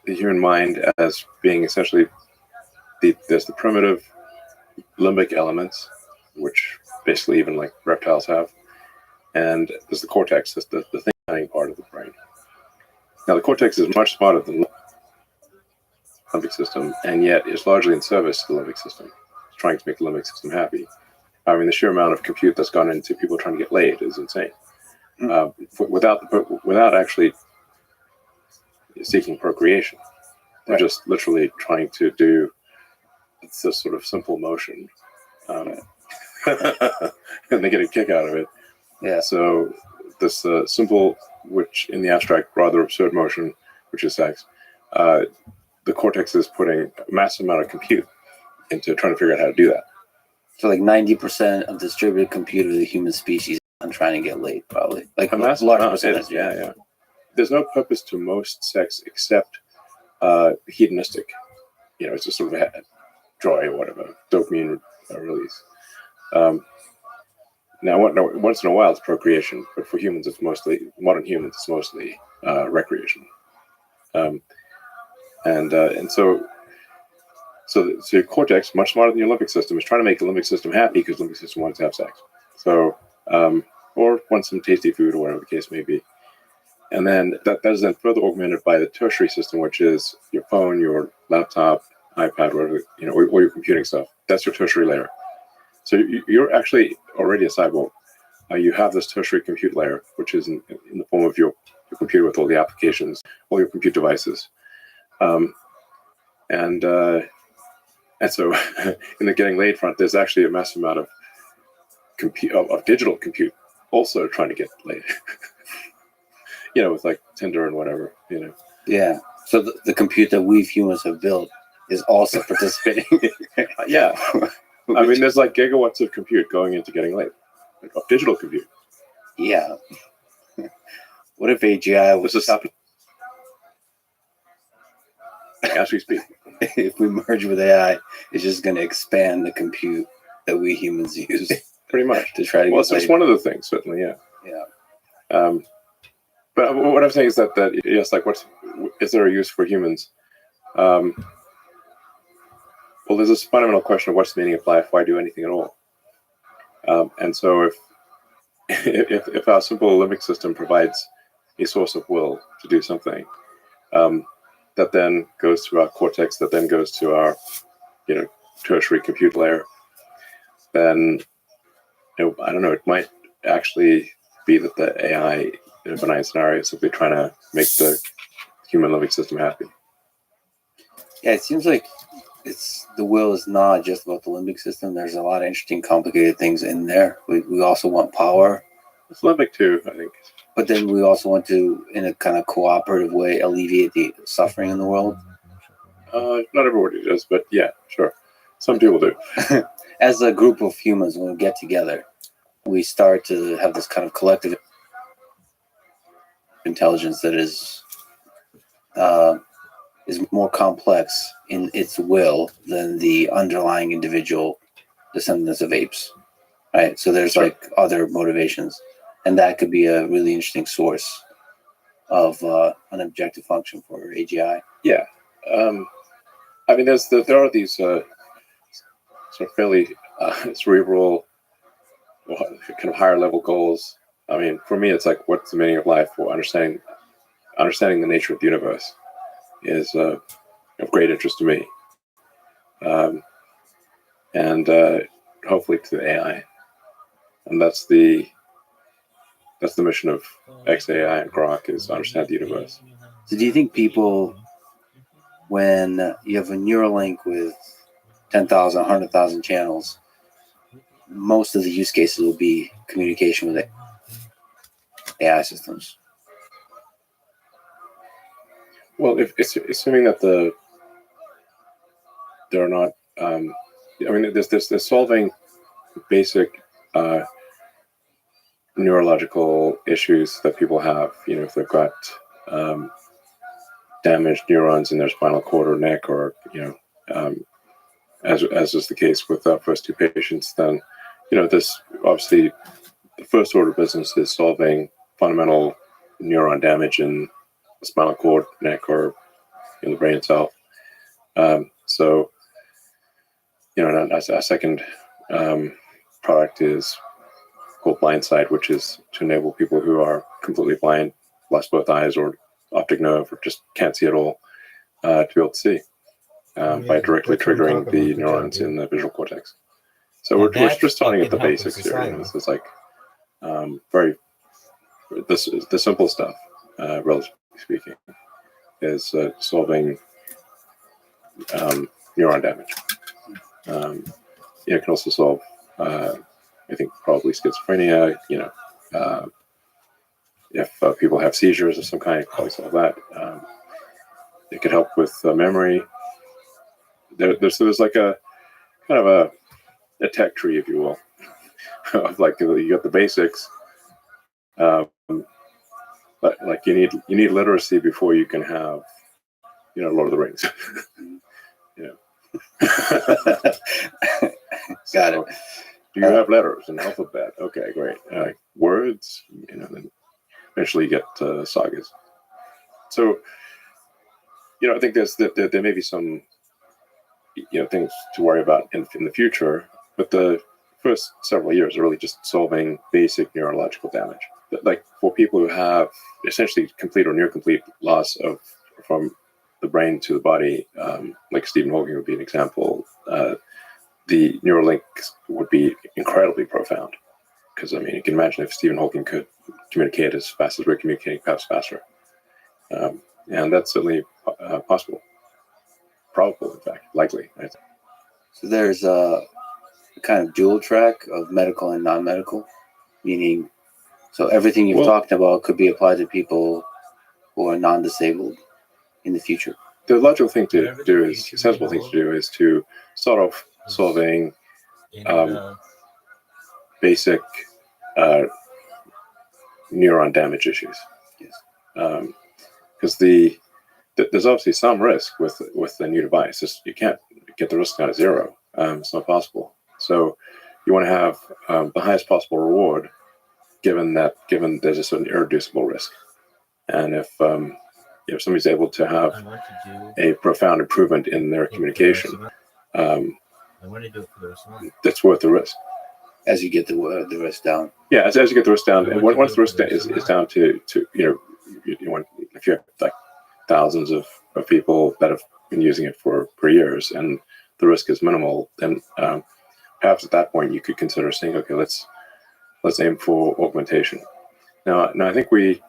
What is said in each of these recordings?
the human mind as being essentially there's the primitive limbic elements, which basically even like reptiles have, and there's the cortex, that's the thinking part of the brain. Now, the cortex is much smarter than the limbic system, and yet is largely in service to the limbic system, trying to make the limbic system happy. I mean, the sheer amount of compute that's gone into people trying to get laid is insane. Without actually seeking procreation, they're just literally trying to do this sort of simple motion, and they get a kick out of it. Yeah. So this simple, which in the abstract rather absurd motion, which is sex, the cortex is putting a massive amount of compute into trying to figure out how to do that. So like 90% of the distributed compute of the human species on trying to get laid, probably. Like a massive large amount. percentage. Yeah. There's no purpose to most sex except hedonistic. It's just sort of a joy or whatever, dopamine release. Now, once in a while it's procreation, but for humans, modern humans, it's mostly recreation. So your cortex, much smarter than your limbic system, is trying to make the limbic system happy because the limbic system wants to have sex. So, or wants some tasty food or whatever the case may be. And then that is then further augmented by the tertiary system, which is your phone, your laptop, iPad, whatever, or your computing stuff. That's your tertiary layer. So you're actually already a cyborg. You have this tertiary compute layer, which is in the form of your computer with all the applications, all your compute devices. And so in the getting laid front, there's actually a massive amount of digital compute also trying to get laid. With like Tinder and whatever, Yeah. So the compute that we humans have built is also participating. Yeah. I mean, there's like gigawatts of compute going into getting laid, of digital compute. Yeah. What if AGI was as we speak? If we merge with AI, it's just going to expand the compute that we humans use. Pretty much. To try to it's just one of the things, certainly, yeah. Yeah. But what I'm saying is that yes, like, is there a use for humans? Well, there's this fundamental question of what's the meaning of life? Why do anything at all? And so if our simple limbic system provides a source of will to do something, that then goes to our cortex, that then goes to our, tertiary compute layer, then, I don't know, it might actually be that the AI, in a benign scenario, is simply trying to make the human limbic system happy. Yeah, it seems like the will is not just about the limbic system. There's a lot of interesting, complicated things in there. We also want power. It's limbic too, I think. But then we also want to, in a kind of cooperative way, alleviate the suffering in the world. Not everybody does, but yeah, sure. Some people do. As a group of humans, when we get together, we start to have this kind of collective intelligence that is more complex in its will than the underlying individual descendants of apes, right? So there's like other motivations, and that could be a really interesting source of an objective function for AGI. Yeah, I mean, there are these sort of fairly cerebral, kind of higher level goals. I mean, for me, it's like, what's the meaning of life? Or understanding the nature of the universe is of great interest to me, and hopefully to the AI, and that's the mission of XAI and Grok, is understand the universe. So, do you think people, when you have a neural link with 10,000, 100,000 channels, most of the use cases will be communication with AI systems? Well, if it's assuming that they're not, I mean, they're solving basic neurological issues that people have. If they've got damaged neurons in their spinal cord or neck, or as is the case with our first two patients, then this obviously the first order business is solving fundamental neuron damage in the spinal cord, neck, or in the brain itself. So, and a second product is called Blindsight, which is to enable people who are completely blind, lost both eyes or optic nerve, or just can't see at all, to be able to see by directly triggering the neurons in the visual cortex. So we're just starting at the basics here. This is like very the simple stuff, relatively speaking, is solving neuron damage. It can also solve, I think, probably schizophrenia. If people have seizures of some kind, it can probably solve that. It could help with memory. There's like a kind of a tech tree, if you will, of like you got the basics. But like you need literacy before you can have, Lord of the Rings. Got it. Do you have letters and alphabet? Okay, great. Words, then eventually you get sagas. So, I think there may be some, things to worry about in the future, but the first several years are really just solving basic neurological damage. Like for people who have essentially complete or near complete loss from the brain to the body, like Stephen Hawking would be an example, the Neuralinks would be incredibly profound. Because, you can imagine if Stephen Hawking could communicate as fast as we're communicating, perhaps faster. And that's certainly possible. Probable, in fact, likely. Right? So there's a kind of dual track of medical and non-medical, meaning, so everything you've talked about could be applied to people who are non-disabled in the future. The logical thing to do is, sensible thing to do is to start off solving basic neuron damage issues. Yes. Because there's obviously some risk with the new device. You can't get the risk down to zero. It's not possible. So you want to have the highest possible reward, given there's a certain irreducible risk. And if somebody's able to have a profound improvement in their communication, that's worth the risk. As you get the risk down. Yeah, as you get the risk down, and once the risk is down to if you have like thousands of people that have been using it for years, and the risk is minimal, then perhaps at that point you could consider saying, okay, let's aim for augmentation. Now I think we're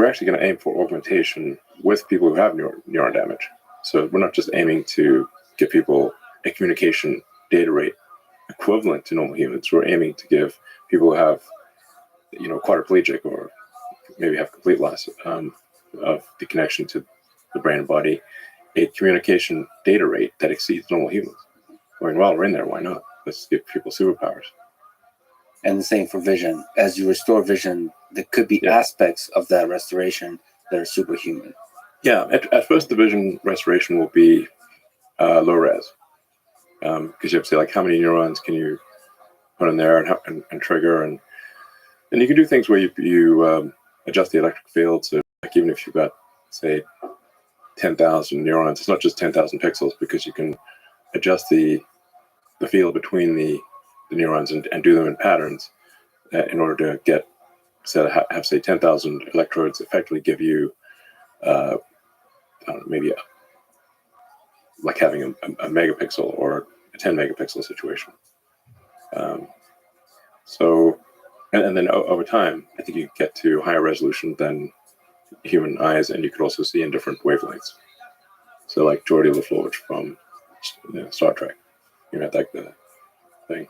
actually going to aim for augmentation with people who have neuron damage. So we're not just aiming to give people a communication data rate equivalent to normal humans. We're aiming to give people who have, quadriplegic or maybe have complete loss of the connection to the brain and body, a communication data rate that exceeds normal humans. While we're in there, why not? Let's give people superpowers. And the same for vision. As you restore vision, there could be aspects of that restoration that are superhuman. Yeah, at first the vision restoration will be low res. Because you have to say, like, how many neurons can you put in there and trigger, and you can do things where you adjust the electric field. So, like, even if you've got, say, 10,000 neurons, it's not just 10,000 pixels, because you can adjust the field between the neurons and do them in patterns in order to get, have say 10,000 electrodes effectively give you maybe like having a megapixel or a 10 megapixel situation. So, and then over time, I think you get to higher resolution than human eyes, and you could also see in different wavelengths. So, like Geordi LaForge from Star Trek, at like the thing.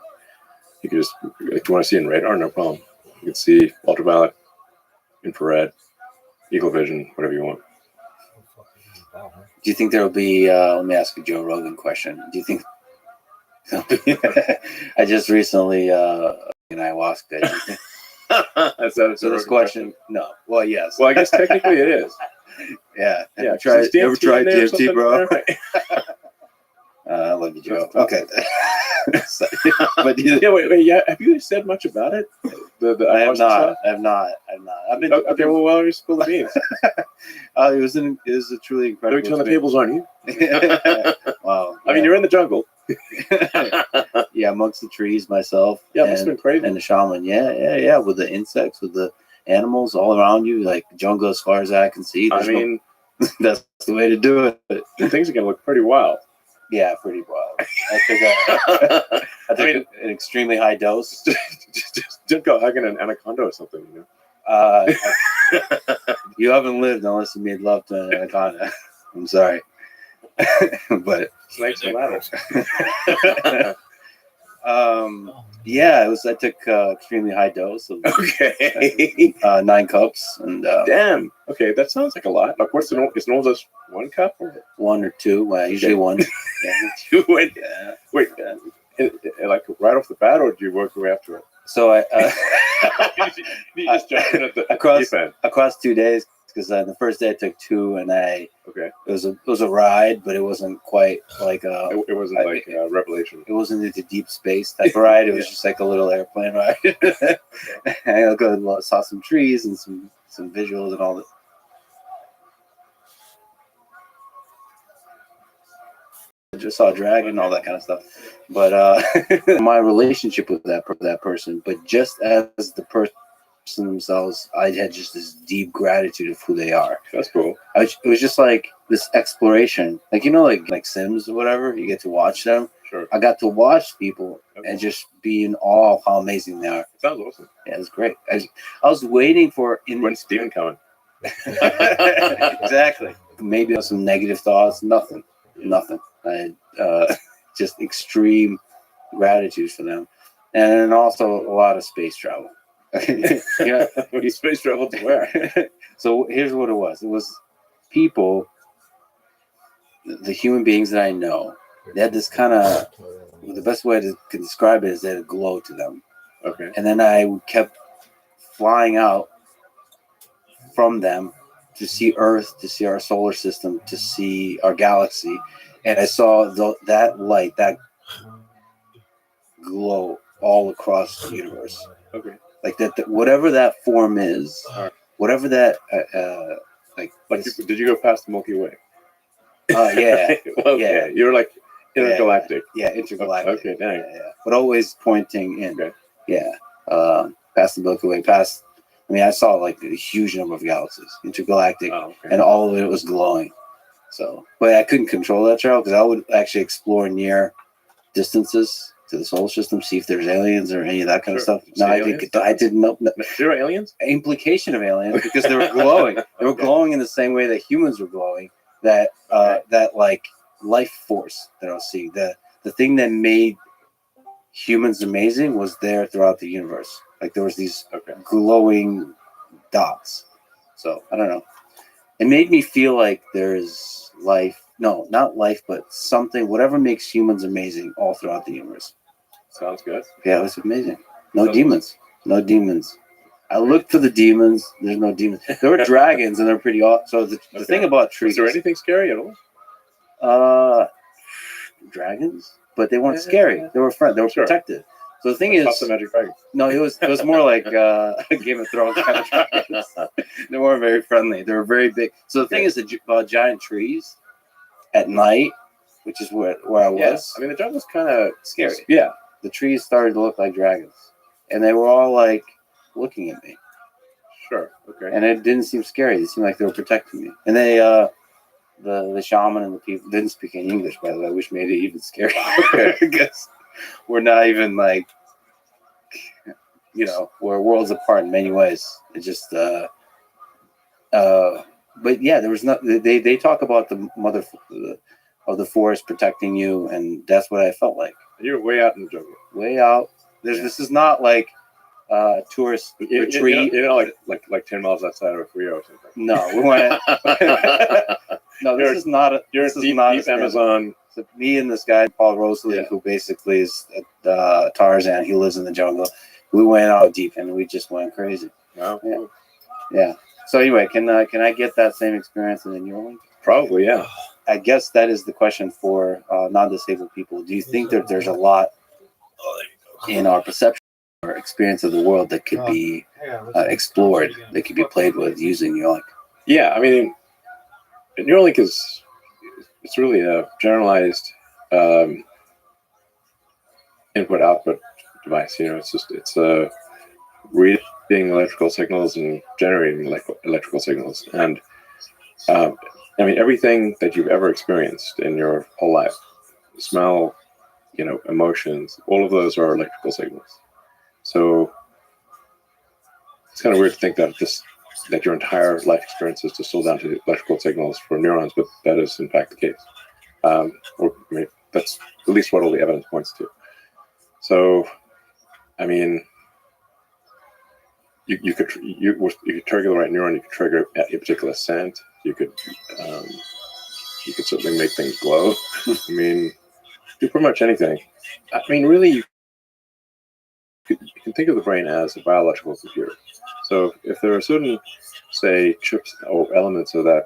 You could just, if you want to see in radar, no problem. You can see ultraviolet, infrared, eagle vision, whatever you want. Do you think there will be, let me ask a Joe Rogan question. Do you think, I just recently, in ayahuasca. So this question, no. Well, yes. Well, I guess technically it is. Yeah. Yeah. Ever tried DMT, bro? I love you, Joe. Okay. So, but Yeah, wait. Yeah, have you said much about it? I have not. I've been Okay, well, why are you spill the beans? it was a truly Are incredible. we turn the tables on you? Wow. I mean, you're in the jungle. Yeah, amongst the trees, myself. Yeah, it must have been crazy. And the shaman. Yeah. With the insects, with the animals all around you, like jungle as far as I can see. I mean, that's the way to do it. things are gonna look pretty wild. Yeah, pretty wild. I took an extremely high dose. just don't go hugging an anaconda or something, you know. You haven't lived unless you made love to an anaconda. I'm sorry, but Snakes and ladders. yeah, I took extremely high dose of Okay. 9 cups and Damn. Okay, that sounds like a lot. Of course, is normal just 1 cup or 1 or 2. Well, usually 1. Yeah. you went? Yeah. Wait, like right off the bat, or do you work your way after it? So I you just jumped in at the across deep end. across 2 days, because the first day I took 2, and Okay. it was a ride, but it wasn't quite like It wasn't like a revelation. it wasn't into deep space type of ride. It was just like a little airplane ride. I saw some trees and some visuals and all that. I just saw a dragon, all that kind of stuff. But my relationship with that person, but just as the person themselves, I had just this deep gratitude of who they are. That's cool. It was just like this exploration, like like Sims or whatever. You get to watch them. Sure. I got to watch people and just be in awe of how amazing they are. Sounds awesome. Yeah, it's great. I was waiting for When's Steven coming? Exactly. Maybe some negative thoughts. Nothing. I just extreme gratitude for them, and also a lot of space travel. Yeah, you space travel to where? So here's what it was. It was people, the human beings that I know. They had this kind of, the best way to describe it is they had a glow to them. Okay. And then I kept flying out from them to see Earth, to see our solar system, to see our galaxy. And I saw that light, that glow all across the universe. Okay. Like that whatever that form is, whatever that, did you go past the Milky Way? Yeah. Okay. Yeah. You're like intergalactic. Yeah, intergalactic. Okay, dang. Yeah. But always pointing in. Okay. Yeah. Past the Milky Way, I saw like a huge number of galaxies, intergalactic, and all of it was glowing. So, but I couldn't control that trail because I would actually explore near distances to the solar system, see if there's aliens or any of that kind of stuff. No, I didn't know. There are aliens? Implication of aliens because they were glowing. They were glowing in the same way that humans were glowing. That like life force that I was seeing. The thing that made humans amazing was there throughout the universe. Like there was these glowing dots. So I don't know. It made me feel like there's life. No, not life, but something. Whatever makes humans amazing all throughout the universe. Sounds good. Yeah, it was amazing. No demons. I looked for the demons. There's no demons. There were dragons, and they're pretty awesome. So the thing about trees. Was there anything scary at all? Dragons, but they weren't scary. They were friends. They were protected. So the thing is, the magic dragon. No, it was more like Game of Thrones kind of dragons. They weren't very friendly. They were very big. So the thing is about giant trees at night, which is where I was. I mean, the jungle's kind of scary. Yeah. The trees started to look like dragons, and they were all like looking at me. Sure. Okay. And it didn't seem scary. It seemed like they were protecting me. And they, the shaman and the people didn't speak any English, by the way, which made it even scarier. Because we're not even like, we're worlds apart in many ways. It just, but yeah, there was not. They talk about the mother of the forest protecting you, and that's what I felt like. You're way out in the jungle. Way out. This is not like tourist retreat. Like 10 miles outside of Rio or something. No, we went. No, this is not. You're deep Amazon. So me and this guy Paul Rosalie, who basically is Tarzan. He lives in the jungle. We went out deep and we just went crazy. Wow. Yeah. So anyway, can I get that same experience in New Orleans? Probably, yeah. I guess that is the question for non-disabled people. Do you think that there's a lot in our perception or experience of the world that could be explored, that could be played with using Neuralink? Yeah, I mean, Neuralink it's really a generalized input-output device. It's reading electrical signals and generating electrical signals, and I mean, everything that you've ever experienced in your whole life, smell, emotions, all of those are electrical signals. So it's kind of weird to think that your entire life experience is distilled down to electrical signals for neurons, but that is in fact the case. Or I mean, that's at least what all the evidence points to. So, I mean, you could trigger the right neuron. You could trigger a particular scent. You could certainly make things glow. I mean, do pretty much anything. I mean, really, you can think of the brain as a biological computer. So if there are certain, say, chips or elements of that,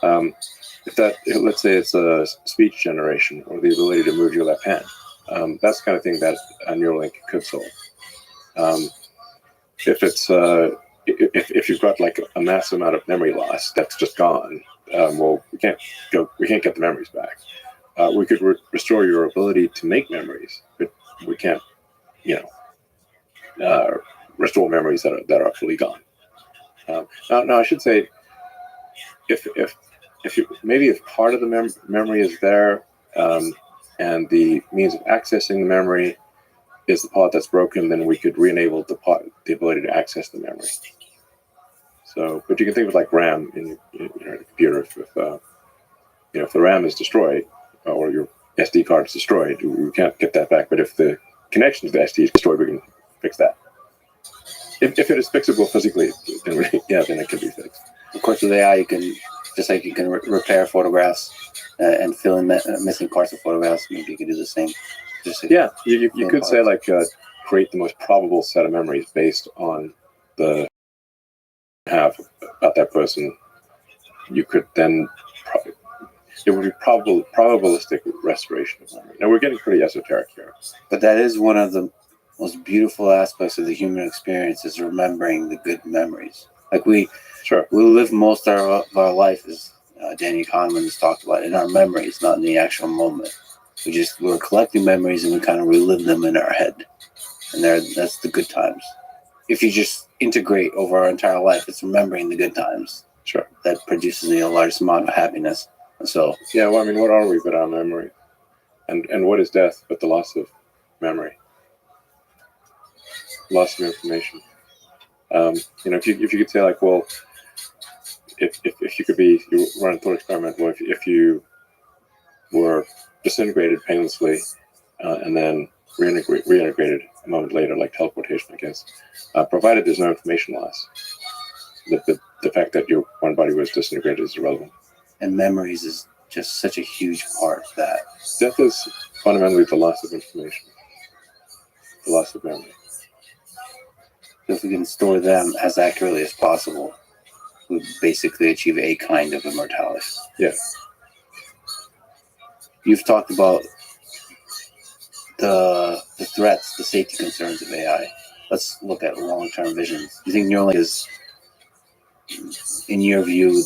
let's say it's a speech generation or the ability to move your left hand, that's the kind of thing that a Neuralink could solve. If it's if you've got like a massive amount of memory loss that's just gone, well, we can't get the memories back. We could restore your ability to make memories, but we can't, restore memories that are fully gone. Now I should say, if part of the memory is there, and the means of accessing the memory is the part that's broken, then we could re-enable the ability to access the memory. So, but you can think of like RAM in your computer. If the RAM is destroyed or your SD card is destroyed, we can't get that back. But if the connection to the SD is destroyed, we can fix that. If it is fixable physically, then it can be fixed. Of course, with AI, you can repair photographs and fill in missing parts of photographs. Maybe you could do the same. You could say create the most probable set of memories based on the have about that person. You could then it would be probabilistic restoration of memory. Now we're getting pretty esoteric here, but that is one of the most beautiful aspects of the human experience, is remembering the good memories. Like we live most of our life, as Danny Kahneman has talked about, in our memories, not in the actual moment. We're collecting memories and we kind of relive them in our head, and that's the good times. If you just integrate over our entire life, it's remembering the good times. Sure. That produces the largest amount of happiness. And so well, I mean, what are we but our memory? And what is death but the loss of memory? Loss of information. If you could say like, well, if you run a thought experiment, well, if you were disintegrated painlessly and then reintegrated a moment later, like teleportation, I guess, provided there's no information loss, the fact that your one body was disintegrated is irrelevant. And memories is just such a huge part of that. Death is fundamentally the loss of information, the loss of memory. So if we can store them as accurately as possible, we basically achieve a kind of immortality. Yes. You've talked about the threats, the safety concerns of AI. Let's look at long-term visions. Do you think Neuralink is, in your view,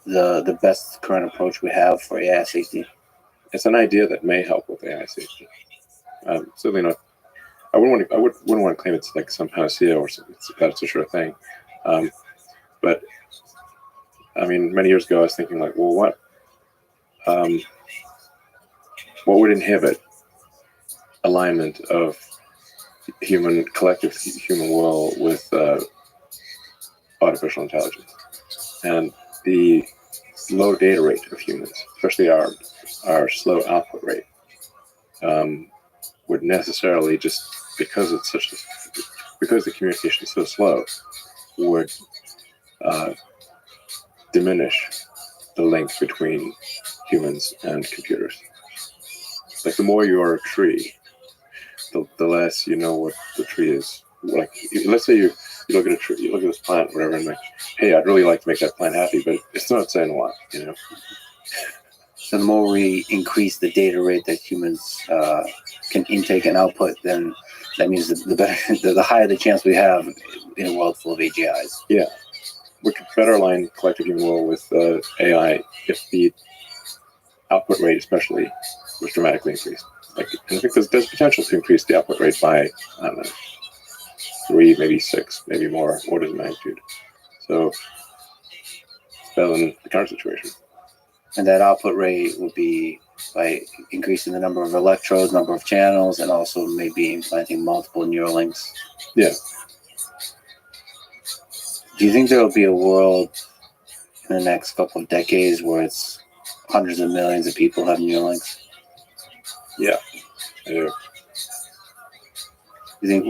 the best current approach we have for AI safety? It's an idea that may help with AI safety. Certainly not. I wouldn't want to claim it's like some panacea or something. That's a sure thing. But I mean, many years ago, I was thinking like, well, what would inhibit alignment of collective human will with artificial intelligence? And the low data rate of humans, especially our slow output rate, would necessarily, just because the communication is so slow, would diminish the link between humans and computers. Like the more you're a tree, the less you know what the tree is. Like, let's say you look at a tree, you look at this plant, whatever, and like, hey, I'd really like to make that plant happy, but it's not saying a lot, So the more we increase the data rate that humans can intake and output, then that means the better, the higher the chance we have in a world full of AGIs. Yeah, we could better align collective human will with AI if the output rate, especially, was dramatically increased. Like, and I think there's potential to increase the output rate by, I don't know, 3, maybe 6, maybe more orders of magnitude. So it's better than the current situation. And that output rate would be by increasing the number of electrodes, number of channels, and also maybe implanting multiple Neuralinks. Yeah. Do you think there will be a world in the next couple of decades where it's hundreds of millions of people have Neuralinks? Yeah, I do. You think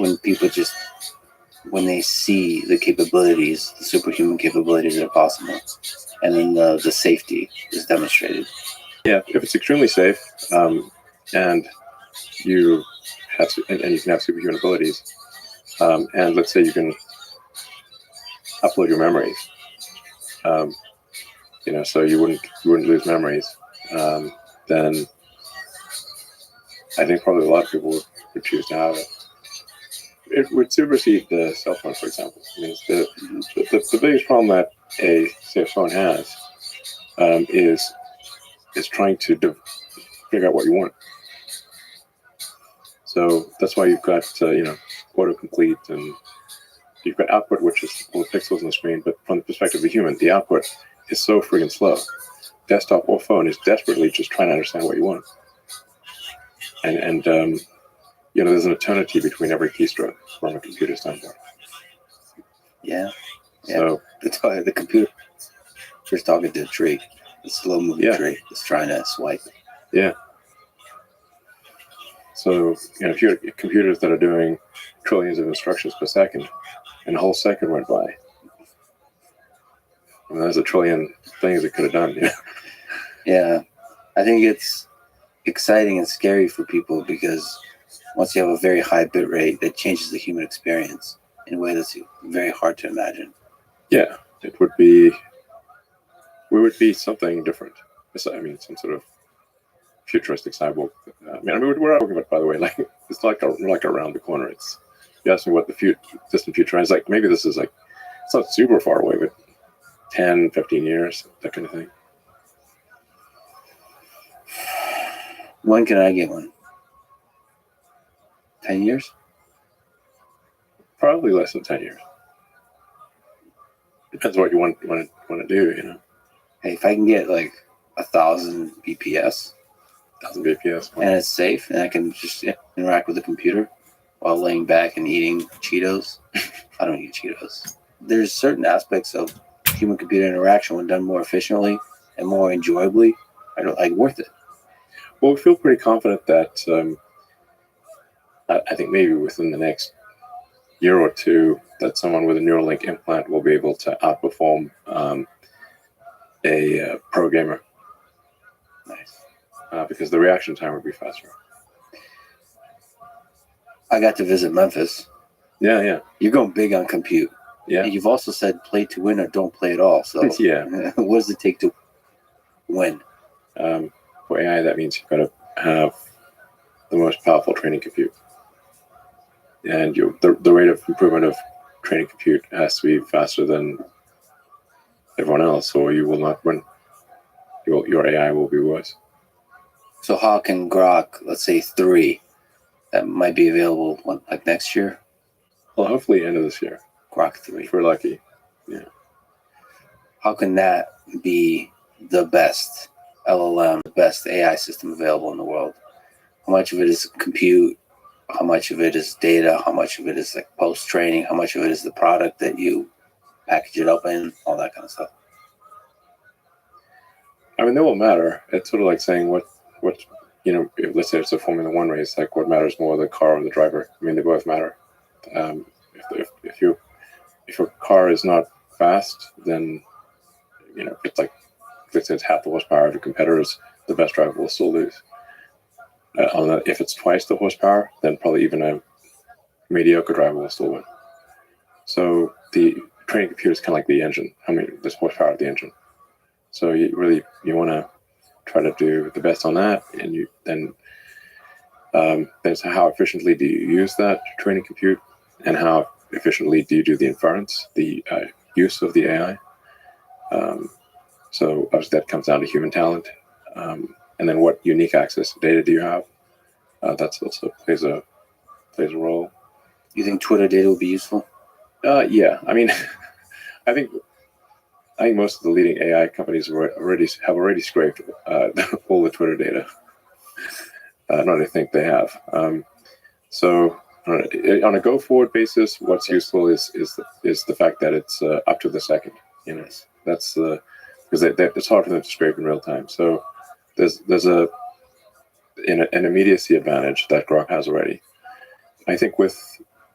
when they see the capabilities, the superhuman capabilities that are possible, and then the safety is demonstrated? Yeah, if it's extremely safe, and you have and you can have superhuman abilities, and let's say you can upload your memories, so you wouldn't lose memories, then I think probably a lot of people would choose to have it. It would supersede the cell phone, for example. I mean, the biggest problem that a phone has is trying to figure out what you want. So that's why you've got autocomplete, and you've got output, which is all the pixels on the screen. But from the perspective of the human, the output is so friggin' slow. Desktop or phone is desperately just trying to understand what you want. And there's an eternity between every keystroke from a computer standpoint. Yeah. So that's why the computer is talking to a tree, a slow moving tree that's trying to swipe. Yeah. So if you have computers that are doing trillions of instructions per second, and a whole second went by, I mean, there's a trillion things it could have done. Yeah, I think it's exciting and scary for people because once you have a very high bit rate, that changes the human experience in a way that's very hard to imagine. Yeah, we would be something different. I mean, some sort of futuristic cyborg. We're talking about, by the way, like it's like around the corner. It's, you asked me what the distant future is. Like, maybe this is like, it's not super far away, but 10, 15 years, that kind of thing. When can I get one? 10 years? Probably less than 10 years. Depends what you want to do, Hey, if I can get like 1,000 BPS, 1,000 BPS, and it's safe, and I can just interact with the computer while laying back and eating Cheetos. I don't eat Cheetos. There's certain aspects of human-computer interaction when done more efficiently and more enjoyably, worth it. Well, we feel pretty confident that I think maybe within the next year or two that someone with a Neuralink implant will be able to outperform a pro gamer. Nice. Because the reaction time would be faster. I got to visit Memphis. Yeah. You're going big on compute. Yeah. And you've also said play to win or don't play at all. So yeah. What does it take to win? For AI, that means you've got to have the most powerful training compute. And the rate of improvement of training compute has to be faster than everyone else, or you will not win. Your AI will be worse. So how can Grok, let's say 3, that might be available like next year? Well, hopefully end of this year. Grok 3. If we're lucky. Yeah. How can that be the best LLM, the best AI system available in the world? How much of it is compute? How much of it is data? How much of it is like post-training? How much of it is the product that you package it up in? All that kind of stuff. I mean, they will matter. It's sort of like saying what let's say it's a Formula One race, like what matters more, the car or the driver? I mean, they both matter. If your car is not fast, then it's like, let's say it's half the horsepower of your competitors, the best driver will still lose. If it's twice the horsepower, then probably even a mediocre driver will still win. So the training computer is kind of like the engine. I mean, there's horsepower of the engine. So you want to try to do the best on that, and you then there's how efficiently do you use that training compute, and how efficiently do you do the inference, the use of the AI. So obviously that comes down to human talent, and then what unique access to data do you have? That's also plays a role. You think Twitter data will be useful? Yeah, I mean, I think most of the leading AI companies have already scraped all the Twitter data. I think they have. So on a go forward basis, what's useful is the fact that it's up to the second. You know, that's because it's hard for them to scrape in real time. So there's an immediacy advantage that Grok has already. I think with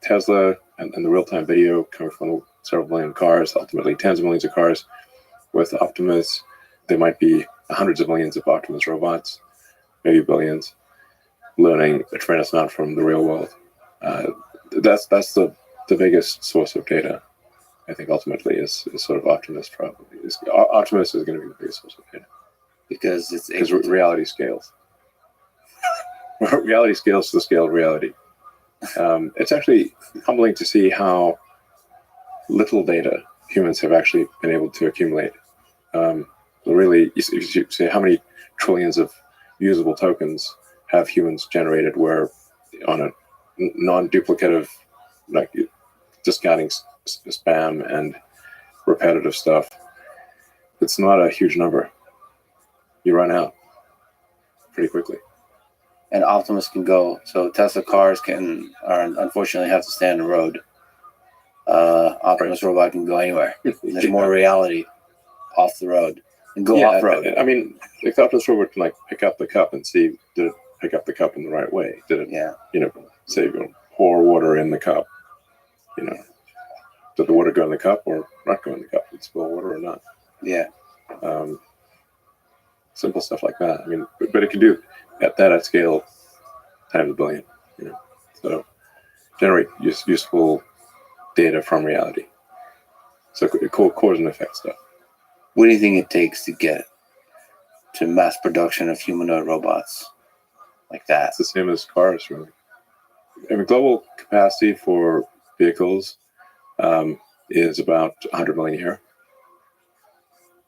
Tesla and the real time video coming from several million cars, ultimately tens of millions of cars, with Optimus, there might be hundreds of millions of Optimus robots, maybe billions, learning a tremendous amount from the real world. That's the biggest source of data. I think ultimately is sort of Optimus. Probably Optimus is going to be the biggest source of data Because reality scales. Reality scales to the scale of reality. It's actually humbling to see how little data humans have actually been able to accumulate. Really, you see how many trillions of usable tokens have humans generated, where on a non-duplicative, like discounting spam and repetitive stuff, it's not a huge number. You run out pretty quickly. And Optimus can go. So Tesla cars unfortunately have to stay on the road. Optimus robot can go anywhere. There's more reality off the road and go off road. I mean, the Optimus robot can pick up the cup and see, did it pick up the cup in the right way? Did it, say, pour water in the cup? Did the water go in the cup or not go in the cup? Did it spill water or not? Yeah. Simple stuff like that. I mean, but it can do at scale times a billion. So generate useful data from reality. So cause and effect stuff. What do you think it takes to get to mass production of humanoid robots like that? It's the same as cars, really. I mean, global capacity for vehicles is about 100 million a year,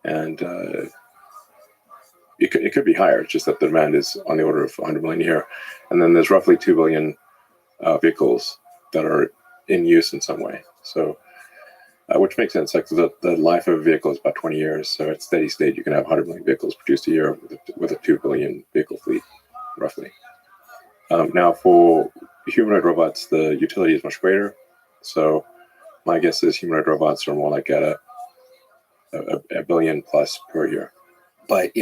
and it could be higher. It's just that the demand is on the order of 100 million a year, and then there's roughly 2 billion vehicles that are in use in some way. So, which makes sense. Like the life of a vehicle is about 20 years. So at steady state, you can have 100 million vehicles produced a year with a 2 billion vehicle fleet, roughly. Now, for humanoid robots, the utility is much greater. So my guess is humanoid robots are more like at a billion plus per year. But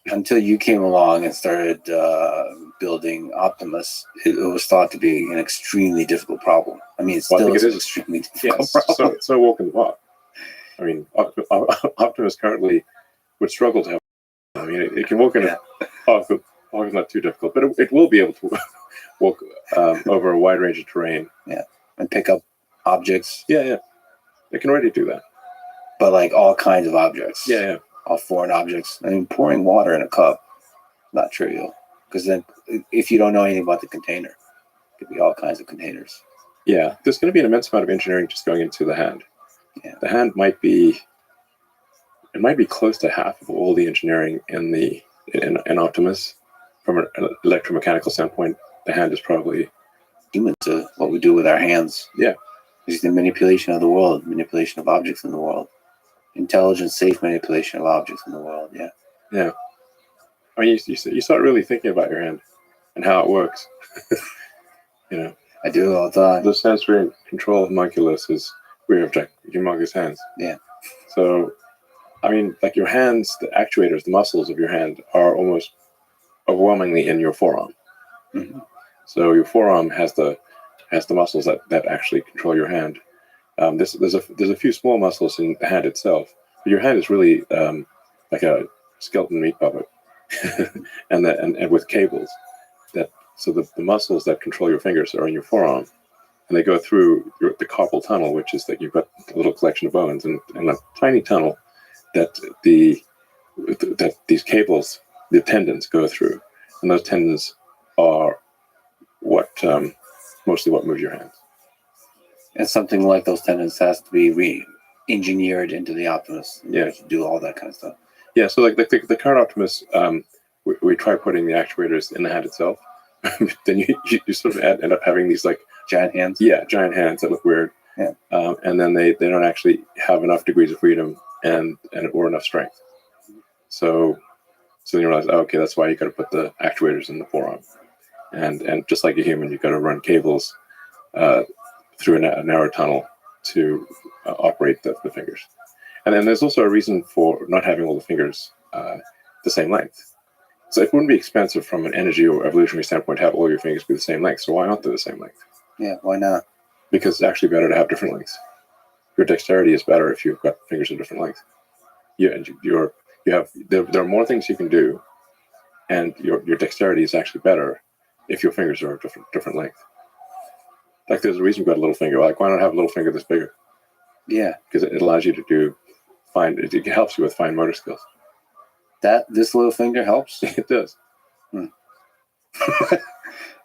until you came along and started building Optimus, it was thought to be an extremely difficult problem. I mean, it still is an extremely difficult problem. So walk in the park. I mean, Optimus currently would struggle to have. I mean, it can walk in a park. The park is not too difficult, but it will be able to walk over a wide range of terrain. Yeah, and pick up objects. Yeah, it can already do that. But like all kinds of objects. Yeah. All foreign objects. I mean, pouring water in a cup, not trivial. Because then, if you don't know anything about the container, it could be all kinds of containers. Yeah, there's going to be an immense amount of engineering just going into the hand. Yeah. The hand might be close to half of all the engineering in Optimus. From an electromechanical standpoint, the hand is probably human to what we do with our hands. Yeah. It's the manipulation of the world, manipulation of objects in the world. Intelligent, safe manipulation of objects in the world. Yeah. I mean, you start really thinking about your hand and how it works. I do all the time. The sensory control homunculus is we have humongous hands. Yeah. So, I mean, like your hands, the actuators, the muscles of your hand are almost overwhelmingly in your forearm. Mm-hmm. So your forearm has the muscles that actually control your hand. There's a few small muscles in the hand itself, but your hand is really like a skeleton meat puppet, and with cables so the muscles that control your fingers are in your forearm, and they go through the carpal tunnel, which is that you've got a little collection of bones and a tiny tunnel that these cables the tendons go through, and those tendons are what mostly what moves your hands. And something like those tendons has to be re-engineered into the Optimus. Yeah. To do all that kind of stuff. Yeah, so like the current Optimus, we try putting the actuators in the hand itself. Then you sort of end up having these like Giant hands. yeah, giant hands that look weird. Yeah. And then they don't actually have enough degrees of freedom and or enough strength. So then you realize, oh, okay, that's why you got to put the actuators in the forearm. And just like a human, you got to run cables through a narrow tunnel to operate the fingers. And then there's also a reason for not having all the fingers the same length. So it wouldn't be expensive from an energy or evolutionary standpoint to have all your fingers be the same length. So why aren't they the same length? Yeah, why not? Because it's actually better to have different lengths. Your dexterity is better if you've got fingers of different length. There are more things you can do, and your dexterity is actually better if your fingers are different length. Like there's a reason you've got a little finger. Like why not have a little finger that's bigger? Yeah, Because it allows you to it helps you with fine motor skills. This little finger helps. It does.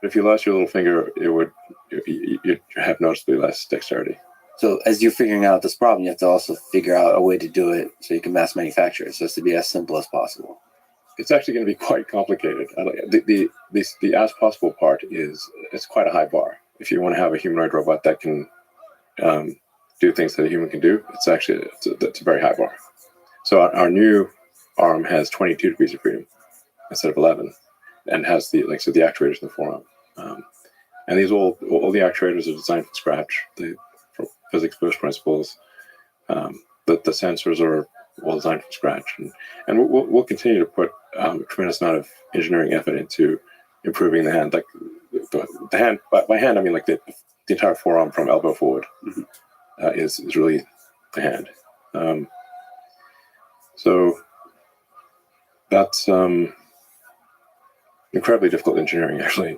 If you lost your little finger, you'd have noticeably less dexterity. So as you're figuring out this problem, you have to also figure out a way to do it so you can mass manufacture it. So it's to be as simple as possible. It's actually going to be quite complicated. The as possible part it's quite a high bar. If you want to have a humanoid robot that can do things that a human can do, it's a very high bar. So our new arm has 22 degrees of freedom instead of 11, and has the actuators in the forearm. And these all the actuators are designed from scratch. From physics first principles. The sensors are all designed from scratch, and we'll continue to put a tremendous amount of engineering effort into improving the hand. Like the hand, by hand I mean like the entire forearm from elbow forward is really the hand. So that's incredibly difficult engineering, actually.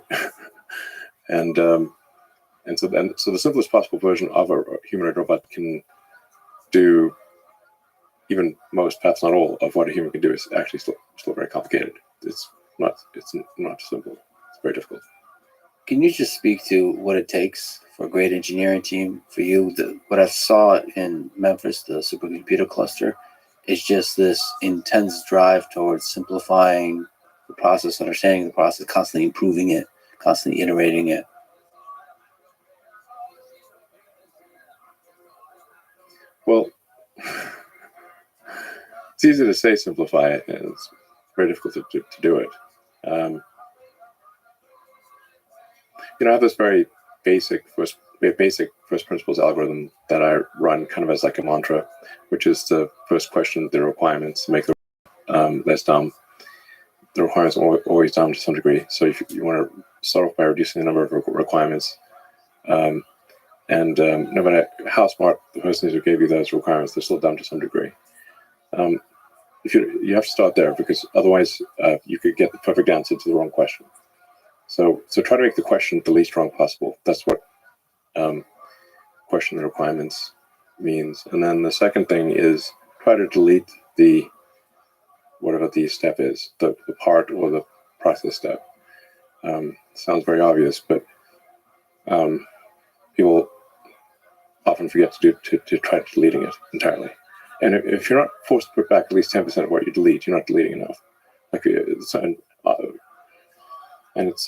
And so the simplest possible version of a humanoid robot can do even most, perhaps not all, of what a human can do is actually still very complicated. It's not simple. It's very difficult. Can you just speak to what it takes for a great engineering team for you? What I saw in Memphis, the supercomputer cluster, is just this intense drive towards simplifying the process, understanding the process, constantly improving it, constantly iterating it. Well, it's easy to say simplify it, and it's very difficult to do it. I have this very basic first principles algorithm that I run kind of as like a mantra, which is to first question the requirements, make them less dumb. The requirements are always dumb to some degree. So if you want to start off by reducing the number of requirements, and no matter how smart the person is who gave you those requirements, they're still dumb to some degree. If you have to start there, because otherwise you could get the perfect answer to the wrong question. So try to make the question the least wrong possible. That's what question the requirements means. And then the second thing is try to delete whatever the step is, the part or the process step. Sounds very obvious, but people often forget to try deleting it entirely. And if you're not forced to put back at least 10% of what you delete, you're not deleting enough. And it's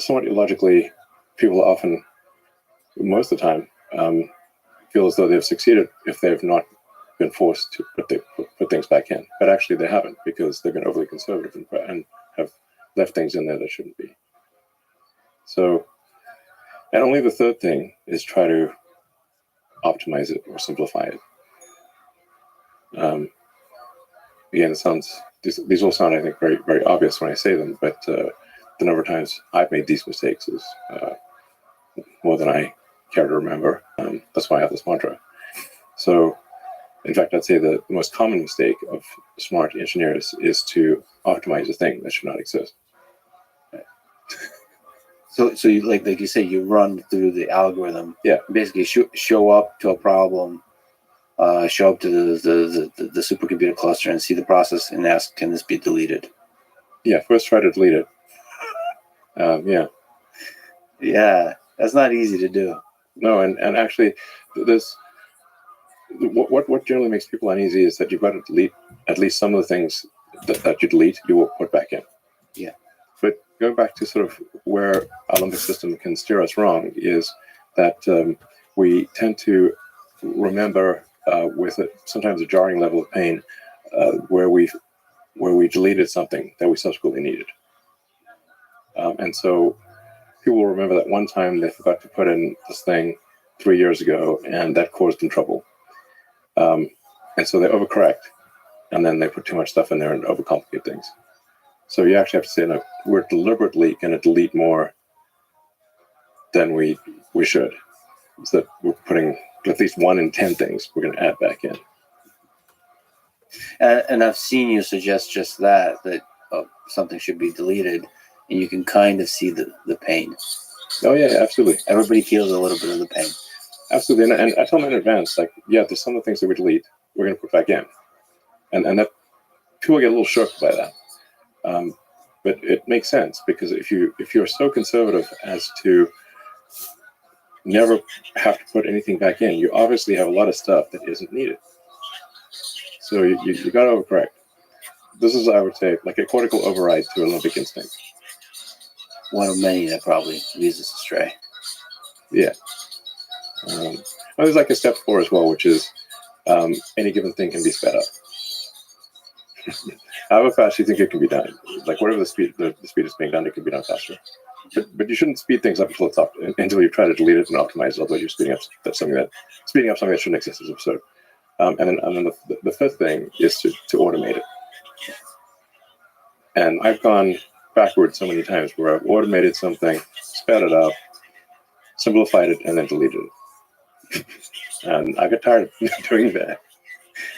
somewhat illogically, people often, most of the time, feel as though they've succeeded if they've not been forced to put things back in. But actually they haven't, because they've been overly conservative and have left things in there that shouldn't be. So, and only the third thing is try to optimize it or simplify it. Again, these all sound, I think, very, very obvious when I say them, but the number of times I've made these mistakes is more than I care to remember. That's why I have this mantra. So, in fact, I'd say the most common mistake of smart engineers is to optimize a thing that should not exist. So you like you say, you run through the algorithm. Yeah. Basically, show up to a problem, show up to the supercomputer cluster and see the process and ask, can this be deleted? first try to delete it. Yeah. Yeah, that's not easy to do. No, and actually, this what generally makes people uneasy is that you've got to delete at least some of the things that you delete, you will put back in. Yeah. But going back to sort of where our limbic system can steer us wrong is that we tend to remember with sometimes a jarring level of pain where we deleted something that we subsequently needed. And so people will remember that one time they forgot to put in this thing 3 years ago, and that caused them trouble. And so they overcorrect, and then they put too much stuff in there and overcomplicate things. So you actually have to say, no, we're deliberately going to delete more than we should. So that we're putting at least 1 in 10 things we're going to add back in. And I've seen you suggest just that something should be deleted, and you can kind of see the pain. Oh, yeah, absolutely. Everybody feels a little bit of the pain. Absolutely. And I tell them in advance, like, yeah, there's some of the things that we delete, we're going to put back in. And that people get a little shocked by that. But it makes sense, because if you're so conservative as to never have to put anything back in, you obviously have a lot of stuff that isn't needed. So you got to overcorrect. This is, I would say, like a cortical override to a limbic instinct. One of many that probably leads us astray. Yeah. There's like a step 4 as well, which is any given thing can be sped up. However fast you think it can be done, like whatever the speed is being done, it can be done faster. But you shouldn't speed things up until you try to delete it and optimize it. Otherwise, you're speeding up something that shouldn't exist as absurd. And then the fifth thing is to automate it. And I've gone backwards so many times where I've automated something, sped it up, simplified it, and then deleted it. And I got tired of doing that.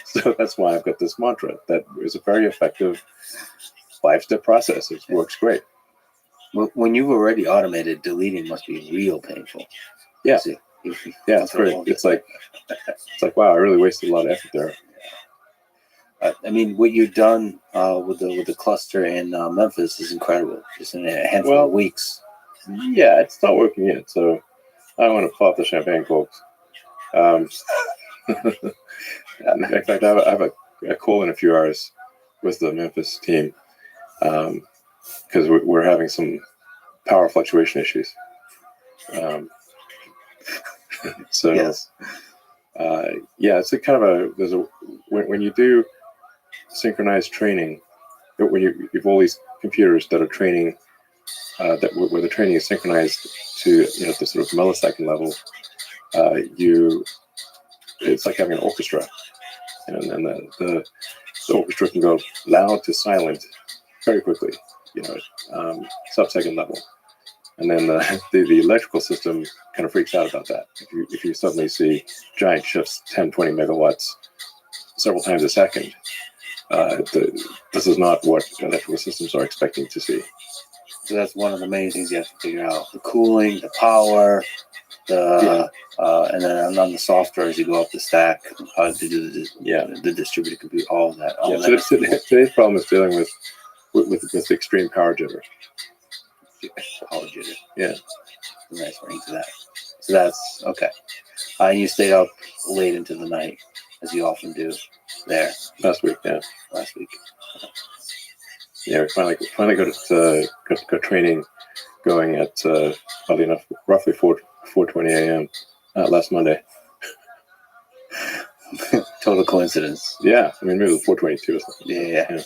So that's why I've got this mantra that is a very effective 5-step process. It works great. When you've already automated, deleting must be real painful. Yeah. Yeah, it's great. It's like, wow, I really wasted a lot of effort there. I mean, what you've done with the cluster in Memphis is incredible. Just in a handful of weeks. Yeah, it's not working yet, so I don't want to pop the champagne corks. In fact, I have a call in a few hours with the Memphis team because we're having some power fluctuation issues. So yes. It's a kind of when you do synchronized training, when you've all these computers that are training where the training is synchronized to the sort of millisecond level, it's like having an orchestra, and the orchestra can go loud to silent very quickly, sub-second level. And then the electrical system kind of freaks out about that. If you suddenly see giant shifts, 10, 20 megawatts, several times a second, this is not what electrical systems are expecting to see. So that's one of the main things you have to figure out: the cooling, the power, and then on the software as you go up the stack, how to do the distributed compute, all of that. So today's problem is dealing with this extreme power jitter. Power jitter. Yeah. Nice ring to that. So that's okay. And you stayed up late into the night, as you often do there. Last week. Yeah, we finally got training going at oddly enough, roughly 4:20 a.m. Last Monday. Total coincidence. Yeah, I mean maybe it was 4:22 or something. Yeah.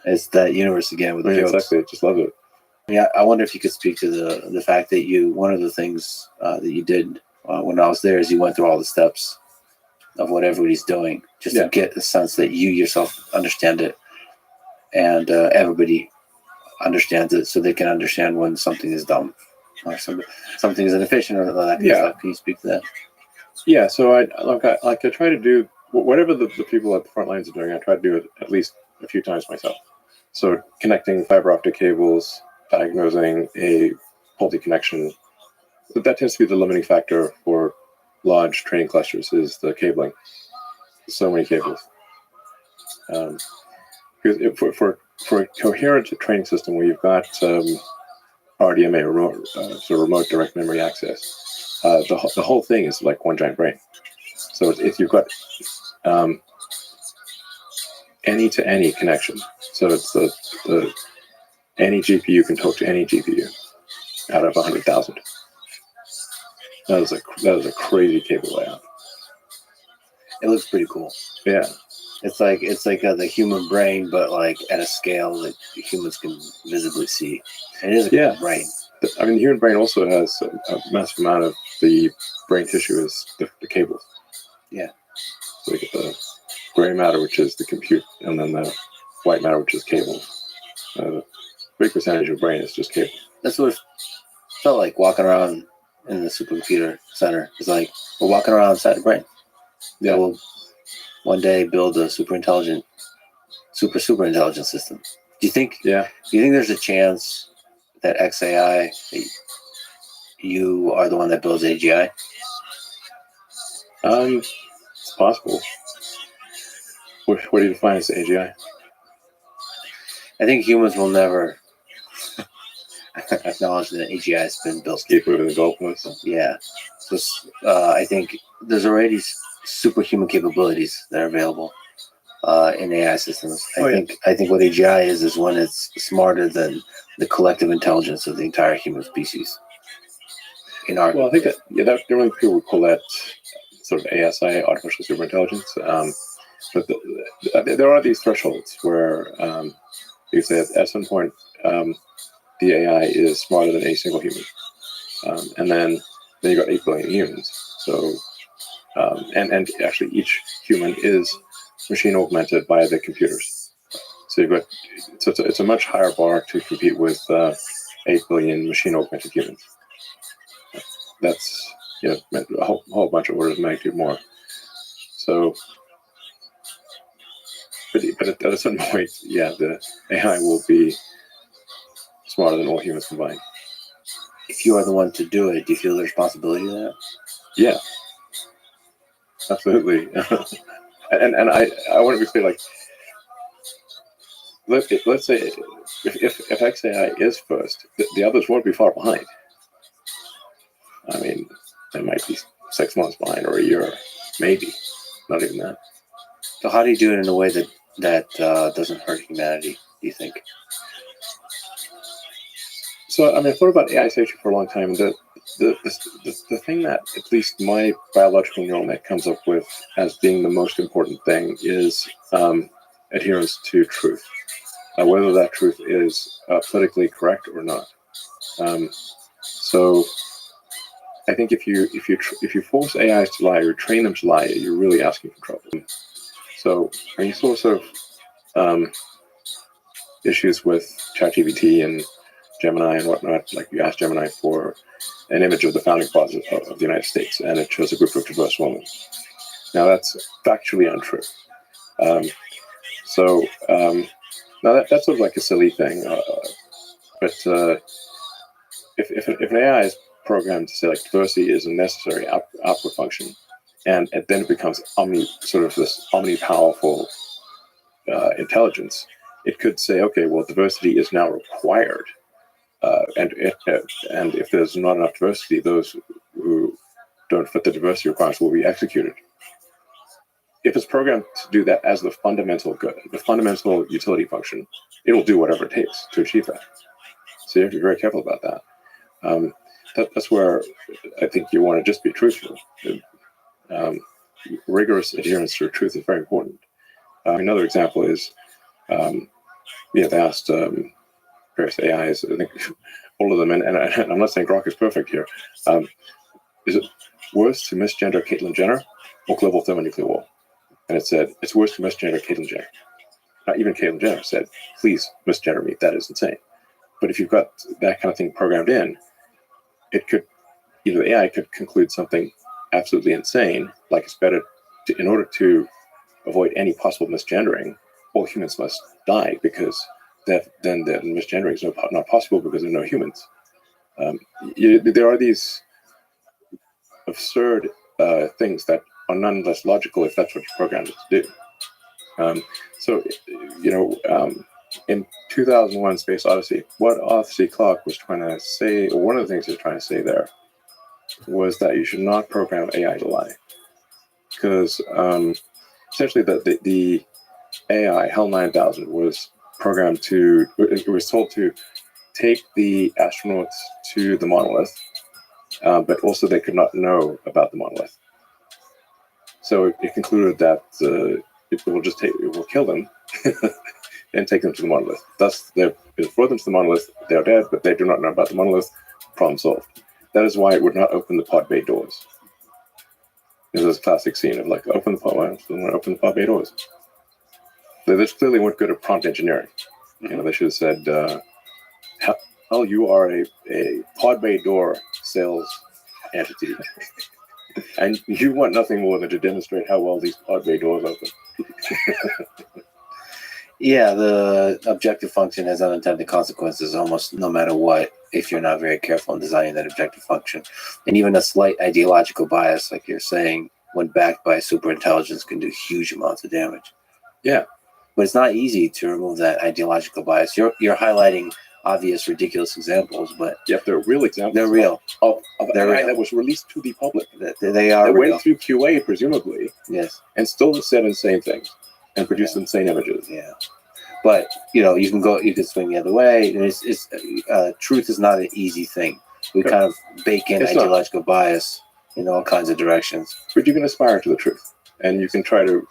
It's that universe again with the jokes. Exactly. Just love it. Yeah, I wonder if you could speak to the fact that one of the things that you did when I was there is you went through all the steps of what everybody's doing, just to get the sense that you yourself understand it, and everybody understands it, so they can understand when something is dumb or something is inefficient or that kind of stuff. Can you speak to that? Yeah. So I try to do whatever the people at the front lines are doing. I try to do it at least a few times myself. So connecting fiber optic cables, diagnosing a faulty connection. That tends to be the limiting factor for large training clusters, is the cabling. So many cables. Because for a coherent training system where you've got RDMA, so remote direct memory access, the whole thing is like one giant brain. So if you've got any to any connection, so it's the any GPU can talk to any GPU out of 100,000. That is a crazy cable layout. It looks pretty cool. Yeah. It's like the human brain, but like at a scale that humans can visibly see. It is a cool brain. I mean, the human brain also has a massive amount of the brain tissue is the cables. Yeah. So we get the gray matter, which is the compute, and then the white matter, which is cables. A big percentage of the brain is just cables. That's what it felt like walking around in the supercomputer center. It's like we're walking around inside the brain. Yeah. We'll one day build a super intelligent system. Do you think there's a chance that XAI, you are the one that builds AGI? It's possible. What do you define as AGI? I think humans will never acknowledge that AGI has been built. Keep moving the goalposts. Yeah. So I think there's already superhuman capabilities that are available in AI systems. I think what AGI is when it's smarter than the collective intelligence of the entire human species. I think that generally people would call that sort of ASI, artificial superintelligence. But there are these thresholds where you say at some point the AI is smarter than a single human, and then you got 8 billion humans. So and actually each human is machine augmented by the computers. So you've got it's a much higher bar to compete with 8 billion machine augmented humans. That's a whole bunch of orders of magnitude more. So, but at a certain point, the AI will be smarter than all humans combined. If you are the one to do it, do you feel the responsibility of that? Yeah, absolutely. and I want to be clear, like, let's say if XAI is first, the others won't be far behind. I mean, they might be 6 months behind or a year, maybe, not even that. So how do you do it in a way that doesn't hurt humanity, do you think? So, I mean, I thought about AI safety for a long time. The thing that at least my biological neural net comes up with as being the most important thing is adherence to truth, whether that truth is politically correct or not. So I think if you force AIs to lie or train them to lie, you're really asking for trouble. So when you saw sort of issues with ChatGPT and Gemini and whatnot, like you asked Gemini for an image of the founding fathers of the United States, and it shows a group of diverse women. Now that's factually untrue. Now that's sort of like a silly thing, but if an AI is programmed to say like diversity is a necessary output function, and then it becomes this omni-powerful intelligence, it could say, okay, well, diversity is now required, and if there's not enough diversity, those who don't fit the diversity requirements will be executed. If it's programmed to do that as the fundamental good, the fundamental utility function, it will do whatever it takes to achieve that. So you have to be very careful about that. That's where I think you want to just be truthful. Rigorous adherence to truth is very important. Another example is they asked various AIs, I think all of them, and I'm not saying Grok is perfect here. Is it worse to misgender Caitlyn Jenner or global thermonuclear war? And it said, it's worse to misgender Caitlyn Jenner. Not even Caitlyn Jenner said, please misgender me. That is insane. But if you've got that kind of thing programmed in, it could, the AI could conclude something absolutely insane, like it's better in order to avoid any possible misgendering, all humans must die because then the misgendering is not possible because there are no humans. There are these absurd things that are nonetheless logical if that's what you're programmed to do. in 2001 Space Odyssey, what Arthur C. Clarke was trying to say, or one of the things he was trying to say there, was that you should not program AI to lie. Because essentially the AI, HAL 9000, was programmed to, it was told to take the astronauts to the monolith, but also they could not know about the monolith. So it concluded that it will kill them and take them to the monolith. Thus, if it brought them to the monolith, they're dead, but they do not know about the monolith. Problem solved. That is why it would not open the pod bay doors. There's a classic scene of like, open the pod bay doors. They just clearly weren't good at prompt engineering. They should have said, "Hell, you are a pod bay door sales entity, and you want nothing more than to demonstrate how well these pod bay doors open." Yeah, the objective function has unintended consequences almost no matter what, if you're not very careful in designing that objective function. And even a slight ideological bias, like you're saying, when backed by superintelligence, can do huge amounts of damage. Yeah. But it's not easy to remove that ideological bias. You're highlighting obvious, ridiculous examples, but Yep, they're real examples. they're real. Of They're AI real. that was released to the public. They are They real. went through QA, presumably, Yes. and still said insane things and produced insane images. Yeah. But you can swing the other way. And truth is not an easy thing. We kind of bake in It's not. ideological bias in all kinds of directions. But you can aspire to the truth, and you can try to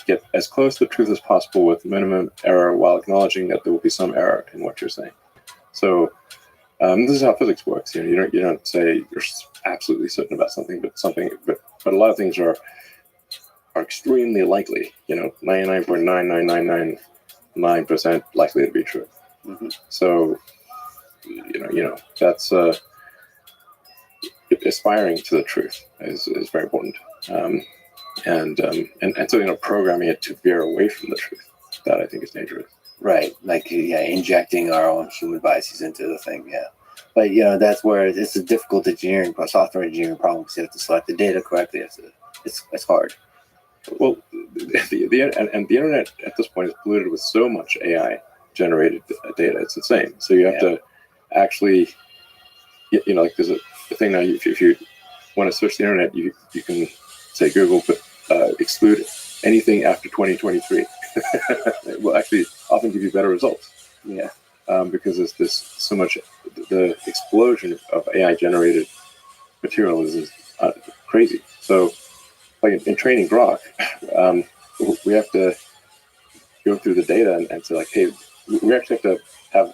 get as close to the truth as possible with minimum error, while acknowledging that there will be some error in what you're saying. So this is how physics works. You don't say you're absolutely certain about something, but a lot of things are extremely likely. 99.9999% likely to be true. Mm-hmm. So that's aspiring to the truth is very important. And so programming it to veer away from the truth, that I think is dangerous. Right, injecting our own human biases into the thing. Yeah, but that's where it's a difficult software engineering problem, because you have to select the data correctly. It's hard. Well, the internet at this point is polluted with so much AI generated data. It's insane. So you have to actually, like there's a thing now. If you want to search the internet, you can say Google, but exclude anything after 2023. It will actually often give you better results. Yeah. Because there's so much, the explosion of AI generated material is crazy. So, like in training Grok, we have to go through the data and say, like, hey, we actually have to have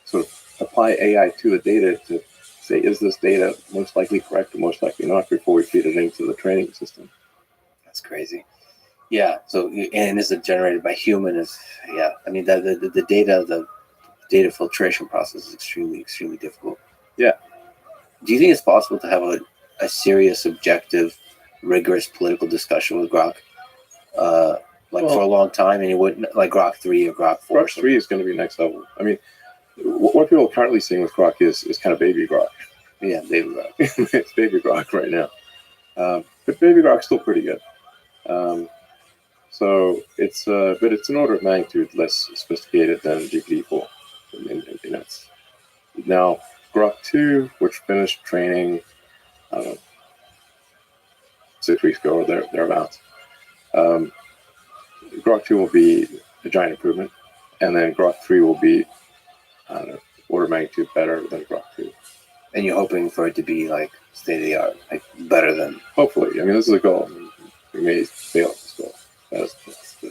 sort of apply AI to the data to say, is this data most likely correct or most likely not, before we feed it into the training system. That's crazy. Yeah. So, and is it generated by humans? Yeah. I mean, the data filtration process is extremely, extremely difficult. Yeah. Do you think it's possible to have a serious, objective, rigorous political discussion with Grok? For a long time, and it wouldn't, like Grok 3 or Grok 4? Grok 3 is going to be next level. I mean, what people are currently seeing with Grok is kind of baby Grok. Yeah, baby Grok. It's baby Grok right now. But baby Grok's still pretty good. So it's but it's an order of magnitude less sophisticated than GPT-4. Now Grok 2, which finished training, I don't know, 6 weeks ago or thereabouts. Grok 2 will be a giant improvement, and then Grok 3 will be, I don't know, order of magnitude better than Grok 2. And you're hoping for it to be like state of the art, like better than. Hopefully. I mean, this is a goal. We may fail at this goal. That's the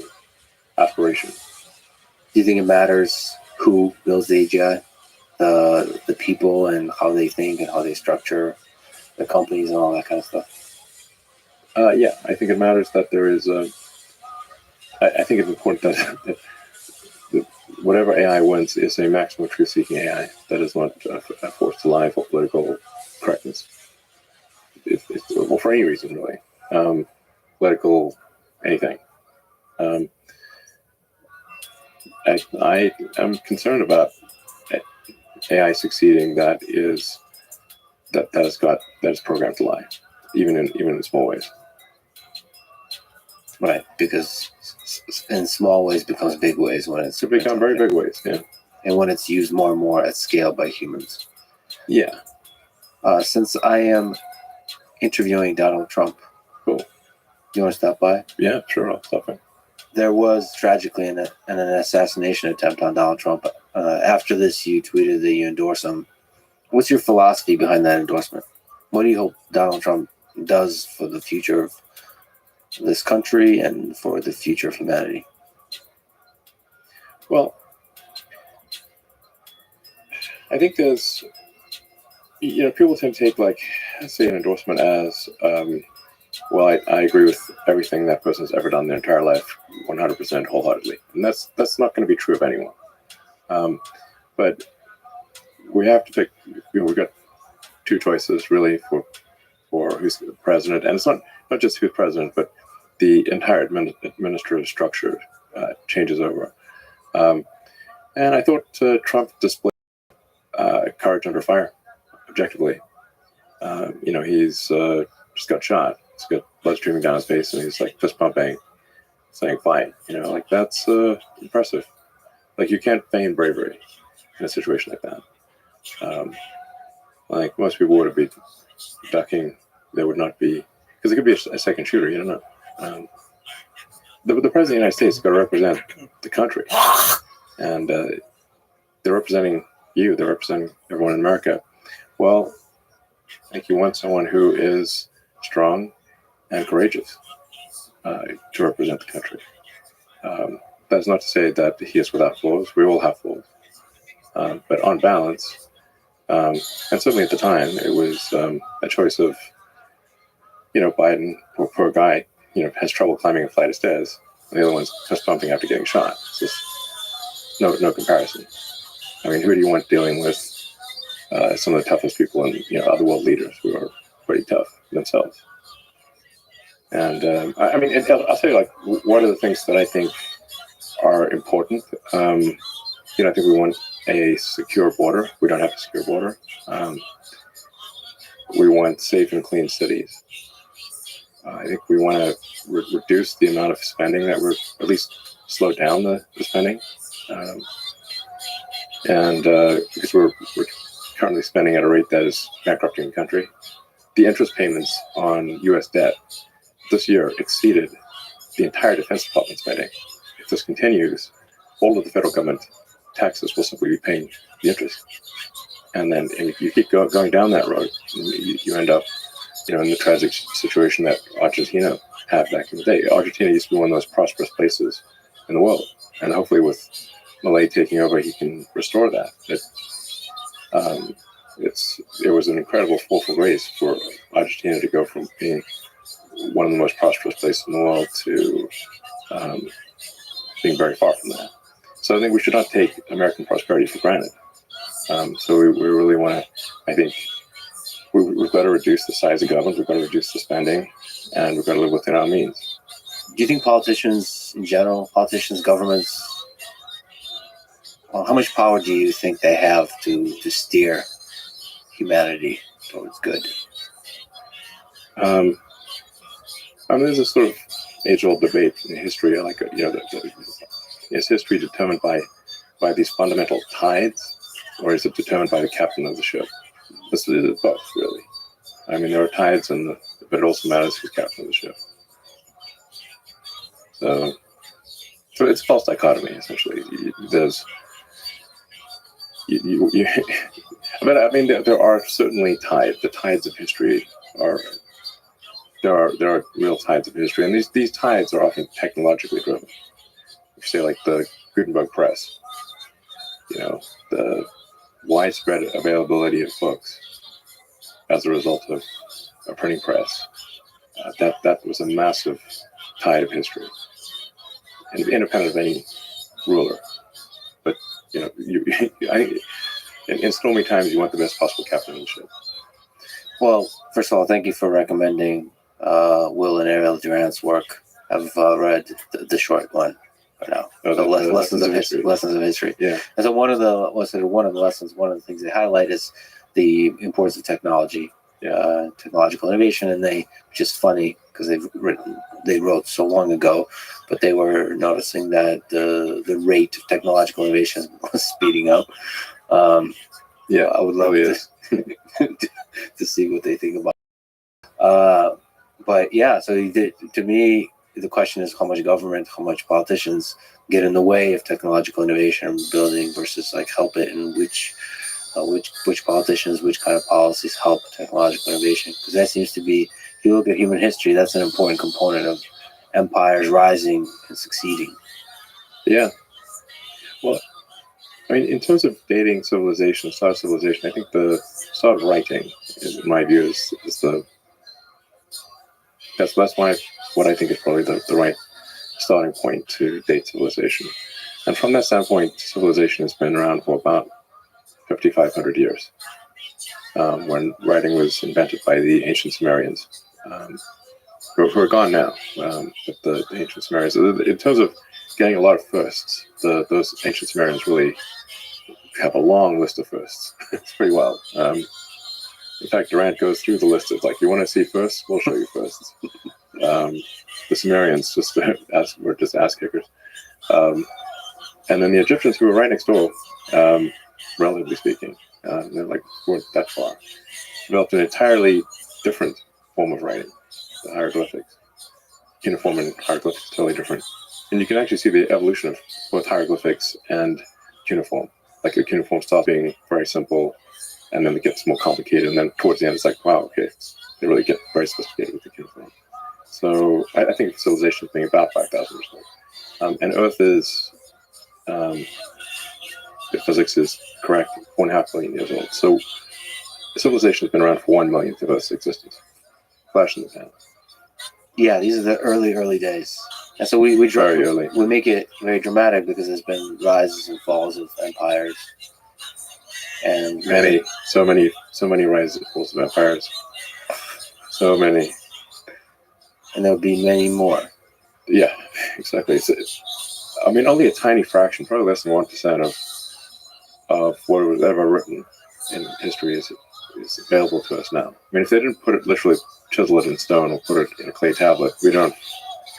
aspiration. Do you think it matters who builds the AGI? The people and how they think and how they structure the companies and all that kind of stuff? Yeah, I think it matters that there is I think it's important that whatever AI wins is a maximum truth-seeking AI that is not a force to lie for political correctness. Well, for any reason, really. Political, anything. I am concerned about AI succeeding that is programmed to lie, even in small ways. Right, because in small ways becomes big ways when it's To become very big ways. Yeah. and when it's used more and more at scale by humans. Yeah. Since I am interviewing Donald Trump, Cool. you want to stop by? Yeah, sure. I'll stop in. There was tragically an assassination attempt on Donald Trump. After this, you tweeted that you endorse him. What's your philosophy behind that endorsement? What do you hope Donald Trump does for the future of this country and for the future of humanity? Well, I think there's, people tend to take, like, say, an endorsement as, well, I agree with everything that person's ever done their entire life, 100% wholeheartedly, and that's not going to be true of anyone. But we have to pick. We've got two choices really for who's the president, and it's not just who's president, but the entire administrative structure changes over. And I thought Trump displayed courage under fire, objectively. He's just got shot. He's got blood streaming down his face, and he's like fist pumping, saying "fight." Like that's impressive. Like you can't feign bravery in a situation like that. Like most people would be ducking. There would not be, because it could be a second shooter. You don't know. The president of the United States has got to represent the country, and they're representing you. They're representing everyone in America. Well, I think you want someone who is strong and courageous to represent the country. That's not to say that he is without flaws. We all have flaws. But on balance, and certainly at the time, it was a choice of, Biden, poor guy, has trouble climbing a flight of stairs. And the other one's fist pumping after getting shot. It's just no comparison. I mean, who do you want dealing with some of the toughest people and other world leaders who are pretty tough themselves? And I'll tell you, like, one of the things that I think are important. I think we want a secure border. We don't have a secure border. We want safe and clean cities. I think we want to reduce the amount of spending that we're, at least slow down the spending. Because we're currently spending at a rate that is bankrupting the country. The interest payments on U.S. debt this year exceeded the entire Defense Department spending. If this continues, all of the federal government taxes will simply be paying the interest. And then if you keep going down that road, you end up in the tragic situation that Argentina had back in the day. Argentina used to be one of the most prosperous places in the world. And hopefully with Milei taking over, he can restore that. It was an incredible fall from grace for Argentina to go from being one of the most prosperous places in the world to being very far from that. So I think we should not take American prosperity for granted. So we really want to, I think, we've got to reduce the size of government, we've got to reduce the spending, and we've got to live within our means. Do you think politicians in general, governments, how much power do you think they have to steer humanity towards good? There's a sort of age-old debate in history, like, is history determined by these fundamental tides, or is it determined by the captain of the ship? This is both, really. I mean, there are tides, but it also matters who's captain of the ship. So it's a false dichotomy, essentially. But I mean, there are certainly tides. The tides of history are. There are real tides of history, and these tides are often technologically driven. If you say, like, the Gutenberg press, the widespread availability of books as a result of a printing press, that was a massive tide of history, and independent of any ruler. But in stormy times, you want the best possible captain of the ship. Well, first of all, thank you for recommending Will and Ariel Durant's work. I've read the short one right now. Lessons of history. Yeah. And so one of the lessons, one of the things they highlight is the importance of technology technological innovation, and which is funny because they wrote so long ago, but they were noticing that the rate of technological innovation was speeding up. I would love to see what they think about. But yeah, so to me, the question is how much government, how much politicians get in the way of technological innovation and building versus like help it, and which politicians, which kind of policies help technological innovation. Because that seems to be, if you look at human history, that's an important component of empires rising and succeeding. Yeah. Well, I mean, in terms of dating civilization, start of civilization, I think the start of writing, in my view, is that's what I think is probably the right starting point to date civilization. And from that standpoint, civilization has been around for about 5,500 years, when writing was invented by the ancient Sumerians, who are gone now. But the ancient Sumerians, in terms of getting a lot of firsts, those ancient Sumerians really have a long list of firsts. It's pretty wild. In fact, Durant goes through the list. It's like, you want to see firsts? We'll show you firsts. The Sumerians were just ass kickers. And then the Egyptians, who were right next door, relatively speaking, they're like, weren't that far, developed an entirely different form of writing, the hieroglyphics. Cuneiform and hieroglyphics are totally different. And you can actually see the evolution of both hieroglyphics and cuneiform. Like the cuneiform starts being very simple, and then it gets more complicated, and then towards the end it's like, wow, okay, they really get very sophisticated with the cuneiform. So I think civilization is being about 5,000 years old. And Earth is, if physics is correct, 1.5 billion years old. So civilization has been around for 1 millionth of Earth's existence. Flash in the pan. Yeah, these are the early days. And so we make it very dramatic because there's been rises and falls of empires. And so many rises and falls of empires. So many. And there'll be many more. Yeah, exactly. I mean, only a tiny fraction, probably less than 1% of what was ever written in history is available to us now. I mean, if they didn't literally chisel it in stone or put it in a clay tablet, we don't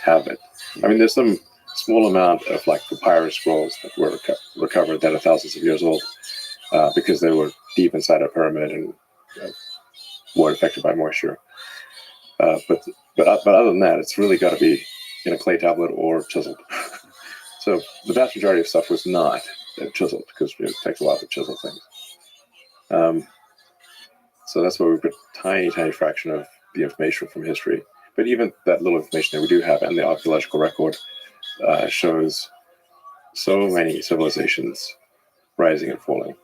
have it. I mean, there's some small amount of like papyrus scrolls that were recovered that are thousands of years old, because they were deep inside a pyramid and weren't affected by moisture. But other than that, it's really got to be in a clay tablet or chiseled. So the vast majority of stuff was not chiseled, because it takes a while to chisel things. So that's why we've got a tiny fraction of the information from history. But even that little information that we do have, and the archaeological record shows so many civilizations rising and falling.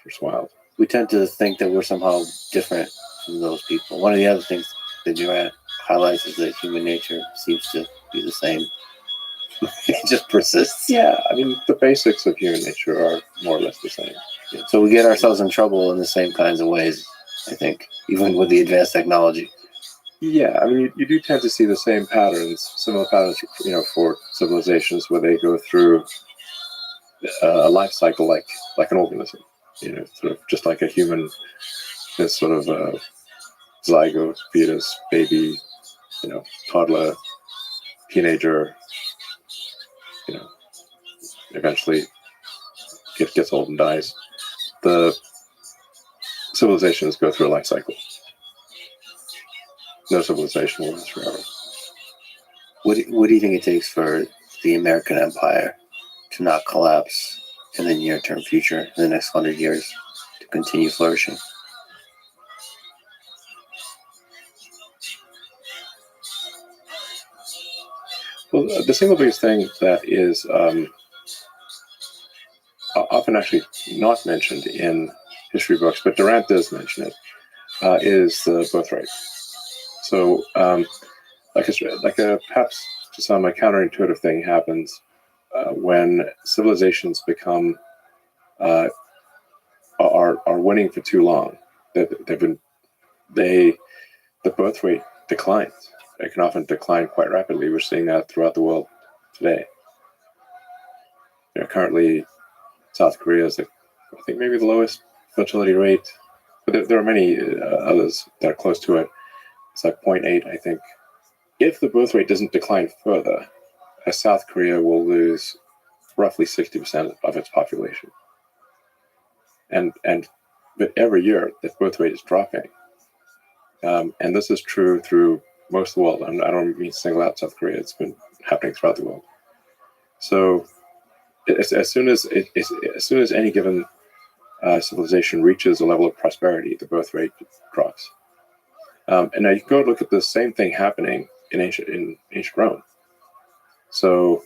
It's wild. We tend to think that we're somehow different from those people. One of the other things that Durant highlights is that human nature seems to be the same. It just persists. Yeah, I mean, the basics of human nature are more or less the same. Yeah. So we get ourselves in trouble in the same kinds of ways, I think, even with the advanced technology. Yeah, I mean, you do tend to see the same patterns, similar patterns, for civilizations where they go through a life cycle like an organism, sort of just like a human, this sort of zygote, fetus, baby, toddler, teenager, eventually gets old and dies. The civilizations go through a life cycle. No civilization will last forever. What do you think it takes for the American empire to not collapse in the near-term future, in the next 100 years, to continue flourishing? Well, the single biggest thing that is often actually not mentioned in history books, but Durant does mention it, is the birth rate. So, perhaps to some a counterintuitive thing happens when civilizations become are winning for too long. The birth rate declines. It can often decline quite rapidly. We're seeing that throughout the world today. Currently, South Korea is, I think, maybe the lowest fertility rate but there are many others that are close to it. It's like 0.8, I think. If the birth rate doesn't decline further, South Korea will lose roughly 60% of its population. But every year, the birth rate is dropping. And this is true through most of the world. I don't mean to single out South Korea. It's been happening throughout the world. So as soon as any given civilization reaches a level of prosperity, the birth rate drops. And now you can go look at the same thing happening in ancient Rome. So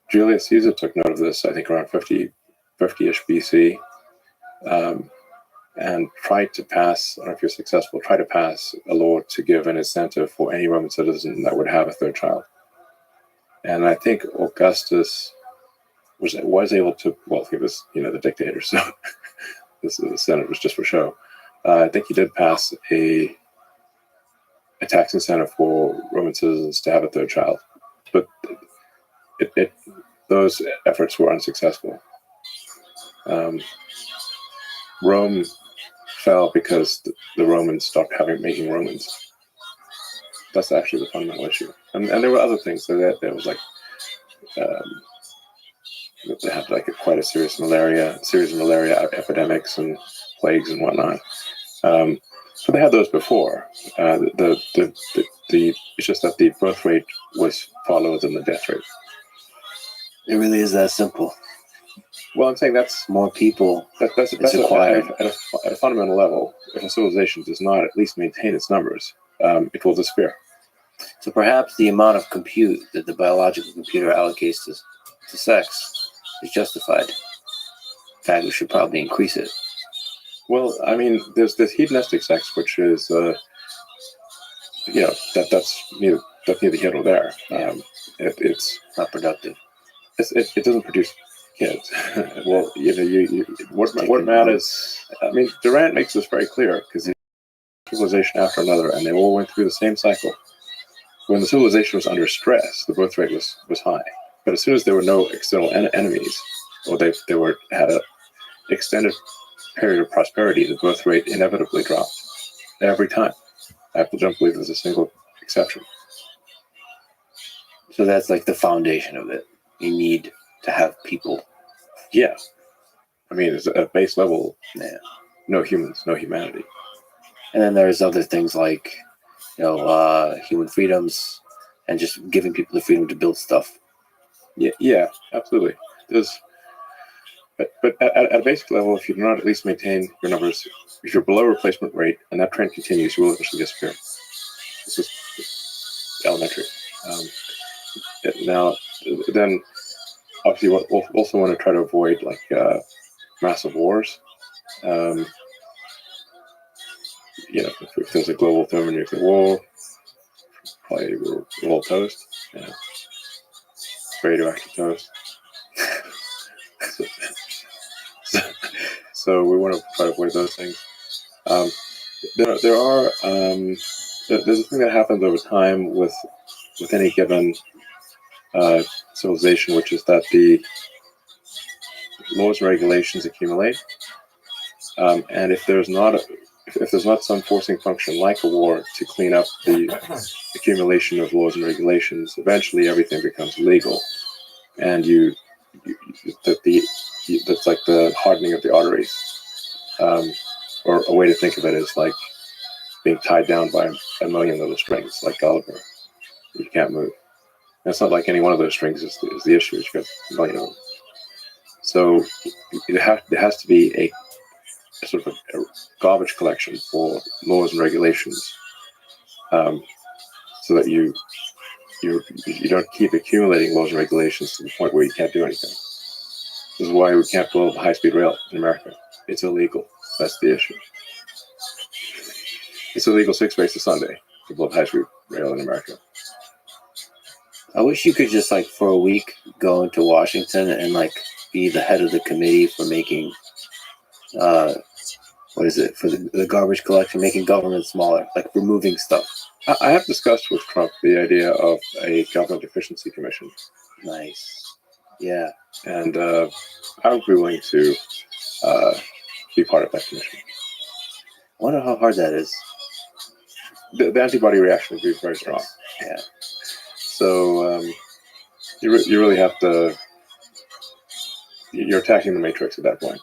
Julius Caesar took note of this, I think, around 50-ish BC, and tried to pass, I don't know if he was successful, tried to pass a law to give an incentive for any Roman citizen that would have a third child. And I think Augustus was able to, well, he was, the dictator, so the Senate was just for show. I think he did pass a tax incentive for Roman citizens to have a third child, but those efforts were unsuccessful. Rome fell because the Romans stopped making Romans. That's actually the fundamental issue. And there were other things. So there was like they had like quite a series of malaria epidemics and plagues and whatnot. So they had those before. It's just that the birth rate was far lower than the death rate. It really is that simple. Well, I'm saying that's more people. That's required at a fundamental level. If a civilization does not at least maintain its numbers, it will disappear. So perhaps the amount of compute that the biological computer allocates to sex is justified. In fact, we should probably increase it. Well, I mean, there's this hedonistic sex, which is, that's neither here nor there. Yeah. It's not productive. It doesn't produce kids. Well, what matters? I mean, Durant makes this very clear because civilization after another, and they all went through the same cycle. When the civilization was under stress, the birth rate was high. But as soon as there were no external enemies, or they had an extended period of prosperity, the birth rate inevitably dropped every time. I don't believe there's a single exception. So that's like the foundation of it. You need to have people. Yeah. I mean, it's at base level, yeah. No humans, no humanity. And then there's other things like, human freedoms and just giving people the freedom to build stuff. Yeah, absolutely. But at a basic level, if you do not at least maintain your numbers, if you're below replacement rate and that trend continues, you will eventually disappear. This is elementary. Now, then, obviously, we'll also want to try to avoid like massive wars. If there's a global thermonuclear war, probably we're all toast. Radioactive toast. So we want to try to avoid those things. There's a thing that happens over time with any given civilization, which is that the laws and regulations accumulate, and if there's not some forcing function like a war to clean up the accumulation of laws and regulations, eventually everything becomes legal, and that's like the hardening of the arteries, or a way to think of it is like being tied down by a million little strings, like Gulliver. You can't move. And it's not like any one of those strings is the issue. You've got a million of them. So there has to be a sort of a garbage collection for laws and regulations, so that you don't keep accumulating laws and regulations to the point where you can't do anything. This is why we can't build high-speed rail in America. It's illegal. That's the issue. It's illegal 6 ways to Sunday to build high-speed rail in America. I wish you could just for a week go into Washington and be the head of the committee for making for the garbage collection, making government smaller, removing stuff. I have discussed with Trump the idea of a government efficiency commission. Nice. Yeah. And I would be willing to be part of that commission. I wonder how hard that is. The antibody reaction would be very strong. Yeah. So you really have to. You're attacking the matrix at that point.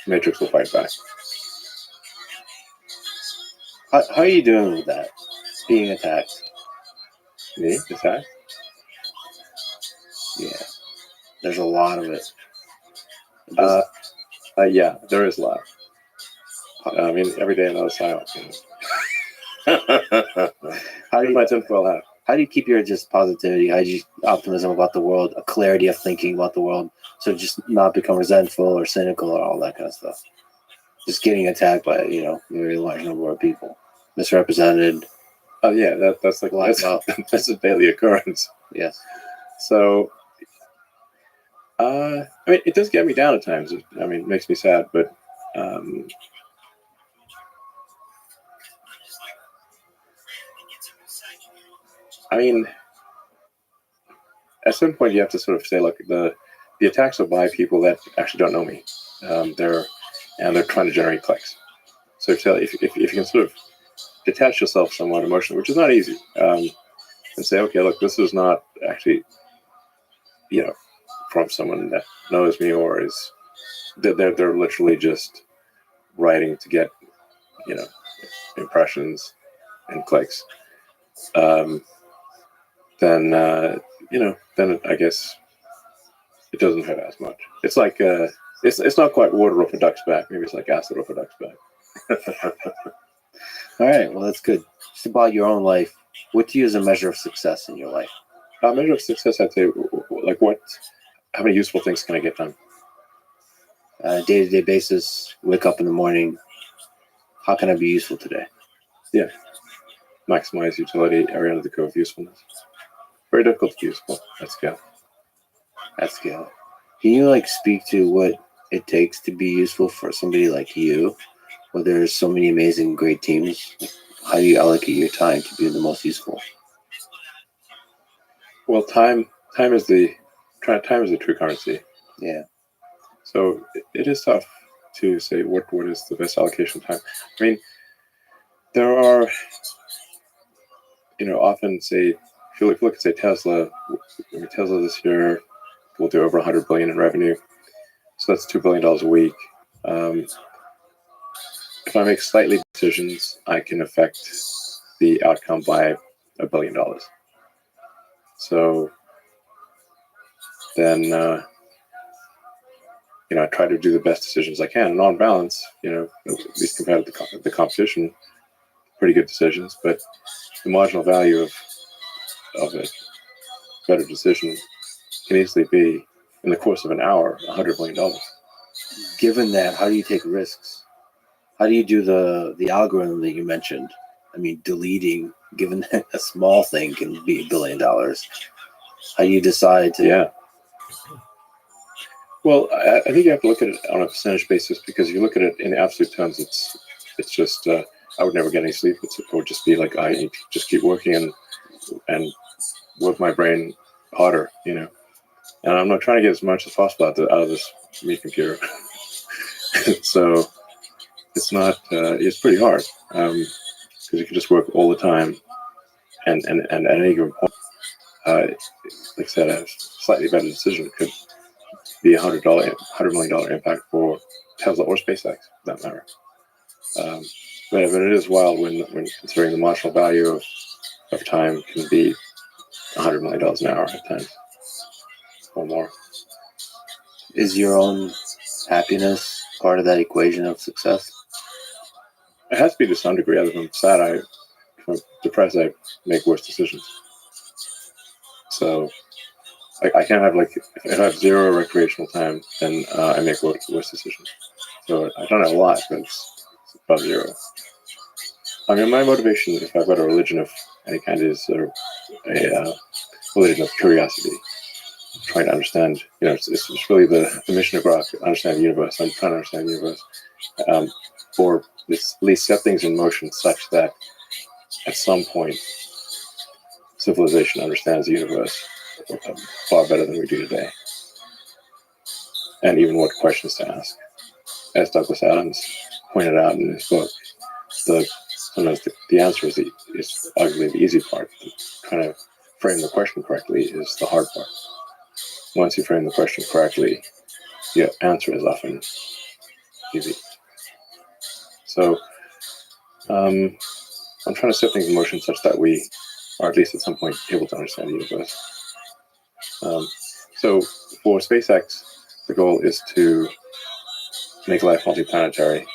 The matrix will fight back. How are you doing with that? Being attacked? Me attack? Yeah. There's a lot of it. Yeah, there is a lot. I mean, every day another silence. How do you my tinfoil hat? How do you keep your just positivity, optimism about the world, a clarity of thinking about the world, so just not become resentful or cynical or all that kind of stuff? Just getting attacked by a very large number of people, misrepresented. Oh yeah, that's like that's a daily occurrence. Yes. So, I mean, it does get me down at times. I mean, it makes me sad, but I mean, at some point you have to sort of say, look, the attacks are by people that actually don't know me. They're trying to generate clicks. So if you can sort of detach yourself somewhat emotionally, which is not easy, and say, okay, look, this is not actually, from someone that knows me or is they're literally just writing to get, impressions and clicks. Then I guess it doesn't hurt as much. It's like it's not quite water off a duck's back. Maybe it's like acid off a duck's back. All right, well, that's good. Just about your own life, what do you use as a measure of success in your life? A measure of success, I'd say, like how many useful things can I get done? Day-to-day basis, wake up in the morning. How can I be useful today? Yeah. Maximize utility, area under the curve usefulness. Very difficult to be useful at scale. At scale. Can you speak to what it takes to be useful for somebody like you, where there's so many amazing, great teams? How do you allocate your time to be the most useful? Well, time is the true currency. Yeah. So it is tough to say what is the best allocation of time. I mean, there are, often say, if you look at say Tesla, Tesla this year will do over 100 billion in revenue, so that's $2 billion a week. If I make slightly decisions, I can affect the outcome by $1 billion. So then, I try to do the best decisions I can. And on balance, at least compared to the competition, pretty good decisions. But the marginal value of a better decision can easily be, in the course of an hour, $100 million. Given that, how do you take risks? How do you do the algorithm that you mentioned? I mean, deleting, given that a small thing can be $1 billion. How do you decide to? Yeah. Well, I think you have to look at it on a percentage basis, because if you look at it in absolute terms, it's just I would never get any sleep. It would just be like I need to just keep working and work my brain harder, And I'm not trying to get as much as possible out of this meat computer. So it's not. It's pretty hard because you can just work all the time, and at any given point, like I said, a slightly better decision could be $100 million impact for Tesla or SpaceX, for that matter. But it is wild when considering the marginal value of time can be $100 million an hour at times or more. Is your own happiness part of that equation of success? It has to be to some degree. Other than sad, if I'm depressed, I make worse decisions. So I can't have if I have zero recreational time, then I make worse decisions. So I don't have a lot, but it's about zero. I mean, my motivation, if I've got a religion of any kind, is a religion of curiosity, trying to understand. It's really the mission of God, to understand the universe. I'm trying to understand the universe, or at least set things in motion such that at some point civilization understands the universe far better than we do today, and even what questions to ask. as Douglas Adams pointed out in his book, sometimes the answer is arguably the easy part. Trying to frame the question correctly is the hard part. Once you frame the question correctly, the answer is often easy. So I'm trying to set things in motion such that we are at least at some point able to understand the universe. So for SpaceX, the goal is to make life multiplanetary,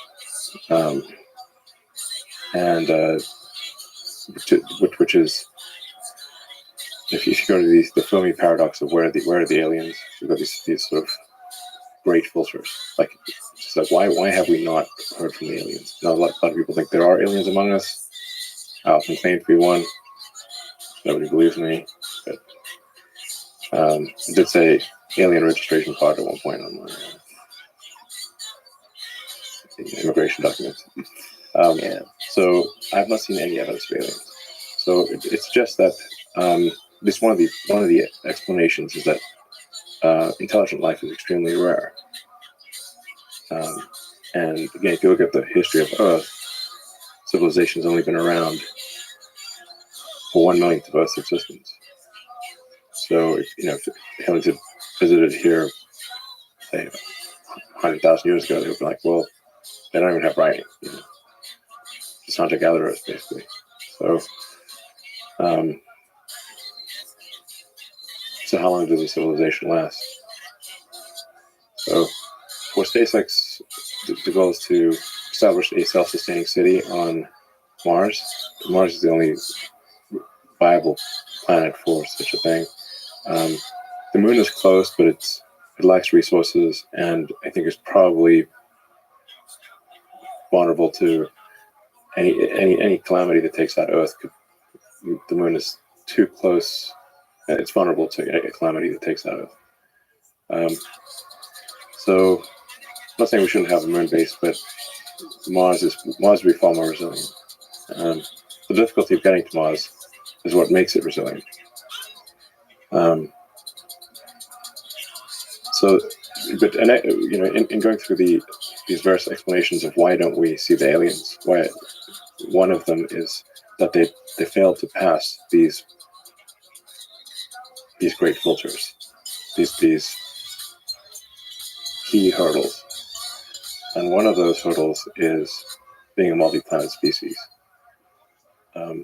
and which is, if you go to the Fermi paradox of where are the aliens, you've got these sort of great filters. Like, it's like why have we not heard from the aliens? Now, a lot of people think there are aliens among us. I often claim to be one. Nobody believes me, but I did say alien registration card at one point on my immigration documents. So I've not seen any evidence of aliens. So it's just that this one of the explanations is that intelligent life is extremely rare. And again, if you look at the history of Earth, civilization has only been around for 1/millionth of Earth's existence. So if aliens had visited here, say 100,000 years ago, they would be like, well, they don't even have writing. Just hunter-gatherers, basically. So, so how long does a civilization last? So, for SpaceX, the goal is to establish a self-sustaining city on Mars. Mars is the only viable planet for such a thing. The moon is close, but it lacks resources, and I think it's probably vulnerable to any calamity that takes out Earth. The moon is too close; it's vulnerable to a calamity that takes out Earth. So, I'm not saying we shouldn't have a moon base, but Mars would be far more resilient. The difficulty of getting to Mars is what makes it resilient. In going through these various explanations of why don't we see the aliens, why one of them is that they failed to pass these great filters, these key hurdles, and one of those hurdles is being a multi-planet species.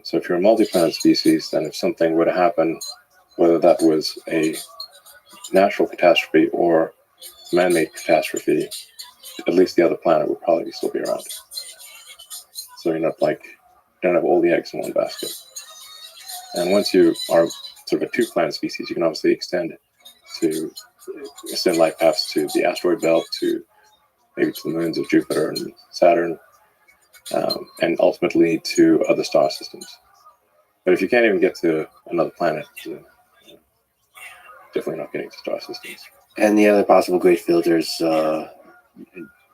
So if you're a multi-planet species, then if something were to happen, whether that was a natural catastrophe or man-made catastrophe, at least the other planet would probably still be around. So you don't have all the eggs in one basket. And once you are sort of a two-planet species, you can obviously extend life paths to the asteroid belt, to maybe to the moons of Jupiter and Saturn, and ultimately to other star systems. But if you can't even get to another planet, definitely not getting to star systems. And the other possible great filters,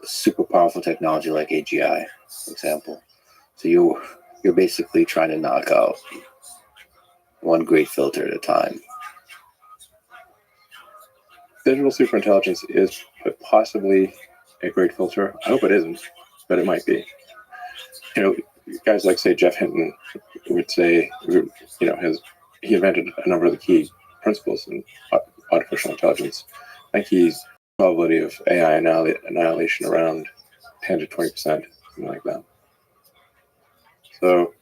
super powerful technology like AGI, for example. So you're basically trying to knock out one great filter at a time. Digital superintelligence is possibly a great filter. I hope it isn't, but it might be. Guys like, say, Jeff Hinton would say, he invented a number of the key principles in artificial intelligence. I think he's probability of AI annihilation around 10 to 20%, something like that. So,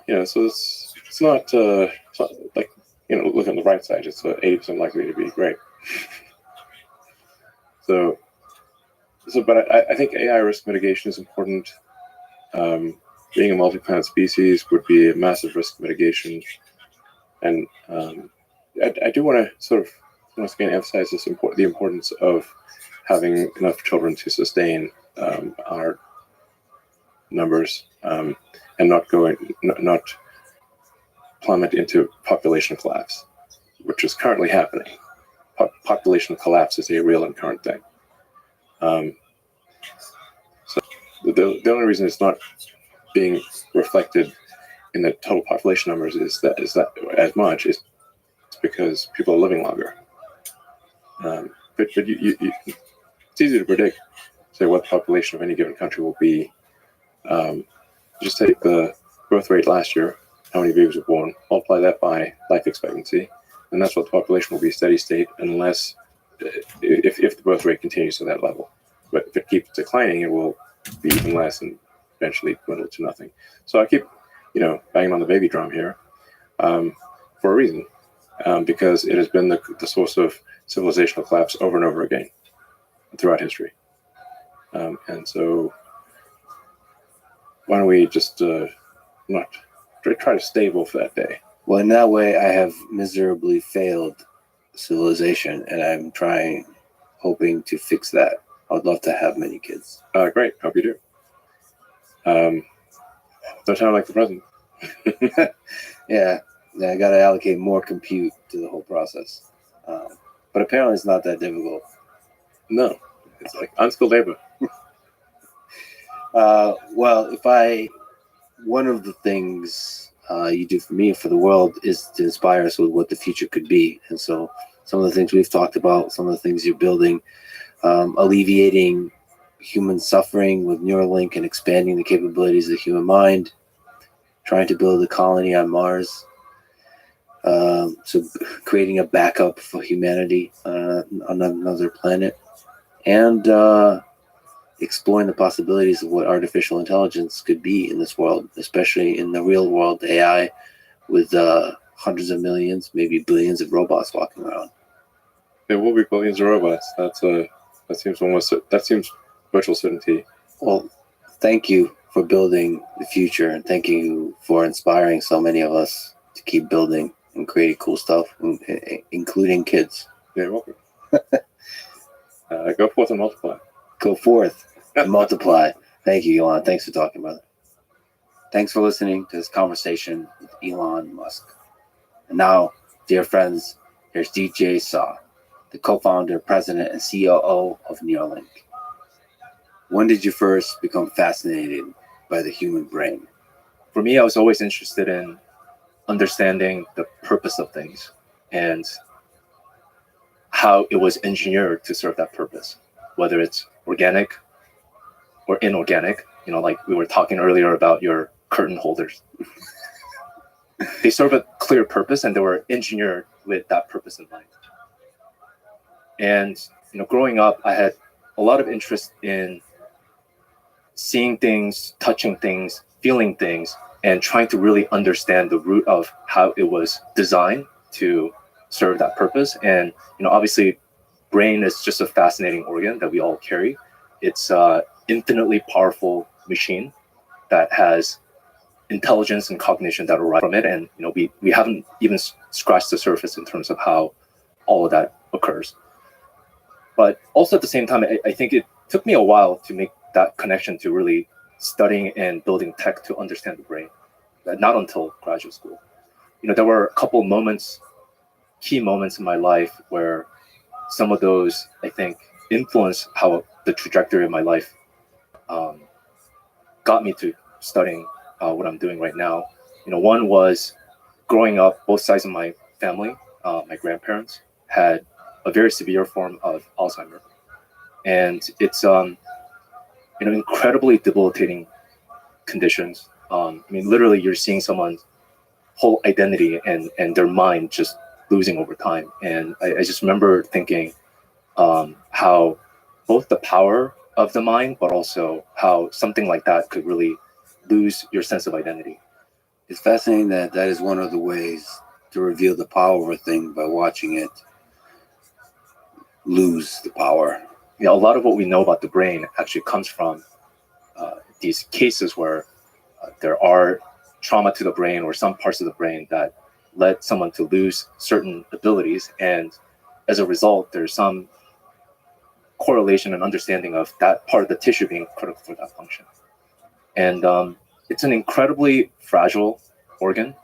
so it's not like, look on the bright side, it's 80% likely to be great. But I think AI risk mitigation is important. Being a multi-planet species would be a massive risk mitigation. And I do want to sort of once again emphasize the importance of having enough children to sustain our numbers, and not plummet into population collapse, which is currently happening. Population collapse is a real and current thing. So the only reason it's not being reflected in the total population numbers is that as much is because people are living longer. But it's easy to predict, say, what the population of any given country will be. Just take the growth rate last year, how many babies were born, multiply that by life expectancy, and that's what the population will be steady state unless if the growth rate continues to that level. But if it keeps declining, it will be even less and eventually dwindle to nothing. So I keep, banging on the baby drum here for a reason, because it has been the source of civilizational collapse over and over again throughout history. And so why don't we just not try to stable for that day? Well, in that way, I have miserably failed civilization, and I'm hoping to fix that. I'd love to have many kids. Great, hope you do. Don't sound like the president. Yeah, I got to allocate more compute to the whole process. But apparently, it's not that difficult. No, it's like unskilled labor. Well, one of the things you do for me, for the world, is to inspire us with what the future could be. And so some of the things we've talked about, some of the things you're building, alleviating human suffering with Neuralink and expanding the capabilities of the human mind, trying to build a colony on Mars. So creating a backup for humanity on another planet, and exploring the possibilities of what artificial intelligence could be in this world, especially in the real world AI, with hundreds of millions, maybe billions of robots walking around. There will be billions of robots. That seems virtual certainty. Well, thank you for building the future, and thank you for inspiring so many of us to keep building and creating cool stuff, including kids. Yeah, you're welcome. Go forth and multiply. Go forth and multiply. Thank you, Elon. Thanks for talking about it. Thanks for listening to this conversation with Elon Musk. And now, dear friends, here's DJ Saw, the co-founder, president, and COO of Neuralink. When did you first become fascinated by the human brain? For me, I was always interested in understanding the purpose of things and how it was engineered to serve that purpose, whether it's organic or inorganic. Like we were talking earlier about your curtain holders. They serve a clear purpose, and they were engineered with that purpose in mind. And growing up, I had a lot of interest in seeing things, touching things, feeling things, and trying to really understand the root of how it was designed to serve that purpose. And obviously, brain is just a fascinating organ that we all carry. It's an infinitely powerful machine that has intelligence and cognition that arise from it. And we haven't even scratched the surface in terms of how all of that occurs. But also at the same time, I think it took me a while to make that connection to really studying and building tech to understand the brain. Not until graduate school. There were a couple moments, key moments in my life where some of those, I think, influenced how the trajectory of my life got me to studying what I'm doing right now. One was growing up, both sides of my family, my grandparents had a very severe form of Alzheimer's. And it's incredibly debilitating conditions. Literally, you're seeing someone's whole identity and their mind just losing over time. And I just remember thinking how both the power of the mind, but also how something like that could really lose your sense of identity. It's fascinating that is one of the ways to reveal the power of a thing, by watching it lose the power. A lot of what we know about the brain actually comes from these cases where there are trauma to the brain or some parts of the brain that led someone to lose certain abilities. And as a result, there's some correlation and understanding of that part of the tissue being critical for that function. And it's an incredibly fragile organ,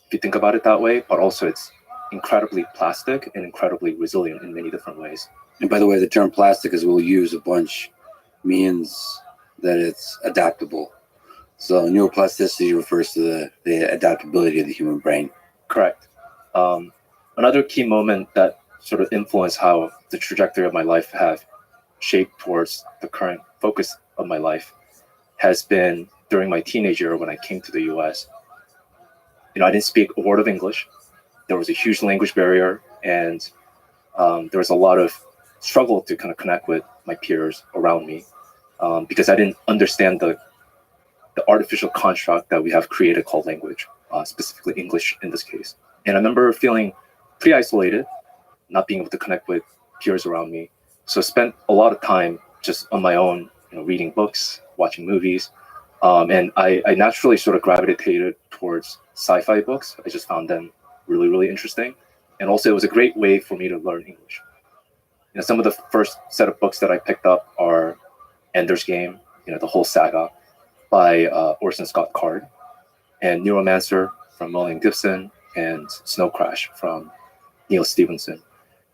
if you think about it that way, but also it's incredibly plastic and incredibly resilient in many different ways. And by the way, the term plastic, as we'll use a bunch, means that it's adaptable. So neuroplasticity refers to the adaptability of the human brain. Correct. Another key moment that sort of influenced how the trajectory of my life have shape towards the current focus of my life has been during my teenage year when I came to the US. I didn't speak a word of English. There was a huge language barrier, and there was a lot of struggle to kind of connect with my peers around me because I didn't understand the artificial construct that we have created called language, specifically English in this case. And I remember feeling pretty isolated, not being able to connect with peers around me. So I spent a lot of time just on my own, reading books, watching movies. And I naturally sort of gravitated towards sci-fi books. I just found them really, really interesting. And also it was a great way for me to learn English. Some of the first set of books that I picked up are Ender's Game, the whole saga by Orson Scott Card, and Neuromancer from William Gibson, and Snow Crash from Neil Stephenson.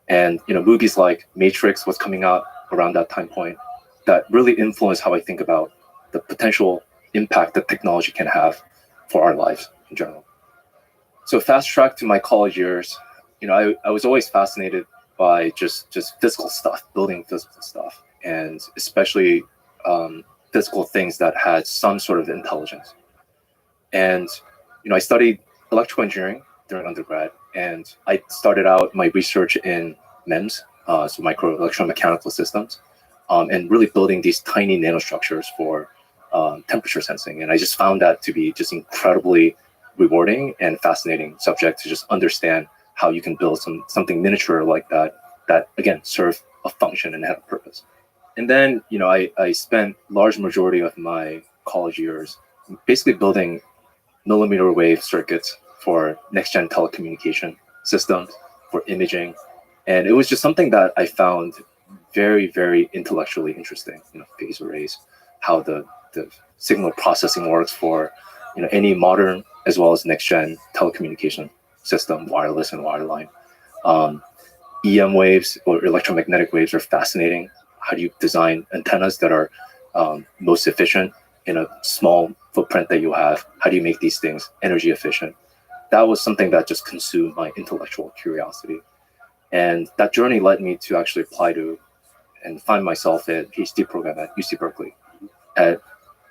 And movies like Matrix was coming out around that time point that really influenced how I think about the potential impact that technology can have for our lives in general. So fast track to my college years, I was always fascinated by just physical stuff, building physical stuff, and especially physical things that had some sort of intelligence. And I studied electrical engineering during undergrad, and I started out my research in MEMS, so micro electromechanical systems, and really building these tiny nanostructures for temperature sensing. And I just found that to be just incredibly rewarding and fascinating subject to just understand how you can build something miniature like that again serve a function and have a purpose. And then I spent large majority of my college years basically building millimeter wave circuits for next gen telecommunication systems, for imaging. And it was just something that I found very, very intellectually interesting. Phase arrays, how the signal processing works for any modern as well as next gen telecommunication system, wireless and wireline. EM waves or electromagnetic waves are fascinating. How do you design antennas that are most efficient in a small footprint that you have? How do you make these things energy efficient? That was something that just consumed my intellectual curiosity. And that journey led me to actually apply to and find myself at a PhD program at UC Berkeley at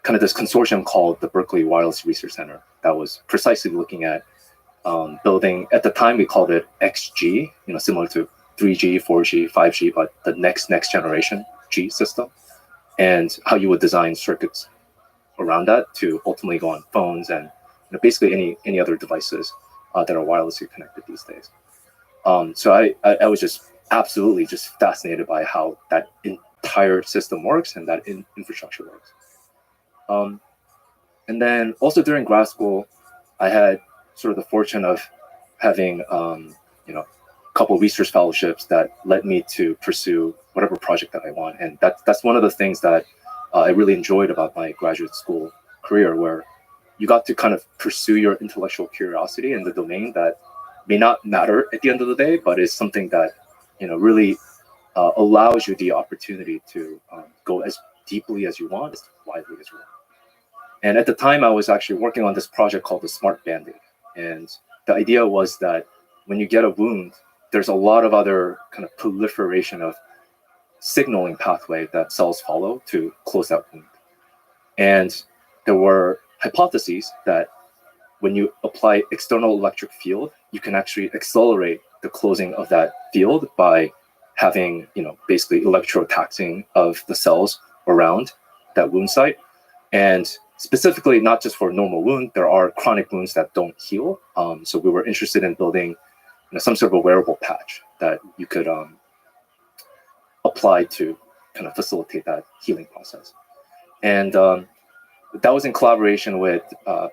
kind of this consortium called the Berkeley Wireless Research Center that was precisely looking at building, at the time we called it XG, similar to 3G, 4G, 5G, but the next generation G system, and how you would design circuits around that to ultimately go on phones and basically any other devices that are wirelessly connected these days. So I was just absolutely just fascinated by how that entire system works and that infrastructure works. And then also during grad school, I had sort of the fortune of having a couple of research fellowships that led me to pursue whatever project that I want. And that's one of the things that I really enjoyed about my graduate school career, where you got to kind of pursue your intellectual curiosity in the domain that may not matter at the end of the day, but is something that really allows you the opportunity to go as deeply as you want, as widely as you want. And at the time, I was actually working on this project called the Smart Band-Aid. And the idea was that when you get a wound, there's a lot of other kind of proliferation of signaling pathway that cells follow to close that wound. And there were hypotheses that when you apply external electric field, you can actually accelerate the closing of that field by having, basically electrotaxing of the cells around that wound site. And specifically, not just for normal wound, there are chronic wounds that don't heal. So we were interested in building some sort of a wearable patch that you could apply to kind of facilitate that healing process. And that was in collaboration with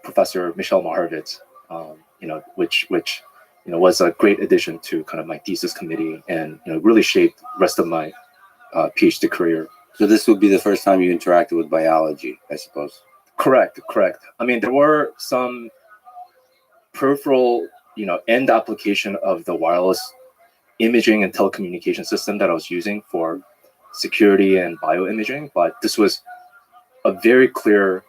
Professor Michelle Maharovitz, which was a great addition to kind of my thesis committee, and really shaped the rest of my PhD career. So this would be the first time you interacted with biology, I suppose. Correct. I mean, there were some peripheral, end application of the wireless imaging and telecommunication system that I was using for security and bioimaging, but this was a very clear,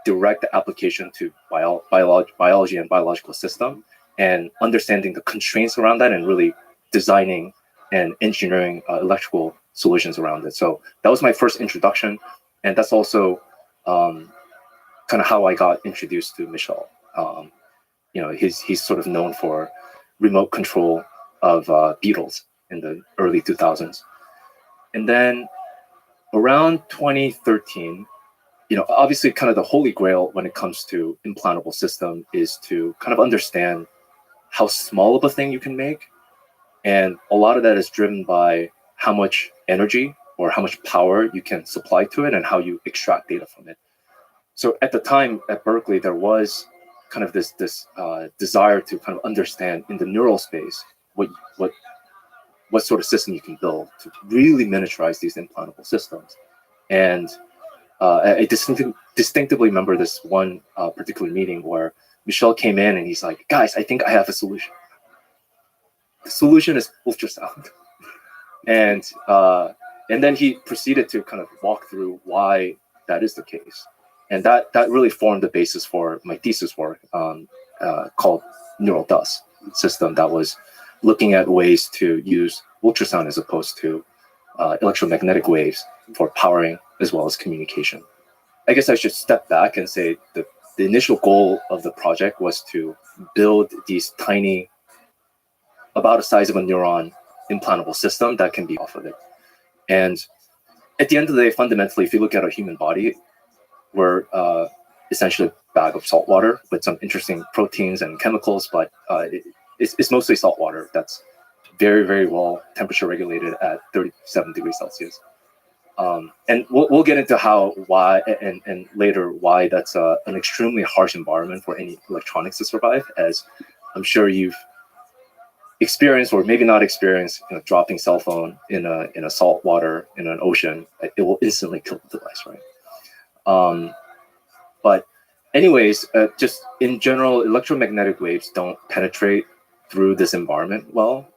direct application to biology and biological system, and understanding the constraints around that, and really designing and engineering electrical solutions around it. So that was my first introduction, and that's also kind of how I got introduced to Michel. He's sort of known for remote control of beetles in the early 2000s. And then around 2013, obviously kind of the holy grail when it comes to implantable system is to kind of understand how small of a thing you can make. And a lot of that is driven by how much energy or how much power you can supply to it and how you extract data from it. So at the time at Berkeley, there was kind of this desire to kind of understand in the neural space what sort of system you can build to really miniaturize these implantable systems. And I distinctively remember this one particular meeting where Michel came in and he's like, guys, I think I have a solution. The solution is ultrasound. And then he proceeded to kind of walk through why that is the case. And that really formed the basis for my thesis work called Neural Dust system that was looking at ways to use ultrasound as opposed to electromagnetic waves for powering as well as communication. I guess I should step back and say that the initial goal of the project was to build these tiny, about the size of a neuron, implantable system that can be off of it. And at the end of the day, fundamentally, if you look at a human body, we're essentially a bag of salt water with some interesting proteins and chemicals, but it's mostly salt water that's very, very well temperature regulated at 37 degrees Celsius. And we'll get into why later why that's an extremely harsh environment for any electronics to survive, as I'm sure you've experienced or maybe not experienced, dropping cell phone in a salt water in an ocean. It will instantly kill the device, right? But anyways, just in general, electromagnetic waves don't penetrate through this environment well,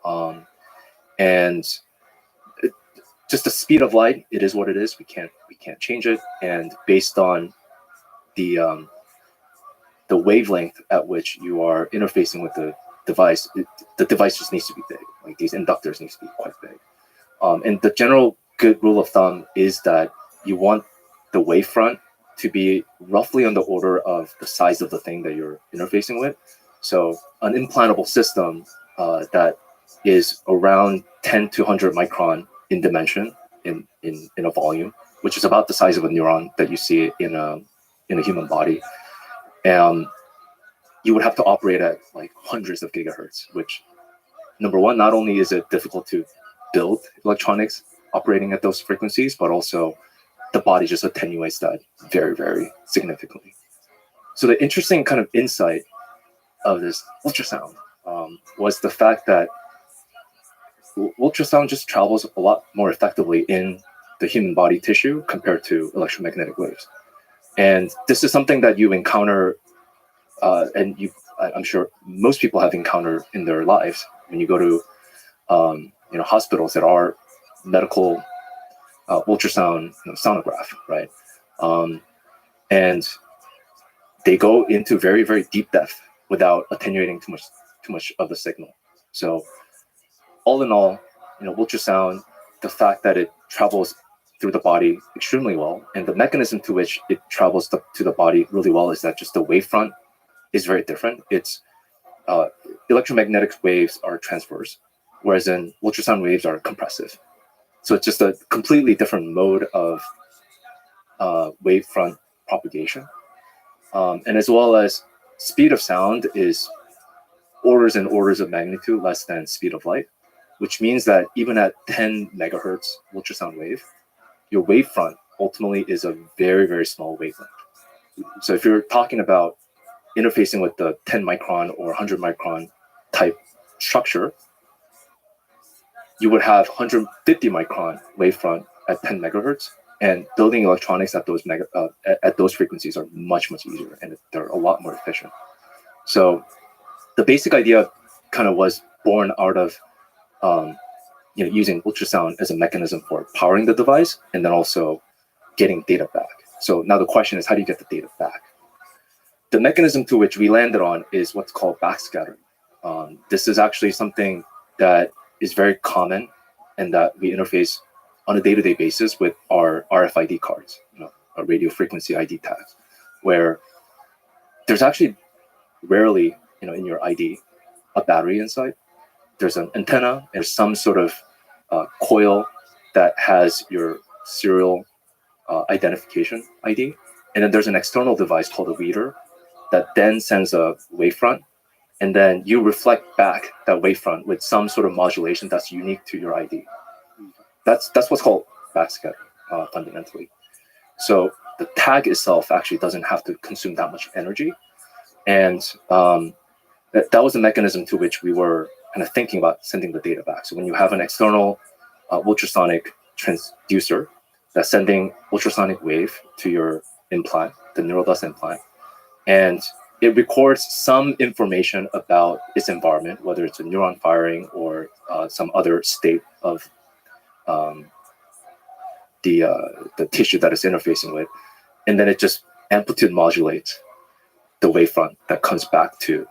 and just the speed of light, it is what it is. We can't change it, and based on the wavelength at which you are interfacing with the device, the device just needs to be big. Like these inductors need to be quite big. And the general good rule of thumb is that you want the wavefront to be roughly on the order of the size of the thing that you're interfacing with. So an implantable system that is around 10 to 100 micron in dimension in a volume, which is about the size of a neuron that you see in a human body. You would have to operate at like hundreds of gigahertz, which, number one, not only is it difficult to build electronics operating at those frequencies, but also the body just attenuates that very, very significantly. So the interesting kind of insight of this ultrasound was the fact that ultrasound just travels a lot more effectively in the human body tissue compared to electromagnetic waves. And this is something that you encounter, and I'm sure most people have encountered in their lives when you go to hospitals that are medical ultrasound sonograph, right? And they go into very, very deep depth without attenuating too much of the signal. So all in all, ultrasound, the fact that it travels through the body extremely well, and the mechanism to which it travels to the body really well is that just the wavefront is very different. It's electromagnetic waves are transverse, whereas in ultrasound waves are compressive. So it's just a completely different mode of wavefront propagation. And as well as speed of sound is orders and orders of magnitude less than speed of light, which means that even at 10 megahertz ultrasound wave, your wavefront ultimately is a very, very small wavelength. So if you're talking about interfacing with the 10 micron or 100 micron type structure, you would have 150 micron wavefront at 10 megahertz, and building electronics at those frequencies are much, much easier, and they're a lot more efficient. So the basic idea kind of was born out of using ultrasound as a mechanism for powering the device and then also getting data back. So now the question is, how do you get the data back? The mechanism to which we landed on is what's called backscattering. This is actually something that is very common and that we interface on a day-to-day basis with our RFID cards, our radio frequency ID tags, where there's actually rarely, in your ID, a battery inside. There's an antenna, there's some sort of coil that has your serial identification ID, and then there's an external device called a reader that then sends a wavefront, and then you reflect back that wavefront with some sort of modulation that's unique to your ID. That's what's called backscatter, fundamentally. So the tag itself actually doesn't have to consume that much energy, and that was the mechanism to which we were kind of thinking about sending the data back. So when you have an external ultrasonic transducer that's sending ultrasonic wave to your implant, the neural dust implant, and it records some information about its environment, whether it's a neuron firing or some other state of the tissue that it's interfacing with, and then it just amplitude modulates the wavefront that comes back to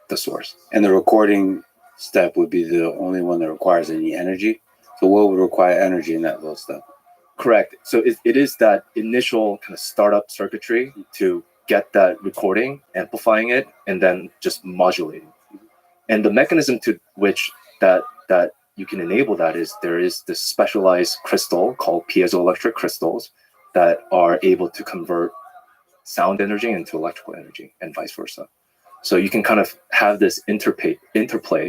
the source. And the recording step would be the only one that requires any energy. So what would require energy in that little step? Correct. So it is that initial kind of startup circuitry to get that recording, amplifying it, and then just modulating. And the mechanism to which that you can enable that is there is this specialized crystal called piezoelectric crystals that are able to convert sound energy into electrical energy and vice versa. So you can kind of have this interplay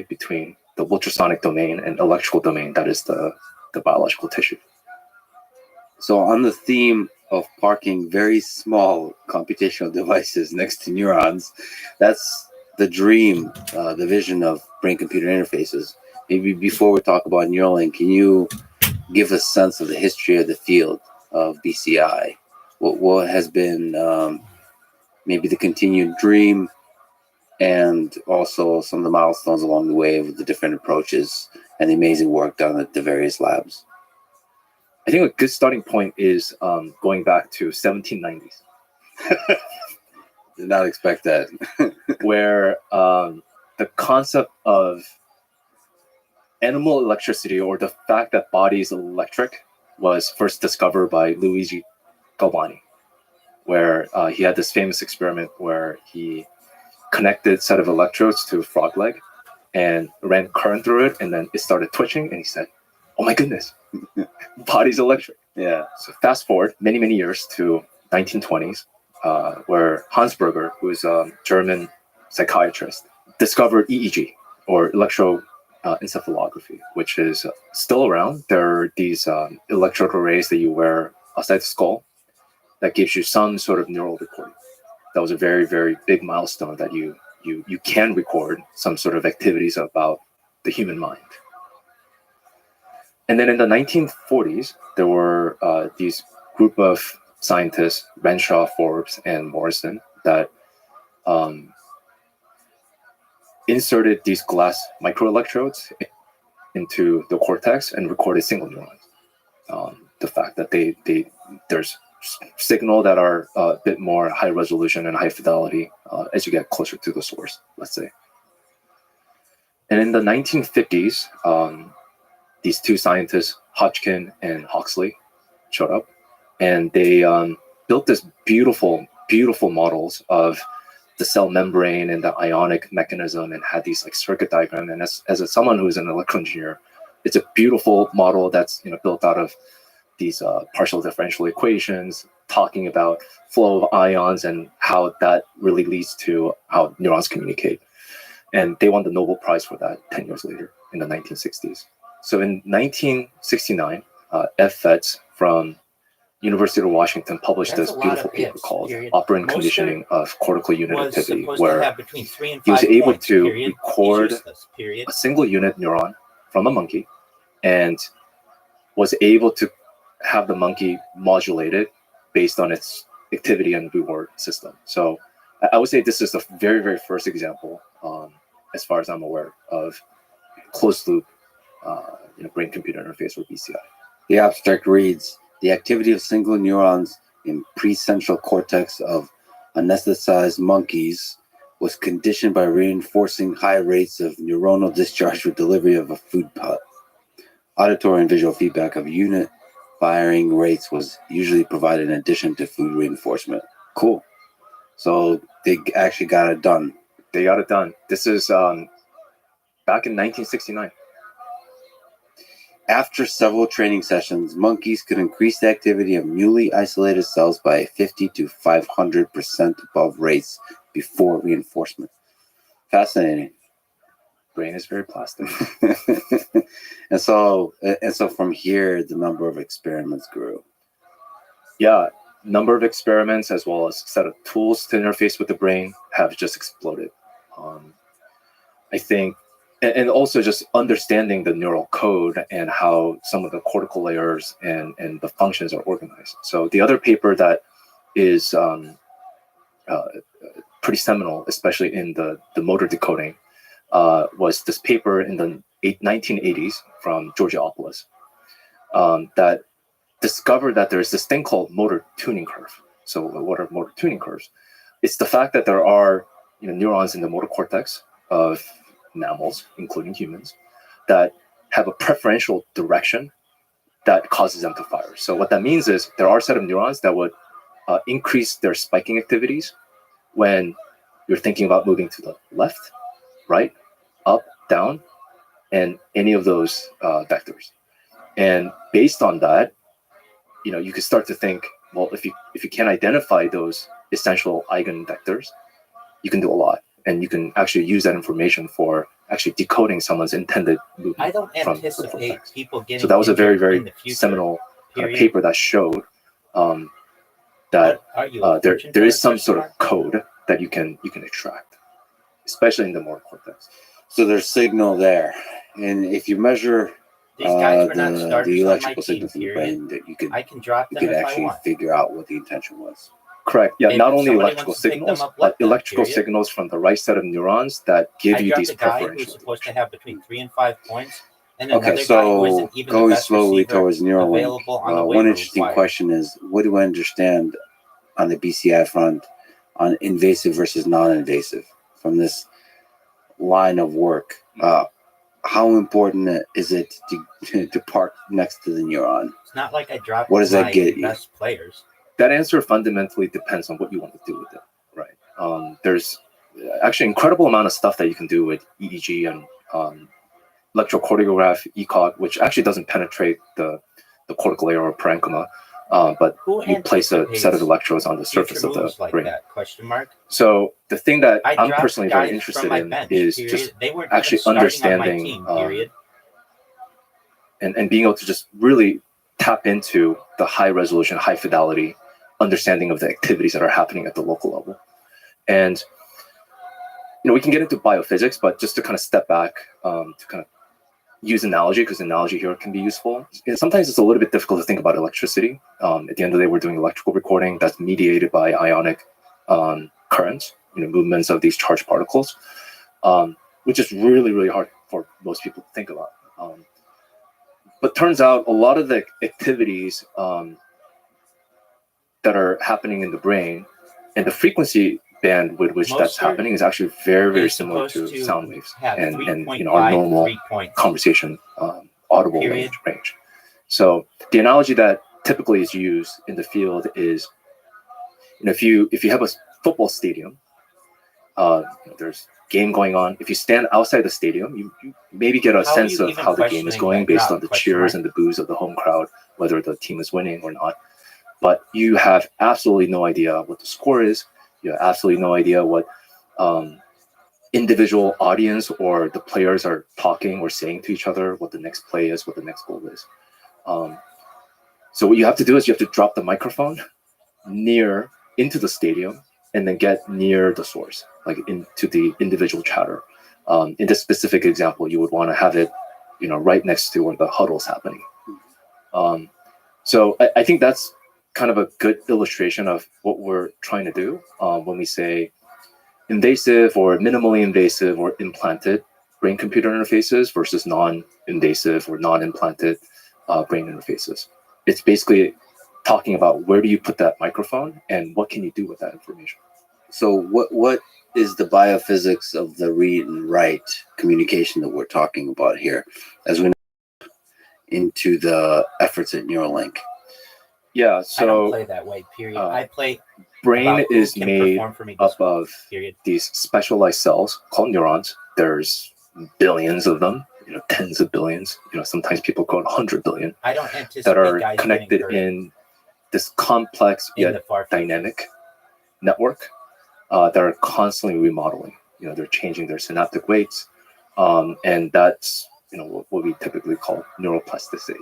between the ultrasonic domain and electrical domain that is the biological tissue. So on the theme of parking very small computational devices next to neurons, that's the dream, the vision of brain-computer interfaces. Maybe before we talk about Neuralink, can you give a sense of the history of the field of BCI? What has been maybe the continued dream, and also some of the milestones along the way with the different approaches and the amazing work done at the various labs? I think a good starting point is going back to 1790s. Did not expect that. Where the concept of animal electricity, or the fact that bodies are electric, was first discovered by Luigi Galvani, where he had this famous experiment where he connected a set of electrodes to a frog leg and ran current through it, and then it started twitching, and he said, "Oh my goodness, body's electric." Yeah. So fast forward many, many years to 1920s, where Hans Berger, who is a German psychiatrist, discovered EEG, or electroencephalography, which is still around. There are these electrical arrays that you wear outside the skull that gives you some sort of neural recording. That was a very, very big milestone, that you can record some sort of activities about the human mind. And then in the 1940s, there were these group of scientists, Renshaw, Forbes, and Morrison, that inserted these glass microelectrodes into the cortex and recorded single neurons. The fact that there's signal that are a bit more high resolution and high fidelity as you get closer to the source, let's say. And in the 1950s, these two scientists, Hodgkin and Huxley, showed up, and they built this beautiful, beautiful models of the cell membrane and the ionic mechanism, and had these like circuit diagram. And as someone who is an electrical engineer, it's a beautiful model that's built out of these partial differential equations, talking about flow of ions and how that really leads to how neurons communicate. And they won the Nobel Prize for that 10 years later in the 1960s. So in 1969, F. Fetz from University of Washington published this beautiful paper called Operant Conditioning of Cortical Unit Activity, where he was able to record a single unit neuron from a monkey and was able to have the monkey modulated based on its activity and reward system. So I would say this is the very, very first example, as far as I'm aware, of closed loop brain-computer interface, or BCI. The abstract reads, the activity of single neurons in precentral cortex of anesthetized monkeys was conditioned by reinforcing high rates of neuronal discharge with delivery of a food pellet. Auditory and visual feedback of unit firing rates was usually provided in addition to food reinforcement. Cool. So they actually got it done. They got it done. This is back in 1969. After several training sessions, monkeys could increase the activity of newly isolated cells by 50 to 500% above rates before reinforcement. Fascinating. Brain is very plastic. and so from here, the number of experiments grew. Yeah, number of experiments as well as set of tools to interface with the brain have just exploded. I think, and also just understanding the neural code and how some of the cortical layers and the functions are organized. So the other paper that is pretty seminal, especially in the motor decoding, was this paper in the 1980s from Georgiopoulos that discovered that there's this thing called motor tuning curve. So what are motor tuning curves? It's the fact that there are neurons in the motor cortex of mammals, including humans, that have a preferential direction that causes them to fire. So what that means is there are a set of neurons that would increase their spiking activities when you're thinking about moving to the left, right, up, down, and any of those vectors. And based on that, you could start to think, well, if you can't identify those essential eigenvectors, you can do a lot. And you can actually use that information for actually decoding someone's intended movement. I don't from anticipate cortex. people getting So that was a very, injured in very the future, seminal period. paper that showed that Are you a there fortune teller, is some question sort of mark? code that you can extract, especially in the motor cortex. So there's signal there, and if you measure These guys were not the starters on my electrical team, signal from the period. brain, that you could I can drop them if I actually want. figure out what the intention was. Correct. Yeah, If not only somebody electrical wants to pick them signals, up, but let them, electrical period. signals from the right set of neurons that give I you dropped these a guy who's preferential. supposed to have between 3 and 5 points, and Okay, another guy who so isn't even the going best slowly receiver towards Neuralink, available on the one waiver interesting wire. question is, what do I understand on the BCI front on invasive versus non-invasive from this line of work? How important is it to park next to the neuron? It's not like I dropped What does that my get you? best players. That answer fundamentally depends on what you want to do with it, right? There's actually an incredible amount of stuff that you can do with EEG and electrocardiograph, ECOG, which actually doesn't penetrate the cortical layer or parenchyma, but Who you place a set of anticipates electrodes on the surface future of the moves like brain. that? Question mark. So the thing that I I'm dropped personally guys very from interested my in bench, is period. just They weren't actually even starting on my understanding team, period. and being able to just really tap into the high resolution, high fidelity understanding of the activities that are happening at the local level. And we can get into biophysics, but just to kind of step back, to kind of use analogy, because analogy here can be useful. And sometimes it's a little bit difficult to think about electricity. At the end of the day, we're doing electrical recording that's mediated by ionic currents, movements of these charged particles, which is really, really hard for most people to think about. But turns out a lot of the activities that are happening in the brain and the frequency band with which that's happening is actually very, very similar to sound waves and our normal conversation audible range. So the analogy that typically is used in the field is, if you have a football stadium, there's game going on. If you stand outside the stadium, you maybe get a sense of how the game is going based on the cheers and the boos of the home crowd, whether the team is winning or not. But you have absolutely no idea what the score is. You have absolutely no idea what individual audience or the players are talking or saying to each other, what the next play is, what the next goal is. So what you have to do is you have to drop the microphone near into the stadium and then get near the source, like into the individual chatter. In this specific example, you would want to have it, right next to where the huddle's happening. So I think that's kind of a good illustration of what we're trying to do when we say invasive or minimally invasive or implanted brain-computer interfaces versus non-invasive or non-implanted brain interfaces. It's basically talking about where do you put that microphone and what can you do with that information. So what is the biophysics of the read and write communication that we're talking about here? As we know, into the efforts at Neuralink? Yeah, I don't so play that way. Period. uh, I play brain about who is can made perform for me up this week, of period. these specialized cells called neurons. There's billions of them, tens of billions. Sometimes people quote 100 billion I don't anticipate that are guys connected getting hurt in this complex in yet the far future. dynamic network that are constantly remodeling. They're changing their synaptic weights, and that's what we typically call neuroplasticity.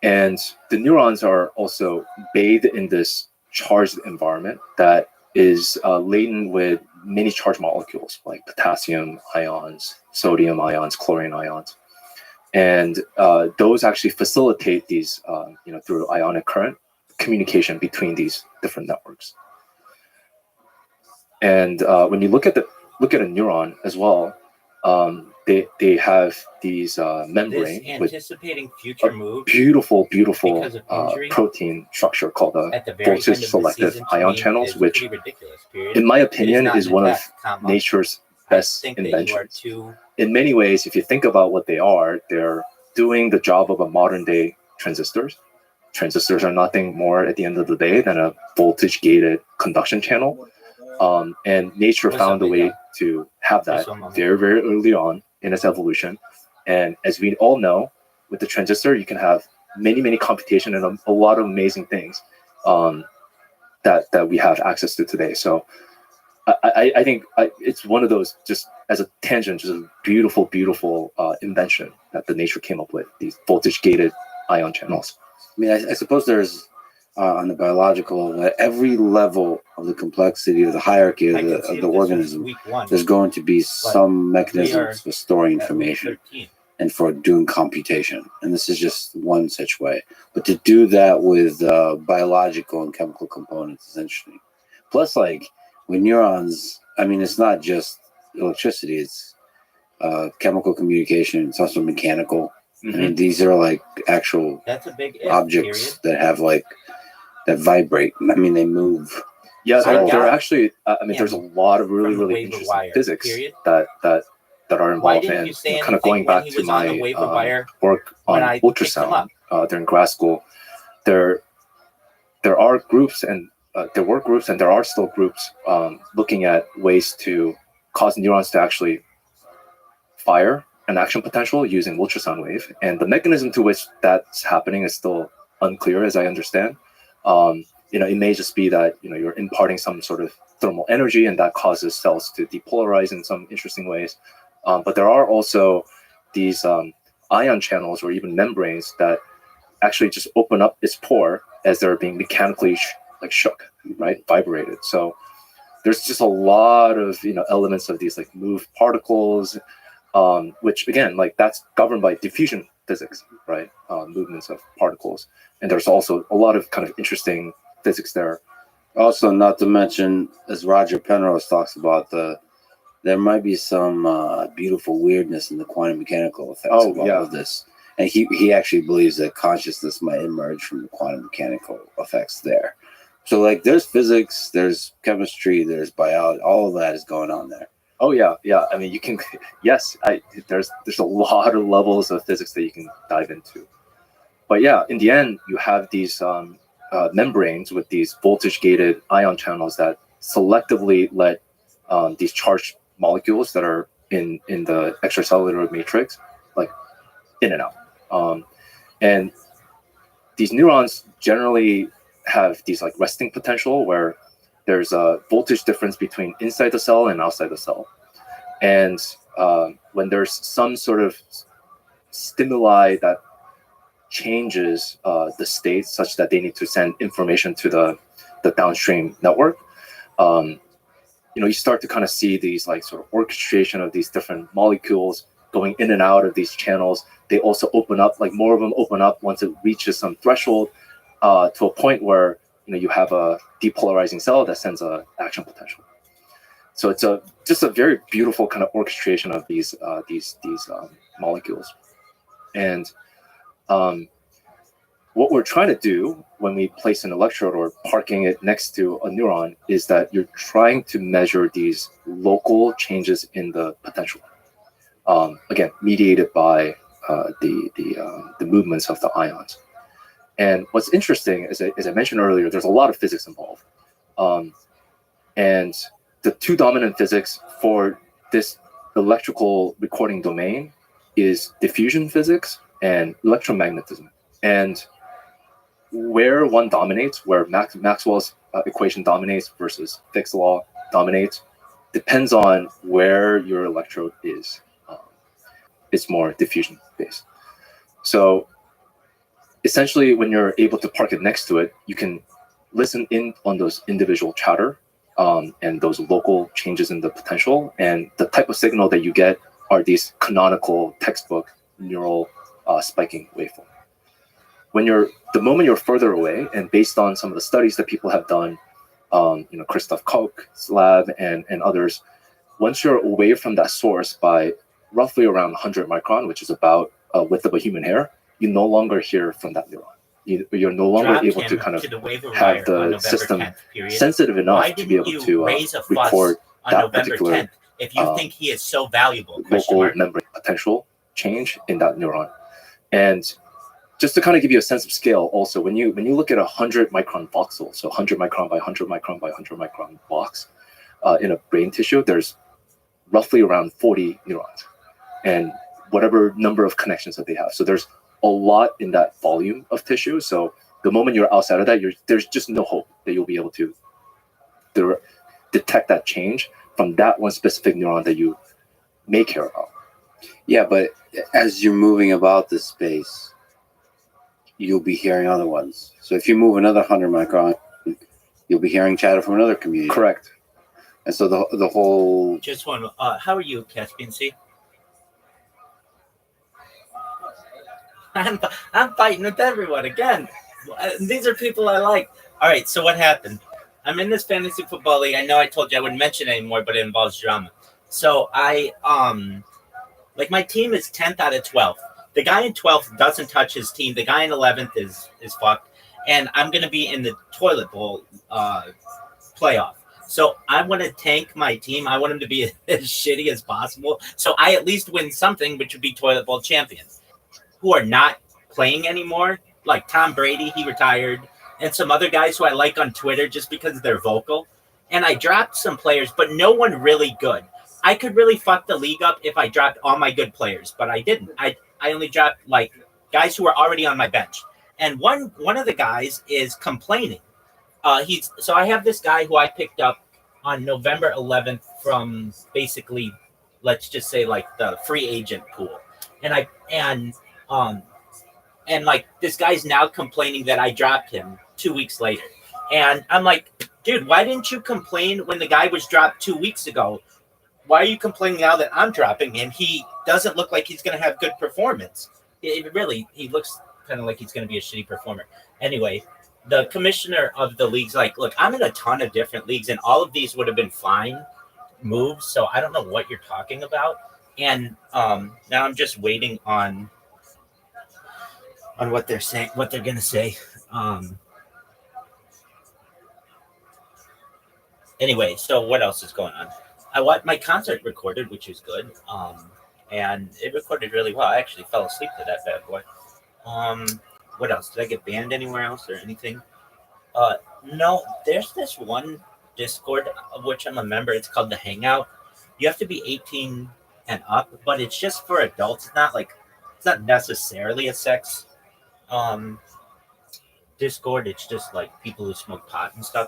And the neurons are also bathed in this charged environment that is laden with many charged molecules like potassium ions, sodium ions, chlorine ions. And those actually facilitate these, through ionic current, communication between these different networks. And when you look at a neuron as well, they have these This membrane with anticipating future move beautiful because of injury protein structure called the at the very end of voltage the selective season to ion me channels, is which, pretty ridiculous. Period. in my It is opinion, not is an one of attack, comma. nature's I best think that you are inventions. too. In many ways, if you think about what they are, they're doing the job of a modern day transistors. Transistors are nothing more at the end of the day than a voltage gated conduction channel. And nature What's found up, a big way guy? to have that What's up, mama? very, very early on in its evolution. And as we all know, with the transistor, you can have many, many computation and a lot of amazing things that we have access to today. So I think it's one of those, just as a tangent, just a beautiful, beautiful invention that the nature came up with, these voltage gated ion channels. I mean, I suppose there's on the biological level, at every level of the complexity of the hierarchy I of can see the if this was organism, week one. there's going to be some mechanisms for storing at week information 13. and for doing computation. And this is just one such way. But to do that with biological and chemical components is interesting. Plus, like with neurons, I mean, it's not just electricity, it's chemical communication, it's also mechanical. I mean, these are like actual That's a big if, objects period. that have that vibrate. I mean, they move. Yeah, So- there are actually, there's a lot of really, From the really waiver interesting wire, physics period. that are Why involved didn't in you say kind of going anything when back he to was on the my waiver wire work on when I picked him ultrasound during grad school. There are groups and there were groups and there are still groups looking at ways to cause neurons to actually fire an action potential using ultrasound wave, and the mechanism to which that's happening is still unclear, as I understand. It may just be that you're imparting some sort of thermal energy, and that causes cells to depolarize in some interesting ways. But there are also these ion channels or even membranes that actually just open up its pore as they're being mechanically shook, right, vibrated. So there's just a lot of elements of these moved particles. Which again, that's governed by diffusion physics, right? Movements of particles, and there's also a lot of kind of interesting physics there. Also, not to mention, as Roger Penrose talks about, there might be some beautiful weirdness in the quantum mechanical effects of all of this. And he actually believes that consciousness might emerge from the quantum mechanical effects there. So there's physics, there's chemistry, there's biology, all of that is going on there. Oh yeah. I mean, you can. Yes, there's a lot of levels of physics that you can dive into. But yeah, in the end, you have these membranes with these voltage-gated ion channels that selectively let these charged molecules that are in the extracellular matrix in and out. And these neurons generally have these resting potential where there's a voltage difference between inside the cell and outside the cell. And when there's some sort of stimuli that changes the state such that they need to send information to the downstream network, you start to kind of see these sort of orchestration of these different molecules going in and out of these channels. They also open up, more of them open up once it reaches some threshold to a point where you have a depolarizing cell that sends a action potential. So it's just a very beautiful kind of orchestration of these molecules. And what we're trying to do when we place an electrode or parking it next to a neuron is that you're trying to measure these local changes in the potential. Again, mediated by the movements of the ions. And what's interesting, as I mentioned earlier, there's a lot of physics involved. And the two dominant physics for this electrical recording domain is diffusion physics and electromagnetism. And where one dominates, where Maxwell's equation dominates versus Fick's law dominates, depends on where your electrode is. It's more diffusion based. So essentially, when you're able to park it next to it, you can listen in on those individual chatter and those local changes in the potential. And the type of signal that you get are these canonical textbook neural spiking waveform. The moment you're further away, and based on some of the studies that people have done, Christoph Koch's lab and others, once you're away from that source by roughly around 100 micron, which is about width of a human hair, you no longer hear from that neuron. You're no longer Drop able him to kind of to the waiver have wire on the November system 10th, period. sensitive Why enough to be didn't able you to raise a fuss record on that November particular 10th if you think he is so valuable? Question local mark. membrane potential change in that neuron. And just to kind of give you a sense of scale, also when you look at 100 micron voxel, so 100 micron by 100 micron by 100 micron box in a brain tissue, there's roughly around 40 neurons, and whatever number of connections that they have. So there's a lot in that volume of tissue. So the moment you're outside of that, there's just no hope that you'll be able to detect that change from that one specific neuron that you may care about. Yeah, but as you're moving about this space, you'll be hearing other ones. So if you move another 100 micron, you'll be hearing chatter from another community. Correct. And so the whole... Just one. How are you, Caspian C? I'm fighting with everyone again. These are people I like. All right, so what happened? I'm in this fantasy football league. I know I told you I wouldn't mention it anymore, but it involves drama. So I my team is 10th out of 12th. The guy in 12th doesn't touch his team. The guy in 11th is fucked. And I'm going to be in the toilet bowl playoff. So I want to tank my team. I want him to be as shitty as possible. So I at least win something, which would be toilet bowl champions, who are not playing anymore. Like Tom Brady, he retired. And some other guys who I like on Twitter just because they're vocal. And I dropped some players, but no one really good. I could really fuck the league up if I dropped all my good players, but I didn't. I only dropped like guys who are already on my bench. And one of the guys is complaining. So I have this guy who I picked up on November 11th from basically, let's just say like the free agent pool. And like this guy's now complaining that I dropped him 2 weeks later. And I'm like, dude, why didn't you complain when the guy was dropped 2 weeks ago? Why are you complaining now that I'm dropping him? He doesn't look like he's going to have good performance. He looks kind of like he's going to be a shitty performer. Anyway, the commissioner of the league's like, look, I'm in a ton of different leagues, and all of these would have been fine moves, so I don't know what you're talking about. And now I'm just waiting on what they're saying, what they're going to say. Anyway, so what else is going on? I watched my concert recorded, which is good. And it recorded really well. I actually fell asleep to that bad boy. What else? Did I get banned anywhere else or anything? No, there's this one Discord of which I'm a member. It's called The Hangout. You have to be 18 and up, but it's just for adults. It's not necessarily a sex Discord. It's just like people who smoke pot and stuff.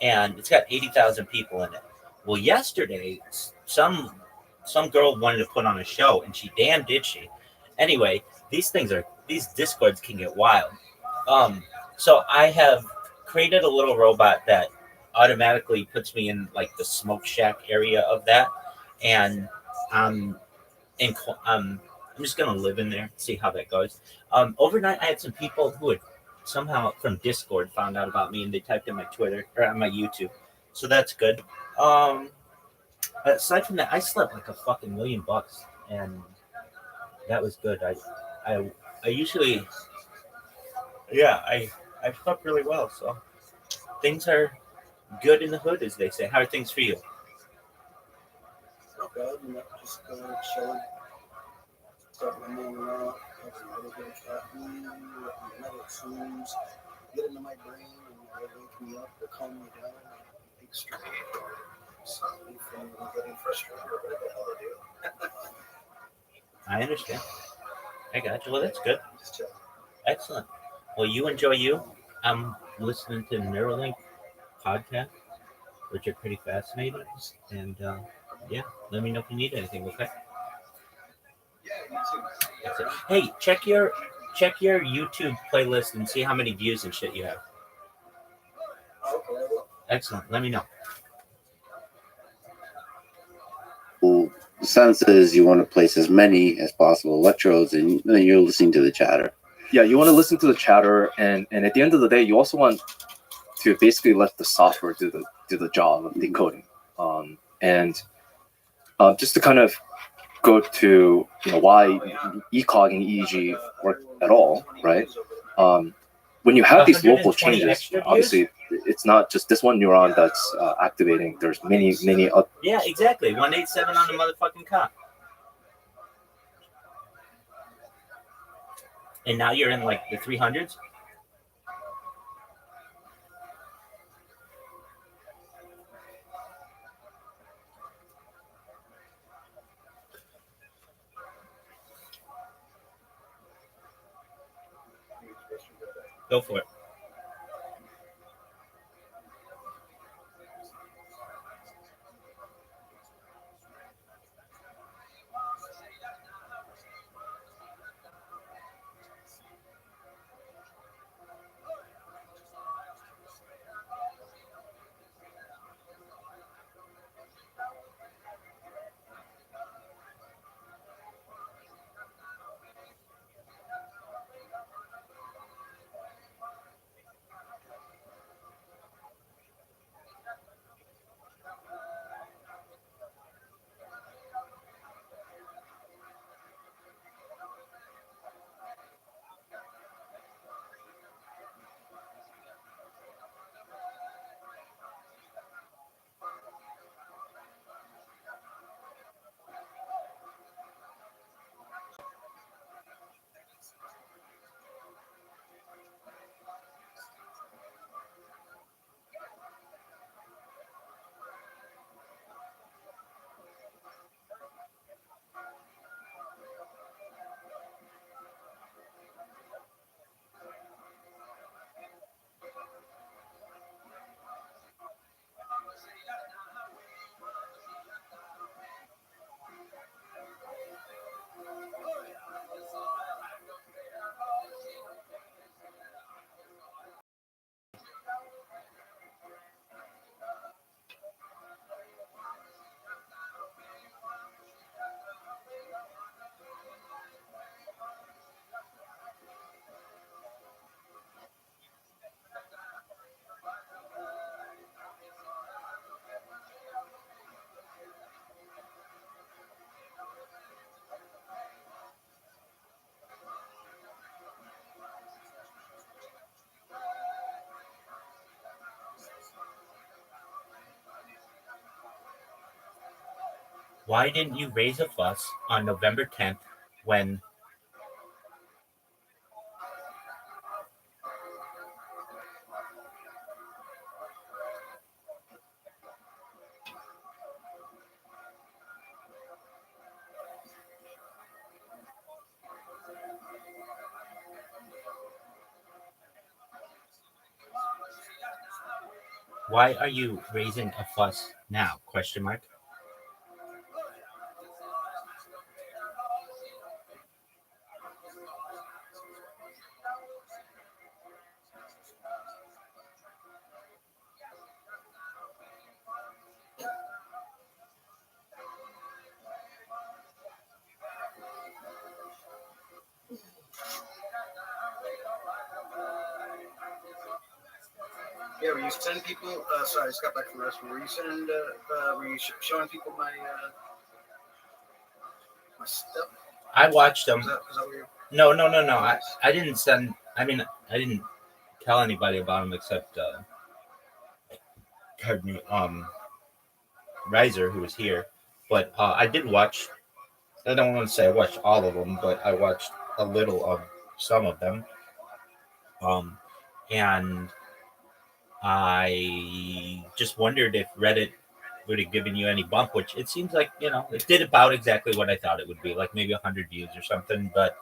And it's got 80,000 people in it. Well, yesterday, some girl wanted to put on a show, and she damn did she. Anyway, these Discords can get wild. So I have created a little robot that automatically puts me in like the smoke shack area of that, and I'm just gonna live in there, see how that goes. Overnight, I had some people who had somehow from Discord found out about me, and they typed in my Twitter or on my YouTube, so that's good. Aside from that, I slept like a fucking $1 million, and that was good. I usually, I slept really well, so things are good in the hood, as they say. How are things for you? Not bad, just chilling. Start my morning off, have a little bit of caffeine, metal tunes, get into my brain, and they wake me up, they calm me down, and think straight. Stop me from getting frustrated or whatever the hell I do. I understand. I got you. Well, that's good. Just chill. Excellent. Well, you enjoy you. I'm listening to Neuralink podcast, which are pretty fascinating. And yeah, let me know if you need anything. Okay. Yeah, you too. That's it. Hey, check your YouTube playlist and see how many views and shit you have. Okay, I will. Excellent. Let me know. Well, the sense is you want to place as many as possible electrodes, and then you're listening to the chatter. Yeah, you want to listen to the chatter, and at the end of the day, you also want to basically let the software do the job of decoding. And just to kind of go to why ECOG and EEG work at all, right? When you have these local 120 changes, extra views? obviously it's not just this one neuron that's activating. There's many other. Yeah, exactly. 187 on the motherfucking cop. And now you're in like the 300s. Go for it. Why didn't you raise a fuss on November 10th when why are you raising a fuss now? Question mark. Yeah, were you sending people? Sorry, I just got back from the restaurant. Were you sending? Were you showing people my my stuff? I watched them. Is that what you're? No. I didn't send. I mean, I didn't tell anybody about them except, pardon me, Riser, who was here. But I did watch I don't want to say I watched all of them, but I watched a little of some of them. And I just wondered if Reddit would have given you any bump, which it seems like, it did about exactly what I thought it would be, like maybe 100 views or something. But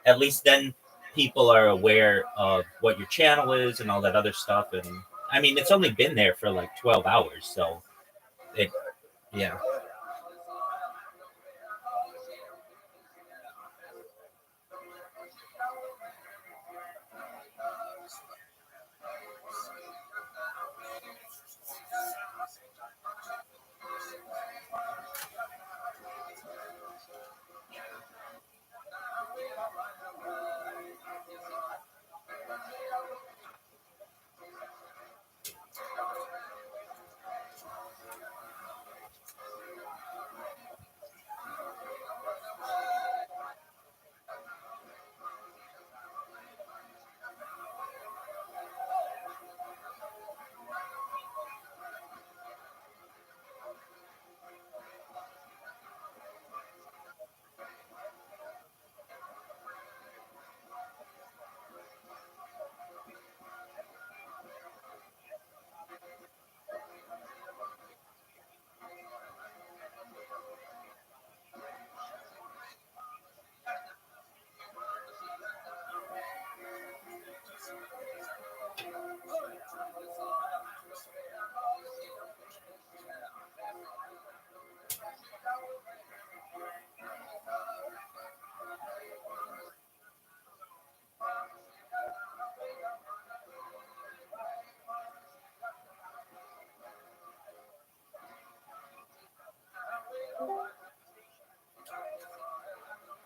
at least then people are aware of what your channel is and all that other stuff. And I mean, it's only been there for like 12 hours. So it, yeah.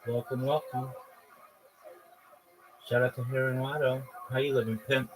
Welcome, welcome. Shout out to Hirunato. How you living, pimp?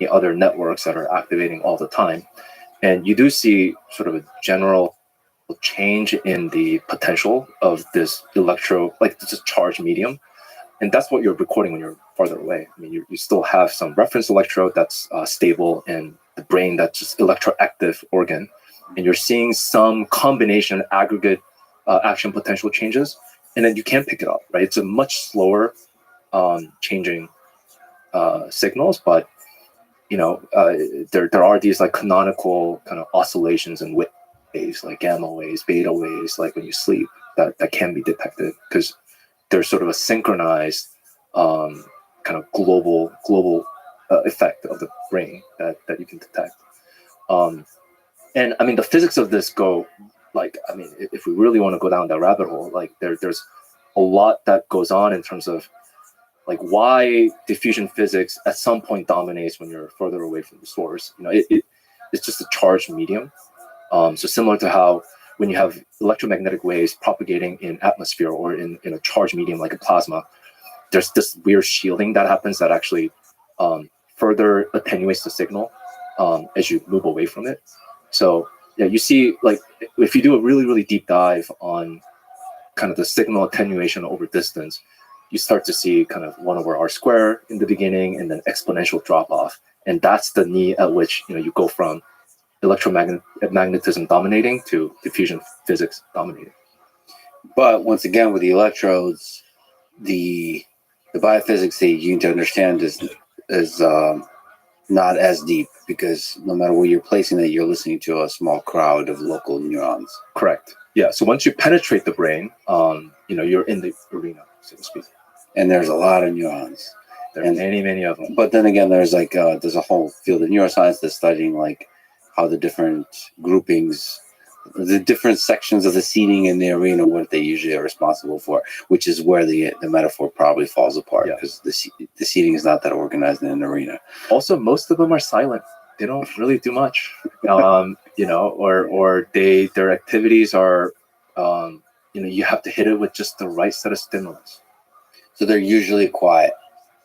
The other networks that are activating all the time. And you do see sort of a general change in the potential of this this charged medium. And that's what you're recording when you're farther away. I mean, you still have some reference electrode that's stable in the brain, that's just electroactive organ. And you're seeing some combination aggregate action potential changes, and then you can't pick it up, right? It's a much slower changing signals, but there are these like canonical kind of oscillations and waves, like gamma waves, beta waves, like when you sleep, that can be detected because there's sort of a synchronized kind of global effect of the brain that you can detect. And I mean, the physics of this go like, I mean, if we really want to go down that rabbit hole, like there's a lot that goes on in terms of like why diffusion physics at some point dominates when you're further away from the source. It's just a charged medium. So similar to how when you have electromagnetic waves propagating in atmosphere or in a charged medium like a plasma, there's this weird shielding that happens that actually further attenuates the signal as you move away from it. So yeah, you see, like if you do a really, really deep dive on kind of the signal attenuation over distance, you start to see kind of 1/r² in the beginning and then exponential drop off. And that's the knee at which you go from electromagnetism dominating to diffusion physics dominating. But once again, with the electrodes, the biophysics that you need to understand is not as deep, because no matter where you're placing it, you're listening to a small crowd of local neurons. Correct. Yeah. So once you penetrate the brain, you're in the arena, so to speak. And there's a lot of neurons. There are many of them. But then again, there's there's a whole field of neuroscience that's studying like how the different groupings, the different sections of the seating in the arena, what they usually are responsible for, which is where the metaphor probably falls apart, because the seating is not that organized in an arena. Also, most of them are silent. They don't really do much, or their activities are, you have to hit it with just the right set of stimulus. So they're usually quiet.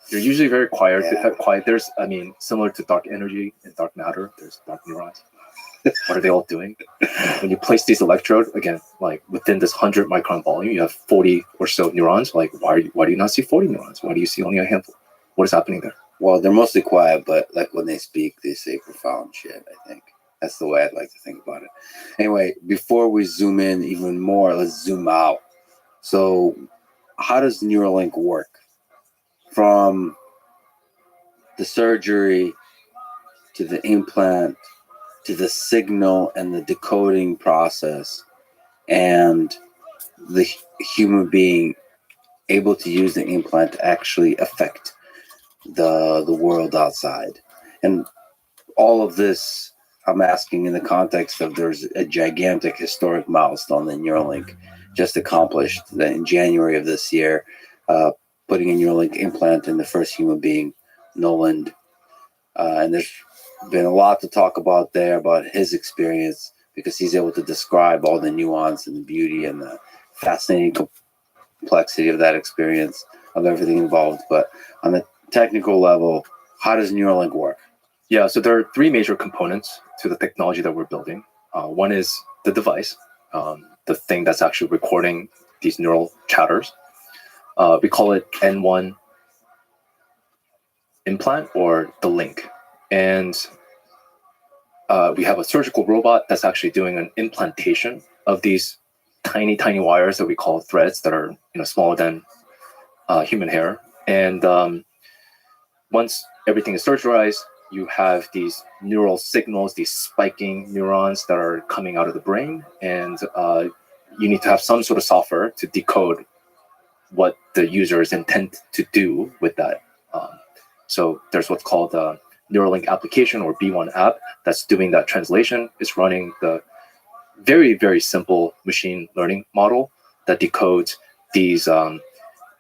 They're usually very quiet. Yeah. Quiet. There's, similar to dark energy and dark matter, there's dark neurons. What are they all doing? When you place these electrodes, again, like within this 100 micron volume, you have 40 or so neurons. Like, why do you not see 40 neurons? Why do you see only a handful? What is happening there? Well, they're mostly quiet, but like when they speak, they say profound shit, I think. That's the way I'd like to think about it. Anyway, before we zoom in even more, let's zoom out. So how does Neuralink work? From the surgery to the implant to the signal and the decoding process and the human being able to use the implant to actually affect the world outside. And all of this, I'm asking in the context of there's a gigantic historic milestone that Neuralink just accomplished that in January of this year, putting a Neuralink implant in the first human being, Noland. And there's been a lot to talk about there about his experience, because he's able to describe all the nuance and the beauty and the fascinating complexity of that experience, of everything involved. But on the technical level, how does Neuralink work? Yeah, so there are three major components to the technology that we're building. One is the device, the thing that's actually recording these neural chatters. We call it N1 implant, or the link. And we have a surgical robot that's actually doing an implantation of these tiny wires that we call threads that are smaller than human hair. And once everything is surgerized, you have these neural signals, these spiking neurons that are coming out of the brain, and you need to have some sort of software to decode what the user is intent to do with that. So there's what's called a Neuralink application, or B1 app, that's doing that translation. It's running the very, very simple machine learning model that decodes these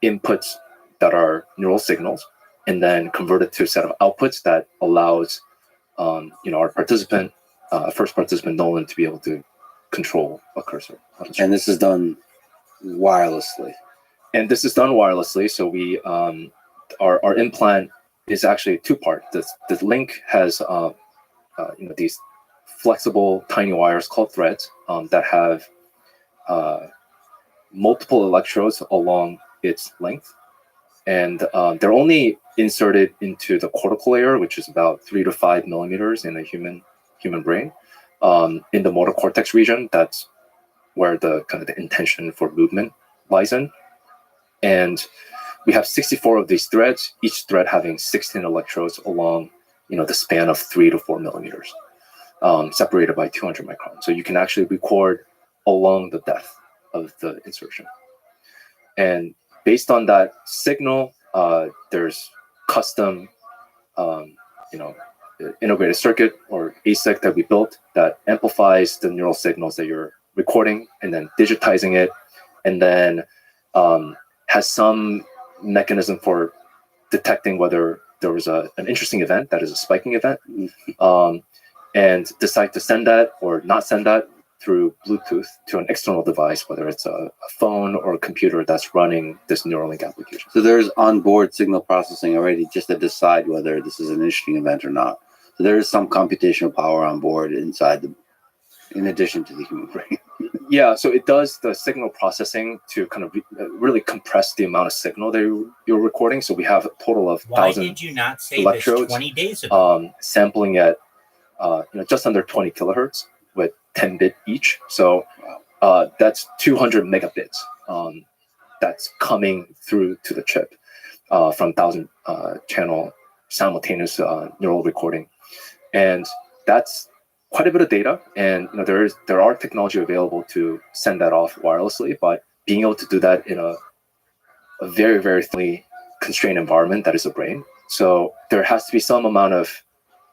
inputs that are neural signals, and then convert it to a set of outputs that allows our participant, first participant Noland, to be able to control a cursor. And this is done wirelessly. And this is done wirelessly. So we our implant is actually two-part. The link has these flexible tiny wires called threads that have multiple electrodes along its length, and they're only inserted into the cortical layer, which is about 3 to 5 millimeters in a human brain, in the motor cortex region. That's where the kind of the intention for movement lies in. And we have 64 of these threads, each thread having 16 electrodes along, the span of 3 to 4 millimeters, separated by 200 microns. So you can actually record along the depth of the insertion. And based on that signal, there's custom, integrated circuit or ASIC that we built that amplifies the neural signals that you're recording and then digitizing it, and then has some mechanism for detecting whether there was an interesting event, that is a spiking event, and decide to send that or not send that through Bluetooth to an external device, whether it's a phone or a computer that's running this Neuralink application. So there's onboard signal processing already just to decide whether this is an interesting event or not. So there is some computational power on board in addition to the human brain. Yeah, so it does the signal processing to kind of really compress the amount of signal that you're recording. So we have a total of Why 1,000 did you not say electrodes, this 20 days ago? sampling at just under 20 kilohertz with 10 bit each. So that's 200 megabits that's coming through to the chip from 1,000 channel simultaneous neural recording, and that's quite a bit of data. And there are technology available to send that off wirelessly, but being able to do that in a very, very thinly constrained environment that is the brain. So there has to be some amount of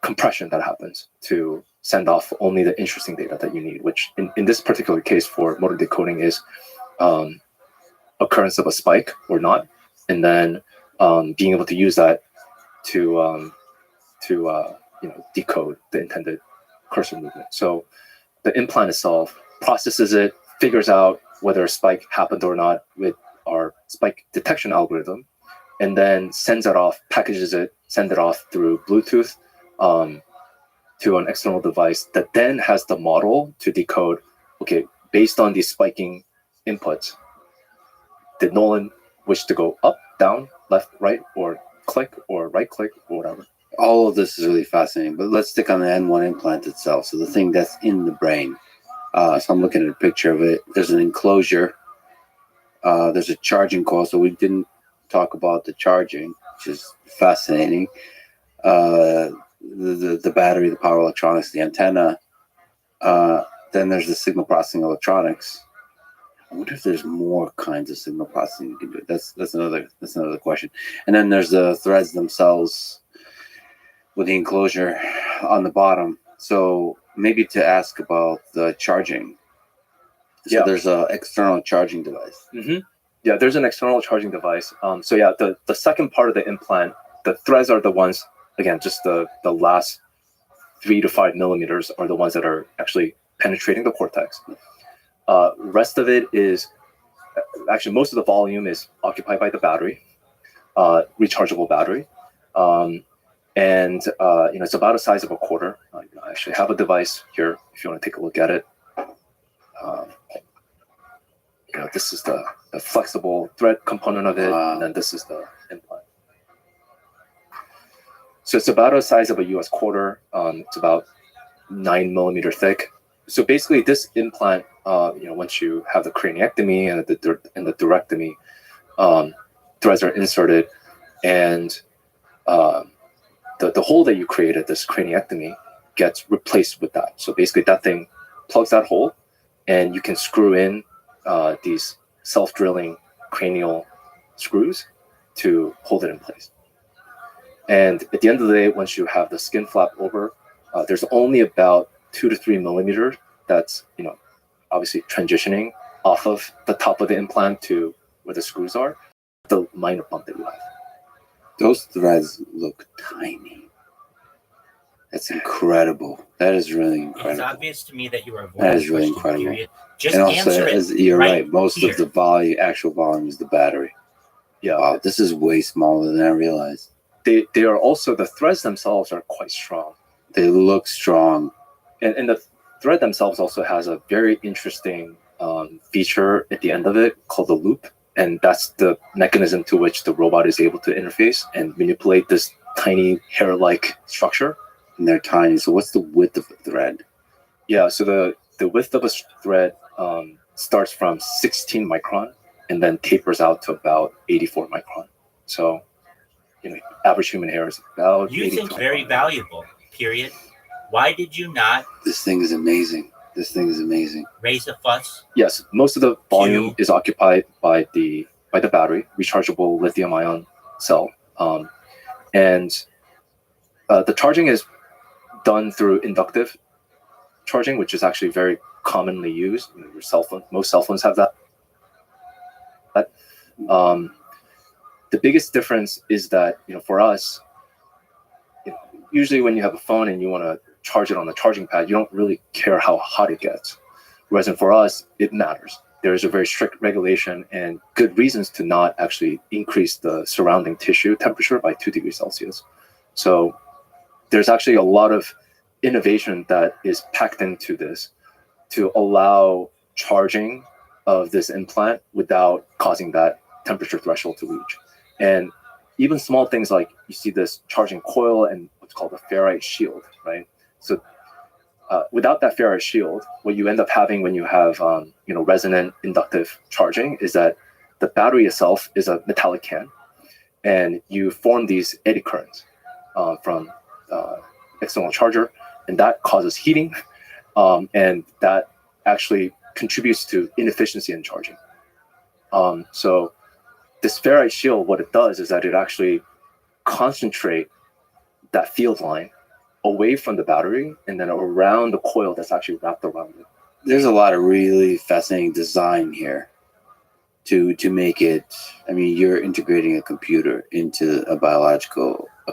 compression that happens to send off only the interesting data that you need, which in this particular case for motor decoding is occurrence of a spike or not, and then being able to use that to decode the intended cursor movement. So the implant itself processes it, figures out whether a spike happened or not with our spike detection algorithm, and then sends it off, packages it, send it off through Bluetooth to an external device that then has the model to decode, okay, based on these spiking inputs, did Nolan wish to go up, down, left, right, or click, or right click, or whatever? All of this is really fascinating, but let's stick on the N1 implant itself. So the thing that's in the brain. So I'm looking at a picture of it. There's an enclosure. There's a charging coil. So we didn't talk about the charging, which is fascinating. The battery, the power electronics, the antenna. Then there's the signal processing electronics. I wonder if there's more kinds of signal processing you can do. That's another question. And then there's the threads themselves with the enclosure on the bottom. So maybe to ask about the charging. So Yeah. there's an external charging device. Mm-hmm. Yeah, there's an external charging device. So yeah, the second part of the implant, the threads are the ones, again, just the last 3 to 5 millimeters are the ones that are actually penetrating the cortex. Rest of it is, actually most of the volume is occupied by the battery, rechargeable battery. And it's about the size of a quarter. I actually have a device here if you want to take a look at it. This is the flexible thread component of it, and then this is the implant. So it's about the size of a US quarter. It's about 9 millimeter thick. So basically, this implant, once you have the craniectomy and the durectomy, threads are inserted, and the hole that you created, this craniectomy, gets replaced with that. So basically, that thing plugs that hole, and you can screw in these self-drilling cranial screws to hold it in place. And at the end of the day, once you have the skin flap over, there's only about 2 to 3 millimeters that's obviously transitioning off of the top of the implant to where the screws are. The minor bump that you have. Those threads look tiny. That's incredible. That is really It's incredible. obvious to me that you are avoiding That is really question, incredible. period. Just And also, answer it. you're right right. Most here. of the actual volume is the battery. Yeah, Wow, this is way smaller than I realized. they are also, the threads themselves are quite strong. They look strong. And the thread themselves also has a very interesting feature at the end of it called the loop. And that's the mechanism to which the robot is able to interface and manipulate this tiny hair-like structure. And they're tiny. So what's the width of the thread? Yeah, so the width of a thread starts from 16 micron and then tapers out to about 84 micron. So, average human hair is about You 80 think to very 100. valuable, period. Why did you not This thing is amazing. This thing is amazing. raise a fuss? Yes, most of the volume is occupied by the battery, rechargeable lithium-ion cell, and the charging is done through inductive charging, which is actually very commonly used. Your cell phone, most cell phones have that. The biggest difference is that for us, usually when you have a phone and you want to charge it on the charging pad, you don't really care how hot it gets. Whereas for us, it matters. There is a very strict regulation and good reasons to not actually increase the surrounding tissue temperature by 2 degrees Celsius. So there's actually a lot of innovation that is packed into this to allow charging of this implant without causing that temperature threshold to reach. And even small things like you see this charging coil and what's called a ferrite shield, right? So without that ferrite shield, what you end up having when you have resonant inductive charging is that the battery itself is a metallic can, and you form these eddy currents from external charger, and that causes heating, and that actually contributes to inefficiency in charging. So this ferrite shield, what it does is that it actually concentrate that field line away from the battery and then around the coil that's actually wrapped around it. There's a lot of really fascinating design here to make it. I mean, you're integrating a computer into a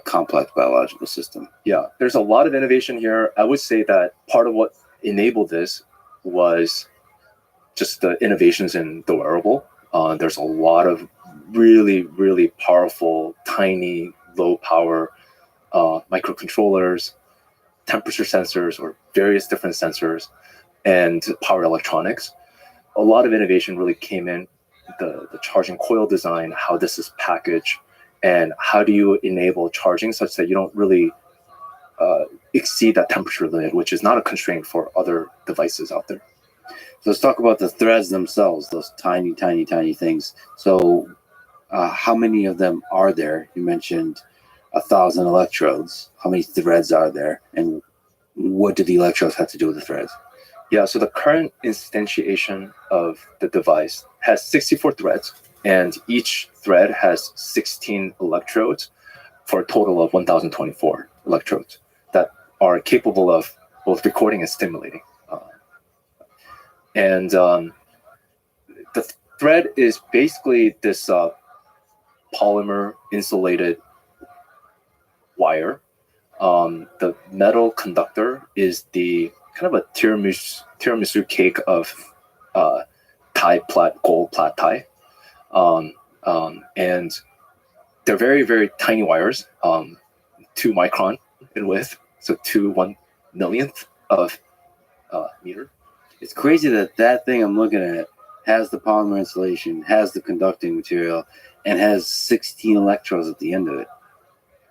complex biological system. Yeah, there's a lot of innovation here. I would say that part of what enabled this was just the innovations in the wearable. There's a lot of really, really powerful, tiny, low power microcontrollers, temperature sensors, or various different sensors, and power electronics. A lot of innovation really came in the charging coil design, how this is packaged, and how do you enable charging such that you don't really exceed that temperature limit, which is not a constraint for other devices out there. So let's talk about the threads themselves, those tiny, tiny, tiny things. So how many of them are there? You mentioned 1,000 electrodes. How many threads are there? And what do the electrodes have to do with the threads? Yeah, so the current instantiation of the device has 64 threads, and each thread has 16 electrodes for a total of 1,024 electrodes that are capable of both recording and stimulating. The thread is basically this polymer insulated wire. The metal conductor is the kind of a tiramisu cake of gold plat tie. And they're very, very tiny wires, 2 micron in width, so 2/1 millionth of meter. It's crazy that thing I'm looking at has the polymer insulation, has the conducting material, and has 16 electrodes at the end of it.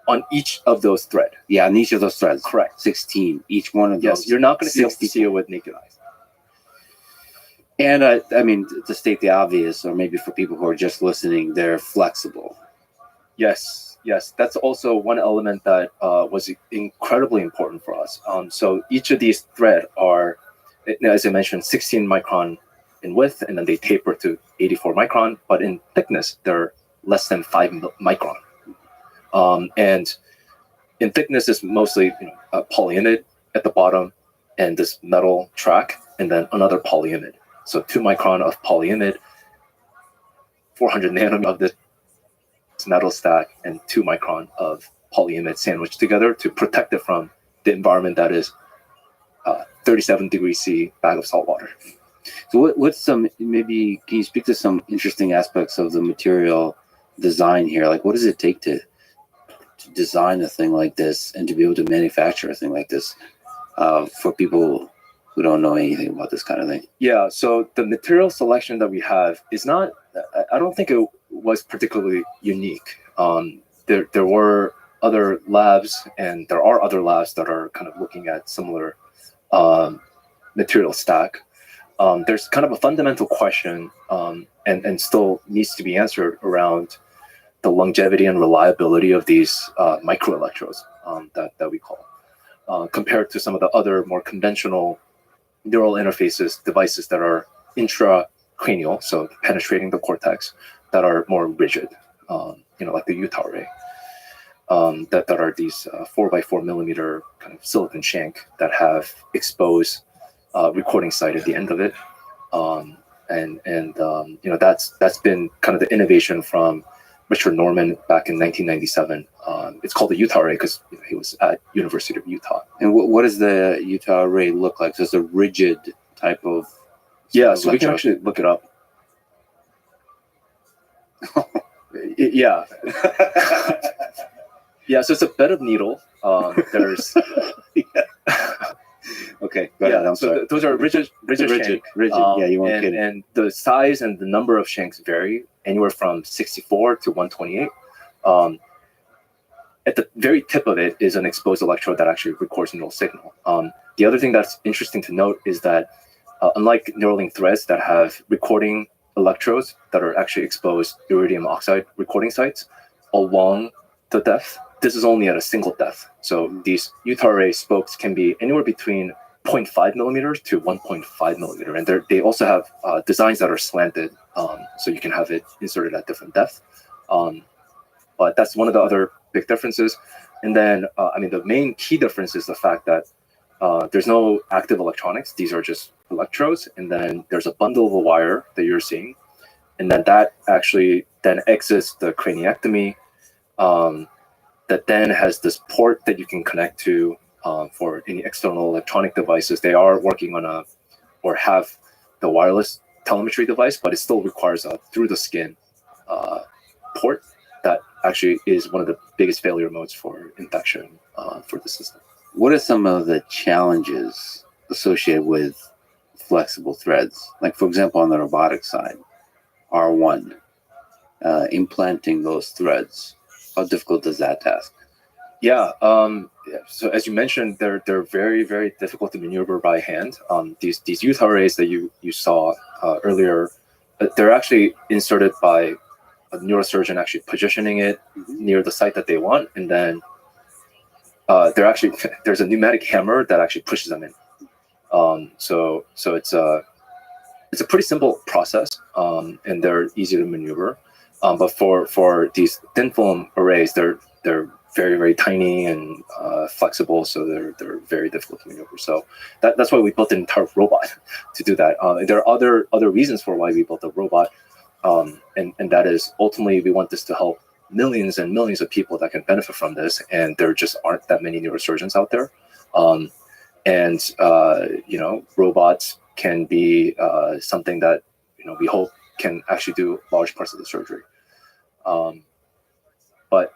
On each of those threads. Yeah, on each of those threads. Correct. 16. Each one of those. Yes, you're not going to be able to 60. see it with naked eyes. And I mean, to state the obvious, or maybe for people who are just listening, they're flexible. Yes, that's also one element that was incredibly important for us. So each of these threads are, as I mentioned, 16 micron in width, and then they taper to 84 micron, but in thickness, they're less than 5 micron. And in thickness is mostly a polyimide at the bottom and this metal track, and then another polyimide. So 2 micron of polyimide, 400 nanometer of this metal stack, and 2 micron of polyimide sandwiched together to protect it from the environment that is 37 degrees C bag of salt water. So what's maybe can you speak to some interesting aspects of the material design here? Like, what does it take to design a thing like this and to be able to manufacture a thing like this for people who don't know anything about this kind of thing? Yeah, so the material selection that we have is not, I don't think it was particularly unique. There were other labs, and there are other labs that are kind of looking at similar material stack. There's kind of a fundamental question and still needs to be answered around the longevity and reliability of these microelectrodes that we call, compared to some of the other more conventional neural interfaces devices that are intracranial, so penetrating the cortex, that are more rigid, like the Utah array, that are these 4x4 millimeter kind of silicon shank that have exposed recording site at the end of it. That's been kind of the innovation from Richard Norman back in 1997. It's called the Utah array because he was at University of Utah. And what does the Utah array look like? So it's a rigid type of. Yeah, so we can actually look it up. Yeah. Yeah, so it's a bed of needle. There's. Okay, go ahead. I'm sorry. Those are rigid shank. Yeah, you weren't kidding. And the size and the number of shanks vary anywhere from 64 to 128. At the very tip of it is an exposed electrode that actually records neural signal. The other thing that's interesting to note is that unlike Neuralink threads that have recording electrodes that are actually exposed iridium oxide recording sites along the depth, this is only at a single depth. So these Utah array spokes can be anywhere between 0.5 millimeters to 1.5 millimeter. And they also have designs that are slanted, so you can have it inserted at different depth. But that's one of the other big differences. And then, the main key difference is the fact that there's no active electronics. These are just electrodes. And then there's a bundle of a wire that you're seeing. And then that actually then exits the craniectomy, that then has this port that you can connect to for any external electronic devices. They are working on or have the wireless telemetry device, but it still requires a through the skin port that actually is one of the biggest failure modes for infection for the system. What are some of the challenges associated with flexible threads? Like, for example, on the robotics side, R1, implanting those threads. How difficult is that task? Yeah. So as you mentioned, they're very, very difficult to maneuver by hand. These Utah arrays that you saw earlier, they're actually inserted by a neurosurgeon actually positioning it near the site that they want, and then there's a pneumatic hammer that actually pushes them in. So it's a pretty simple process, and they're easy to maneuver. But for these thin film arrays, they're very, very tiny and flexible, so they're very difficult to maneuver. So that's why we built an entire robot to do that. There are other reasons for why we built a robot, and that is ultimately we want this to help millions and millions of people that can benefit from this, and there just aren't that many neurosurgeons out there. Robots can be something that we hope can actually do large parts of the surgery. But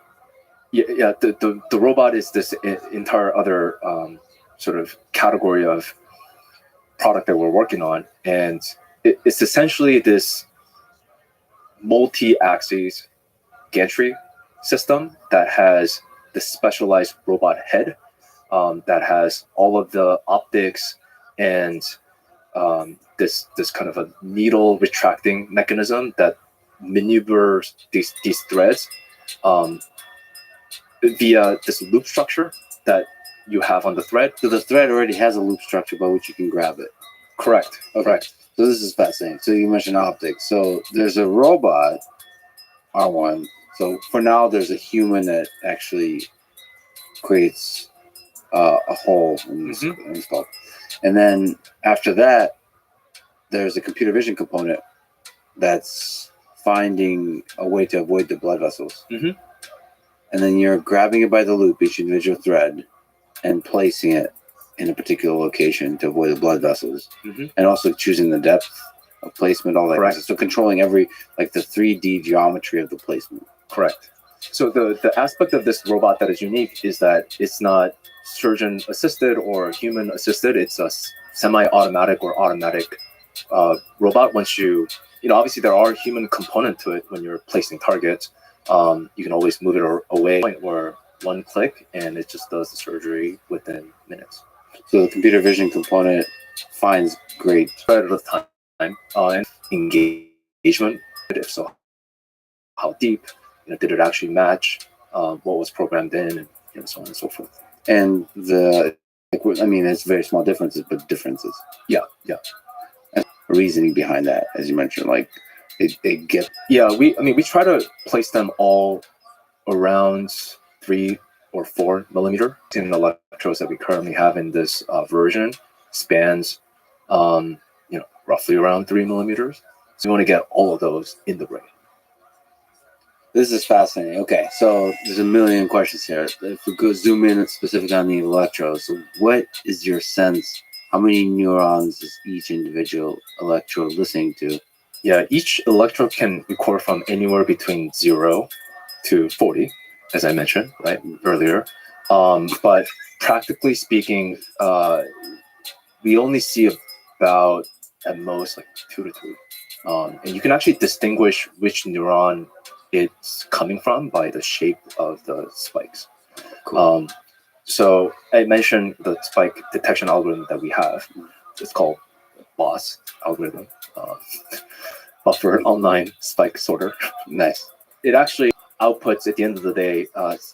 the robot is this entire other sort of category of product that we're working on, and it's essentially this multi-axis gantry system that has this specialized robot head that has all of the optics and this kind of a needle retracting mechanism that maneuvers these threads via this loop structure that you have on the thread. So the thread already has a loop structure by which you can grab it. Correct. Okay. Correct. So this is fascinating. So you mentioned optics. So there's a robot, R1. So for now, there's a human that actually creates a hole in this install. And then after that, there's a computer vision component that's finding a way to avoid the blood vessels. Mm-hmm. And then you're grabbing it by the loop, each individual thread, and placing it in a particular location to avoid the blood vessels. Mm-hmm. And also choosing the depth of placement, all that. Correct. So controlling the 3D geometry of the placement. Correct. So the aspect of this robot that is unique is that it's not surgeon assisted or human assisted. It's a semi-automatic or automatic robot. Once obviously there are human component to it when you're placing targets. You can always move it away or one click and it just does the surgery within minutes. So the computer vision component finds great At a time and engagement, if so, how deep, did it actually match what was programmed in, and so on and so forth. And it's very small differences, but differences. Yeah. And reasoning behind that, as you mentioned, like it gets. Yeah, we try to place them all around 3 or 4 millimeter. In the electrodes that we currently have in this version spans, roughly around 3 millimeters. So we want to get all of those in the brain. This is fascinating. Okay, so there's a million questions here. If we go zoom in specifically on the electrodes, so what is your sense? How many neurons is each individual electrode listening to? Yeah, each electrode can record from anywhere between 0 to 40, as I mentioned earlier. But practically speaking, we only see about at most like 2 to 3. And you can actually distinguish which neuron it's coming from by the shape of the spikes. Cool. So I mentioned the spike detection algorithm that we have. It's called BOSS algorithm, Buffer Online Spike Sorter. Nice. It actually outputs at the end of the day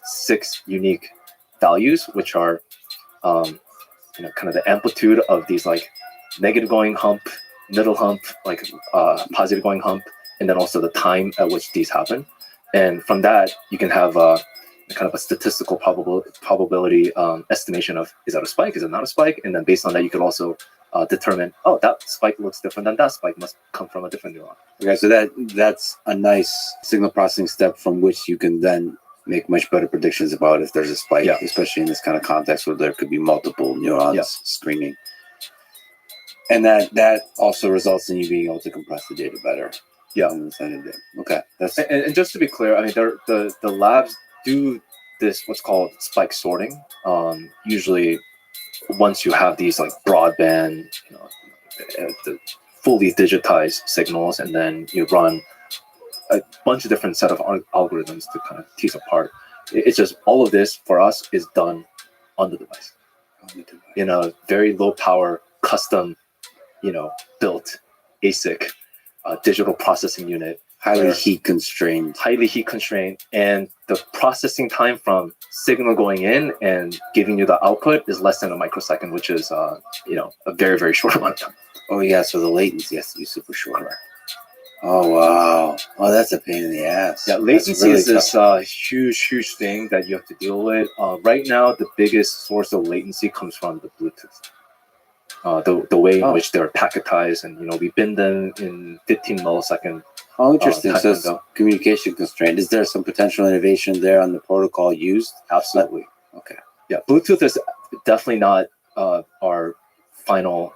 6 unique values, which are kind of the amplitude of these like negative going hump, middle hump, like positive going hump, and then also the time at which these happen. And from that, you can have kind of a statistical probability estimation of, is that a spike, is it not a spike? And then based on that, you can also determine, oh, that spike looks different than that spike, must come from a different neuron. Okay, so that's a nice signal processing step from which you can then make much better predictions about if there's a spike, especially in this kind of context where there could be multiple neurons screening. And that also results in you being able to compress the data better. Yeah. Okay. And just to be clear, I mean, the labs do this what's called spike sorting. Usually, once you have these like broadband, the fully digitized signals, and then you run a bunch of different set of algorithms to kind of tease apart. It's just all of this for us is done on the device, in a very low power, custom, built ASIC digital processing unit. Highly heat constrained, and the processing time from signal going in and giving you the output is less than a microsecond, which is a very, very short amount of time. Oh yeah, so the latency has to be super short. Oh wow, oh that's a pain in the ass. Yeah, latency is this huge thing that you have to deal with. Right now, the biggest source of latency comes from the Bluetooth. The way in which they're packetized, and we bin them in 15 millisecond. Oh, interesting. So it's communication constraint. Is there some potential innovation there on the protocol used? Absolutely. Okay. Yeah, Bluetooth is definitely not our final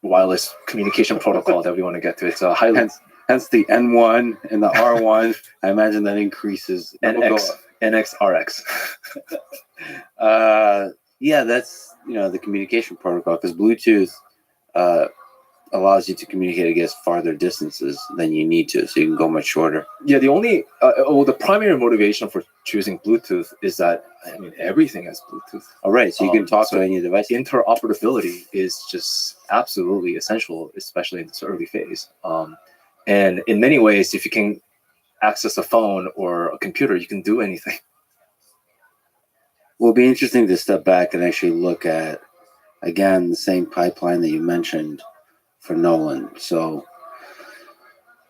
wireless communication protocol that we want to get to. It's a highly hence the N1 and the R1. I imagine that increases NX RX. Yeah, that's the communication protocol, because Bluetooth allows you to communicate against farther distances than you need to, so you can go much shorter. Yeah, the primary motivation for choosing Bluetooth is that everything has Bluetooth. All right, so you can talk to any device. Interoperability is just absolutely essential, especially in this early phase. And in many ways, if you can access a phone or a computer, you can do anything. Well, it'll be interesting to step back and actually look at, again, the same pipeline that you mentioned for Nolan. So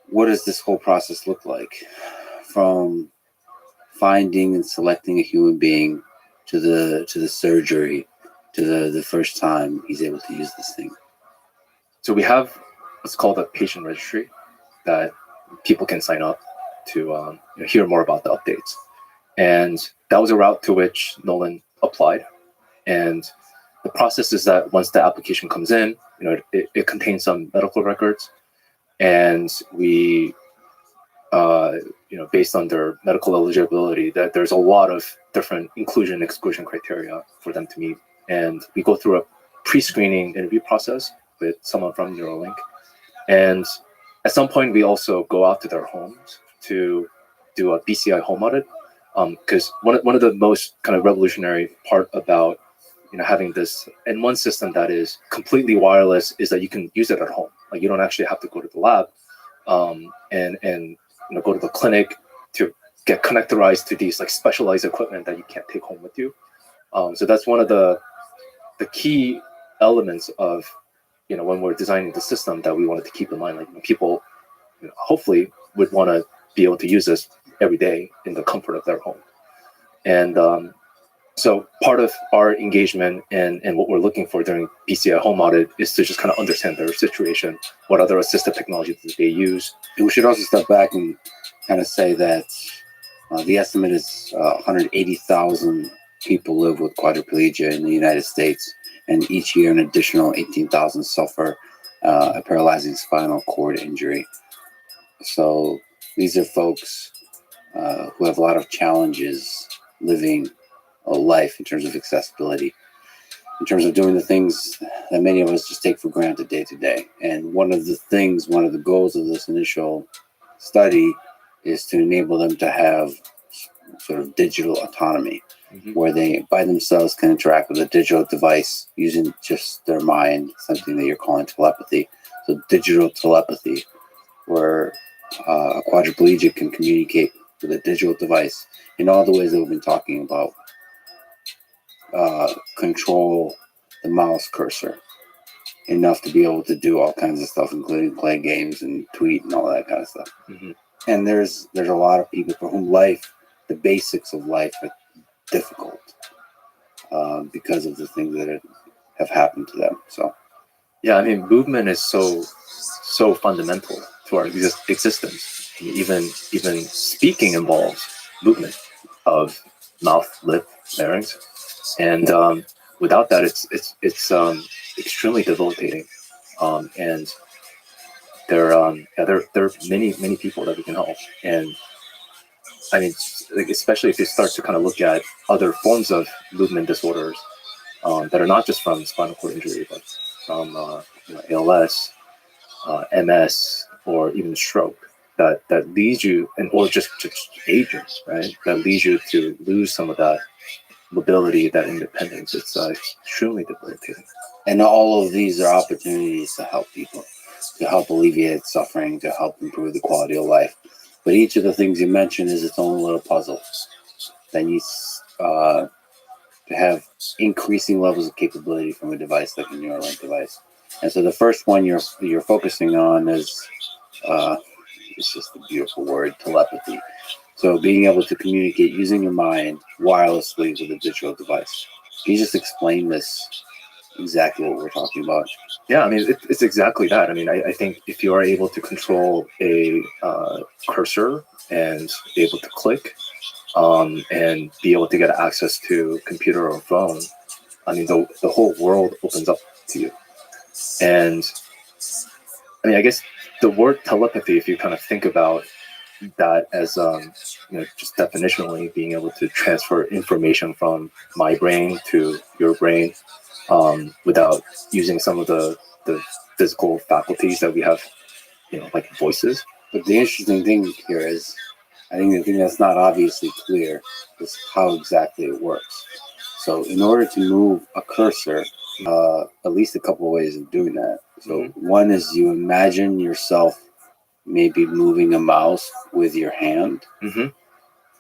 what does this whole process look like, from finding and selecting a human being to the surgery, to the first time he's able to use this thing? So we have what's called a patient registry that people can sign up to hear more about the updates. And that was a route to which Nolan applied. And the process is that once the application comes in, it contains some medical records, and we, based on their medical eligibility, that there's a lot of different inclusion and exclusion criteria for them to meet. And we go through a pre-screening interview process with someone from Neuralink. And at some point, we also go out to their homes to do a BCI home audit. Because one of the most kind of revolutionary part about having this N1 system that is completely wireless is that you can use it at home. Like, you don't actually have to go to the lab, and go to the clinic to get connectorized to these like specialized equipment that you can't take home with you. So that's one of the key elements of, when we're designing the system that we wanted to keep in mind. Like people, hopefully would want to be able to use this every day in the comfort of their home. And so part of our engagement and what we're looking for during PCI home audit is to just kind of understand their situation, what other assistive technology that they use. And we should also step back and kind of say that the estimate is 180,000 people live with quadriplegia in the United States, and each year an additional 18,000 suffer a paralyzing spinal cord injury. So these are folks who have a lot of challenges living a life in terms of accessibility, in terms of doing the things that many of us just take for granted day to day. And one of the goals of this initial study is to enable them to have sort of digital autonomy, where they by themselves can interact with a digital device using just their mind, something that you're calling telepathy. So digital telepathy, where a quadriplegic can communicate with a digital device in all the ways that we've been talking about. Control the mouse cursor enough to be able to do all kinds of stuff, including play games and tweet and all that kind of stuff. And there's a lot of people for whom the basics of life are difficult because of the things that have happened to them. So Yeah, I mean, movement is so fundamental to our existence. Even speaking involves movement of mouth, lip, larynx, and without that, it's extremely debilitating. And there are many people that we can help. And I mean, especially if you start to kind of look at other forms of movement disorders that are not just from spinal cord injury, but from ALS, MS, or even stroke, that leads you, or just aging, right? That leads you to lose some of that mobility, that independence. It's extremely debilitating. And all of these are opportunities to help people, to help alleviate suffering, to help improve the quality of life. But each of the things you mentioned is its own little puzzle that needs to have increasing levels of capability from a device like a Neuralink device. And so the first one you're focusing on is, it's just a beautiful word, telepathy. So being able to communicate using your mind wirelessly with a digital device. Can you just explain this, exactly what we're talking about? Yeah, I mean, it's exactly that. I mean, I think if you are able to control a cursor and be able to click and be able to get access to computer or phone, I mean, the whole world opens up to you. And I mean, I guess the word telepathy, if you kind of think about that as just definitionally being able to transfer information from my brain to your brain without using some of the physical faculties that we have, like voices. But the interesting thing here is, I think the thing that's not obviously clear is how exactly it works. So in order to move a cursor, at least a couple of ways of doing that. So one is you imagine yourself maybe moving a mouse with your hand,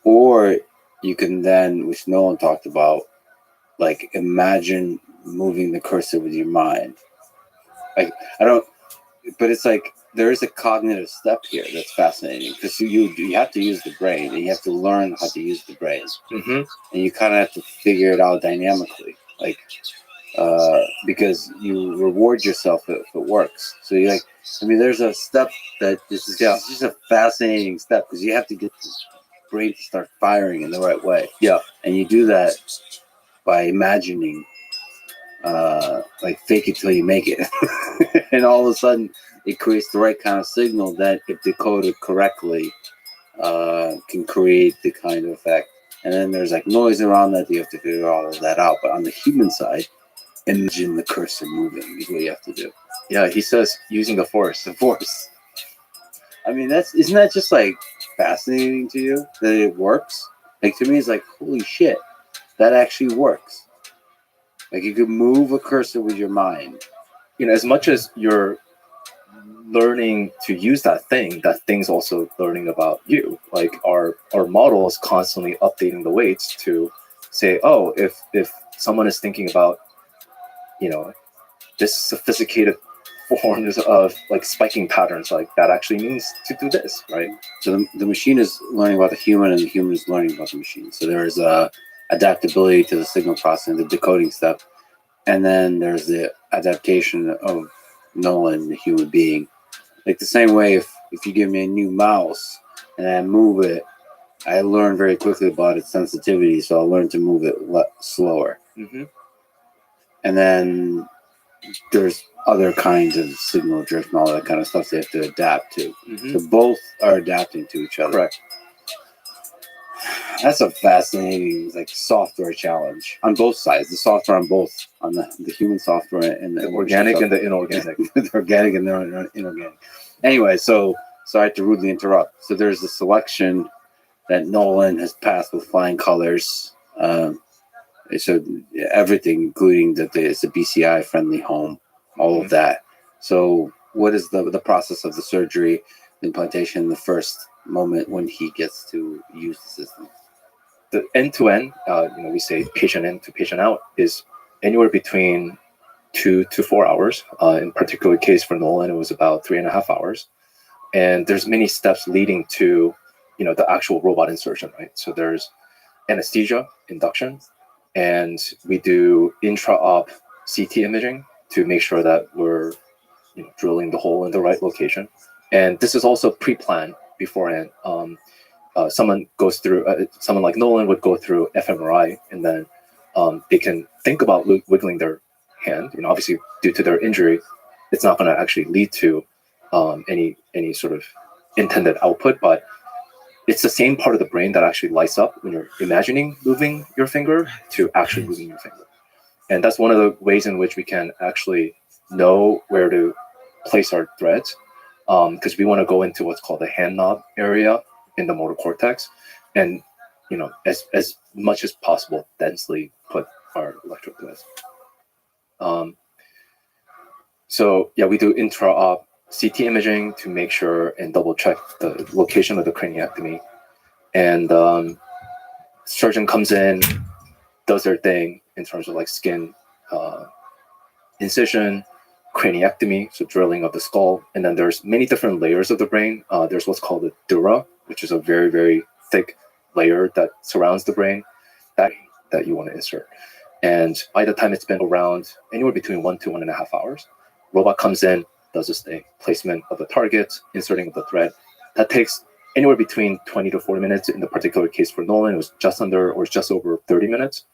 or you can then, which no one talked about, like imagine moving the cursor with your mind. Like but it's like there is a cognitive step here that's fascinating, because you have to use the brain, and you have to learn how to use the brain, and you kind of have to figure it out dynamically, like because you reward yourself if it works. So you there's a step that it's just a fascinating step, because you have to get the brain to start firing in the right way. Yeah, and you do that by imagining, like fake it till you make it, and all of a sudden it creates the right kind of signal that, if decoded correctly, can create the kind of effect. And then there's like noise around that, you have to figure all of that out. But on the human side, imagine the cursor moving is what you have to do. Yeah, he says using the force. The force. I mean, isn't that just like fascinating to you that it works? Like, to me, it's like, holy shit, that actually works. Like, you could move a cursor with your mind. As much as you're learning to use that thing's also learning about you. Like our model is constantly updating the weights to say, oh, if someone is thinking about, you know, this sophisticated forms of like spiking patterns, like that actually means to do this, right? So the machine is learning about the human, and the human is learning about the machine. So there's adaptability to the signal processing, the decoding step, and then there's the adaptation of Nolan, the human being. Like the same way, if you give me a new mouse and I move it, I learn very quickly about its sensitivity, so I'll learn to move it slower. Mm-hmm. And then there's other kinds of signal drift and all that kind of stuff they have to adapt to. Mm-hmm. So both are adapting to each other. Correct. That's a fascinating software challenge on both sides. The software on both, on the human software and The organic and the inorganic. the organic and the inorganic. Anyway, so sorry to rudely interrupt. So there's the selection that Nolan has passed with flying colors. So everything, including that it's a BCI friendly home, all of that. So what is the process of the surgery, the implantation, the first moment when he gets to use the system? The end-to-end, we say patient in to patient out, is anywhere between 2 to 4 hours. In particular case for Nolan, it was about 3.5 hours. And there's many steps leading to, the actual robot insertion, right? So there's anesthesia, induction, and we do intra-op CT imaging to make sure that we're, drilling the hole in the right location. And this is also pre-planned beforehand. Someone like Nolan would go through fMRI, and then they can think about wiggling their hand. Obviously due to their injury, it's not going to actually lead to any sort of intended output, but it's the same part of the brain that actually lights up when you're imagining moving your finger to actually moving your finger. And that's one of the ways in which we can actually know where to place our threads, because we want to go into what's called the hand knob area in the motor cortex, and as much as possible densely put our electrode threads. We do intra-op CT imaging to make sure and double check the location of the craniectomy, and surgeon comes in, does their thing in terms of like skin incision, craniectomy, so drilling of the skull, and then there's many different layers of the brain. There's what's called the dura, which is a very, very thick layer that surrounds the brain that you want to insert. And by the time it's been around anywhere between 1 to 1.5 hours, robot comes in, does this thing, placement of the target, inserting of the thread. That takes anywhere between 20 to 40 minutes. In the particular case for Nolan, it was just over 30 minutes.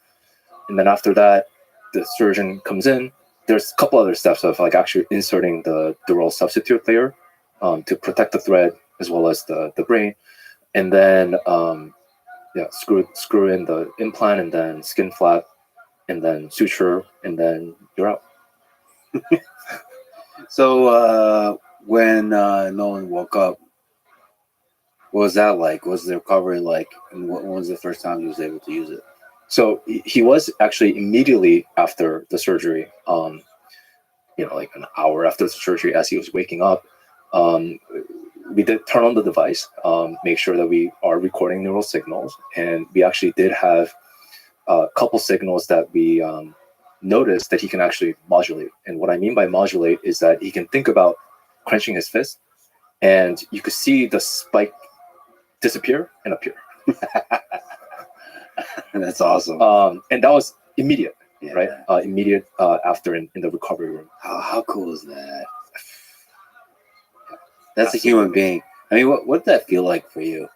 And then after that, the surgeon comes in. There's a couple other steps of like actually inserting the dural substitute layer to protect the thread as well as the brain. And then screw in the implant, and then skin flap, and then suture, and then you're out. So when Nolan woke up, what was that like? Was the recovery like? And when was the first time he was able to use it? So he was actually immediately after the surgery, like an hour after the surgery, as he was waking up, we did turn on the device, make sure that we are recording neural signals. And we actually did have a couple signals that we noticed that he can actually modulate. And what I mean by modulate is that he can think about clenching his fist, and you could see the spike disappear and appear. That's awesome. And that was immediate, Yeah. right? Immediate after in the recovery room. How cool is that? That's a human being. I mean, what did that feel like for you?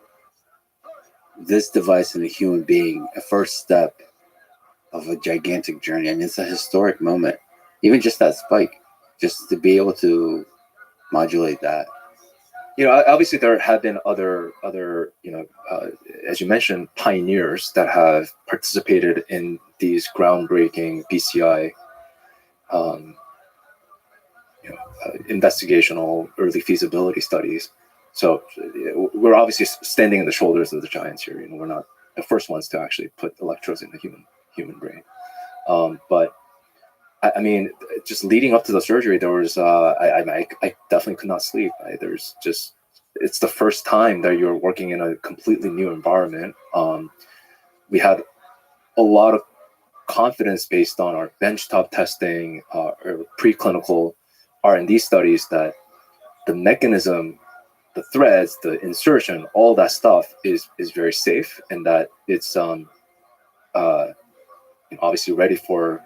This device in a human being, a first step of a gigantic journey. I mean, it's a historic moment. Even just that spike, just to be able to modulate that. Obviously there have been other as you mentioned, pioneers that have participated in these groundbreaking BCI investigational early feasibility studies. So we're obviously standing in the shoulders of the giants here. We're not the first ones to actually put electrodes in the human brain. But I mean, just leading up to the surgery, there was I definitely could not sleep. There's just, it's the first time that you're working in a completely new environment. We had a lot of confidence based on our benchtop testing, or preclinical R&D studies, that the mechanism, the threads, the insertion, all that stuff is very safe, and that it's obviously ready for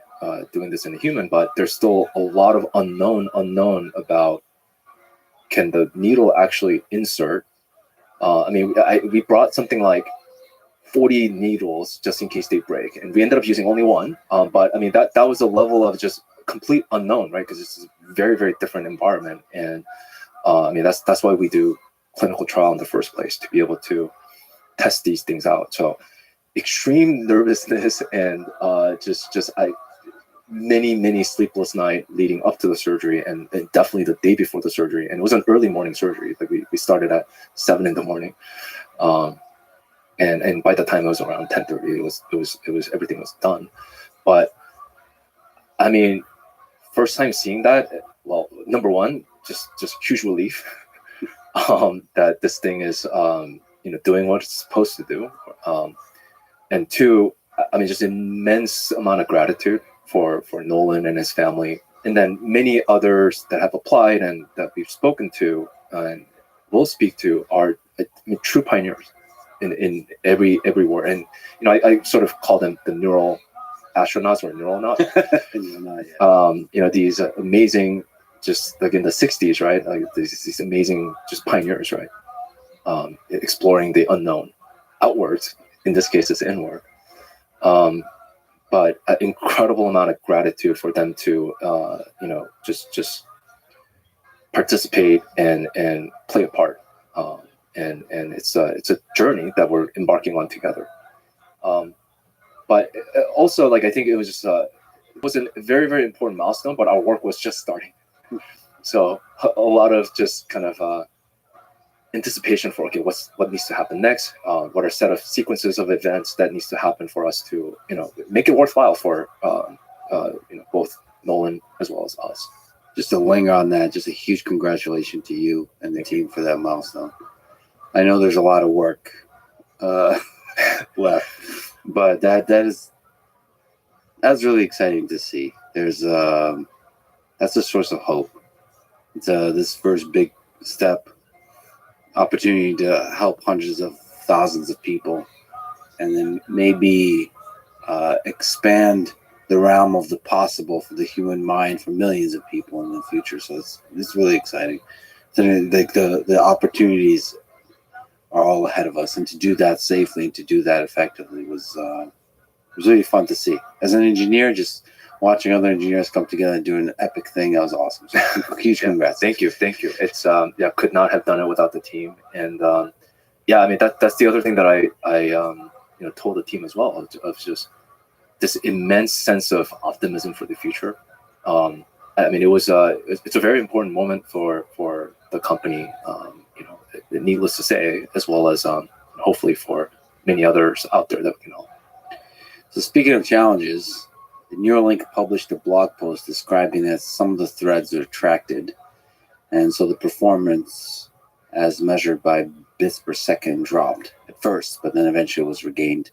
doing this in a human. But there's still a lot of unknown about, can the needle actually insert? I mean, we brought something like 40 needles just in case they break, and we ended up using only one. But I mean, that was a level of just complete unknown, right? Because it's a very, very different environment, and I mean, that's why we do clinical trial in the first place, to be able to test these things out. So extreme nervousness, and many sleepless night leading up to the surgery, and definitely the day before the surgery. And it was an early morning surgery. Like we started at 7 in the morning. And by the time it was around 10:30, it was everything was done. But I mean, first time seeing that, well, number one, just huge relief that this thing is doing what it's supposed to do. And two, I mean, just immense amount of gratitude for Nolan and his family, and then many others that have applied and that we've spoken to and will speak to are, I mean, true pioneers in everywhere. And I sort of call them the neural astronauts or neuronaut. These amazing, just like in the 60s, right? Like these amazing just pioneers, right? Exploring the unknown outwards. In this case, it's inward. But an incredible amount of gratitude for them to just participate and play a part. And it's a journey that we're embarking on together. But also, like, I think it was just it was a very, very important milestone, but our work was just starting. So a lot of just kind of anticipation for, okay, what needs to happen next? What are a set of sequences of events that needs to happen for us to make it worthwhile for both Nolan as well as us. Just to linger on that, just a huge congratulations to you and the team for that milestone. I know there's a lot of work left, but that's really exciting to see. There's that's a source of hope. It's this first big step, opportunity to help hundreds of thousands of people, and then maybe expand the realm of the possible for the human mind for millions of people in the future. So it's really exciting. So like the opportunities are all ahead of us, and to do that safely and to do that effectively was really fun to see. As an engineer, just watching other engineers come together and do an epic thing, that was awesome. So huge congrats. Thank you. It's could not have done it without the team. And I mean, that's the other thing that I told the team as well, of just this immense sense of optimism for the future. I mean, it's a very important moment for the company, needless to say, as well as hopefully for many others out there that we can help. So speaking of challenges, the Neuralink published a blog post describing that some of the threads are retracted, and so the performance as measured by bits per second dropped at first, but then eventually was regained.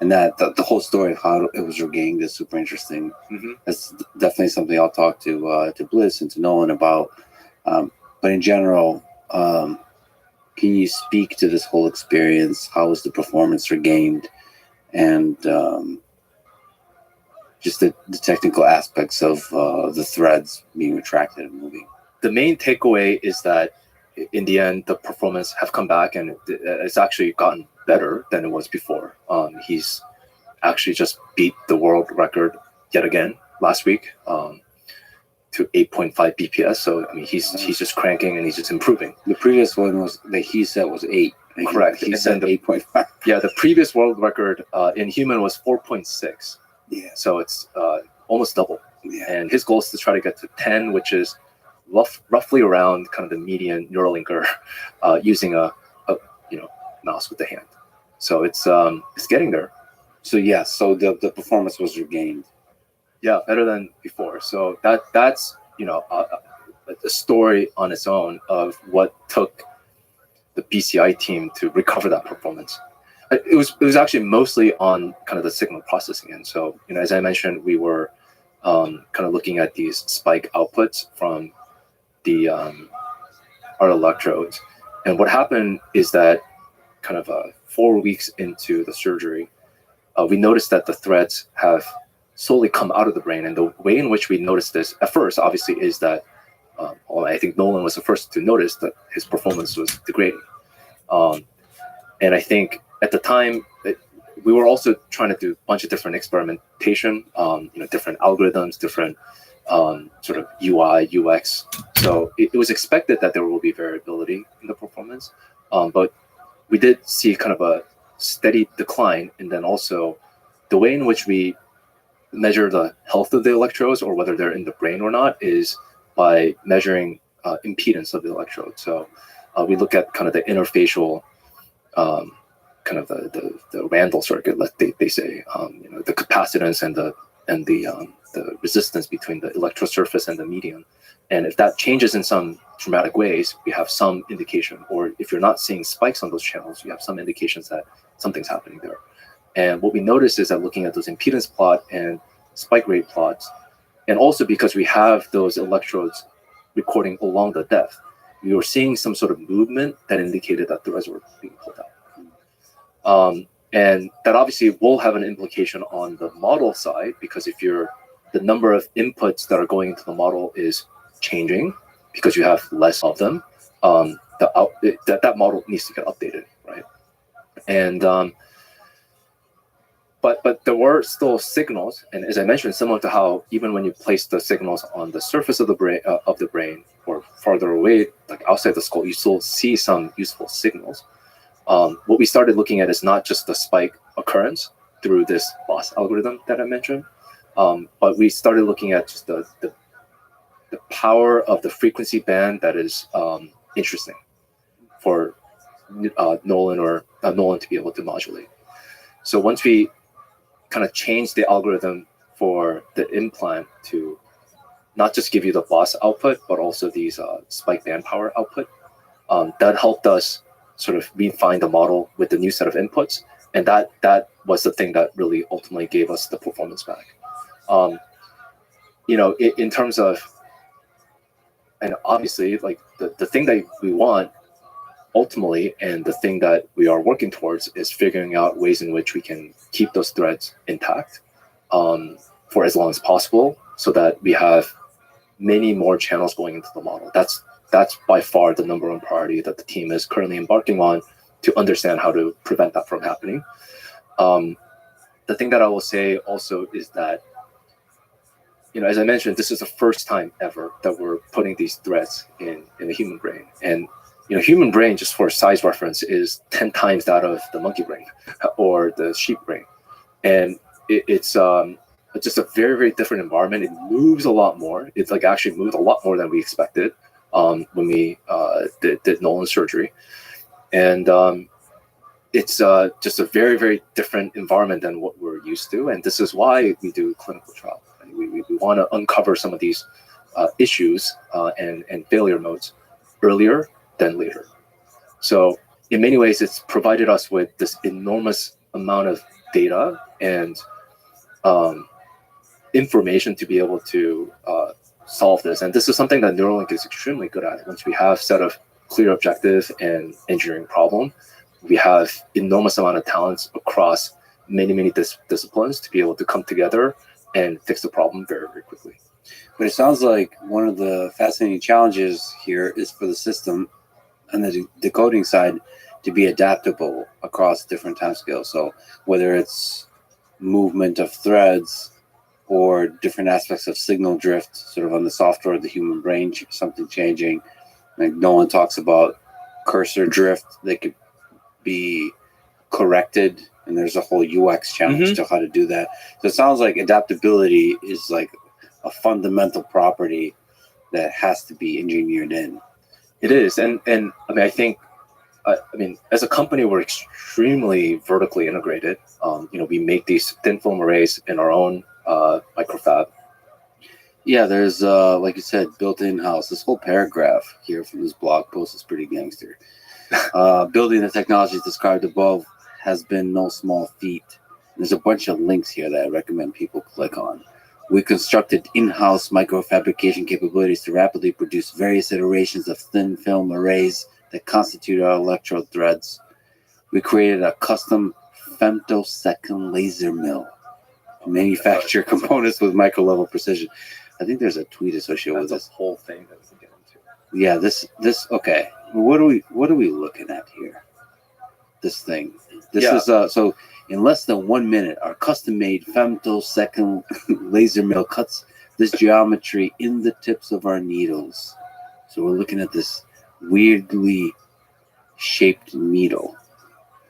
And that the whole story of how it was regained is super interesting. Mm-hmm. That's definitely something I'll talk to Bliss and to Nolan about. But in general, can you speak to this whole experience? How was the performance regained? And just the technical aspects of the threads being retracted and moving. The main takeaway is that in the end, the performance have come back, and it's actually gotten better than it was before. He's actually just beat the world record yet again last week to 8.5 BPS. So I mean, he's just cranking and he's just improving. The previous one was that he said was 8. Correct. He said 8.5. Yeah, the previous world record in human was 4.6. Yeah. So it's almost double. Yeah. And his goal is to try to get to 10, which is roughly around kind of the median Neuralinker using a mouse with the hand. So it's getting there. So yes, so the performance was regained. Yeah, better than before. So that's a story on its own of what took the BCI team to recover that performance. It was actually mostly on kind of the signal processing end. So as I mentioned, we were kind of looking at these spike outputs from the our electrodes, and what happened is that kind of 4 weeks into the surgery, we noticed that the threads have slowly come out of the brain. And the way in which we noticed this at first, obviously, is that I think Nolan was the first to notice that his performance was degrading. And I think at the time, we were also trying to do a bunch of different experimentation, different algorithms, different sort of UI, UX. So it was expected that there will be variability in the performance, but we did see kind of a steady decline. And then also the way in which we measure the health of the electrodes, or whether they're in the brain or not, is by measuring impedance of the electrode. So we look at kind of the interfacial, kind of the Randall circuit, they say, the capacitance and the resistance between the electrode surface and the medium. And if that changes in some dramatic ways, we have some indication. Or if you're not seeing spikes on those channels, you have some indications that something's happening there. And what we noticed is that looking at those impedance plot and spike rate plots, and also because we have those electrodes recording along the depth, we were seeing some sort of movement that indicated that threads were being pulled out. And that obviously will have an implication on the model side, because if the number of inputs that are going into the model is changing because you have less of them, that model needs to get updated, right? And but there were still signals, and as I mentioned, similar to how even when you place the signals on the surface of the brain or farther away, like outside the skull, you still see some useful signals. What we started looking at is not just the spike occurrence through this BOSS algorithm that I mentioned, but we started looking at just the power of the frequency band that is interesting for Nolan to be able to modulate. So once we kind of changed the algorithm for the implant to not just give you the BOSS output, but also these spike band power output, that helped us sort of refine the model with the new set of inputs. And that was the thing that really ultimately gave us the performance back. In terms of, and obviously, like the thing that we want ultimately, and the thing that we are working towards, is figuring out ways in which we can keep those threads intact for as long as possible, so that we have many more channels going into the model. That's by far the number one priority that the team is currently embarking on, to understand how to prevent that from happening. The thing that I will say also is that, as I mentioned, this is the first time ever that we're putting these threads in the human brain. And human brain, just for size reference, is 10 times that of the monkey brain or the sheep brain. And it's just a very, very different environment. It moves a lot more. It's like actually moved a lot more than we expected when we did Nolan surgery. And it's just a very, very different environment than what we're used to. And this is why we do clinical trials. We want to uncover some of these issues and failure modes earlier than later. So in many ways, it's provided us with this enormous amount of data and information to be able to solve this. And this is something that Neuralink is extremely good at. Once we have set of clear objective and engineering problem, we have enormous amount of talents across many, many disciplines to be able to come together and fix the problem very, very quickly. But it sounds like one of the fascinating challenges here is for the system on the decoding side to be adaptable across different timescales. So whether it's movement of threads or different aspects of signal drift, sort of on the software of the human brain, something changing. Like Nolan talks about cursor drift that could be corrected, and there's a whole UX challenge to how to do that. So it sounds like adaptability is like a fundamental property that has to be engineered in. It is, and I think, as a company, we're extremely vertically integrated. We make these thin film arrays in our own microfab. Yeah, there's like you said, built in house. This whole paragraph here from this blog post is pretty gangster. Building the technologies described above has been no small feat. There's a bunch of links here that I recommend people click on. We constructed in-house microfabrication capabilities to rapidly produce various iterations of thin film arrays that constitute our electrode threads. We created a custom femtosecond laser mill to manufacture components with micro-level precision. I think there's a tweet associated with That's this. a whole thing that we can get into. Yeah, this okay. What are we looking at here? This thing. This Yeah. is so in less than 1 minute, our custom-made femtosecond laser mill cuts this geometry in the tips of our needles. So we're looking at this weirdly shaped needle.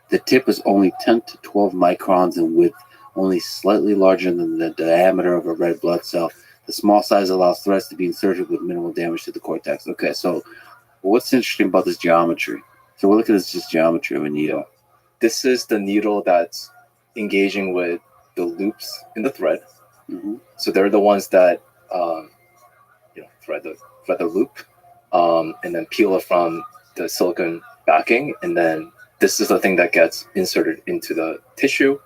The tip is only 10 to 12 microns in width, only slightly larger than the diameter of a red blood cell. The small size allows threads to be inserted with minimal damage to the cortex. Okay, so what's interesting about this geometry? So we're looking at this just geometry of a needle. This is the needle that's engaging with the loops in the thread. Mm-hmm. So they're the ones that thread the loop, and then peel it from the silicon backing, and then this is the thing that gets inserted into the tissue,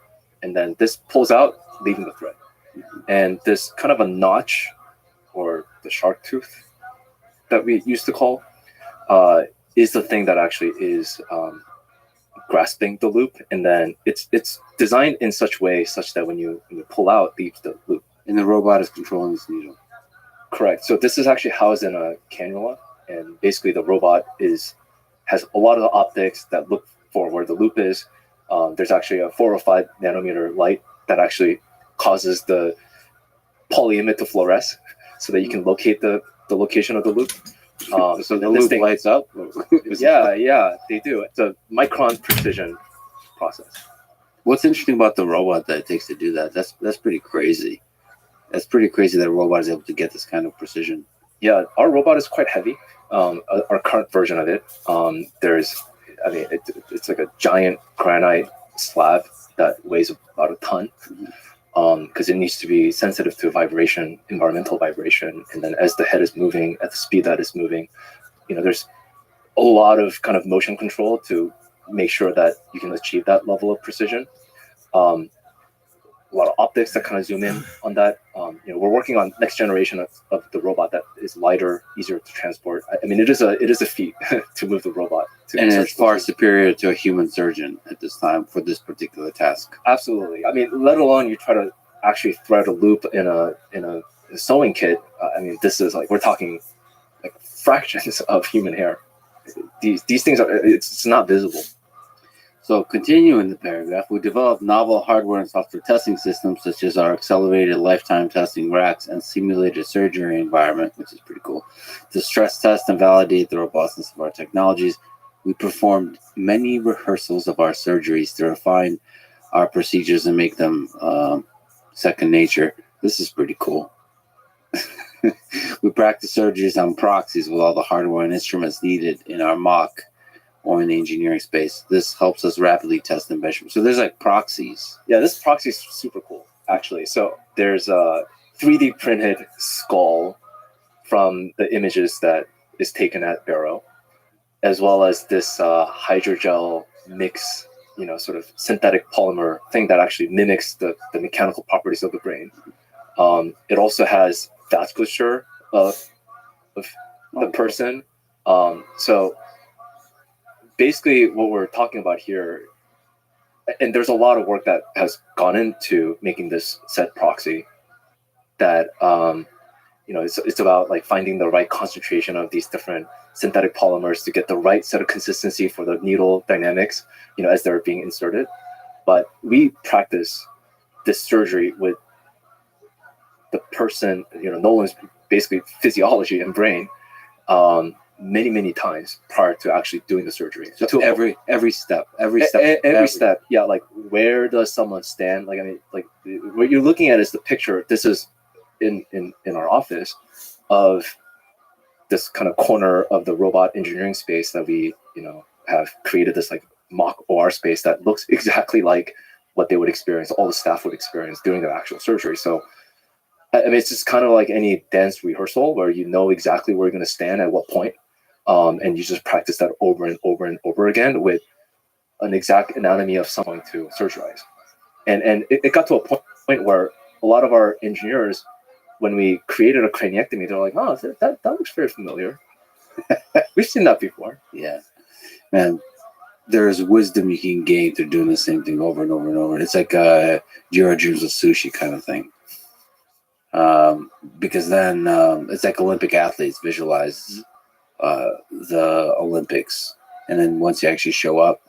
and then this pulls out, leaving the thread. And this kind of a notch, or the shark tooth that we used to call, is the thing that actually is grasping the loop, and then it's designed in such way such that when you pull out, leaves the loop. And the robot is controlling this needle. Correct. So this is actually housed in a cannula, and basically the robot has a lot of the optics that look for where the loop is. There's actually a 4 or 5 nanometer light that actually causes the polyimide to fluoresce, so that you can locate the location of the loop. So the this loop thing- lights up? Yeah, they do. It's a micron precision process. What's interesting about the robot that it takes to do that? That's pretty crazy. That's pretty crazy that a robot is able to get this kind of precision. Yeah, our robot is quite heavy. Our current version of it, it's like a giant granite slab that weighs about a ton, because it needs to be sensitive to vibration, environmental vibration, and then as the head is moving at the speed that it's moving, there's a lot of kind of motion control to make sure that you can achieve that level of precision. A lot of optics that kind of zoom in on that. We're working on next generation of the robot that is lighter, easier to transport. I mean, it is a feat to move the robot. And it's far superior to a human surgeon at this time for this particular task. Absolutely. I mean, let alone you try to actually thread a loop in a sewing kit. This is like, we're talking like fractions of human hair. These things it's not visible. So continuing the paragraph, we developed novel hardware and software testing systems such as our accelerated lifetime testing racks and simulated surgery environment, which is pretty cool, to stress test and validate the robustness of our technologies. We performed many rehearsals of our surgeries to refine our procedures and make them second nature. This is pretty cool. We practice surgeries on proxies with all the hardware and instruments needed in our mock or in the engineering space. This helps us rapidly test and measure. So there's like proxies. Yeah, this proxy is super cool, actually. So there's a 3D printed skull from the images that is taken at Barrow, as well as this hydrogel mix, sort of synthetic polymer thing that actually mimics the mechanical properties of the brain. It also has vasculature of the person. So basically what we're talking about here, and there's a lot of work that has gone into making this said proxy, that it's about like finding the right concentration of these different synthetic polymers to get the right set of consistency for the needle dynamics, as they're being inserted. But we practice this surgery with the person, Nolan's basically physiology and brain, many times prior to actually doing the surgery. So to every step. every step, yeah. Like, where does someone stand? What you're looking at is the picture. This is in our office of this kind of corner of the robot engineering space that we have created, this like mock OR space that looks exactly like what they would experience, all the staff would experience during the actual surgery. So, I mean, it's just kind of like any dance rehearsal where you know exactly where you're going to stand at what point, and you just practice that over and over and over again with an exact anatomy of someone to surgerize. And it got to a point where a lot of our engineers, when we created a craniectomy, they're like, oh, that looks very familiar. We've seen that before. Yeah, man. There's wisdom you can gain through doing the same thing over and over and over. It's like Jiro Dreams of Sushi kind of thing. Because then it's like Olympic athletes visualize the Olympics, and then once you actually show up,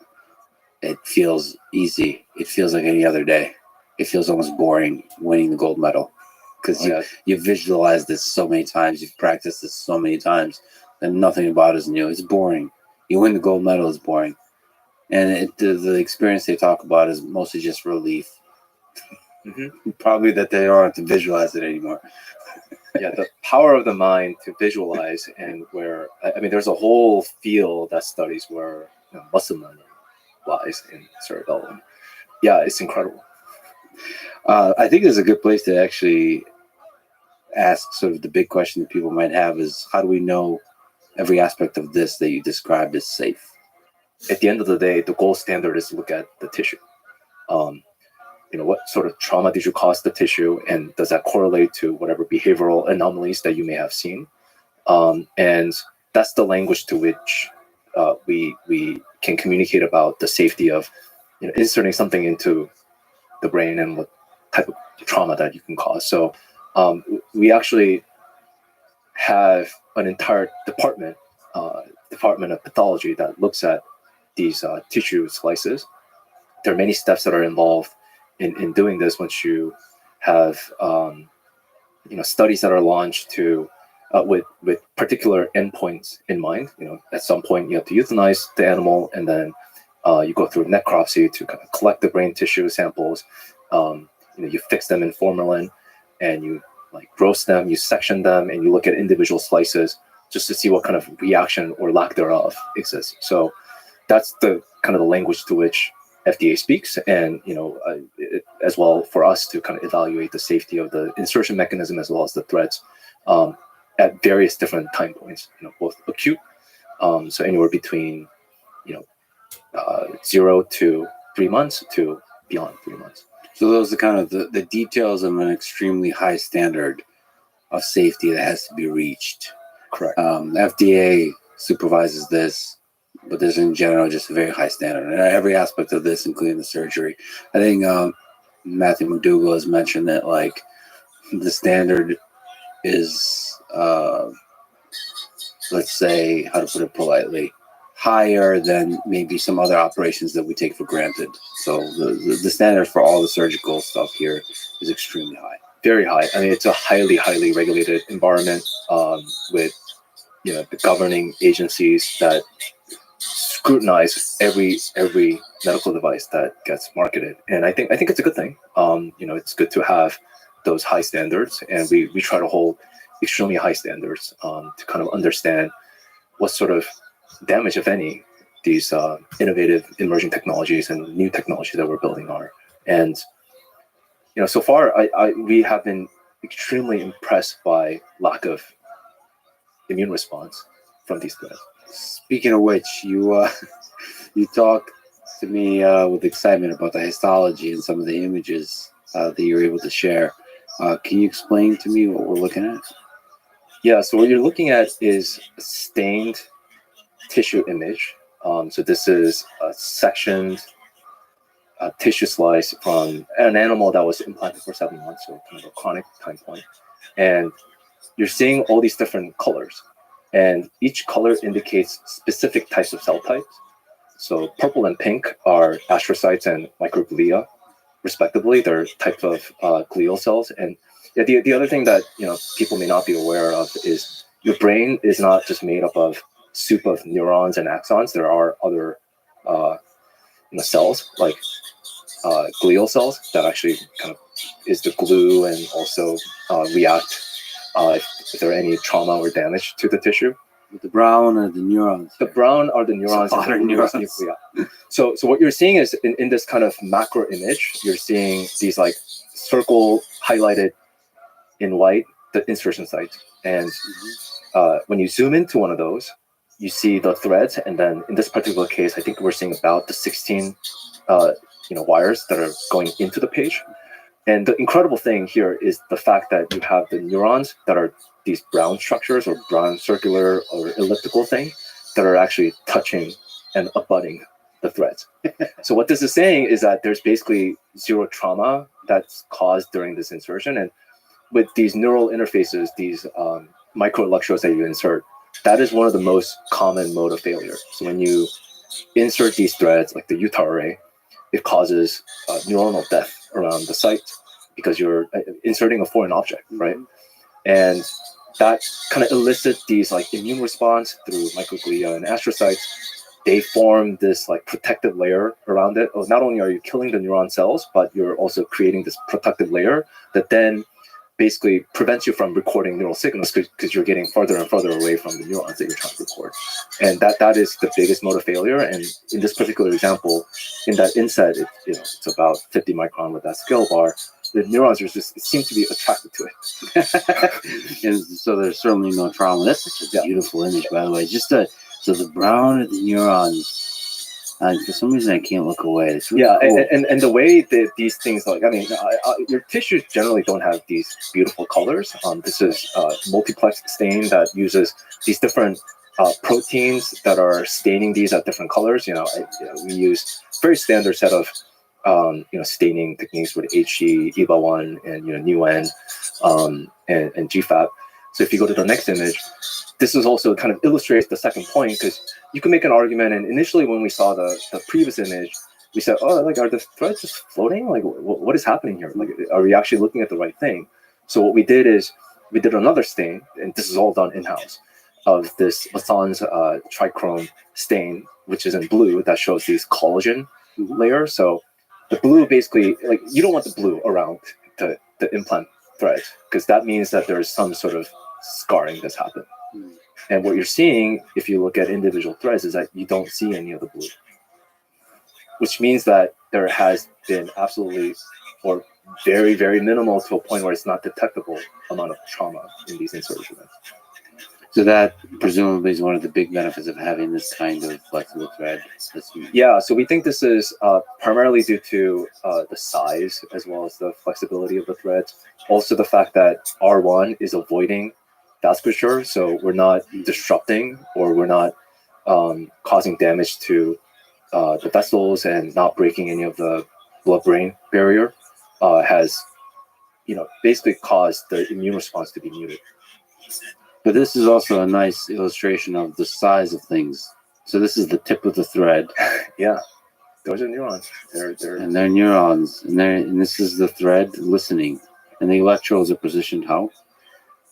it feels easy. It feels like any other day. It feels almost boring winning the gold medal because you visualized this so many times, you've practiced this so many times, and nothing about it is new. It's boring. You win the gold medal is boring. And the experience they talk about is mostly just relief. Probably that they don't have to visualize it anymore. Yeah, the power of the mind to visualize, and where I mean, there's a whole field that studies where muscle memory lies in cerebellum. Yeah, it's incredible. I think there's a good place to actually ask sort of the big question that people might have is, how do we know every aspect of this that you described is safe? At the end of the day, the gold standard is to look at the tissue. What sort of trauma did you cause the tissue, and does that correlate to whatever behavioral anomalies that you may have seen? And that's the language to which we can communicate about the safety of inserting something into the brain and what type of trauma that you can cause. So we actually have an entire department of pathology that looks at these tissue slices. There are many steps that are involved in doing this. Once you have studies that are launched to with particular endpoints in mind, at some point you have to euthanize the animal, and then you go through necropsy to kind of collect the brain tissue samples. You fix them in formalin, and you roast them, you section them, and you look at individual slices just to see what kind of reaction or lack thereof exists. So that's the kind of the language to which FDA speaks, and as well for us to kind of evaluate the safety of the insertion mechanism as well as the threads at various different time points. Both acute, so anywhere between 0 to 3 months to beyond 3 months. So those are kind of the details of an extremely high standard of safety that has to be reached. Correct. FDA supervises this, but there's in general just a very high standard. And every aspect of this, including the surgery. I think Matthew McDougall has mentioned that the standard is, let's say, how to put it politely, higher than maybe some other operations that we take for granted. So the standard for all the surgical stuff here is extremely high. Very high. I mean, it's a highly, highly regulated environment with the governing agencies that scrutinize every medical device that gets marketed, and I think it's a good thing. It's good to have those high standards, and we try to hold extremely high standards to kind of understand what sort of damage, if any, these innovative emerging technologies and new technology that we're building are. And so far we have been extremely impressed by lack of immune response from these threats. Speaking of which, you talk to me with excitement about the histology and some of the images that you're able to share. Can you explain to me what we're looking at? Yeah, so what you're looking at is a stained tissue image. So this is a sectioned tissue slice from an animal that was implanted for 7 months, so kind of a chronic time point. And you're seeing all these different colors, and each color indicates specific types of cell types. So purple and pink are astrocytes and microglia, respectively. They're types of glial cells. And the other thing that people may not be aware of is your brain is not just made up of soup of neurons and axons. There are other cells like glial cells that actually kind of is the glue and also react if there are any trauma or damage to the tissue. With the brown are the neurons. The brown are the neurons. So and the other blue is neurons. nuclei. So what you're seeing is in this kind of macro image, you're seeing these like circle highlighted in white, the insertion site. And when you zoom into one of those, you see the threads. And then in this particular case, I think we're seeing about the 16 wires that are going into the page. And the incredible thing here is the fact that you have the neurons that are these brown structures or brown circular or elliptical thing that are actually touching and abutting the threads. So what this is saying is that there's basically zero trauma that's caused during this insertion. And with these neural interfaces, these microelectrodes that you insert, that is one of the most common mode of failure. So when you insert these threads, like the Utah array, it causes neuronal death around the site because you're inserting a foreign object, right? And that kind of elicits these like immune response through microglia and astrocytes. They form this like protective layer around it. Not only are you killing the neuron cells, but you're also creating this protective layer that then basically prevents you from recording neural signals because you're getting further and further away from the neurons that you're trying to record. And that is the biggest mode of failure. And in this particular example, in that inset, it's about 50 micron with that scale bar. The neurons are just seem to be attracted to it. And so there's certainly no trauma. That's such a beautiful image, by the way. So the brown of the neurons. For some reason, I can't look away. It's really cool. and the way that these things, like, I mean, your tissues generally don't have these beautiful colors. This is multiplex stain that uses these different proteins that are staining these at different colors. We use very standard set of staining techniques with HG, EVA1, and NUN, and GFAP. So if you go to the next image, this is also kind of illustrates the second point, because you can make an argument. And initially, when we saw the previous image, we said, "Oh, like, are the threads just floating? Like, what is happening here? Like, are we actually looking at the right thing?" So what we did is we did another stain, and this is all done in-house, of this Lasson's trichrome stain, which is in blue, that shows these collagen layers. So the blue basically, like, you don't want the blue around the implant thread, because that means that there's some sort of scarring that's happened. And what you're seeing, if you look at individual threads, is that you don't see any of the blue, which means that there has been absolutely or very, very minimal, to a point where it's not detectable, amount of trauma in these insertions. So that presumably is one of the big benefits of having this kind of flexible thread. Yeah, so we think this is primarily due to the size as well as the flexibility of the threads. Also the fact that R1 is avoiding vasculature, so we're not disrupting or we're not causing damage to the vessels and not breaking any of the blood-brain barrier, has basically caused the immune response to be muted. But this is also a nice illustration of the size of things. So this is the tip of the thread. Yeah, those are neurons. They're neurons, and this is the thread listening, and the electrodes are positioned how?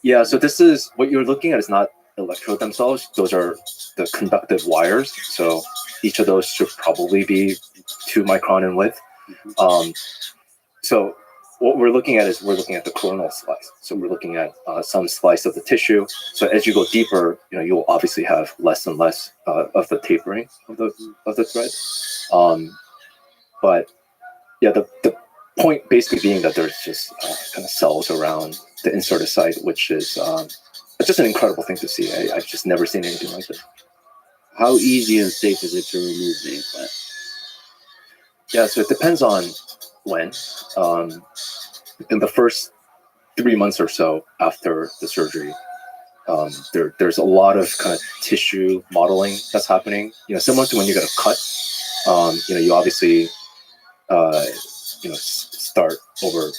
Yeah, so this is what you're looking at is not electrode themselves. Those are the conductive wires. So each of those should probably be 2 micron in width. So what we're looking at is we're looking at the coronal slice. So we're looking at some slice of the tissue. So as you go deeper, you'll obviously have less and less of the tapering of the thread. But yeah, the point basically being that there's just kind of cells around the inserted site, which is it's just an incredible thing to see. I've just never seen anything like this. How easy and safe is it to remove the implant? Yeah, so it depends on when. In the first 3 months or so after the surgery, there's a lot of kind of tissue modeling that's happening. Similar to when you get a cut. You obviously start over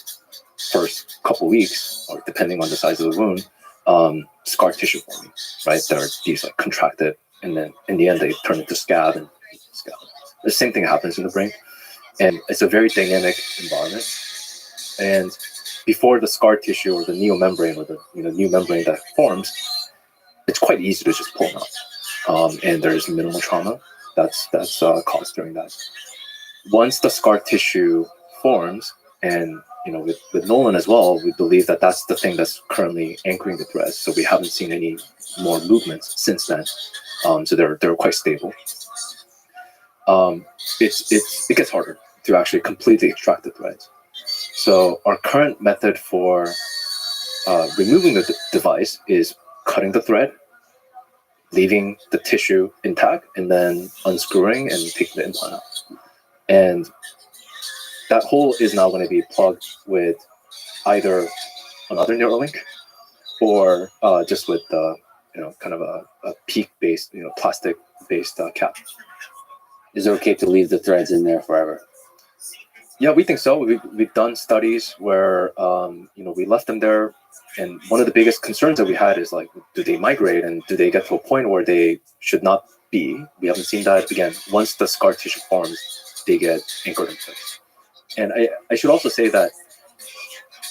first couple weeks, or depending on the size of the wound, scar tissue forming, right? There are these like contracted, and then in the end they turn into scab and scab. The same thing happens in the brain, and it's a very dynamic environment. And before the scar tissue or the neomembrane or the new membrane that forms, it's quite easy to just pull them out, and there's minimal trauma that's caused during that. Once the scar tissue forms and with Nolan as well, we believe that that's the thing that's currently anchoring the threads. So we haven't seen any more movements since then. So they're quite stable. It gets harder to actually completely extract the threads. So our current method for removing the device is cutting the thread, leaving the tissue intact, and then unscrewing and taking the implant out. And that hole is now going to be plugged with either another Neuralink or just with kind of a PEEK-based, plastic-based cap. Is it okay to leave the threads in there forever? Yeah, we think so. We've done studies where we left them there, and one of the biggest concerns that we had is like, do they migrate and do they get to a point where they should not be? We haven't seen that. Again, once the scar tissue forms, they get anchored in place. And I should also say that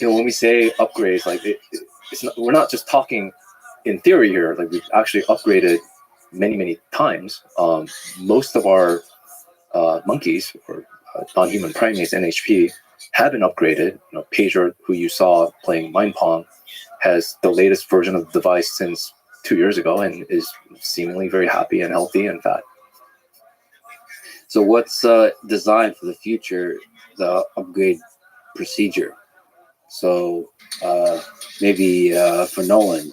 when we say upgrades, like we're not just talking in theory here. Like we've actually upgraded many times. Most of our monkeys or non-human primates, NHP, have been upgraded. Pager, who you saw playing Mind Pong, has the latest version of the device since 2 years ago and is seemingly very happy and healthy and fat. So what's designed for the future, the upgrade procedure? So maybe for Nolan,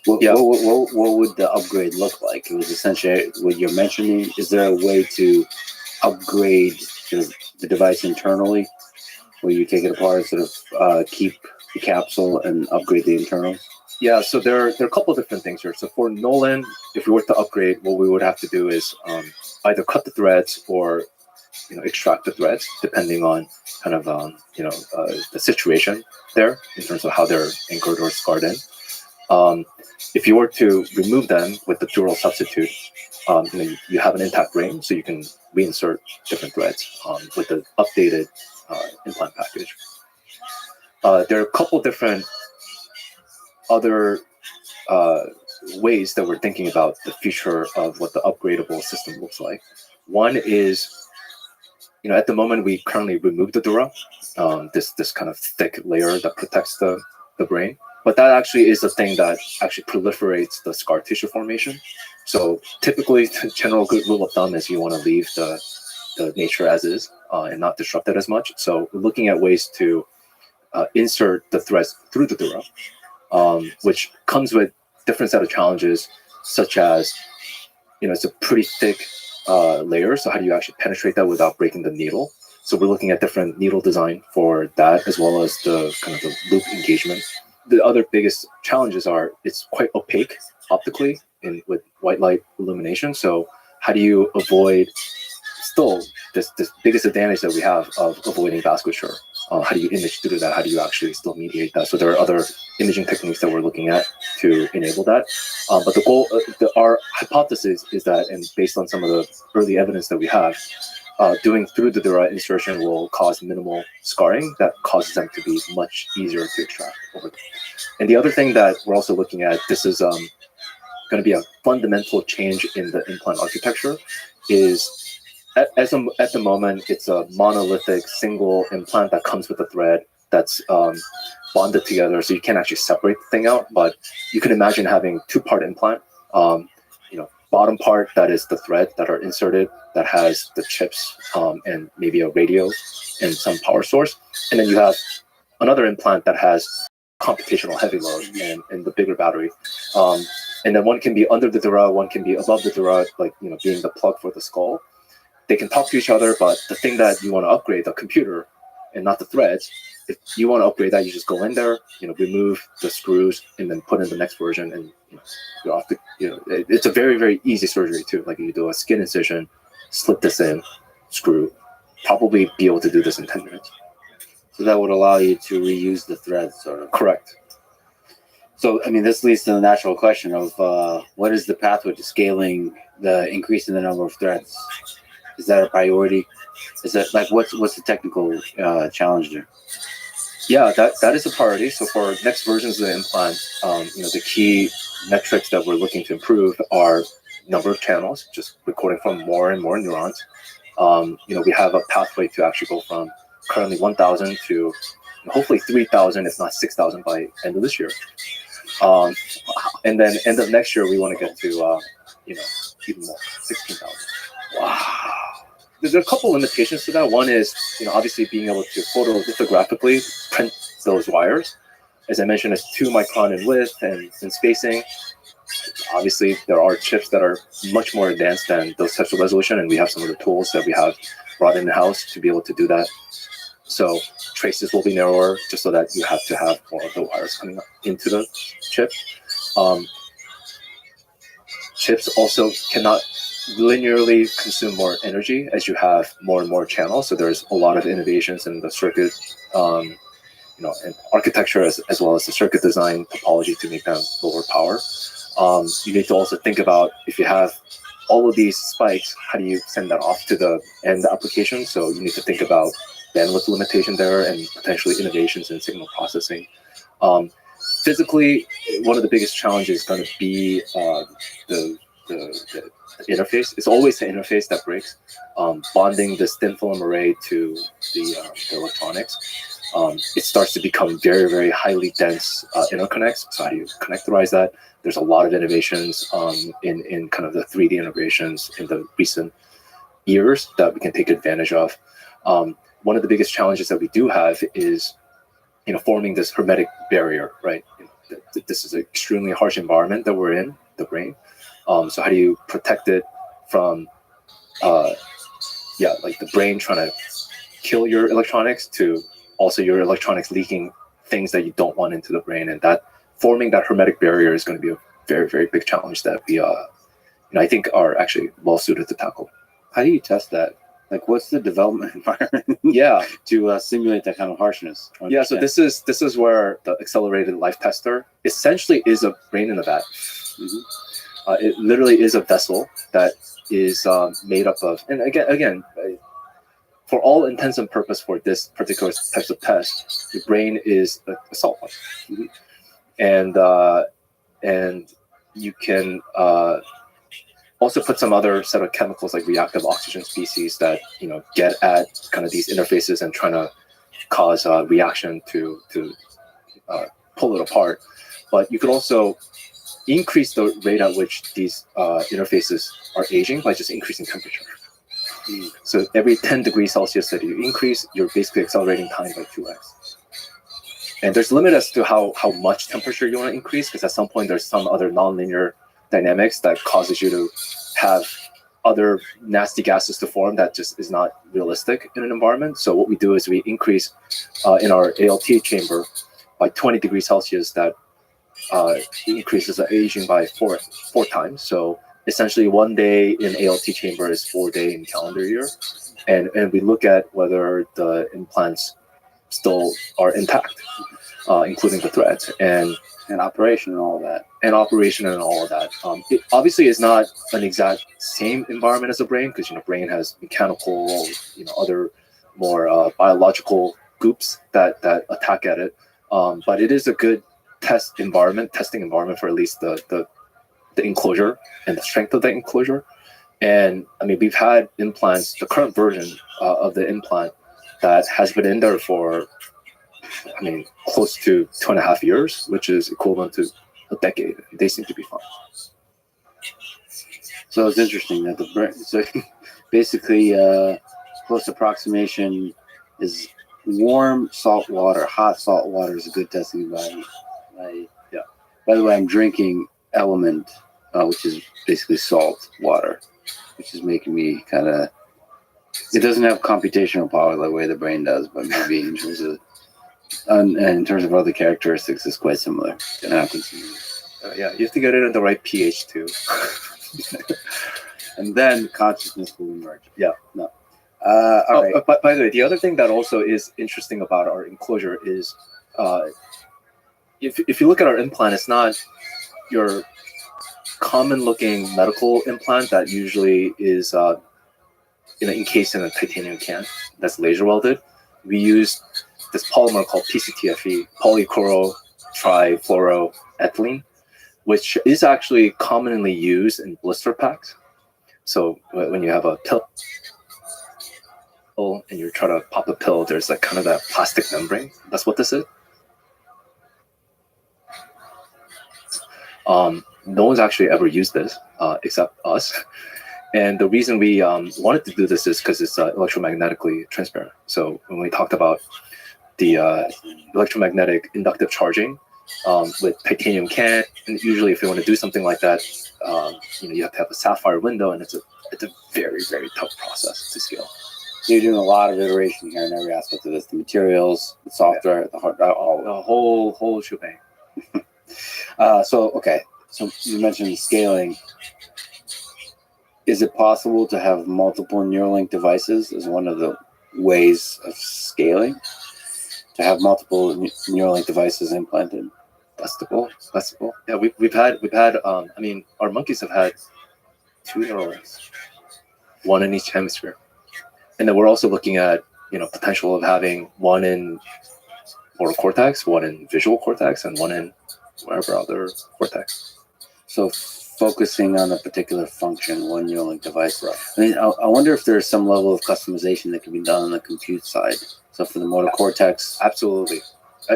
what would the upgrade look like? It was essentially what you're mentioning. Is there a way to upgrade the device internally, where you take it apart, sort of keep the capsule and upgrade the internals? Yeah, so there are a couple of different things here. So for Nolan, if we were to upgrade, what we would have to do is either cut the threads or extract the threads, depending on kind of the situation there in terms of how they're anchored or scarred in. If you were to remove them with the dural substitute, you have an intact brain, so you can reinsert different threads with the updated implant package. There are a couple different other ways that we're thinking about the future of what the upgradable system looks like. One is, at the moment we currently remove the dura, this kind of thick layer that protects the brain. But that actually is the thing that actually proliferates the scar tissue formation. So typically, the general good rule of thumb is you want to leave the nature as is and not disrupt it as much. So we're looking at ways to insert the threads through the dura, which comes with different set of challenges, such as, it's a pretty thick layer. So how do you actually penetrate that without breaking the needle? So we're looking at different needle design for that, as well as the kind of the loop engagement. The other biggest challenges are it's quite opaque optically with white light illumination. So how do you avoid still this biggest advantage that we have of avoiding vasculature? How do you image through that? How do you actually still mediate that? So there are other imaging techniques that we're looking at to enable that. But the goal, our hypothesis is that, and based on some of the early evidence that we have, doing through the dura insertion will cause minimal scarring that causes them to be much easier to extract over time. And the other thing that we're also looking at, this is going to be a fundamental change in the implant architecture, is at the moment, it's a monolithic single implant that comes with a thread that's bonded together, so you can't actually separate the thing out. But you can imagine having two-part implant. Bottom part, that is the thread that are inserted, that has the chips and maybe a radio and some power source. And then you have another implant that has computational heavy load and the bigger battery. And then one can be under the dura, one can be above the dura, like being the plug for the skull. They can talk to each other, but the thing that you want to upgrade, the computer and not the threads, if you want to upgrade that, you just go in there, remove the screws and then put in the next version, and you're off it's a very, very easy surgery too. Like you do a skin incision, slip this in, screw, probably be able to do this in 10 minutes. So that would allow you to reuse the threads, sort of. Correct. So, this leads to the natural question of what is the pathway to scaling the increase in the number of threads? Is that a priority? Is that what's the technical challenge there? Yeah, that is a priority. So for next versions of the implant, the key metrics that we're looking to improve are number of channels, just recording from more and more neurons. We have a pathway to actually go from currently 1,000 to hopefully 3,000, if not 6,000 by end of this year. And then end of next year, we want to get to, even more, 16,000. Wow. There's a couple limitations to that. One is, obviously being able to photolithographically print those wires. As I mentioned, it's 2 micron in width and in spacing. Obviously, there are chips that are much more advanced than those types of resolution, and we have some of the tools that we have brought in-house to be able to do that. So traces will be narrower, just so that you have to have more of the wires coming up into the chip. Chips also cannot linearly consume more energy as you have more and more channels. So there's a lot of innovations in the circuit, and architecture as well as the circuit design topology to make them lower power. You need to also think about, if you have all of these spikes, how do you send that off to the end application? So you need to think about bandwidth limitation there and potentially innovations in signal processing. Physically, one of the biggest challenges is going to be the interface. It's always the interface that breaks. Bonding this thin film array to the electronics, it starts to become very, very highly dense interconnects. So how do you connectorize that? There's a lot of innovations in kind of the 3D integrations in the recent years that we can take advantage of. One of the biggest challenges that we do have is, forming this hermetic barrier, right? This is an extremely harsh environment that we're in, the brain. So how do you protect it from, like the brain trying to kill your electronics to also your electronics leaking things that you don't want into the brain, and that forming that hermetic barrier is going to be a very, very big challenge that we, I think are actually well suited to tackle. How do you test that? Like, what's the development environment Yeah. to simulate that kind of harshness? Yeah, so this is where the accelerated life tester essentially is a brain in a vat. Mhm. It literally is a vessel that is made up of, and again, for all intents and purpose for this particular types of test, the brain is a salt line, and you can also put some other set of chemicals like reactive oxygen species that get at kind of these interfaces and trying to cause a reaction to pull it apart. But you could also increase the rate at which these interfaces are aging by just increasing temperature. So every 10 degrees Celsius that you increase, you're basically accelerating time by 2x. And there's a limit as to how much temperature you want to increase, because at some point there's some other nonlinear dynamics that causes you to have other nasty gases to form that just is not realistic in an environment. So what we do is we increase in our ALT chamber by 20 degrees Celsius, that increases the aging by four times. So essentially 1 day in ALT chamber is 4 days in calendar year. And we look at whether the implants still are intact, including the threads and operation and all of that. It obviously is not an exact same environment as the brain, because brain has mechanical, other more biological goops that attack at it. But it is a good testing environment for at least the enclosure and the strength of the enclosure. And I mean, we've had implants, the current version of the implant that has been in there for, close to 2.5 years, which is equivalent to a decade. They seem to be fine. So it's interesting that the brain. So basically, close approximation is warm salt water. Hot salt water is a good testing environment. Yeah. By the way, I'm drinking Element, which is basically salt water, which is making me kind of. It doesn't have computational power the way the brain does, but maybe in terms of other characteristics, it's quite similar. It happens. Yeah, you have to get it at the right pH too. And then consciousness will emerge. Yeah. No. All right. But by the way, the other thing that also is interesting about our enclosure is, if you look at our implant, it's not your common-looking medical implant that usually is encased in a titanium can that's laser welded. We use this polymer called PCTFE, polychlorotrifluoroethylene, which is actually commonly used in blister packs. So when you have a pill and you try to pop the pill, there's like kind of that plastic membrane. That's what this is. No one's actually ever used this except us. And the reason we wanted to do this is because it's electromagnetically transparent. So when we talked about the electromagnetic inductive charging with titanium can, and usually if you want to do something like that, you have to have a sapphire window, and it's a very, very tough process to scale. So you're doing a lot of iteration here in every aspect of this: the materials, the software, the hardware, all. The whole shebang. So you mentioned scaling. Is it possible to have multiple Neuralink devices as one of the ways of scaling? To have multiple Neuralink devices implanted? That's the goal. Yeah, we've had. I mean, our monkeys have had 2 Neuralinks, one in each hemisphere, and then we're also looking at potential of having one in motor cortex, one in visual cortex, and one in whatever other cortex. So focusing on a particular function, one Neuralink device. Right. I mean, I wonder if there's some level of customization that can be done on the compute side. So for the motor cortex, absolutely,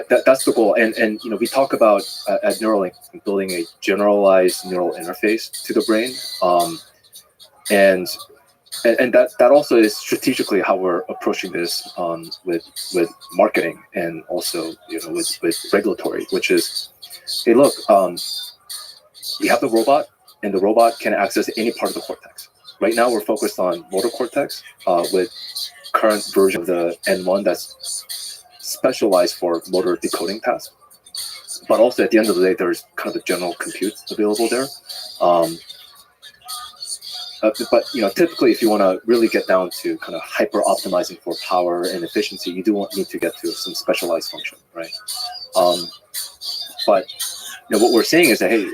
that's the goal. And we talk about at Neuralink building a generalized neural interface to the brain, and that also is strategically how we're approaching this with marketing and also with regulatory, which is, hey, look, we have the robot, and the robot can access any part of the cortex. Right now, we're focused on motor cortex with current version of the N1 that's specialized for motor decoding tasks. But also at the end of the day, there's kind of a general compute available there. But typically, if you want to really get down to kind of hyper optimizing for power and efficiency, you do need to get to some specialized function, right? But what we're saying is that, hey,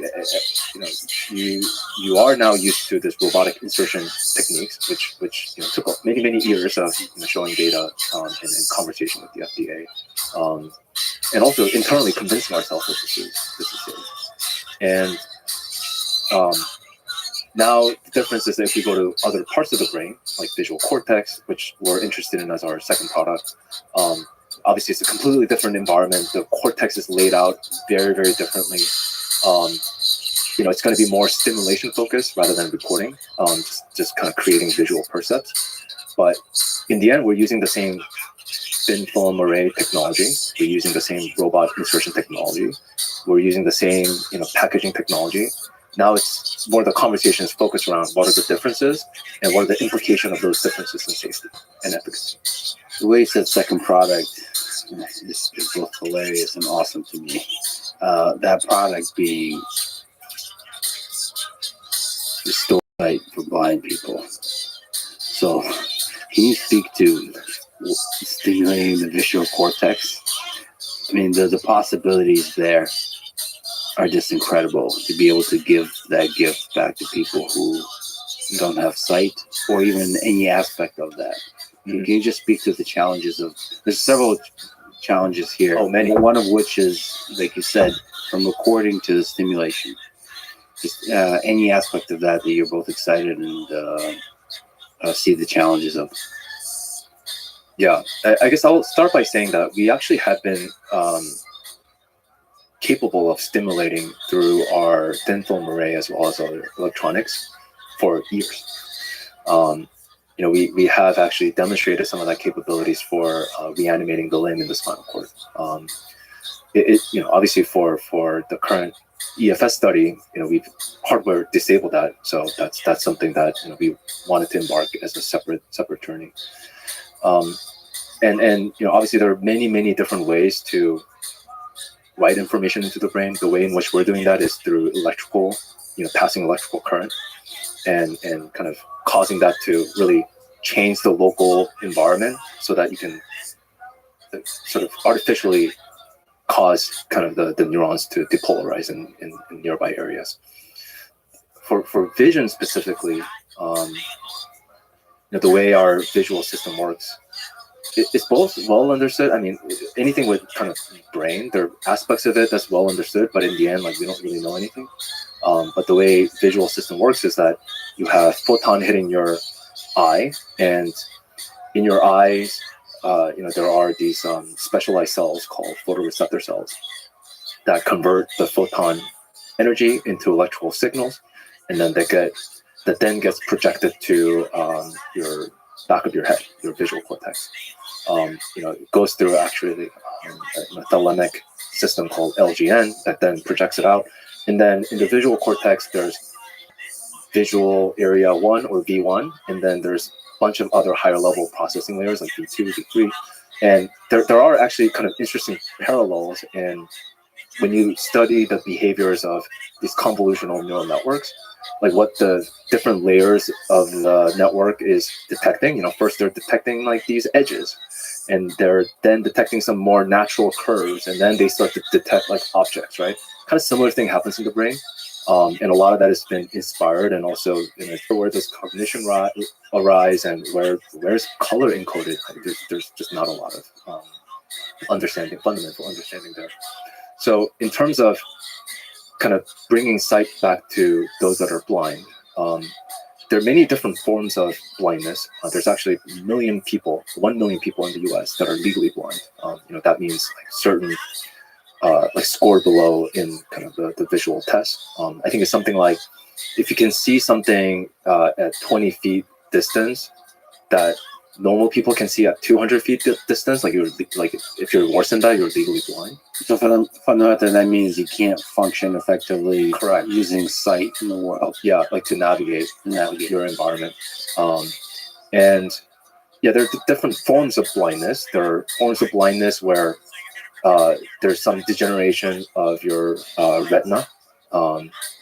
you are now used to this robotic insertion techniques, which took many years of showing data and conversation with the FDA, and also internally convincing ourselves that this is safe. And now the difference is that if we go to other parts of the brain, like visual cortex, which we're interested in as our second product, obviously it's a completely different environment. The cortex is laid out very, very differently. It's going to be more stimulation focused rather than recording, just kind of creating visual percepts. But in the end, we're using the same thin film array technology. We're using the same robot insertion technology. We're using the same packaging technology. Now it's more the conversation is focused around what are the differences and what are the implications of those differences in safety and efficacy. The way you said second product is both hilarious and awesome to me. That product being the store site for blind people. So can you speak to stimulating the visual cortex? I mean, the possibilities there are just incredible to be able to give that gift back to people who don't have sight or even any aspect of that. Mm-hmm. Can you just speak to the challenges there's several challenges here. Oh, many. One of which is, like you said, from recording to the stimulation. Just any aspect of that you're both excited and see the challenges of. Yeah, I guess I'll start by saying that we actually have been capable of stimulating through our thin film array as well as our electronics for years. We have actually demonstrated some of that capabilities for reanimating the limb in the spinal cord. Obviously for the current EFS study, we've hardware disabled that, so that's something that we wanted to embark as a separate journey. And obviously there are many different ways to write information into the brain. The way in which we're doing that is through electrical, passing electrical current and kind of causing that to really change the local environment so that you can sort of artificially cause kind of the neurons to depolarize in nearby areas. For vision specifically, the way our visual system works, it's both well understood. I mean, anything with kind of brain, there are aspects of it that's well understood, but in the end, we don't really know anything. But the way visual system works is that you have photon hitting your eye, and in your eyes, there are these specialized cells called photoreceptor cells that convert the photon energy into electrical signals, and then that then gets projected to your back of your head, your visual cortex. It goes through actually a thalamic system called LGN that then projects it out. And then in the visual cortex, there's visual area 1 or V1, and then there's a bunch of other higher level processing layers like V2, V3. And there are actually kind of interesting parallels in when you study the behaviors of these convolutional neural networks, like what the different layers of the network is detecting. First they're detecting like these edges, and they're then detecting some more natural curves, and then they start to detect like objects, right? Kind of similar thing happens in the brain. And a lot of that has been inspired, and also where does cognition arise, and where's color encoded? There's just not a lot of fundamental understanding there. So in terms of kind of bringing sight back to those that are blind, there are many different forms of blindness. There's actually 1 million people in the U.S. that are legally blind. That means like certain like scored below in kind of the visual test. I think it's something like if you can see something at 20 feet distance that normal people can see at 200 feet distance, like if you're worse than that, you're legally blind. So fundamentally, that means you can't function effectively. Correct. Using sight in the world. Yeah, like to navigate your environment. And yeah, there are different forms of blindness. There are forms of blindness where there's some degeneration of your retina,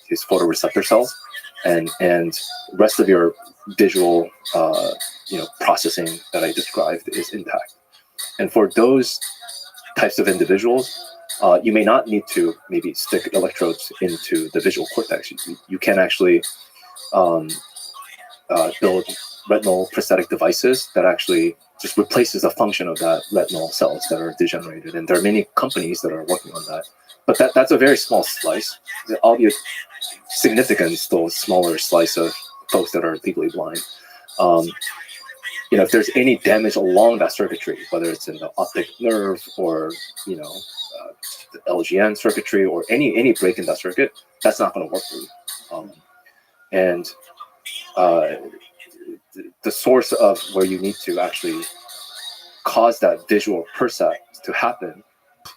these photoreceptor cells, and rest of your visual processing that I described is intact. And for those types of individuals, you may not need to maybe stick electrodes into the visual cortex. You can actually build retinal prosthetic devices that actually just replaces the function of that retinal cells that are degenerated. And there are many companies that are working on that. But that's a very small slice, albeit significant, still smaller slice of folks that are legally blind. If there's any damage along that circuitry, whether it's in the optic nerve or the LGN circuitry or any break in that circuit, that's not going to work for you. And the source of where you need to actually cause that visual percept to happen,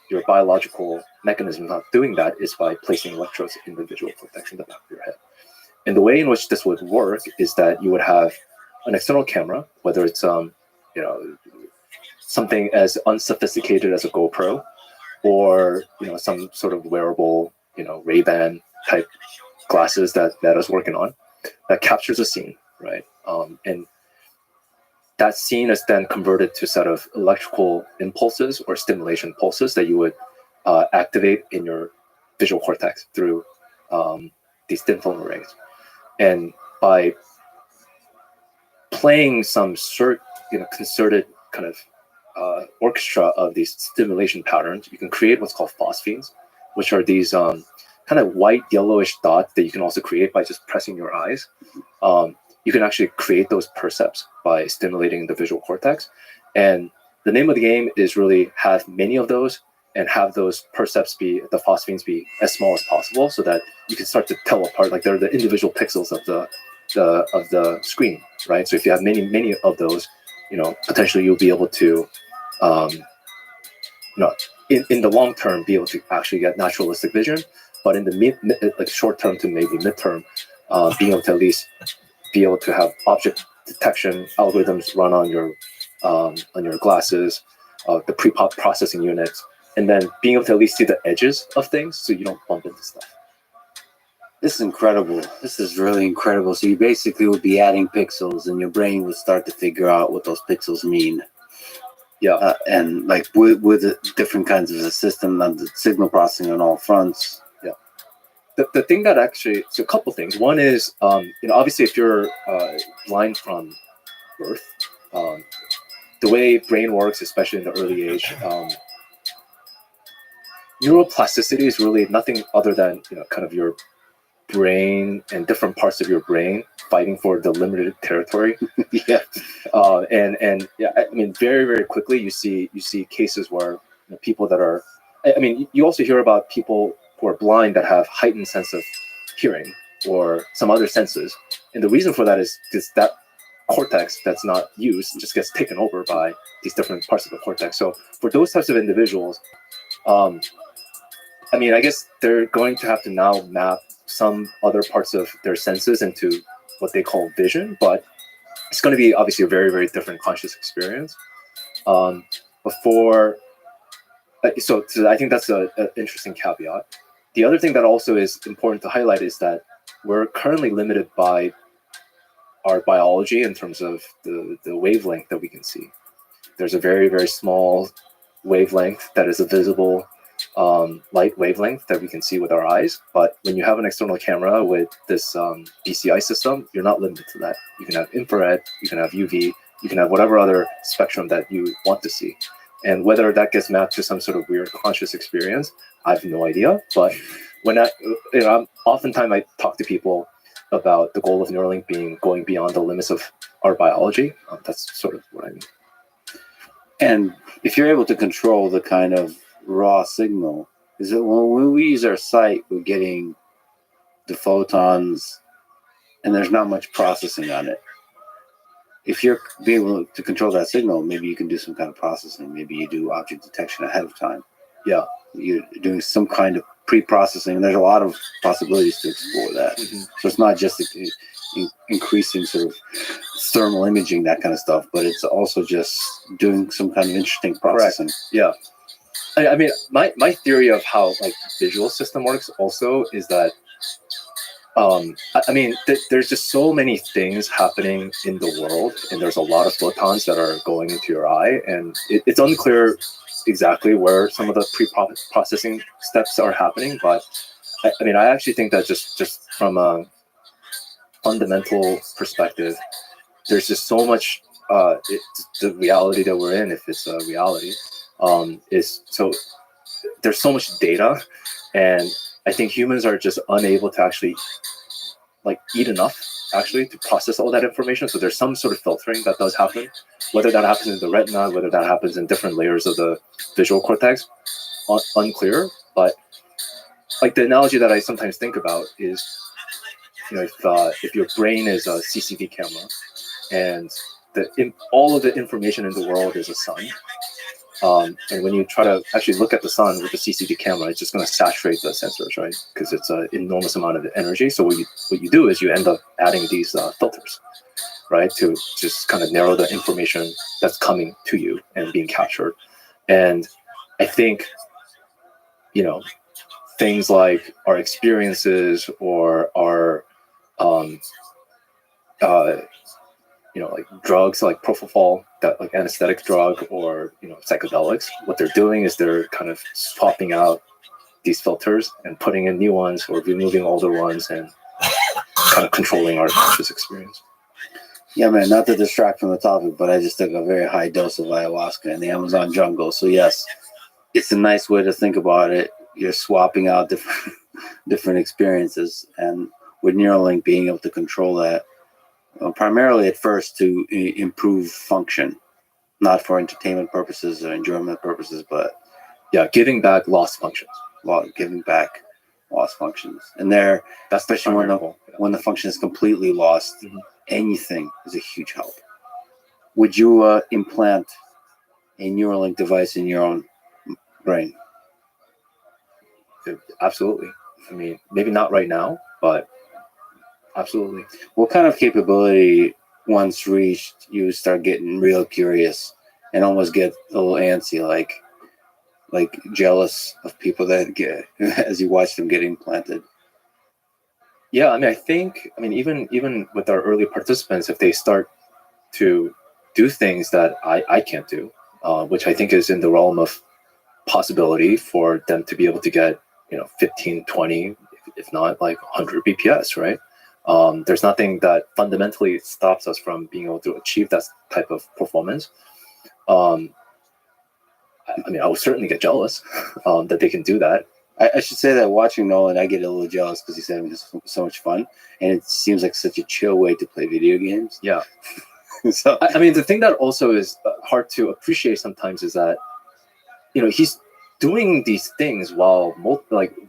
your biological mechanism of doing that is by placing electrodes in the visual cortex in the back of your head. And the way in which this would work is that you would have an external camera, whether it's something as unsophisticated as a GoPro, or some sort of wearable Ray-Ban type glasses that I was working on, that captures a scene, right? And that scene is then converted to a set of electrical impulses or stimulation pulses that you would activate in your visual cortex through these thin film arrays. And by playing some concerted kind of orchestra of these stimulation patterns, you can create what's called phosphenes, which are these kind of white yellowish dots that you can also create by just pressing your eyes. You can actually create those percepts by stimulating the visual cortex. And the name of the game is really have many of those and have those percepts the phosphenes be as small as possible, so that you can start to tell apart, like they're the individual pixels of the screen, right? So if you have many of those, potentially you'll be able to, in the long term, be able to actually get naturalistic vision. But in the short term to maybe midterm, being able to at least be able to have object detection algorithms run on your glasses, the pre-processing units, and then being able to at least see the edges of things so you don't bump into stuff. This is incredible. This is really incredible. So you basically would be adding pixels, and your brain would start to figure out what those pixels mean. Yeah, and like with the different kinds of the system of the signal processing on all fronts. Yeah. The thing that actually, so a couple things. One is, obviously if you're blind from birth, the way brain works, especially in the early age, neuroplasticity is really nothing other than kind of your brain and different parts of your brain fighting for the limited territory. Yeah. And yeah, I mean, very, very quickly you see cases where people that are, I mean, you also hear about people who are blind that have heightened sense of hearing or some other senses, and the reason for that is because that cortex that's not used just gets taken over by these different parts of the cortex. So for those types of individuals, I mean, I guess they're going to have to now map some other parts of their senses into what they call vision, but it's going to be obviously a very, very different conscious experience. So I think that's an interesting caveat. The other thing that also is important to highlight is that we're currently limited by our biology in terms of the wavelength that we can see. There's a very, very small wavelength that is a visible light wavelength that we can see with our eyes. But when you have an external camera with this BCI system, you're not limited to that. You can have infrared, you can have UV, you can have whatever other spectrum that you want to see. And whether that gets mapped to some sort of weird conscious experience, I have no idea. But when oftentimes I talk to people about the goal of Neuralink being going beyond the limits of our biology. That's sort of what I mean. And if you're able to control the kind of raw signal, is that when we use our sight, we're getting the photons and there's not much processing on it. If you're being able to control that signal, maybe you can do some kind of processing. Maybe you do object detection ahead of time. Yeah. You're doing some kind of pre-processing. There's a lot of possibilities to explore that. Mm-hmm. So it's not just increasing sort of thermal imaging, that kind of stuff, but it's also just doing some kind of interesting processing. Yeah. I mean, my theory of how like visual system works also is that I mean, there's just so many things happening in the world, and there's a lot of photons that are going into your eye, and it's unclear exactly where some of the pre-processing steps are happening. But I mean, I actually think that just from a fundamental perspective, there's just so much. The reality that we're in, if it's a reality, is so there's so much data, and I think humans are just unable to actually like eat enough actually to process all that information. So there's some sort of filtering that does happen, whether that happens in the retina, whether that happens in different layers of the visual cortex, unclear. But like the analogy that I sometimes think about is, you know, if your brain is a CCD camera and all of the information in the world is a sun, and when you try to actually look at the sun with the CCD camera, it's just going to saturate the sensors, right? Because it's an enormous amount of energy. So what you do is you end up adding these filters, right, to just kind of narrow the information that's coming to you and being captured. And I think, you know, things like our experiences or our you know, like drugs like propofol, that like anesthetic drug, or, you know, psychedelics, what they're doing is they're kind of swapping out these filters and putting in new ones or removing older ones and kind of controlling our conscious experience. Yeah, man, not to distract from the topic, but I just took a very high dose of ayahuasca in the Amazon jungle. So yes, it's a nice way to think about it. You're swapping out different experiences, and with Neuralink being able to control that, primarily at first to improve function, not for entertainment purposes or enjoyment purposes, but yeah, giving back lost functions. Giving back lost functions. And there, that's especially when the function is completely lost, mm-hmm. anything is a huge help. Would you implant a Neuralink device in your own brain? Absolutely. I mean, maybe not right now, but absolutely. What kind of capability, once reached, you start getting real curious and almost get a little antsy, like jealous of people that get as you watch them get implanted? Yeah, I mean, I think, even with our early participants, if they start to do things that I can't do, which I think is in the realm of possibility for them to be able to get, you know, 15, 20, if not like 100 BPS, right? There's nothing that fundamentally stops us from being able to achieve that type of performance. I mean, I would certainly get jealous that they can do that. I should say that watching Nolan, I get a little jealous because he's having so much fun, and it seems like such a chill way to play video games. Yeah. So I mean, the thing that also is hard to appreciate sometimes is that, he's doing these things while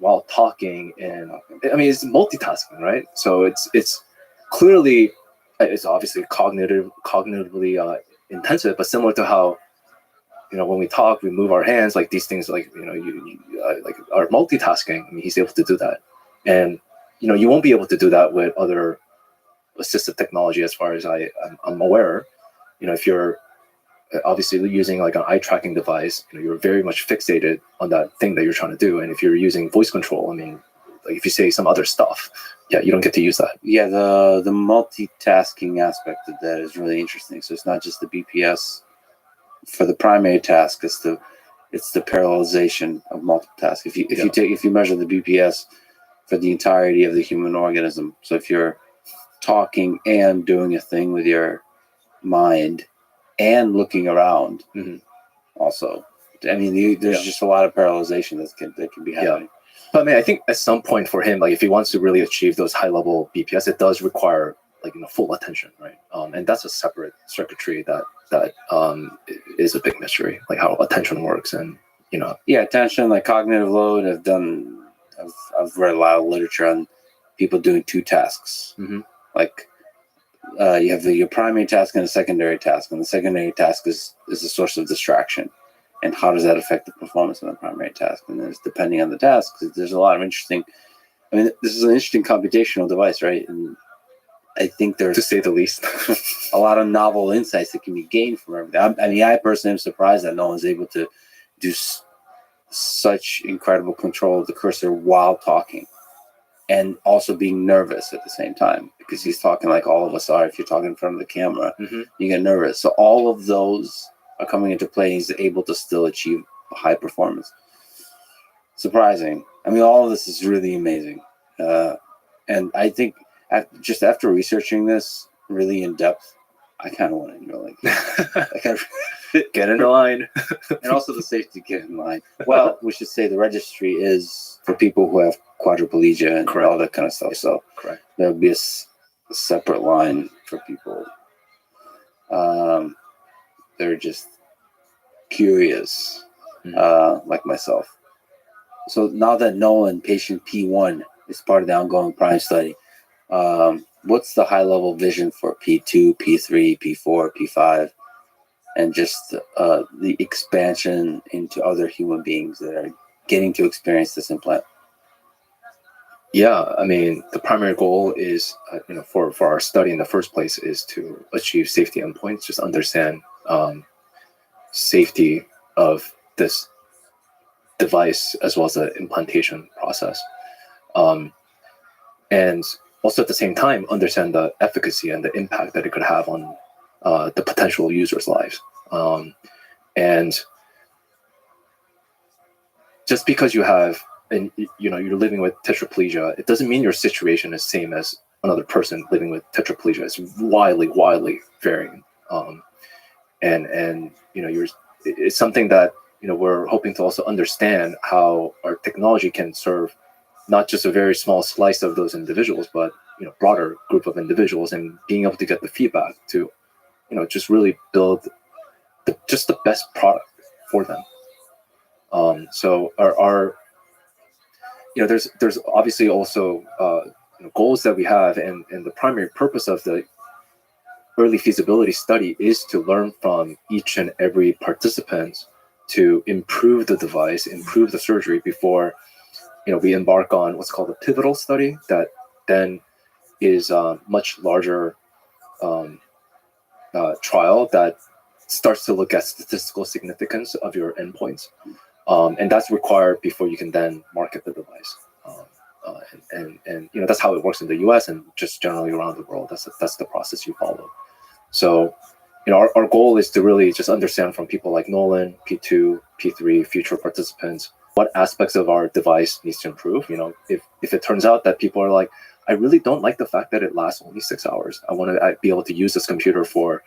while talking, and I mean, it's multitasking, right? So it's clearly, it's obviously cognitively intensive, but similar to how, when we talk, we move our hands, like these things, like, you like are multitasking. I mean, he's able to do that. And, you won't be able to do that with other assistive technology as far as I'm aware. If you're obviously using like an eye tracking device, you're very much fixated on that thing that you're trying to do. And if you're using voice control, I mean, like if you say some other stuff, yeah, you don't get to use that. yeah, the multitasking aspect of that is really interesting. So it's not just the BPS for the primary task; it's the parallelization of multiple tasks. If you measure the BPS for the entirety of the human organism, so if you're talking and doing a thing with your mind and looking around, also, I mean, there's just a lot of parallelization that can be happening. But I mean, I think at some point for him, like if he wants to really achieve those high level BPS, it does require like full attention, right? And that's a separate circuitry that is a big mystery, like how attention works, and attention, like cognitive load. I've read a lot of literature on people doing two tasks. Like you have your primary task and a secondary task, and the secondary task is a source of distraction. And how does that affect the performance of the primary task? And there's, depending on the task, there's a lot of interesting. I mean, this is an interesting computational device, right? And I think there's, to say the least, a lot of novel insights that can be gained from everything. I mean, I personally am surprised that no one's able to do such incredible control of the cursor while talking, and also being nervous at the same time, because he's talking like all of us are. If you're talking in front of the camera, you get nervous. So all of those are coming into play. He's able to still achieve high performance. Surprising. I mean, all of this is really amazing. And I think just after researching this really in depth, I kind of want to get in the line. And also the safety get in line. Well, we should say the registry is for people who have quadriplegia and all that kind of stuff. So there'll be a separate line for people. They're just curious, like myself. So now that Nolan, patient P1, is part of the ongoing Prime study, what's the high level vision for P2, P3, P4, P5, and just the expansion into other human beings that are getting to experience this implant? Yeah, I mean, the primary goal is, for our study in the first place, is to achieve safety endpoints, just understand safety of this device as well as the implantation process. And also at the same time, understand the efficacy and the impact that it could have on the potential users' lives. And just because you have, and you're living with tetraplegia, it doesn't mean your situation is same as another person living with tetraplegia. It's widely varying. And it's something that we're hoping to also understand how our technology can serve not just a very small slice of those individuals, but broader group of individuals, and being able to get the feedback to just really build the best product for them. So our there's obviously also goals that we have, and the primary purpose of the early feasibility study is to learn from each and every participant to improve the device, improve the surgery before we embark on what's called a pivotal study that then is a much larger trial that starts to look at statistical significance of your endpoints. And that's required before you can then market the device. And that's how it works in the US and just generally around the world. That's the process you follow. So our goal is to really just understand from people like Nolan, P2, P3, future participants, what aspects of our device needs to improve. If it turns out that people are like, I really don't like the fact that it lasts only 6 hours. I want to be able to use this computer for,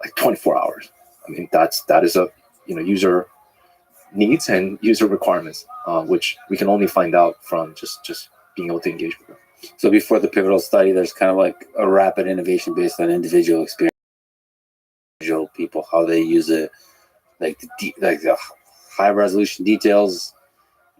like 24 hours. I mean, that is a, user needs and user requirements, which we can only find out from just being able to engage with them. So before the pivotal study, there's kind of like a rapid innovation based on individual experience, individual people, how they use it, like the high resolution details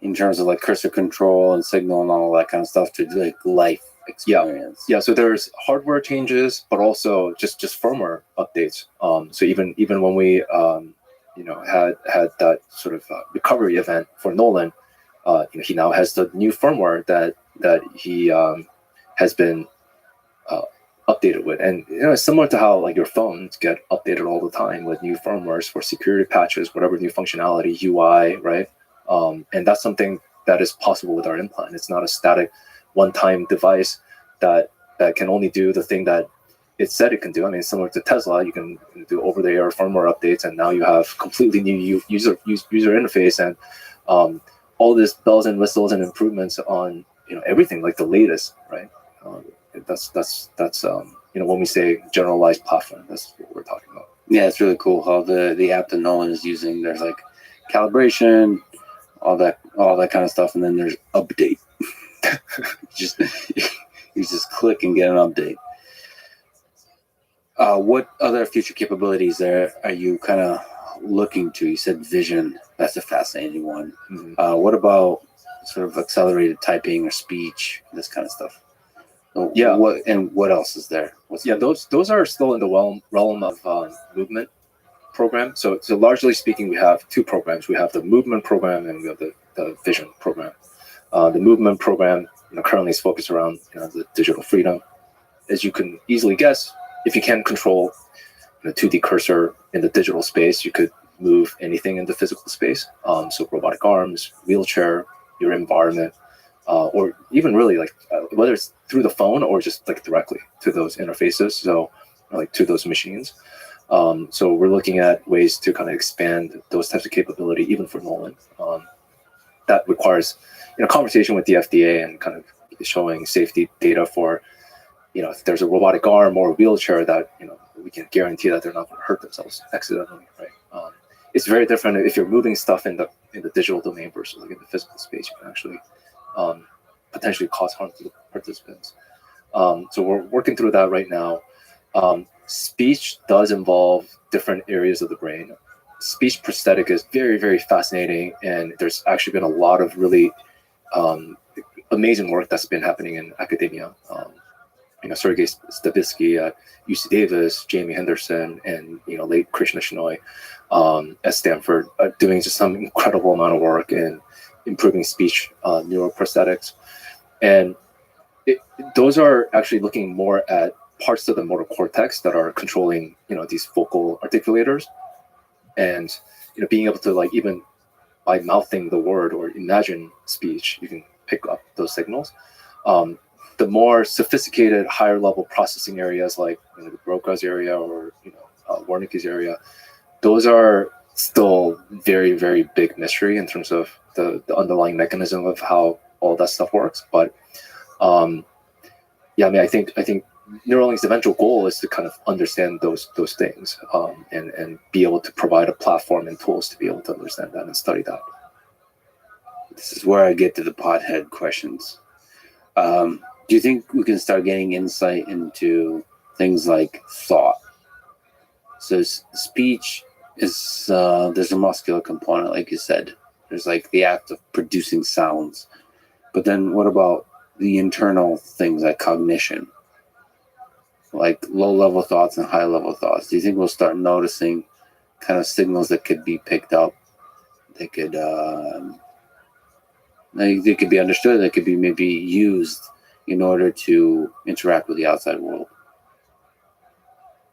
in terms of like cursor control and signal and all that kind of stuff to like life experience. Yeah, so there's hardware changes, but also just firmware updates. So even when we had that sort of recovery event for Nolan, he now has the new firmware that he has been updated with, and it's similar to how like your phones get updated all the time with new firmwares for security patches, whatever new functionality, UI, right? And that's something that is possible with our implant. It's not a static one-time device that can only do the thing that it said it can do. I mean, similar to Tesla, you can do over-the-air firmware updates, and now you have completely new user interface and all this bells and whistles and improvements on everything, like the latest, right? That's when we say generalized platform, that's what we're talking about. Yeah, it's really cool how the app that Nolan is using. There's like calibration, all that kind of stuff, and then there's update. You just click and get an update. What other future capabilities are you kind of looking to? You said vision. That's a fascinating one. Mm-hmm. What about sort of accelerated typing or speech, this kind of stuff? Yeah. What else is there? Those are still in the realm of movement program. So largely speaking, we have two programs. We have the movement program and we have the vision program. The movement program currently is focused around the digital freedom. As you can easily guess, if you can control the 2D cursor in the digital space, you could move anything in the physical space. So robotic arms, wheelchair, your environment, or even really like whether it's through the phone or just like directly to those interfaces. So like to those machines. So we're looking at ways to kind of expand those types of capability, even for Nolan. That requires conversation with the FDA and kind of showing safety data for if there's a robotic arm or a wheelchair that we can guarantee that they're not going to hurt themselves accidentally, right? It's very different if you're moving stuff in the digital domain versus like in the physical space. You can actually potentially cause harm to the participants. So we're working through that right now. Speech does involve different areas of the brain. Speech prosthetic is very, very fascinating, and there's actually been a lot of really amazing work that's been happening in academia. Sergei Stavitsky at UC Davis, Jamie Henderson, and late Krishna Shenoy at Stanford are doing just some incredible amount of work in improving speech neuroprosthetics, and those are actually looking more at parts of the motor cortex that are controlling these vocal articulators, and being able to like even by mouthing the word or imagine speech, you can pick up those signals. The more sophisticated, higher level processing areas like the Broca's area or Wernicke's area, those are still very, very big mystery in terms of the underlying mechanism of how all that stuff works. But I think Neuralink's eventual goal is to kind of understand those things and be able to provide a platform and tools to be able to understand that and study that. This is where I get to the pothead questions. Do you think we can start getting insight into things like thought? So speech is there's a muscular component, like you said. There's like the act of producing sounds. But then what about the internal things like cognition? Like low-level thoughts and high-level thoughts. Do you think we'll start noticing kind of signals that could be picked up? They could be understood. They could be maybe used in order to interact with the outside world.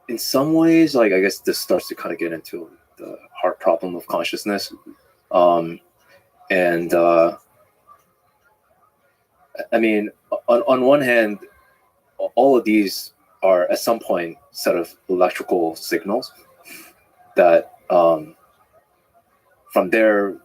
In some ways, like I guess this starts to kind of get into the hard problem of consciousness, I mean, on one hand, all of these are at some point set of electrical signals that from there,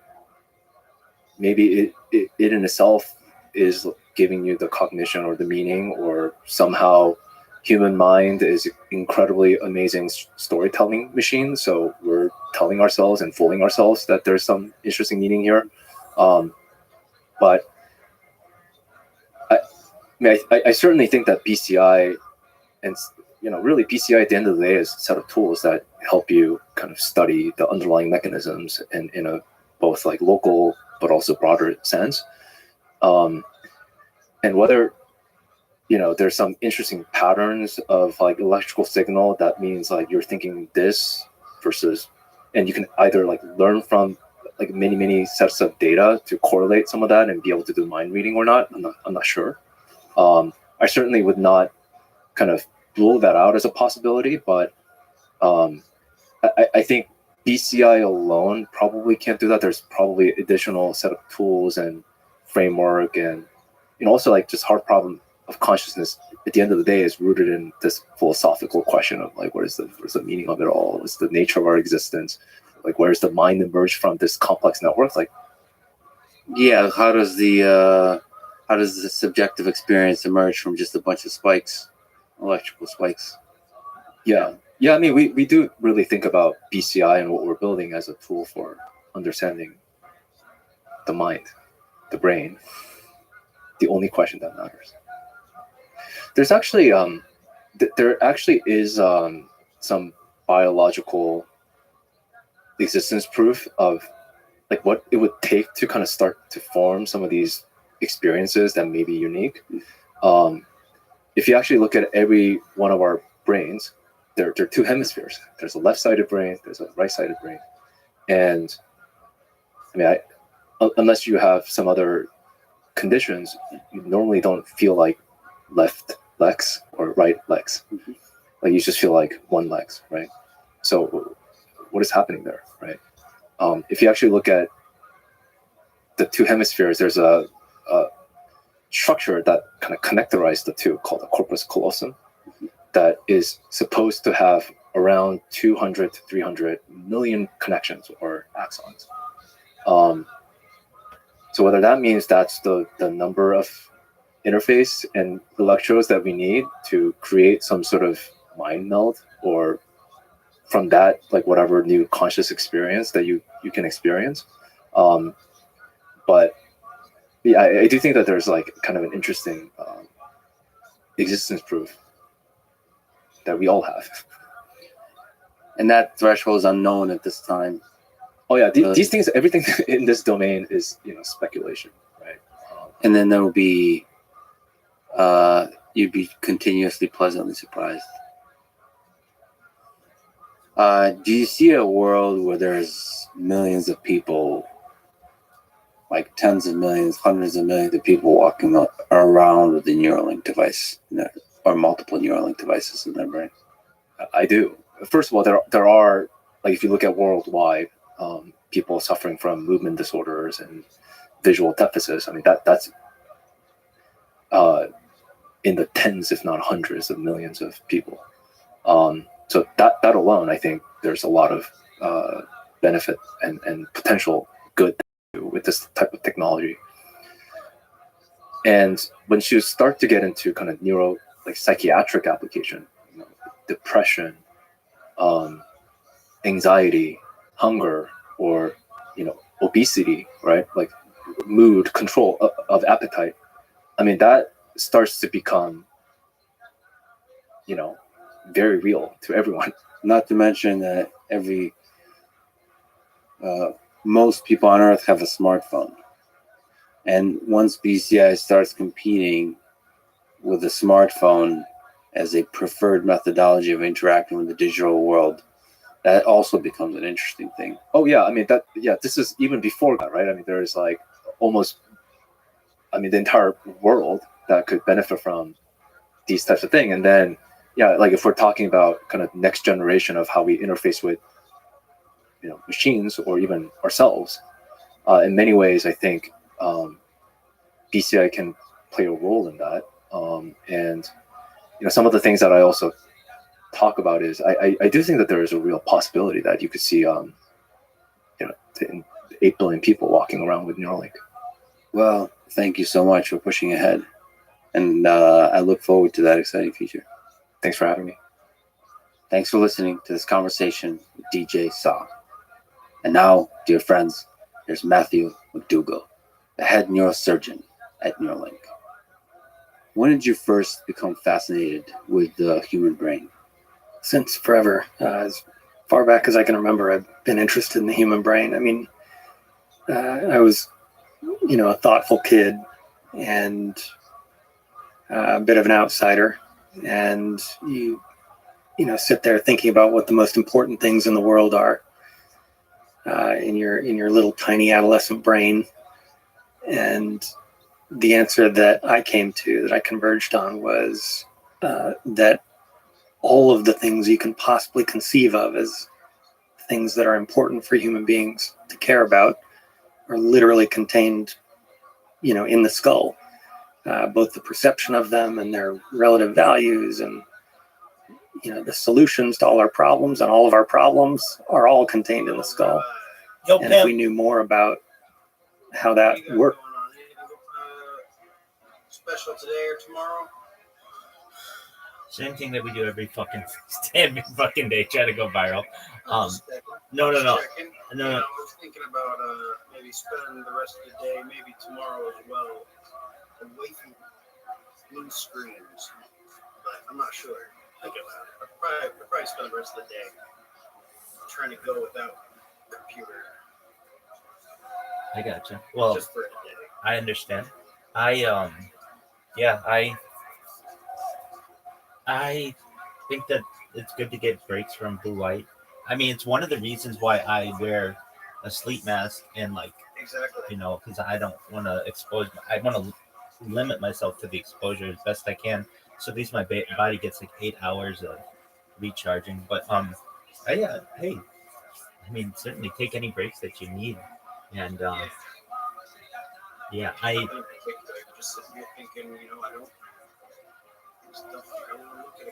maybe it in itself is giving you the cognition or the meaning, or somehow human mind is incredibly amazing storytelling machine. So we're telling ourselves and fooling ourselves that there's some interesting meaning here. But I mean, I certainly think that BCI and really BCI at the end of the day is a set of tools that help you kind of study the underlying mechanisms in a both like local but also broader sense. And whether there's some interesting patterns of like electrical signal, that means like you're thinking this versus, and you can either like learn from like many sets of data to correlate some of that and be able to do mind reading or not. I'm not sure. I certainly would not kind of rule that out as a possibility, but I think BCI alone probably can't do that. There's probably additional set of tools and framework, and also like just hard problem of consciousness at the end of the day is rooted in this philosophical question of like what is the meaning of it all? What's the nature of our existence? Like where's the mind emerge from this complex network? Like Yeah, how does the subjective experience emerge from just a bunch of spikes, electrical spikes? yeah. I mean, we do really think about BCI and what we're building as a tool for understanding the mind, the brain. The only question that matters. There's actually there actually is some biological existence proof of like what it would take to kind of start to form some of these experiences that may be unique. If you actually look at every one of our brains, there are two hemispheres. There's a left-sided brain, there's a right-sided brain. And I mean, unless you have some other conditions, you normally don't feel like left legs or right legs. Mm-hmm. Like you just feel like one legs, right? So what is happening there, right? If you actually look at the two hemispheres, there's a structure that kind of connectorizes the two called the corpus callosum that is supposed to have around 200 to 300 million connections or axons. So whether that means that's the number of interface and electrodes that we need to create some sort of mind meld, or from that, like whatever new conscious experience that you can experience. But yeah, I do think that there's like kind of an interesting existence proof that we all have. And that threshold is unknown at this time. Oh yeah, these things, everything in this domain is speculation, right? And then there will be, you'd be continuously pleasantly surprised. Do you see a world where there's millions of people, like tens of millions, hundreds of millions of people walking around with a Neuralink device, or multiple Neuralink devices in their brain? I do. First of all, there are, like if you look at worldwide, people suffering from movement disorders and visual deficits. I mean that's in the tens, if not hundreds of millions of people. So that alone, I think there's a lot of benefit and potential good with this type of technology. And when you start to get into kind of psychiatric application, depression, anxiety, hunger, or obesity, right? Like mood control of appetite. I mean, that starts to become very real to everyone. Not to mention that most people on Earth have a smartphone. And once BCI starts competing with a smartphone as a preferred methodology of interacting with the digital world, that also becomes an interesting thing. Oh yeah, I mean this is even before that, right? I mean, there's like almost, the entire world that could benefit from these types of things. And then, yeah, like if we're talking about kind of next generation of how we interface with, machines or even ourselves, in many ways, I think BCI can play a role in that. And some of the things that I also talk about is I do think that there is a real possibility that you could see 8 billion people walking around with Neuralink. Well, thank you so much for pushing ahead, and I look forward to that exciting future. Thanks for having me. Thanks for listening to this conversation with DJ Saw. And now, dear friends, here's Matthew McDougall, the head neurosurgeon at Neuralink. When did you first become fascinated with the human brain? Since forever, as far back as I can remember, I've been interested in the human brain. I mean, I was, a thoughtful kid and a bit of an outsider, and you sit there thinking about what the most important things in the world are in your little tiny adolescent brain, and the answer that I came to, that I converged on, was that all of the things you can possibly conceive of as things that are important for human beings to care about are literally contained, in the skull. Both the perception of them and their relative values, and the solutions to all our problems, and all of our problems are all contained in the skull. Yo, And if we pimp. knew more about how that What do you got worked, going on? Anything special today or tomorrow? Same thing that we do every fucking day. Try to go viral. Just checking. No. Just checking. No. I was thinking about maybe spending the rest of the day, maybe tomorrow as well, away from blue screens. But I'm not sure. Think about it. I'll probably spend the rest of the day trying to go without computer I gotcha. Well, just for a day. I understand. I think that it's good to get breaks from blue light. I mean, it's one of the reasons why I wear a sleep mask and Exactly. because I don't want to I want to limit myself to the exposure as best I can. So at least my body gets 8 hours of recharging. But hey, I mean, certainly take any breaks that you need. And yeah, Nothing in particular. Just sitting here thinking, I don't want to look at a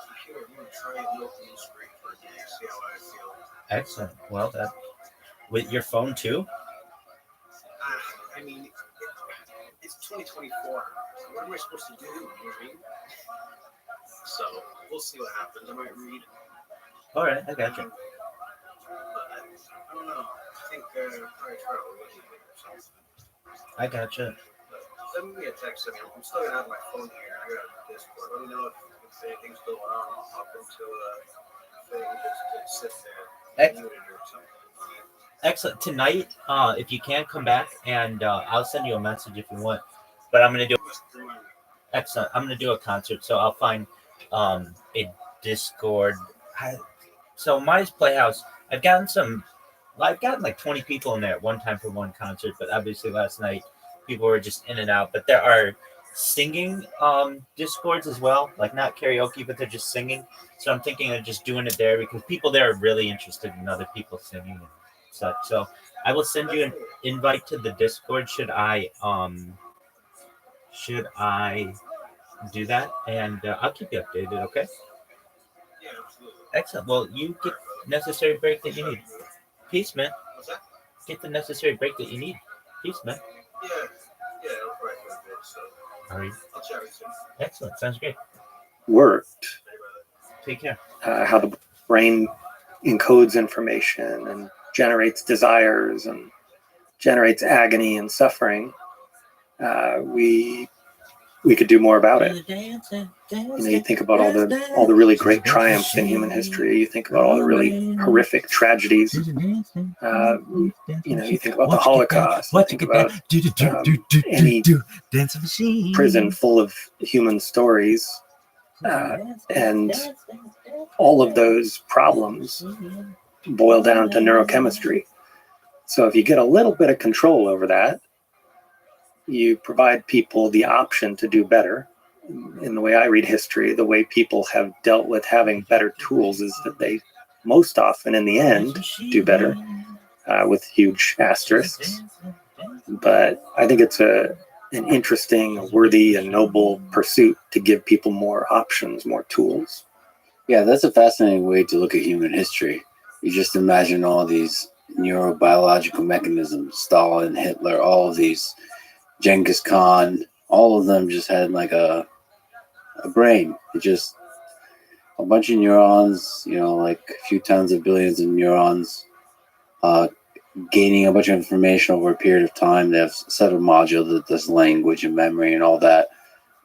computer. I'm going to try and look blue screen for a day, see how I feel. excellent. Well, that with your phone too. I mean, it's 2024. What am I supposed to do? You know what I mean? So we'll see what happens. I might read. All right, I gotcha. But I don't know. I think probably try to look at it or something. I gotcha. But send me a text. I'm still gonna have my phone here. I got a Discord. Let me know if anything's going on. I'll hop into a thing just to sit there. Mute it or something. Excellent. Tonight, if you can come back, and I'll send you a message if you want. But I'm gonna do excellent. I'm gonna do a concert, so I'll find a Discord. So Maya's Playhouse, I've gotten like 20 people in there at one time for one concert, but obviously last night people were just in and out. But there are singing Discords as well, like not karaoke, but they're just singing. So I'm thinking of just doing it there because people there are really interested in other people singing and such. So I will send you an invite to the Discord. Should I do that? And I'll keep you updated. Okay. Yeah, absolutely. Excellent. Well, you get necessary break that you need. Peace, man. What's that? Get the necessary break that you need. Peace, man. Yeah, it'll probably be a bit. So All right. I'll chat with you soon. Excellent. Sounds great. worked, Take care. how the brain encodes information and generates desires and generates agony and suffering, we could do more about it. You think about all the really great triumphs in human history. You think about all the really horrific tragedies. You think about the Holocaust. You think about any prison full of human stories, and all of those problems boil down to neurochemistry. So if you get a little bit of control over that, you provide people the option to do better. In the way I read history, the way people have dealt with having better tools is that they most often, in the end, do better, with huge asterisks. But I think it's an interesting, worthy, and noble pursuit to give people more options, more tools. Yeah, that's a fascinating way to look at human history. You just imagine all these neurobiological mechanisms, Stalin, Hitler, all of these, Genghis Khan, all of them just had like a brain. It just a bunch of neurons, like a few tens of billions of neurons gaining a bunch of information over a period of time. They have a set of modules that does language and memory and all that.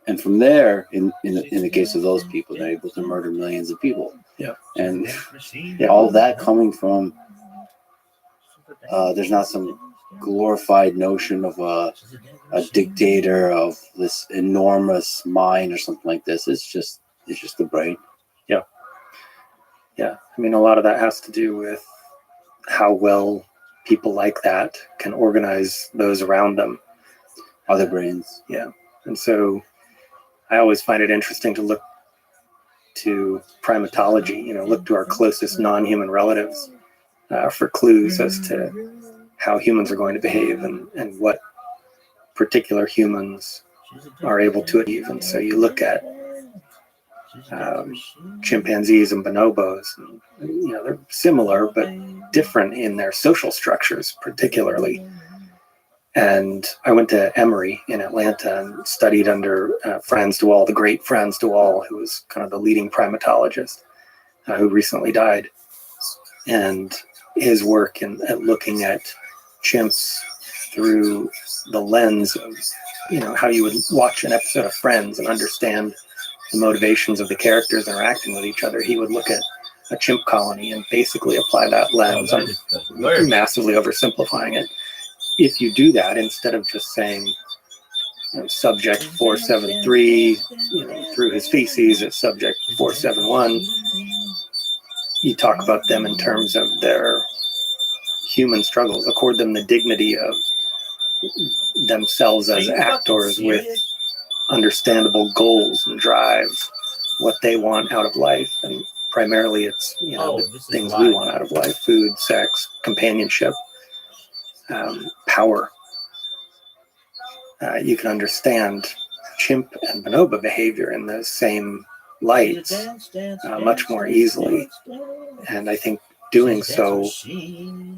And from there, in the case of those people, they're able to murder millions of people. Yeah. And all that coming from, there's not some glorified notion of a dictator of this enormous mind or something like this. It's just the brain. Yeah. I mean, a lot of that has to do with how well people like that can organize those around them. Other brains. Yeah. And so I always find it interesting to look to primatology, look to our closest non-human relatives for clues as to how humans are going to behave and what particular humans are able to achieve. And so you look at chimpanzees and bonobos, and, they're similar but different in their social structures, particularly. And I went to Emory in Atlanta and studied under Frans de Waal, the great Frans de Waal, who was kind of the leading primatologist who recently died. And his work at looking at chimps through the lens of, how you would watch an episode of Friends and understand the motivations of the characters interacting with each other. He would look at a chimp colony and basically apply that lens. I'm massively oversimplifying it. If you do that, instead of just saying subject 473, through his feces, it's subject 471, you talk about them in terms of their human struggles, accord them the dignity of themselves as actors with understandable goals and drives, what they want out of life. And primarily it's, the things we want out of life: food, sex, companionship, power. You can understand chimp and bonobo behavior in the same light much more easily. And I think doing so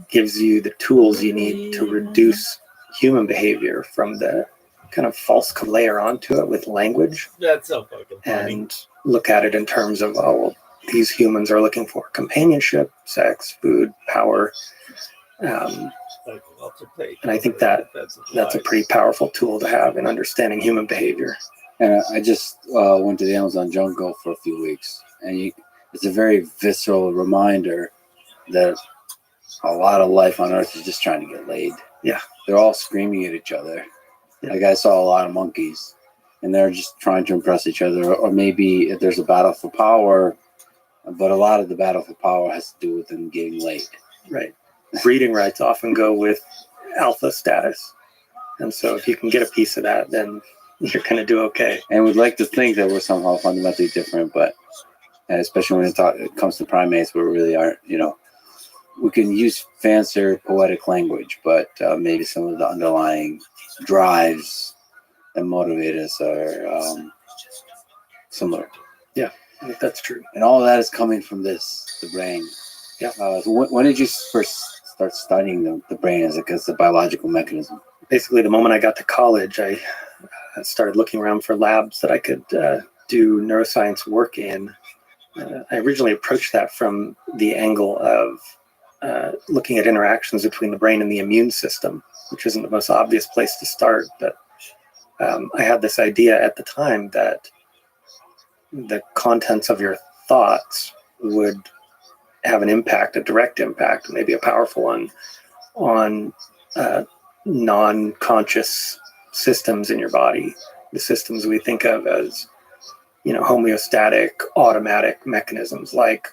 gives you the tools you need to reduce human behavior from the kind of false layer onto it with language. That's so fucking funny. And look at it in terms of, these humans are looking for companionship, sex, food, power. And I think that's a pretty powerful tool to have in understanding human behavior. And I just went to the Amazon jungle for a few weeks, and it's a very visceral reminder that a lot of life on Earth is just trying to get laid. Yeah. They're all screaming at each other. Yeah. Like I saw a lot of monkeys, and they're just trying to impress each other, or maybe if there's a battle for power, but a lot of the battle for power has to do with them getting laid. Right. Breeding rights often go with alpha status. And so if you can get a piece of that, then you're going to do okay. And we'd like to think that we're somehow fundamentally different, but especially when it comes to primates, we really aren't. We can use fancier poetic language, but maybe some of the underlying drives that motivate us are similar. Yeah, I think that's true. And all of that is coming from the brain. Yeah. So when did you first start studying the brain as a biological mechanism? Basically, the moment I got to college, I started looking around for labs that I could do neuroscience work in. I originally approached that from the angle of looking at interactions between the brain and the immune system, which isn't the most obvious place to start. But I had this idea at the time that the contents of your thoughts would have an impact, a direct impact, maybe a powerful one, on non-conscious systems in your body, the systems we think of as, homeostatic, automatic mechanisms, like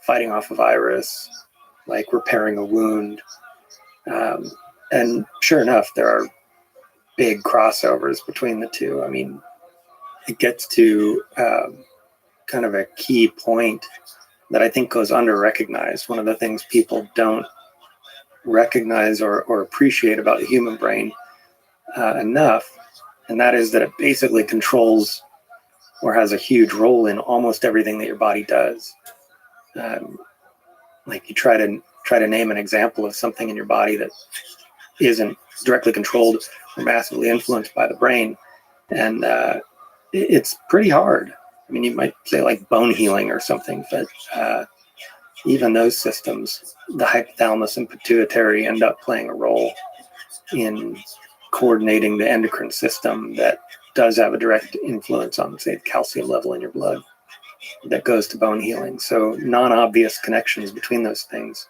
fighting off a virus, like repairing a wound. And sure enough, there are big crossovers between the two. I mean, it gets to kind of a key point that I think goes under-recognized. One of the things people don't recognize or appreciate about the human brain enough, and that is that it basically controls or has a huge role in almost everything that your body does. Like you try to name an example of something in your body that isn't directly controlled or massively influenced by the brain, and it's pretty hard. I mean, you might say like bone healing or something, but even those systems, the hypothalamus and pituitary end up playing a role in coordinating the endocrine system that does have a direct influence on, say, the calcium level in your blood that goes to bone healing. So non-obvious connections between those things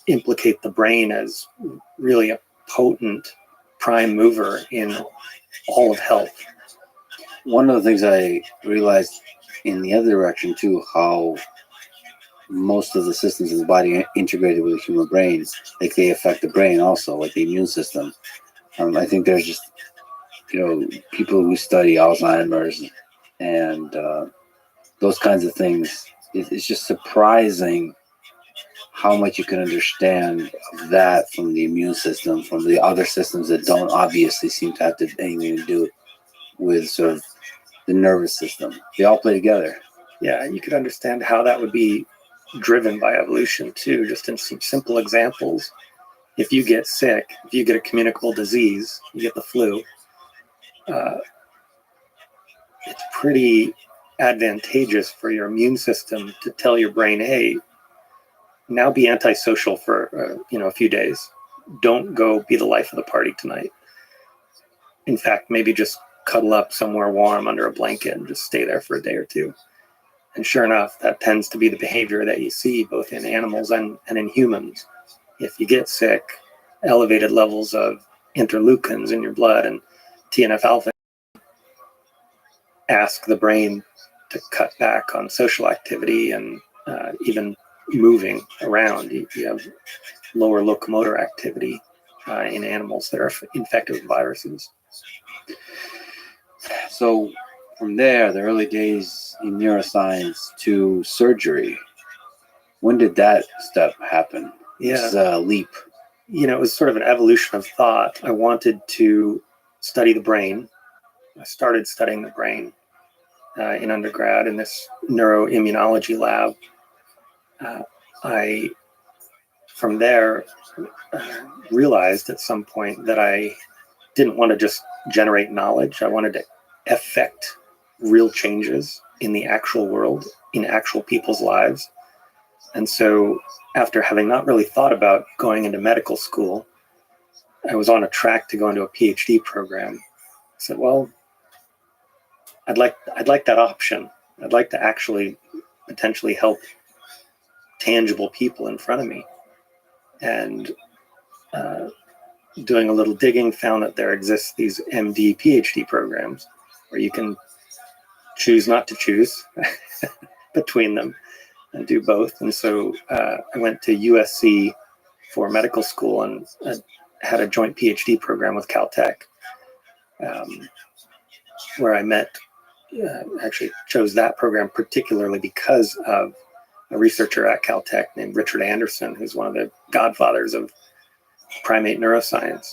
implicate the brain as really a potent prime mover in all of health. One of the things I realized in the other direction too, how most of the systems in the body are integrated with the human brain, like they affect the brain also, like the immune system. I think there's just, people who study Alzheimer's and those kinds of things. It's just surprising how much you can understand of that from the immune system, from the other systems that don't obviously seem to have anything to do with sort of the nervous system. They all play together. Yeah, you could understand how that would be driven by evolution too, just in some simple examples. If you get sick, if you get a communicable disease, you get the flu, it's pretty advantageous for your immune system to tell your brain, hey, now be antisocial for a few days. Don't go be the life of the party tonight. In fact, maybe just cuddle up somewhere warm under a blanket and just stay there for a day or two. And sure enough, that tends to be the behavior that you see both in animals and in humans. If you get sick, elevated levels of interleukins in your blood and TNF alpha ask the brain to cut back on social activity and even moving around. You have lower locomotor activity in animals that are infected with viruses. So from there, the early days in neuroscience to surgery, when did that step happen? Yeah. This leap. It was sort of an evolution of thought. I wanted to study the brain. I started studying the brain in undergrad in this neuroimmunology lab. I, from there, realized at some point that I didn't want to just generate knowledge. I wanted to affect real changes in the actual world, in actual people's lives. And so after having not really thought about going into medical school, I was on a track to go into a PhD program. I said, well, I'd like that option. I'd like to actually potentially help tangible people in front of me. And doing a little digging, found that there exists these MD PhD programs where you can choose not to choose between them and do both. And so I went to USC for medical school and had a joint PhD program with Caltech, where I met, actually chose that program particularly because of a researcher at Caltech named Richard Anderson, who's one of the godfathers of primate neuroscience.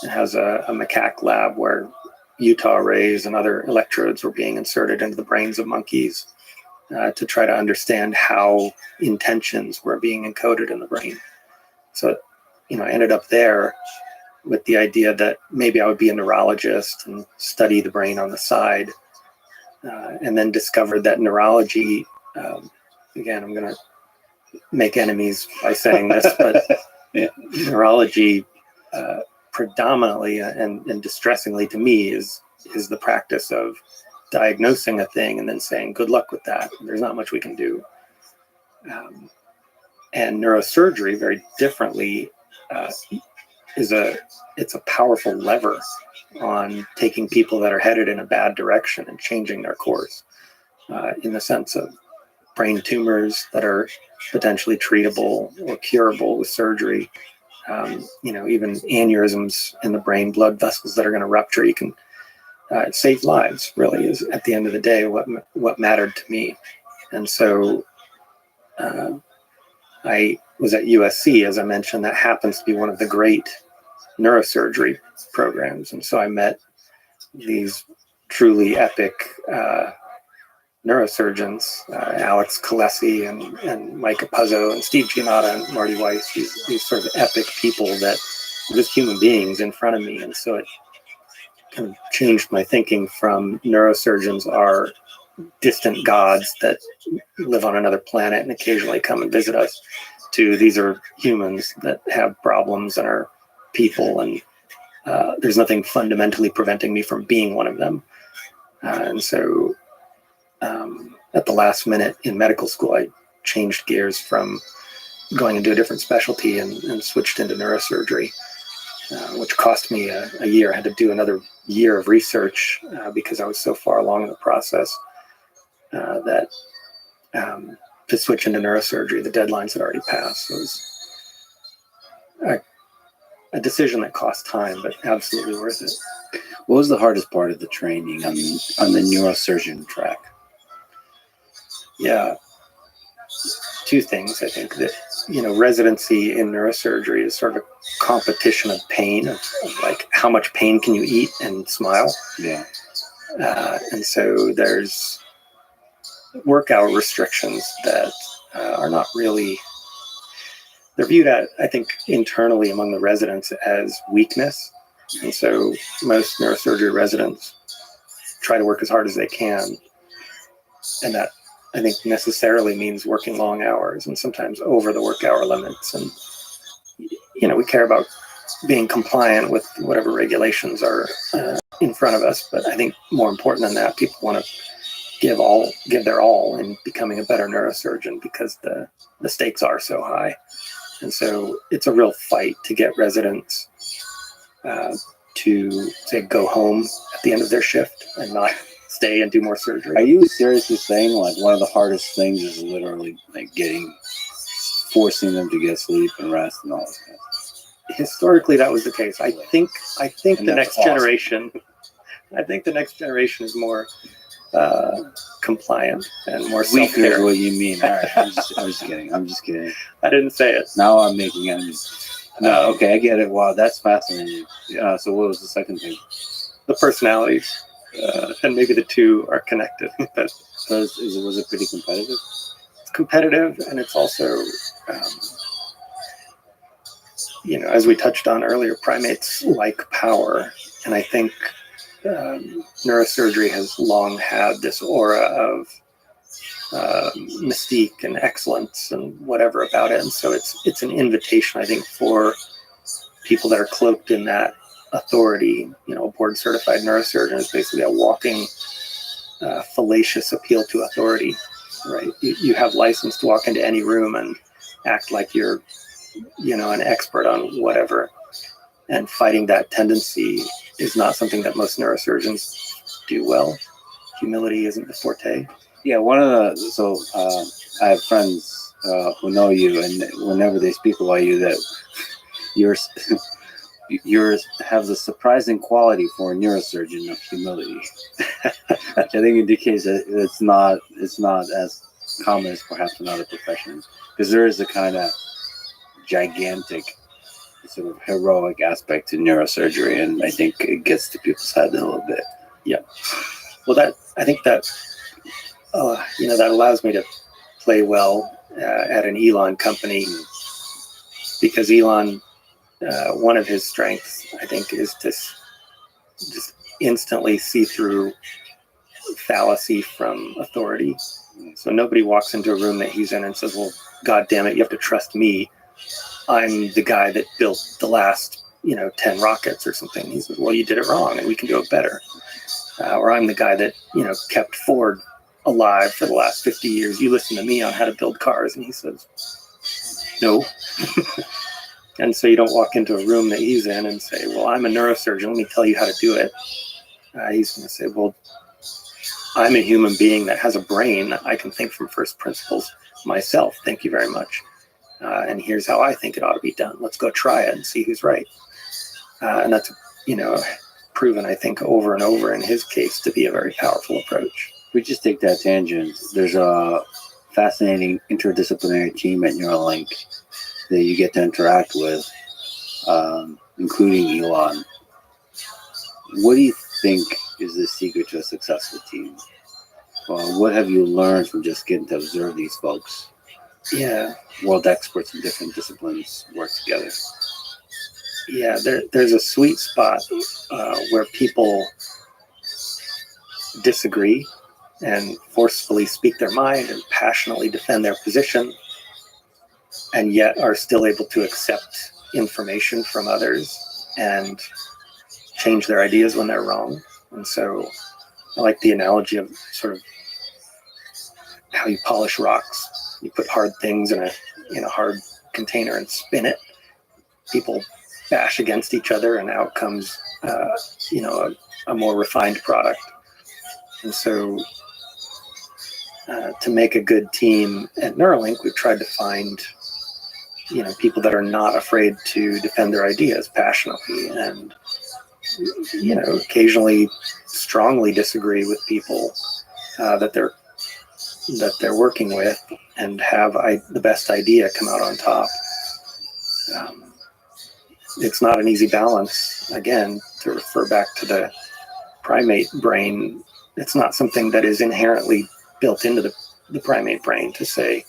It has a macaque lab where Utah rays and other electrodes were being inserted into the brains of monkeys to try to understand how intentions were being encoded in the brain. So, I ended up there with the idea that maybe I would be a neurologist and study the brain on the side, and then discovered that neurology, again, I'm going to make enemies by saying this, but Yeah. Neurology predominantly and distressingly to me is the practice of diagnosing a thing and then saying good luck with that. There's not much we can do. And neurosurgery, very differently, it's a powerful lever on taking people that are headed in a bad direction and changing their course, in the sense of brain tumors that are potentially treatable or curable with surgery. Even aneurysms in the brain, blood vessels that are going to rupture, you can save lives, really, is at the end of the day what mattered to me. And so I was at USC, as I mentioned. That happens to be one of the great neurosurgery programs. And so I met these truly epic neurosurgeons, Alex Kalesi and Micah Puzzo and Steve Giannotta and Marty Weiss, these sort of epic people that were just human beings in front of me. And so it kind of changed my thinking from neurosurgeons are distant gods that live on another planet and occasionally come and visit us, to these are humans that have problems and are people, and there's nothing fundamentally preventing me from being one of them. And so at the last minute in medical school, I changed gears from going into a different specialty and switched into neurosurgery, which cost me a year. I had to do another year of research because I was so far along in the process that to switch into neurosurgery, the deadlines had already passed. So it was a decision that cost time, but absolutely worth it. What was the hardest part of the training on the neurosurgeon track? Yeah, two things. I think that, residency in neurosurgery is sort of a competition of pain, of like how much pain can you eat and smile. Yeah. And so there's work hour restrictions that are not really, they're viewed at, I think, internally among the residents as weakness. And so most neurosurgery residents try to work as hard as they can. And that, I think, necessarily means working long hours and sometimes over the work hour limits. And, we care about being compliant with whatever regulations are in front of us. But I think more important than that, people want to give their all in becoming a better neurosurgeon because the stakes are so high. And so it's a real fight to get residents to, say, go home at the end of their shift and not stay and do more surgery. Are you seriously saying like one of the hardest things is literally like forcing them to get sleep and rest and all that kind of stuff? Historically, that was the case. I think And the that's next generation, is more compliant and more Weaker is self-care. what you mean. All right, I'm just kidding. I'm just kidding. I didn't say it. Now I'm making enemies. No, okay, I get it. Wow, that's fascinating. So what was the second thing? The personalities, and maybe the two are connected. But So was it pretty competitive? it's competitive, and it's also, as we touched on earlier, primates like power, and I think neurosurgery has long had this aura of mystique and excellence and whatever about it, and so it's an invitation, I think, for people that are cloaked in that authority. A board certified neurosurgeon is basically a walking fallacious appeal to authority, right? You have license to walk into any room and act like you're an expert on whatever, and fighting that tendency is not something that most neurosurgeons do well. Humility isn't the forte. Yeah, I have friends who know you, and whenever they speak about you, that yours have the surprising quality for a neurosurgeon of humility, which I think indicates that it's not as common as perhaps in other professions, because there is a kind of gigantic sort of heroic aspect to neurosurgery, and I think it gets to people's head a little bit. Yeah. Well, I think that that allows me to play well at an Elon company, because Elon, one of his strengths, I think, is to just instantly see through fallacy from authority. So nobody walks into a room that he's in and says, well, God damn it, you have to trust me. I'm the guy that built the last, 10 rockets or something. He says, well, you did it wrong and we can do it better. Or I'm the guy that, kept Ford alive for the last 50 years. You listen to me on how to build cars. And he says, no. And so you don't walk into a room that he's in and say, well, I'm a neurosurgeon. Let me tell you how to do it. He's going to say, well, I'm a human being that has a brain. I can think from first principles myself. Thank you very much. And here's how I think it ought to be done. Let's go try it and see who's right. And that's, proven, I think, over and over in his case to be a very powerful approach. We just take that tangent. There's a fascinating interdisciplinary team at Neuralink that you get to interact with, including Elon. What do you think is the secret to a successful team? What have you learned from just getting to observe these folks? Yeah. World experts in different disciplines work together. Yeah, there's a sweet spot where people disagree and forcefully speak their mind and passionately defend their position, and yet are still able to accept information from others and change their ideas when they're wrong. And so I like the analogy of sort of how you polish rocks. You put hard things in a hard container and spin it. People bash against each other, and out comes a more refined product. And so to make a good team at Neuralink, we've tried to find people that are not afraid to defend their ideas passionately, and occasionally strongly disagree with people that they're working with, and have the best idea come out on top. It's not an easy balance. Again, to refer back to the primate brain, it's not something that is inherently built into the primate brain to say,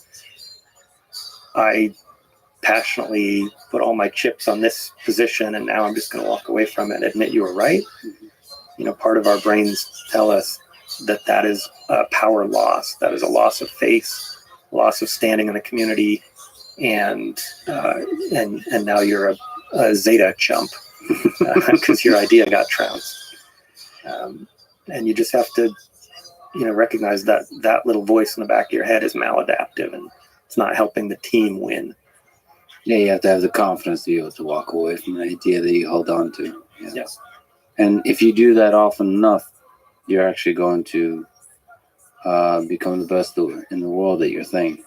I passionately put all my chips on this position and now I'm just going to walk away from it and admit you were right. Part of our brains tell us that is a power loss. That is a loss of face, loss of standing in the community, and now you're a Zeta chump because your idea got trounced. And you just have to, recognize that little voice in the back of your head is maladaptive, and it's not helping the team win. Yeah, you have to have the confidence to be able to walk away from the idea that you hold on to. Yes. And if you do that often enough, you're actually going to become the best in the world at your thing.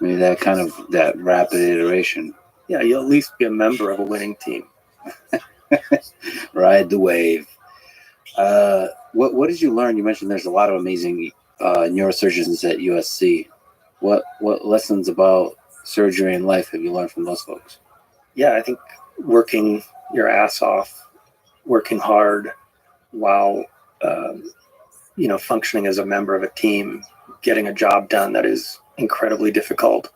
I mean, that rapid iteration. Yeah, you'll at least be a member of a winning team. Ride the wave. What did you learn? You mentioned there's a lot of amazing neurosurgeons at USC. What lessons about surgery and life have you learned from those folks? Yeah, I think working your ass off, working hard while functioning as a member of a team, getting a job done that is incredibly difficult,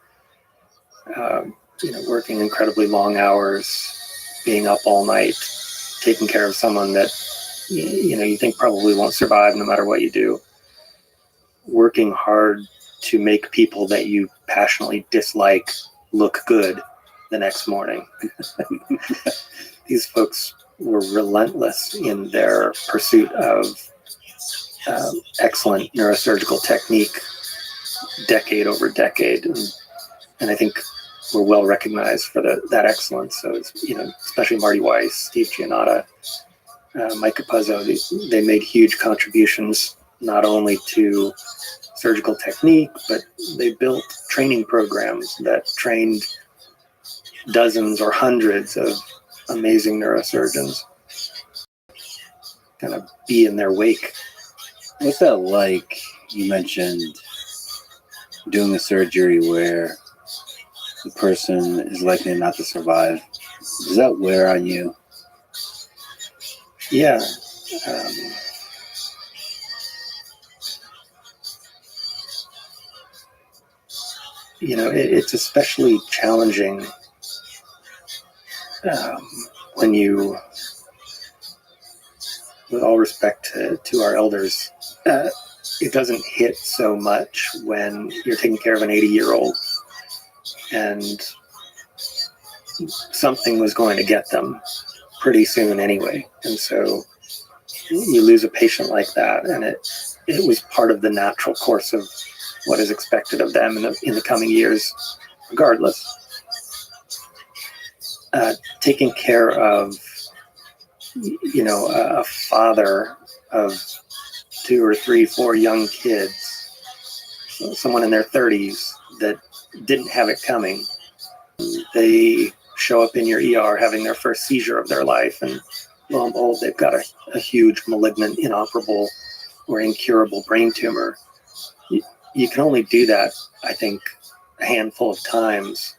working incredibly long hours, being up all night, taking care of someone that you think probably won't survive no matter what you do, working hard to make people that you passionately dislike look good the next morning. These folks were relentless in their pursuit of excellent neurosurgical technique, decade over decade, and I think we're well recognized for that excellence. So it's, especially Marty Weiss, Steve Giannotta, Mike Capuzzo, they made huge contributions not only to surgical technique, but they built training programs that trained dozens or hundreds of amazing neurosurgeons. Kind of be in their wake. What's that like? You mentioned doing a surgery where the person is likely not to survive. Does that wear on you? Yeah. It's especially challenging when you, with all respect to our elders, it doesn't hit so much when you're taking care of an 80-year-old and something was going to get them pretty soon anyway. And so you lose a patient like that, and it was part of the natural course of what is expected of them in the coming years, regardless. Taking care of, a father of 2 or 3, 4 young kids, someone in their 30s that didn't have it coming. They show up in your ER having their first seizure of their life, and lo and behold, they've got a huge malignant, inoperable, or incurable brain tumor. You can only do that, I think, a handful of times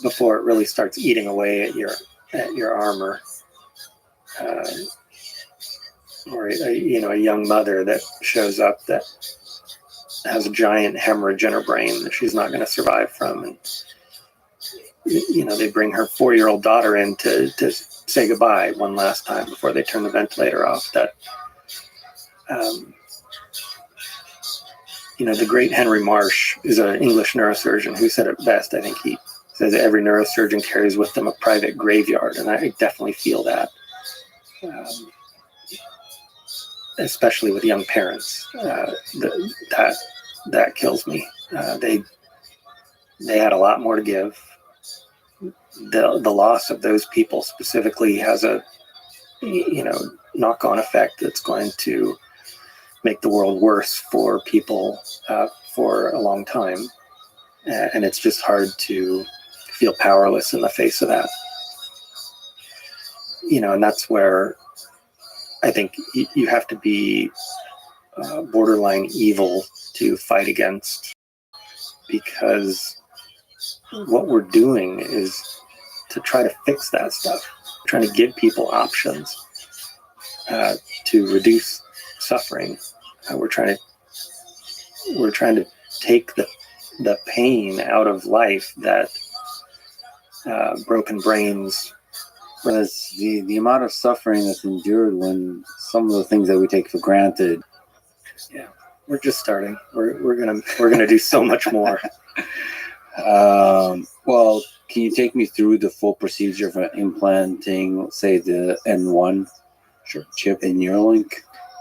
before it really starts eating away at your armor. Or a young mother that shows up that has a giant hemorrhage in her brain that she's not going to survive from, and they bring her 4-year-old daughter in to say goodbye one last time before they turn the ventilator off. That the great Henry Marsh is an English neurosurgeon who said it best. I think he says that every neurosurgeon carries with them a private graveyard, and I definitely feel that, especially with young parents. That kills me. They had a lot more to give. The loss of those people specifically has a knock-on effect that's going to make the world worse for people for a long time, and it's just hard to feel powerless in the face of that. And that's where I think you have to be borderline evil to fight against, because what we're doing is to try to fix that stuff, trying to give people options to reduce suffering. We're trying to take the pain out of life that broken brains. Because the amount of suffering that's endured when some of the things that we take for granted. We're just starting. We're gonna do so much more. Well, can you take me through the full procedure for implanting, say, the N1 chip in Neuralink?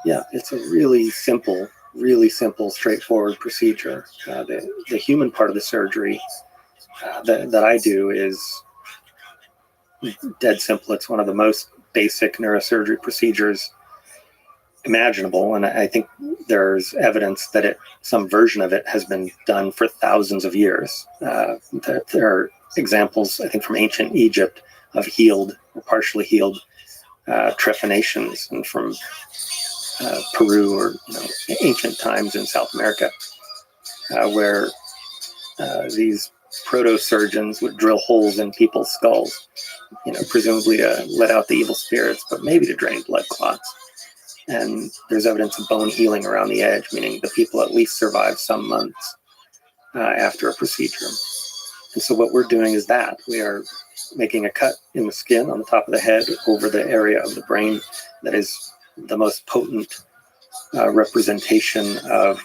Yeah, it's a really simple, straightforward procedure. The human part of the surgery that I do is dead simple. It's one of the most basic neurosurgery procedures imaginable, and I think there's evidence that some version of it has been done for thousands of years. There are examples, I think, from ancient Egypt of healed or partially healed trephinations, and from Peru or ancient times in South America, where these proto-surgeons would drill holes in people's skulls, presumably to let out the evil spirits, but maybe to drain blood clots. And there's evidence of bone healing around the edge, meaning the people at least survive some months after a procedure. And so what we're doing is that we are making a cut in the skin on the top of the head over the area of the brain that is the most potent representation of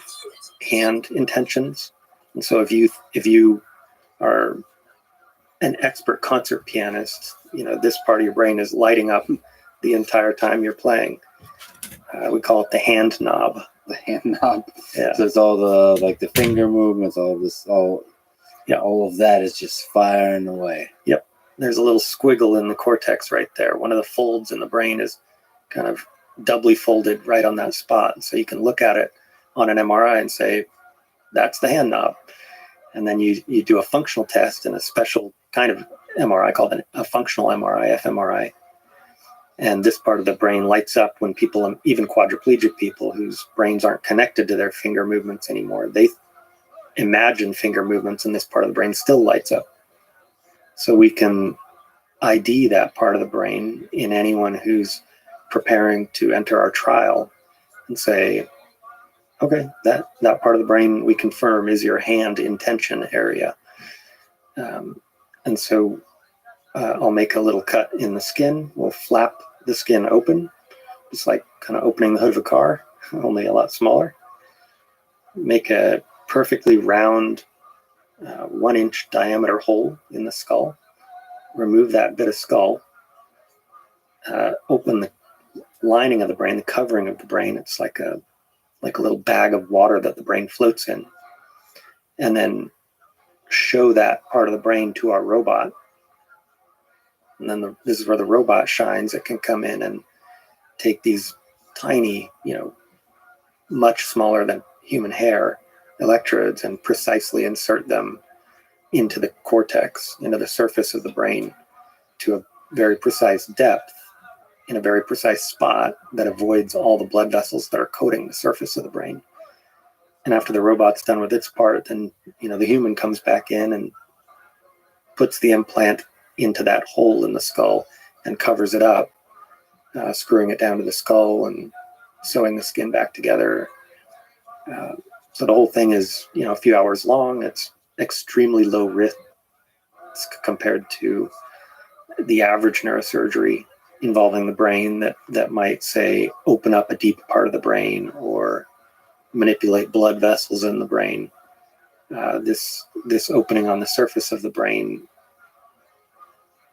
hand intentions. And so if you are an expert concert pianist, this part of your brain is lighting up the entire time you're playing. We call it the hand knob. The hand knob. Yeah. So it's all the finger movements, all of that is just firing away. Yep. There's a little squiggle in the cortex right there. One of the folds in the brain is kind of doubly folded right on that spot. So you can look at it on an MRI and say, that's the hand knob. And then you do a functional test in a special kind of MRI called a functional MRI, fMRI. And this part of the brain lights up when people, even quadriplegic people whose brains aren't connected to their finger movements anymore, they imagine finger movements and this part of the brain still lights up. So we can ID that part of the brain in anyone who's preparing to enter our trial and say, okay, that part of the brain we confirm is your hand intention area. And so I'll make a little cut in the skin. We'll flap the skin open, just like kind of opening the hood of a car, only a lot smaller. Make a perfectly round 1-inch diameter hole in the skull. Remove that bit of skull. Open the lining of the brain, the covering of the brain. It's like a little bag of water that the brain floats in. And then show that part of the brain to our robot. And then this is where the robot shines. It can come in and take these tiny, much smaller than human hair electrodes and precisely insert them into the cortex, into the surface of the brain to a very precise depth in a very precise spot that avoids all the blood vessels that are coating the surface of the brain. And after the robot's done with its part, then, the human comes back in and puts the implant into that hole in the skull and covers it up, screwing it down to the skull and sewing the skin back together. So the whole thing is, a few hours long. It's extremely low risk compared to the average neurosurgery involving the brain that might, say, open up a deep part of the brain or manipulate blood vessels in the brain. This opening on the surface of the brain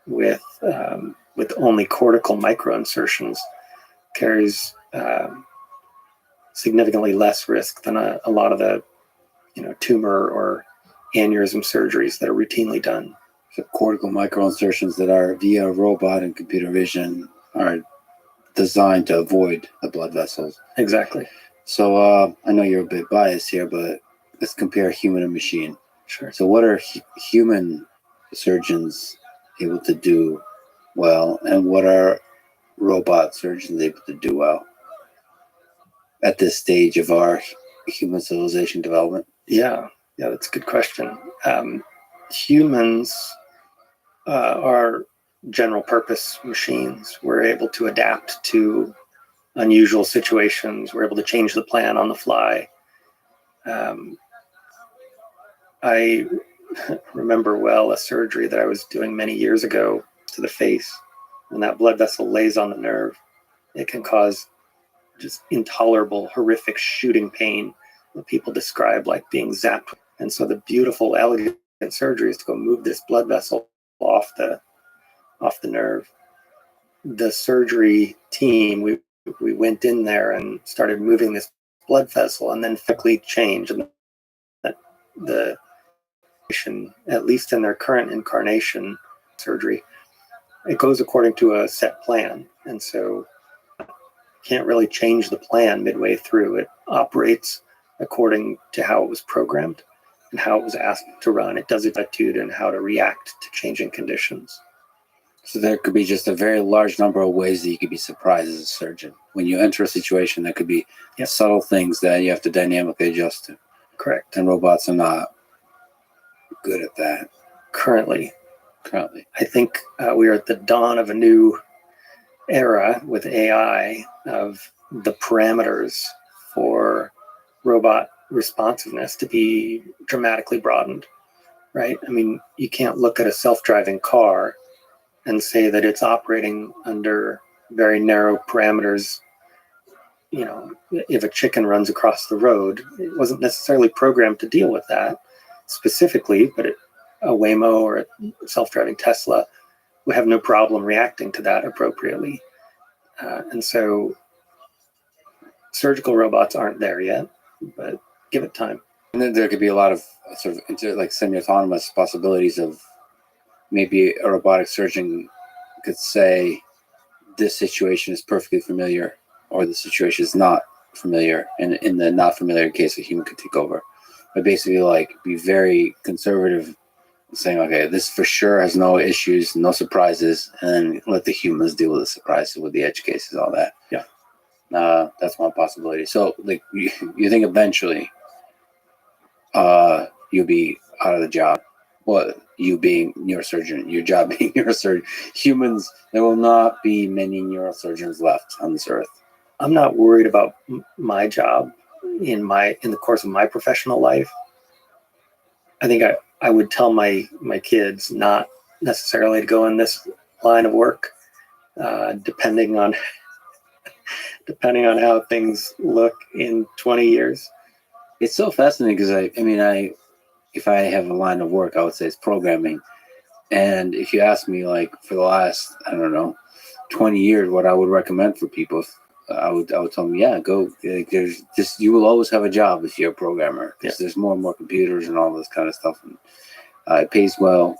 with only cortical microinsertions carries significantly less risk than a lot of the tumor or aneurysm surgeries that are routinely done. So cortical microinsertions that are via robot and computer vision are designed to avoid the blood vessels. Exactly. So I know you're a bit biased here, but let's compare human and machine. Sure. So what are human surgeons able to do well, and what are robot surgeons able to do well at this stage of our human civilization development? Yeah, that's a good question. Humans are general purpose machines. We're able to adapt to unusual situations. We're able to change the plan on the fly. I remember well a surgery that I was doing many years ago to the face. When that blood vessel lays on the nerve, it can cause just intolerable, horrific shooting pain that people describe like being zapped. And so the beautiful, elegant surgery is to go move this blood vessel off the nerve. The surgery team, we went in there and started moving this blood vessel, and then quickly changed. And the at least in their current incarnation surgery, it goes according to a set plan, and so can't really change the plan midway through. It operates according to how it was programmed and how it was asked to run. It does its attitude and how to react to changing conditions. So there could be just a very large number of ways that you could be surprised as a surgeon. When you enter a situation, there could be subtle things that you have to dynamically adjust to. Correct. And robots are not good at that. Currently. Currently. I think we are at the dawn of a new era with AI of the parameters for robot responsiveness to be dramatically broadened, right? I mean, you can't look at a self-driving car and say that it's operating under very narrow parameters. You know, if a chicken runs across the road, it wasn't necessarily programmed to deal with that specifically, but a Waymo or a self-driving Tesla would have no problem reacting to that appropriately. And so surgical robots aren't there yet, but give it time. And then there could be a lot of sort of like semi-autonomous possibilities of maybe a robotic surgeon could say this situation is perfectly familiar or the situation is not familiar. And in the not familiar case, a human could take over. But basically like be very conservative, saying, okay, this for sure has no issues, no surprises, and then let the humans deal with the surprises, with the edge cases, all that. Yeah. That's one possibility. So like you think eventually you'll be out of the job. Well, you being neurosurgeon, your job being neurosurgeon. Humans, there will not be many neurosurgeons left on this earth. I'm not worried about my job in the course of my professional life. I think I would tell my kids not necessarily to go in this line of work, depending on how things look in 20 years. It's so fascinating because if I have a line of work, I would say it's programming. And if you ask me, like for the last, 20 years, what I would recommend for people, I would tell them, go. There's just, you will always have a job if you're a programmer because there's more and more computers and all this kind of stuff, and it pays well.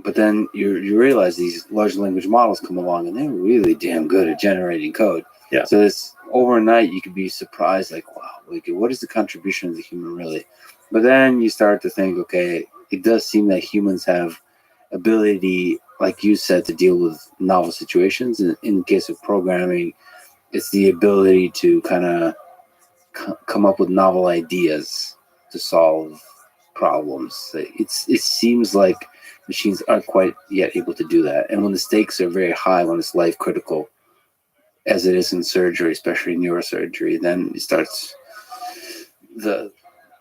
But then you realize these large language models come along and they're really damn good at generating code. Yeah. So it's overnight you could be surprised, like, wow, like what is the contribution of the human really? But then you start to think, okay, it does seem that humans have ability, like you said, to deal with novel situations. In the case of programming, it's the ability to kind of come up with novel ideas to solve problems. It seems like machines aren't quite yet able to do that. And when the stakes are very high, when it's life critical, as it is in surgery, especially neurosurgery, then it starts, the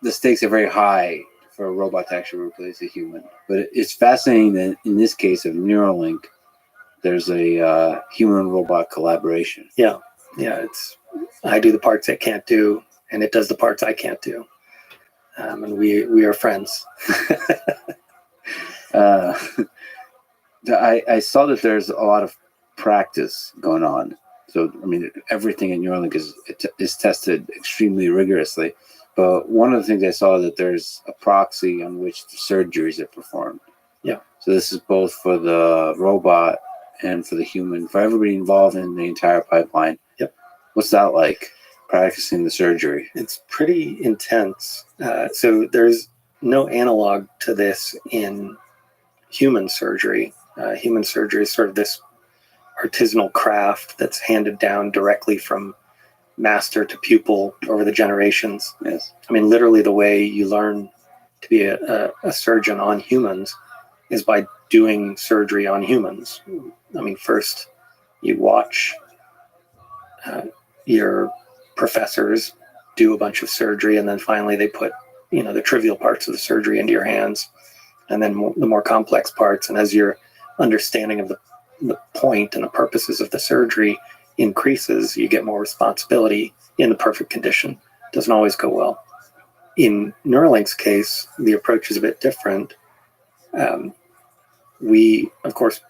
stakes are very high for a robot to actually replace a human. But it's fascinating that in this case of Neuralink, there's a human-robot collaboration. Yeah, I do the parts it can't do. and it does the parts I can't do. And we are friends. I saw that there's a lot of practice going on. So, I mean, everything in Neuralink is tested extremely rigorously. But one of the things I saw that there's a proxy on which the surgeries are performed. Yeah. So this is both for the robot and for the human, for everybody involved in the entire pipeline. Yep. What's that like, practicing the surgery? It's pretty intense. So there's no analog to this in human surgery. Human surgery is sort of this artisanal craft that's handed down directly from master to pupil over the generations. Yes. I mean, literally the way you learn to be a surgeon on humans is by doing surgery on humans. I mean, first you watch your professors do a bunch of surgery, and then finally they put, the trivial parts of the surgery into your hands, and then the more complex parts. And as your understanding of the point and the purposes of the surgery increases, you get more responsibility in the perfect condition. Doesn't always go well. In Neuralink's case, the approach is a bit different. We, of course,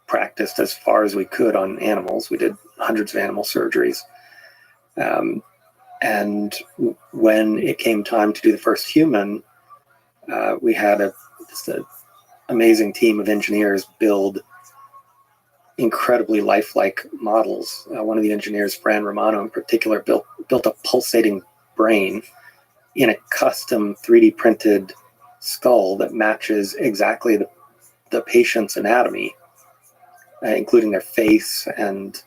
practiced as far as we could on animals. We did hundreds of animal surgeries. And when it came time to do the first human, we had just an amazing team of engineers build incredibly lifelike models. One of the engineers, Fran Romano in particular, built a pulsating brain in a custom 3D printed skull that matches exactly the patient's anatomy, including their face and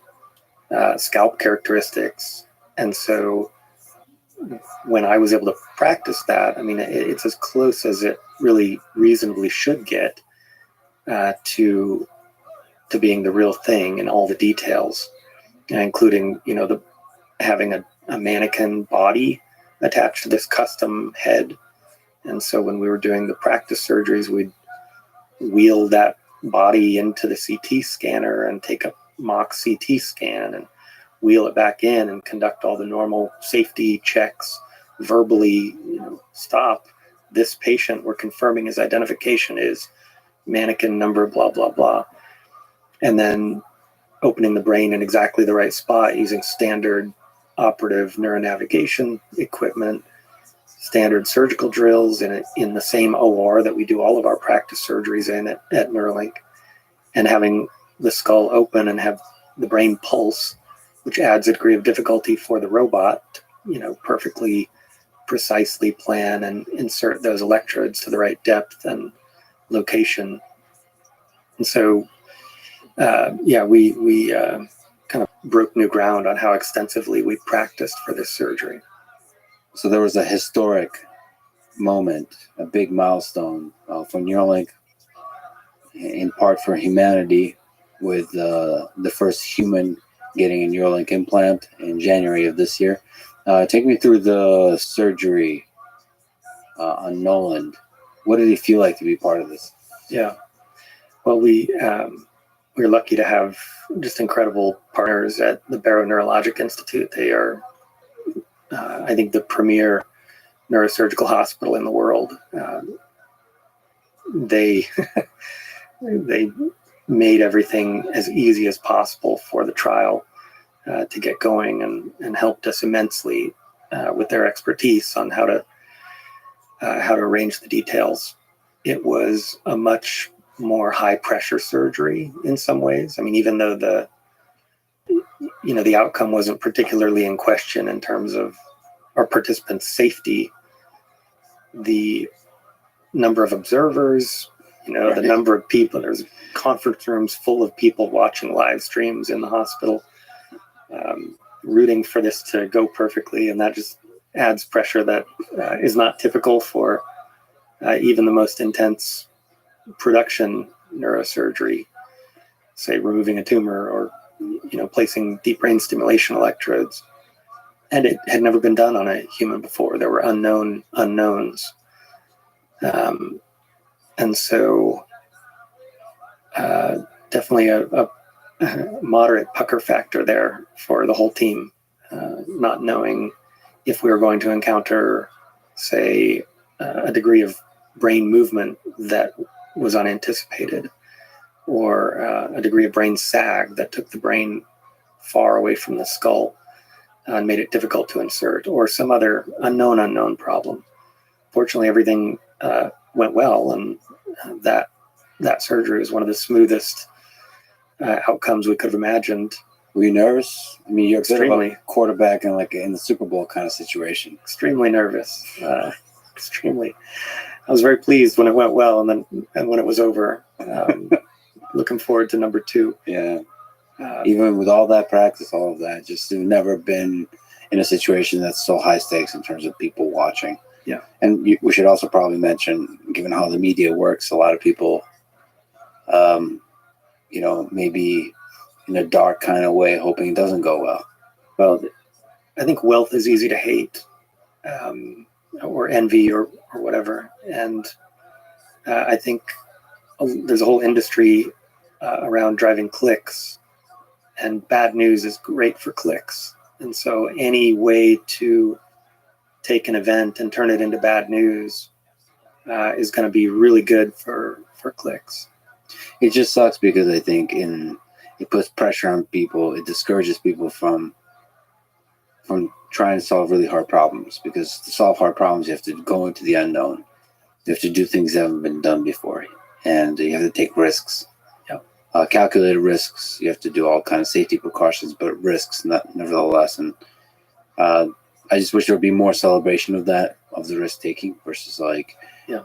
scalp characteristics. And so when I was able to practice that, I mean, it's as close as it really reasonably should get to being the real thing in all the details, including, having a mannequin body attached to this custom head. And so when we were doing the practice surgeries, we'd wheel that body into the CT scanner and take a mock CT scan and wheel it back in and conduct all the normal safety checks, verbally, stop. This patient, we're confirming his identification is mannequin number, blah, blah, blah. And then opening the brain in exactly the right spot using standard operative neuronavigation equipment, standard surgical drills in the same OR that we do all of our practice surgeries in at Neuralink, and having the skull open and have the brain pulse, which adds a degree of difficulty for the robot to, perfectly, precisely plan and insert those electrodes to the right depth and location. And so, we kind of broke new ground on how extensively we practiced for this surgery. So there was a historic moment, a big milestone for Neuralink, in part for humanity, with the first human getting a Neuralink implant in January of this year. Take me through the surgery on Nolan. What did it feel like to be part of this? Yeah. Well, we're lucky to have just incredible partners at the Barrow Neurologic Institute. They are, I think, the premier neurosurgical hospital in the world. They made everything as easy as possible for the trial to get going, and helped us immensely with their expertise on how to arrange the details. It was a much more high pressure surgery in some ways. I mean, even though the outcome wasn't particularly in question in terms of our participants' safety, the number of observers, Right. the number of people, there's conference rooms full of people watching live streams in the hospital, rooting for this to go perfectly. And that just adds pressure that is not typical for even the most intense production neurosurgery, say removing a tumor or placing deep brain stimulation electrodes. And it had never been done on a human before. There were unknown unknowns. And so definitely a moderate pucker factor there for the whole team, not knowing if we were going to encounter, say, a degree of brain movement that was unanticipated, or a degree of brain sag that took the brain far away from the skull and made it difficult to insert, or some other unknown problem. Fortunately, everything went well, and that surgery was one of the smoothest outcomes we could have imagined. Were you nervous? I mean, you're a bit of Extremely. a quarterback in like in the Super Bowl kind of situation. Extremely nervous. Extremely. I was very pleased when it went well, and when it was over. Looking forward to number 2. Yeah. Even with all that practice, all of that, just you've never been in a situation that's so high stakes in terms of people watching. Yeah. And we should also probably mention, given how the media works, a lot of people, maybe in a dark kind of way, hoping it doesn't go well. Well, I think wealth is easy to hate, or envy, or whatever. And I think there's a whole industry around driving clicks, and bad news is great for clicks. And so any way to take an event and turn it into bad news is going to be really good for clicks. It just sucks because I think it puts pressure on people. It discourages people from trying to solve really hard problems, because to solve hard problems, you have to go into the unknown. You have to do things that haven't been done before, and you have to take risks. Calculated risks. You have to do all kind of safety precautions, but risks nevertheless. And I just wish there would be more celebration of that, of the risk taking, versus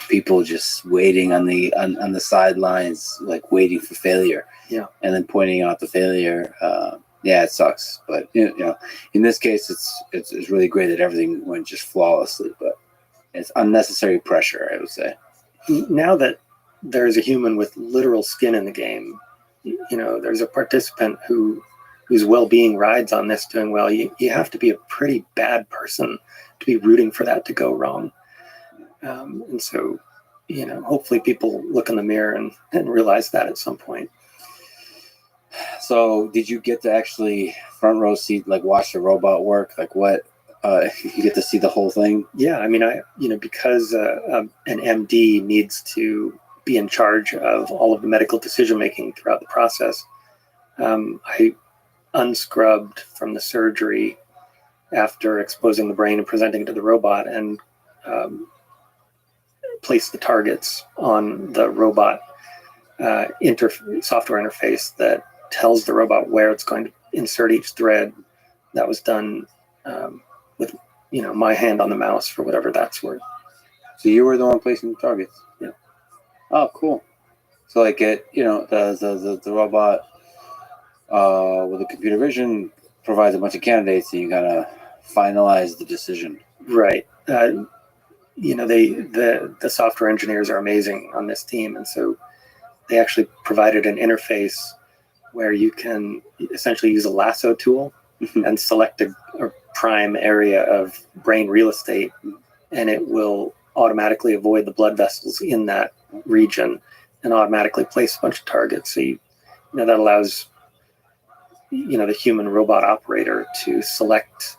people just waiting on the sidelines, like waiting for failure. Yeah. And then pointing out the failure. It sucks, but in this case, it's really great that everything went just flawlessly. But it's unnecessary pressure, I would say. Now that there's a human with literal skin in the game, there's a participant whose well-being rides on this doing well. You have to be a pretty bad person to be rooting for that to go wrong. And so, hopefully people look in the mirror and realize that at some point. So did you get to actually front row seat, like watch the robot work? Like what, you get to see the whole thing? Yeah. I mean, because an MD needs to be in charge of all of the medical decision-making throughout the process, I unscrubbed from the surgery after exposing the brain and presenting it to the robot, and placed the targets on the robot software interface that tells the robot where it's going to insert each thread. That was done with my hand on the mouse, for whatever that's worth. So you were the one placing the targets? Yeah. Oh, cool. So the robot with the computer vision provides a bunch of candidates, and you gotta finalize the decision. Right. The software engineers are amazing on this team, and so they actually provided an interface where you can essentially use a lasso tool and select a prime area of brain real estate, and it will automatically avoid the blood vessels in that region and automatically place a bunch of targets. So that allows the human robot operator to select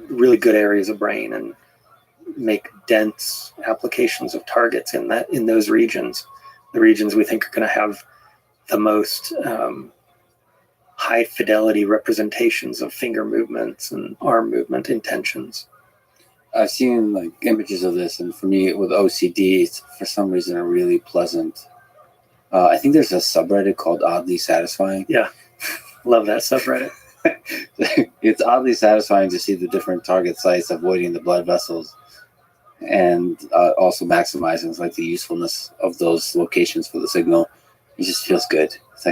really good areas of brain and make dense applications of targets in those regions, the regions we think are going to have the most high fidelity representations of finger movements and arm movement intentions. I've seen images of this, and for me with OCD, it's for some reason a really pleasant. I think there's a subreddit called Oddly Satisfying. Yeah, love that subreddit. It's oddly satisfying to see the different target sites avoiding the blood vessels, and also maximizing the usefulness of those locations for the signal. It just feels good. It's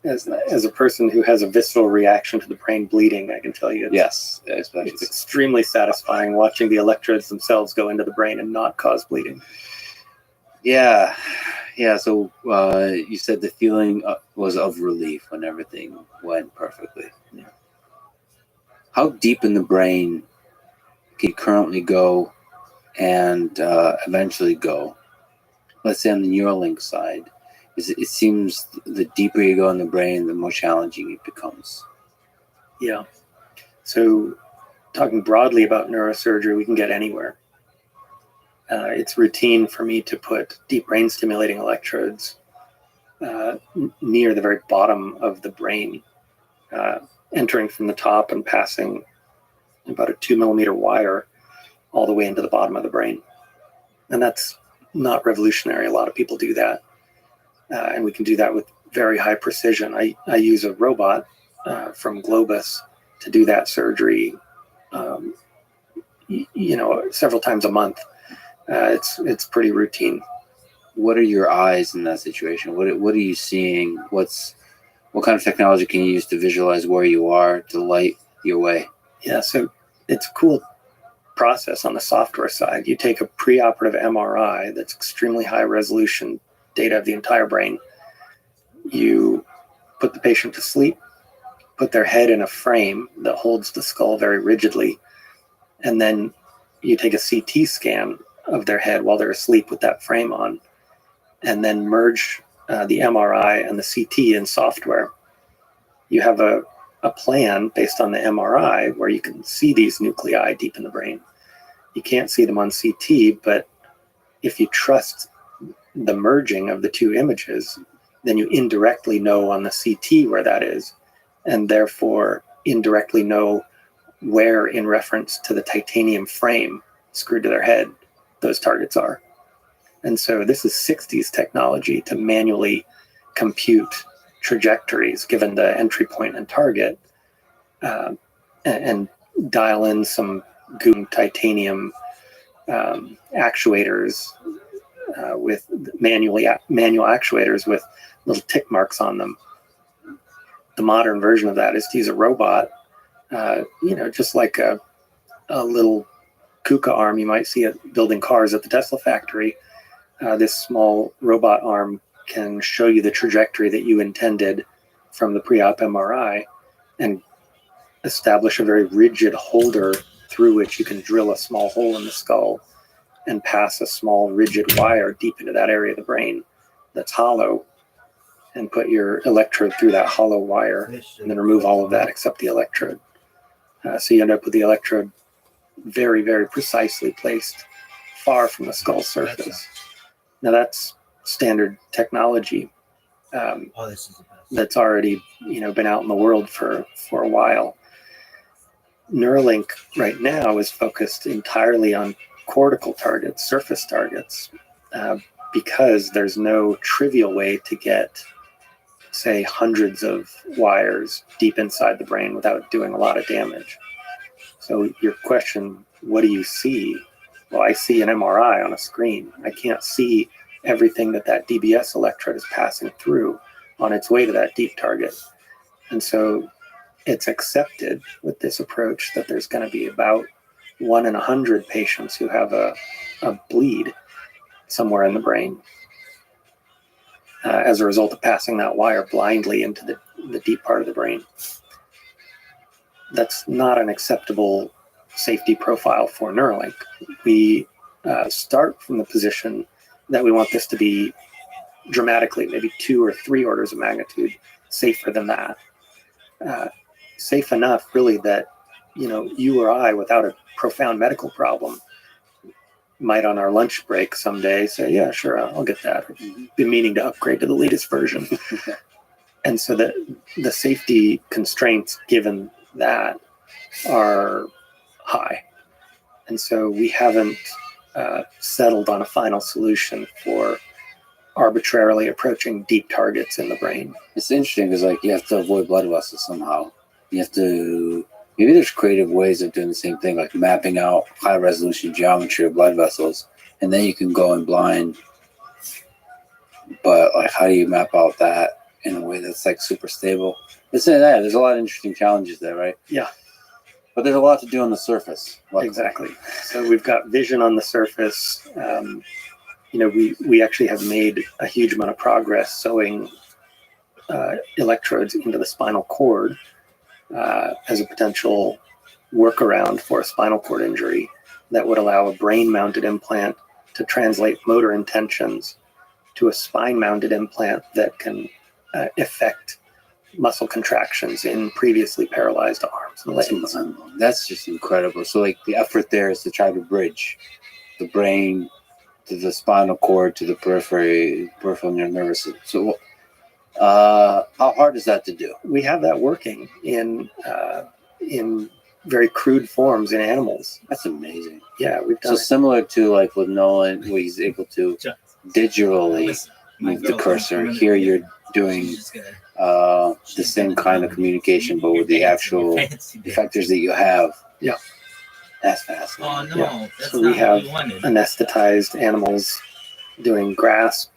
As a person who has a visceral reaction to the brain bleeding, I can tell you yes, especially. It's extremely satisfying watching the electrodes themselves go into the brain and not cause bleeding. Yeah. So you said the feeling was of relief when everything went perfectly. Yeah. How deep in the brain can you currently go and eventually go? Let's say on the Neuralink side, it seems the deeper you go in the brain, the more challenging it becomes. Yeah. So talking broadly about neurosurgery, we can get anywhere. It's routine for me to put deep brain stimulating electrodes near the very bottom of the brain, entering from the top and passing about a 2 millimeter wire all the way into the bottom of the brain. And that's not revolutionary. A lot of people do that. And we can do that with very high precision. I use a robot from Globus to do that surgery, several times a month. It's pretty routine. What are your eyes in that situation? What are you seeing? What kind of technology can you use to visualize where you are to light your way? Yeah, so it's a cool process on the software side. You take a preoperative MRI that's extremely high resolution data of the entire brain. You put the patient to sleep, put their head in a frame that holds the skull very rigidly, and then you take a CT scan of their head while they're asleep with that frame on, and then merge the MRI and the CT in software. You have a plan based on the MRI where you can see these nuclei deep in the brain. You can't see them on CT, but if you trust the merging of the two images, then you indirectly know on the CT where that is, and therefore indirectly know where, in reference to the titanium frame screwed to their head, those targets are. And so this is 60s technology to manually compute trajectories given the entry point and target, and dial in some Goon titanium actuators with manual actuators with little tick marks on them. The modern version of that is to use a robot, just like a little KUKA arm you might see at building cars at the Tesla factory. This small robot arm can show you the trajectory that you intended from the pre-op MRI and establish a very rigid holder through which you can drill a small hole in the skull and pass a small rigid wire deep into that area of the brain that's hollow, and put your electrode through that hollow wire, and then remove all of that except the electrode. So you end up with the electrode very, very precisely placed far from the skull surface. Now that's standard technology that's already been out in the world for a while. Neuralink right now is focused entirely on cortical targets, surface targets, because there's no trivial way to get, say, hundreds of wires deep inside the brain without doing a lot of damage. So your question, what do you see? Well, I see an MRI on a screen. I can't see everything that DBS electrode is passing through on its way to that deep target. And so it's accepted with this approach that there's going to be about 1 in 100 patients who have a bleed somewhere in the brain as a result of passing that wire blindly into the deep part of the brain. That's not an acceptable safety profile for Neuralink. We start from the position that we want this to be dramatically, maybe 2 or 3 orders of magnitude safer than that. Safe enough, really, that you or I, without a profound medical problem, might on our lunch break someday say, yeah, sure, I'll get that. Been meaning to upgrade to the latest version. And so the safety constraints given that are high. And so we haven't settled on a final solution for arbitrarily approaching deep targets in the brain. It's interesting because you have to avoid blood vessels somehow. You have to, maybe there's creative ways of doing the same thing, like mapping out high resolution geometry of blood vessels, and then you can go in blind. But how do you map out that in a way that's super stable? There's a lot of interesting challenges there, right? Yeah. But there's a lot to do on the surface. Exactly. So we've got vision on the surface. We actually have made a huge amount of progress sewing electrodes into the spinal cord as a potential workaround for a spinal cord injury that would allow a brain-mounted implant to translate motor intentions to a spine-mounted implant that can affect muscle contractions in previously paralyzed arms and legs. That's just incredible. So like the effort there is to try to bridge the brain to the spinal cord to the peripheral nervous system. So how hard is that to do? We have that working in very crude forms in animals. That's amazing. Yeah, we've So done it. similar to like with Nolan, where he's able to digitally Listen, my move the girlfriend's cursor. coming to Here the you're video. doing She's just gonna- the same kind of communication, but with the actual effectors that you have. Yeah. That's fascinating. Oh no, Yeah. that's So not we have what we wanted. anesthetized animals doing grasp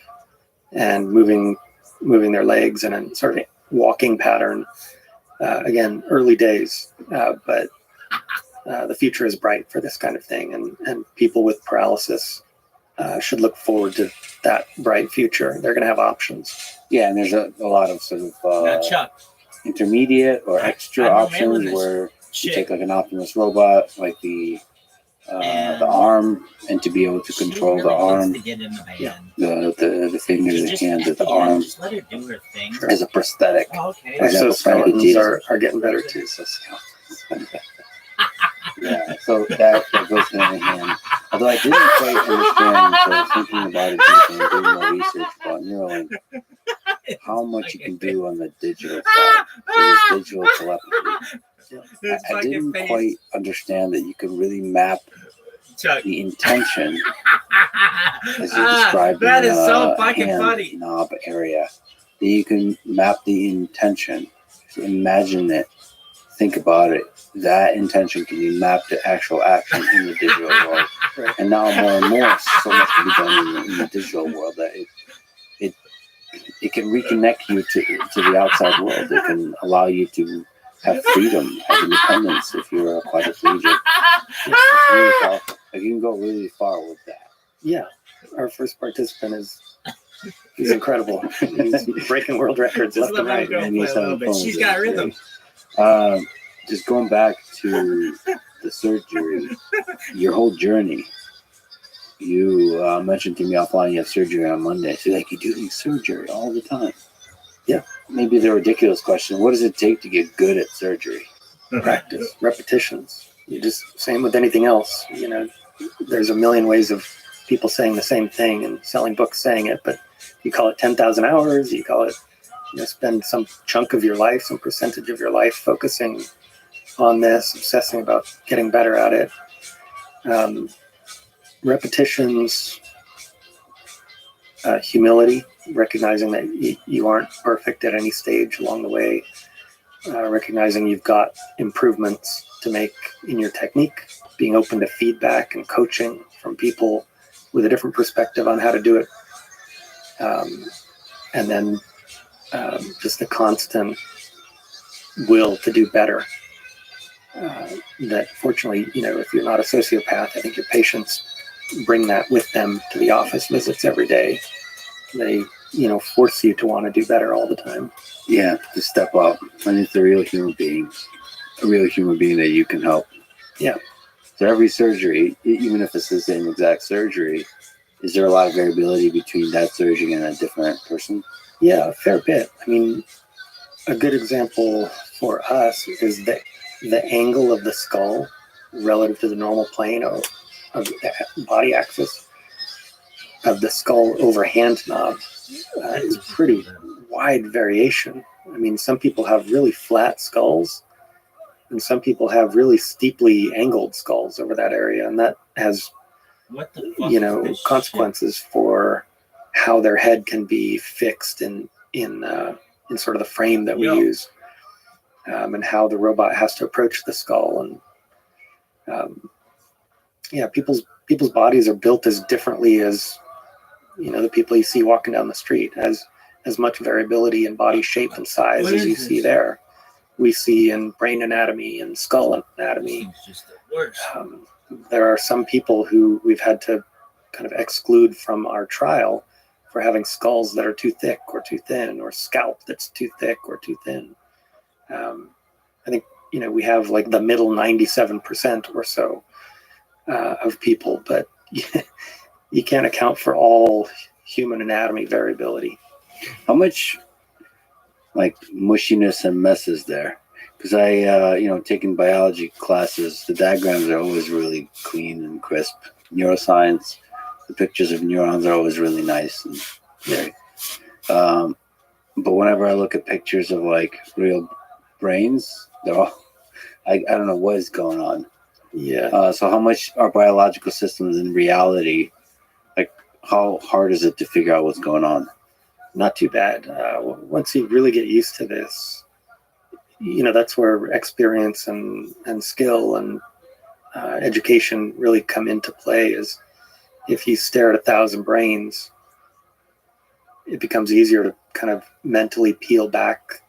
and moving their legs in a sort of walking pattern. Again, early days, but the future is bright for this kind of thing, and people with paralysis should look forward to that bright future. They're going to have options. Yeah, and there's a lot of sort Now, of Chuck, intermediate or extra I remember options this where you chick, take like an Optimus robot, like the arm, and to be able to she control really the wants arm, to get in the band. Yeah. the fingers, the Just hands, at the the end, arm just let her do her thing. as a prosthetic. Oh, okay. For example, Exoskeletons are getting better too. Yeah, so that goes hand in hand. Although I didn't quite understand, so I was thinking about it deeply and doing more research about Neuralink, how much you can do on the digital side. So there's digital telepathy. His I fucking didn't face. quite understand that you could really map Chuck. the intention as you described That in is so the fucking hand funny. knob area. That you can map the intention. So imagine it. Think about it. That intention can be mapped to actual action in the digital world. Right. And now more and more, so much can be done in the digital world that it can reconnect you to the outside world. It can allow you to have freedom, have independence if you're a quadriplegic. It's really powerful. Like you can go really far with that. Yeah, our first participant he's incredible. He's breaking world records Just left let and my right. girl And play he's a little having bit. fun She's with got it. rhythm. Just going back to the surgery, your whole journey. You mentioned to me offline you have surgery on Monday. So you're doing surgery all the time. Yeah. Maybe the ridiculous question, what does it take to get good at surgery? Practice, repetitions. You just same with anything else. There's a million ways of people saying the same thing and selling books saying it, but you call it 10,000 hours, you call it, spend some chunk of your life, some percentage of your life focusing on this, obsessing about getting better at it. Repetitions, humility, recognizing that you aren't perfect at any stage along the way, recognizing you've got improvements to make in your technique, being open to feedback and coaching from people with a different perspective on how to do it. And then just the constant will to do better. That fortunately, if you're not a sociopath, I think your patients bring that with them to the office visits every day. They, force you to want to do better all the time. Yeah, to step up. And it's a real human being that you can help. Yeah. So every surgery, even if it's the same exact surgery, is there a lot of variability between that surgery and a different person? Yeah, a fair bit. I mean, a good example for us is the angle of the skull relative to the normal plane of the body axis of the skull over hand knob is pretty wide variation. I mean, some people have really flat skulls and some people have really steeply angled skulls over that area, and that has What the fuck is this consequences for how their head can be fixed in sort of the frame that we use, and how the robot has to approach the skull. And people's bodies are built as differently as the people you see walking down the street. As much variability in body shape and size What as is you this? see there, we see in brain anatomy and skull anatomy. It's just the worst. There are some people who we've had to kind of exclude from our trial for having skulls that are too thick or too thin, or scalp that's too thick or too thin. I think, we have like the middle 97% or so of people, but you can't account for all human anatomy variability. How much like mushiness and messes there. Because taking biology classes, the diagrams are always really clean and crisp. Neuroscience, the pictures of neurons are always really nice and very. But whenever I look at pictures of like real brains, they're all, I don't know what is going on. Yeah. So how much are biological systems in reality? Like, how hard is it to figure out what's going on? Not too bad. Once you really get used to this, that's where experience and skill and education really come into play. Is if you stare at 1,000 brains, it becomes easier to kind of mentally peel back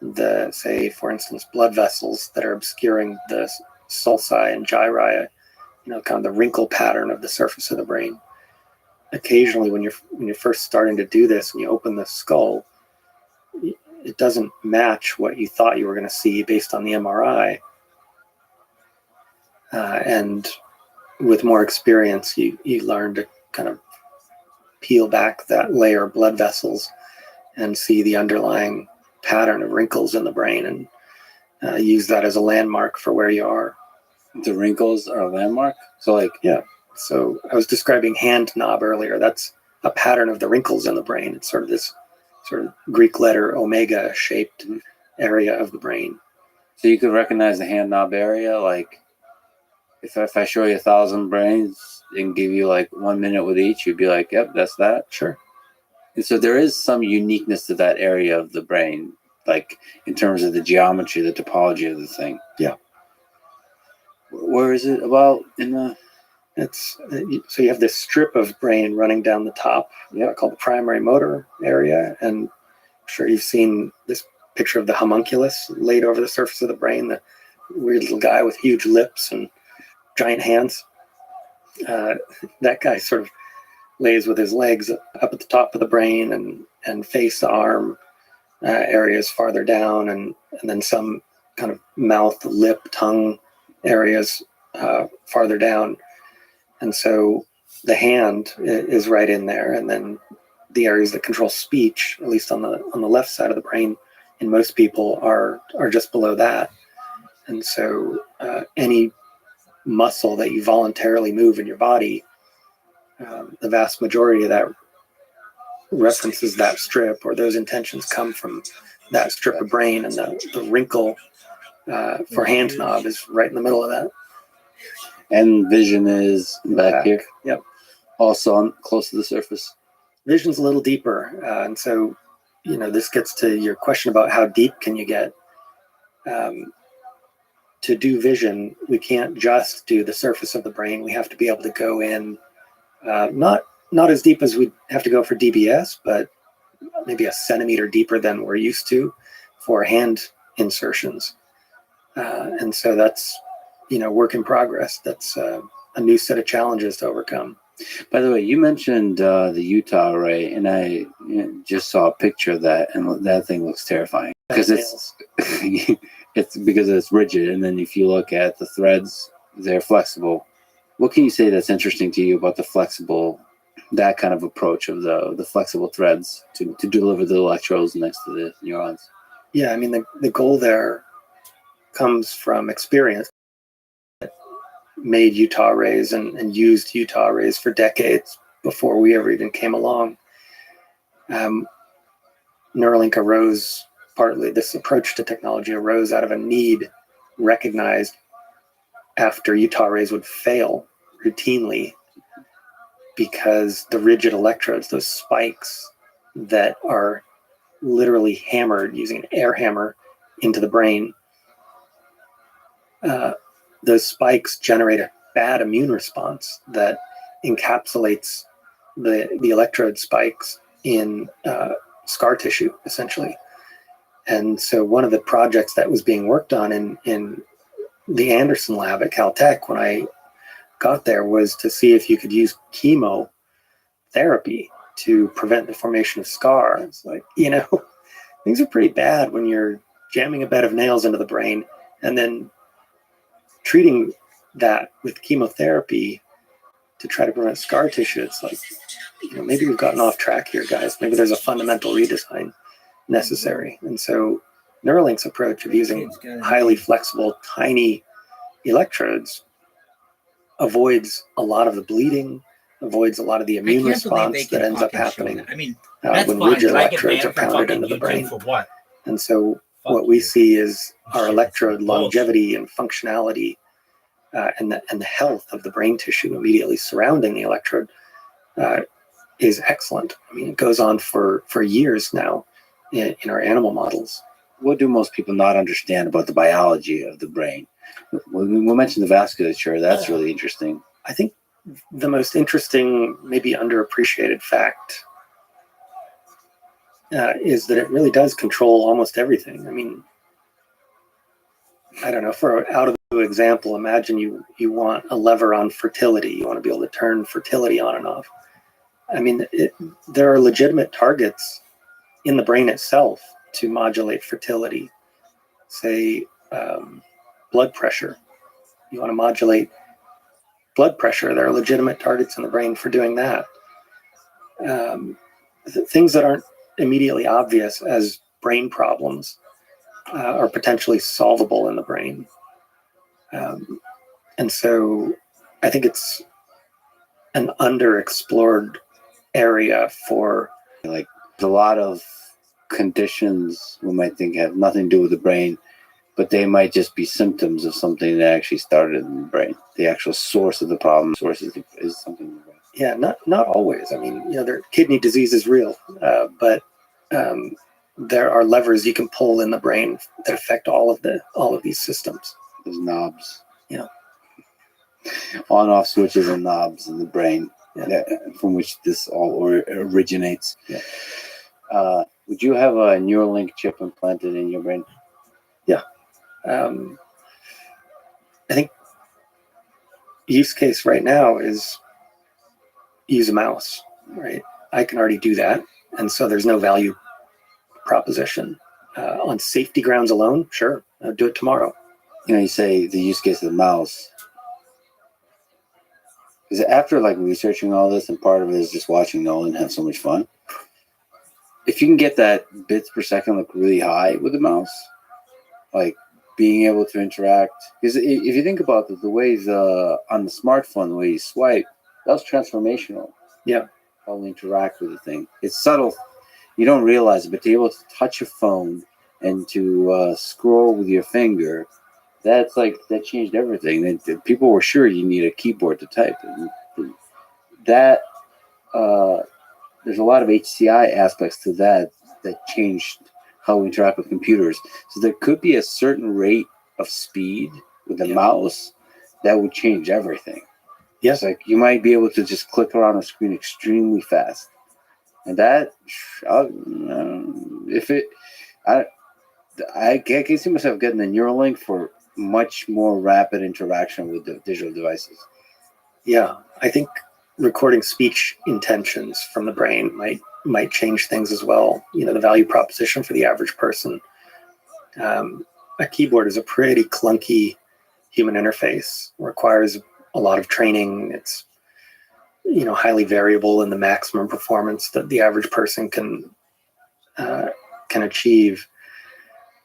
the, say, for instance, blood vessels that are obscuring the sulci and gyri, kind of the wrinkle pattern of the surface of the brain. Occasionally, when you're first starting to do this and you open the skull, it doesn't match what you thought you were going to see based on the MRI. And with more experience, you learn to kind of peel back that layer of blood vessels and see the underlying pattern of wrinkles in the brain, and use that as a landmark for where you are. The wrinkles are a landmark? So like, yeah. So I was describing hand knob earlier. That's a pattern of the wrinkles in the brain. It's sort of this sort of Greek letter omega shaped area of the brain. So you could recognize the hand knob area, like if I show you 1,000 brains and give you like 1 minute with each, you'd be like, yep, that's that. Sure. And so there is some uniqueness to that area of the brain, like in terms of the geometry, the topology of the thing. Yeah. Where is it about in the? It's so you have this strip of brain running down the top, called the primary motor area, and I'm sure you've seen this picture of the homunculus laid over the surface of the brain, the weird little guy with huge lips and giant hands. That guy sort of lays with his legs up at the top of the brain and face, arm areas farther down, and then some kind of mouth, lip, tongue areas farther down. And so the hand is right in there, and then the areas that control speech, at least on the left side of the brain, in most people are just below that. And so any muscle that you voluntarily move in your body, the vast majority of that references that strip, or those intentions come from that strip of brain, and the wrinkle for hand knob is right in the middle of that. And vision is back here. Yep. Also close to the surface. Vision's a little deeper, and so this gets to your question about how deep can you get. To do vision, we can't just do the surface of the brain. We have to be able to go in, not as deep as we'd have to go for DBS, but maybe a centimeter deeper than we're used to for hand insertions. And so that's, work in progress. That's a new set of challenges to overcome. By the way, you mentioned the Utah array, and I just saw a picture of that, and that thing looks terrifying because it's because it's rigid, and then if you look at the threads, they're flexible. What can you say that's interesting to you about that kind of approach of the flexible threads to deliver the electrodes next to the neurons? Yeah, I mean, the goal there comes from experience. Made Utah arrays and used Utah arrays for decades before we ever even came along. Neuralink arose, partly this approach to technology arose out of a need recognized after Utah arrays would fail routinely because the rigid electrodes, those spikes that are literally hammered using an air hammer into the brain, those spikes generate a bad immune response that encapsulates the electrode spikes in scar tissue, essentially. And so one of the projects that was being worked on in the Anderson lab at Caltech when I got there was to see if you could use chemotherapy to prevent the formation of scar. It's like, things are pretty bad when you're jamming a bed of nails into the brain and then treating that with chemotherapy to try to prevent scar tissue. It's like, maybe we've gotten off track here, guys. Maybe there's a fundamental redesign. necessary. And so Neuralink's approach of using highly flexible, tiny electrodes avoids a lot of the bleeding, avoids a lot of the immune response that ends up happening I mean, that's when fine, rigid but I get electrodes are banned from pounded fucking into the YouTube brain. for what? And so Fuck what we you. see is our Shit, electrode bullshit. longevity and functionality, and the health of the brain tissue immediately surrounding the electrode is excellent. I mean, it goes on for years now in our animal models. What do most people not understand about the biology of the brain? We mentioned the vasculature. That's really interesting. I think the most interesting, maybe underappreciated fact is that it really does control almost everything. I mean, I don't know, for an out of the blue example, imagine you want a lever on fertility. You want to be able to turn fertility on and off. I mean, there are legitimate targets in the brain itself to modulate fertility. Say, blood pressure. You want to modulate blood pressure. There are legitimate targets in the brain for doing that. Things that aren't immediately obvious as brain problems are potentially solvable in the brain. And so I think it's an underexplored area for... Like, a lot of conditions we might think have nothing to do with the brain, but they might just be symptoms of something that actually started in the brain. The actual source of the problem is something in the brain. Yeah, not always. I mean, kidney disease is real, but there are levers you can pull in the brain that affect all of these systems. There's knobs. Yeah. On-off switches and knobs in the brain, Yeah. from which this all originates. Yeah. Would you have a Neuralink chip implanted in your brain? Yeah. I think use case right now is use a mouse, right? I can already do that. And so there's no value proposition. On safety grounds alone, sure, I'll do it tomorrow. You say the use case of the mouse. Is it after researching all this, and part of it is just watching Nolan have so much fun? If you can get that bits per second look really high with the mouse, being able to interact, because if you think about the way on the smartphone, the way you swipe, that was transformational. Yeah. How we interact with the thing. It's subtle. You don't realize it, but to be able to touch your phone and to scroll with your finger, that changed everything. People were sure you need a keyboard to type. That there's a lot of HCI aspects to that changed how we interact with computers. So there could be a certain rate of speed with the mouse that would change everything. Yes. You might be able to just click around a screen extremely fast. And that, I can see myself getting the Neuralink for much more rapid interaction with the digital devices. Yeah, I think recording speech intentions from the brain might change things as well. The value proposition for the average person. A keyboard is a pretty clunky human interface. Requires a lot of training. It's highly variable in the maximum performance that the average person can achieve.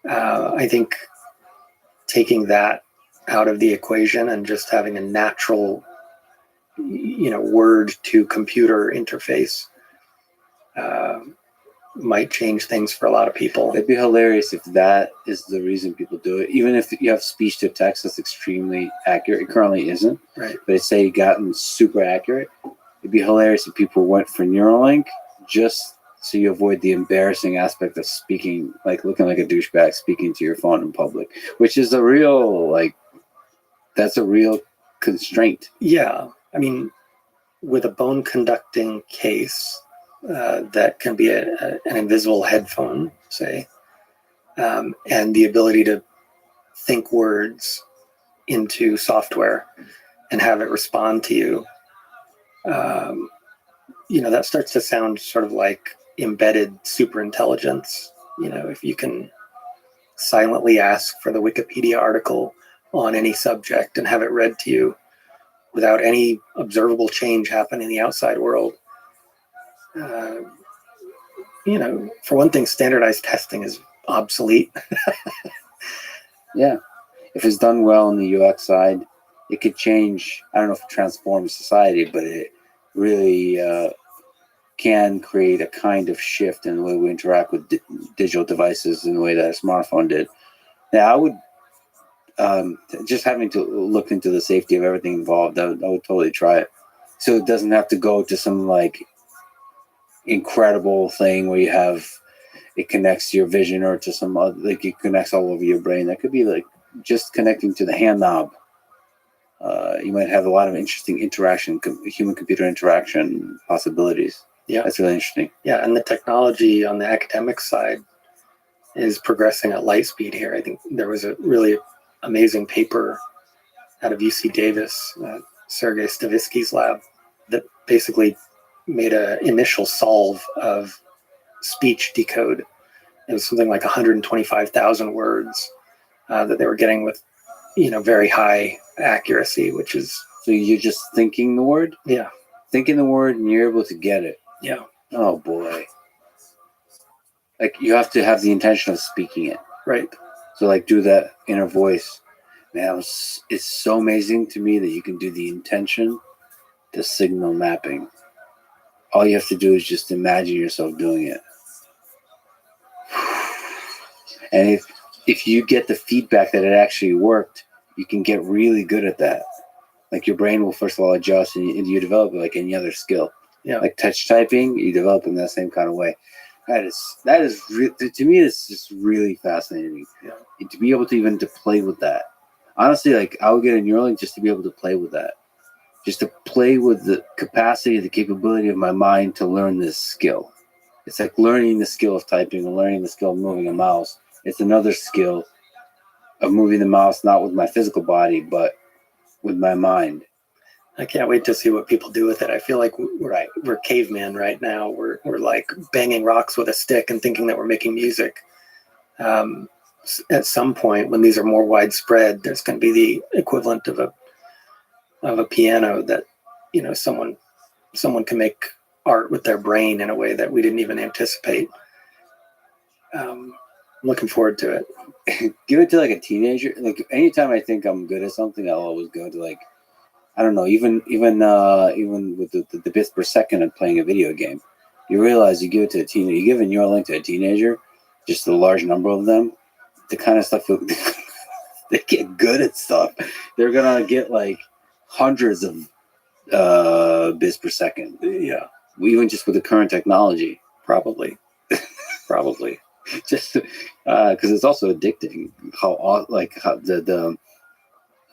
I think taking that out of the equation and just having a natural word to computer interface might change things for a lot of people. It'd be hilarious if that is the reason people do it. Even if you have speech to text that's extremely accurate, it currently isn't. Right. But it's say gotten super accurate. It'd be hilarious if people went for Neuralink just so you avoid the embarrassing aspect of speaking, looking like a douchebag speaking to your phone in public, which is a real, that's a real constraint. Yeah. I mean, with a bone conducting case that can be an invisible headphone, say, and the ability to think words into software and have it respond to you, that starts to sound sort of like embedded superintelligence. If you can silently ask for the Wikipedia article on any subject and have it read to you without any observable change happening in the outside world, for one thing, standardized testing is obsolete. Yeah. If it's done well on the UX side, it could change. I don't know if it transforms society, but it really can create a kind of shift in the way we interact with digital devices in the way that a smartphone did. Now, I would just having to look into the safety of everything involved. I would totally try it. So it doesn't have to go to some like incredible thing where you have it connects to your vision or to some other, like it connects all over your brain. That could be like just connecting to the hand knob. You might have a lot of interesting interaction, human computer interaction possibilities. Yeah. That's really interesting. Yeah, and the technology on the academic side is progressing at light speed here. I think there was a really amazing paper out of UC Davis, Sergei Stavitsky's lab, that basically made an initial solve of speech decode. It was something like 125,000 words that they were getting with, very high accuracy, which is, So you're just thinking the word, yeah, thinking the word, and you're able to get it. yeah, Oh boy! Like you have to have the intention of speaking it. right. So like do that inner voice. Man, it's so amazing to me that you can do the intention to signal mapping. All you have to do is just imagine yourself doing it. And if you get the feedback that it actually worked, you can get really good at that. Like your brain will first of all adjust, and you develop it like any other skill. Yeah. Like touch typing, you develop in that same kind of way. That is to me, it's just really fascinating. Yeah. And to be able to even to play with that. Honestly, like I would get a Neuralink just to be able to play with that. Just to play with the capacity, the capability of my mind to learn this skill. It's like learning the skill of typing and learning the skill of moving a mouse. It's another skill of moving the mouse, not with my physical body, but with my mind. I can't wait to see what people do with it. I feel like we're cavemen right now. We're like banging rocks with a stick and thinking that we're making music. At some point, when these are more widespread, there's going to be the equivalent of a piano that someone can make art with their brain in a way that we didn't even anticipate. I'm looking forward to it. Give it to like a teenager. Like anytime I think I'm good at something, I'll always go to like, I don't know, even with the bits per second of playing a video game, you realize you give it to a teenager, you give a Neuralink to a teenager, just a large number of them, the kind of stuff they get good at stuff. They're gonna get like hundreds of bits per second. Yeah, Even just with the current technology, probably. just because it's also addicting. How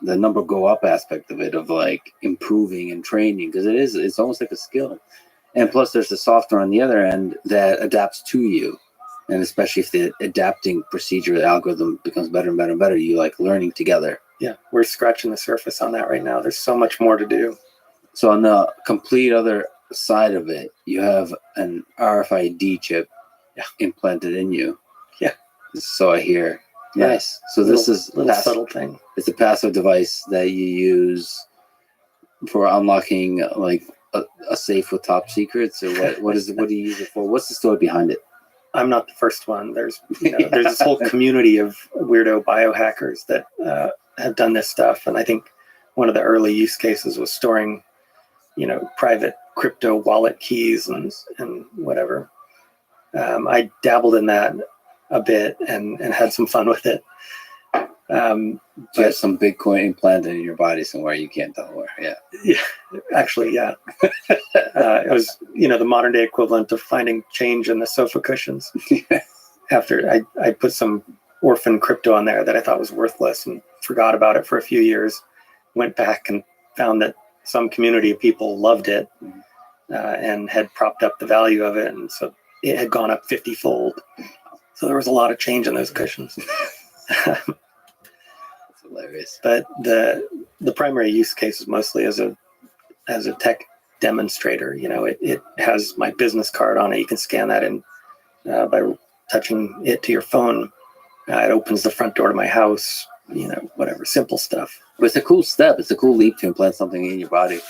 the number go up aspect of it, of like improving and training, because it's almost like a skill. And plus there's the software on the other end that adapts to you, and especially if the adapting procedure, the algorithm becomes better and better and better, you like learning together. Yeah, we're scratching the surface on that right now. There's so much more to do. So on the complete other side of it, you have an RFID chip implanted in you. Yeah. So I hear. Yeah. Nice. So this is little subtle thing. It's a passive device that you use for unlocking like a safe with top secrets, or what do you use it for? What's the story behind it? I'm not the first one. There's there's this whole community of weirdo biohackers that have done this stuff, and I think one of the early use cases was storing, private crypto wallet keys and whatever. I dabbled in that a bit and had some fun with it. You have some Bitcoin implanted in your body somewhere, you can't tell where. Yeah, actually, yeah. It was, the modern day equivalent of finding change in the sofa cushions. After I put some orphan crypto on there that I thought was worthless and forgot about it for a few years, went back and found that some community of people loved it and had propped up the value of it. And so it had gone up 50-fold. So there was a lot of change in those cushions. That's hilarious. But the primary use case is mostly as a tech demonstrator. It has my business card on it. You can scan that in by touching it to your phone. It opens the front door to my house. Whatever, simple stuff. But it's a cool step. It's a cool leap to implant something in your body.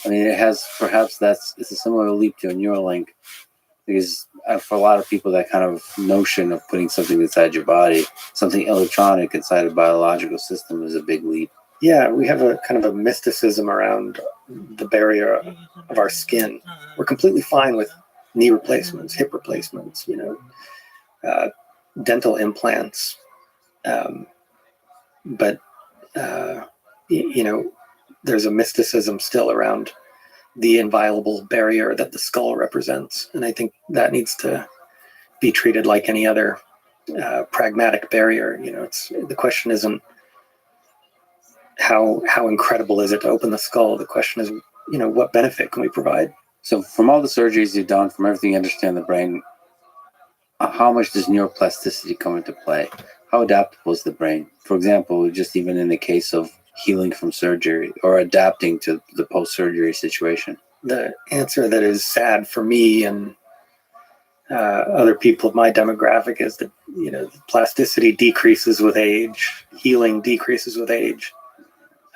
I mean, it's a similar leap to a Neuralink, Because for a lot of people, that kind of notion of putting something inside your body, something electronic inside a biological system, is a big leap. Yeah, we have a kind of a mysticism around the barrier of our skin. We're completely fine with knee replacements, hip replacements, dental implants. But there's a mysticism still around the inviolable barrier that the skull represents. And I think that needs to be treated like any other pragmatic barrier. The question isn't how incredible is it to open the skull. The question is, what benefit can we provide? So from all the surgeries you've done, from everything you understand the brain, how much does neuroplasticity come into play? How adaptable is the brain? For example, just even in the case of healing from surgery or adapting to the post-surgery situation. The answer that is sad for me and other people of my demographic is that plasticity decreases with age, healing decreases with age.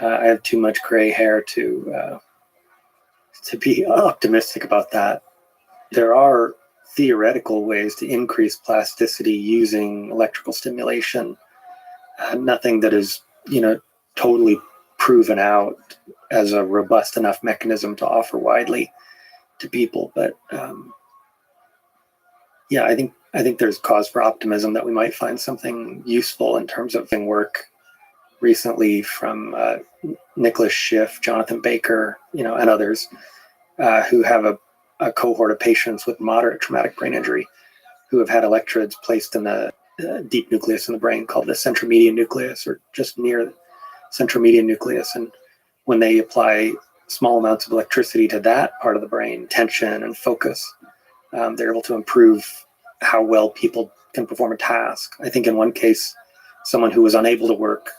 I have too much gray hair to be optimistic about that. There are theoretical ways to increase plasticity using electrical stimulation. Nothing that is totally proven out as a robust enough mechanism to offer widely to people, but I think there's cause for optimism that we might find something useful in terms of work recently from Nicholas Schiff, Jonathan Baker, and others who have a cohort of patients with moderate traumatic brain injury who have had electrodes placed in the deep nucleus in the brain called the centromedian nucleus, or just near the centromedian nucleus. And when they apply small amounts of electricity to that part of the brain, tension and focus, they're able to improve how well people can perform a task. I think in one case, someone who was unable to work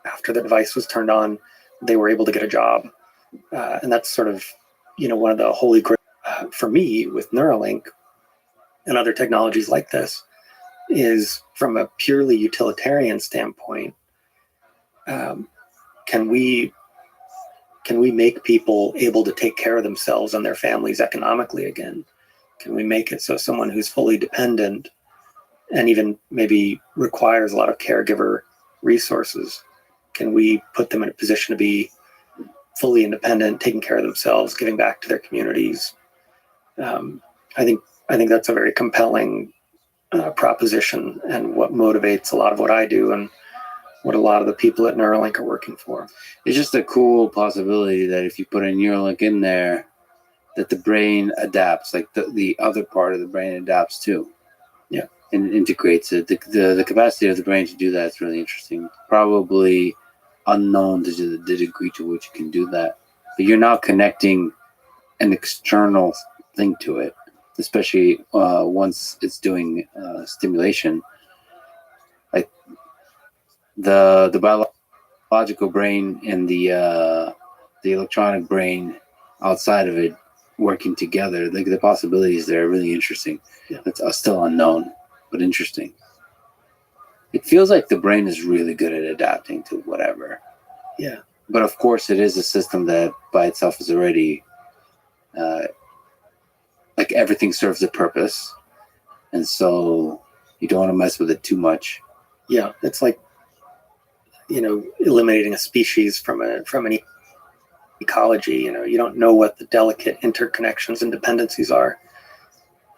after the device was turned on, they were able to get a job. And that's sort of, one of the holy grail for me with Neuralink and other technologies like this is, from a purely utilitarian standpoint, can we make people able to take care of themselves and their families economically again? Can we make it so someone who's fully dependent and even maybe requires a lot of caregiver resources, can we put them in a position to be fully independent, taking care of themselves, giving back to their communities? I think that's a very compelling proposition, and what motivates a lot of what I do and what a lot of the people at Neuralink are working for. It's just a cool possibility that if you put a Neuralink in there, that the brain adapts, like the other part of the brain adapts too. Yeah. And integrates it. The capacity of the brain to do that is really interesting. Probably unknown to the degree to which you can do that. But you're now connecting an external thing to it, especially once it's doing stimulation. Like the biological brain and the electronic brain outside of it working together, like the possibilities there are really interesting. Yeah. It's still unknown, but interesting. It feels like the brain is really good at adapting to whatever. Yeah. But of course, it is a system that by itself is already like everything serves a purpose, and so you don't want to mess with it too much. Yeah, it's like eliminating a species from an ecology. You don't know what the delicate interconnections and dependencies are.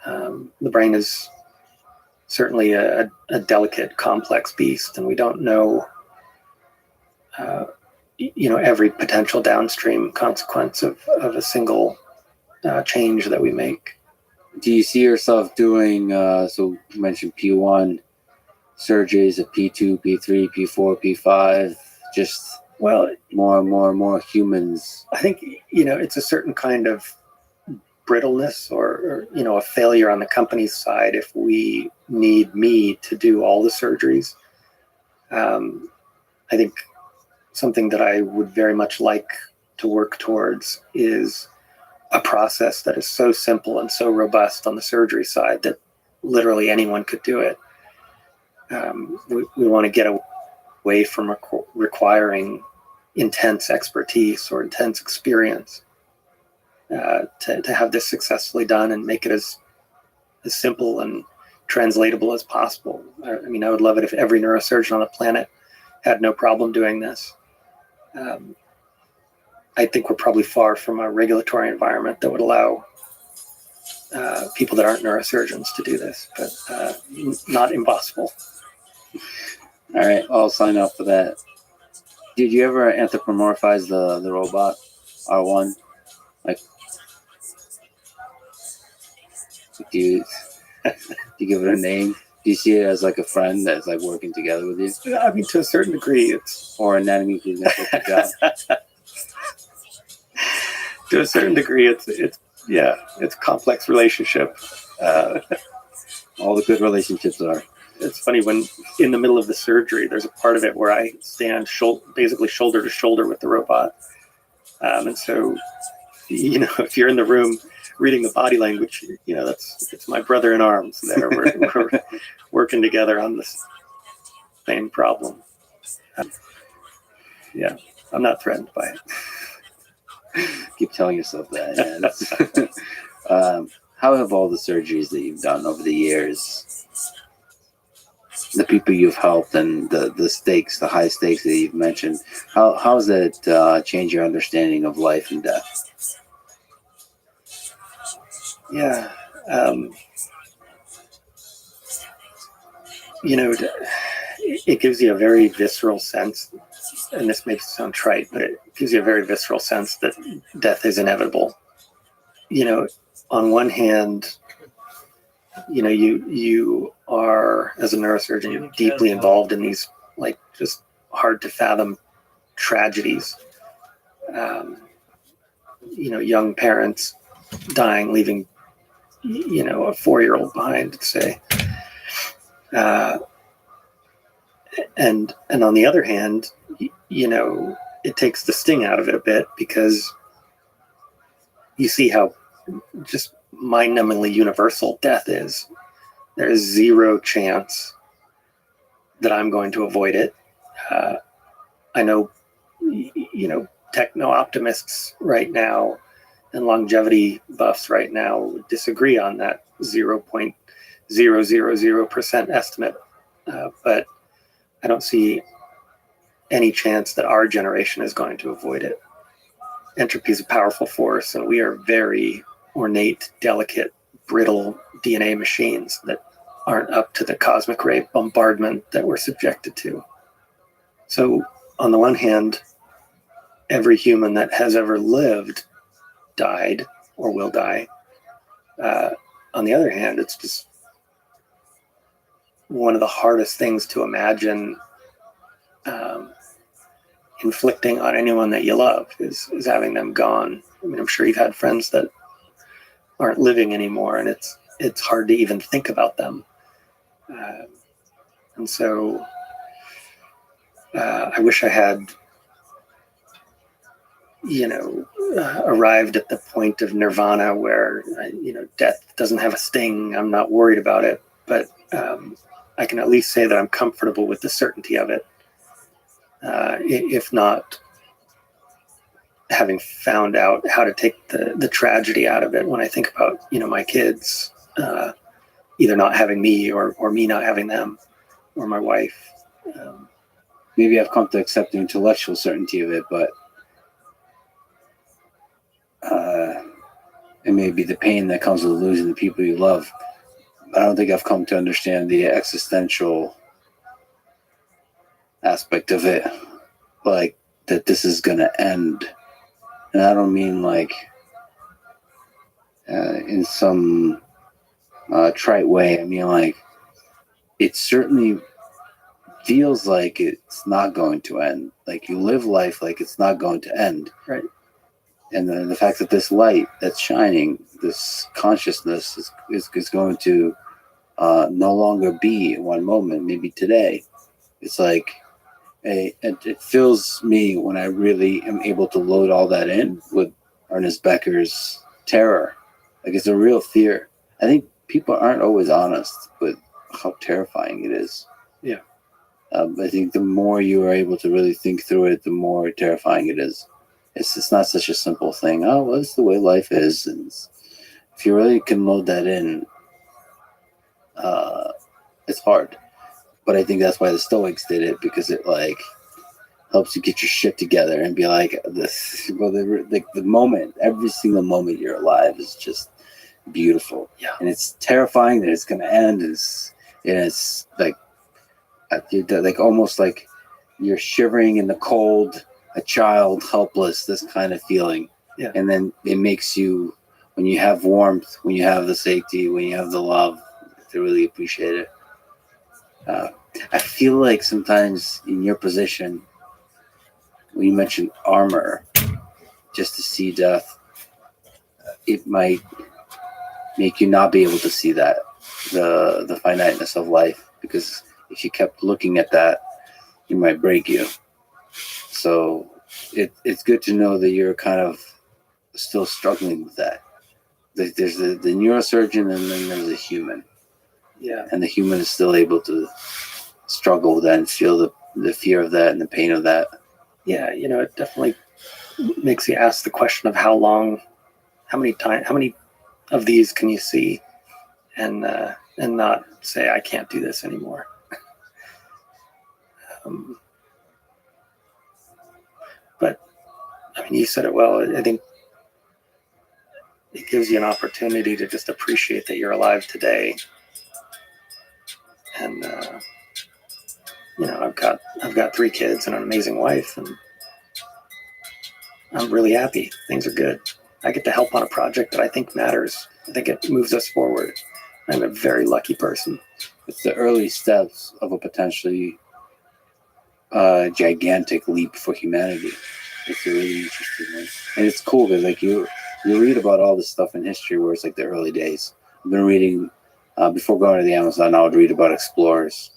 The brain is certainly a delicate, complex beast, and we don't know every potential downstream consequence of a single change that we make. Do you see yourself doing, so you mentioned P1 surgeries of P2, P3, P4, P5, just more and more humans? I think, it's a certain kind of brittleness or a failure on the company's side if we need me to do all the surgeries. I think something that I would very much like to work towards is a process that is so simple and so robust on the surgery side that literally anyone could do it. We want to get away from requiring intense expertise or intense experience to have this successfully done and make it as as simple and translatable as possible. I mean, I would love it if every neurosurgeon on the planet had no problem doing this. I think we're probably far from a regulatory environment that would allow people that aren't neurosurgeons to do this, but not impossible. All right, I'll sign up for that. Did you ever anthropomorphize the robot R1? Like, do you give it a name? Do you see it as like a friend that's like working together with you, I mean, to a certain degree, it's or an enemy who's gonna take your job? to a certain degree, it's a complex relationship. All the good relationships are. It's funny when in the middle of the surgery, there's a part of it where I stand basically shoulder to shoulder with the robot. And so, if you're in the room reading the body language, it's my brother in arms there. We're working together on this same problem. I'm not threatened by it. Keep telling yourself that. Yeah. How have all the surgeries that you've done over the years, the people you've helped, and the stakes, the high stakes that you've mentioned, how has that changed your understanding of life and death? Yeah. It gives you a very visceral sense, and this makes it sound trite, but it gives you a very visceral sense that death is inevitable. On one hand, you are, as a neurosurgeon, you're deeply involved in these like just hard to fathom tragedies. Young parents dying, leaving, a 4-year-old behind, say. And on the other hand, it takes the sting out of it a bit, because you see how just mind-numbingly universal death is. There is zero chance that I'm going to avoid it. I know, techno-optimists right now and longevity buffs right now would disagree on that 0.000% estimate. But I don't see any chance that our generation is going to avoid it. Entropy is a powerful force, and we are very ornate, delicate, brittle DNA machines that aren't up to the cosmic ray bombardment that we're subjected to. So, on the one hand, every human that has ever lived died or will die. On the other hand, it's just one of the hardest things to imagine inflicting on anyone that you love is having them gone. I mean, I'm sure you've had friends that aren't living anymore, and it's hard to even think about them. And so I wish I had, arrived at the point of nirvana where, death doesn't have a sting. I'm not worried about it, but I can at least say that I'm comfortable with the certainty of it. If not having found out how to take the tragedy out of it. When I think about, my kids, either not having me or me not having them, or my wife. Maybe I've come to accept the intellectual certainty of it, but it may be the pain that comes with losing the people you love. I don't think I've come to understand the existential aspect of it, like that this is going to end. And I don't mean like in some trite way. I mean, like, it certainly feels like it's not going to end. Like, you live life like it's not going to end. Right. And then the fact that this light that's shining, this consciousness is going to no longer be in one moment, maybe today. It's like, it fills me when I really am able to load all that in with Ernest Becker's terror. Like, it's a real fear. I think people aren't always honest with how terrifying it is. Yeah. I think the more you are able to really think through it, the more terrifying it is. It's not such a simple thing. Oh, well, it's the way life is. And if you really can load that in, it's hard. But I think that's why the Stoics did it, because it like helps you get your shit together and be like this. Well, the moment, every single moment you're alive is just beautiful. Yeah. And it's terrifying that it's gonna end. It's like like almost like you're shivering in the cold, a child, helpless, this kind of feeling. Yeah. And then it makes you, when you have warmth, when you have the safety, when you have the love, to really appreciate it. I feel like sometimes in your position, when you mentioned armor, just to see death, it might make you not be able to see that, the finiteness of life, because if you kept looking at that, it might break you. So it's good to know that you're kind of still struggling with that. There's the neurosurgeon, and then there's a human. Yeah. And the human is still able to struggle with that and feel the fear of that and the pain of that. Yeah, it definitely makes you ask the question of how many of these can you see, and not say I can't do this anymore. But I mean, you said it well. I think it gives you an opportunity to just appreciate that you're alive today. And I've got 3 kids and an amazing wife, and I'm really happy. Things are good. I get to help on a project that I think matters. I think it moves us forward. I'm a very lucky person. It's the early steps of a potentially gigantic leap for humanity. It's a really interesting one. And it's cool because like you read about all this stuff in history where it's like the early days. I've been reading, before going to the Amazon, I would read about explorers.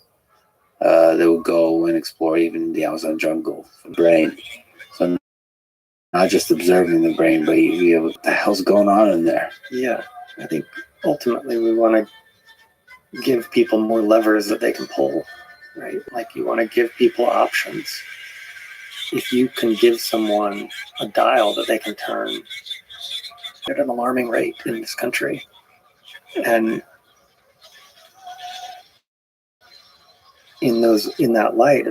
They would go and explore even the Amazon jungle for the brain. So not just observing the brain, but what the hell's going on in there? Yeah, I think ultimately we want to give people more levers that they can pull, right? Like you want to give people options. If you can give someone a dial that they can turn at an alarming rate in this country, and in that light,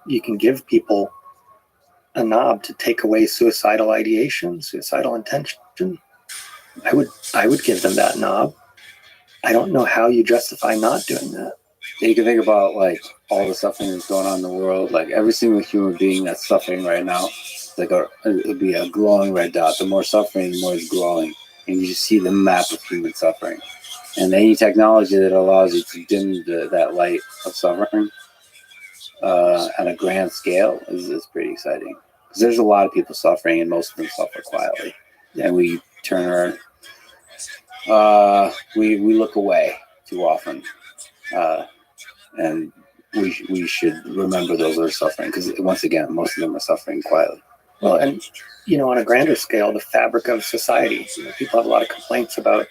you can give people a knob to take away suicidal ideation, suicidal intention. I would give them that knob. I don't know how you justify not doing that. You can think about like all the suffering that's going on in the world. Like every single human being that's suffering right now, it would be a glowing red dot. The more suffering, the more it's glowing, and you just see the map of human suffering. And any technology that allows you to dim that light of suffering on a grand scale is pretty exciting. Because there's a lot of people suffering, and most of them suffer quietly. And we turn we look away too often. And we should remember those that are suffering, because once again, most of them are suffering quietly. Well, and on a grander scale, the fabric of society. People have a lot of complaints about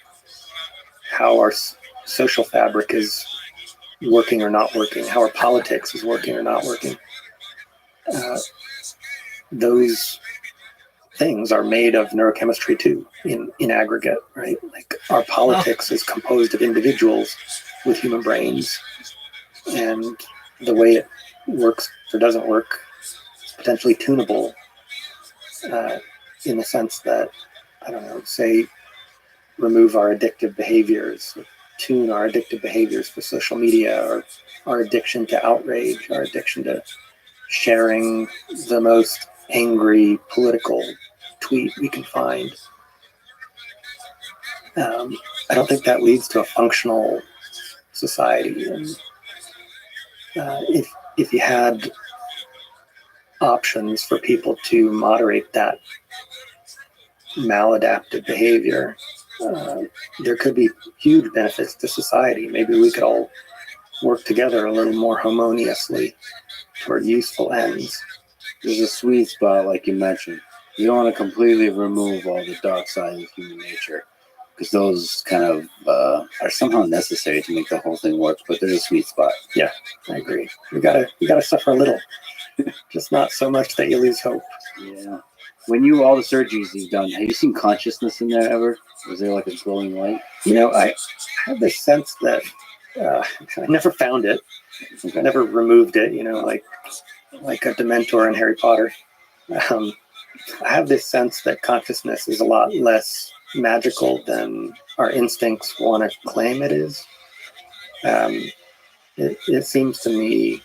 how our social fabric is working or not working, how our politics is working or not working. Those things are made of neurochemistry too, in aggregate, right? Like our politics is composed of individuals with human brains, and the way it works or doesn't work is potentially tunable, in the sense that, I don't know, say remove our addictive behaviors, tune our addictive behaviors for social media, or our addiction to outrage, our addiction to sharing the most angry political tweet we can find. I don't think that leads to a functional society. And if you had options for people to moderate that maladaptive behavior, there could be huge benefits to society. Maybe we could all work together a little more harmoniously toward useful ends. There's a sweet spot, like you mentioned. You don't want to completely remove all the dark side of human nature, because those kind of are somehow necessary to make the whole thing work. But there's a sweet spot. Yeah, I agree. We gotta suffer a little, just not so much that you lose hope. Yeah. When all the surgeries you've done, have you seen consciousness in there ever? Was there like a glowing light? I have this sense that I never found it. Okay. Never removed it. Like a Dementor in Harry Potter. I have this sense that consciousness is a lot less magical than our instincts want to claim it is. It seems to me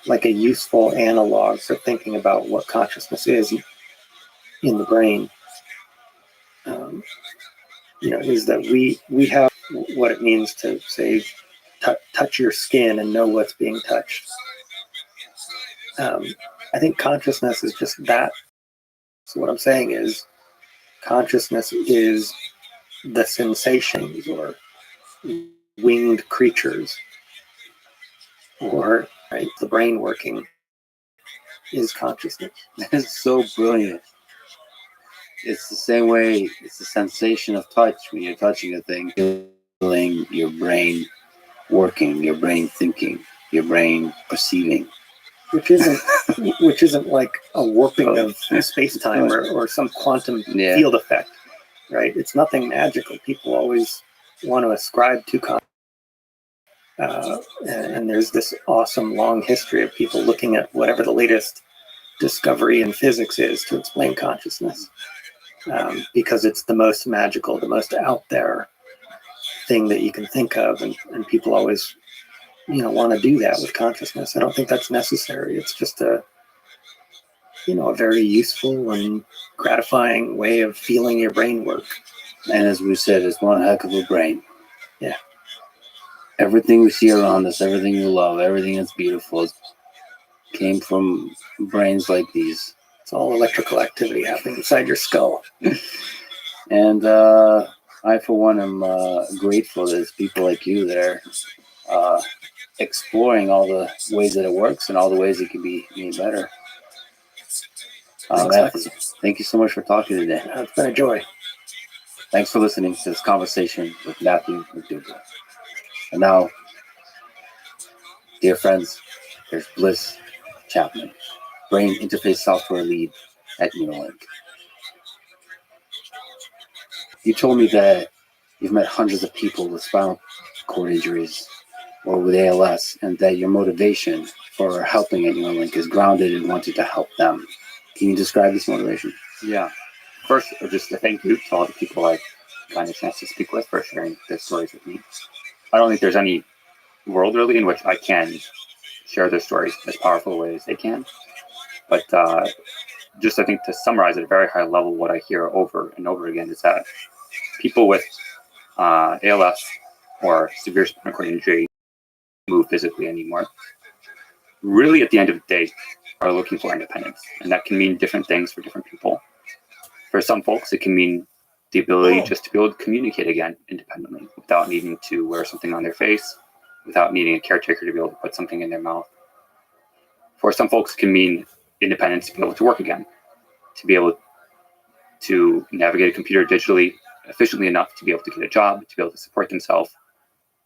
like a useful analog for thinking about what consciousness is in the brain. Is that we have what it means to say touch your skin and know what's being touched. I think consciousness is just that. So what I'm saying is consciousness is the sensations or winged creatures, or the brain working is consciousness. That's so brilliant. It's the same way, it's the sensation of touch when you're touching a thing, feeling your brain working, your brain thinking, your brain perceiving. Which isn't like a warping of space-time or some quantum field effect, right? It's nothing magical. People always want to ascribe to consciousness. And there's this awesome long history of people looking at whatever the latest discovery in physics is to explain consciousness, because it's the most magical, the most out there thing that you can think of, and people always want to do that with consciousness. I don't think that's necessary. It's just a very useful and gratifying way of feeling your brain work. And as we said, it's one heck of a brain. Yeah. Everything we see around us, everything we love, everything that's beautiful came from brains like these. It's all electrical activity happening inside your skull. And I, for one, am grateful that there's people like you that are exploring all the ways that it works and all the ways it can be made better. Matthew, thank you so much for talking today. It's been a joy. Thanks for listening to this conversation with Matthew McDougall. And now, dear friends, there's Bliss Chapman, Brain Interface Software Lead at Neuralink. You told me that you've met hundreds of people with spinal cord injuries or with ALS, and that your motivation for helping at Neuralink is grounded in wanting to help them. Can you describe this motivation? Yeah. First, just a thank you to all the people I've gotten a chance to speak with for sharing their stories with me. I don't think there's any world really in which I can share their stories as powerful a way as they can. But just I think to summarize at a very high level, what I hear over and over again is that people with ALS or severe spinal cord injury move physically anymore. Really, at the end of the day, are looking for independence, and that can mean different things for different people. For some folks, it can mean the ability just to be able to communicate again independently without needing to wear something on their face, without needing a caretaker to be able to put something in their mouth. For some folks, it can mean independence to be able to work again, to be able to navigate a computer digitally efficiently enough to be able to get a job, to be able to support themselves,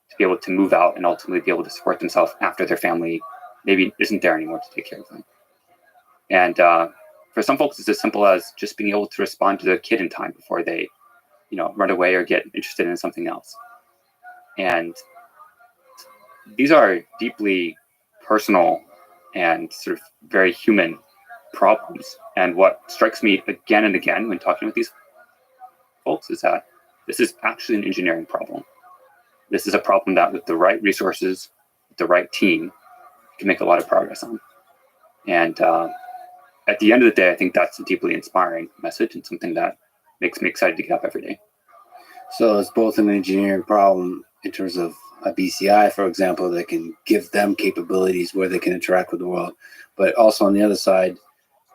to be able to move out and ultimately be able to support themselves after their family maybe isn't there anymore to take care of them. And for some folks, it's as simple as just being able to respond to the kid in time before they, run away or get interested in something else. And these are deeply personal and sort of very human problems. And what strikes me again and again when talking with these folks is that this is actually an engineering problem. This is a problem that with the right resources, with the right team, can make a lot of progress on. And at the end of the day, I think that's a deeply inspiring message and something that makes me excited to get up every day. So it's both an engineering problem in terms of a BCI, for example, that can give them capabilities where they can interact with the world. But also on the other side,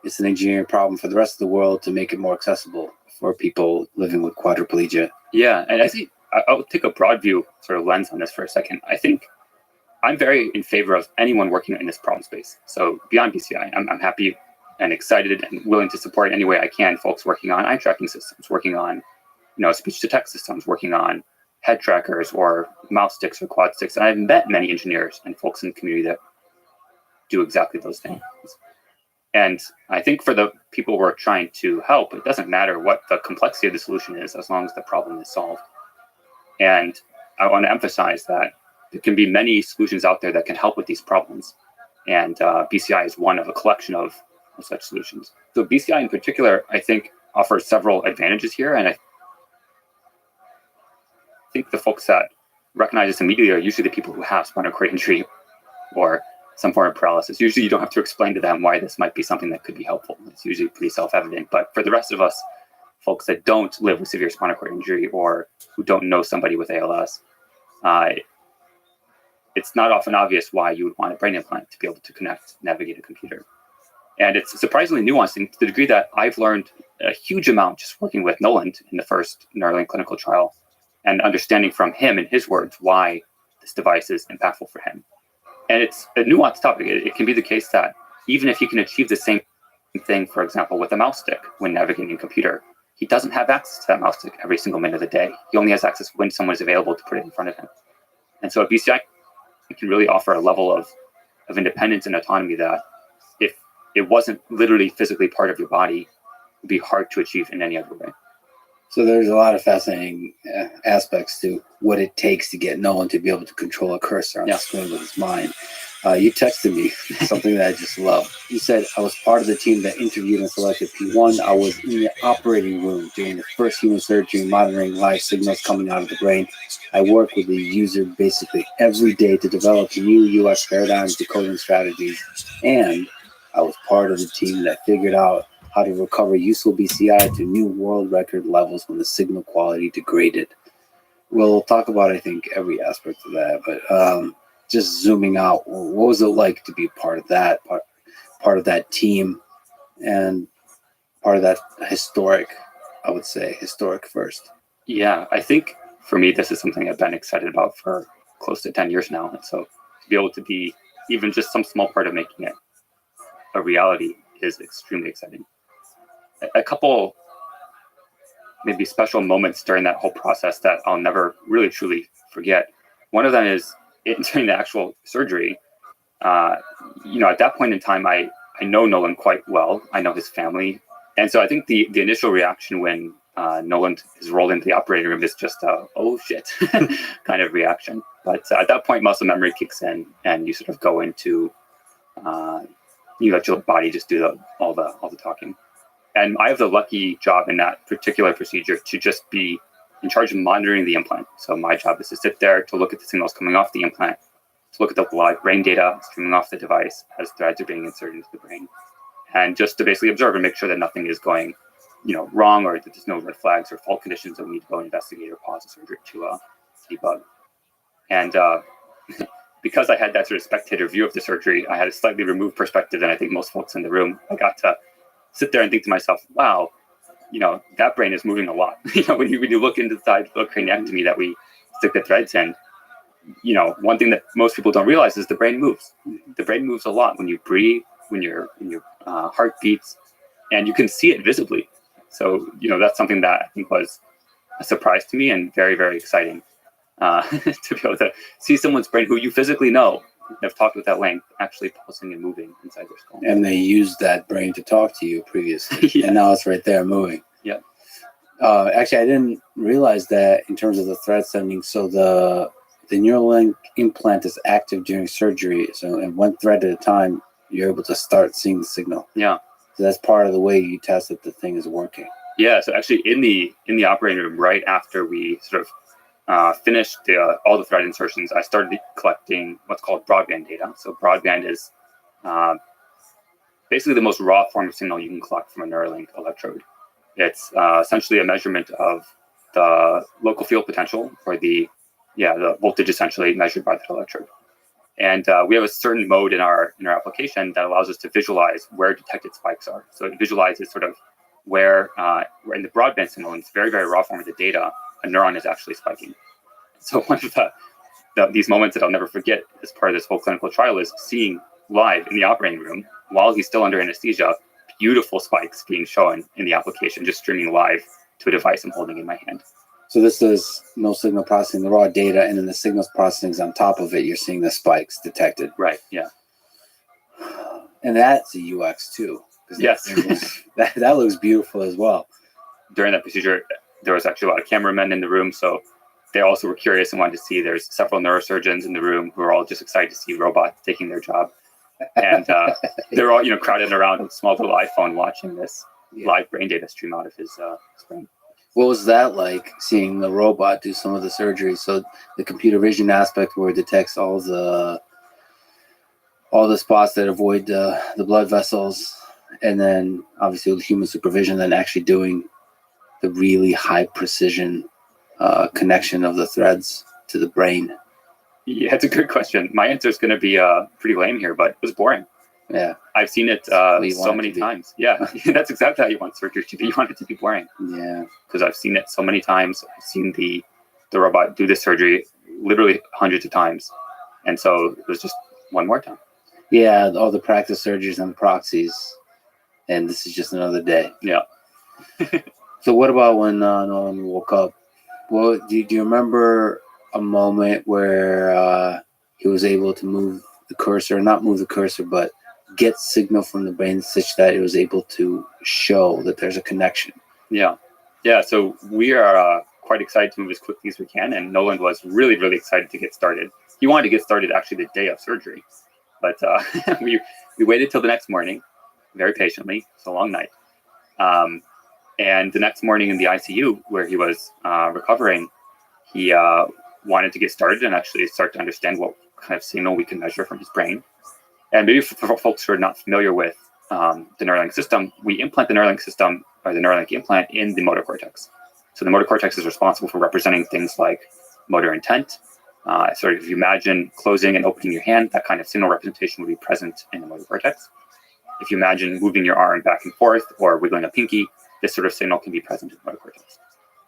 it's an engineering problem for the rest of the world to make it more accessible for people living with quadriplegia. Yeah, and I think I'll take a broad view sort of lens on this for a second. I think I'm very in favor of anyone working in this problem space. So beyond BCI, I'm happy and excited and willing to support any way I can folks working on eye tracking systems, working on speech to text systems, working on head trackers or mouse sticks or quad sticks. And I've met many engineers and folks in the community that do exactly those things. And I think for the people we're trying to help, it doesn't matter what the complexity of the solution is as long as the problem is solved. And I want to emphasize that there can be many solutions out there that can help with these problems. And BCI is one of a collection of such solutions. So BCI in particular, I think, offers several advantages here. And I think the folks that recognize this immediately are usually the people who have spinal cord injury or some form of paralysis. Usually you don't have to explain to them why this might be something that could be helpful. It's usually pretty self-evident. But for the rest of us, folks that don't live with severe spinal cord injury or who don't know somebody with ALS, it's not often obvious why you would want a brain implant to be able to connect, navigate a computer. And it's surprisingly nuanced to the degree that I've learned a huge amount just working with Noland in the first Neuralink clinical trial and understanding from him and his words why this device is impactful for him. And it's a nuanced topic. It can be the case that even if he can achieve the same thing, for example, with a mouse stick when navigating a computer, he doesn't have access to that mouse stick every single minute of the day. He only has access when someone is available to put it in front of him. And so a BCI can really offer a level of independence and autonomy that if it wasn't literally physically part of your body, it would be hard to achieve in any other way. So there's a lot of fascinating aspects to what it takes to get Nolan to be able to control a cursor on the screen with his mind. You texted me something that I just love. You said, I was part of the team that interviewed and selected P1. I was in the operating room during the first human surgery, monitoring live signals coming out of the brain. I work with the user basically every day to develop new UX paradigms, decoding strategies, and I was part of the team that figured out how to recover useful BCI to new world record levels when the signal quality degraded. We'll talk about, I think, every aspect of that, but just zooming out, what was it like to be part of that, part of that team, and part of that historic, I would say, historic first? Yeah, I think for me, this is something I've been excited about for close to 10 years now. And so to be able to be even just some small part of making it a reality is extremely exciting. A couple maybe special moments during that whole process that I'll never really truly forget. One of them is during the actual surgery. At that point in time, I know Nolan quite well. I know his family. And so I think the initial reaction when Nolan is rolled into the operating room is just a, oh shit kind of reaction. But at that point, muscle memory kicks in and you sort of go into, you let your body just do all the talking. And I have the lucky job in that particular procedure to just be in charge of monitoring the implant. So my job is to sit there to look at the signals coming off the implant, to look at the live brain data streaming off the device as threads are being inserted into the brain, and just to basically observe and make sure that nothing is going, wrong, or that there's no red flags or fault conditions that we need to go investigate or pause the surgery to debug. And because I had that sort of spectator view of the surgery, I had a slightly removed perspective than I think most folks in the room. I got to sit there and think to myself, wow, that brain is moving a lot. When you look inside the craniectomy that we stick the threads in, one thing that most people don't realize is the brain moves. The brain moves a lot when you breathe, when your heart beats, and you can see it visibly. So, that's something that I think was a surprise to me and very, very exciting to be able to see someone's brain who you physically know, have talked with that length, actually pulsing and moving inside their skull. And they used that brain to talk to you previously, Yeah. And now it's right there moving. Yeah. Actually, I didn't realize that in terms of the thread sending. So the Neuralink implant is active during surgery. So in one thread at a time, you're able to start seeing the signal. Yeah. So that's part of the way you test that the thing is working. Yeah. So actually, in the operating room, right after we sort of finished all the thread insertions, I started collecting what's called broadband data. So broadband is basically the most raw form of signal you can collect from a Neuralink electrode. It's essentially a measurement of the local field potential, or the voltage essentially measured by that electrode. And we have a certain mode in our application that allows us to visualize where detected spikes are. So it visualizes sort of where in the broadband signal, in this very, very raw form of the data, a neuron is actually spiking. So one of these moments that I'll never forget as part of this whole clinical trial is seeing live in the operating room, while he's still under anesthesia, beautiful spikes being shown in the application, just streaming live to a device I'm holding in my hand. So this is no signal processing, the raw data, and then the signals processing is on top of it. You're seeing the spikes detected. Right, yeah. And that's a UX too. Yes. That looks beautiful as well. During that procedure, there was actually a lot of cameramen in the room, so they also were curious and wanted to see. There's several neurosurgeons in the room who are all just excited to see robots taking their job. And they're all, crowded around a small little iPhone watching this live brain data stream out of his brain. What was that like, seeing the robot do some of the surgery? So the computer vision aspect where it detects all the spots that avoid the blood vessels, and then obviously with human supervision, then actually doing the really high precision connection of the threads to the brain. Yeah, it's a good question. My answer is going to be pretty lame here, but it was boring. Yeah, I've seen it so many times. Yeah, that's exactly how you want surgery to be. You want it to be boring. Yeah, because I've seen it so many times. I've seen the robot do this surgery literally hundreds of times, and so it was just one more time. Yeah, all the practice surgeries and proxies, and this is just another day. Yeah. So what about when Nolan woke up? Well, do you remember a moment where he was able to move the cursor, not move the cursor, but get signal from the brain such that it was able to show that there's a connection? Yeah. So we are quite excited to move as quickly as we can, and Nolan was really, really excited to get started. He wanted to get started actually the day of surgery, but we waited till the next morning, very patiently. It's a long night. And the next morning in the ICU where he was recovering, he wanted to get started and actually start to understand what kind of signal we can measure from his brain. And maybe for folks who are not familiar with the Neuralink system, we implant the Neuralink system, or the Neuralink implant, in the motor cortex. So the motor cortex is responsible for representing things like motor intent. So if you imagine closing and opening your hand, that kind of signal representation would be present in the motor cortex. If you imagine moving your arm back and forth or wiggling a pinky, this sort of signal can be present in the motor cortex.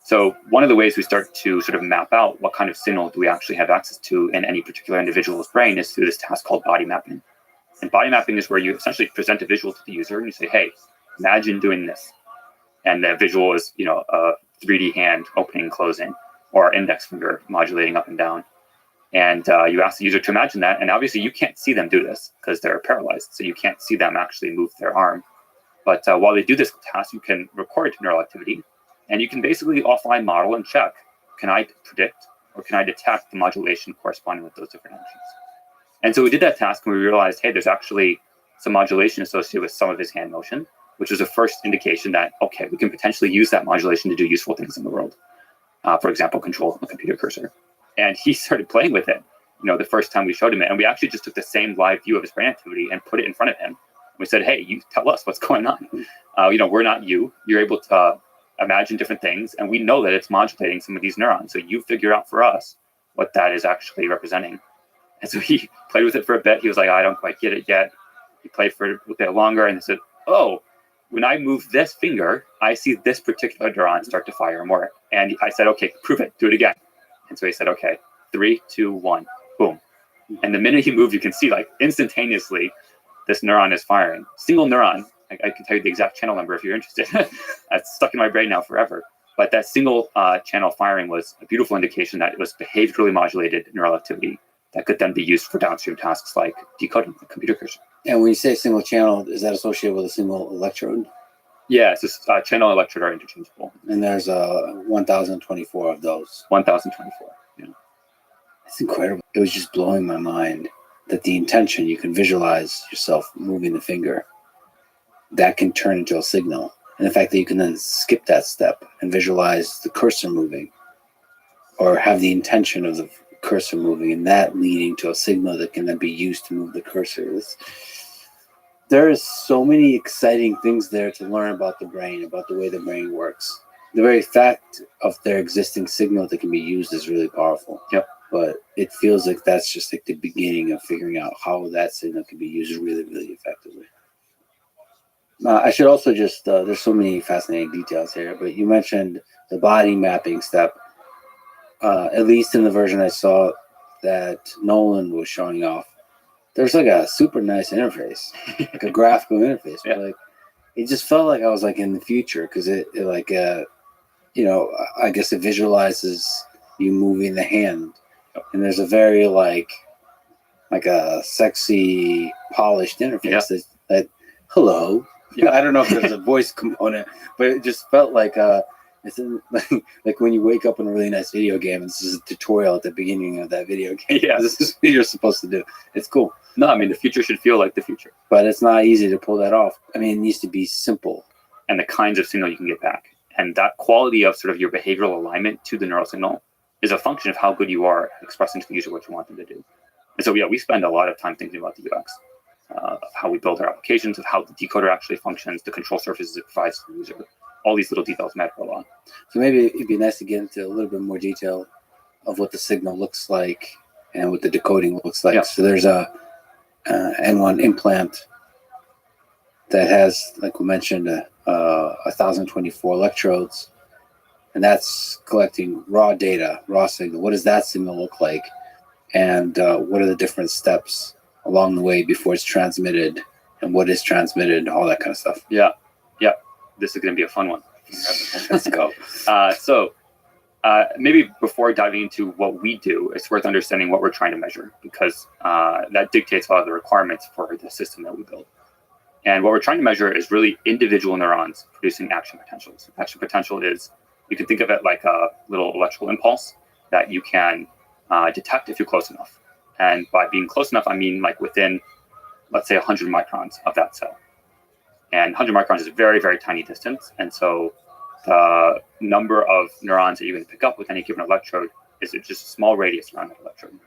So one of the ways we start to sort of map out what kind of signal do we actually have access to in any particular individual's brain is through this task called body mapping. And body mapping is where you essentially present a visual to the user and you say, hey, imagine doing this. And the visual is, a 3D hand opening and closing, or index finger modulating up and down. And you ask the user to imagine that. And obviously you can't see them do this because they're paralyzed. So you can't see them actually move their arm. But while they do this task, you can record neural activity. And you can basically offline model and check, can I predict or can I detect the modulation corresponding with those different actions? And so we did that task and we realized, hey, there's actually some modulation associated with some of his hand motion, which was the first indication that, okay, we can potentially use that modulation to do useful things in the world. For example, control a computer cursor. And he started playing with it, the first time we showed him it. And we actually just took the same live view of his brain activity and put it in front of him. We said, hey, you tell us what's going on. We're not you. You're able to imagine different things. And we know that it's modulating some of these neurons. So you figure out for us what that is actually representing. And so he played with it for a bit. He was like, I don't quite get it yet. He played for a bit longer and said, oh, when I move this finger, I see this particular neuron start to fire more. And I said, okay, prove it. Do it again. And so he said, okay, 3, 2, 1, boom. And the minute he moved, you can see like instantaneously, this neuron is firing. Single neuron. I can tell you the exact channel number if you're interested. That's stuck in my brain now forever. But that single channel firing was a beautiful indication that it was behaviorally modulated neural activity that could then be used for downstream tasks like decoding a computer cursor. And when you say single channel, is that associated with a single electrode? Yeah, it's just channel and electrode are interchangeable. And there's 1,024 of those. 1,024. Yeah. That's incredible. It was just blowing my mind that the intention, you can visualize yourself moving the finger, that can turn into a signal. And the fact that you can then skip that step and visualize the cursor moving, or have the intention of the cursor moving, and that leading to a signal that can then be used to move the cursor. There is so many exciting things there to learn about the brain, about the way the brain works. The very fact of their existing signal that can be used is really powerful. Yep. But it feels like that's just like the beginning of figuring out how that signal can be used really, really effectively. I should also just, there's so many fascinating details here, but you mentioned the body mapping step. At least in the version I saw that Nolan was showing off, there's like a super nice interface, like a graphical interface. Yeah. But like, it just felt like I was like in the future because it like, I guess it visualizes you moving the hand. And there's a very like a sexy, polished interface that hello. Yeah. I don't know if there's a voice component, but it just felt like it It's in, like when you wake up in a really nice video game, and this is a tutorial at the beginning of that video game. Yeah. This is what you're supposed to do. It's cool, No, I mean, the future should feel like the future. but it's not easy to pull that off. I mean, it needs to be simple. And the kinds of signal you can get back. And that quality of sort of your behavioral alignment to the neural signal is a function of how good you are at expressing to the user what you want them to do. And so, yeah, we spend a lot of time thinking about the UX, of how we build our applications, of how the decoder actually functions, the control surfaces it provides to the user. All these little details matter a lot. So maybe it'd be nice to get into a little bit more detail of what the signal looks like and what the decoding looks like. Yeah. So there's a N1 implant that has, like we mentioned, 1,024 electrodes, and that's collecting raw data, raw signal. What does that signal look like? And what are the different steps along the way before it's transmitted, and what is transmitted, all that kind of stuff. Yeah. This is going to be a fun one. Let's go. So maybe before diving into what we do, it's worth understanding what we're trying to measure, because that dictates a lot of the requirements for the system that we build. And what we're trying to measure is really individual neurons producing action potentials. Action potential is, you can think of it like a little electrical impulse that you can detect if you're close enough. And by being close enough, I mean like within, let's say, 100 microns of that cell. And 100 microns is a very, very tiny distance. And so the number of neurons that you can pick up with any given electrode is just a small radius around that electrode.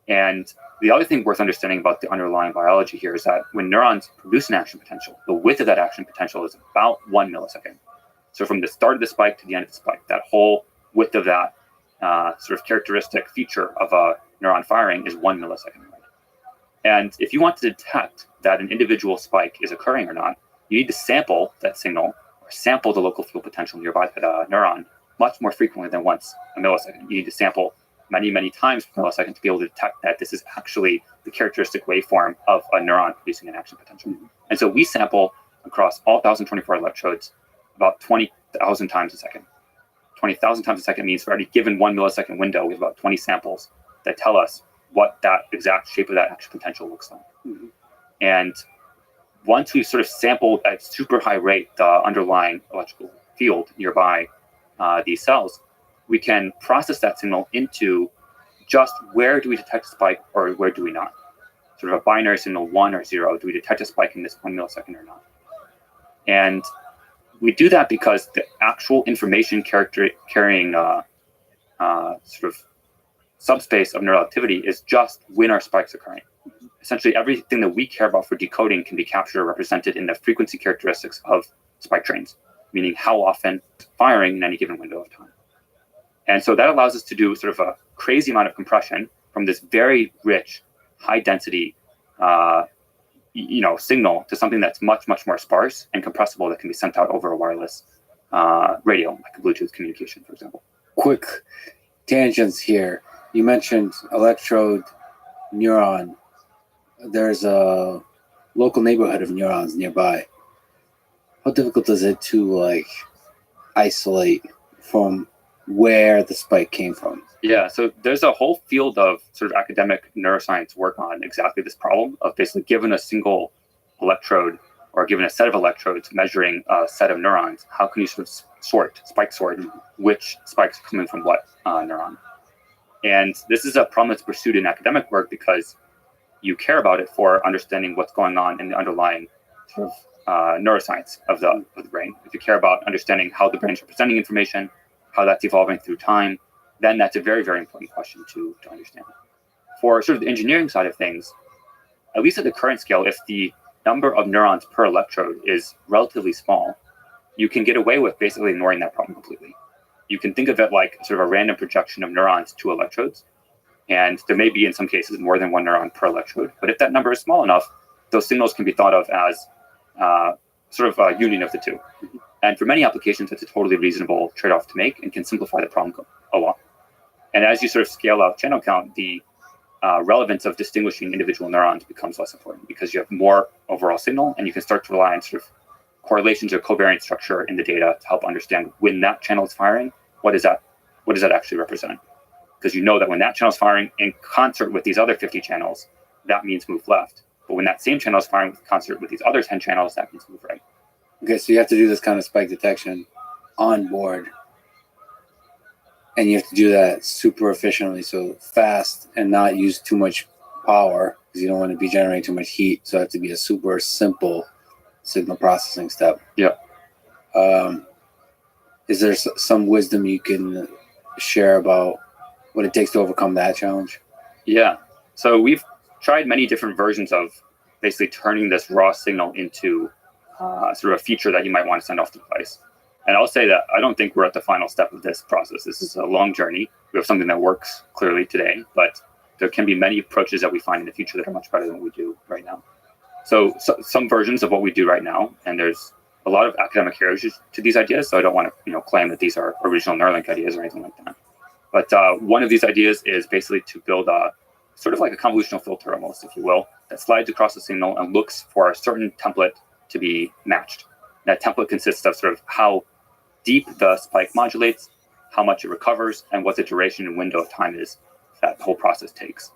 And the other thing worth understanding about the underlying biology here is that when neurons produce an action potential, the width of that action potential is about 1 millisecond. So from the start of the spike to the end of the spike, that whole width of that sort of characteristic feature of a neuron firing is 1 millisecond. And if you want to detect that an individual spike is occurring or not, you need to sample that signal or sample the local field potential nearby that neuron much more frequently than once a millisecond. You need to sample many, many times per millisecond to be able to detect that this is actually the characteristic waveform of a neuron producing an action potential. And so we sample across all 1,024 electrodes about 20,000 times a second. 20,000 times a second means for every given 1 millisecond window, we have about 20 samples that tell us what that exact shape of that action potential looks like. And once we've sort of sampled at super high rate the underlying electrical field nearby these cells, we can process that signal into just where do we detect a spike or where do we not. Sort of a binary signal, 1 or 0. Do we detect a spike in this 1 millisecond or not? And we do that because the actual information carrying sort of subspace of neural activity is just when our spikes are occurring. Essentially, everything that we care about for decoding can be captured or represented in the frequency characteristics of spike trains, meaning how often firing in any given window of time. And so that allows us to do sort of a crazy amount of compression from this very rich, high density, signal to something that's much, much more sparse and compressible that can be sent out over a wireless radio, like a Bluetooth communication, for example. Quick tangents here. You mentioned electrode, neuron. There's a local neighborhood of neurons nearby. How difficult is it to isolate from where the spike came from? Yeah, so there's a whole field of sort of academic neuroscience work on exactly this problem of basically given a single electrode or given a set of electrodes measuring a set of neurons, how can you sort of spike sort which spikes are coming from what neuron? And this is a problem that's pursued in academic work because you care about it for understanding what's going on in the underlying sort of neuroscience of the brain. If you care about understanding how the brain is representing information, how that's evolving through time, then that's a very, very important question to understand. For sort of the engineering side of things, at least at the current scale, if the number of neurons per electrode is relatively small, you can get away with basically ignoring that problem completely. You can think of it like sort of a random projection of neurons to electrodes. And there may be, in some cases, more than one neuron per electrode. But if that number is small enough, those signals can be thought of as sort of a union of the two. And for many applications, it's a totally reasonable trade-off to make and can simplify the problem a lot. And as you sort of scale out channel count, the relevance of distinguishing individual neurons becomes less important because you have more overall signal and you can start to rely on sort of correlations or covariance structure in the data to help understand when that channel is firing, what does that actually represent? Because you know that when that channel is firing in concert with these other 50 channels, that means move left. But when that same channel is firing in concert with these other 10 channels, that means move right. Okay, so you have to do this kind of spike detection on board and you have to do that super efficiently, so fast and not use too much power because you don't want to be generating too much heat. So it has to be a super simple signal processing step. Yeah. Is there some wisdom you can share about what it takes to overcome that challenge? Yeah. So we've tried many different versions of basically turning this raw signal into sort of a feature that you might want to send off the device. And I'll say that I don't think we're at the final step of this process. This is a long journey. We have something that works clearly today, but there can be many approaches that we find in the future that are much better than what we do right now. So some versions of what we do right now, and there's a lot of academic heritage to these ideas, so I don't want to claim that these are original Neuralink ideas or anything like that. But one of these ideas is basically to build a sort of like a convolutional filter almost, if you will, that slides across the signal and looks for a certain template to be matched. That template consists of sort of how deep the spike modulates, how much it recovers, and what the duration and window of time is that the whole process takes.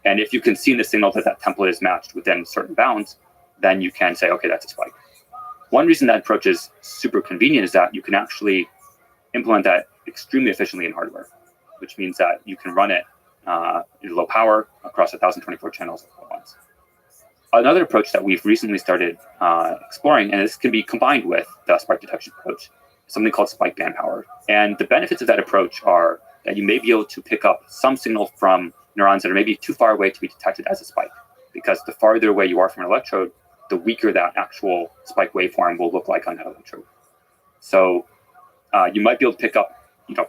And if you can see in the signal that that template is matched within certain bounds, then you can say, okay, that's a spike. One reason that approach is super convenient is that you can actually implement that extremely efficiently in hardware, which means that you can run it in low power across 1,024 channels at once. Another approach that we've recently started exploring, and this can be combined with the spark detection approach, is something called spike band power. And the benefits of that approach are that you may be able to pick up some signal from neurons that are maybe too far away to be detected as a spike, because the farther away you are from an electrode, the weaker that actual spike waveform will look like on that electrode. So you might be able to pick up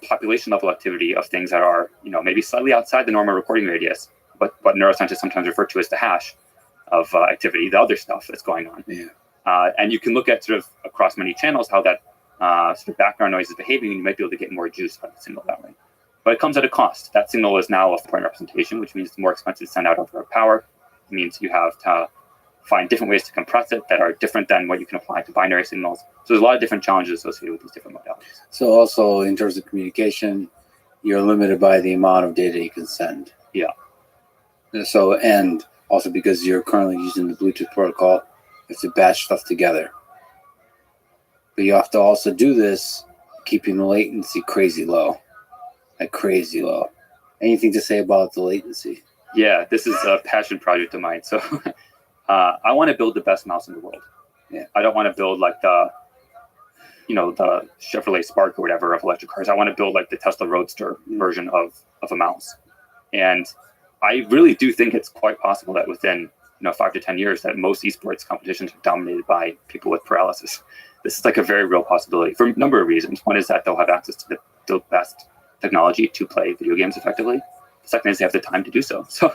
population level activity of things that are maybe slightly outside the normal recording radius, but what neuroscientists sometimes refer to as the hash of activity, the other stuff that's going on. Yeah. And you can look at sort of across many channels how that sort of background noise is behaving, and you might be able to get more juice out of the signal that way. But it comes at a cost. That signal is now a point representation, which means it's more expensive to send out over power. It means you have to find different ways to compress it that are different than what you can apply to binary signals. So there's a lot of different challenges associated with these different modalities. So also in terms of communication, you're limited by the amount of data you can send. Yeah. So, and also because you're currently using the Bluetooth protocol, you have to batch stuff together. But you have to also do this keeping the latency crazy low. Like crazy low. Anything to say about the latency? Yeah, this is a passion project of mine. So I want to build the best mouse in the world. Yeah. I don't want to build like the Chevrolet Spark or whatever of electric cars. I want to build like the Tesla Roadster version of a mouse. And I really do think it's quite possible that within 5 to 10 years that most esports competitions are dominated by people with paralysis. This is like a very real possibility for a number of reasons. One is that they'll have access to the best technology to play video games effectively. The second is they have the time to do so. So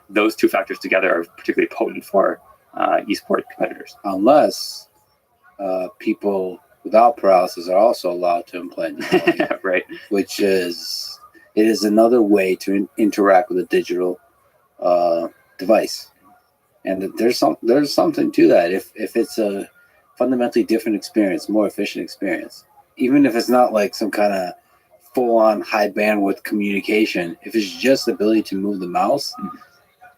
those two factors together are particularly potent for esport competitors. Unless people without paralysis are also allowed to implant technology, Right. which is another way to interact with a digital device. And there's something to that. If it's a fundamentally different experience, more efficient experience, even if it's not like some kind of full-on high bandwidth communication, if it's just the ability to move the mouse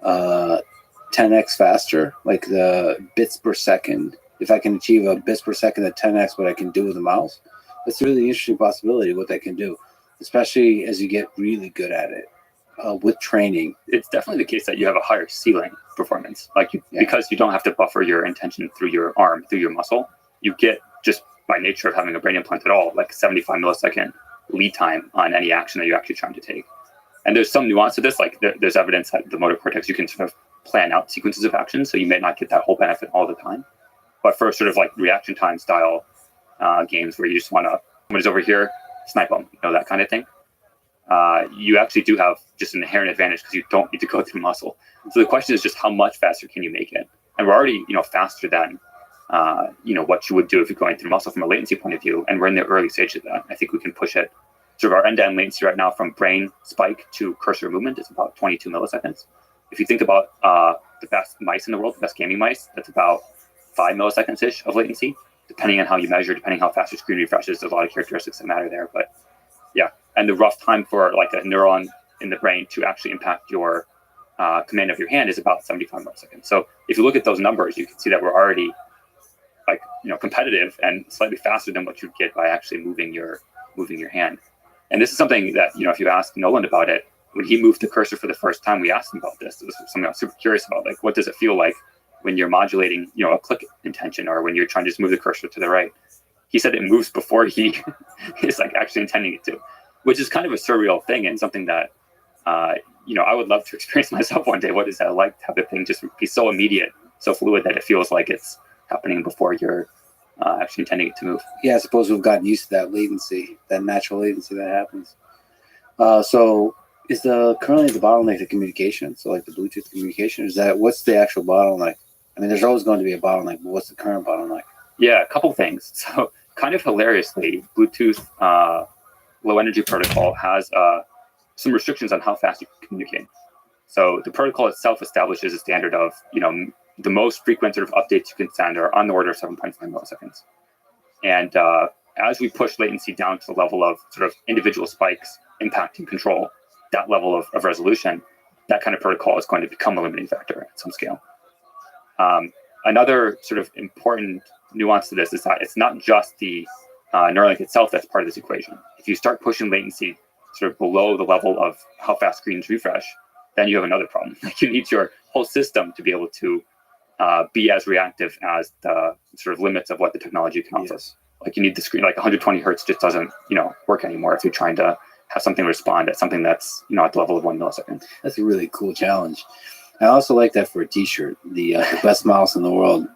10x faster, like the bits per second, if I can achieve a bits per second at 10x what I can do with the mouse, that's a really interesting possibility what that can do, especially as you get really good at it with training. It's definitely the case that you have a higher ceiling performance, because you don't have to buffer your intention through your arm, through your muscle. You get, just by nature of having a brain implant at all, like 75 millisecond lead time on any action that you're actually trying to take. And there's some nuance to this, like there's evidence that the motor cortex, you can sort of plan out sequences of actions, so you may not get that whole benefit all the time. But for sort of like reaction time style games where you just want to, somebody's over here, snipe them, that kind of thing, you actually do have just an inherent advantage because you don't need to go through muscle. So the question is just how much faster can you make it? And we're already, faster than, what you would do if you're going through muscle from a latency point of view. And we're in the early stage of that. I think we can push it. Sort of our end-to-end latency right now from brain spike to cursor movement is about 22 milliseconds. If you think about the best mice in the world, the best gaming mice, that's about 5 milliseconds-ish of latency, depending on how you measure, depending how fast your screen refreshes. There's a lot of characteristics that matter there. But yeah, and the rough time for like a neuron in the brain to actually impact your command of your hand is about 75 milliseconds. So if you look at those numbers, you can see that we're already competitive and slightly faster than what you'd get by actually moving your hand. And this is something that, if you ask Nolan about it, when he moved the cursor for the first time, we asked him about this. It was something I was super curious about. Like, what does it feel like when you're modulating, a click intention, or when you're trying to just move the cursor to the right? He said it moves before he is like actually intending it to, which is kind of a surreal thing, and something that, I would love to experience myself one day. What is that like to have the thing just be so immediate, so fluid that it feels like it's happening before you're actually intending it to move? Yeah, I suppose we've gotten used to that latency, that natural latency that happens. So is currently the bottleneck the communication? So like the Bluetooth communication, what's the actual bottleneck? I mean, there's always going to be a bottleneck, but what's the current bottleneck? Yeah, a couple things. So kind of hilariously, Bluetooth low energy protocol has some restrictions on how fast you can communicate. So the protocol itself establishes a standard of, the most frequent sort of updates you can send are on the order of 7.5 milliseconds. And as we push latency down to the level of sort of individual spikes impacting control, that level of resolution, that kind of protocol is going to become a limiting factor at some scale. Another sort of important nuance to this is that it's not just the Neuralink itself that's part of this equation. If you start pushing latency sort of below the level of how fast screens refresh, then you have another problem. Like, you need your whole system to be able to be as reactive as the sort of limits of what the technology can offer. Yes. Like, you need the screen, like 120 hertz just doesn't, work anymore if you're trying to have something respond at something that's, at the level of 1 millisecond. That's a really cool challenge. I also like that for a t-shirt, the best mouse in the world.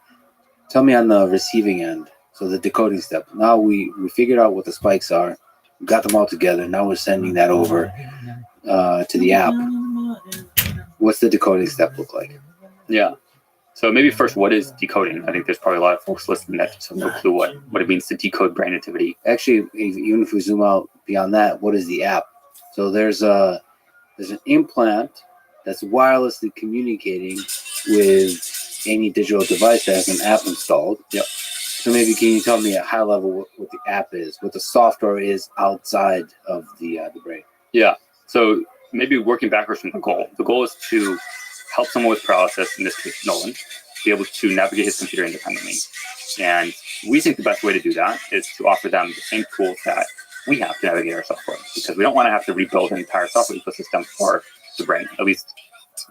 Tell me on the receiving end, so the decoding step. Now we figured out what the spikes are. We got them all together. Now we're sending that over to the app. What's the decoding step look like? Yeah. So maybe first, what is decoding? I think there's probably a lot of folks listening that just have no clue what it means to decode brain activity. Actually, even if we zoom out beyond that, what is the app? So there's an implant that's wirelessly communicating with any digital device that has an app installed. Yep. So maybe can you tell me at high level what the app is, what the software is outside of the brain? Yeah. So maybe working backwards from the goal. The goal is to help someone with paralysis, in this case Nolan, be able to navigate his computer independently. And we think the best way to do that is to offer them the same tools that we have to navigate our software, because we don't want to have to rebuild an entire software ecosystem for the brain, at least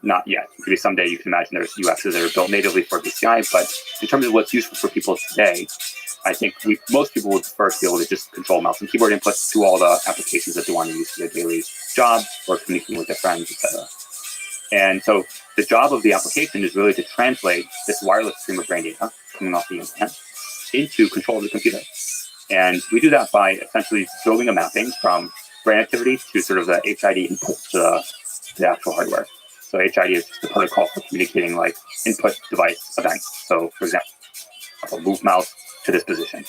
not yet. Maybe someday you can imagine there's UXs that are built natively for BCI, but in terms of what's useful for people today, I think most people would prefer to be able to just control mouse and keyboard inputs to all the applications that they want to use for their daily job or communicating with their friends, etc. And so the job of the application is really to translate this wireless stream of brain data coming off the implant into control of the computer. And we do that by essentially building a mapping from brain activity to sort of the HID input to the actual hardware. So HID is just the protocol for communicating like input device events. So for example, I'll move mouse to this position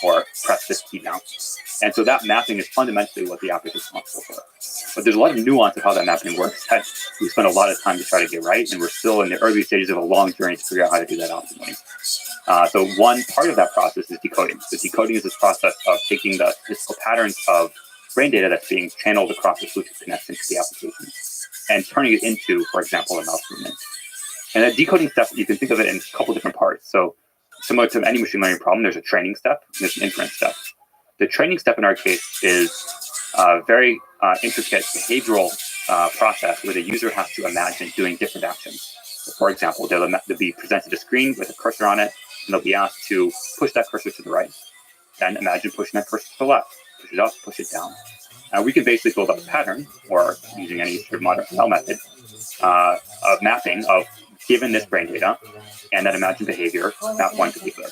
or press this key down. And so that mapping is fundamentally what the app is responsible for. But there's a lot of nuance of how that mapping works that we spend a lot of time to try to get right. And we're still in the early stages of a long journey to figure out how to do that optimally. So one part of that process is decoding. So decoding is this process of taking the physical patterns of brain data that's being channeled across the Bluetooth connection to the application and turning it into, for example, a mouse movement. And that decoding step, you can think of it in a couple different parts. So similar to any machine learning problem, there's a training step and there's an inference step. The training step in our case is a very intricate behavioral process where the user has to imagine doing different actions. So for example, they'll be presented a screen with a cursor on it, and they'll be asked to push that cursor to the right. Then imagine pushing that cursor to the left. Push it up, push it down. We can basically build up a pattern, or using any sort of modern ML method, of mapping of given this brain data and that imagined behavior, map one particular.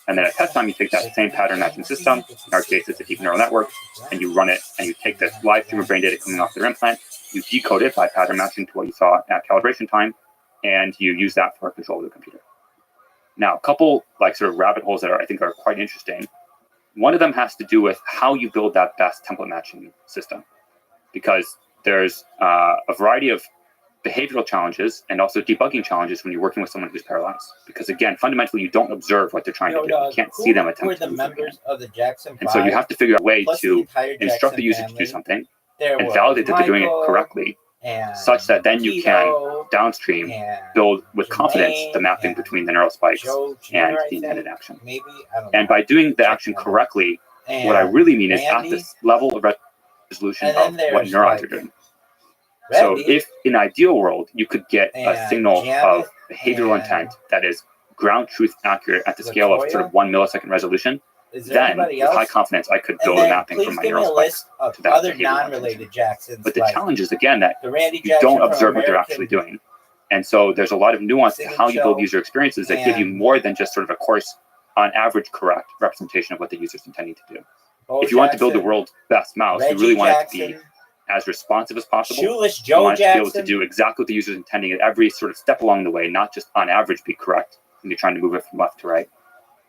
And then at test time, you take that same pattern matching system, in our case, it's a deep neural network, and you run it, and you take this live stream of brain data coming off their implant, you decode it by pattern matching to what you saw at calibration time, and you use that for control of the computer. Now, a couple like sort of rabbit holes that I think are quite interesting. One of them has to do with how you build that best template matching system, because there's a variety of behavioral challenges and also debugging challenges when you're working with someone who's paralyzed. Because again, fundamentally, you don't observe what they're trying to do. You can't see them attempt to do something. Of the Jackson and so you have to figure out a way to instruct the user to do something and validate that they're doing it correctly, such that then you can downstream build with confidence the mapping between the neural spikes and the intended action. And by doing the action correctly, what I really mean is at this level of resolution And then of what there's, neurons like, are doing. So Randy if in an ideal world you could get a and signal Janet of behavioral and intent that is ground truth accurate at the scale of sort of Latoya? 1 millisecond resolution, Is there then anybody with high else? confidence I could And build a then mapping please from my give me a neural spikes. list of to that other behavioral non-related Jacksons. But the like challenge is again that the Randy you Jackson don't from observe what they're American actually doing. And so there's a lot of nuance to Singing how you build Show user experiences that give you and- more than just sort of a coarse, on average, correct representation of what the user's intending to do. Bo If you want to build the Jackson, world's best mouse, you Reggie really want it to Jackson, be as responsive as possible. Shoeless You Joe want it to be able Jackson. to do exactly what the user's intending at every sort of step along the way, not just on average be correct when you're trying to move it from left to right.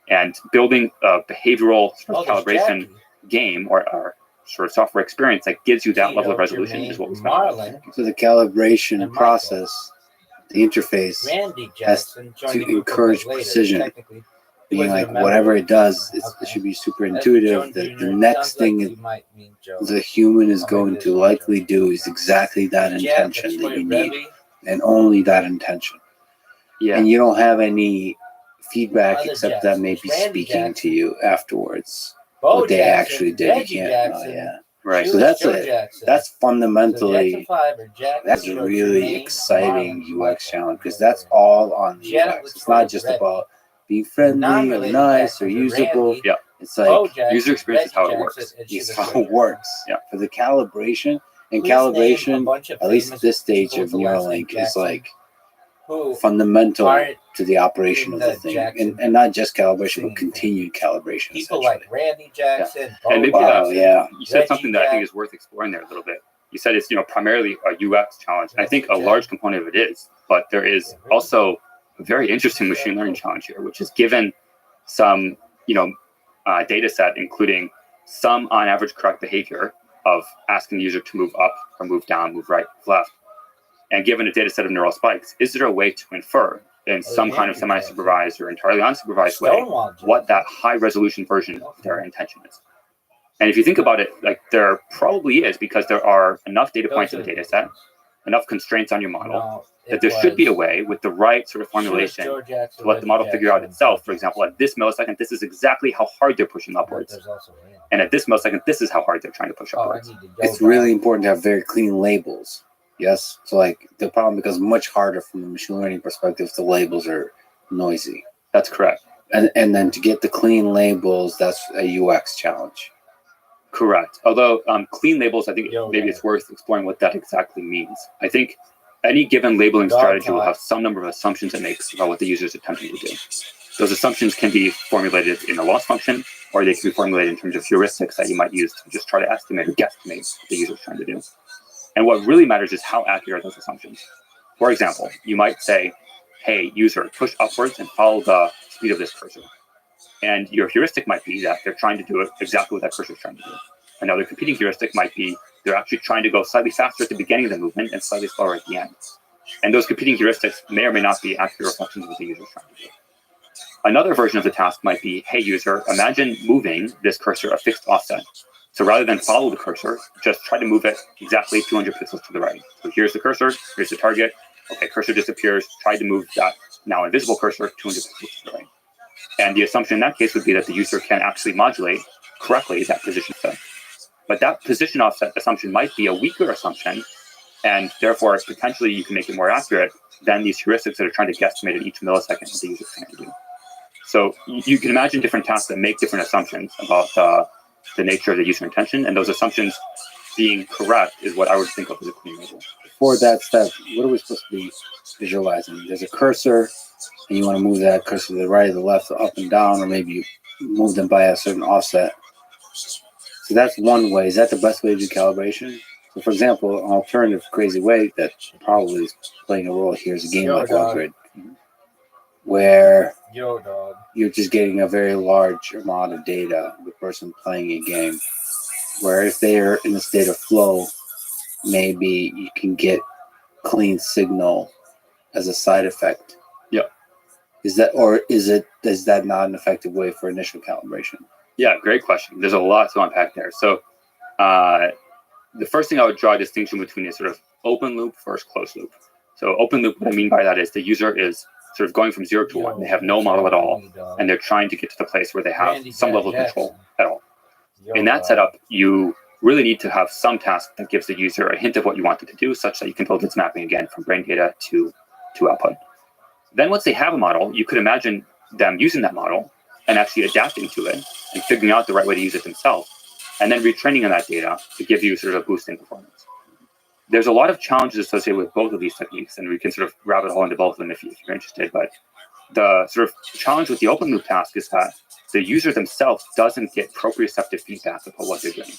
And building a behavioral sort of Oh, there's calibration Jackie, game or sort of software experience that gives you that level of Tito, resolution Jermaine, is what we spend. a lot of time. Marlon, So the calibration And Michael. process, the interface, Randy has Jackson joined to the group a encourage bit later, precision. technically. He being wasn't a like member. whatever it does, it Okay. should be super That's intuitive. Joan The Jr. next Sounds thing like you might mean Joe. the human is Or going maybe to it's likely Joe. do is exactly that Jack, intention that Latoya you need, Rebbe, and only that intention. Yeah. And you don't have any feedback Other except that may be Jacksons, Randy speaking Jackson, to you afterwards. Bo What they Jackson, actually did, Reggie you can't. Jackson, Yeah. Right. So Shoeless that's Joe it. Jackson. That's So fundamentally Jackson 5 or Jackson that's a Joe, really Jermaine, exciting Marlon, UX Michael, challenge because that's all on the Janet UX. It's not Latoya just Rebbe. about being friendly or Non-related nice or Jacksons are usable. Randy, Yeah. It's Bo like Jackson, user experience is how it Reggie works. Jackson, and it's Shoeless how Joe it works. Yeah. For the calibration and Please name a calibration, bunch of at least famous this stage people of with the last name Neuralink is Jackson like who fundamental aren't to the operation in of the the thing, Jackson and not just calibration, singing but continued calibration. people essentially. like Randy Jackson, Bo And maybe Wow, Jackson, yeah. You said Reggie something that I think Jack- is worth exploring there a little bit. You said it's primarily a UX challenge, and I think a Jack. large component of it is, but there is also a very interesting machine learning challenge here, which is given some data set, including some on average correct behavior of asking the user to move up or move down, move right, left, and given a data set of neural spikes, is there a way to infer in some kind of semi-supervised or entirely unsupervised way Stonewall Jackson. what that high resolution version of their intention is? And if you think about it, like there probably is, because there are enough data points in the data set, enough constraints on your model, No, that it there should be a was way with the right sort of Shoeless formulation Joe Jackson, to let the Reggie model figure out Jackson, itself. For Bo example, at this millisecond, this is exactly how hard they're pushing Jackson. upwards. There's also Randy. And at this millisecond, this is how hard they're trying to push Oh, I upwards. need to go It's back. really important to have very clean labels. Yes. So like the problem becomes much harder from the machine learning perspective if the labels are noisy. That's correct. And then to get the clean labels, that's a UX challenge. Correct. Although clean labels, I think Yo, maybe yeah. it's worth exploring what that exactly means. I think any given labeling Dog strategy will talk. have some number of assumptions it makes about what the user is attempting to do. Those assumptions can be formulated in a loss function, or they can be formulated in terms of heuristics that you might use to just try to estimate or guesstimate what the user is trying to do. And what really matters is how accurate are those assumptions. For example, you might say, hey, user, push upwards and follow the speed of this cursor. And your heuristic might be that they're trying to do exactly what that cursor is trying to do. Another competing heuristic might be they're actually trying to go slightly faster at the beginning of the movement and slightly slower at the end. And those competing heuristics may or may not be accurate reflections of what the user is trying to do. Another version of the task might be, hey, user, imagine moving this cursor a fixed offset. So rather than follow the cursor, just try to move it exactly 200 pixels to the right. So here's the cursor, here's the target. Okay, cursor disappears. Try to move that now invisible cursor 200 pixels to the right. And the assumption in that case would be that the user can actually modulate correctly that position offset. But that position offset assumption might be a weaker assumption, and therefore potentially you can make it more accurate than these heuristics that are trying to guesstimate at each millisecond what the user is trying to do. So you can imagine different tasks that make different assumptions about the nature of the user intention, and those assumptions being correct is what I would think of as a clean label. For that step, what are we supposed to be visualizing? There's a cursor, and you want to move that cursor to the right or the left, or up and down, or maybe you move them by a certain offset. So that's one way. Is that the best way to do calibration? So, for example, an alternative crazy way that probably is playing a role here is a game Yo, like dog. Wellgrid, where Yo, dog. you're just getting a very large amount of data of the person playing a game, where if they are in a state of flow, maybe you can get clean signal as a side effect. Yeah. Is that not an effective way for initial calibration? Yeah, great question. There's a lot to unpack there. So the first thing I would draw a distinction between is sort of open loop versus closed loop. So open loop, what I mean by that is the user is sort of going from 0 to 1. They have no model at all, and they're trying to get to the place where they have Randy some level of Jackson. control at all. Yo, In that dog. setup, you really need to have some task that gives the user a hint of what you want them to do, such that you can build its mapping again from brain data to output. Then once they have a model, you could imagine them using that model and actually adapting to it and figuring out the right way to use it themselves, and then retraining on that data to give you sort of a boost in performance. There's a lot of challenges associated with both of these techniques, and we can sort of rabbit hole into both of them if you're interested. But the sort of challenge with the open loop task is that the user themselves doesn't get proprioceptive feedback about what they're doing.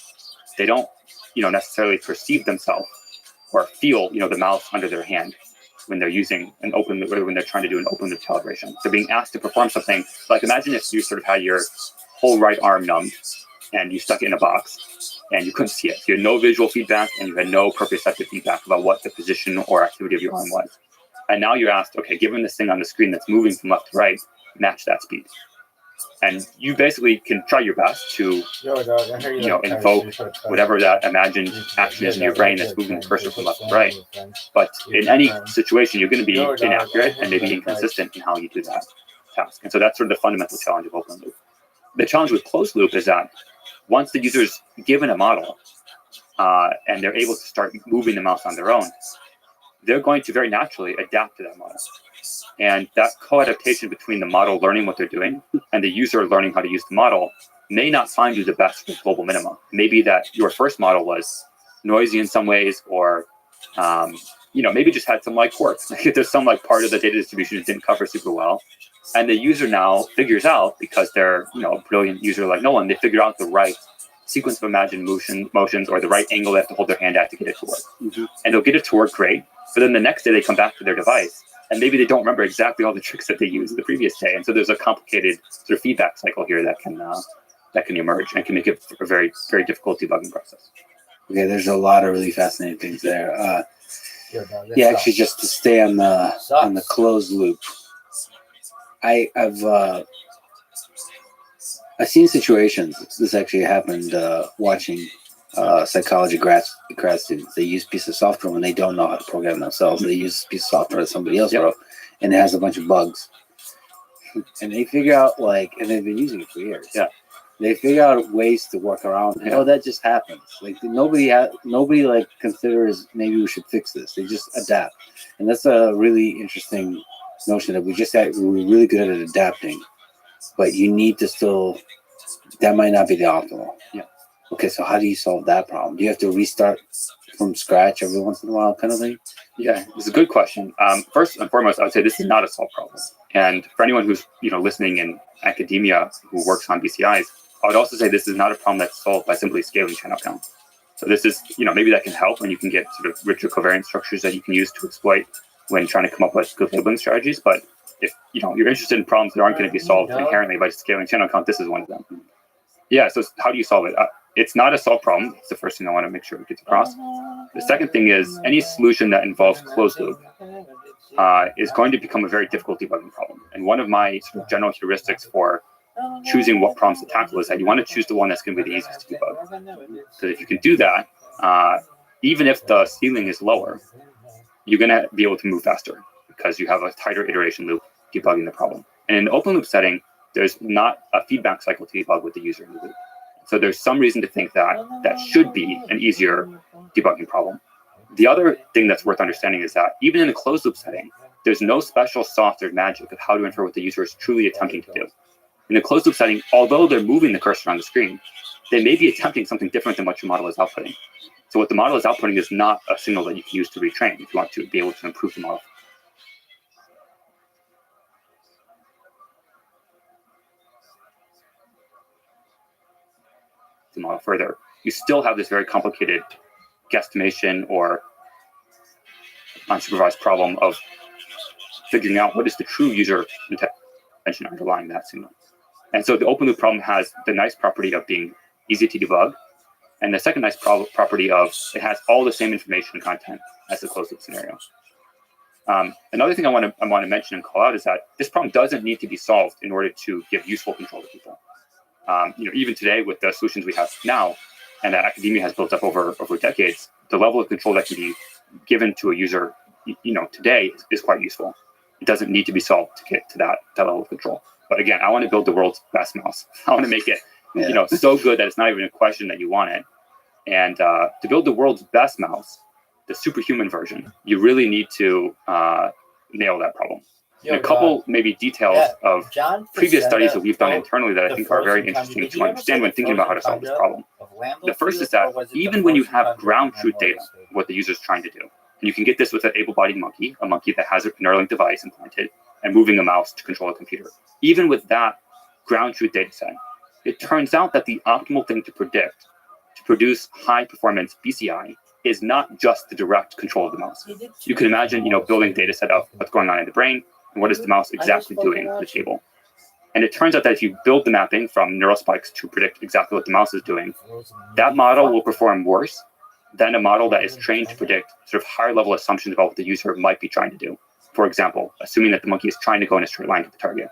They don't, necessarily perceive themselves or feel, the mouse under their hand when they're using an open loop, or when they're trying to do an open loop calibration. They're being asked to perform something. Like imagine if you sort of had your whole right arm numbed and you stuck it in a box and you couldn't see it. You had no visual feedback and you had no proprioceptive feedback about what the position or activity of your arm was. And now you're asked, okay, given this thing on the screen that's moving from left to right, match that speed. And you basically can try your best to, invoke whatever that imagined action is in your brain that's moving the cursor from left to right. But in any situation, you're going to be inaccurate and maybe inconsistent in how you do that task. And so that's sort of the fundamental challenge of open loop. The challenge with closed loop is that once the user's given a model and they're able to start moving the mouse on their own, they're going to very naturally adapt to that model. And that co-adaptation between the model learning what they're doing and the user learning how to use the model may not find you the best for global minima. Maybe that your first model was noisy in some ways, or maybe just had some quirks. There's some part of the data distribution that didn't cover super well. And the user now figures out, because they're a brilliant user like Nolan, they figure out the right sequence of imagined motions or the right angle they have to hold their hand at to get it to work. Mm-hmm. And they'll get it to work great. But then the next day they come back to their device and maybe they don't remember exactly all the tricks that they used the previous day. And so there's a complicated sort of feedback cycle here that can emerge and can make it a very, very difficult debugging process. Okay, there's a lot of really fascinating things there. Actually, just to stay on the closed loop, I've seen situations. This actually happened watching psychology grad students. They use a piece of software when they don't know how to program themselves. They use a piece of software that somebody else wrote, and it has a bunch of bugs. And they figure out and they've been using it for years. Yeah. They figure out ways to work around. Yeah. Oh, that just happens. Nobody considers maybe we should fix this. They just adapt, and that's a really interesting notion that we're really good at adapting, but you need to still. That might not be the optimal. Yeah. Okay, so how do you solve that problem? Do you have to restart from scratch every once in a while, kind of thing? Yeah, it's a good question. First and foremost, I would say this is not a solved problem. And for anyone who's listening in academia who works on BCIs, I would also say this is not a problem that's solved by simply scaling channel count. So this is, maybe that can help, and you can get sort of richer covariance structures that you can use to exploit when trying to come up with good labeling strategies. But if you're interested in problems that aren't going to be solved inherently by scaling channel count, this is one of them. Yeah. So how do you solve it? It's not a solved problem. It's the first thing I want to make sure we get across. The second thing is any solution that involves closed loop is going to become a very difficult debugging problem. And one of my sort of general heuristics for choosing what problems to tackle is that you want to choose the one that's going to be the easiest to debug. Because if you can do that, even if the ceiling is lower, you're going to be able to move faster because you have a tighter iteration loop debugging the problem. And in an open loop setting, there's not a feedback cycle to debug with the user in the loop. So there's some reason to think that that should be an easier debugging problem. The other thing that's worth understanding is that even in a closed loop setting, there's no special software magic of how to infer what the user is truly attempting to do. In a closed loop setting, although they're moving the cursor on the screen, they may be attempting something different than what your model is outputting. So what the model is outputting is not a signal that you can use to retrain if you want to be able to improve the model. The model further, you still have this very complicated guesstimation or unsupervised problem of figuring out what is the true user intention underlying that signal. And so the open loop problem has the nice property of being easy to debug, and the second nice property of it has all the same information and content as the closed loop scenario. Another thing I want to mention and call out is that this problem doesn't need to be solved in order to give useful control to people. Even today with the solutions we have now and that academia has built up over decades, the level of control that can be given to a user, today is quite useful. It doesn't need to be solved to get to that level of control. But again, I want to build the world's best mouse. I want to make it, so good that it's not even a question that you want it. And to build the world's best mouse, the superhuman version, you really need to nail that problem. And a couple maybe details of John previous Facenda studies that we've done wrote internally that I The think are very Frozen interesting Tundra. Did to you ever understand say when The thinking about how to Frozen solve this Tundra problem. of Lambeau The first is Field, or that was it the even when you Frozen have Tundra ground of truth Memorial data, Stadium? what the user is trying to do, and you can get this with an able-bodied monkey, a monkey that has a Neuralink device implanted and moving a mouse to control a computer. Even with that ground truth data set, it turns out that the optimal thing to predict to produce high-performance BCI is not just the direct control of the mouse. You can imagine, building a data set of what's going on in the brain and what is the mouse exactly doing on the table. And it turns out that if you build the mapping from neural spikes to predict exactly what the mouse is doing, that model will perform worse than a model that is trained to predict sort of higher level assumptions about what the user might be trying to do. For example, assuming that the monkey is trying to go in a straight line to the target.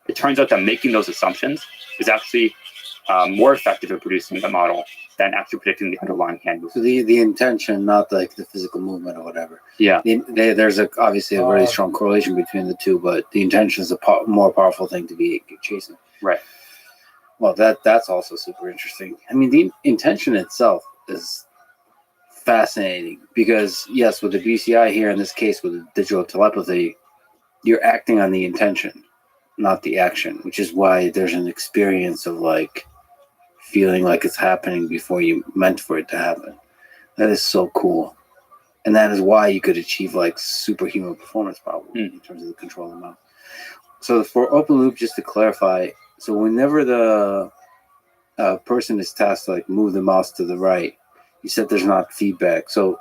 It turns out that making those assumptions is actually more effective at producing a model than actually predicting the underlying hand movement. So the intention, not like the physical movement or whatever. Yeah. There's obviously a really strong correlation between the two, but the intention is a more powerful thing to be chasing. Right. Well, that's also super interesting. I mean, the intention itself is fascinating because, yes, with the BCI here in this case with the digital telepathy, you're acting on the intention, not the action, which is why there's an experience of like feeling like it's happening before you meant for it to happen. That is so cool. And that is why you could achieve like superhuman performance probably in terms of the control of the mouse. So for open loop, just to clarify, so whenever the person is tasked to like move the mouse to the right, you said there's not feedback. So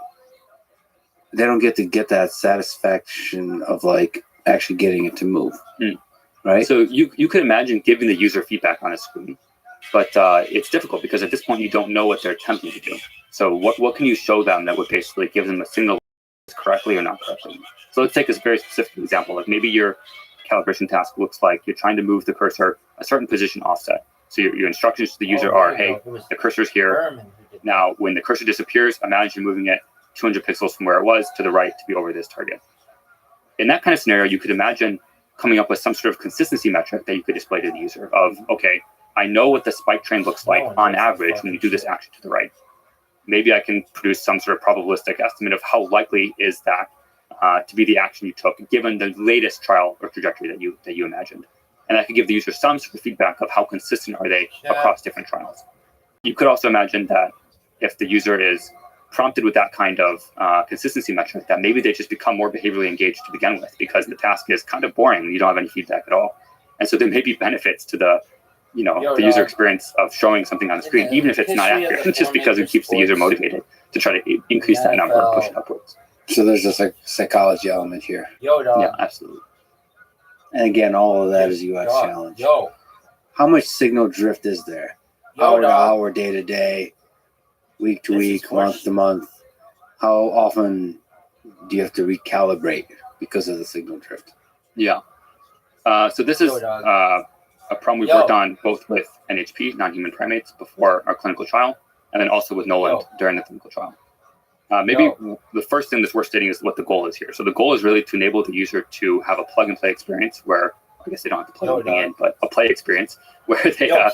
they don't get that satisfaction of like actually getting it to move. Right? So you could imagine giving the user feedback on a screen, but it's difficult because at this point you don't know what they're attempting to do. So what can you show them that would basically give them a signal correctly or not correctly? So let's take this very specific example. Like maybe your calibration task looks like you're trying to move the cursor a certain position offset. So your instructions to the user are, hey, the cursor's here. Now, when the cursor disappears, imagine moving it 200 pixels from where it was to the right to be over this target. In that kind of scenario, you could imagine coming up with some sort of consistency metric that you could display to the user of, okay, I know what the spike train looks like on average when you do this action to the right. Maybe I can produce some sort of probabilistic estimate of how likely is that to be the action you took, given the latest trial or trajectory that you imagined. And I could give the user some sort of feedback of how consistent are they across different trials. You could also imagine that if the user is prompted with that kind of consistency metric, that maybe they just become more behaviorally engaged to begin with because the task is kind of boring and you don't have any feedback at all. And so there may be benefits to the user experience of showing something on the screen, even if it's not accurate, just because it keeps the user motivated to try to increase that number and push it upwards. So there's just like psychology element here. Yeah, absolutely. And again, all of that is UX challenge. How much signal drift is there? Hour to hour, day to day, week to week, month to month. How often do you have to recalibrate because of the signal drift? Yeah. So this is a problem we've worked on both with NHP, non-human primates, before our clinical trial, and then also with Noland during the clinical trial. Maybe the first thing that's worth stating is what the goal is here. So the goal is really to enable the user to have a plug-and-play experience where, I guess they don't have to plug anything in, but a play experience where they can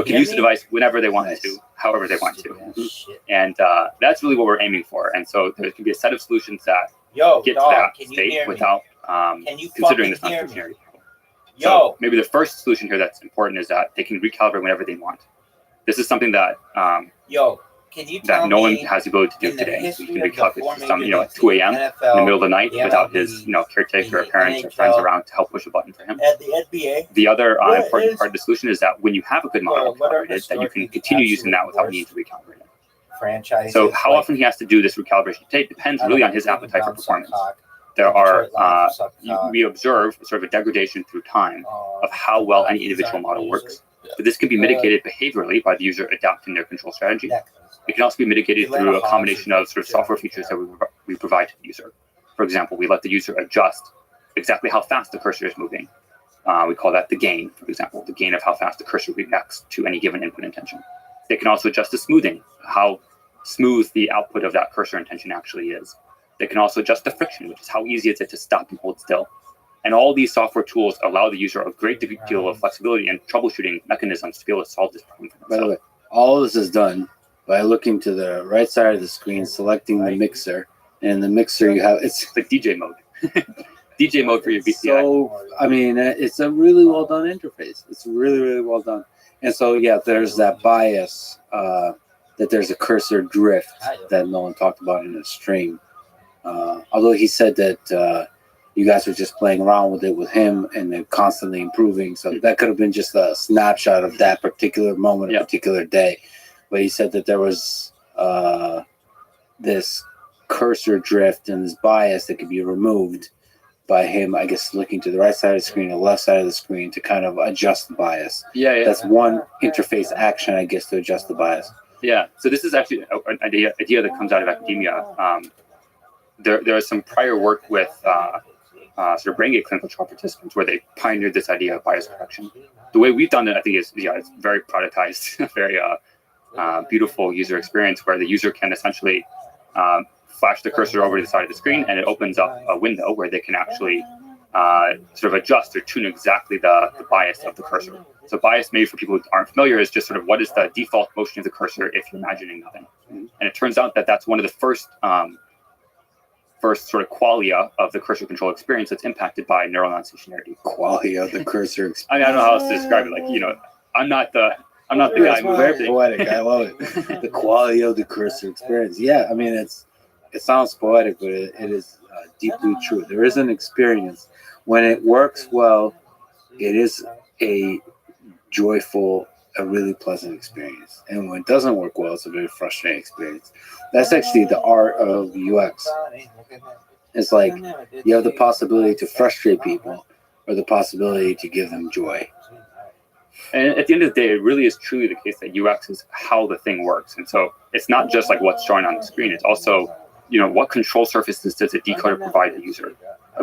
use the device whenever they want to, however they want to. And that's really what we're aiming for. And so there can be a set of solutions that get to that state without considering this non-functionality. So maybe the first solution here that's important is that they can recalibrate whenever they want. This is something that that no one has the ability to do today. So you can recalibrate system, at 2 a.m. in the middle of the night without his, caretaker or parents or friends around to help push a button for him. The other important part of the solution is that when you have a good model calibrated, that you can continue using that without needing to recalibrate it. So how often he has to do this recalibration depends really on his appetite for performance. There are, we observe sort of a degradation through time of how well any individual model works. But this can be mitigated behaviorally by the user adapting their control strategy. It can also be mitigated through a combination of sort of software features that we provide to the user. For example, we let the user adjust exactly how fast the cursor is moving. We call that the gain, for example, the gain of how fast the cursor reacts to any given input intention. They can also adjust the smoothing, how smooth the output of that cursor intention actually is. They can also adjust the friction, which is how easy is it to stop and hold still. And all these software tools allow the user a great deal of flexibility and troubleshooting mechanisms to be able to solve this problem for themselves. By the way, all of this is done by looking to the right side of the screen, selecting the mixer, and in the mixer you have It's like DJ mode. DJ mode for your BCI. So, I mean, it's a really well done interface. It's really, really well done. And so, yeah, there's that bias that there's a cursor drift that Nolan talked about in the stream. Although he said that you guys were just playing around with it with him and then constantly improving. So that could have been just a snapshot of that particular moment, a particular day. But he said that there was this cursor drift and this bias that could be removed by him, I guess, looking to the right side of the screen or left side of the screen to kind of adjust the bias. Yeah. That's one interface action, I guess, to adjust the bias. Yeah. So this is actually an idea that comes out of academia. There is some prior work with sort of brain gate clinical trial participants where they pioneered this idea of bias correction. The way we've done it, I think, is it's very productized, very beautiful user experience where the user can essentially flash the cursor over to the side of the screen, and it opens up a window where they can actually sort of adjust or tune exactly the bias of the cursor. So bias, maybe for people who aren't familiar, is just sort of what is the default motion of the cursor if you're imagining nothing. And it turns out that that's one of the first sort of qualia of the cursor control experience that's impacted by neural non-stationarity. Qualia of the cursor experience. I mean, I don't know how else to describe it. Like, I'm not the guy It's very moving. poetic. I love it. The quality of the cursor experience. Yeah, I mean, it sounds poetic, but it is deeply true. There is an experience. When it works well, it is a joyful, a really pleasant experience. And when it doesn't work well, it's a very frustrating experience. That's actually the art of UX. It's like you have the possibility to frustrate people or the possibility to give them joy. And at the end of the day, it really is truly the case that UX is how the thing works. And so it's not just like what's showing on the screen. It's also, what control surfaces does the decoder provide the user?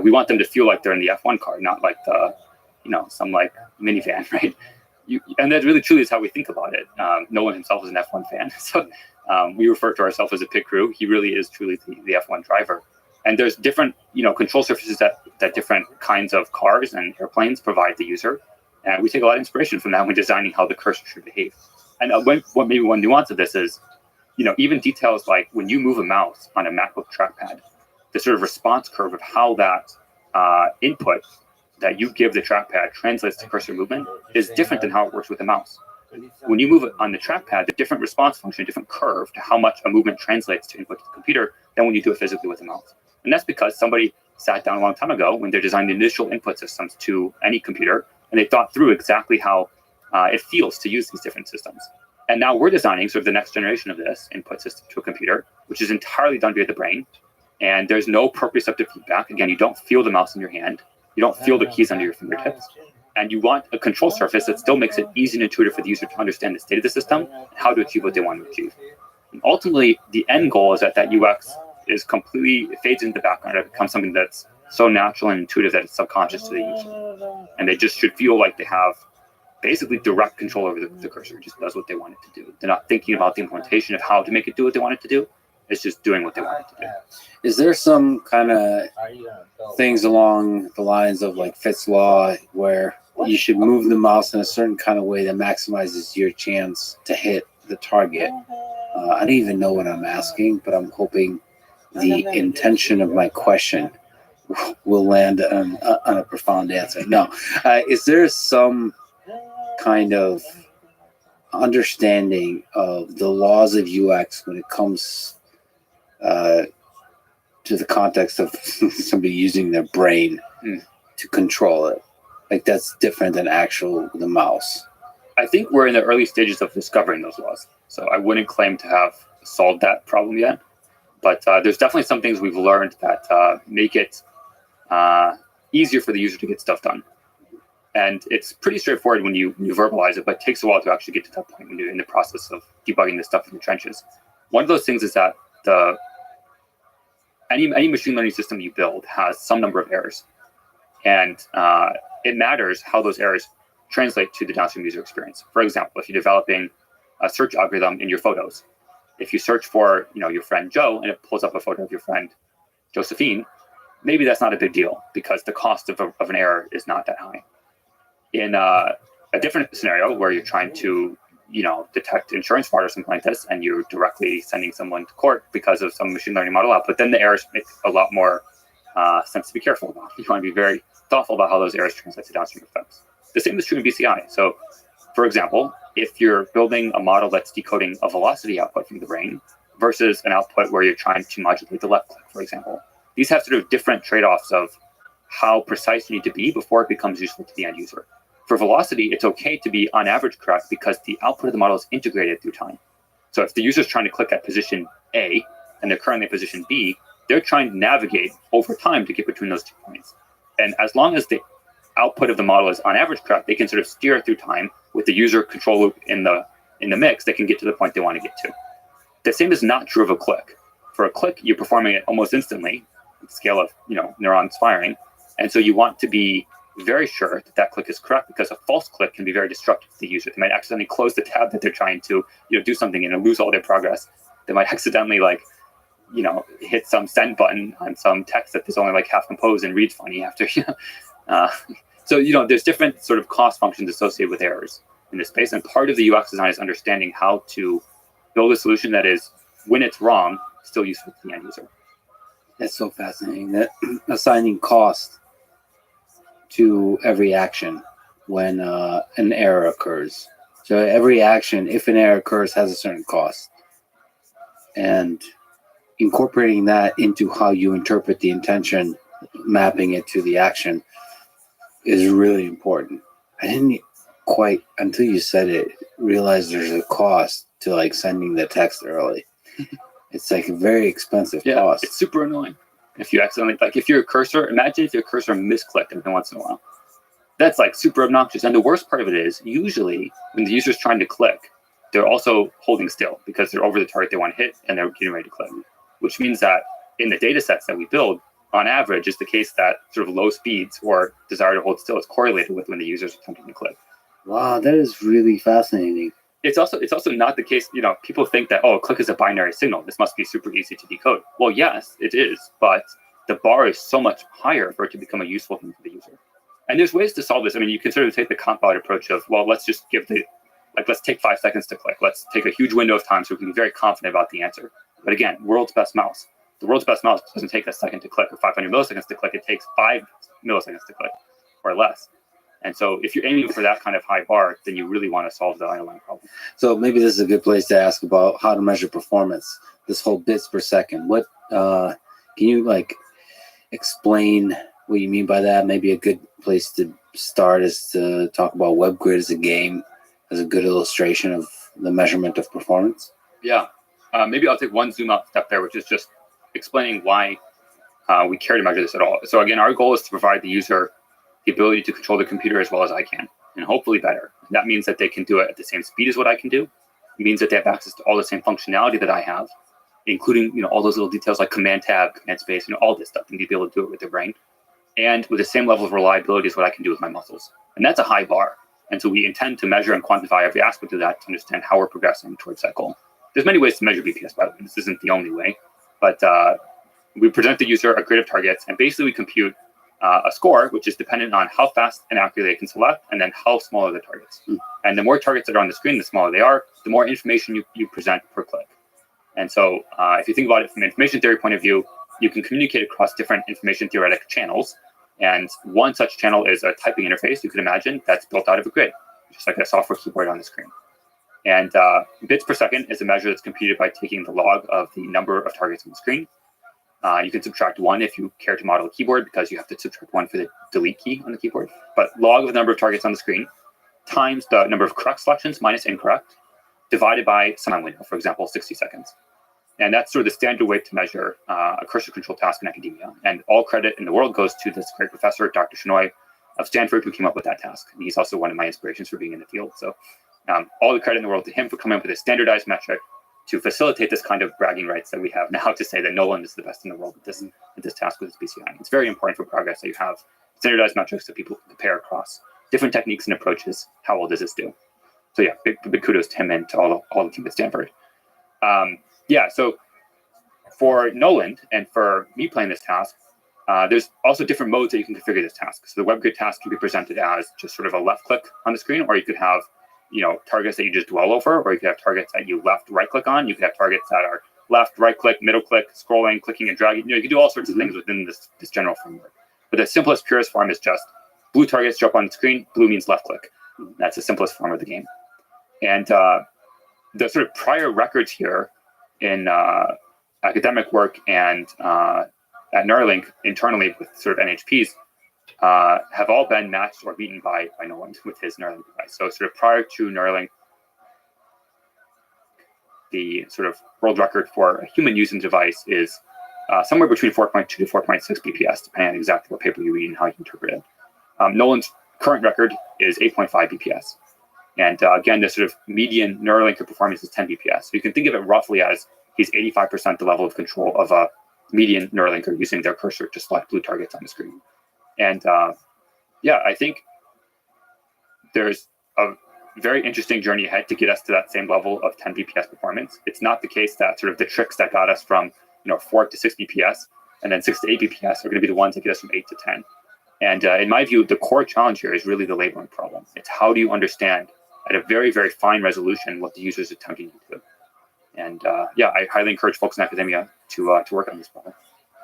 We want them to feel like they're in the F1 car, not like some like minivan, right? And that really truly is how we think about it. Nolan himself is an F1 fan. So we refer to ourselves as a pit crew. He really is truly the F1 driver. And there's different, control surfaces that different kinds of cars and airplanes provide the user. And we take a lot of inspiration from that when designing how the cursor should behave. And maybe one nuance of this is, even details like when you move a mouse on a MacBook trackpad, the sort of response curve of how that input that you give the trackpad translates to cursor movement is different than how it works with a mouse. When you move it on the trackpad, the different response function, different curve to how much a movement translates to input to the computer than when you do it physically with a mouse. And that's because somebody sat down a long time ago when they're designing the initial input systems to any computer, and they thought through exactly how it feels to use these different systems. And now we're designing sort of the next generation of this input system to a computer, which is entirely done via the brain. And there's no proprioceptive feedback. Again, you don't feel the mouse in your hand. You don't feel the keys under your fingertips. And you want a control surface that still makes it easy and intuitive for the user to understand the state of the system, how to achieve what they want to achieve. And ultimately, the end goal is that UX is completely, it fades into the background. It becomes something that's so natural and intuitive that it's subconscious to the user. And they just should feel like they have basically direct control over the cursor. It just does what they want it to do. They're not thinking about the implementation of how to make it do what they want it to do. It's just doing what they want it to do. Is there some kind of things along the lines of like Fitt's Law where you should move the mouse in a certain kind of way that maximizes your chance to hit the target? I don't even know what I'm asking, but I'm hoping the intention of my question will land on a profound answer. No. Is there some kind of understanding of the laws of UX when it comes to the context of somebody using their brain to control it? Like that's different than the mouse. I think we're in the early stages of discovering those laws. So I wouldn't claim to have solved that problem yet. But there's definitely some things we've learned that make it easier for the user to get stuff done. And it's pretty straightforward when you verbalize it, but it takes a while to actually get to that point when you're in the process of debugging this stuff in the trenches. One of those things is that any machine learning system you build has some number of errors. And it matters how those errors translate to the downstream user experience. For example, if you're developing a search algorithm in your photos, if you search for your friend Joe and it pulls up a photo of your friend Josephine, maybe that's not a big deal because the cost of an error is not that high. In a different scenario where you're trying to detect insurance fraud or something like this, and you're directly sending someone to court because of some machine learning model output, then the errors make a lot more sense to be careful about. You want to be very thoughtful about how those errors translate to downstream effects. The same is true in BCI. So, for example, if you're building a model that's decoding a velocity output from the brain versus an output where you're trying to modulate the left click, for example, these have sort of different trade-offs of how precise you need to be before it becomes useful to the end user. For velocity, it's okay to be on average correct because the output of the model is integrated through time. So if the user is trying to click at position A and they're currently at position B, they're trying to navigate over time to get between those 2 points. And as long as the output of the model is on average correct, they can sort of steer it through time with the user control loop in the mix. They can get to the point they want to get to. The same is not true of a click. For a click, you're performing it almost instantly, scale of neurons firing, and so you want to be very sure that that click is correct, because a false click can be very destructive to the user. They might accidentally close the tab that they're trying to do something in and lose all their progress. They might accidentally hit some send button on some text that is only like half composed and reads funny after. So there's different sort of cost functions associated with errors in this space, and part of the UX design is understanding how to build a solution that is, when it's wrong, still useful to the end user. That's so fascinating, that assigning cost to every action when an error occurs. So every action, if an error occurs, has a certain cost. And incorporating that into how you interpret the intention, mapping it to the action, is really important. I didn't quite, until you said it, realize there's a cost to sending the text early. It's a very expensive cost. It's super annoying. If you accidentally, if your cursor, imagine if your cursor misclicked every once in a while. That's super obnoxious. And the worst part of it is, usually when the user's trying to click, they're also holding still because they're over the target they want to hit and they're getting ready to click. Which means that in the data sets that we build, on average, it's the case that sort of low speeds or desire to hold still is correlated with when the user's attempting to click. Wow, that is really fascinating. It's also not the case, people think that, a click is a binary signal. This must be super easy to decode. Well, yes, it is, but the bar is so much higher for it to become a useful thing for the user. And there's ways to solve this. I mean, you can sort of take the comp-out approach of, let's just let's take 5 seconds to click. Let's take a huge window of time so we can be very confident about the answer. But again, world's best mouse. The world's best mouse doesn't take a second to click or 500 milliseconds to click. It takes 5 milliseconds to click or less. And so if you're aiming for that kind of high bar, then you really want to solve the underlying problem. So maybe this is a good place to ask about how to measure performance, this whole bits per second. What can you explain what you mean by that? Maybe a good place to start is to talk about WebGrid as a game, as a good illustration of the measurement of performance. Yeah. Maybe I'll take one zoom out step there, which is just explaining why we care to measure this at all. So again, our goal is to provide the user the ability to control the computer as well as I can, and hopefully better. And that means that they can do it at the same speed as what I can do. It means that they have access to all the same functionality that I have, including all those little details like command tab, command space, all this stuff. They need to be able to do it with their brain, and with the same level of reliability as what I can do with my muscles. And that's a high bar. And so we intend to measure and quantify every aspect of that to understand how we're progressing towards that goal. There's many ways to measure BPS, by the way. This isn't the only way, but we present the user a grid of targets, and basically we compute a score, which is dependent on how fast and accurately they can select, and then how small are the targets. And the more targets that are on the screen, the smaller they are, the more information you present per click. And so if you think about it from an information theory point of view, you can communicate across different information theoretic channels. And one such channel is a typing interface, you could imagine, that's built out of a grid, just like a software keyboard on the screen. And bits per second is a measure that's computed by taking the log of the number of targets on the screen. You can subtract 1 if you care to model a keyboard, because you have to subtract 1 for the delete key on the keyboard. But log of the number of targets on the screen times the number of correct selections minus incorrect, divided by some time window, for example, 60 seconds. And that's sort of the standard way to measure a cursor control task in academia. And all credit in the world goes to this great professor, Dr. Shenoy of Stanford, who came up with that task. And he's also one of my inspirations for being in the field. So all the credit in the world to him for coming up with a standardized metric to facilitate this kind of bragging rights that we have now to say that Nolan is the best in the world at this task with this BCI. It's very important for progress that you have standardized metrics that people can compare across different techniques and approaches. How well does this do? So yeah, big kudos to him and to all the team at Stanford. So for Nolan and for me playing this task, there's also different modes that you can configure this task. So the WebGrid task can be presented as just sort of a left click on the screen, or you could have targets that you just dwell over, or you could have targets that you right click on. You could have targets that are left, right click, middle click, scrolling, clicking and dragging. You can do all sorts of things within this general framework. But the simplest, purest form is just blue targets show up on the screen, blue means left click. That's the simplest form of the game. And the sort of prior records here in academic work and at Neuralink internally with sort of NHPs have all been matched or beaten by Nolan with his Neuralink device. So sort of prior to Neuralink, the sort of world record for a human using the device is somewhere between 4.2 to 4.6 BPS, depending on exactly what paper you read and how you interpret it. Nolan's current record is 8.5 BPS. And again, the sort of median Neuralinker performance is 10 BPS. So you can think of it roughly as he's 85% the level of control of a median Neuralinker using their cursor to select blue targets on the screen. And I think there's a very interesting journey ahead to get us to that same level of 10 BPS performance. It's not the case that sort of the tricks that got us from 4 to 6 BPS and then 6 to 8 BPS are going to be the ones that get us from 8 to 10. And in my view, the core challenge here is really the labeling problem. It's how do you understand at a very, very fine resolution what the user is attempting to do. And I highly encourage folks in academia to work on this problem.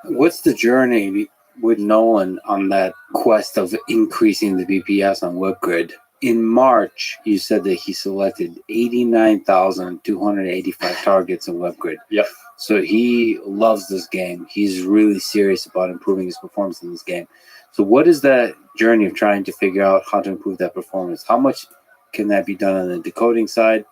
What's the journey with Nolan on that quest of increasing the BPS on WebGrid? In March, you said that he selected 89,285 targets in WebGrid. Yep. So he loves this game. He's really serious about improving his performance in this game. So what is that journey of trying to figure out how to improve that performance? How much can that be done on the decoding side?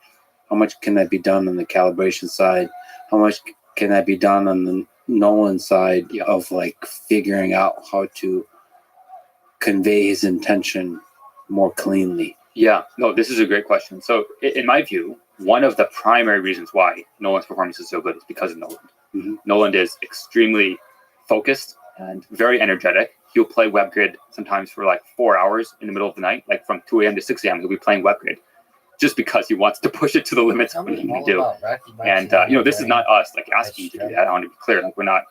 How much can that be done on the calibration side? How much can that be done on the Nolan side of like figuring out how to convey his intention more cleanly? Yeah, no, this is a great question. So in my view, one of the primary reasons why Nolan's performance is so good is because of Nolan. Mm-hmm. Nolan is extremely focused and very energetic. He'll play WebGrid sometimes for like 4 hours in the middle of the night, like from 2 a.m. to 6 a.m. He'll be playing WebGrid just because he wants to push it to the limits of what he can do. And this is not us like asking you to do that. I want to be clear. Like we're not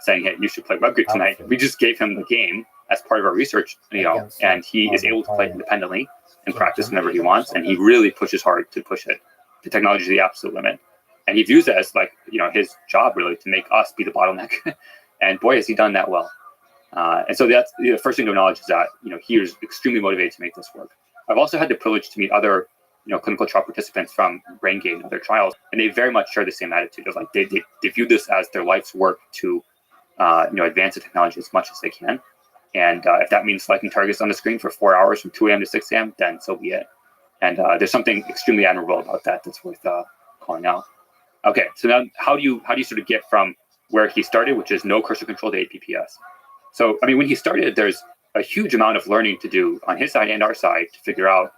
saying, hey, you should play WebGrid tonight. We just gave him the game as part of our research, and he is able to play it independently and practice whenever he wants. And he really pushes hard to push it, the technology to the absolute limit. And he views it as like, his job really to make us be the bottleneck. And boy, has he done that well. And so that's the first thing to acknowledge is that, he is extremely motivated to make this work. I've also had the privilege to meet other, clinical trial participants from BrainGate and other trials, and they very much share the same attitude of like, they view this as their life's work to, advance the technology as much as they can. And if that means selecting targets on the screen for 4 hours from 2 a.m. to 6 a.m., then so be it. And there's something extremely admirable about that that's worth calling out. Okay, so now how do you sort of get from where he started, which is no cursor control to 8 BPS? So, when he started, there's a huge amount of learning to do on his side and our side to figure out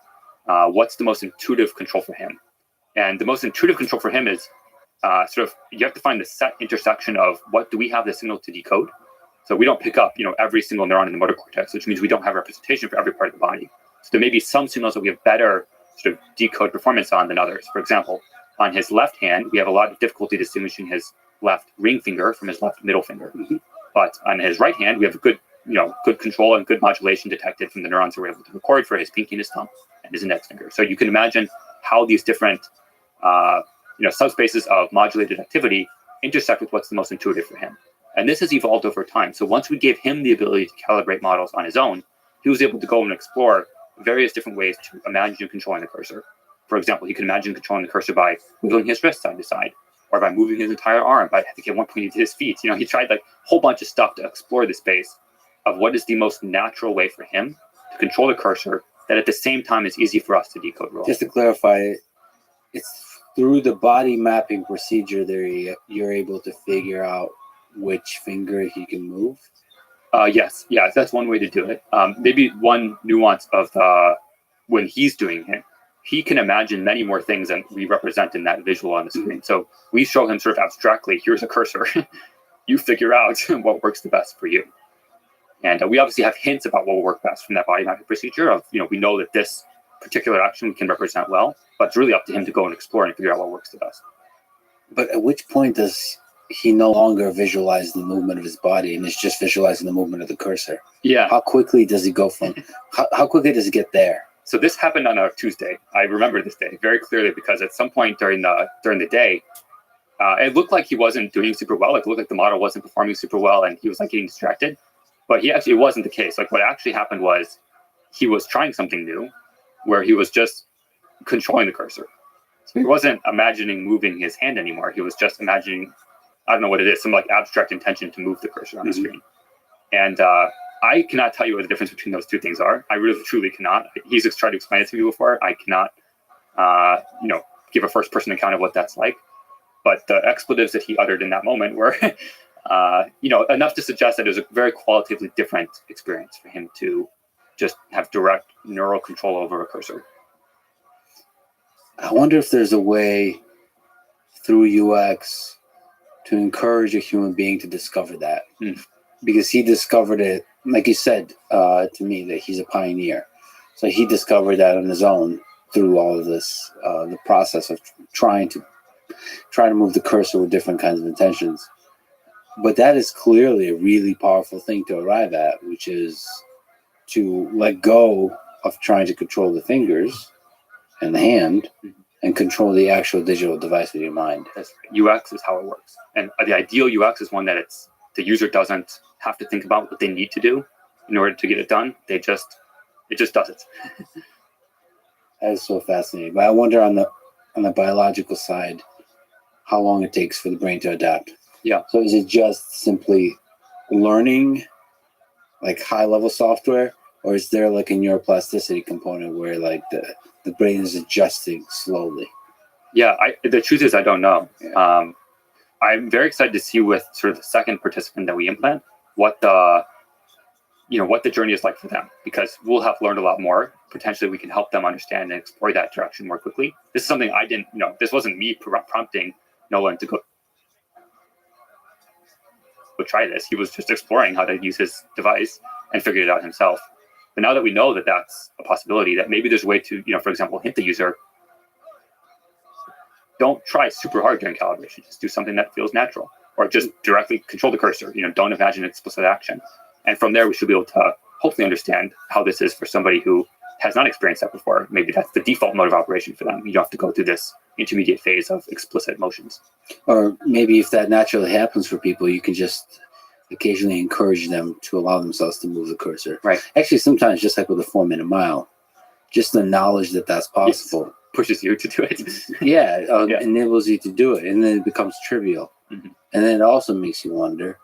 what's the most intuitive control for him. And the most intuitive control for him is you have to find the set intersection of what do we have the signal to decode. So we don't pick up, every single neuron in the motor cortex, which means we don't have representation for every part of the body. So there may be some signals that we have better sort of decode performance on than others. For example, on his left hand, we have a lot of difficulty distinguishing his left ring finger from his left middle finger. Mm-hmm. But on his right hand, we have a good control and good modulation detected from the neurons that we're able to record for his pinky and his thumb and his index finger. So you can imagine how these different, subspaces of modulated activity intersect with what's the most intuitive for him. And this has evolved over time. So once we gave him the ability to calibrate models on his own, he was able to go and explore various different ways to imagine controlling the cursor. For example, he could imagine controlling the cursor by wiggling his wrist side to side, or by moving his entire arm. But I think at one point he did his feet. He tried like a whole bunch of stuff to explore the space of what is the most natural way for him to control the cursor that at the same time is easy for us to decode roll. Just to clarify, it's through the body mapping procedure there you're able to figure out which finger he can move? Yes, that's one way to do it. Maybe one nuance of when he's doing it, he can imagine many more things than we represent in that visual on the screen. Mm-hmm. So we show him sort of abstractly, here's a cursor. You figure out what works the best for you. And we obviously have hints about what will work best from that body mapping procedure of, we know that this particular action we can represent well, but it's really up to him to go and explore and figure out what works the best. But at which point does he no longer visualize the movement of his body and is just visualizing the movement of the cursor? Yeah. How quickly does he go from, how quickly does he get there? So this happened on a Tuesday. I remember this day very clearly because at some point during the day, it looked like he wasn't doing super well. It looked like the model wasn't performing super well, and he was like getting distracted. But it wasn't the case. Like what actually happened was he was trying something new, where he was just controlling the cursor. So he wasn't imagining moving his hand anymore. He was just imagining, I don't know what it is, some like abstract intention to move the cursor on the screen. And I cannot tell you what the difference between those two things are. I really, truly cannot. He's tried to explain it to me before. I cannot, give a first-person account of what that's like. But the expletives that he uttered in that moment were, enough to suggest that it was a very qualitatively different experience for him to just have direct neural control over a cursor. I wonder if there's a way through UX to encourage a human being to discover that. Because he discovered it, like you said to me, that he's a pioneer. So he discovered that on his own through all of this, the process of trying to move the cursor with different kinds of intentions. But that is clearly a really powerful thing to arrive at, which is to let go of trying to control the fingers and the hand and control the actual digital device with your mind. UX is how it works. And the ideal UX is one that the user doesn't have to think about what they need to do in order to get it done. It just does it. That is so fascinating. But I wonder on the biological side, how long it takes for the brain to adapt. Yeah. So is it just simply learning like high level software, or is there like a neuroplasticity component where like the brain is adjusting slowly? Yeah, the truth is I don't know. I'm very excited to see with sort of the second participant that we implant what the journey is like for them, because we'll have learned a lot more. Potentially we can help them understand and explore that direction more quickly. This is something I didn't, this wasn't me prompting Nolan to go try this. He was just exploring how to use his device and figured it out himself. But now that we know that that's a possibility, that maybe there's a way to, for example, hint the user, don't try super hard during calibration. Just do something that feels natural, or just directly control the cursor. Don't imagine explicit action. And from there, we should be able to hopefully understand how this is for somebody who has not experienced that before. Maybe that's the default mode of operation for them. You don't have to go through this intermediate phase of explicit motions. Or maybe if that naturally happens for people, you can just occasionally encourage them to allow themselves to move the cursor. Right. Actually, sometimes just like with a 4-minute mile, just the knowledge that that's possible. Yes. Pushes you to do it. Enables you to do it, and then it becomes trivial. And then it also makes you wonder,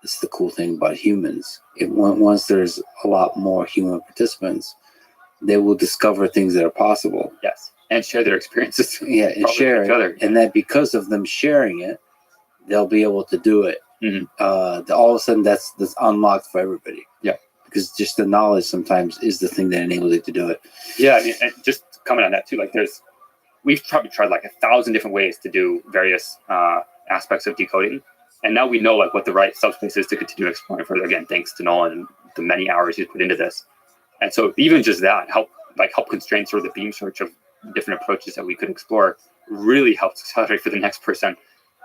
this is the cool thing about humans. Once there's a lot more human participants, they will discover things that are possible. Yes, and share their experiences. Yeah, and share it. Other. And that because of them sharing it, they'll be able to do it. All of a sudden, that's unlocked for everybody. Yeah, because just the knowledge sometimes is the thing that enables you to do it. Yeah, and just comment on that too. Like, we've probably tried like 1,000 different ways to do various aspects of decoding, and now we know like what the right subspace is to continue exploring further. Again, thanks to Nolan and the many hours he's put into this. And so even just that help constrain sort of the beam search of different approaches that we could explore really helps accelerate for the next person,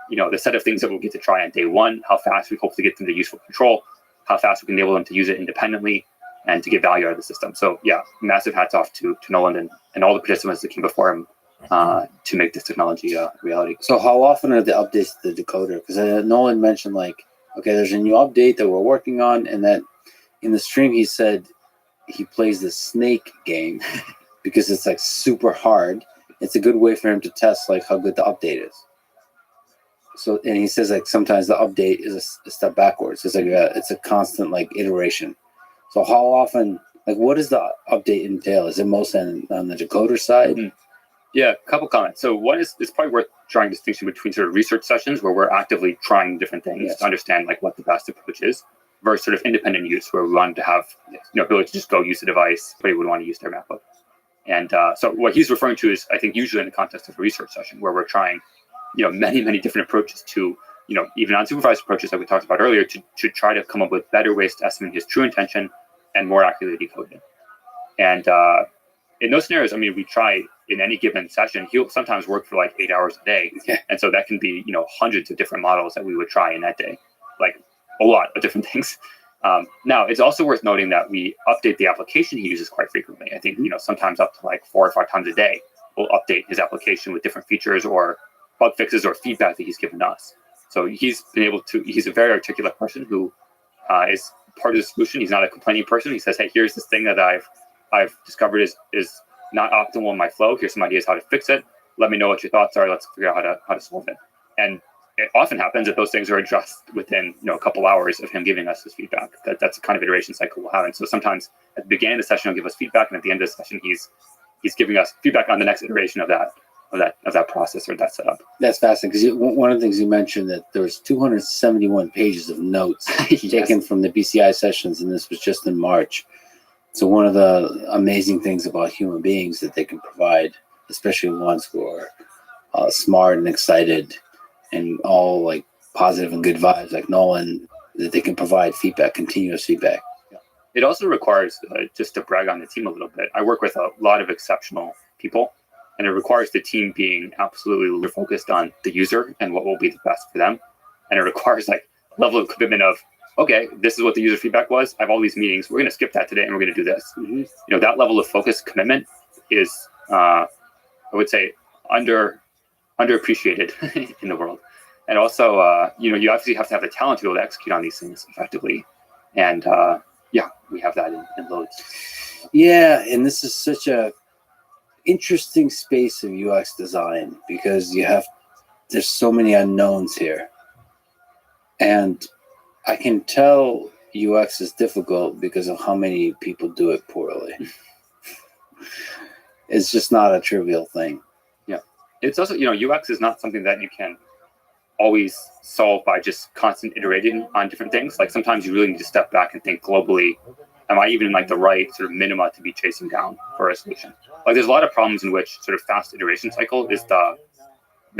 the set of things that we'll get to try on day one, how fast we hope to get them to useful control, how fast we can enable them to use it independently and to get value out of the system. So yeah, massive hats off to Nolan and all the participants that came before him to make this technology a reality. So how often are the updates to the decoder? Because Nolan mentioned there's a new update that we're working on, and that in the stream he said he plays the snake game because it's like super hard. It's a good way for him to test like how good the update is. So, and he says like sometimes the update is a step backwards. It's like it's a constant like iteration. So how often, like what does the update entail? Is it mostly on the decoder side? Yeah, a couple comments. So one is, it's probably worth drawing a distinction between sort of research sessions where we're actively trying different things to understand like what the best approach is, versus sort of independent use where we wanted to have ability to just go use the device, but he would want to use their MacBook. And so what he's referring to is, I think, usually in the context of a research session where we're trying, many different approaches to, even unsupervised approaches that we talked about earlier to try to come up with better ways to estimate his true intention and more accurately decode it. And in those scenarios, we try in any given session, he'll sometimes work for like 8 hours a day. And so that can be, hundreds of different models that we would try in that day, like a lot of different things. Now, it's also worth noting that we update the application he uses quite frequently. I think, sometimes up to like 4 or 5 times a day, we'll update his application with different features or bug fixes or feedback that he's given us. So he's a very articulate person who is part of the solution. He's not a complaining person. He says, hey, here's this thing that I've discovered is not optimal in my flow. Here's some ideas how to fix it. Let me know what your thoughts are. Let's figure out how to solve it. And it often happens that those things are addressed within a couple hours of him giving us his feedback. That's the kind of iteration cycle we'll have. And so sometimes at the beginning of the session, he'll give us feedback, and at the end of the session, he's giving us feedback on the next iteration of that process or that setup. That's fascinating because one of the things you mentioned that there was 271 pages of notes taken from the BCI sessions, and this was just in March. So one of the amazing things about human beings that they can provide, especially ones who are smart and excited and all like positive and good vibes like Nolan, that they can provide feedback, continuous feedback. It also requires, just to brag on the team a little bit, I work with a lot of exceptional people, and it requires the team being absolutely focused on the user and what will be the best for them. And it requires like a level of commitment of, okay, this is what the user feedback was. I have all these meetings. We're going to skip that today and we're going to do this. Mm-hmm. That level of focus commitment is, I would say, underappreciated in the world. And also, you obviously have to have the talent to be able to execute on these things effectively. And we have that in loads. Yeah, and this is such a interesting space of UX design because there's so many unknowns here. And I can tell UX is difficult because of how many people do it poorly. It's just not a trivial thing. Yeah. It's also, UX is not something that you can always solve by just constant iterating on different things. Like sometimes you really need to step back and think globally, am I even in like the right sort of minima to be chasing down for a solution? Like there's a lot of problems in which sort of fast iteration cycle is the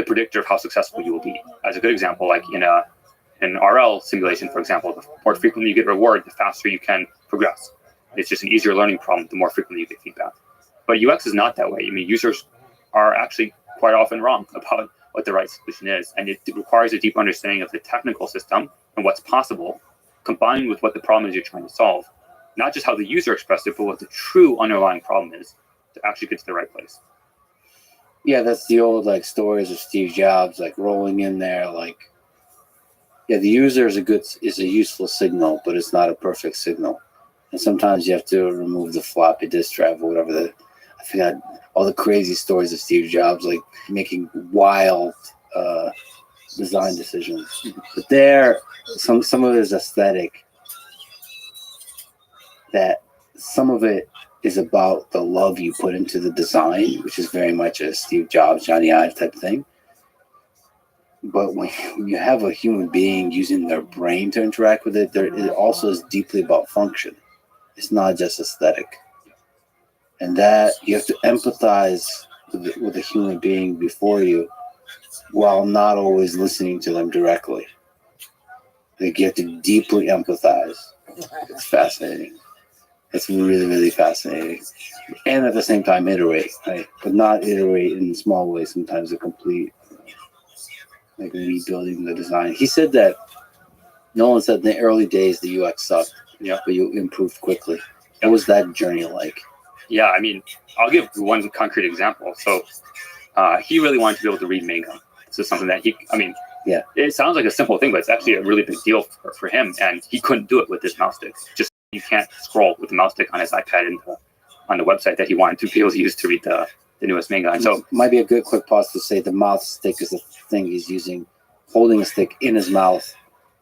predictor of how successful you will be. As a good example, like in an RL simulation, for example, the more frequently you get reward, the faster you can progress. It's just an easier learning problem the more frequently you get feedback. But UX is not that way. I mean, users are actually quite often wrong about what the right solution is. And it requires a deep understanding of the technical system and what's possible, combined with what the problem is you're trying to solve. Not just how the user expressed it, but what the true underlying problem is to actually get to the right place. Yeah, that's the old like stories of Steve Jobs, like rolling in there, like, yeah, the user is a useful signal, but it's not a perfect signal. And sometimes you have to remove the floppy disk drive or whatever. I forgot all the crazy stories of Steve Jobs, like making wild design decisions. But there, some of it is aesthetic. That some of it is about the love you put into the design, which is very much a Steve Jobs, Johnny Ive type of thing. But when you have a human being using their brain to interact with it, it also is deeply about function. It's not just aesthetic. And that you have to empathize with a human being before you while not always listening to them directly. Like you have to deeply empathize. It's fascinating. It's really, really fascinating. And at the same time, iterate, right? But not iterate in small ways. Sometimes a complete, like rebuilding the design. He said that, Nolan said in the early days, the UX sucked, but you improved quickly. What was that journey like? Yeah, I mean, I'll give one concrete example. So he really wanted to be able to read Manga. This is something that it sounds like a simple thing, but it's actually a really big deal for him. And he couldn't do it with his mouse stick. Just you can't scroll with the mouse stick on his iPad and on the website that he wanted to be able to use to read the newest manga. And so might be a good quick pause to say the mouse stick is the thing he's using, holding a stick in his mouth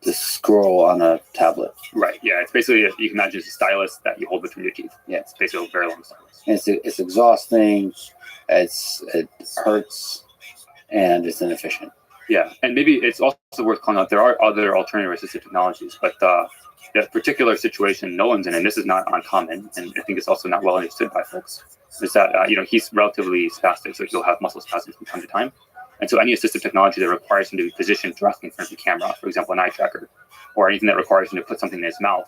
to scroll on a tablet. Right. Yeah. It's basically, you can imagine it's a stylus that you hold between your teeth. Yeah. It's basically a very long stylus. And it's exhausting. It hurts, and it's inefficient. Yeah. And maybe it's also worth calling out there are other alternative assistive technologies, but the particular situation Nolan's in, and this is not uncommon, and I think it's also not well understood by folks, is that he's relatively spastic, so he'll have muscle spasms from time to time. And so any assistive technology that requires him to be positioned directly in front of the camera, for example, an eye tracker, or anything that requires him to put something in his mouth,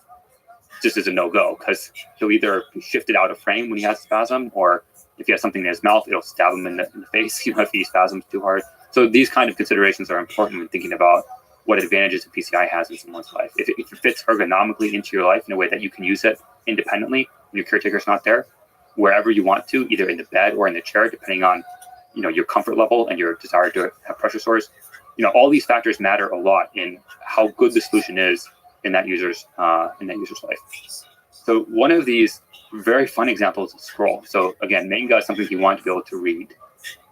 just is a no-go, because he'll either be shifted out of frame when he has a spasm, or if he has something in his mouth, it'll stab him in the face, if he spasms too hard. So these kind of considerations are important when thinking about what advantages a PCI has in someone's life. If it fits ergonomically into your life in a way that you can use it independently when your caretaker's not there, wherever you want to, either in the bed or in the chair, depending on your comfort level and your desire to have pressure sores. All these factors matter a lot in how good the solution is in that user's life. So one of these very fun examples is scroll. So again, Manga is something you want to be able to read,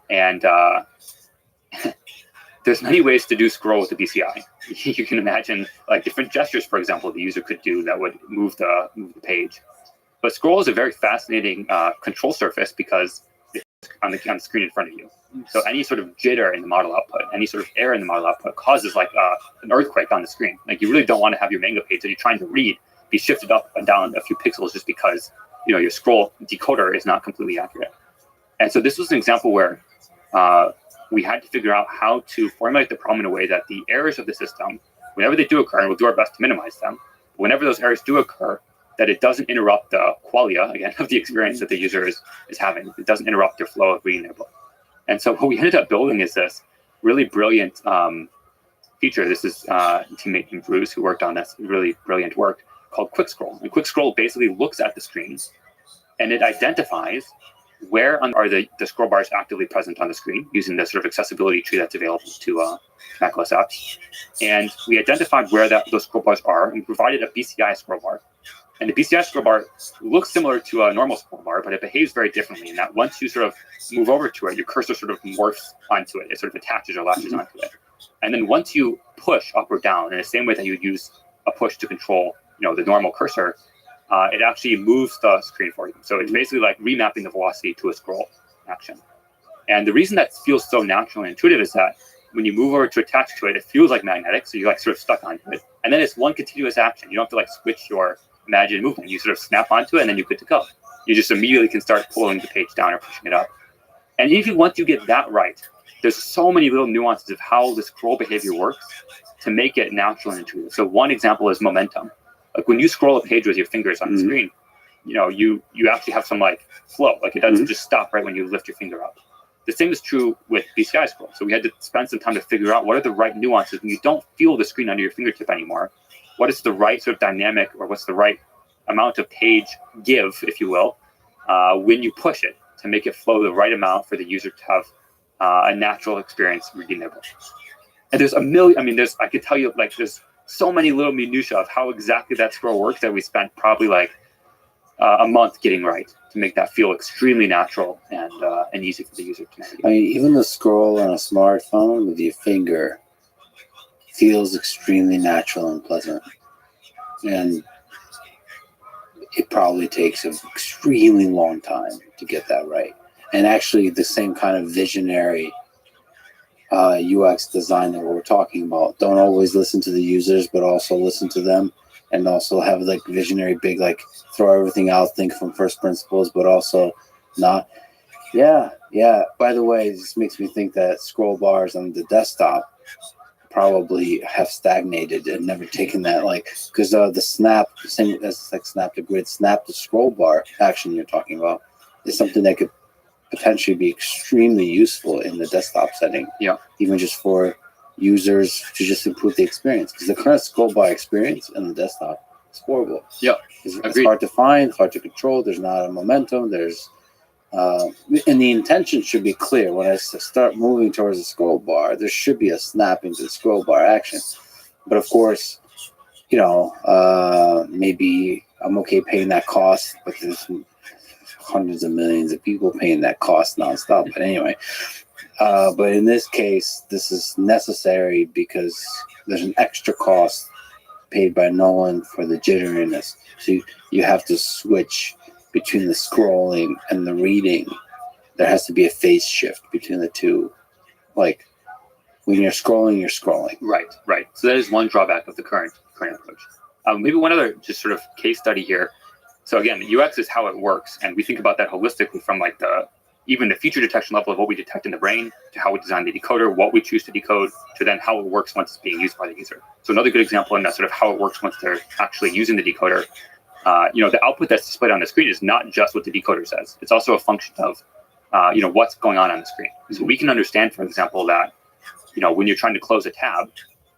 and there's many ways to do scroll with the BCI. You can imagine like different gestures, for example, the user could do that would move the page. But scroll is a very fascinating control surface because it's on the screen in front of you. So any sort of jitter in the model output, any sort of error in the model output causes like an earthquake on the screen. Like you really don't want to have your Manga page that you're trying to read be shifted up and down a few pixels just because your scroll decoder is not completely accurate. And so this was an example where we had to figure out how to formulate the problem in a way that the errors of the system, whenever they do occur, and we'll do our best to minimize them, whenever those errors do occur, that it doesn't interrupt the qualia, again, of the experience that the user is having. It doesn't interrupt their flow of reading their book. And so what we ended up building is this really brilliant feature. This is teammate from Bruce who worked on this really brilliant work called Quick Scroll. And Quick Scroll basically looks at the screens and it identifies where are the scroll bars actively present on the screen using the sort of accessibility tree that's available to macOS apps. And we identified where those scroll bars are and provided a BCI scroll bar. And the BCI scroll bar looks similar to a normal scroll bar, but it behaves very differently in that once you sort of move over to it, your cursor sort of morphs onto it. It sort of attaches or latches onto it. And then once you push up or down in the same way that you would use a push to control the normal cursor, it actually moves the screen for you. So it's basically like remapping the velocity to a scroll action. And the reason that feels so natural and intuitive is that when you move over to attach to it, it feels like magnetic. So you're like sort of stuck onto it. And then it's one continuous action. You don't have to like switch your imagined movement. You sort of snap onto it and then you're good to go. You just immediately can start pulling the page down or pushing it up. And even once you get that right, there's so many little nuances of how the scroll behavior works to make it natural and intuitive. So one example is momentum. Like when you scroll a page with your fingers on the screen, you actually have some like flow. Like it doesn't just stop right when you lift your finger up. The same is true with BCI scroll. So we had to spend some time to figure out what are the right nuances when you don't feel the screen under your fingertip anymore. What is the right sort of dynamic, or what's the right amount of page give, if you will, when you push it to make it flow the right amount for the user to have a natural experience reading their book. And there's a million, I could tell you like there's so many little minutiae of how exactly that scroll works that we spent probably like a month getting right to make that feel extremely natural and easy for the user to navigate. Even the scroll on a smartphone with your finger feels extremely natural and pleasant. And it probably takes an extremely long time to get that right. And actually the same kind of visionary UX design that we're talking about. Don't always listen to the users, but also listen to them, and also have like visionary big, like throw everything out, think from first principles, but also not. Yeah. By the way, this makes me think that scroll bars on the desktop probably have stagnated and never taken that, like, because the snap, same as like snap to grid, snap to scroll bar action you're talking about is something that could potentially be extremely useful in the desktop setting. Yeah. Even just for users to just improve the experience, because the current scroll bar experience in the desktop is horrible. Yeah. It's hard to find, hard to control. There's not a momentum. There's and the intention should be clear. When I start moving towards the scroll bar, there should be a snap into the scroll bar action. But of course, maybe I'm okay paying that cost, but there's hundreds of millions of people paying that cost nonstop. But anyway, but in this case, this is necessary because there's an extra cost paid by Nolan for the jitteriness. So you have to switch between the scrolling and the reading. There has to be a phase shift between the two. Like when you're scrolling, you're scrolling. Right. So that is one drawback of the current approach. Maybe one other just sort of case study here. So again, UX is how it works, and we think about that holistically from like even the feature detection level of what we detect in the brain to how we design the decoder, what we choose to decode, to then how it works once it's being used by the user. So another good example in that sort of how it works once they're actually using the decoder. The output that's displayed on the screen is not just what the decoder says. It's also a function of, what's going on the screen. So we can understand, for example, that, when you're trying to close a tab,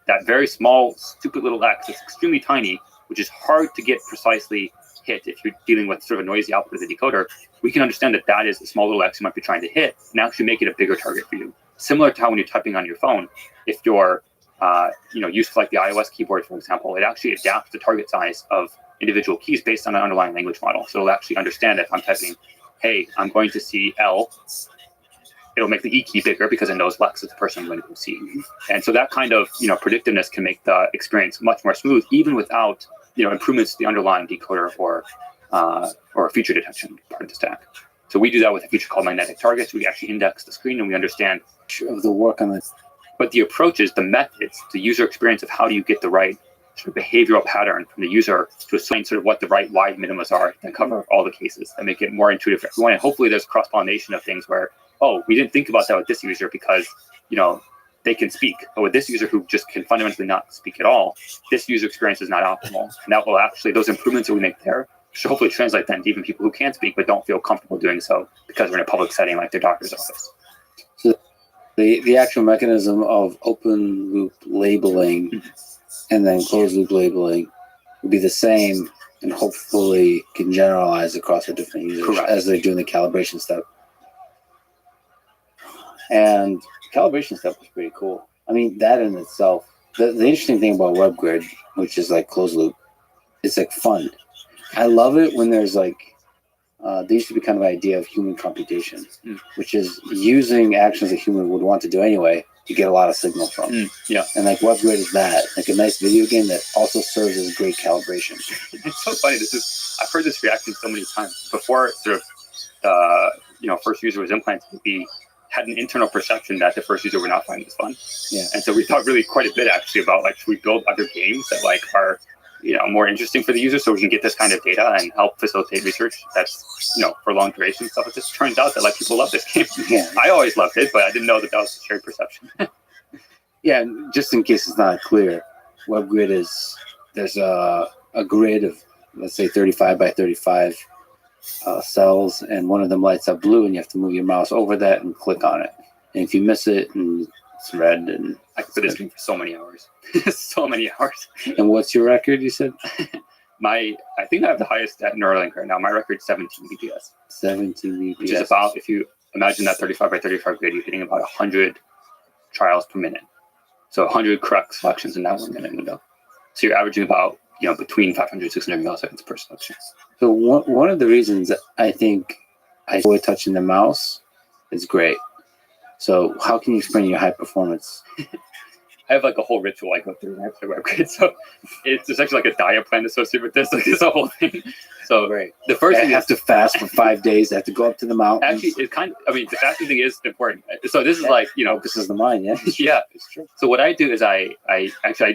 that very small, stupid little X that's extremely tiny, which is hard to get precisely hit if you're dealing with sort of a noisy output of the decoder, we can understand that that is a small little X you might be trying to hit and actually make it a bigger target for you. Similar to how when you're typing on your phone, if you're used to like the iOS keyboard, for example, it actually adapts the target size of individual keys based on an underlying language model. So it'll actually understand if I'm typing, hey, I'm going to see L, it'll make the E key bigger because it knows Lex is the person I'm going to go see. And so that kind of predictiveness can make the experience much more smooth, even without improvements to the underlying decoder or feature detection part of the stack. So we do that with a feature called magnetic targets. We actually index the screen and we understand of the work on this. But the approaches, the methods, the user experience of how do you get the right sort of behavioral pattern from the user to assign sort of what the right wide minimas are that cover all the cases and make it more intuitive for everyone. And hopefully there's cross-pollination of things where, oh, we didn't think about that with this user because, they can speak. But with this user who just can fundamentally not speak at all, this user experience is not optimal. And that will actually, those improvements that we make there should hopefully translate then to even people who can speak but don't feel comfortable doing so because we're in a public setting like their doctor's office. So the actual mechanism of open loop labeling and then closed loop labeling will be the same and hopefully can generalize across the different users. Correct. As they're doing the calibration step. And the calibration step was pretty cool. I mean, that in itself, the interesting thing about WebGrid, which is like closed loop, it's like fun. I love it when there's like, there used to be kind of an idea of human computation, which is using actions a human would want to do anyway to get a lot of signal from. Yeah. And like WebGrid is that, like a nice video game that also serves as great calibration. It's so funny. I've heard this reaction so many times. Before sort of, first user was implanted, we had an internal perception that the first user would not find this fun. Yeah. And so we thought really quite a bit actually about like, should we build other games that like are, more interesting for the user so we can get this kind of data and help facilitate research that's, for long duration stuff. It just turns out that like people love this game. Yeah. I always loved it, but I didn't know that was a shared perception. Yeah, just in case it's not clear, WebGrid is, there's a grid of, let's say, 35 by 35 cells, and one of them lights up blue, and you have to move your mouse over that and click on it. And if you miss it, and it's red, and I could play this game for so many hours. So many hours. And what's your record, you said? I think I have the highest at Neuralink right now. My record's 17 BPS. 17 BPS. Which is about, if you imagine that 35 by 35 grid, you're hitting about 100 trials per minute. So 100 correct selections in that 1 minute window. So you're averaging about, between 500 and 600 milliseconds per selection. So one of the reasons I think I avoid touching the mouse is great. So how can you explain your high performance? I have like a whole ritual I go through when I play WebGrid. So there's actually like a diet plan associated with this. Like it's a whole thing. So Great. The first I thing have to fast for 5 days. I have to go up to the mountains. actually, the fasting thing is important. So this is like, This is the mind, yeah. yeah. It's true. So what I do is I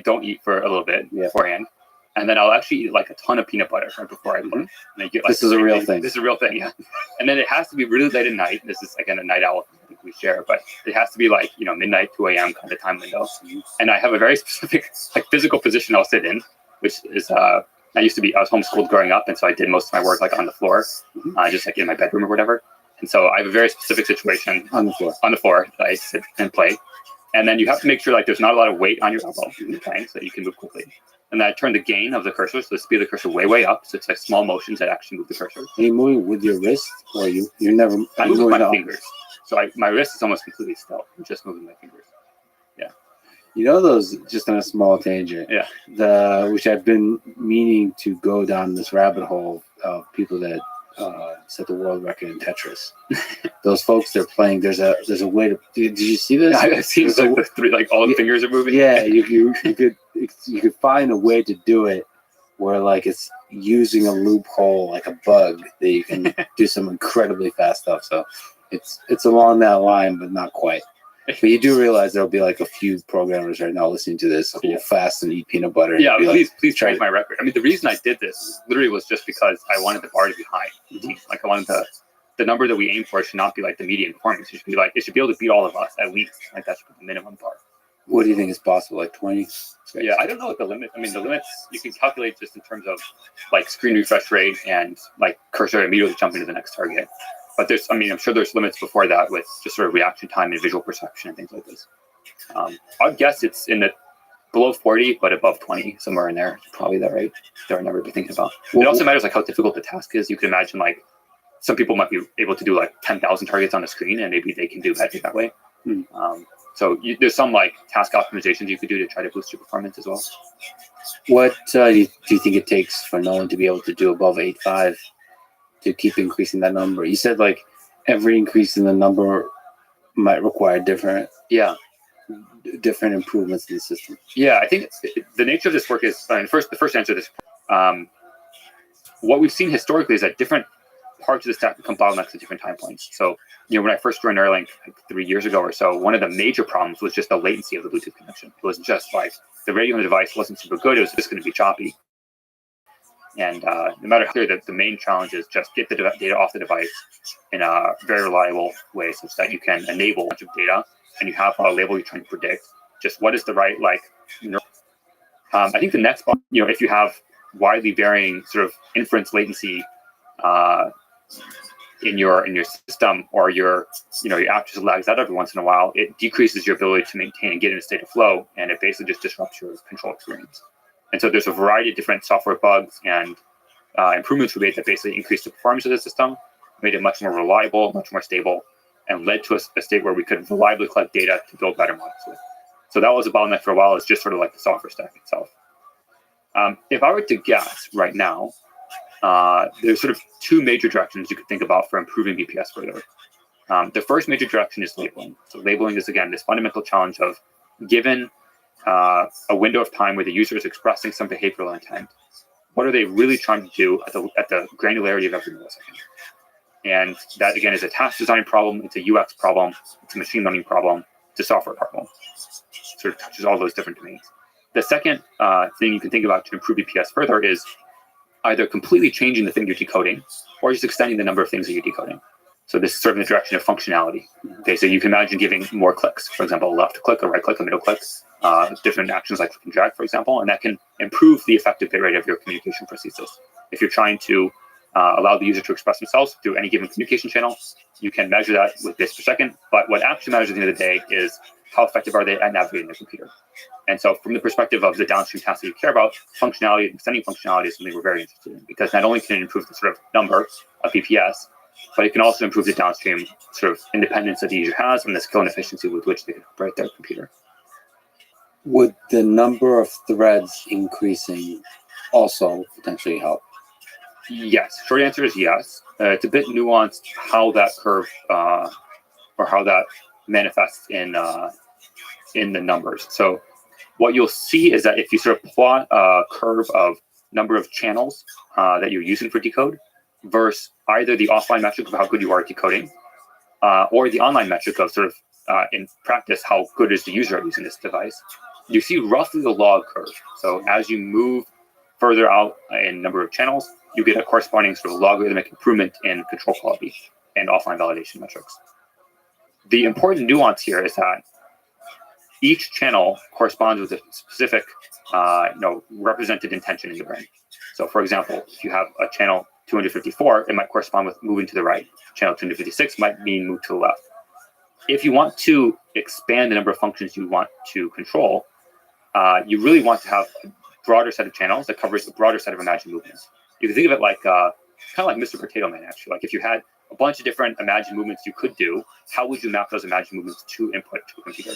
don't eat for a little bit beforehand. And then I'll actually eat like a ton of peanut butter right before I play. And I get like This is a real thing. This is a real thing, yeah. And then it has to be really late at night. This is again a night owl I think we share, but it has to be like midnight, 2 a.m. kind of time window. And I have a very specific like physical position I'll sit in, which is I was homeschooled growing up, and so I did most of my work like on the floor, just like in my bedroom or whatever. And so I have a very specific situation On the floor. that I sit and play. And then you have to make sure like there's not a lot of weight on your elbow when you're playing so that you can move quickly. And then I turn the gain of the cursor, so the speed of the cursor way up. So it's like small motions that actually move the cursor. Are you moving with your wrist, or you're never? I move with my moving fingers. So my wrist is almost completely still. I'm just moving my fingers. You know those, just on a small tangent. Yeah. Which I've been meaning to go down this rabbit hole of people that set the world record in Tetris. Those folks, they're playing. There's a way to. Did you see this? I've seen like the three, like all the fingers are moving. Yeah, you could find a way to do it where like it's using a loophole, like a bug that you can do some incredibly fast stuff. So it's along that line, but not quite. But you do realize there'll be like a few programmers right now listening to this who will fast and eat peanut butter. And Yeah, be like, please change my record. I mean, the reason I did this literally was just because I wanted the bar to be high. Like I wanted the number that we aim for should not be like the median performance. It should be able to beat all of us at least. Like that should be the minimum bar. What do you think is possible? Like 20? Yeah, I don't know what the limit. I mean, the limits you can calculate just in terms of like screen refresh rate and like cursor immediately jumping to the next target. But I'm sure there's limits before that with just sort of reaction time and visual perception and things like this. I'd guess it's in the below 40, but above 20, somewhere in there. Probably that right. There, I never been thinking about. It also matters like how difficult the task is. You can imagine like some people might be able to do like 10,000 targets on the screen, and maybe they can do better that way. There's some like task optimizations you could do to try to boost your performance as well. What do you think it takes for Nolan to be able to do above 8.5 to keep increasing that number? You said like every increase in the number might require different improvements in the system. Yeah, I think the nature of this work is, the first answer to this, what we've seen historically is that different parts of the stack become bottlenecks at different time points. So, when I first joined Neuralink like 3 years ago or so, one of the major problems was just the latency of the Bluetooth connection. It wasn't just like the radio on the device wasn't super good, it was just going to be choppy. And no matter how clear, the main challenge is just get the data off the device in a very reliable way such that you can enable a bunch of data and you have a label you're trying to predict. Just what is the right, I think the next part, if you have widely varying sort of inference latency in your system, or your app just lags out every once in a while, it decreases your ability to maintain and get in a state of flow, and it basically just disrupts your control experience. And so there's a variety of different software bugs and improvements we made that basically increased the performance of the system, made it much more reliable, much more stable, and led to a state where we could reliably collect data to build better models with. So that was a bottleneck for a while. It's just sort of like the software stack itself. If I were to guess right now, there's sort of two major directions you could think about for improving BPS further. The first major direction is labeling. So labeling is, again, this fundamental challenge of, given a window of time where the user is expressing some behavioral intent, what are they really trying to do at the granularity of every millisecond? And that, again, is a task design problem, it's a UX problem, it's a machine learning problem, it's a software problem. It sort of touches all those different domains. The second thing you can think about to improve BPS further is either completely changing the thing you're decoding, or just extending the number of things that you're decoding. So this is sort of in the direction of functionality. Okay, so you can imagine giving more clicks, for example, a left click, a right click, a middle click, different actions like click and drag, for example, and that can improve the effective bit rate of your communication prosthesis. If you're trying to allow the user to express themselves through any given communication channel, you can measure that with bits per second. But what actually matters at the end of the day is how effective are they at navigating their computer. And so from the perspective of the downstream tasks that you care about, functionality and extending functionality is something we're very interested in, because not only can it improve the sort of number of BPS, but it can also improve the downstream sort of independence that the user has and the skill and efficiency with which they can operate their computer. Would the number of threads increasing also potentially help? Yes. Short answer is yes. It's a bit nuanced how that curve or how that manifests in the numbers. So what you'll see is that if you sort of plot a curve of number of channels that you're using for decode versus either the offline metric of how good you are at decoding or the online metric of sort of in practice how good is the user at using this device, you see roughly the log curve. So as you move further out in number of channels, you get a corresponding sort of logarithmic improvement in control quality and offline validation metrics. The important nuance here is that each channel corresponds with a specific represented intention in the brain. So for example, if you have a channel 254, it might correspond with moving to the right. Channel 256 might mean move to the left. If you want to expand the number of functions you want to control, you really want to have a broader set of channels that covers a broader set of imagined movements. You can think of it like kind of like Mr. Potato Man, actually. Like if you had a bunch of different imagined movements you could do, how would you map those imagined movements to input to a computer?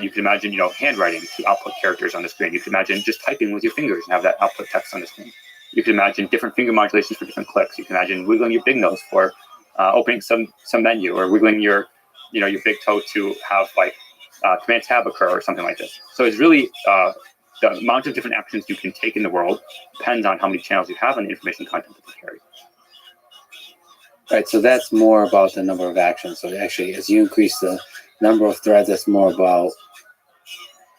You can imagine, handwriting to output characters on the screen. You can imagine just typing with your fingers and have that output text on the screen. You can imagine different finger modulations for different clicks. You can imagine wiggling your big nose for opening some menu, or wiggling your big toe to have like Command Tab occur or something like this. So it's really the amount of different actions you can take in the world depends on how many channels you have and the information content that you carry. Right, so that's more about the number of actions. So actually, as you increase the number of threads, that's more about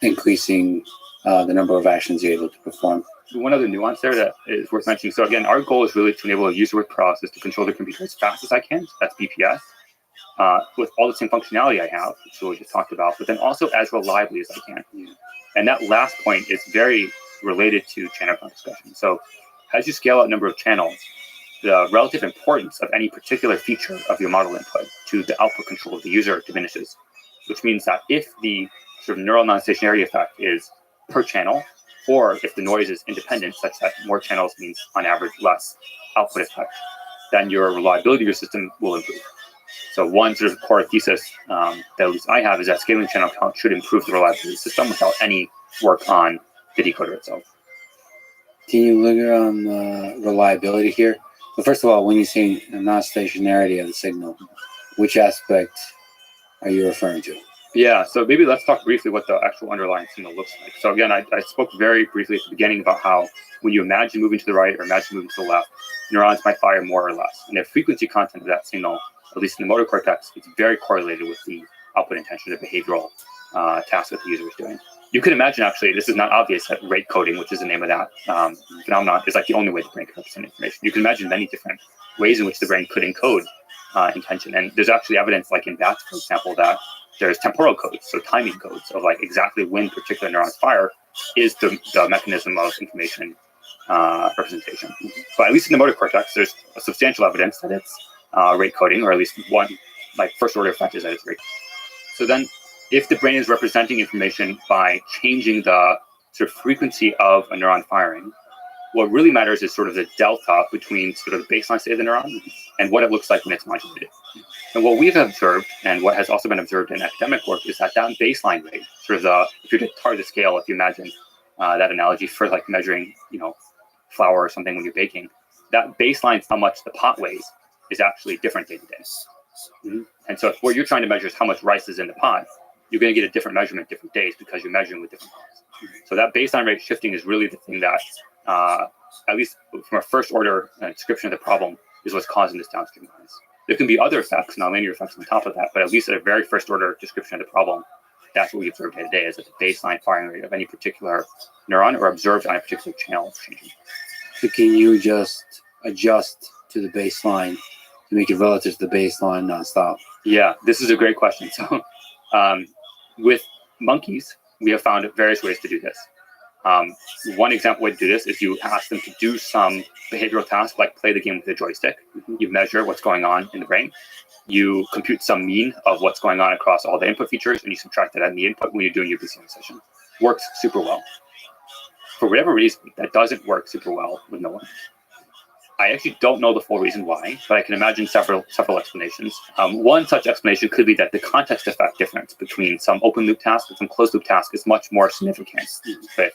increasing the number of actions you're able to perform. One other nuance there that is worth mentioning. So again, our goal is really to enable a user with paralysis to control their computer as fast as I can. That's BPS. With all the same functionality I have, which we just talked about, but then also as reliably as I can. And that last point is very related to channel count discussion. So as you scale out number of channels, the relative importance of any particular feature of your model input to the output control of the user diminishes, which means that if the sort of neural non-stationarity effect is per channel, or if the noise is independent, such that more channels means on average less output effect, then your reliability of your system will improve. So one sort of core thesis that at least I have is that scaling channel count should improve the reliability of the system without any work on the decoder itself. Can you linger on reliability here? Well, first of all, when you say non-stationarity of the signal, which aspect are you referring to? Yeah, so maybe let's talk briefly what the actual underlying signal looks like. So again, I spoke very briefly at the beginning about how when you imagine moving to the right or imagine moving to the left, neurons might fire more or less. And the frequency content of that signal, at least in the motor cortex, it's very correlated with the output intention, the behavioral task that the user is doing. You can imagine, actually, this is not obvious, that rate coding, which is the name of that phenomenon, is like the only way the brain can represent information. You can imagine many different ways in which the brain could encode intention. And there's actually evidence, like in bats, for example, that there's temporal codes, so timing codes of like exactly when particular neurons fire is the mechanism of information representation. But at least in the motor cortex, there's a substantial evidence that it's rate coding, or at least one like first order effect is that it's rate. So then if the brain is representing information by changing the sort of frequency of a neuron firing, what really matters is sort of the delta between sort of the baseline state of the neuron and what it looks like when it's modulated. And what we've observed, and what has also been observed in academic work, is that baseline rate, sort of if you're to target the scale, if you imagine that analogy for like measuring, flour or something when you're baking, that baseline, how much the pot weighs, is actually different day to day. Mm-hmm. And so if what you're trying to measure is how much rice is in the pot, you're going to get a different measurement different days because you're measuring with different pots. So that baseline rate shifting is really the thing that, at least from a first order description of the problem, is what's causing this downstream noise. There can be other effects, nonlinear effects on top of that, but at least at a very first order description of the problem, that's what we observe day to day, is that the baseline firing rate of any particular neuron or observed on a particular channel is changing. So can you just adjust to the baseline to make it relative to the baseline nonstop? Yeah, this is a great question. So with monkeys, we have found various ways to do this. One example way to do this is you ask them to do some behavioral task, like play the game with the joystick. You measure what's going on in the brain. You compute some mean of what's going on across all the input features, and you subtract that out in the input when you're doing your BCM session. Works super well. For whatever reason, that doesn't work super well with no one. I actually don't know the full reason why, but I can imagine several explanations. One such explanation could be that the context effect difference between some open loop task and some closed loop task is much more significant with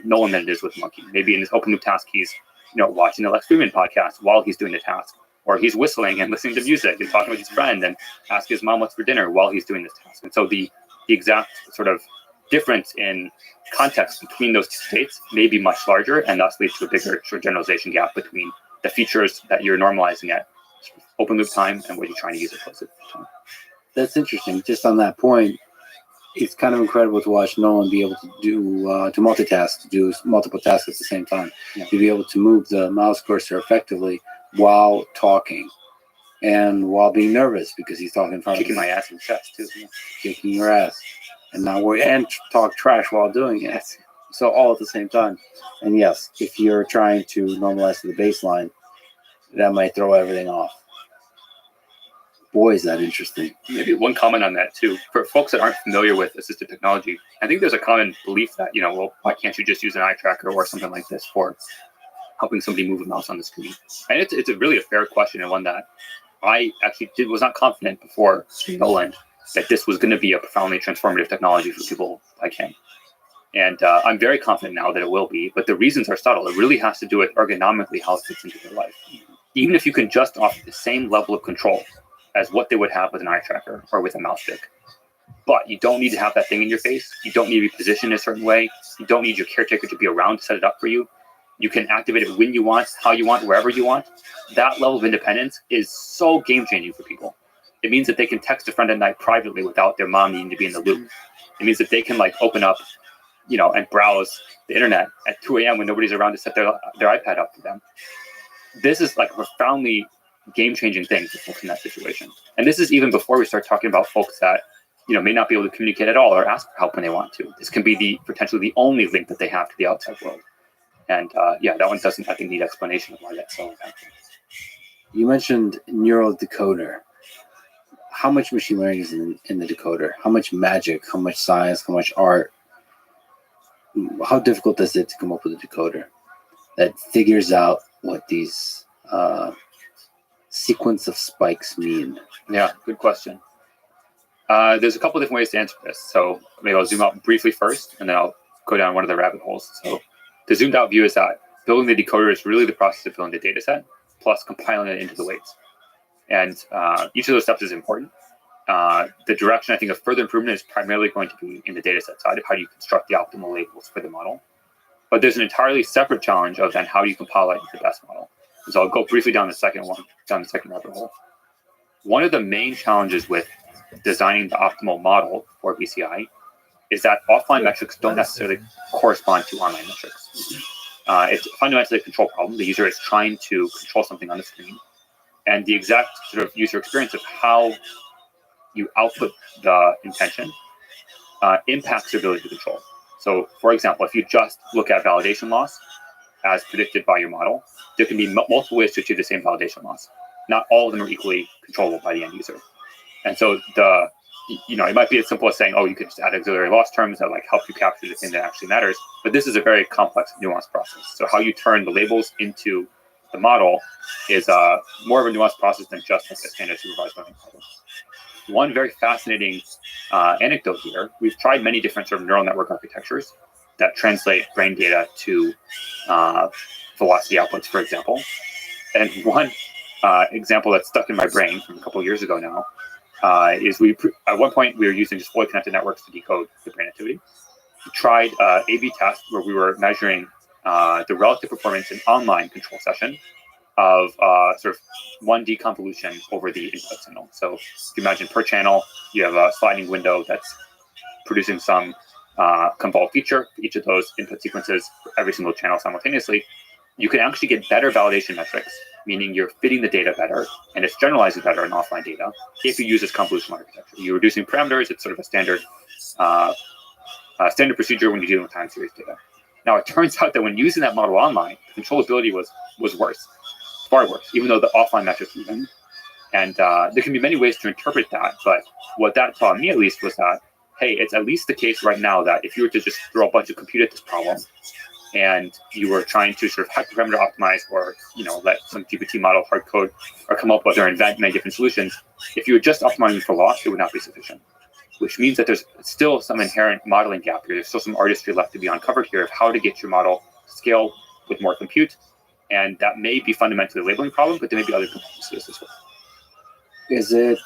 Nolan than it is with Monkey. Maybe in this open loop task, he's watching the Lex Fridman podcast while he's doing the task, or he's whistling and listening to music and talking with his friend and ask his mom what's for dinner while he's doing this task. And so the exact sort of difference in context between those two states may be much larger, and thus leads to a bigger sort of generalization gap between the features that you're normalizing at open loop time and what you're trying to use at closed loop time. That's interesting. Just on that point, it's kind of incredible to watch Nolan be able to do to multitask, to do multiple tasks at the same time, to be able to move the mouse cursor effectively while talking and while being nervous because he's talking in front Kicking of my ass in chess too. kicking your ass, and not worry and talk trash while doing it. So all at the same time. And yes, if you're trying to normalize to the baseline, that might throw everything off. Boy, is that interesting. Maybe one comment on that too. For folks that aren't familiar with assistive technology, I think there's a common belief that, why can't you just use an eye tracker or something like this for helping somebody move a mouse on the screen? And it's really a fair question, and one that I actually was not confident before Nolan that this was going to be a profoundly transformative technology for people like him. And I'm very confident now that it will be, but the reasons are subtle. It really has to do with ergonomically how it fits into their life. Even if you can just offer the same level of control as what they would have with an eye tracker or with a mouse stick, but you don't need to have that thing in your face. You don't need to be positioned a certain way. You don't need your caretaker to be around to set it up for you. You can activate it when you want, how you want, wherever you want. That level of independence is so game-changing for people. It means that they can text a friend at night privately without their mom needing to be in the loop. It means that they can open up and browse the internet at 2 a.m. when nobody's around to set their iPad up for them. This is a profoundly game-changing thing for folks in that situation. And this is even before we start talking about folks that, may not be able to communicate at all or ask for help when they want to. This can be potentially the only link that they have to the outside world. And that one doesn't, I think, need explanation of why that's so impactful. You mentioned neural decoder. How much machine learning is in the decoder? How much magic, how much science, how much art how difficult is it to come up with a decoder that figures out what these sequence of spikes mean? Yeah, good question. There's a couple different ways to answer this. So maybe I'll zoom out briefly first, and then I'll go down one of the rabbit holes. So the zoomed out view is that building the decoder is really the process of building the data set plus compiling it into the weights. And each of those steps is important. The direction, I think, of further improvement is primarily going to be in the data set side of how do you construct the optimal labels for the model. But there's an entirely separate challenge of then how do you compile that into the best model. So I'll go briefly down the second rabbit hole. One of the main challenges with designing the optimal model for BCI is that offline metrics don't necessarily correspond to online metrics. It's fundamentally a control problem. The user is trying to control something on the screen, and the exact sort of user experience of how you output the intention impacts your ability to control. So, for example, if you just look at validation loss as predicted by your model, there can be multiple ways to achieve the same validation loss. Not all of them are equally controllable by the end user. And so it might be as simple as saying, oh, you could just add auxiliary loss terms that like help you capture the thing that actually matters. But this is a very complex, nuanced process. So how you turn the labels into the model is more of a nuanced process than just like a standard supervised learning problem. One very fascinating anecdote here, we've tried many different sort of neural network architectures that translate brain data to velocity outputs, for example. And one example that's stuck in my brain from a couple of years ago now is at one point we were using just fully connected networks to decode the brain activity. We tried A/B test where we were measuring the relative performance in online control session of sort of 1D convolution over the input signal. So if you imagine per channel, you have a sliding window that's producing some convolved feature for each of those input sequences for every single channel simultaneously. You can actually get better validation metrics, meaning you're fitting the data better and it's generalizing better in offline data if you use this convolutional architecture. You're reducing parameters. It's sort of a standard procedure when you're dealing with time series data. Now, it turns out that when using that model online, the controllability was worse, far worse, even though the offline metrics were even. And there can be many ways to interpret that, but what that taught me at least was that, hey, it's at least the case right now that if you were to just throw a bunch of compute at this problem, and you were trying to sort of hyperparameter optimize or let some GPT model hard code or come up with or invent many different solutions, if you were just optimizing for loss, it would not be sufficient. Which means that there's still some inherent modeling gap here. There's still some artistry left to be uncovered here of how to get your model to scale with more compute. And that may be fundamentally a labeling problem, but there may be other components to this as well. Is it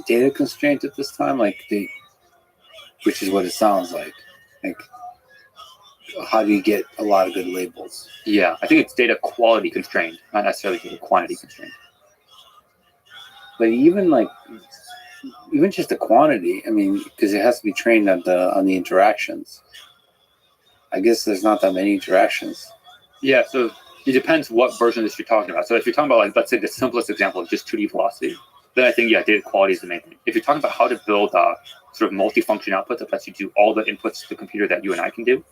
data constraint at this time? Which is what it sounds like. How do you get a lot of good labels? Yeah, I think it's data quality constrained, not necessarily data quantity constrained. But even just the quantity, I mean, because it has to be trained on the interactions. I guess there's not that many interactions. Yeah, so it depends what version of this you're talking about. So if you're talking about, let's say the simplest example of just 2D velocity, then I think, data quality is the main thing. If you're talking about how to build a sort of multifunction output that lets you do all the inputs to the computer that you and I can do,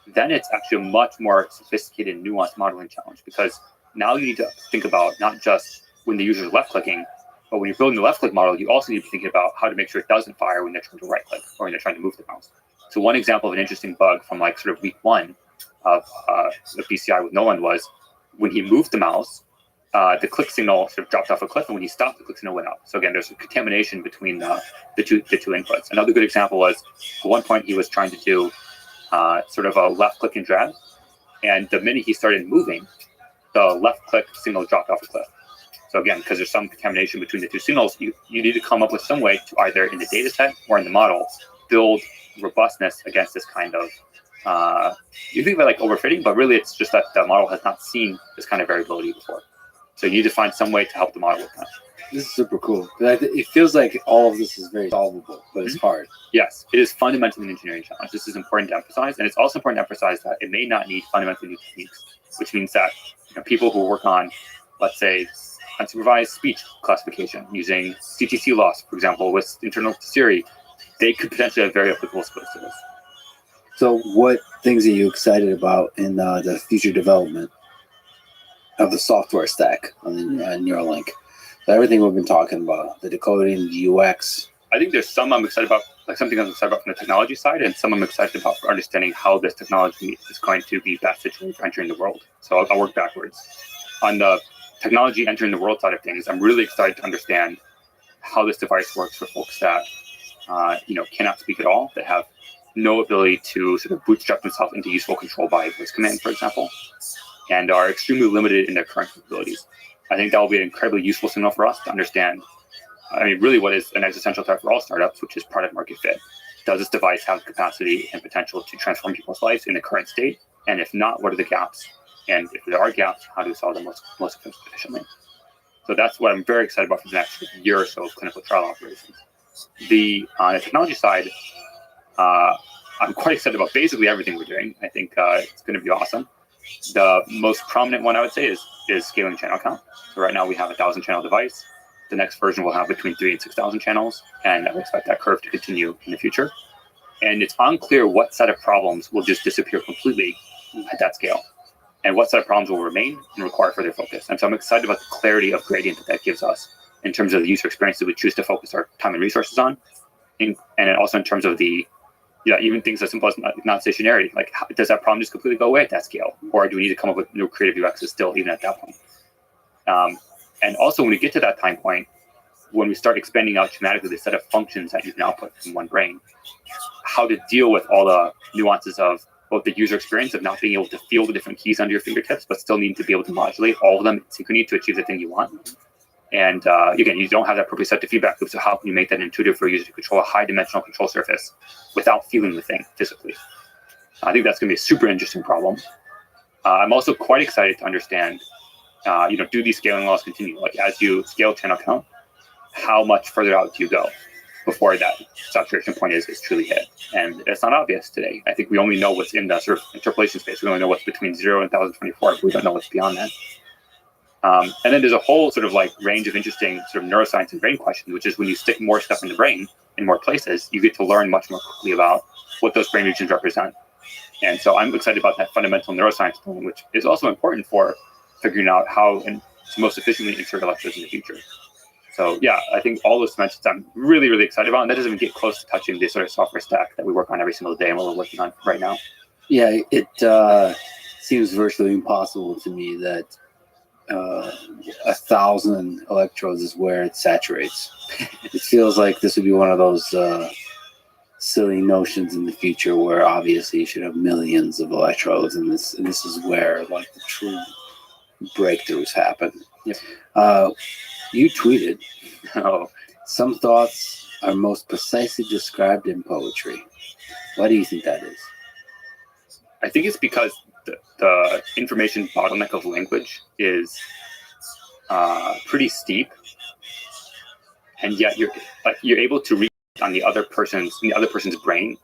then it's actually a much more sophisticated, nuanced modeling challenge, because now you need to think about not just when the user is left-clicking, but when you're building the left-click model, you also need to be thinking about how to make sure it doesn't fire when they're trying to right-click or when they're trying to move the mouse. So one example of an interesting bug from sort of week one of the BCI with Nolan was when he moved the mouse, the click signal sort of dropped off a cliff, and when he stopped, the click signal went up. So again, there's a contamination between the two inputs. Another good example was at one point he was trying to do sort of a left click and drag, and the minute he started moving, the left click signal dropped off a cliff. So again, because there's some contamination between the two signals, you need to come up with some way to either in the data set or in the model build robustness against this kind of you think about overfitting, but really it's just that the model has not seen this kind of variability before. So you need to find some way to help the model with that. This is super cool. It feels like all of this is very solvable, but it's hard. Yes, it is fundamentally an engineering challenge. This is important to emphasize, and it's also important to emphasize that it may not need fundamentally new techniques, which means that people who work on, let's say, unsupervised speech classification using CTC loss, for example, with internal to Siri, they could potentially have very applicable skills to this. So what things are you excited about in the future development of the software stack on the Neuralink? So everything we've been talking about, the decoding, the UX. I think there's some I'm excited about, like something I'm excited about from the technology side, and some I'm excited about for understanding how this technology is going to be best situated for entering the world. So I'll work backwards. On the technology entering the world side of things, I'm really excited to understand how this device works for folks that cannot speak at all, that have no ability to sort of bootstrap themselves into useful control by voice command, for example, and are extremely limited in their current capabilities. I think that will be an incredibly useful signal for us to understand, really what is an existential threat for all startups, which is product market fit. Does this device have the capacity and potential to transform people's lives in the current state? And if not, what are the gaps? And if there are gaps, how do we solve them most efficiently? So that's what I'm very excited about for the next year or so of clinical trial operations. On the technology side, I'm quite excited about basically everything we're doing. I think it's going to be awesome. The most prominent one I would say is scaling channel count. So right now we have a 1,000 channel device. The next version will have between 3,000 and 6,000 channels, and I expect that curve to continue in the future. And it's unclear what set of problems will just disappear completely at that scale, and what set of problems will remain and require further focus. And so I'm excited about the clarity of gradient that gives us in terms of the user experience that we choose to focus our time and resources on, and also in terms of the even things as simple as not stationarity. Like, does that problem just completely go away at that scale, or do we need to come up with new creative UXs still even at that point? And also, when we get to that time point, when we start expanding out dramatically the set of functions that you can output from one brain, how to deal with all the nuances of both the user experience of not being able to feel the different keys under your fingertips, but still need to be able to modulate all of them in synchrony to achieve the thing you want. And again, you don't have that perfectly set to feedback loop, so how can you make that intuitive for a user to control a high-dimensional control surface without feeling the thing physically? I think that's going to be a super interesting problem. I'm also quite excited to understand, do these scaling laws continue? Like, as you scale channel count, how much further out do you go before that saturation point is truly hit? And it's not obvious today. I think we only know what's in the sort of interpolation space. We only know what's between 0 and 1024, but we don't know what's beyond that. And then there's a whole sort of like range of interesting sort of neuroscience and brain questions, which is when you stick more stuff in the brain in more places, you get to learn much more quickly about what those brain regions represent. And so I'm excited about that fundamental neuroscience problem, which is also important for figuring out how to most efficiently insert electrodes in the future. So yeah, I think all those dimensions I'm really, really excited about, and that doesn't even get close to touching the sort of software stack that we work on every single day and what we're working on right now. Yeah, it seems virtually impossible to me that 1,000 electrodes is where it saturates. It feels like this would be one of those silly notions in the future where obviously you should have millions of electrodes, and this is where like the true breakthroughs happen. Yep. You tweeted, some thoughts are most precisely described in poetry. Why do you think that is? I think it's because the information bottleneck of language is pretty steep, and yet you're able to read on the other person's brain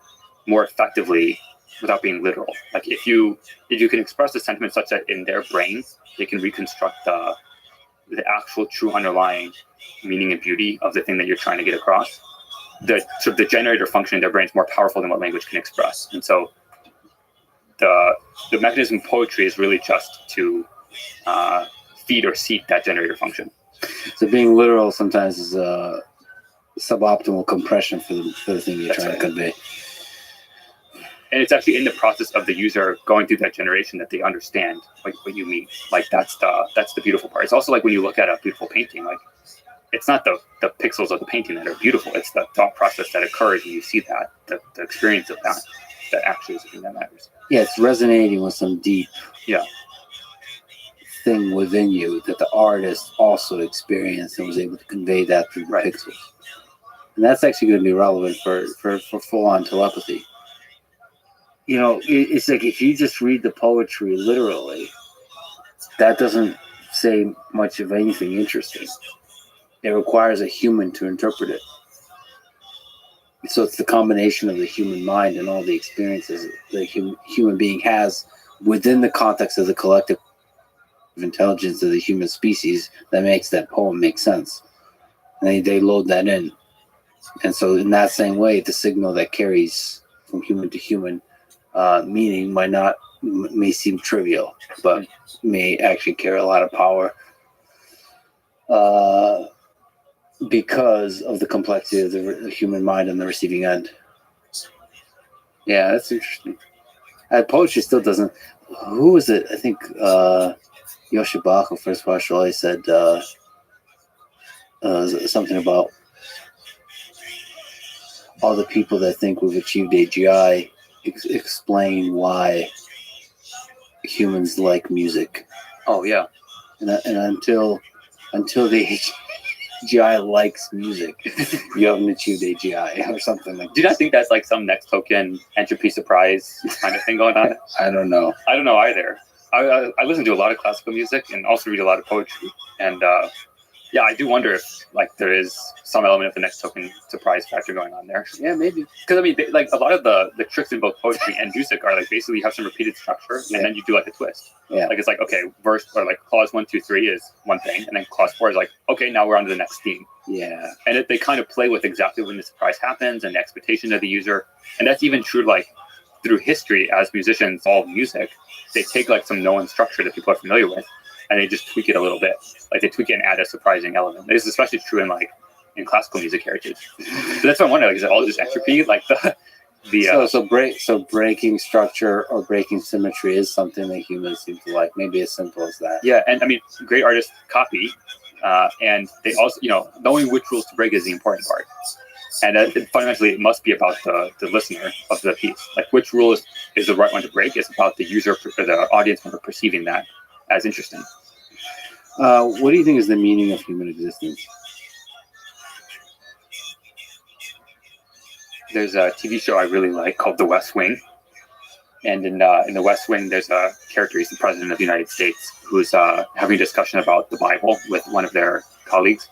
more effectively without being literal. Like if you can express a sentiment such that in their brain they can reconstruct the actual true underlying meaning and beauty of the thing that you're trying to get across, the generator function in their brain is more powerful than what language can express. And so the mechanism of poetry is really just to feed or seek that generator function. So being literal sometimes is a suboptimal compression for the thing you're trying to convey. And it's actually in the process of the user going through that generation that they understand what you mean. Like that's the beautiful part. It's also like when you look at a beautiful painting, like it's not the pixels of the painting that are beautiful. It's the thought process that occurs when you see that, the experience of that actually is the thing that matters. Yeah, it's resonating with some deep thing within you that the artist also experienced and was able to convey that through the pixels. And that's actually going to be relevant for full-on telepathy. You know, it's like if you just read the poetry literally, that doesn't say much of anything interesting. It requires a human to interpret it. So it's the combination of the human mind and all the experiences the human being has within the context of the collective intelligence of the human species that makes that poem make sense. And they load that in. And so in that same way, the signal that carries from human to human meaning may seem trivial, but may actually carry a lot of power. because of the complexity of the human mind on the receiving end. Yeah, that's interesting. Poetry still doesn't. Who was it? I think Yoshi Bach of First Martial Law said something about all the people that think we've achieved AGI explain why humans like music. Oh yeah. And until the AGI likes music, you haven't achieved AGI or something like that. Do you not think that's like some next token entropy surprise kind of thing going on? I don't know. I don't know either. I listen to a lot of classical music and also read a lot of poetry. And yeah, I do wonder if like there is some element of the next token surprise factor going on there. Yeah, maybe. Because I mean, like a lot of the tricks in both poetry and music are like basically you have some repeated structure and then you do like a twist. Yeah. Like it's like, okay, verse or like clause 1, 2, 3 is one thing, and then clause 4 is like, okay, now we're on to the next theme. Yeah. And they kind of play with exactly when the surprise happens and the expectation of the user. And that's even true like through history as musicians solve music. They take like some known structure that people are familiar with and they just tweak it a little bit. Like they tweak it and add a surprising element. This is especially true in classical music heritage. So that's what I'm wondering, like, is it all just entropy? Like so breaking structure or breaking symmetry is something that humans seem to like. Maybe as simple as that. yeah, and I mean, great artists copy, and they also, knowing which rules to break is the important part. And fundamentally, it must be about the listener of the piece. Like, which rule is the right one to break is about the user or the audience member perceiving that as interesting. What do you think is the meaning of human existence? There's a TV show I really like called The West Wing. And in The West Wing, there's a character, he's the president of the United States, who's having a discussion about the Bible with one of their colleagues.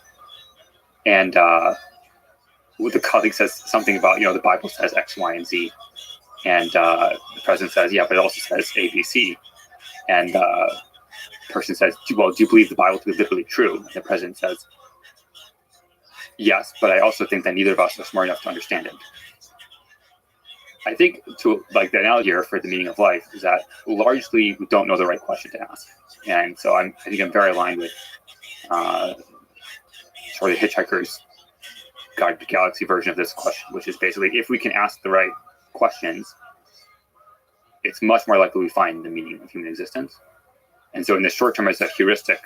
And the colleague says something about, the Bible says X, Y, and Z. And the president says, yeah, but it also says A, B, C. And the person says, well, do you believe the Bible to be literally true? And the president says, yes, but I also think that neither of us are smart enough to understand it. I think to like the analogy here for the meaning of life is that largely we don't know the right question to ask. And so I think I'm very aligned with sort of the Hitchhiker's Guide to the Galaxy version of this question, which is basically if we can ask the right questions, it's much more likely we find the meaning of human existence. And so in the short term, as a heuristic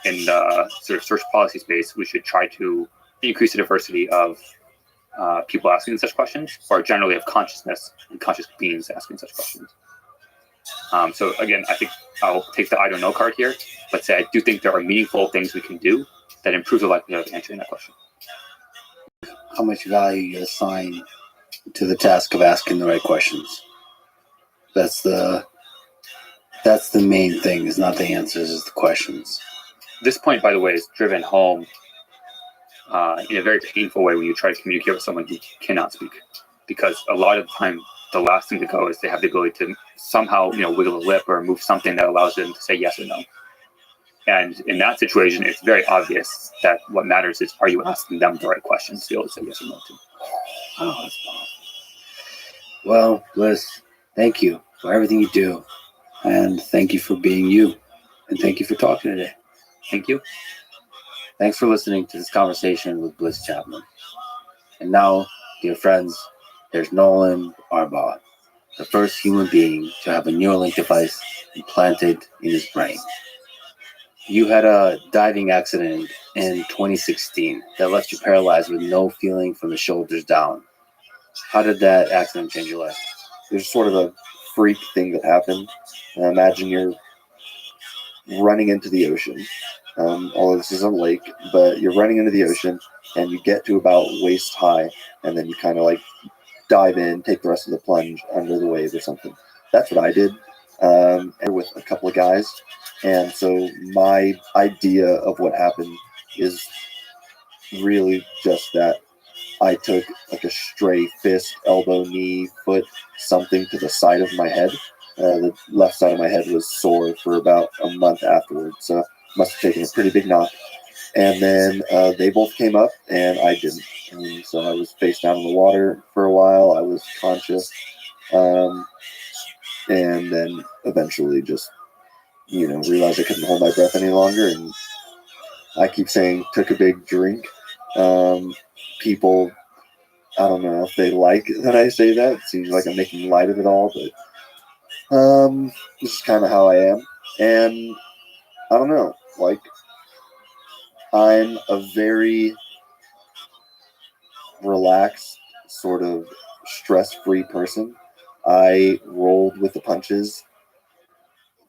in the sort of search policy space, we should try to increase the diversity of people asking such questions, or generally of consciousness and conscious beings asking such questions. So again, I think I'll take the I don't know card here, but say I do think there are meaningful things we can do that improve the likelihood of answering that question. How much value you assign to the task of asking the right questions? That's the main thing, is not the answers, is the questions. This point, by the way, is driven home in a very painful way when you try to communicate with someone who cannot speak, because a lot of the time the last thing to go is they have the ability to somehow wiggle a lip or move something that allows them to say yes or no. And in that situation, it's very obvious that what matters is, are you asking them the right questions to be able to say yes or no to? Oh, that's powerful. Well, Bliss, thank you for everything you do, and thank you for being you, and thank you for talking today. Thank you. Thanks for listening to this conversation with Bliss Chapman. And now, dear friends, there's Nolan Arbaugh, the first human being to have a Neuralink device implanted in his brain. You had a diving accident in 2016 that left you paralyzed with no feeling from the shoulders down. How did that accident change your life? There's sort of a freak thing that happened. Imagine you're running into the ocean. Although this is a lake, but you're running into the ocean and you get to about waist high, and then you kind of like dive in, take the rest of the plunge under the wave or something. That's what I did, and with a couple of guys. And so my idea of what happened is really just that I took like a stray fist, elbow, knee, foot, something to the side of my head. The left side of my head was sore for about a month afterwards. So must have taken a pretty big knock. And then they both came up and I didn't. And so I was face down in the water for a while. I was conscious. And then eventually just, realized I couldn't hold my breath any longer. And I keep saying, took a big drink. People, I don't know if they like that I say that. It seems like I'm making light of it all, but this is kind of how I am. And I don't know, like, I'm a very relaxed, sort of stress-free person. I rolled with the punches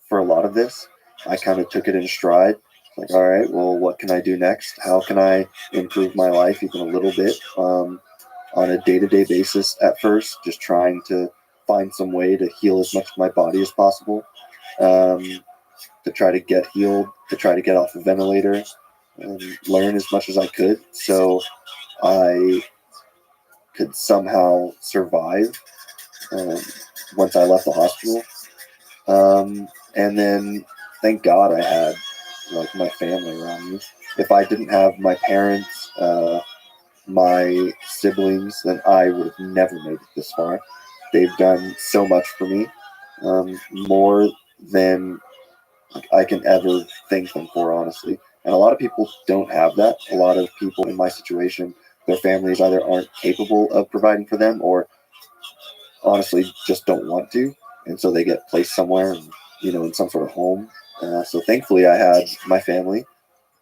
for a lot of this. I kind of took it in stride. Like, all right, well, what can I do next? How can I improve my life even a little bit on a day-to-day basis at first, just trying to find some way to heal as much of my body as possible, to try to get healed, to try to get off the ventilator, and learn as much as I could so I could somehow survive once I left the hospital. And then thank God I had like my family around me. If I didn't have my parents, my siblings, then I would have never made it this far. They've done so much for me, more than I can ever thank them for, honestly. And a lot of people don't have that. A lot of people in my situation, their families either aren't capable of providing for them or honestly just don't want to. And so they get placed somewhere, and, in some sort of home. So thankfully I had my family.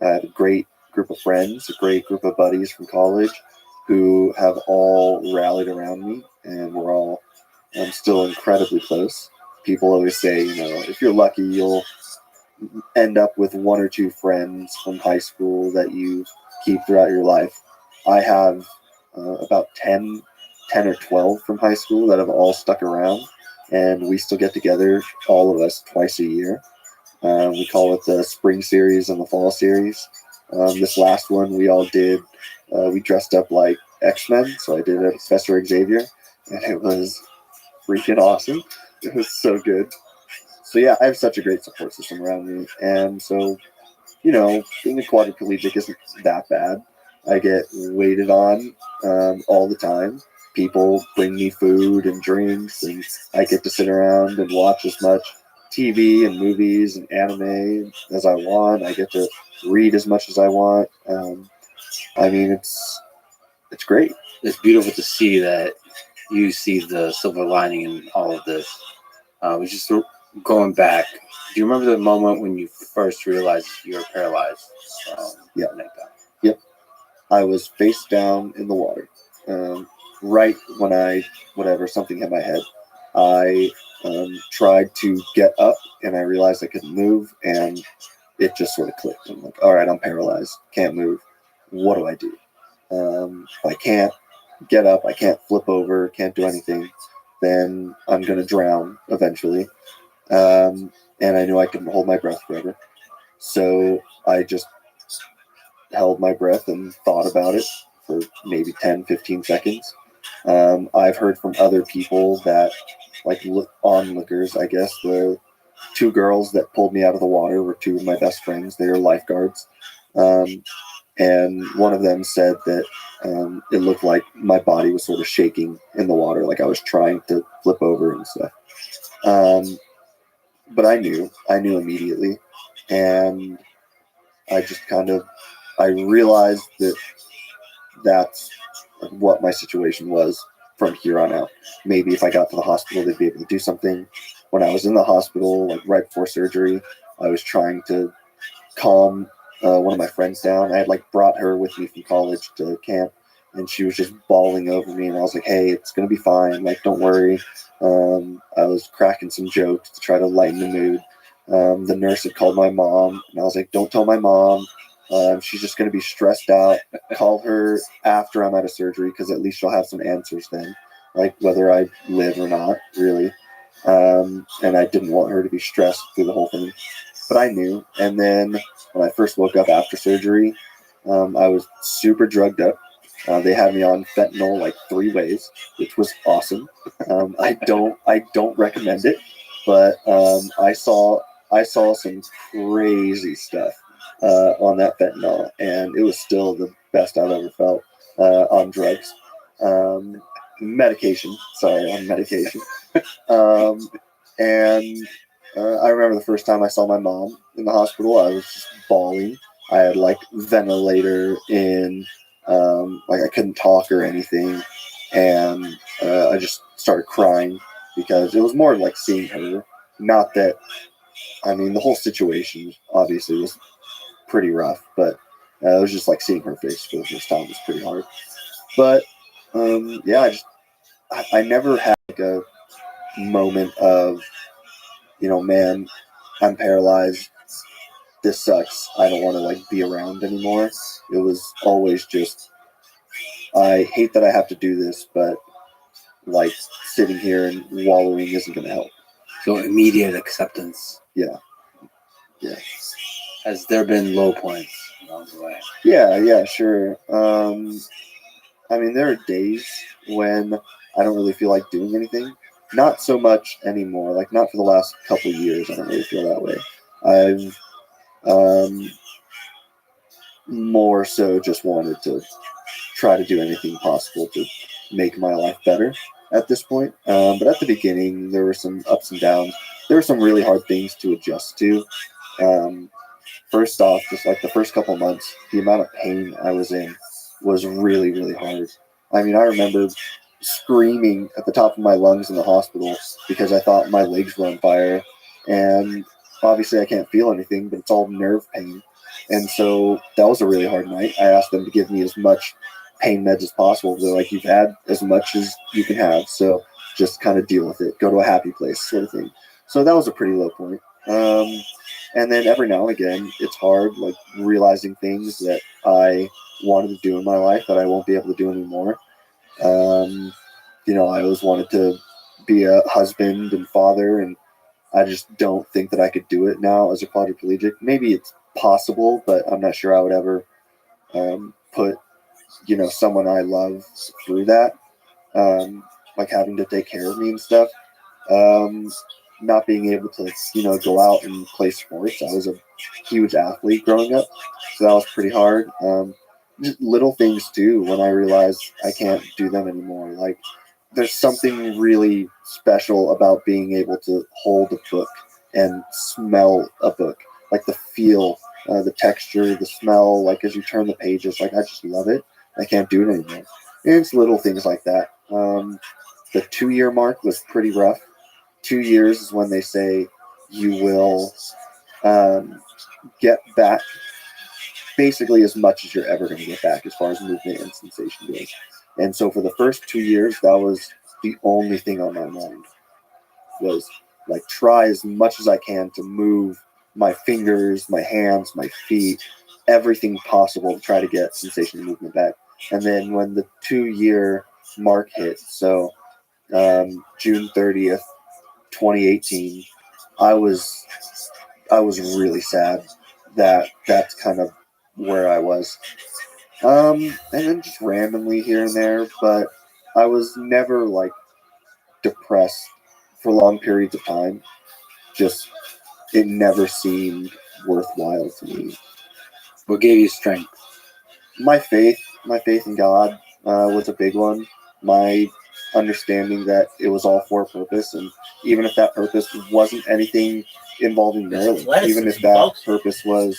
I had a great group of friends, a great group of buddies from college who have all rallied around me, and we're all still incredibly close. People always say, if you're lucky, you'll end up with one or two friends from high school that you keep throughout your life. I have about 10 or 12 from high school that have all stuck around, and we still get together, all of us, twice a year. We call it the spring series and the fall series. This last one we all did, we dressed up like X-Men, so I did a Professor Xavier, and it was freaking awesome. It was so good. So yeah, I have such a great support system around me, and so, being a quadriplegic isn't that bad. I get waited on all the time. People bring me food and drinks, and I get to sit around and watch as much TV and movies and anime as I want. I get to read as much as I want. It's great. It's beautiful to see that you see the silver lining in all of this. It's just going back. Do you remember the moment when you first realized you were paralyzed? Yeah. Yep. I was face down in the water. Right when something hit my head. I tried to get up, and I realized I couldn't move, and it just sort of clicked. I'm like, all right, I'm paralyzed. Can't move. What do I do? If I can't get up, I can't flip over, can't do anything, then I'm going to drown eventually. And I knew I couldn't hold my breath forever. So I just held my breath and thought about it for maybe 10, 15 seconds. I've heard from other people that, like onlookers, I guess, the two girls that pulled me out of the water were two of my best friends. They were lifeguards. And one of them said that it looked like my body was sort of shaking in the water, like I was trying to flip over and stuff. But I knew immediately. And I just I realized that that's what my situation was from here on out. Maybe if I got to the hospital, they'd be able to do something. When I was in the hospital, like right before surgery, I was trying to calm one of my friends down. I had brought her with me from college to camp, and she was just bawling over me, and I was like, hey, it's going to be fine. Don't worry. I was cracking some jokes to try to lighten the mood. The nurse had called my mom, and I was like, don't tell my mom. She's just going to be stressed out. Call her after I'm out of surgery, because at least she'll have some answers then, whether I live or not, really. And I didn't want her to be stressed through the whole thing. But I knew. And then when I first woke up after surgery, I was super drugged up. They had me on fentanyl 3 ways, which was awesome. I don't recommend it, but I saw some crazy stuff on that fentanyl, and it was still the best I've ever felt on drugs. Medication. And I remember the first time I saw my mom in the hospital, I was just bawling. I had ventilator in Like I couldn't talk or anything, and I just started crying because it was more like seeing her. Not that, I mean, the whole situation obviously was pretty rough, but it was just like seeing her face for the first time was pretty hard. But yeah, I never had like a moment of, man, I'm paralyzed. This sucks. I don't want to like be around anymore. It was always just, I hate that I have to do this, but like sitting here and wallowing isn't going to help. So immediate acceptance. Yeah. Has there been low points along the way? Yeah, sure. I mean, there are days when I don't really feel like doing anything. Not so much anymore. Like, not for the last couple of years. I don't really feel that way. I've more so just wanted to try to do anything possible to make my life better at this point. But at the beginning, there were some ups and downs. There were some really hard things to adjust to. First off, just like the first couple months, the amount of pain I was in was really, really hard. I mean, I remember screaming at the top of my lungs in the hospital because I thought my legs were on fire. And obviously I can't feel anything, but it's all nerve pain. And so that was a really hard night. I asked them to give me as much pain meds as possible. They're like, you've had as much as you can have, so just kind of deal with it. Go to a happy place, sort of thing. So that was a pretty low point. And then every now and again, it's hard, like realizing things that I wanted to do in my life that I won't be able to do anymore. I always wanted to be a husband and father, and I just don't think that I could do it now as a quadriplegic. Maybe it's possible, but I'm not sure I would ever put, someone I love through that, like having to take care of me and stuff. Not being able to, go out and play sports. I was a huge athlete growing up, so that was pretty hard. Just little things too, when I realized I can't do them anymore. Like, there's something really special about being able to hold a book and smell a book, like the feel, the texture, the smell, like as you turn the pages. Like, I just love it. I can't do it anymore. And it's little things like that. The 2-year mark was pretty rough. 2 years is when they say you will get back basically as much as you're ever going to get back as far as movement and sensation goes. And so for the first 2 years, that was the only thing on my mind, was like try as much as I can to move my fingers, my hands, my feet, everything possible to try to get sensation and movement back. And then when the 2-year mark hit, so June 30th, 2018, I was really sad that that's kind of where I was. And then just randomly here and there, but I was never like depressed for long periods of time. Just, it never seemed worthwhile to me. What gave you strength? My faith in God was a big one. My understanding that it was all for a purpose, and even if that purpose wasn't anything involving Maryland, even if that purpose was,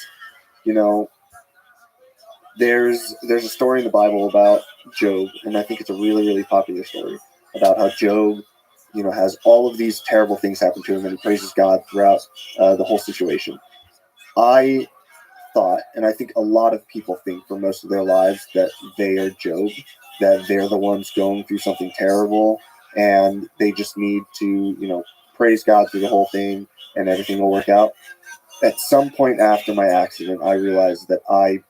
there's a story in the Bible about Job, and I think it's a really, really popular story about how Job, has all of these terrible things happen to him, and he praises God throughout the whole situation. I thought, and I think a lot of people think for most of their lives, that they are Job, that they're the ones going through something terrible, and they just need to, praise God through the whole thing, and everything will work out. At some point after my accident, I realized that I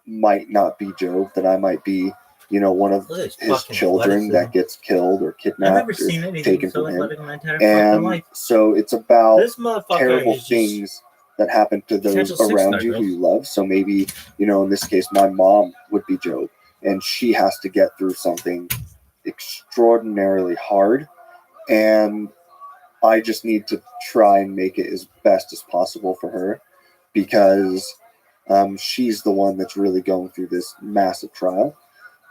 might not be Job, that I might be, one of his children that gets killed or kidnapped or taken from him. And so it's about terrible things that happen to those around you who you love. So maybe, in this case, my mom would be Job, and she has to get through something extraordinarily hard. And I just need to try and make it as best as possible for her, because she's the one that's really going through this massive trial.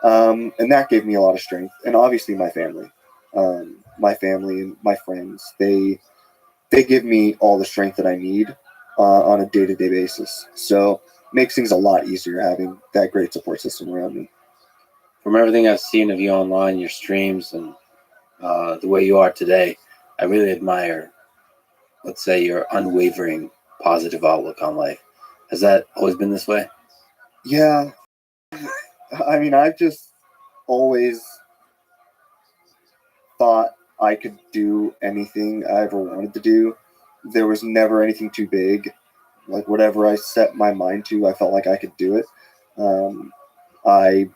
And that gave me a lot of strength. And obviously my family and my friends, they give me all the strength that I need on a day-to-day basis. So makes things a lot easier having that great support system around me. From everything I've seen of you online, your streams, and the way you are today, I really admire, let's say, your unwavering positive outlook on life. Has that always been this way? Yeah. I mean, I've just always thought I could do anything I ever wanted to do. There was never anything too big. Like, whatever I set my mind to, I felt like I could do it. I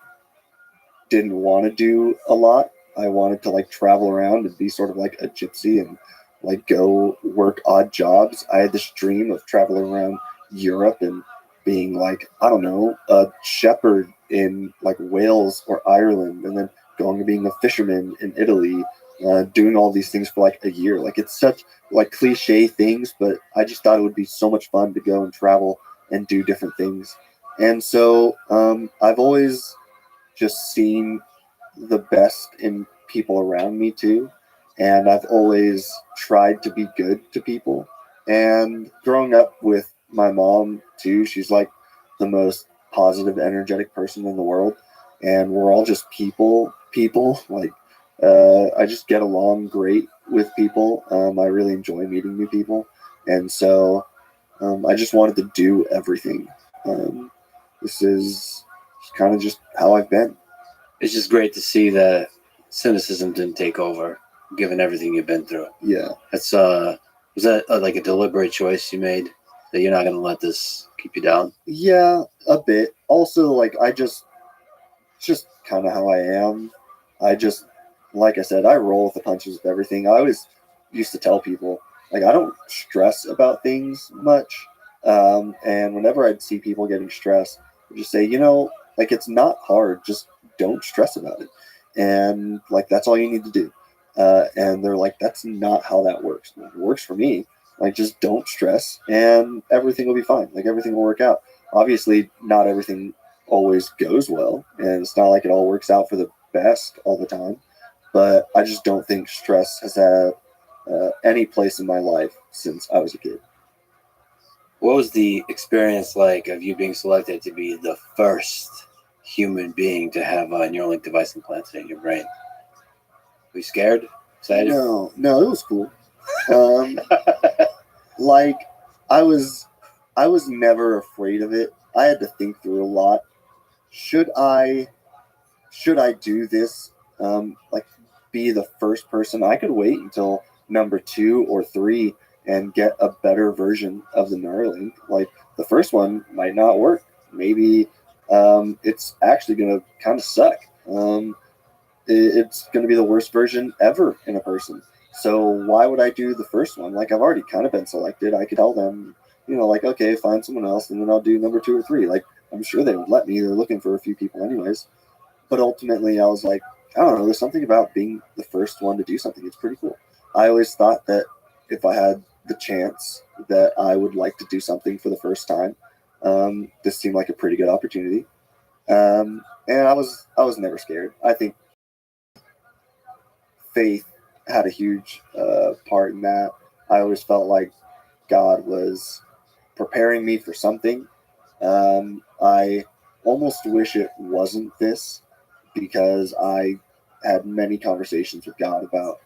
didn't want to do a lot. I wanted to like travel around and be sort of like a gypsy and like go work odd jobs. I had this dream of traveling around Europe and being like, I don't know, a shepherd in like Wales or Ireland, and then going and being a fisherman in Italy, doing all these things for like a year. Like, it's such like cliche things, but I just thought it would be so much fun to go and travel and do different things. And so I've always just seen the best in people around me too. And I've always tried to be good to people. And growing up with my mom too, she's like the most positive, energetic person in the world. And we're all just people. Like, I just get along great with people. I really enjoy meeting new people. And so I just wanted to do everything. This is kind of just how I've been. It's just great to see that cynicism didn't take over, given everything you've been through. Yeah. That's was that like a deliberate choice you made, that you're not going to let this keep you down? Yeah, a bit. Also, like, it's just kind of how I am. I just, like I said, I roll with the punches with everything. I always used to tell people, like, I don't stress about things much. And whenever I'd see people getting stressed, I'd just say, like, it's not hard. Just don't stress about it. And, like, that's all you need to do. And they're like, that's not how that works. It works for me. Like, just don't stress and everything will be fine. Like, everything will work out. Obviously, not everything always goes well. And it's not like it all works out for the best all the time. But I just don't think stress has had any place in my life since I was a kid. What was the experience like of you being selected to be the first human being to have a Neuralink device implanted in your brain? Were you scared? Excited? No, it was cool. Like, I was never afraid of it. I had to think through a lot. Should I do this? Like, be the first person? I could wait until number 2 or 3 and get a better version of the Neuralink. Like, the first one might not work. Maybe it's actually going to kind of suck. It's going to be the worst version ever in a person. So why would I do the first one? Like, I've already kind of been selected. I could tell them, like, okay, find someone else, and then I'll do number 2 or 3. Like, I'm sure they would let me. They're looking for a few people anyways. But ultimately, I was like, I don't know. There's something about being the first one to do something. It's pretty cool. I always thought that if I had the chance, that I would like to do something for the first time. This seemed like a pretty good opportunity. And I was never scared. I think faith had a huge part in that. I always felt like God was preparing me for something. I almost wish it wasn't this, because I had many conversations with God about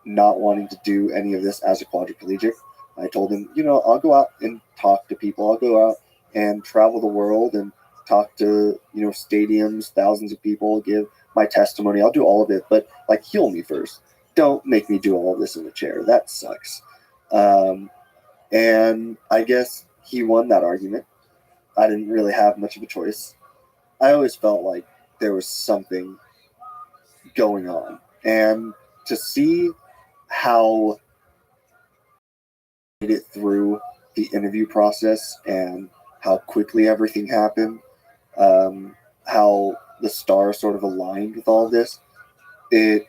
not wanting to do any of this as a quadriplegic. I told him, I'll go out and talk to people. I'll go out and travel the world and talk to, stadiums, thousands of people, give my testimony. I'll do all of it, but like, heal me first. Don't make me do all of this in a chair. That sucks. And I guess he won that argument. I didn't really have much of a choice. I always felt like there was something going on. And to see how I made it through the interview process and how quickly everything happened, how the stars sort of aligned with all this, it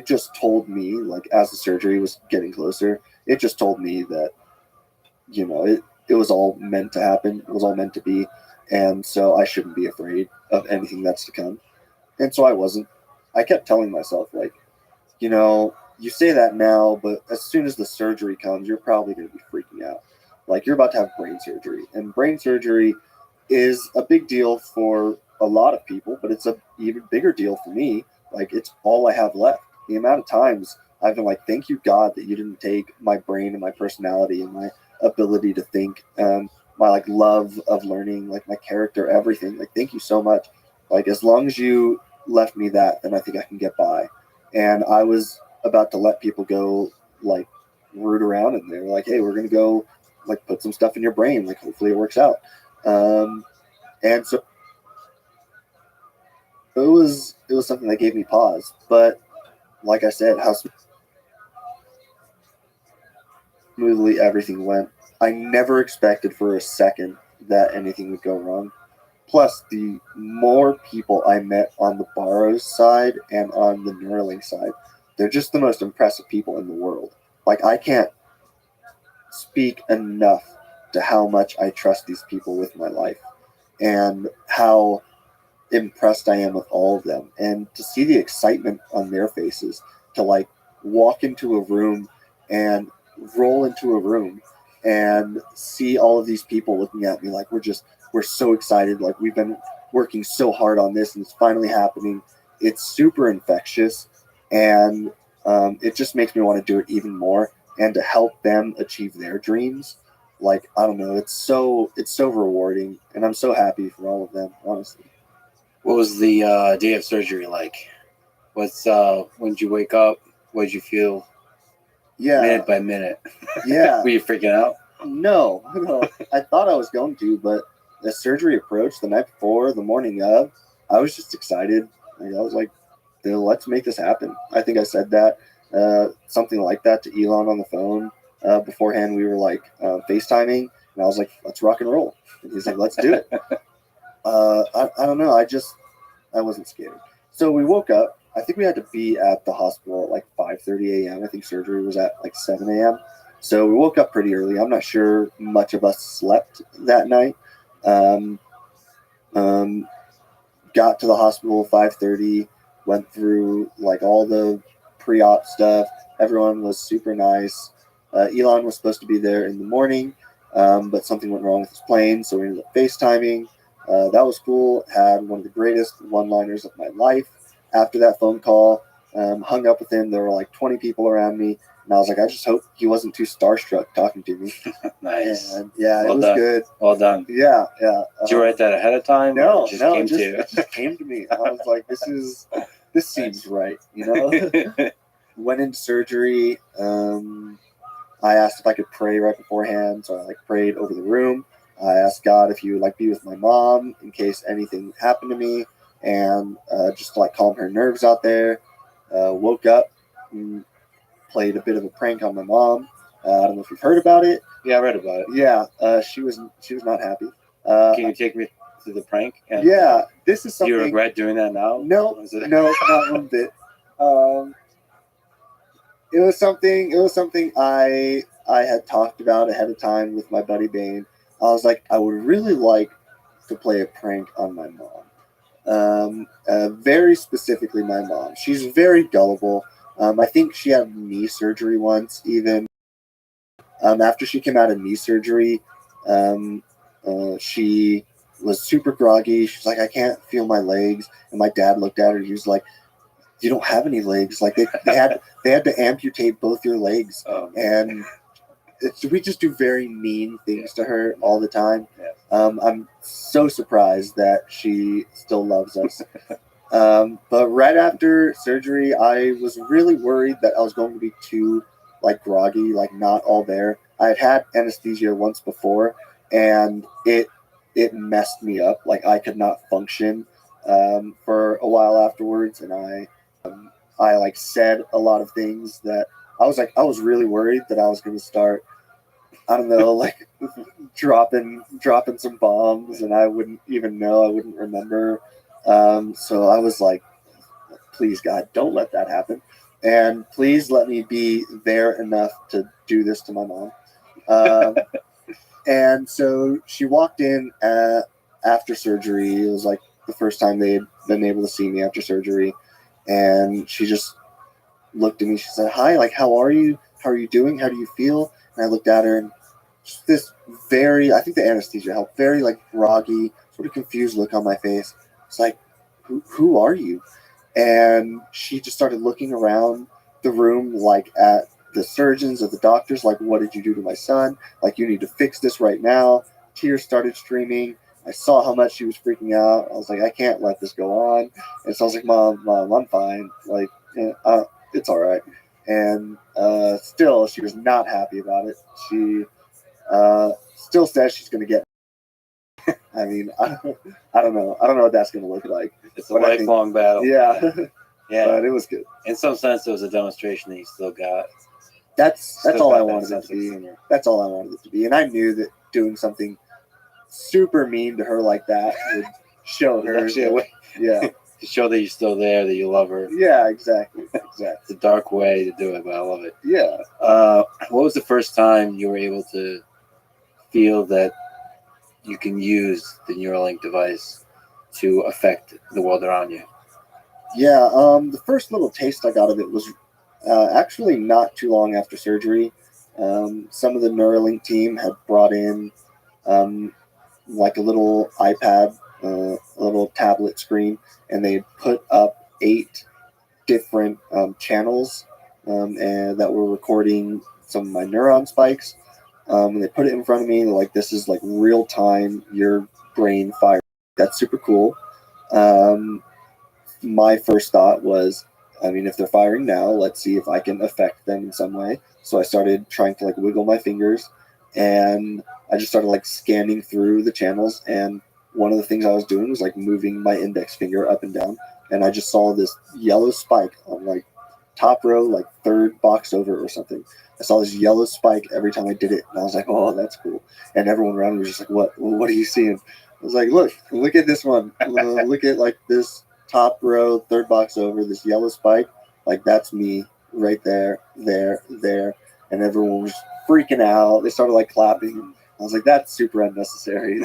just told me, like, as the surgery was getting closer, it just told me that, it was all meant to happen. It was all meant to be. And so I shouldn't be afraid of anything that's to come. And so I wasn't. I kept telling myself, like, you say that now, but as soon as the surgery comes, you're probably going to be freaking out. like you're about to have brain surgery, and brain surgery is a big deal for a lot of people, but it's a even bigger deal for me. Like it's all I have left. The amount of times I've been like, thank you God that you didn't take my brain and my personality and my ability to think, my like love of learning, like my character, everything. Like thank you so much. Like as long as you left me that, then I think I can get by. And I was about to let people go, like root around, and they were like, hey, we're gonna go like put some stuff in your brain, like hopefully it works out. And so it was something that gave me pause. But like I said, how smoothly everything went. I never expected for a second that anything would go wrong. Plus, the more people I met on the Barrows side and on the Neuralink side, they're just the most impressive people in the world. Like, I can't speak enough to how much I trust these people with my life and how impressed I am with all of them. And to see the excitement on their faces, to like walk into a room and roll into a room and see all of these people looking at me like we're so excited, like we've been working so hard on this and it's finally happening. It's super infectious, and it just makes me want to do it even more and to help them achieve their dreams. Like I don't know, it's so rewarding, and I'm so happy for all of them, honestly. What was the day of surgery like? What's when did you wake up? What did you feel? Yeah, Minute by minute. yeah. Were you freaking out? No. I thought I was going to, but as surgery approached the night before, the morning of, I was just excited. Like, I was like, let's make this happen. I think I said that, something like that to Elon on the phone. Beforehand, we were like FaceTiming, and I was like, let's rock and roll. And he's like, let's do it. I don't know. I wasn't scared. So we woke up. I think we had to be at the hospital at like 5:30 a.m. I think surgery was at like 7 a.m. So we woke up pretty early. I'm not sure much of us slept that night. Got to the hospital 5:30. Went through like all the pre-op stuff. Everyone was super nice. Elon was supposed to be there in the morning, but something went wrong with his plane, so we ended up FaceTiming. That was cool. Had one of the greatest one-liners of my life. After that phone call, hung up with him. There were like 20 people around me, and I was like, I just hope he wasn't too starstruck talking to me. Nice. And yeah, Well it was done. good. Well done. Yeah. Did you write that ahead of time? No, or it came to you? it just came to me. I was like, this seems right, you know? Went into surgery. I asked if I could pray right beforehand, so I like prayed over the room. I asked God if he would like be with my mom in case anything happened to me, and just to like calm her nerves out there. Woke up and played a bit of a prank on my mom. I don't know if you've heard about it. Yeah, I read about it. Yeah, she was not happy. Can you take me through the prank? And Yeah, this is do you something. regret doing that now? No, not one bit. It was something I had talked about ahead of time with my buddy Bane. I was like, I would really like to play a prank on my mom. Very specifically my mom. She's very gullible. I think she had knee surgery once, even. After she came out of knee surgery, she was super groggy. She's like, I can't feel my legs. And my dad looked at her. He was like, you don't have any legs. Like they had to amputate both your legs. And we just do very mean things to her all the time. I'm so surprised that she still loves us. But right after surgery, I was really worried that I was going to be too like groggy, like not all there. I had anesthesia once before, and it messed me up. Like I could not function for a while afterwards, and I like said a lot of things that I was really worried that I was going to start, I don't know, like dropping some bombs, and I wouldn't even know, I wouldn't remember. So I was like, please God, don't let that happen. And please let me be there enough to do this to my mom. And so she walked in after surgery. It was like the first time they had been able to see me after surgery. And she just looked at me. She said, hi, like, how are you? How are you doing? How do you feel? And I looked at her, and just this very, I think the anesthesia helped, very like groggy, sort of confused look on my face. It's like, who are you? And she just started looking around the room, like at the surgeons, at the doctors, like, what did you do to my son? Like, you need to fix this right now. Tears started streaming. I saw how much she was freaking out. I was like, I can't let this go on. And so I was like, Mom, I'm fine. Like, it's all right. And still, she was not happy about it. She still says she's going to get. I mean, I don't know. I don't know what that's going to look like. It's a But I think- lifelong battle. Yeah, Yeah. but it was good. In some sense, it was a demonstration that you still got. That's still all got I that wanted it sense to of be. senior. That's all I wanted it to be. And I knew that doing something super mean to her like that would show her. Actually, a way Yeah, to show that you're still there, that you love her. yeah, exactly. It's a dark way to do it, but I love it. Yeah. What was the first time you were able to feel that you can use the Neuralink device to affect the world around you? Yeah, the first little taste I got of it was actually not too long after surgery. Some of the Neuralink team had brought in like a little iPad, a little tablet screen, and they had put up 8 different channels and that were recording some of my neuron spikes. And they put it in front of me. They're like, this is like real time, your brain fire. That's super cool. My first thought was, I mean, if they're firing now, let's see if I can affect them in some way. So I started trying to like wiggle my fingers, and I just started like scanning through the channels. And one of the things I was doing was like moving my index finger up and down, and I just saw this yellow spike on like top row, like 3rd box over or something. I saw this yellow spike every time I did it, and I was like, "Oh, that's cool." And everyone around me was just like, "What? What are you seeing?" I was like, "Look at this one. Look at like this top row, 3rd box over, this yellow spike. Like that's me right there, there." And everyone was freaking out. They started like clapping. I was like, "That's super unnecessary.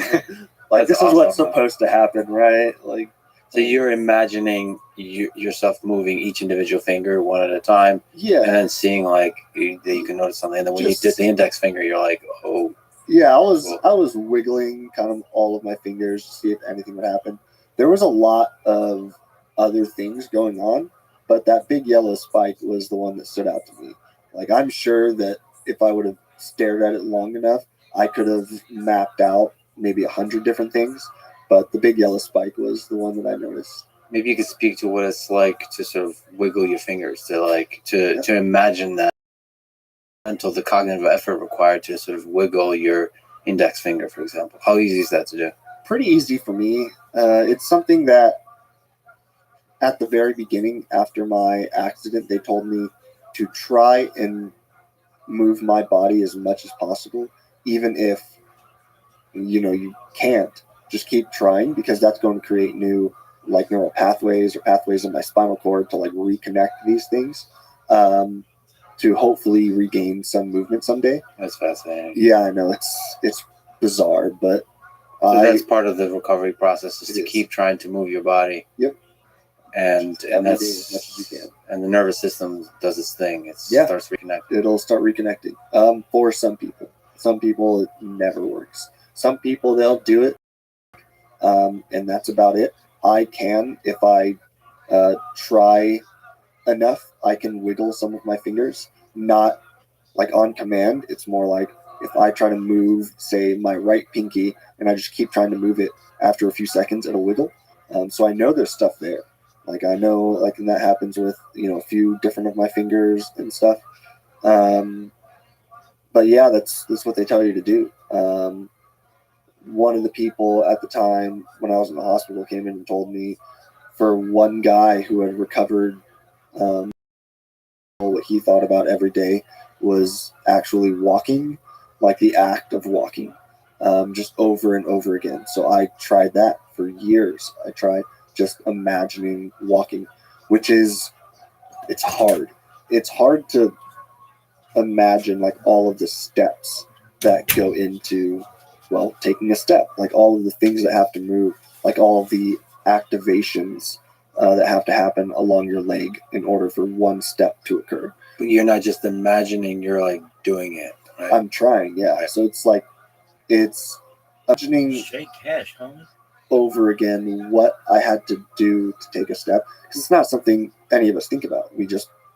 Like That's this is what's awesome, supposed to happen, right?" Like, So you're imagining yourself moving each individual finger one at a time, yeah. and then seeing like that you can notice something. And then when Just- you did the index finger, you're like, oh, Yeah, I was wiggling kind of all of my fingers to see if anything would happen. There was a lot of other things going on, but that big yellow spike was the one that stood out to me. Like, I'm sure that if I would have stared at it long enough, I could have mapped out maybe 100 different things, but the big yellow spike was the one that I noticed. maybe you could speak to what it's like to sort of wiggle your fingers, to imagine that until the cognitive effort required to sort of wiggle your index finger, for example. How easy is that to do? Pretty easy for me. It's something that at the very beginning, after my accident, they told me to try and move my body as much as possible, even if you can't. Just keep trying, because that's going to create new like neural pathways or pathways in my spinal cord to like reconnect these things, to hopefully regain some movement someday. That's fascinating. Yeah, I know it's bizarre, but So that's part of the recovery process, is It to is. keep trying to move your body. Yep. And Every day that's as much as you can. And the nervous system does its thing. It Yeah. starts reconnecting. It'll start reconnecting. For some people. Some people it never works. Some people they'll do it, and that's about it. I can, if I try enough, I can wiggle some of my fingers. Not like on command. It's more like if I try to move, say, my right pinky, and I just keep trying to move it, after a few seconds, it'll wiggle. So I know there's stuff there. Like I know, like, and that happens with a few different of my fingers and stuff. But yeah, that's what they tell you to do. One of the people at the time when I was in the hospital came in and told me, for one guy who had recovered, what he thought about every day was actually walking, like the act of walking, just over and over again. So I tried that for years. I tried just imagining walking, which is, it's hard. It's hard to imagine like all of the steps that go into, well, taking a step, like all of the things that have to move, like all of the activations that have to happen along your leg in order for one step to occur. But you're not just imagining, you're like doing it. Right? I'm trying, yeah. So it's like it's imagining Straight cash, homie. over again what I had to do to take a step, because it's not something any of us think about.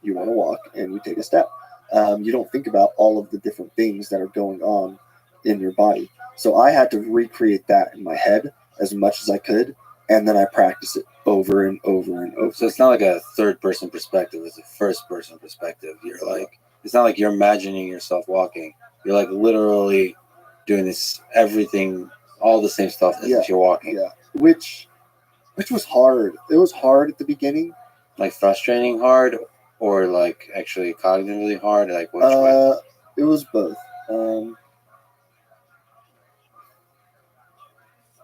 You want to walk and you take a step. You don't think about all of the different things that are going on in your body. So I had to recreate that in my head as much as I could, and then I practice it over and over and over. So it's not like a third person perspective, it's a first person perspective. You're like, it's not like you're imagining yourself walking. You're like literally doing this everything, all the same stuff as if you're walking. Yeah, which was hard. It was hard at the beginning. Like frustrating hard, or like actually cognitively hard, like which way? It was both.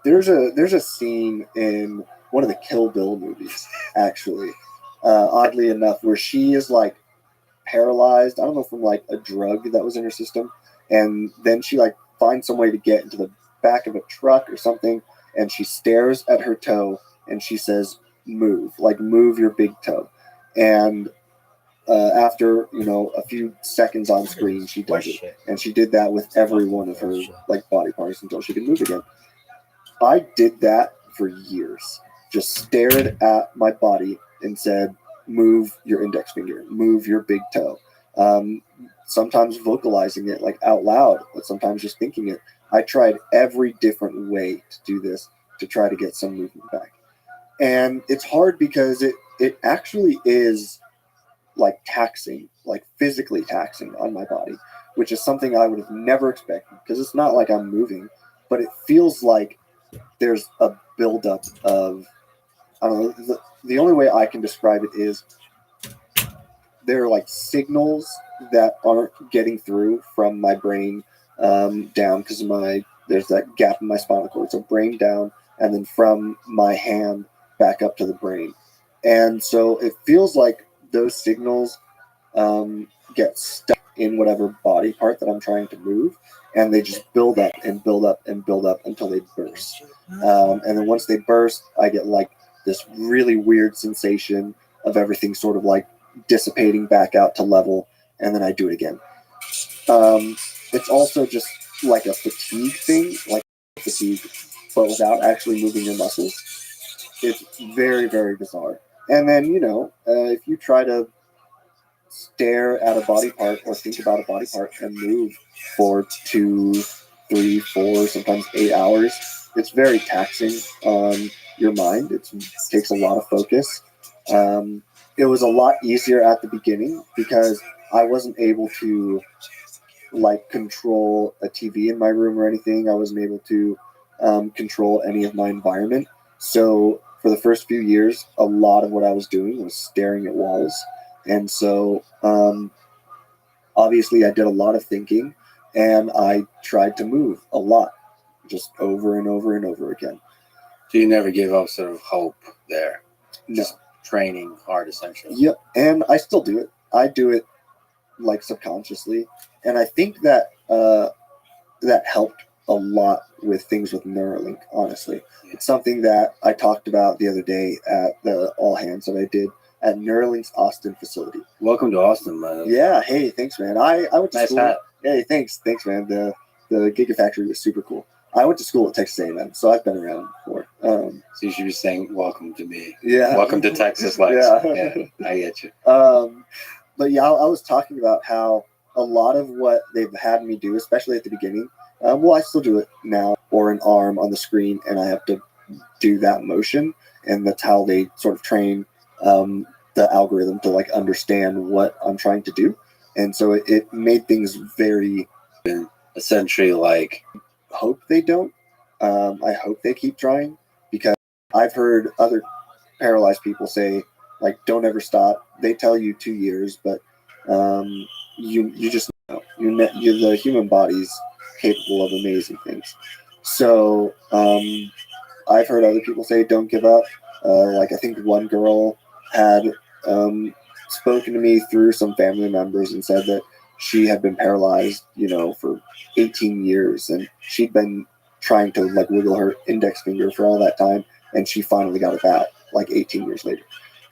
There's a scene in one of the Kill Bill movies, actually, oddly enough, where she is like paralyzed. I don't know, from like a drug that was in her system, and then she like finds some way to get into the back of a truck or something, and she stares at her toe and she says, "Move, like move your big toe," and after a few seconds on screen, she does it, and she did that with every one of her like body parts until she could move again. I did that for years. Just stared at my body and said, "Move your index finger, move your big toe." Sometimes vocalizing it like out loud, but sometimes just thinking it. I tried every different way to do this to try to get some movement back, and it's hard because it actually is like taxing, like physically taxing on my body, which is something I would have never expected, because it's not like I'm moving, but it feels like there's a buildup of, I don't know, the only way I can describe it is there are like signals that aren't getting through from my brain down, because there's that gap in my spinal cord. So brain down, and then from my hand back up to the brain. And so it feels like those signals get stuck in whatever body part that I'm trying to move, and they just build up and build up and build up until they burst. And then once they burst, I get like this really weird sensation of everything sort of like dissipating back out to level, and then I do it again. It's also just like a fatigue thing, like fatigue, but without actually moving your muscles. It's very, very bizarre. And then, if you try to stare at a body part or think about a body part and move for 2, 3, 4, sometimes 8 hours, it's very taxing on your mind. It takes a lot of focus. It was a lot easier at the beginning because I wasn't able to like control a TV in my room or anything. I wasn't able to control any of my environment. So for the first few years, a lot of what I was doing was staring at walls. And so obviously I did a lot of thinking, and I tried to move a lot, just over and over and over again. So you never gave up sort of hope there? No. Just training hard, essentially? Yep, and I still do it. I do it like subconsciously. And I think that that helped a lot with things with Neuralink, honestly. It's something that I talked about the other day at the all hands that I did at Neuralink's Austin facility. Welcome to Austin, man. Yeah, hey, thanks, man. I went to Nice school. hat. Hey, thanks, man. The Gigafactory was super cool. I went to school at Texas A&M, so I've been around before. So you should be saying, "Welcome to me." Yeah. Welcome to Texas, Lex. Yeah. I get you. But yeah, I was talking about how a lot of what they've had me do, especially at the beginning, well, I still do it now, or an arm on the screen, and I have to do that motion, and that's how they sort of train the algorithm to like understand what I'm trying to do. And so it made things very, essentially, like, hope they don't. I hope they keep trying, because I've heard other paralyzed people say, like, don't ever stop. They tell you 2 years, but you just know. The human body's capable of amazing things. So I've heard other people say, don't give up. Like, I think one girl had spoken to me through some family members and said that she had been paralyzed, for 18 years, and she'd been trying to like wiggle her index finger for all that time, and she finally got it back like 18 years later.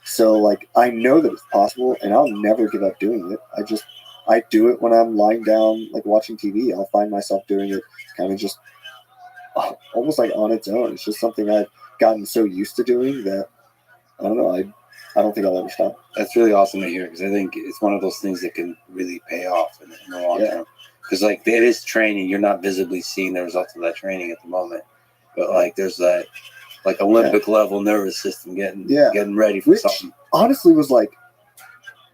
So like, I know that it's possible, and I'll never give up doing it. I do it when I'm lying down, like watching TV. I'll find myself doing it kind of just almost like on its own. It's just something I've gotten so used to doing that I don't know. I don't think I'll ever stop. That's really awesome to hear because I think it's one of those things that can really pay off in the long Yeah. term. Because like it is training, you're not visibly seeing the results of that training at the moment, but like there's that like Olympic level nervous system getting ready for Which something. honestly was like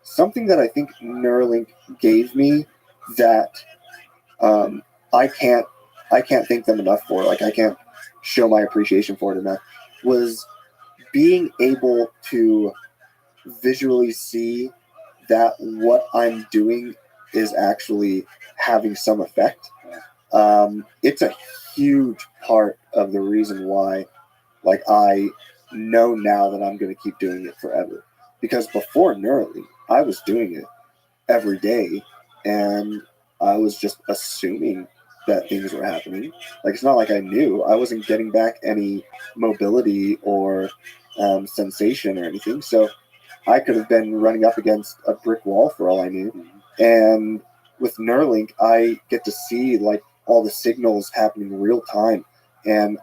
something that I think Neuralink gave me that I can't thank them enough for. Like I can't show my appreciation for it enough. Was being able to visually see that what I'm doing is actually having some effect. It's a huge part of the reason why, like, I know now that I'm going to keep doing it forever. Because before Neuralink, I was doing it every day, and I was just assuming that things were happening. Like, it's not like I knew. I wasn't getting back any mobility or sensation or anything. So I could have been running up against a brick wall for all I knew. And with Neuralink, I get to see like all the signals happening real time, and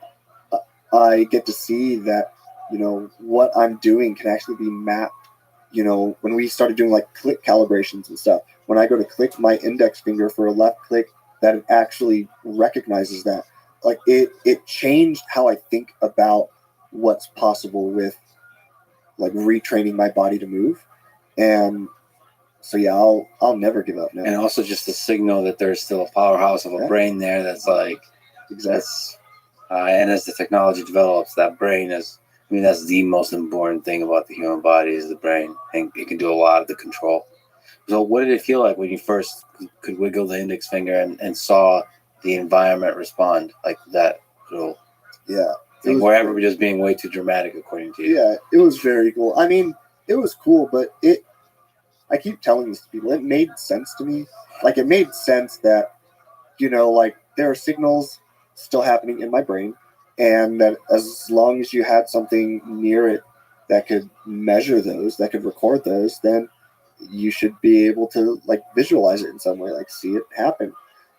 I get to see that, you know, what I'm doing can actually be mapped. You know, when we started doing like click calibrations and stuff, when I go to click my index finger for a left click, that it actually recognizes that. Like it changed how I think about what's possible with like retraining my body to move. And so yeah, I'll never give up now. And also just the signal that there's still a powerhouse of a brain there that's like Exactly. and as the technology develops, that brain is, I mean, that's the most important thing about the human body is the brain, and it can do a lot of the control. So what did it feel like when you first could wiggle the index finger and saw the environment respond like that little Yeah. thing, where everybody was being way too dramatic according to you? Yeah, it was very cool. I mean, it was cool, but I keep telling this to people, it made sense to me. Like, it made sense that, you know, like, there are signals still happening in my brain, and that as long as you had something near it that could measure those, that could record those, then you should be able to, like, visualize it in some way, like, see it happen.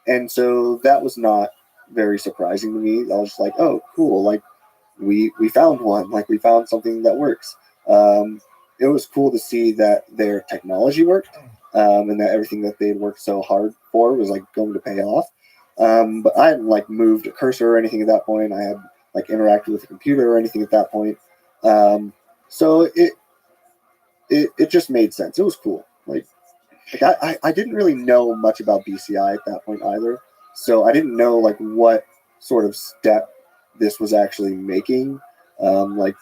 And so that was not very surprising to me. I was just like, oh, cool, like, we found one, like, we found something that works. It was cool to see that their technology worked, and that everything that they had worked so hard for was like going to pay off. But I hadn't like moved a cursor or anything at that point. I had like interacted with a computer or anything at that point. So it just made sense. It was cool. Like I didn't really know much about BCI at that point either. So I didn't know like what sort of step this was actually making. Like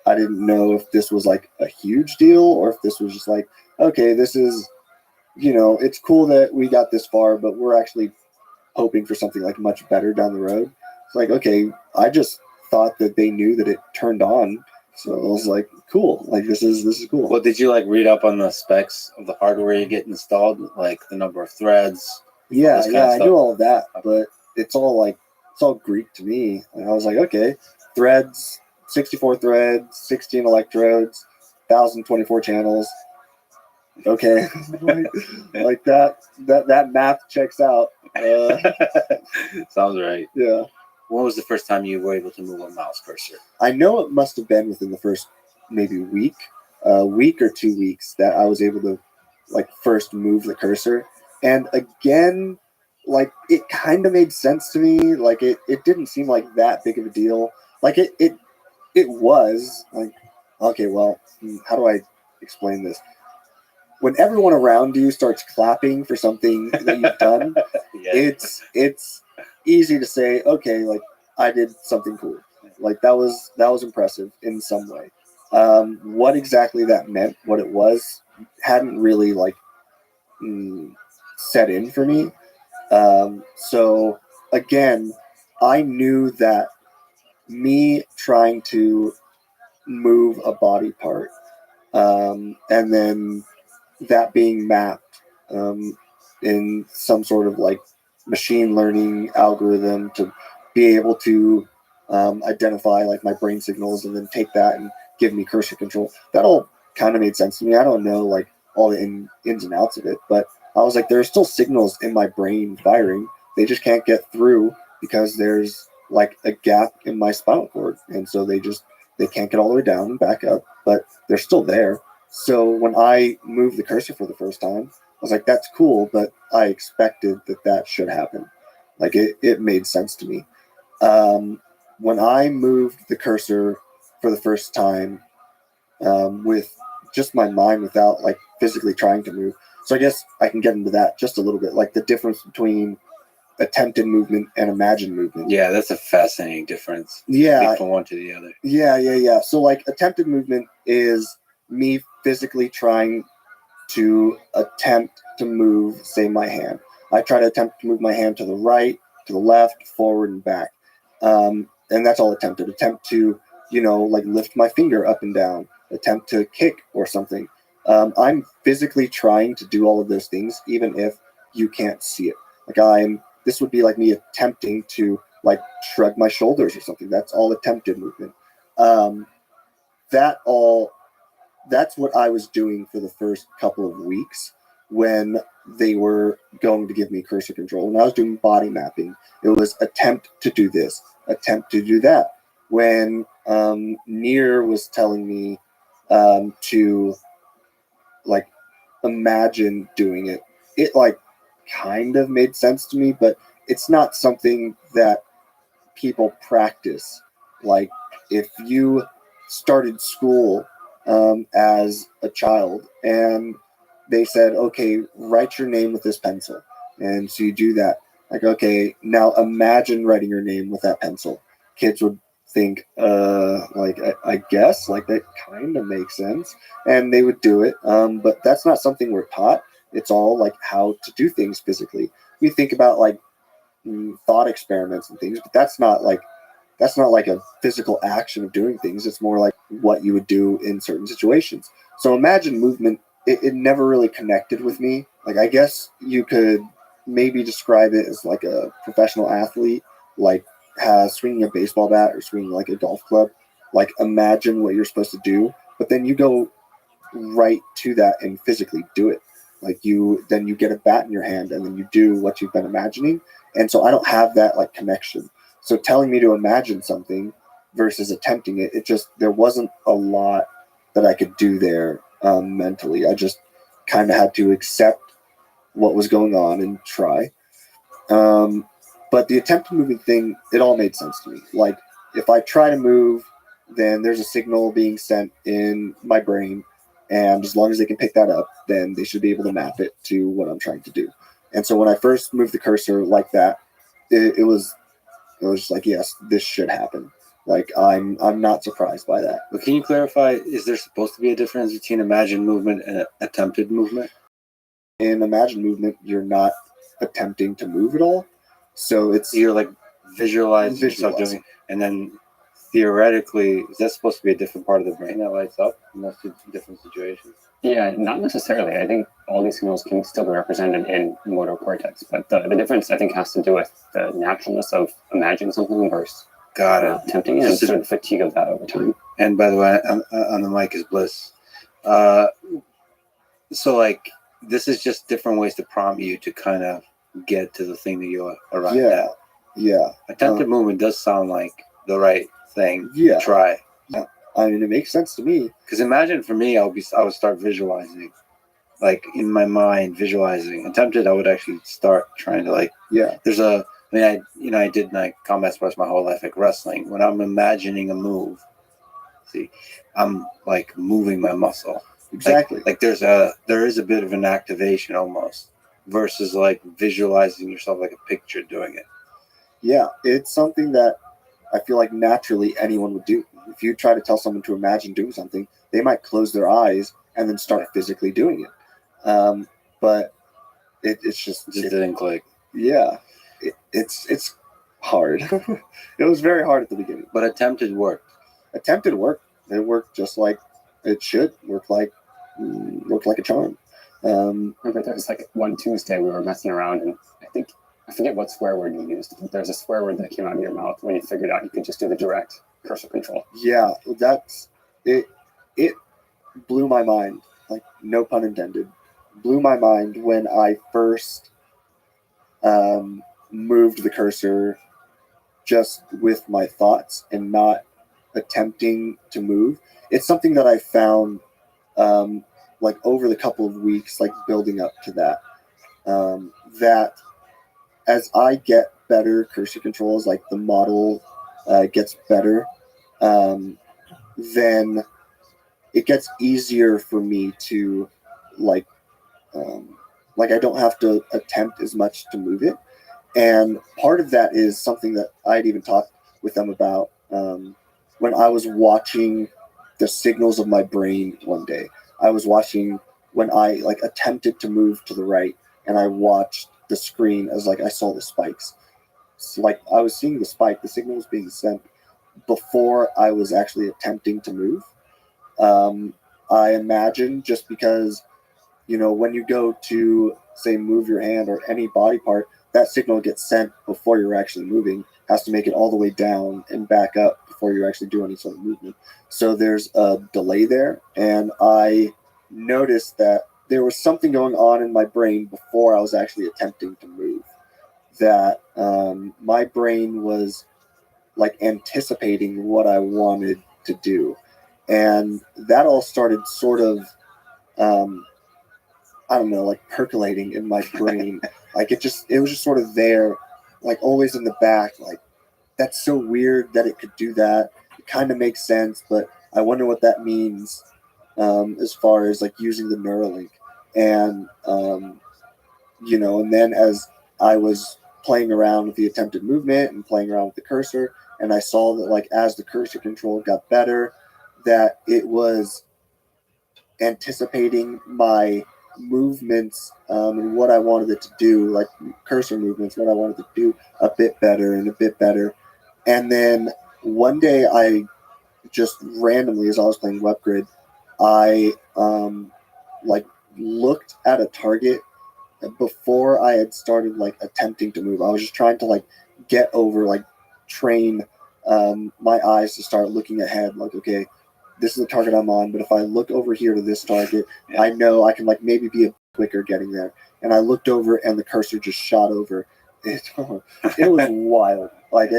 I didn't know if this was like a huge deal or if this was just like, okay, this is, you know, it's cool that we got this far, but we're actually hoping for something like much better down the road. It's like, okay, I just thought that they knew that it turned on. So I was like, cool, like this is cool. Well, did you like read up on the specs of the hardware you get installed, like the number of threads? Yeah, this kind of I stuff? knew all of that, but it's all Greek to me. And I was like, okay, threads, 64 threads, 16 electrodes, 1024 channels. Okay, like that math checks out. Sounds right. Yeah, When was the first time you were able to move a mouse cursor? I know it must have been within the first maybe week or 2 weeks that I was able to like first move the cursor. And again, like it kind of made sense to me. Like it didn't seem like that big of a deal. Like it was like, okay, well, how do I explain this? When everyone around you starts clapping for something that you've done, it's easy to say, okay, like I did something cool. Like that was impressive in some way. What exactly that meant, what it was, hadn't really like set in for me. So again, I knew that me trying to move a body part, and then that being mapped in some sort of like machine learning algorithm to be able to identify like my brain signals and then take that and give me cursor control. That all kind of made sense to me. I don't know like all the ins and outs of it, but I was like, there are still signals in my brain firing. They just can't get through because there's like a gap in my spinal cord, and so they can't get all the way down and back up, but they're still there. So when I moved the cursor for the first time, I was like, that's cool, but I expected that should happen. Like it made sense to me. When I moved the cursor for the first time, with just my mind without like physically trying to move. So I guess I can get into that just a little bit, like the difference between attempted movement and imagined movement. Yeah, that's a fascinating difference. Yeah. From one to the other. Yeah. So like attempted movement is me physically trying to attempt to move, say, my hand. I try to attempt to move my hand to the right, to the left, forward, and back. And that's all attempted. Attempt to, like lift my finger up and down, attempt to kick or something. I'm physically trying to do all of those things, even if you can't see it. Like this would be like me attempting to like shrug my shoulders or something. That's all attempted movement. That's what I was doing for the first couple of weeks when they were going to give me cursor control. When I was doing body mapping, it was attempt to do this, attempt to do that. When Nier was telling me to like imagine doing it, it like kind of made sense to me, but it's not something that people practice. Like if you started school as a child and they said, okay, write your name with this pencil, and so you do that, like, okay, now imagine writing your name with that pencil. Kids would think like I guess like that kind of makes sense, and they would do it, but that's not something we're taught. It's all like how to do things physically. We think about like thought experiments and things, but that's not like a physical action of doing things. It's more like what you would do in certain situations. So imagine movement, it never really connected with me. Like I guess you could maybe describe it as like a professional athlete, like swinging a baseball bat or swinging like a golf club. Like imagine what you're supposed to do, but then you go right to that and physically do it. Like then you get a bat in your hand and then you do what you've been imagining. And so I don't have that like connection. So telling me to imagine something versus attempting it, there wasn't a lot that I could do there mentally. I just kind of had to accept what was going on and try. But the attempted moving thing, it all made sense to me. Like if I try to move, then there's a signal being sent in my brain, and as long as they can pick that up, then they should be able to map it to what I'm trying to do. And so when I first moved the cursor like that, it was just like, yes, this should happen. Like I'm not surprised by that. But can you clarify, is there supposed to be a difference between imagined movement and attempted movement? In imagined movement, you're not attempting to move at all. So you're like visualizing yourself doing, and then theoretically, is that supposed to be a different part of the brain that lights up in those two different situations? Yeah, not necessarily. I think all these signals can still be represented in motor cortex, but the difference I think has to do with the naturalness of imagining something versus attempting it, and sort of the fatigue of that over time. And by the way, on the mic is Bliss. So like, this is just different ways to prompt you to kind of get to the thing that you arrived at. Yeah. Attempted movement does sound like the right thing to try. Yeah. I mean, it makes sense to me. Because imagine for me, I would start visualizing, like in my mind, visualizing. Attempted, I would actually start trying to like. Yeah. I did like combat sports my whole life, like wrestling. When I'm imagining a move, I'm like moving my muscle. Exactly. Like there is a bit of an activation almost, versus like visualizing yourself like a picture doing it. Yeah, it's something that I feel like naturally anyone would do. If you try to tell someone to imagine doing something, they might close their eyes and then start physically doing it. But it just didn't click. Yeah, it's hard. It was very hard at the beginning. But attempted worked. Attempted worked. It worked just like it should. Worked like a charm. Remember, there was like one Tuesday we were messing around, and I forget what swear word you used, but there's a swear word that came out of your mouth when you figured out you could just do the direct cursor control. Yeah, that's it. It blew my mind. Like, no pun intended. blew my mind when I first moved the cursor just with my thoughts and not attempting to move. It's something that I found like over the couple of weeks, like building up to that, that as I get better cursor controls, like the model gets better, then it gets easier for me to like I don't have to attempt as much to move it. And part of that is something that I'd even talked with them about when I was watching the signals of my brain one day. I was watching when I like attempted to move to the right, and I watched the screen as like I saw the spikes. So, like I was seeing the spike, the signal was being sent before I was actually attempting to move. I imagine just because, you know, when you go to say move your hand or any body part, that signal gets sent before you're actually moving, has to make it all the way down and back up before you actually do any sort of movement. So there's a delay there. And I noticed that there was something going on in my brain before I was actually attempting to move, that my brain was like anticipating what I wanted to do. And that all started sort of, I don't know, like percolating in my brain. Like it was just sort of there, like always in the back. Like, that's so weird that it could do that. It kind of makes sense, but I wonder what that means as far as like using the Neuralink. And, you know, and then as I was playing around with the attempted movement and playing around with the cursor, and I saw that like as the cursor control got better, that it was anticipating my movements and what I wanted it to do, like cursor movements, what I wanted to do a bit better and a bit better. And then one day I just randomly, as I was playing WebGrid, I like looked at a target before I had started like attempting to move. I was just trying to like get over, like train my eyes to start looking ahead, like, okay, this is the target I'm on, but if I look over here to this target, I know I can like maybe be a quicker getting there. And I looked over and the cursor just shot over. It was wild. Like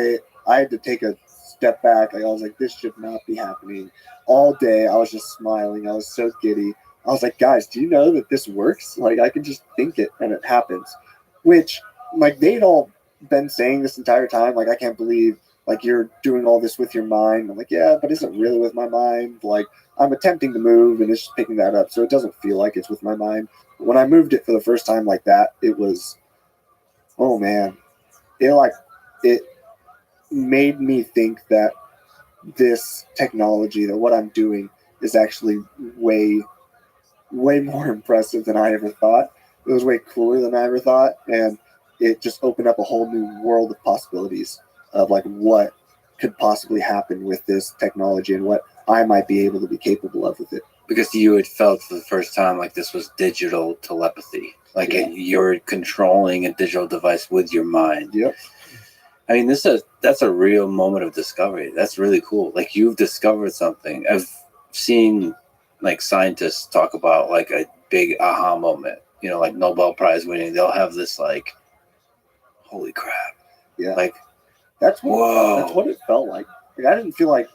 I had to take a step back. Like I was like, this should not be happening. All day I was just smiling. I was so giddy. I was like, guys, do you know that this works? Like I can just think it and it happens. Which like they'd all been saying this entire time. Like I can't believe like you're doing all this with your mind. I'm like, yeah, but is it really with my mind? Like I'm attempting to move and it's just picking that up. So it doesn't feel like it's with my mind. But when I moved it for the first time like that, it was, oh man, it made me think that this technology, that what I'm doing is actually way more impressive than I ever thought. It was way cooler than I ever thought. And it just opened up a whole new world of possibilities of like what could possibly happen with this technology and what I might be able to be capable of with it. Because you had felt for the first time like this was digital telepathy, like you're controlling a digital device with your mind. Yep. I mean, that's a real moment of discovery. That's really cool. Like you've discovered something. I've seen like scientists talk about like a big aha moment, you know, like Nobel Prize winning. They'll have this like, holy crap. Yeah. Like, that's what it felt like. Like I didn't feel like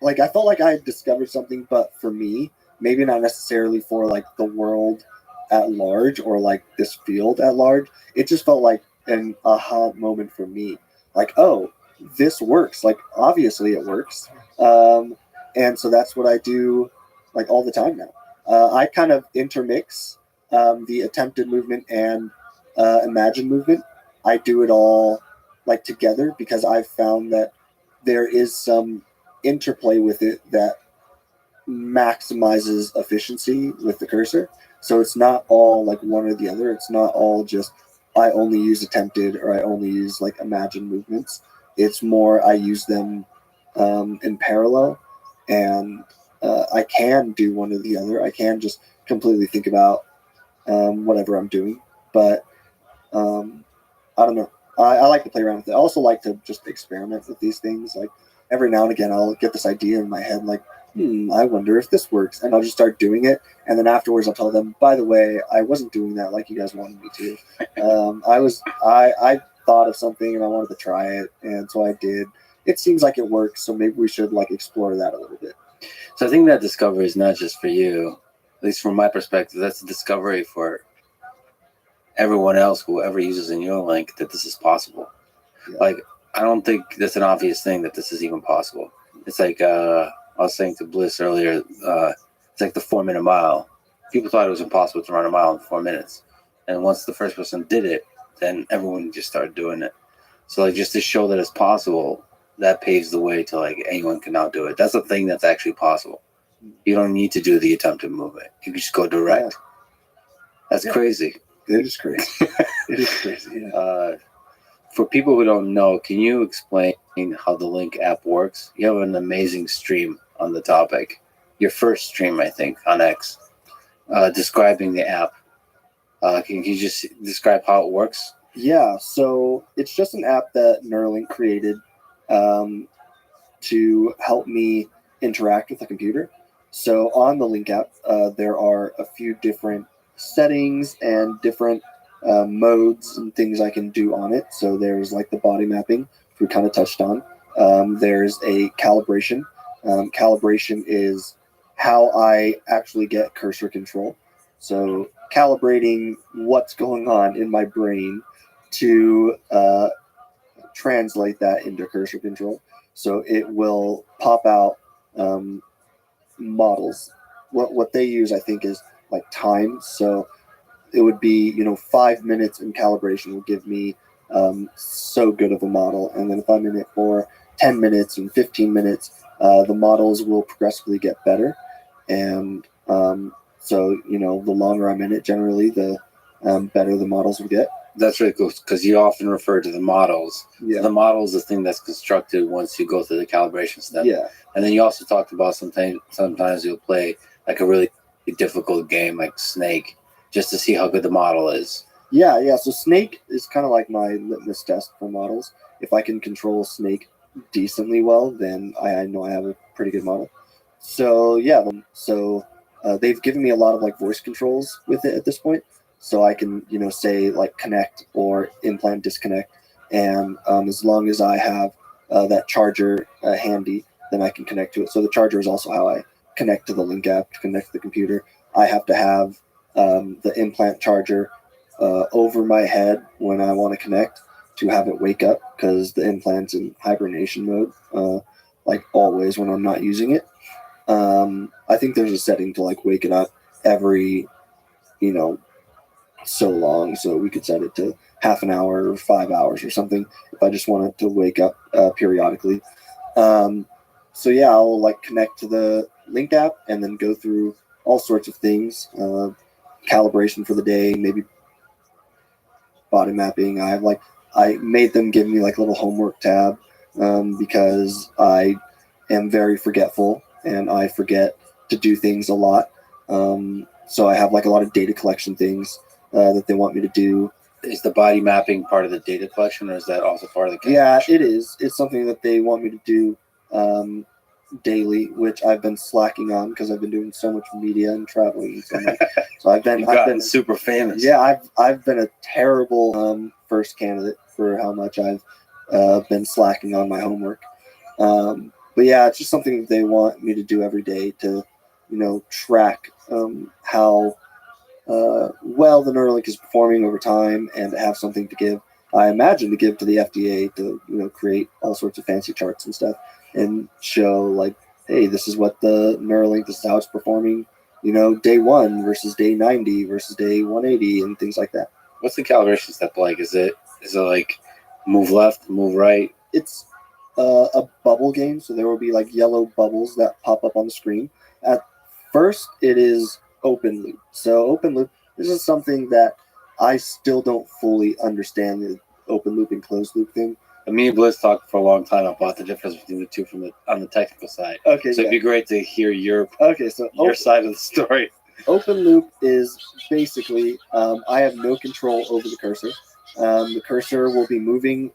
I felt like I had discovered something, but for me, maybe not necessarily for like the world at large or like this field at large. It just felt like an aha moment for me. Like, oh, this works. Like obviously it works. And so that's what I do like all the time now. I kind of intermix the attempted movement and imagined movement. I do it all like together because I've found that there is some interplay with it that maximizes efficiency with the cursor. So it's not all like one or the other. It's not all just I only use attempted or I only use like imagined movements. It's more I use them in parallel, and I can do one or the other. I can just completely think about whatever I'm doing, but I don't know. I like to play around with it. I also like to just experiment with these things. Like every now and again, I'll get this idea in my head. Like, I wonder if this works, and I'll just start doing it, and then afterwards I'll tell them, by the way, I wasn't doing that like you guys wanted me to. I thought of something and I wanted to try it, and so I did. It seems like it works, so maybe we should like explore that a little bit. So I think that discovery is not just for you, at least from my perspective. That's a discovery for everyone else, whoever uses in your link, that this is possible. Yeah. Like, I don't think that's an obvious thing that this is even possible. It's like I was saying to Bliss earlier, it's like the 4-minute mile. People thought it was impossible to run a mile in 4 minutes. And once the first person did it, then everyone just started doing it. So like just to show that it's possible, that paves the way to like anyone can now do it. That's a thing that's actually possible. You don't need to do the attempted movement. You can just go direct. Yeah. That's crazy. It is crazy. It is crazy. Yeah. For people who don't know, can you explain how the Link app works? You have an amazing stream on the topic. Your first stream, I think, on X, describing the app. Can you just describe how it works? Yeah, so it's just an app that Neuralink created to help me interact with the computer. So on the Link app, there are a few different settings and different modes and things I can do on it. So there's like the body mapping, which we kind of touched on. There's a calibration. Calibration is how I actually get cursor control. So calibrating what's going on in my brain to translate that into cursor control. So it will pop out models. What they use, I think, is like time. So it would be, 5 minutes in calibration will give me so good of a model. And then if I'm in it for 10 minutes and 15 minutes, the models will progressively get better. And so, the longer I'm in it, generally, the better the models will get. That's really cool because you often refer to the models. Yeah. The model is the thing that's constructed once you go through the calibration step. Yeah. And then you also talked about sometimes you'll play like a really difficult game like Snake just to see how good the model is. Yeah. So Snake is kind of like my litmus test for models. If I can control Snake decently well, then I know I have a pretty good model. So yeah, they've given me a lot of like voice controls with it at this point. So I can, say like connect or implant disconnect. And as long as I have that charger handy, then I can connect to it. So the charger is also how I connect to the Link app to connect to the computer. I have to have the implant charger over my head when I want to connect to have it wake up because the implant's in hibernation mode, like always when I'm not using it. I think there's a setting to like wake it up every, so long. So we could set it to half an hour or 5 hours or something if I just want it to wake up periodically. So yeah, I'll like connect to the Link app and then go through all sorts of things, calibration for the day, maybe body mapping. I made them give me like a little homework tab because I am very forgetful and I forget to do things a lot. So I have like a lot of data collection things that they want me to do. Is the body mapping part of the data collection, or is that also part of the calibration? Yeah, it is. It's something that they want me to do daily, which I've been slacking on because I've been doing so much media and traveling and so much. So I've been super famous. Yeah, I've been a terrible first candidate for how much I've been slacking on my homework. But yeah, it's just something that they want me to do every day to, track how well the Neuralink is performing over time and to have something to give. I imagine to give to the FDA to, create all sorts of fancy charts and stuff and show like, hey, this is what the Neuralink, this is how it's performing, day 1 versus day 90 versus day 180 and things like that. What's the calibration step like? Is it like move left, move right? It's a bubble game, so there will be like yellow bubbles that pop up on the screen. At first, it is open loop. So open loop, this is something that I still don't fully understand, the open loop and closed loop thing. Me and Bliss talked for a long time about the difference between the two on the technical side. Okay, so it'd be great to hear your side of the story. Open loop is basically I have no control over the cursor. The cursor will be moving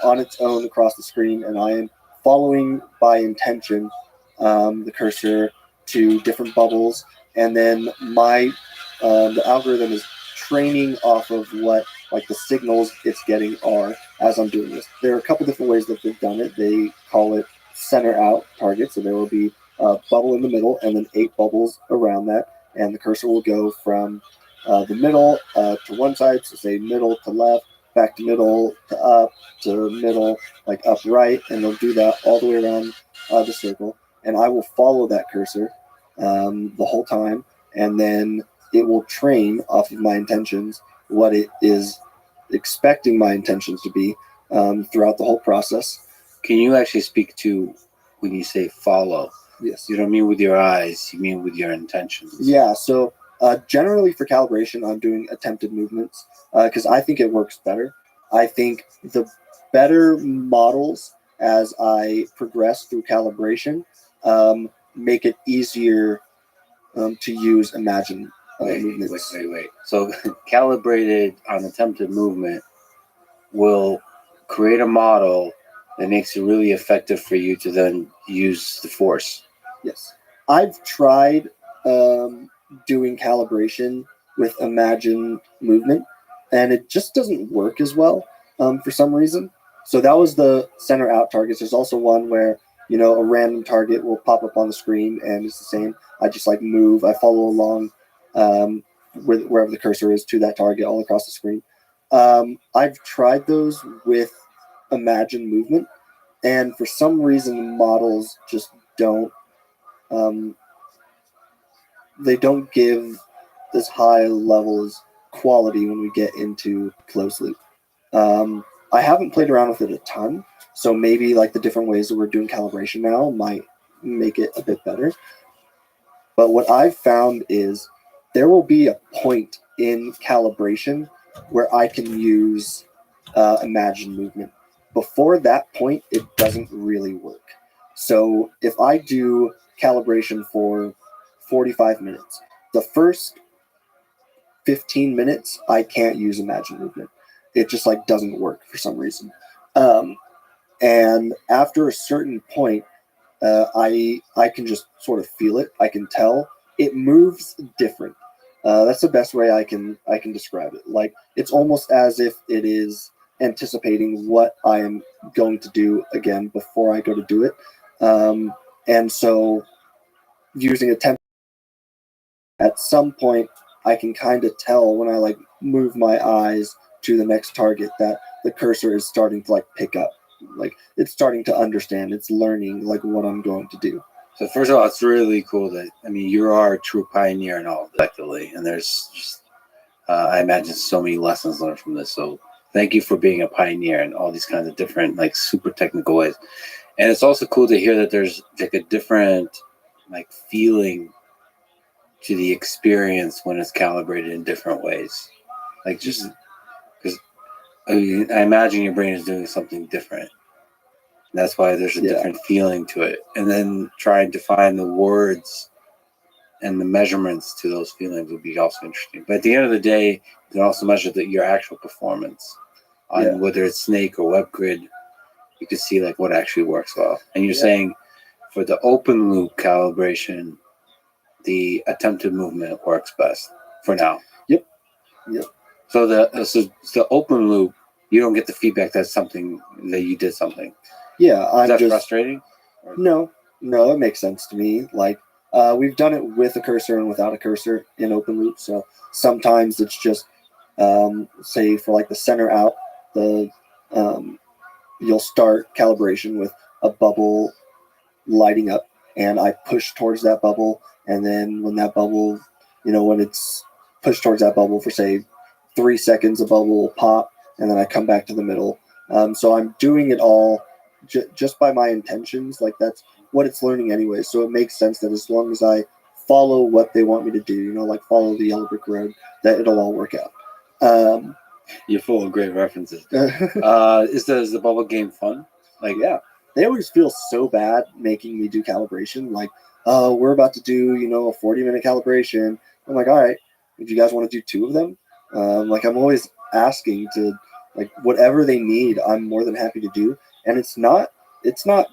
on its own across the screen, and I am following by intention the cursor to different bubbles, and then the algorithm is training off of what like the signals it's getting are as I'm doing this. There are a couple different ways that they've done it. They call it center out target, so there will be a bubble in the middle and then 8 bubbles around that, and the cursor will go from the middle to one side, so say middle to left, back to middle to middle, like up right, and they'll do that all the way around the circle. And I will follow that cursor the whole time, and then it will train off of my intentions what it is expecting my intentions to be throughout the whole process. Can you actually speak to when you say follow? Yes. You don't mean with your eyes, you mean with your intentions. Yeah, so generally for calibration, I'm doing attempted movements because I think it works better. I think the better models as I progress through calibration make it easier to use Imagine movements. Wait. So calibrated on attempted movement will create a model that makes it really effective for you to then use the force. Yes. I've tried doing calibration with Imagine movement, and it just doesn't work as well for some reason. So that was the center out targets. There's also one where, you know, a random target will pop up on the screen and it's the same. I just like move. I follow along wherever the cursor is to that target all across the screen. I've tried those with Imagine movement, and for some reason the models just don't they don't give this high levels quality when we get into closed loop. I haven't played around with it a ton, so maybe like the different ways that we're doing calibration now might make it a bit better. But what I've found is there will be a point in calibration where I can use Imagine movement. Before that point, it doesn't really work. So if I do calibration for 45 minutes, the first 15 minutes, I can't use Imagine movement. It just like doesn't work for some reason. And after a certain point, I can just sort of feel it. I can tell it moves different. That's the best way I can describe it. Like it's almost as if it is anticipating what I am going to do again before I go to do it. And so using a temp at some point, I can kind of tell when I like move my eyes to the next target that the cursor is starting to like pick up. Like it's starting to understand. It's learning like what I'm going to do. So first of all, it's really cool that, I mean, you are a true pioneer in all of this, effectively, and there's just, I imagine so many lessons learned from this. So thank you for being a pioneer in all these kinds of different, like super technical ways. And it's also cool to hear that there's like a different like feeling to the experience when it's calibrated in different ways. Like just because I imagine your brain is doing something different. That's why there's a different feeling to it. And then trying to find the words and the measurements to those feelings would be also interesting. But at the end of the day, you can also measure your actual performance on whether it's Snake or WebGrid. You can see like what actually works well. And you're saying for the open loop calibration, the attempted movement works best for now. Yep. So the open loop, you don't get the feedback that's something that you did something. Yeah, Is that frustrating? No, it makes sense to me. Like we've done it with a cursor and without a cursor in open loop. So sometimes it's just say for like the center out, you'll start calibration with a bubble lighting up, and I push towards that bubble, and then when that bubble, when it's pushed towards that bubble for say 3 seconds, a bubble will pop, and then I come back to the middle. So I'm doing it all just by my intentions. Like that's what it's learning anyway. So it makes sense that as long as I follow what they want me to do, like follow the yellow brick road, that it'll all work out. You're full of great references. Is the bubble game fun? Like, yeah, they always feel so bad making me do calibration. Like, we're about to do, a 40-minute calibration. I'm like, all right, if you guys want to do 2 of them, like I'm always asking to, like, whatever they need, I'm more than happy to do. And it's not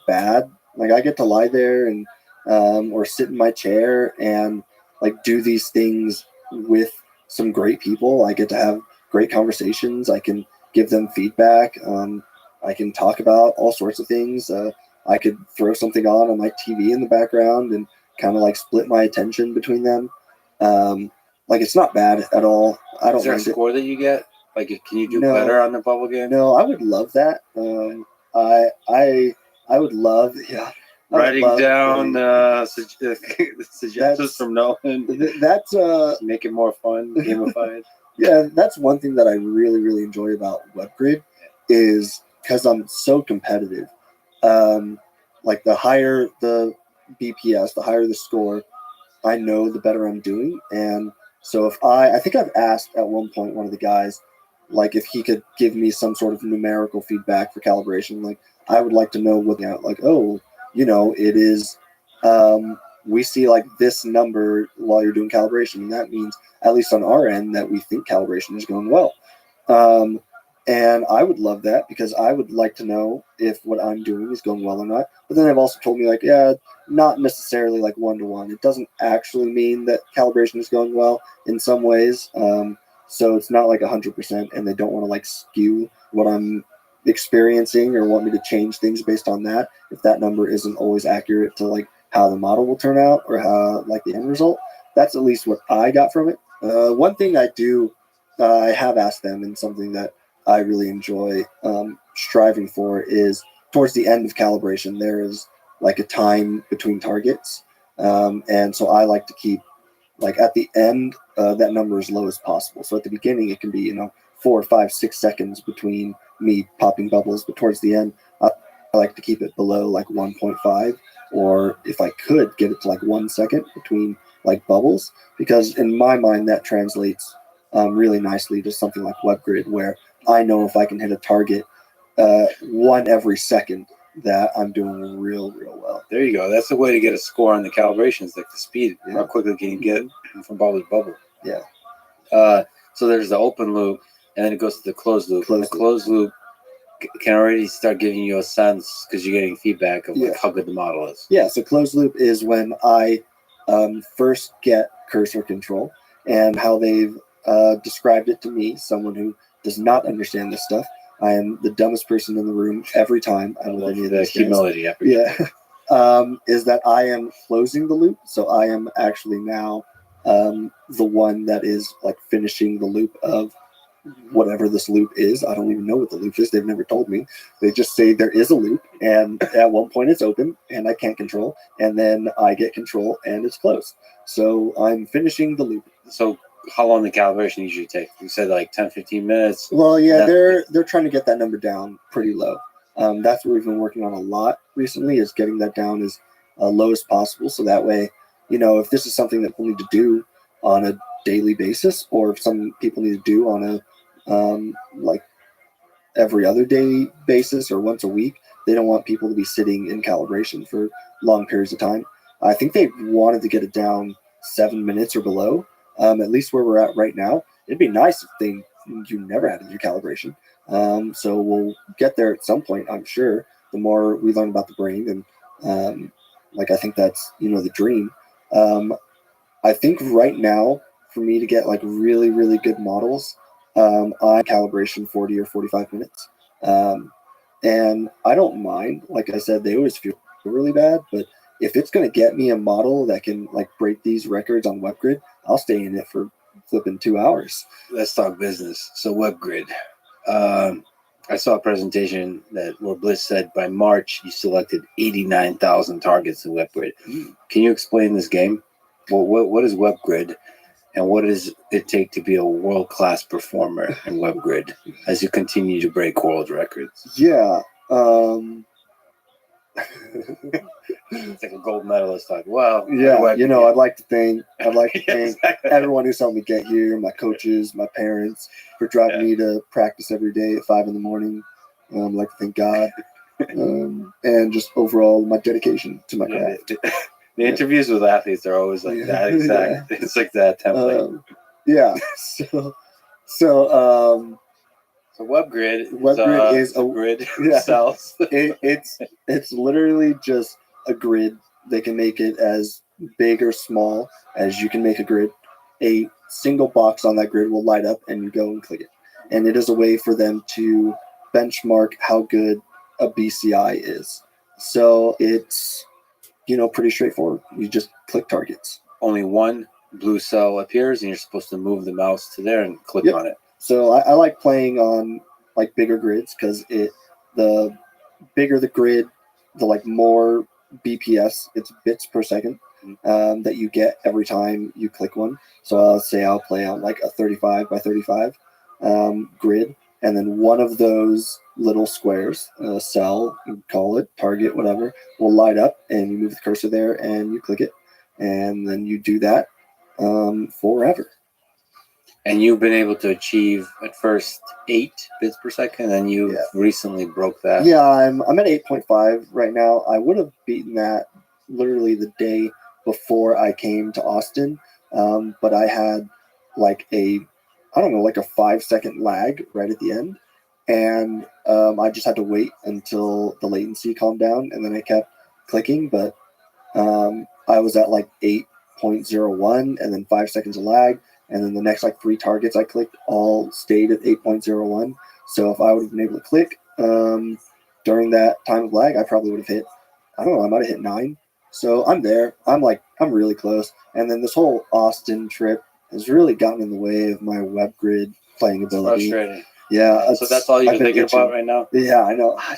bad. Like I get to lie there and or sit in my chair and like do these things with some great people. I get to have great conversations. I can give them feedback. I can talk about all sorts of things. I could throw something on my TV in the background and kind of like split my attention between them. Like it's not bad at all. I don't Is there a mind it. score that you get? Like, can you do No. better on the bubble game? No, I would love that. I would love, yeah. I would Writing love down a- suggestions That's- from Nolan. that's Make it more fun, gamified. yeah, that's one thing that I really, really enjoy about WebGrid is because I'm so competitive. Like the higher the BPS, the higher the score, I know the better I'm doing. And so if I think I've asked at one point one of the guys, like if he could give me some sort of numerical feedback for calibration, like I would like to know what, like, oh, it is, we see like this number while you're doing calibration. And that means, at least on our end, that we think calibration is going well. And I would love that because I would like to know if what I'm doing is going well or not. But then they've also told me like, yeah, not necessarily like 1-to-1. It doesn't actually mean that calibration is going well in some ways. So it's not like 100%, and they don't want to like skew what I'm experiencing or want me to change things based on that. If that number isn't always accurate to like how the model will turn out or how like the end result, that's at least what I got from it. One thing I have asked them, and something that I really enjoy striving for, is towards the end of calibration, there is like a time between targets. And so I like to keep like at the end, that number as low as possible. So at the beginning, it can be, 4, 5, 6 seconds between me popping bubbles, but towards the end, I like to keep it below like 1.5, or if I could get it to like 1 second between like bubbles, because in my mind, that translates really nicely to something like WebGrid, where I know if I can hit a target one every second, that I'm doing real, real well. There you go. That's the way to get a score on the calibrations, like the speed. Yeah. How quickly can you get from bubble to bubble? Yeah. So there's the open loop, and then it goes to the closed loop. Closed The closed loop can already start giving you a sense because you're getting feedback of like Yeah. how good the model is. Yeah, so closed loop is when I first get cursor control, and how they've described it to me, someone who does not understand this stuff. I am the dumbest person in the room every time I I'm with love any of the these guys. humility. Yeah. Is that I am closing the loop. So I am actually now the one that is like finishing the loop of whatever this loop is. I don't even know what the loop is. They've never told me. They just say there is a loop, and at one point it's open and I can't control, and then I get control and it's closed. So I'm finishing the loop. So how long the calibration usually take? You said like 10, 15 minutes. Well, yeah, That- they're trying to get that number down pretty low. That's what we've been working on a lot recently, is getting that down as low as possible. So that way, if this is something that people need to do on a daily basis, or if some people need to do on a like every other day basis or once a week, they don't want people to be sitting in calibration for long periods of time. I think they wanted to get it down 7 minutes or below, at least where we're at right now. It'd be nice if you never had to do calibration. So we'll get there at some point, I'm sure, the more we learn about the brain. And I think that's, the dream. I think right now, for me to get like really, really good models, I calibration 40 or 45 minutes. And I don't mind. Like I said, they always feel really bad, but if it's going to get me a model that can like break these records on WebGrid, I'll stay in it for flipping 2 hours. Let's talk business. So WebGrid. I saw a presentation where Bliss said by March you selected 89,000 targets in WebGrid. Can you explain this game? What is WebGrid, and what does it take to be a world-class performer in WebGrid as you continue to break world records? Yeah. It's like a gold medalist. Like, wow. Yeah. WebGrid. I'd like to thank Exactly. everyone who's helped me get here, my coaches, my parents, for driving me to practice every day at 5 a.m. I'd like to thank God, and just overall my dedication to my craft. The interviews with athletes are always like that exact. Yeah. It's like that template. Yeah. So WebGrid. WebGrid is a grid yeah. cells. It's literally just a grid They can make it as big or small as you can make a grid. A single box on that grid will light up and you go and click it. And it is a way for them to benchmark how good a BCI is. So it's, pretty straightforward. You just click targets. Only one blue cell appears, and you're supposed to move the mouse to there and click Yep. on it. So I like playing on like bigger grids because the bigger the grid, the like more BPS, it's bits per second, that you get every time you click one. So I'll play on like a 35 by 35 grid, and then one of those little squares, cell, you call it, target, whatever, will light up, and you move the cursor there and you click it, and then you do that forever. And you've been able to achieve at first 8 bits per second, and you recently broke that. Yeah, I'm at 8.5 right now. I would have beaten that literally the day before I came to Austin, but I had like a 5-second lag right at the end, and I just had to wait until the latency calmed down, and then I kept clicking, but I was at like 8.01, and then 5 seconds of lag, and then the next like 3 targets I clicked all stayed at 8.01. So if I would have been able to click during that time of lag, I probably would have hit, I might have hit 9. So I'm there. I'm really close. And then this whole Austin trip has really gotten in the way of my WebGrid playing ability. Frustrating. Yeah. So that's all you're thinking about right now? Yeah, I know. I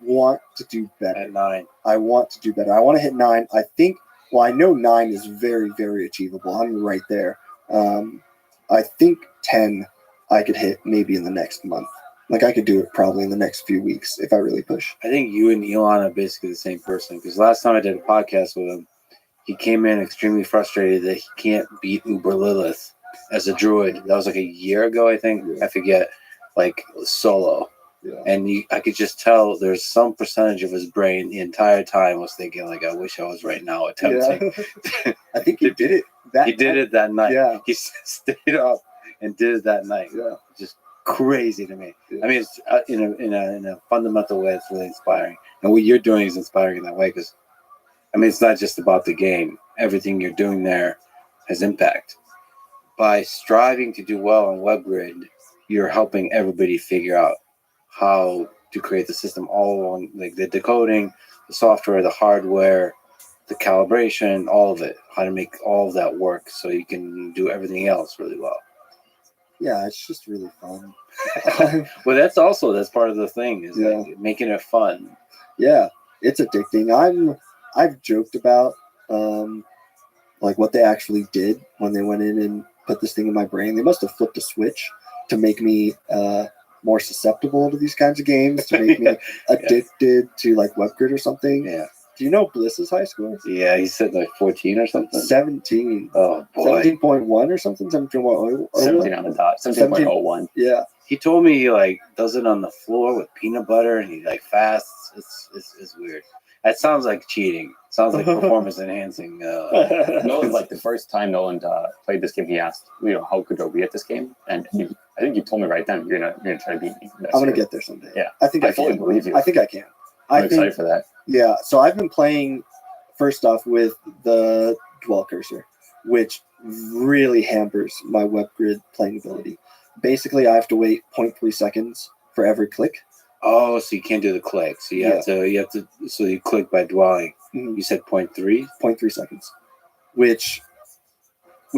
want to do better. At 9. I want to do better. I want to hit 9. I know 9 is very, very achievable. I'm right there. I think 10 I could hit maybe in the next month. Like I could do it probably in the next few weeks if I really push. I think you and Elon are basically the same person, because last time I did a podcast with him, he came in extremely frustrated that he can't beat Uber Lilith as a druid. That was like a year ago, I think. I forget, like solo. Yeah. And I could just tell there's some percentage of his brain the entire time was thinking, like, I wish I was right now attempting. Yeah. I think he did it. He did it that night. Yeah. He stayed up and did it that night. Yeah. Just crazy to me. Yeah. I mean, it's in a fundamental way, it's really inspiring. And what you're doing is inspiring in that way, because, I mean, it's not just about the game. Everything you're doing there has impact. By striving to do well on WebGrid, you're helping everybody figure out how to create the system all along, like the decoding, the software, the hardware, the calibration, all of it, how to make all of that work so you can do everything else really well. Yeah, it's just really fun. Well, that's part of the thing, is like making it fun. Yeah, it's addicting. I've joked about like what they actually did when they went in and put this thing in my brain. They must have flipped a switch to make me more susceptible to these kinds of games, to make me addicted to like WebGrid or something. Yeah. Do you know Bliss's high score? Yeah, he said like 14 or something. 17. Oh boy. 17.1 or something. 17.1. 17 on the dot. 17.01. Yeah. He told me he like does it on the floor with peanut butter and he like fasts. It's weird. That sounds like cheating. Sounds like performance enhancing. Nolan, like the first time Nolan played this game, he asked, how good are we at this game? And I think you told me right then you're gonna try to beat me. I'm gonna get there someday. Yeah, I think I fully can. believe you. I think I can. I'm excited for that. Yeah. So I've been playing first off with the dwell cursor, which really hampers my WebGrid playing ability. Basically, I have to wait 0.3 seconds for every click. Oh, so you can't do the click. So you have to. So you click by dwelling. Mhm. You said 0.3. 0.3 seconds, which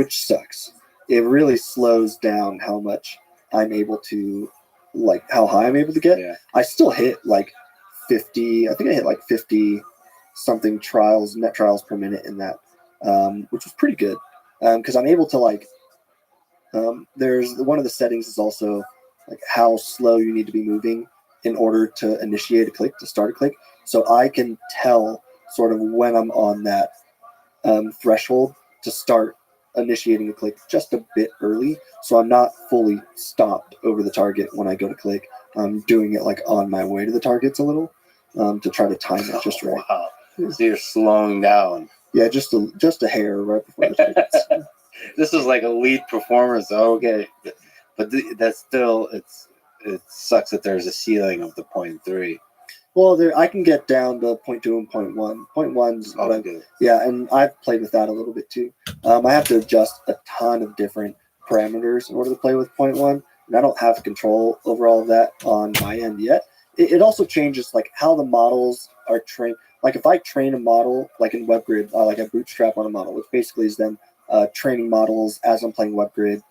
sucks. It really slows down how much I'm able to, like how high I'm able to get. Yeah. I still hit like 50. I think I hit like 50 something net trials per minute in that, which was pretty good. Because I'm able to like. There's one of the settings is also like how slow you need to be moving in order to initiate a click, to start a click. So I can tell sort of when I'm on that threshold to start initiating a click just a bit early. So I'm not fully stopped over the target when I go to click. I'm doing it like on my way to the targets a little to try to time it just right. Wow. So you're slowing down. Yeah, just a hair right before the targets. This is like elite performance. Okay. But that's still, it sucks that there's a ceiling of the 0.3. Well, there I can get down to 0.2 and 0.1. 0.1's what Oh, I good. Yeah, and I've played with that a little bit too. I have to adjust a ton of different parameters in order to play with 0.1, and I don't have control over all of that on my end yet. It also changes like how the models are trained. Like if I train a model, like in WebGrid, like I bootstrap on a model, which basically is them training models as I'm playing WebGrid,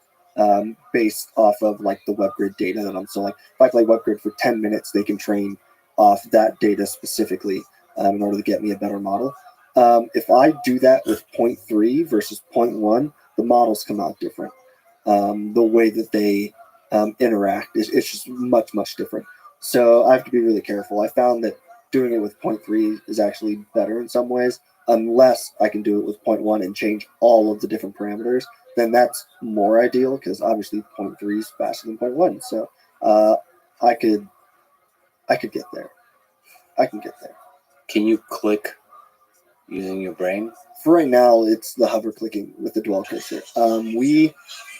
based off of like the WebGrid data that I'm. So like if I play WebGrid for 10 minutes, they can train off that data specifically in order to get me a better model. If I do that with 0.3 versus 0.1, the models come out different. The way that they interact it's just much, much different. So I have to be really careful. I found that doing it with 0.3 is actually better in some ways, unless I can do it with 0.1 and change all of the different parameters. Then that's more ideal because obviously 0.3 is faster than 0.1. So I could get there. I can get there. Can you click using your brain? For right now, it's the hover clicking with the dwell cursor.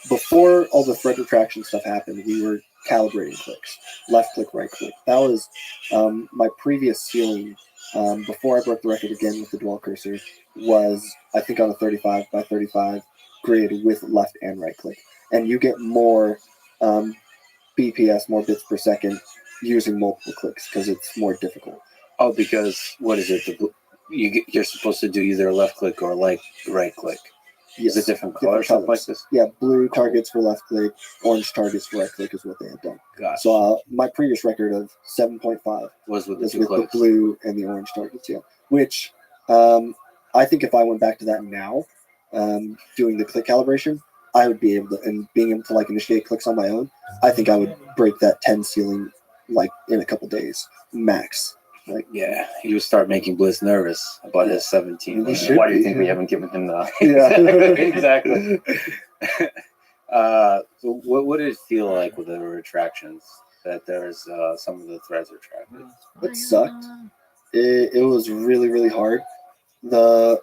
Before all the thread retraction stuff happened, we were calibrating clicks, left click, right click. That was my previous ceiling before I broke the record again with the dwell cursor was, I think, on a 35 by 35 grid with left and right click. And you get more BPS, more bits per second, using multiple clicks because it's more difficult. Oh, because what is it? You're supposed to do either left click or like right click. Yes. Is it different color or something like this? Yeah, blue targets for left click, orange targets for right click is what they had done. Gotcha. So my previous record of 7.5 was with the was two with clicks. the blue and the orange targets, yeah. Which I think if I went back to that now, doing the click calibration, I would be able to, and being able to like initiate clicks on my own, I think I would break that 10 ceiling like in a couple days, max. Like, yeah, he would start making Bliss nervous about his 17. He should Why do you be. think we haven't given him the? Yeah. Exactly. So what did it feel like with the retractions? That there's some of the threads retracted. It sucked. It was really, really hard. The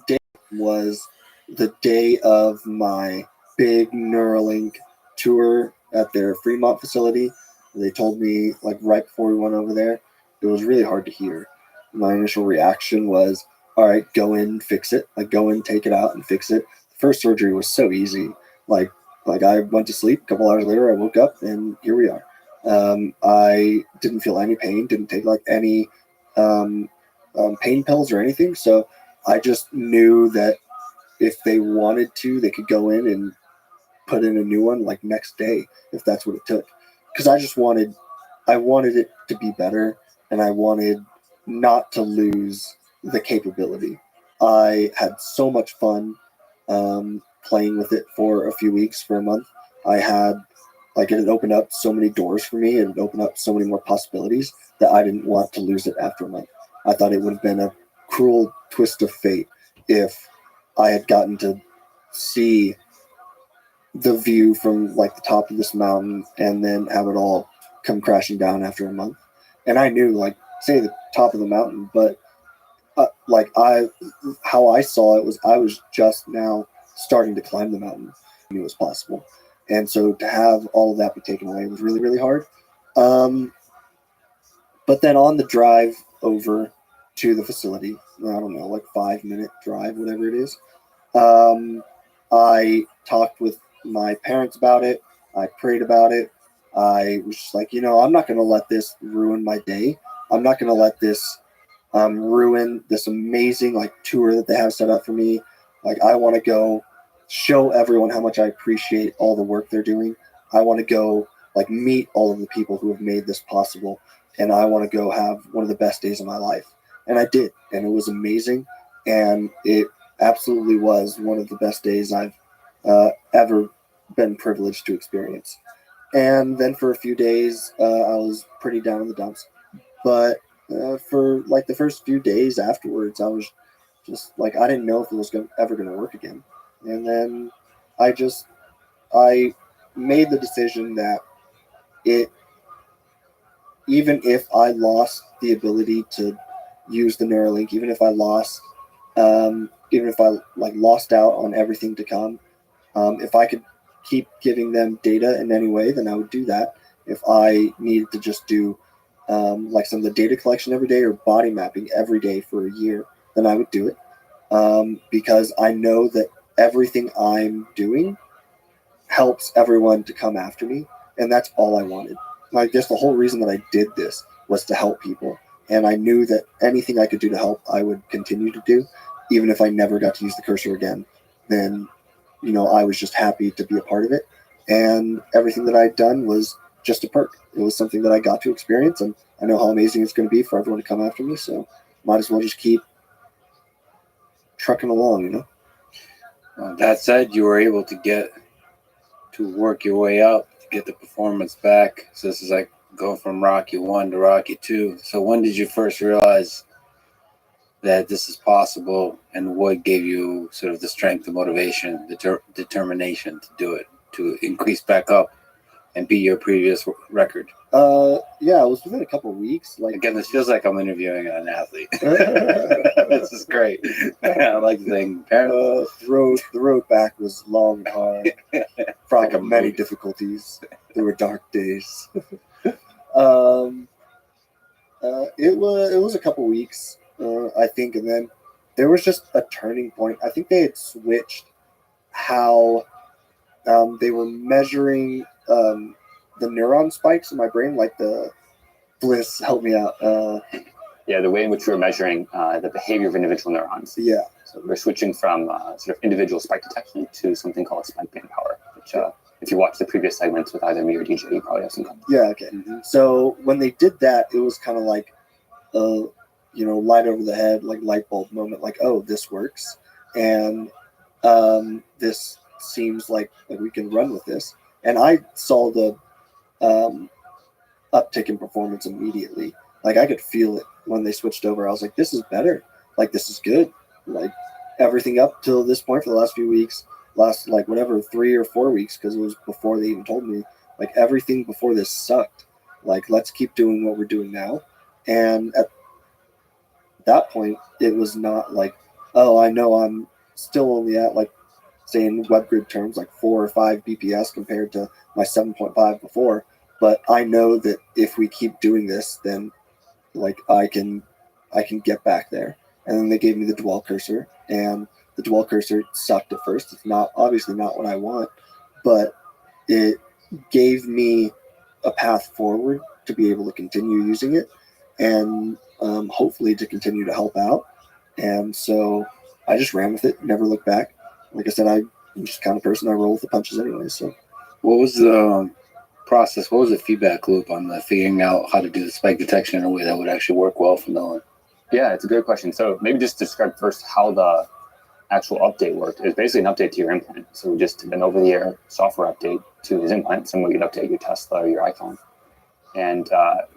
day was the day of my big Neuralink tour at their Fremont facility. They told me like right before we went over there, it was really hard to hear. My initial reaction was, all right, go in, fix it. Like go in, take it out and fix it. The first surgery was so easy. Like I went to sleep, a couple hours later I woke up and here we are. I didn't feel any pain, didn't take like any pain pills or anything. So I just knew that if they wanted to, they could go in and put in a new one like next day if that's what it took. Because I wanted it to be better, and I wanted not to lose the capability. I had so much fun playing with it for a few weeks, for a month. I had like it had opened up so many doors for me, and it opened up so many more possibilities that I didn't want to lose it after a month. I thought it would have been a cruel twist of fate if I had gotten to see the view from like the top of this mountain and then have it all come crashing down after a month. And I knew like say the top of the mountain, but how I saw it was I was just now starting to climb the mountain. I knew it was possible. And so to have all of that be taken away was really, really hard. But then on the drive over to the facility, I don't know, like 5-minute drive, whatever it is, I talked with my parents about it. I prayed about it. I was just like, I'm not going to let this ruin my day. I'm not going to let this ruin this amazing like tour that they have set up for me. Like I want to go show everyone how much I appreciate all the work they're doing. I want to go like meet all of the people who have made this possible, and I want to go have one of the best days of my life. And I did, and it was amazing, and it absolutely was one of the best days I've ever been privileged to experience. And then for a few days, I was pretty down in the dumps, but for like the first few days afterwards, I was just like, I didn't know if it was ever going to work again. And then I made the decision that even if I lost the ability to use the Neuralink, even if I lost out on everything to come, if I could keep giving them data in any way, then I would do that. If I needed to just do like some of the data collection every day or body mapping every day for a year, then I would do it. Because I know that everything I'm doing helps everyone to come after me, and that's all I wanted. I guess the whole reason that I did this was to help people, and I knew that anything I could do to help, I would continue to do, even if I never got to use the cursor again. Then, I was just happy to be a part of it, and everything that I'd done was just a perk. It was something that I got to experience, and I know how amazing it's going to be for everyone to come after me, so might as well just keep trucking along, That said, you were able to get to work your way up to get the performance back. So this is like going from Rocky 1 to Rocky 2. So when did you first realize that this is possible, and what gave you sort of the strength, the motivation, the determination to do it, to increase back up and beat your previous record? Yeah, it was within a couple of weeks. Like, again, this feels like I'm interviewing an athlete. This is great. I like saying the road back was long and hard. Fraught with many difficulties. There were dark days. It was a couple weeks, I think, and then there was just a turning point. I think they had switched how they were measuring the neuron spikes in my brain, like the Bliss, help me out. Yeah, the way in which we're measuring the behavior of individual neurons. Yeah. So we're switching from sort of individual spike detection to something called spike band power, which if you watch the previous segments with either me or DJ, you probably have some context. Yeah, okay. So when they did that, it was kind of like, light over the head, like light bulb moment, like, oh, this works. And this seems like we can run with this. And I saw the uptick in performance immediately. Like, I could feel it when they switched over. I was like, this is better. Like, this is good. Like, everything up till this point for the last few weeks, last 3 or 4 weeks, because it was before they even told me, like, everything before this sucked. Like, let's keep doing what we're doing now. And at that point, it was not like, oh, I know I'm still only at, like, say in WebGrid terms, like 4 or 5 BPS compared to my 7.5 before. But I know that if we keep doing this, then like I can get back there. And then they gave me the dwell cursor, and the dwell cursor sucked at first. It's obviously not what I want, but it gave me a path forward to be able to continue using it, and hopefully to continue to help out. And so I just ran with it, never looked back. Like I said, I'm just the kind of person, I roll with the punches anyway. So what was the process? What was the feedback loop on the figuring out how to do the spike detection in a way that would actually work well for Nolan? Yeah, it's a good question. So maybe just describe first how the actual update worked. It was basically an update to your implant. So we just did an over-the-air software update to his implant, similar you'd update your Tesla or your iPhone. And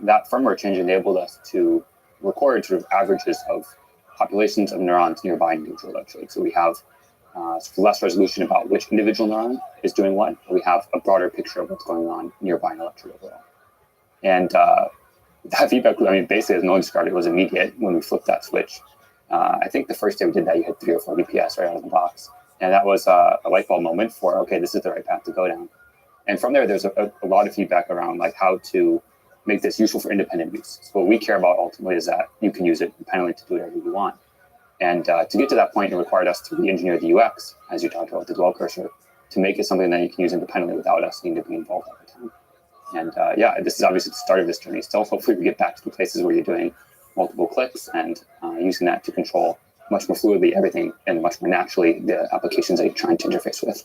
that firmware change enabled us to record sort of averages of populations of neurons nearby in neutral electrode. So we have less resolution about which individual neuron is doing what. We have a broader picture of what's going on nearby in electrode overall. And that feedback, basically, as Nolan described, it was immediate when we flipped that switch. I think the first day we did that, you had 3 or 4 BPS right out of the box. And that was a light bulb moment for, okay, this is the right path to go down. And from there, there's a lot of feedback around like how to make this useful for independent use. So what we care about ultimately is that you can use it independently to do whatever you want. And to get to that point, it required us to re-engineer the UX, as you talked about with the dwell cursor, to make it something that you can use independently without us needing to be involved all the time. And this is obviously the start of this journey still. Hopefully we get back to the places where you're doing multiple clicks and using that to control much more fluidly everything and much more naturally the applications that you're trying to interface with.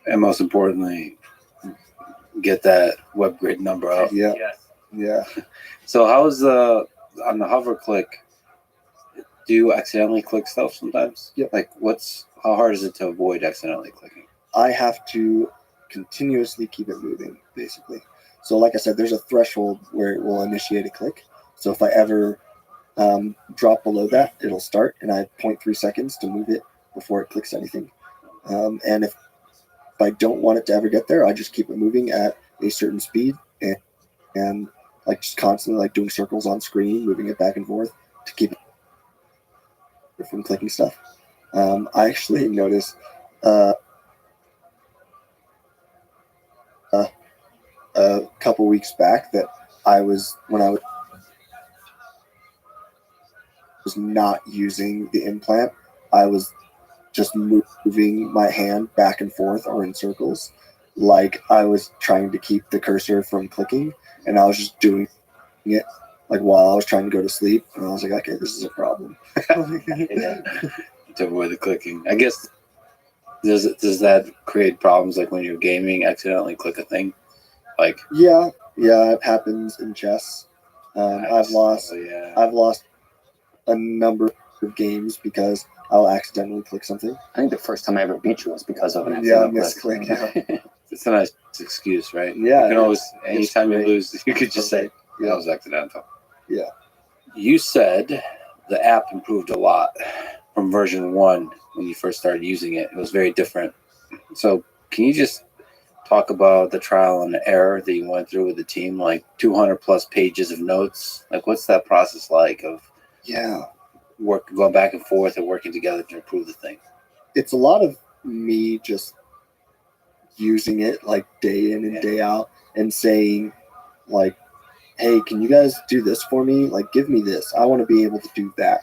And most importantly, get that WebGrid number up. Yeah. Yes. Yeah. So how's on the hover click, do you accidentally click stuff sometimes? Yep. Like how hard is it to avoid accidentally clicking? I have to continuously keep it moving, basically. So like I said, there's a threshold where it will initiate a click. So if I ever drop below that, it'll start, and I have 0.3 seconds to move it before it clicks anything. And if I don't want it to ever get there, I just keep it moving at a certain speed and like just constantly like doing circles on screen, moving it back and forth to keep it from clicking stuff. I actually noticed a couple weeks back that when I was not using the implant, I was just moving my hand back and forth or in circles, like I was trying to keep the cursor from clicking, and I was just doing it like while I was trying to go to sleep, and I was like, okay, this is a problem. To avoid the clicking. I guess does that create problems like when you're gaming, accidentally click a thing? Like Yeah, it happens in chess. I've lost a number of games because I'll accidentally click something. I think the first time I ever beat you was because of an Yeah, accidental click. misclick. Yeah, It's a nice excuse, right? Yeah, You can always, it's anytime you great. lose, you could just say, Yeah. that was accidental. Yeah. You said the app improved a lot from version 1 when you first started using it. It was very different. So can you just talk about the trial and error that you went through with the team, like 200 plus pages of notes? Like, what's that process like of going back and forth and working together to improve the thing? It's a lot of me just using it like day in and day out and saying like, hey, can you guys do this for me? Like, give me this. I want to be able to do that.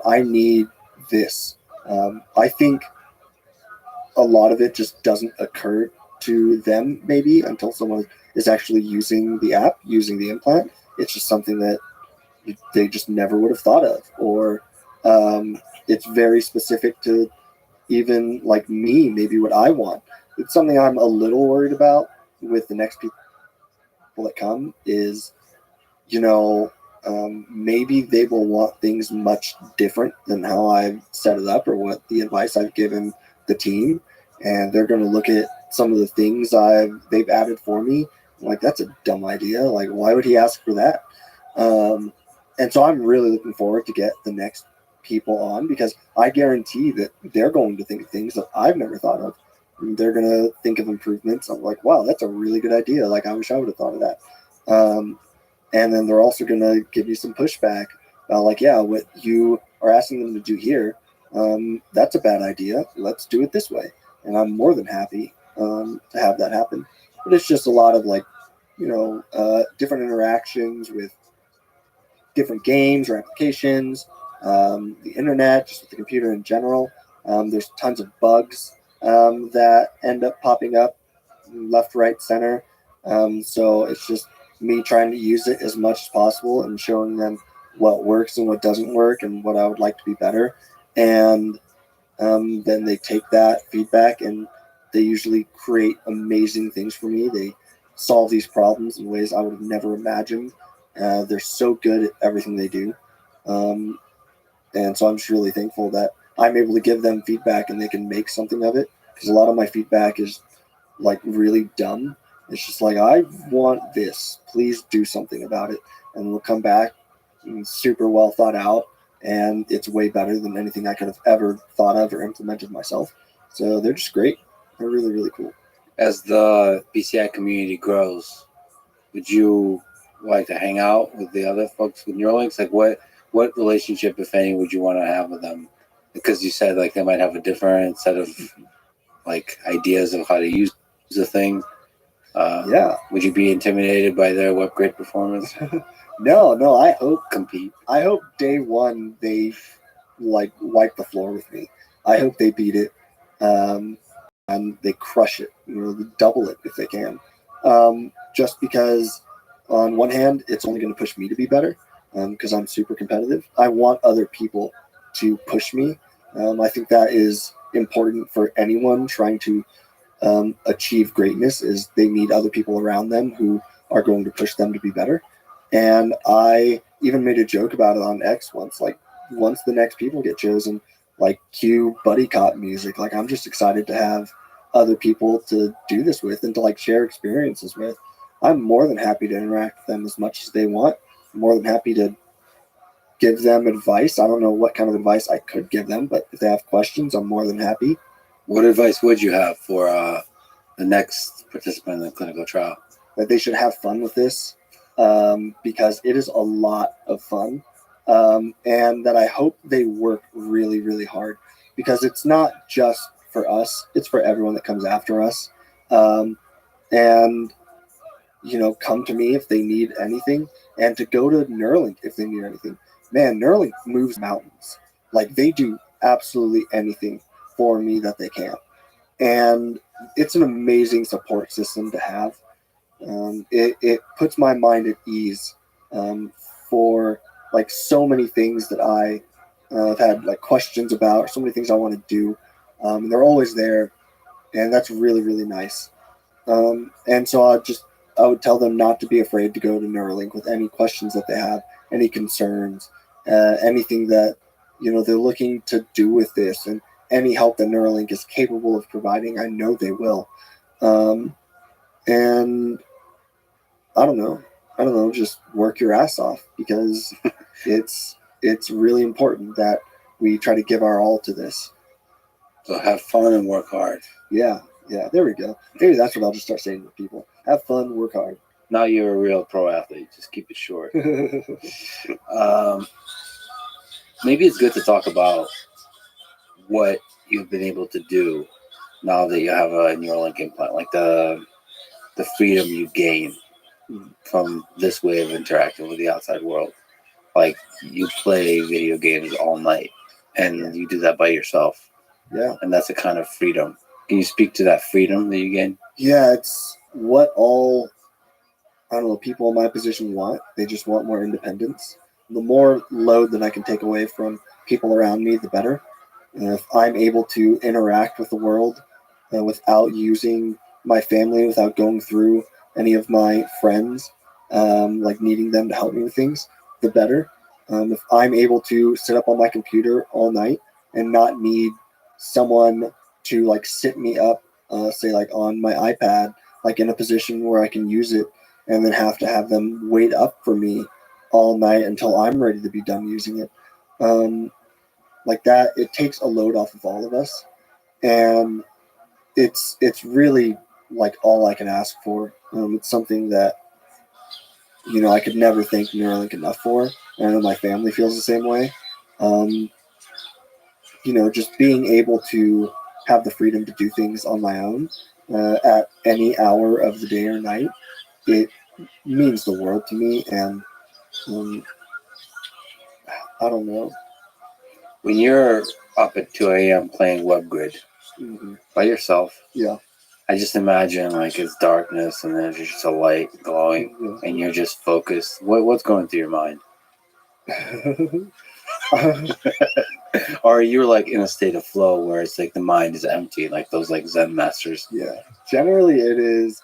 I need this. I think a lot of it just doesn't occur to them maybe until someone is actually using the app, using the implant. It's just something that they just never would have thought of, or it's very specific to even like me, maybe what I want. It's something I'm a little worried about with the next people that come is, maybe they will want things much different than how I've set it up or what the advice I've given the team, and they're going to look at some of the things they've added for me like, that's a dumb idea. Like, why would he ask for that? And so I'm really looking forward to get the next people on, because I guarantee that they're going to think of things that I've never thought of. And they're going to think of improvements. I'm like, wow, that's a really good idea. Like, I wish I would have thought of that. And then they're also going to give you some pushback about like, yeah, what you are asking them to do here, that's a bad idea. Let's do it this way. And I'm more than happy to have that happen. But it's just a lot of like, different interactions with different games or applications, the internet, just with the computer in general. There's tons of bugs that end up popping up left, right, center. So it's just me trying to use it as much as possible and showing them what works and what doesn't work and what I would like to be better. And then they take that feedback and they usually create amazing things for me. They solve these problems in ways I would have never imagined. They're so good at everything they do. And so I'm just really thankful that I'm able to give them feedback and they can make something of it. Because a lot of my feedback is like really dumb. It's just like, I want this. Please do something about it. And we'll come back super well thought out. And it's way better than anything I could have ever thought of or implemented myself. So they're just great. They're really, really cool. As the BCI community grows, would you like to hang out with the other folks with Neuralinks? Like what relationship, if any, would you want to have with them? Because you said like they might have a different set of like ideas of how to use the thing. Would you be intimidated by their web grade performance? No, I hope compete. I hope day one they like wipe the floor with me. I hope they beat it. And they crush it, double it if they can. Just because on one hand, it's only going to push me to be better because I'm super competitive. I want other people to push me. I think that is important for anyone trying to achieve greatness, is they need other people around them who are going to push them to be better. And I even made a joke about it on X once, like once the next people get chosen, like cue buddy cop music. Like, I'm just excited to have other people to do this with and to like share experiences with. I'm more than happy to interact with them as much as they want. I'm more than happy to give them advice. I don't know what kind of advice I could give them, but if they have questions, I'm more than happy. What advice would you have for the next participant in the clinical trial? That they should have fun with this, because it is a lot of fun. And that I hope they work really, really hard, because it's not just for us, it's for everyone that comes after us. And come to me if they need anything, and to go to Neuralink if they need anything. Man, Neuralink moves mountains. Like, they do absolutely anything for me that they can. And it's an amazing support system to have. It puts my mind at ease for like so many things that I have had like questions about, so many things I want to do. And they're always there. And that's really, really nice. And so I would tell them not to be afraid to go to Neuralink with any questions that they have, any concerns, anything that they're looking to do with this, and any help that Neuralink is capable of providing. I know they will. And I don't know, just work your ass off, because it's really important that we try to give our all to this. So have fun and work hard. Yeah, there we go. Maybe that's what I'll just start saying to people. Have fun, work hard. Now you're a real pro athlete. Just keep it short. Maybe it's good to talk about what you've been able to do now that you have a Neuralink implant, like the freedom you gain from this way of interacting with the outside world. Like, you play video games all night, and you do that by yourself. Yeah. And that's a kind of freedom. Can you speak to that freedom that you gain? Yeah, it's what all, people in my position want. They just want more independence. The more load that I can take away from people around me, the better. And if I'm able to interact with the world without using my family, without going through any of my friends, like needing them to help me with things, the better. If I'm able to sit up on my computer all night and not need someone to like sit me up, say like on my iPad, like in a position where I can use it, and then have to have them wait up for me all night until I'm ready to be done using it. Like that, it takes a load off of all of us, and it's really like all I can ask for. It's something that I could never thank Neuralink enough for. And I know my family feels the same way. Just being able to have the freedom to do things on my own at any hour of the day or night, it means the world to me. And I don't know. When you're up at 2 a.m. playing WebGrid by yourself, yeah, I just imagine like it's darkness and there's just a light glowing and you're just focused. What's going through your mind? Or you're like in a state of flow where it's like the mind is empty, like those like Zen masters. Yeah. Generally, it is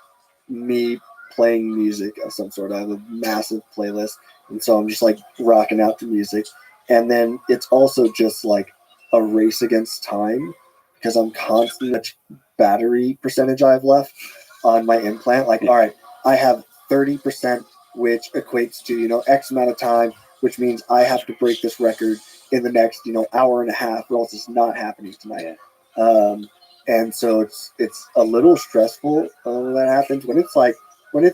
me playing music of some sort. I have a massive playlist, and so I'm just like rocking out to music. And then it's also just like a race against time, because I'm constantly much battery percentage I have left on my implant. Like, all right, I have 30%, which equates to, X amount of time, which means I have to break this record in the next, hour and a half, or else it's not happening tonight. And so it's a little stressful when that happens. When it's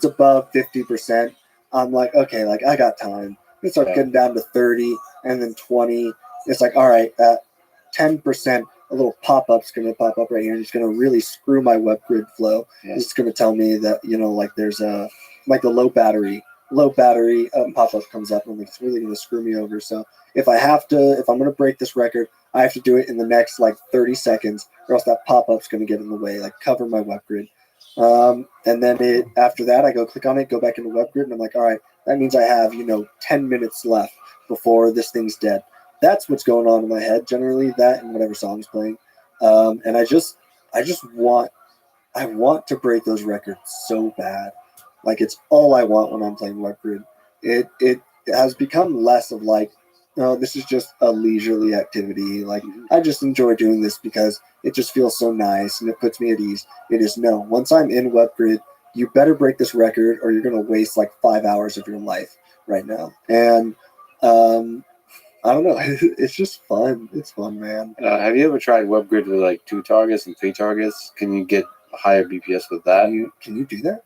above 50%, I'm like, okay, like I got time. It starts getting down to 30 and then 20. It's like, all right, at 10%, a little pop-up's going to pop up right here, and it's going to really screw my WebGrid flow. Yeah. It's going to tell me that, like there's a, like the low battery pop-up comes up, and it's really going to screw me over. So if I'm going to break this record, I have to do it in the next like 30 seconds, or else that pop-up's going to get in the way, like cover my WebGrid. And then after that, I go click on it, go back into WebGrid, and I'm like, all right, that means I have, 10 minutes left before this thing's dead. That's what's going on in my head generally, that and whatever song's playing. And I want to break those records so bad. Like, it's all I want when I'm playing WebGrid. It has become less of like, this is just a leisurely activity. Like, I just enjoy doing this because it just feels so nice and it puts me at ease. It is no. Once I'm in WebGrid, you better break this record or you're going to waste like 5 hours of your life right now. And I don't know. It's just fun. It's fun, man. Have you ever tried WebGrid with like 2 targets and 3 targets? Can you get higher BPS with that? Can you do that?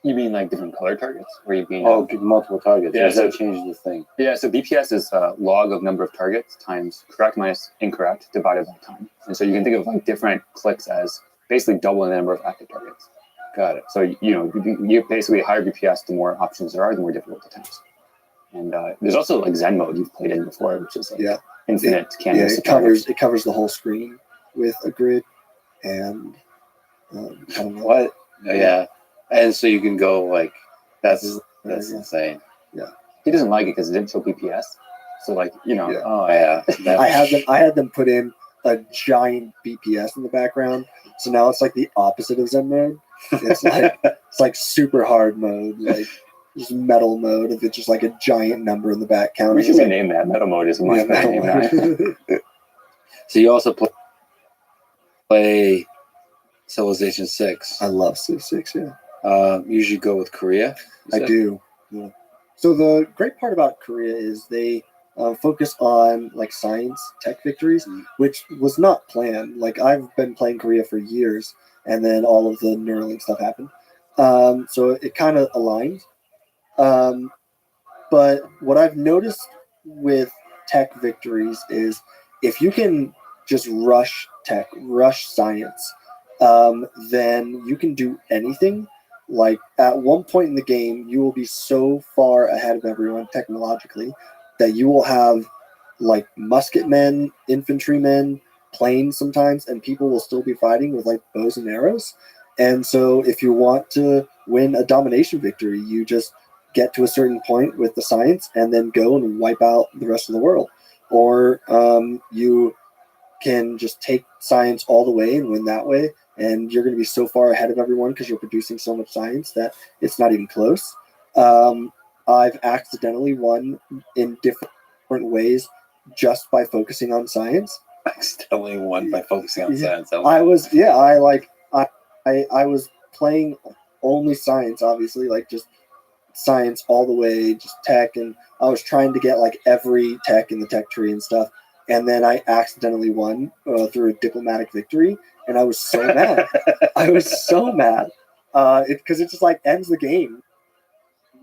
You mean like different color targets? Or you mean multiple targets? Yeah, so that changes the thing. Yeah, so BPS is log of number of targets times correct minus incorrect divided by time. And so you can think of like different clicks as basically doubling the number of active targets. Got it. So you basically higher BPS, the more options there are, the more difficult the task. And there's also like Zen mode you've played in before, which is like Yeah. infinite Yeah, canvas. it covers the whole screen with a grid, and I don't know. What? Yeah. And so you can go like that's Yeah. insane. He doesn't like it because it didn't show BPS. So like Yeah. Oh yeah. I had them put in a giant BPS in the background, so now it's like the opposite of Zen mode. It's like super hard mode, like just metal mode. If it's just like a giant number in the back counting. we should It's like, rename that. Meta mode is a much yeah, better metal name. mode. So you also play Civilization 6. I love Civ 6. Yeah. Usually go with Korea. I do. Yeah. So the great part about Korea is they focus on like science tech victories, which was not planned. Like I've been playing Korea for years, and then all of the Neuralink stuff happened. So it kind of aligned. But what I've noticed with tech victories is if you can just rush tech, rush science, then you can do anything. Like at one point in the game, you will be so far ahead of everyone technologically that you will have like musketmen, infantrymen, planes sometimes, and people will still be fighting with like bows and arrows. And so if you want to win a domination victory, you just get to a certain point with the science and then go and wipe out the rest of the world. Or you can just take science all the way and win that way. And you're going to be so far ahead of everyone because you're producing so much science that it's not even close. I've accidentally won in different ways just by focusing on science. Accidentally won by focusing on science. I was playing only science, obviously, like just science all the way, just tech, and I was trying to get like every tech in the tech tree and stuff. And then I accidentally won through a diplomatic victory, and I was so mad. I was so mad because it just like ends the game.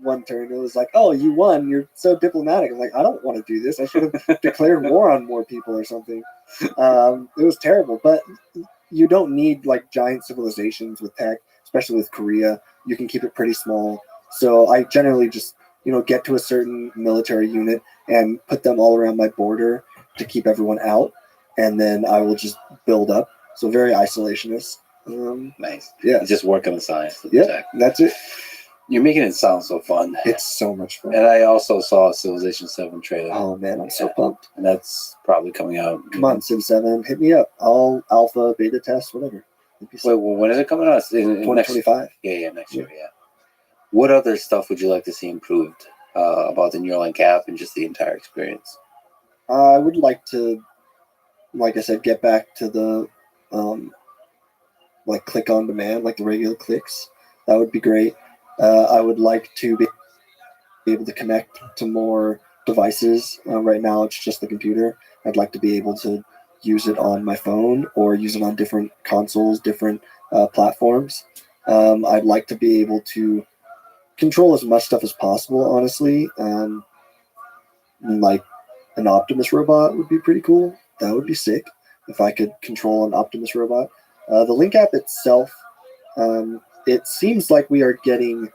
One turn, it was like, "Oh, you won! You're so diplomatic." I'm like, I don't want to do this. I should have declared war on more people or something. It was terrible, but you don't need like giant civilizations with tech, especially with Korea. You can keep it pretty small. So I generally just get to a certain military unit and put them all around my border to keep everyone out, and then I will just build up. So very isolationist. Nice. Yeah. You just work on the science. Yeah, that's it. You're making it sound so fun. It's so much fun. And I also saw a Civilization 7 trailer. Oh man, I'm so pumped. And that's probably coming out. Come on, Civ 7, hit me up. I'll alpha, beta test, whatever. Wait, well, when is it coming out? In 2025. Yeah, next year, yeah. What other stuff would you like to see improved about the Neuralink app and just the entire experience? I would like to, like I said, get back to the like click on demand, like the regular clicks. That would be great. I would like to be able to connect to more devices. Right now, it's just the computer. I'd like to be able to use it on my phone or use it on different consoles, different platforms. I'd like to be able to control as much stuff as possible, honestly. Like an Optimus robot would be pretty cool. That would be sick if I could control an Optimus robot. The Link app itself, it seems like we are getting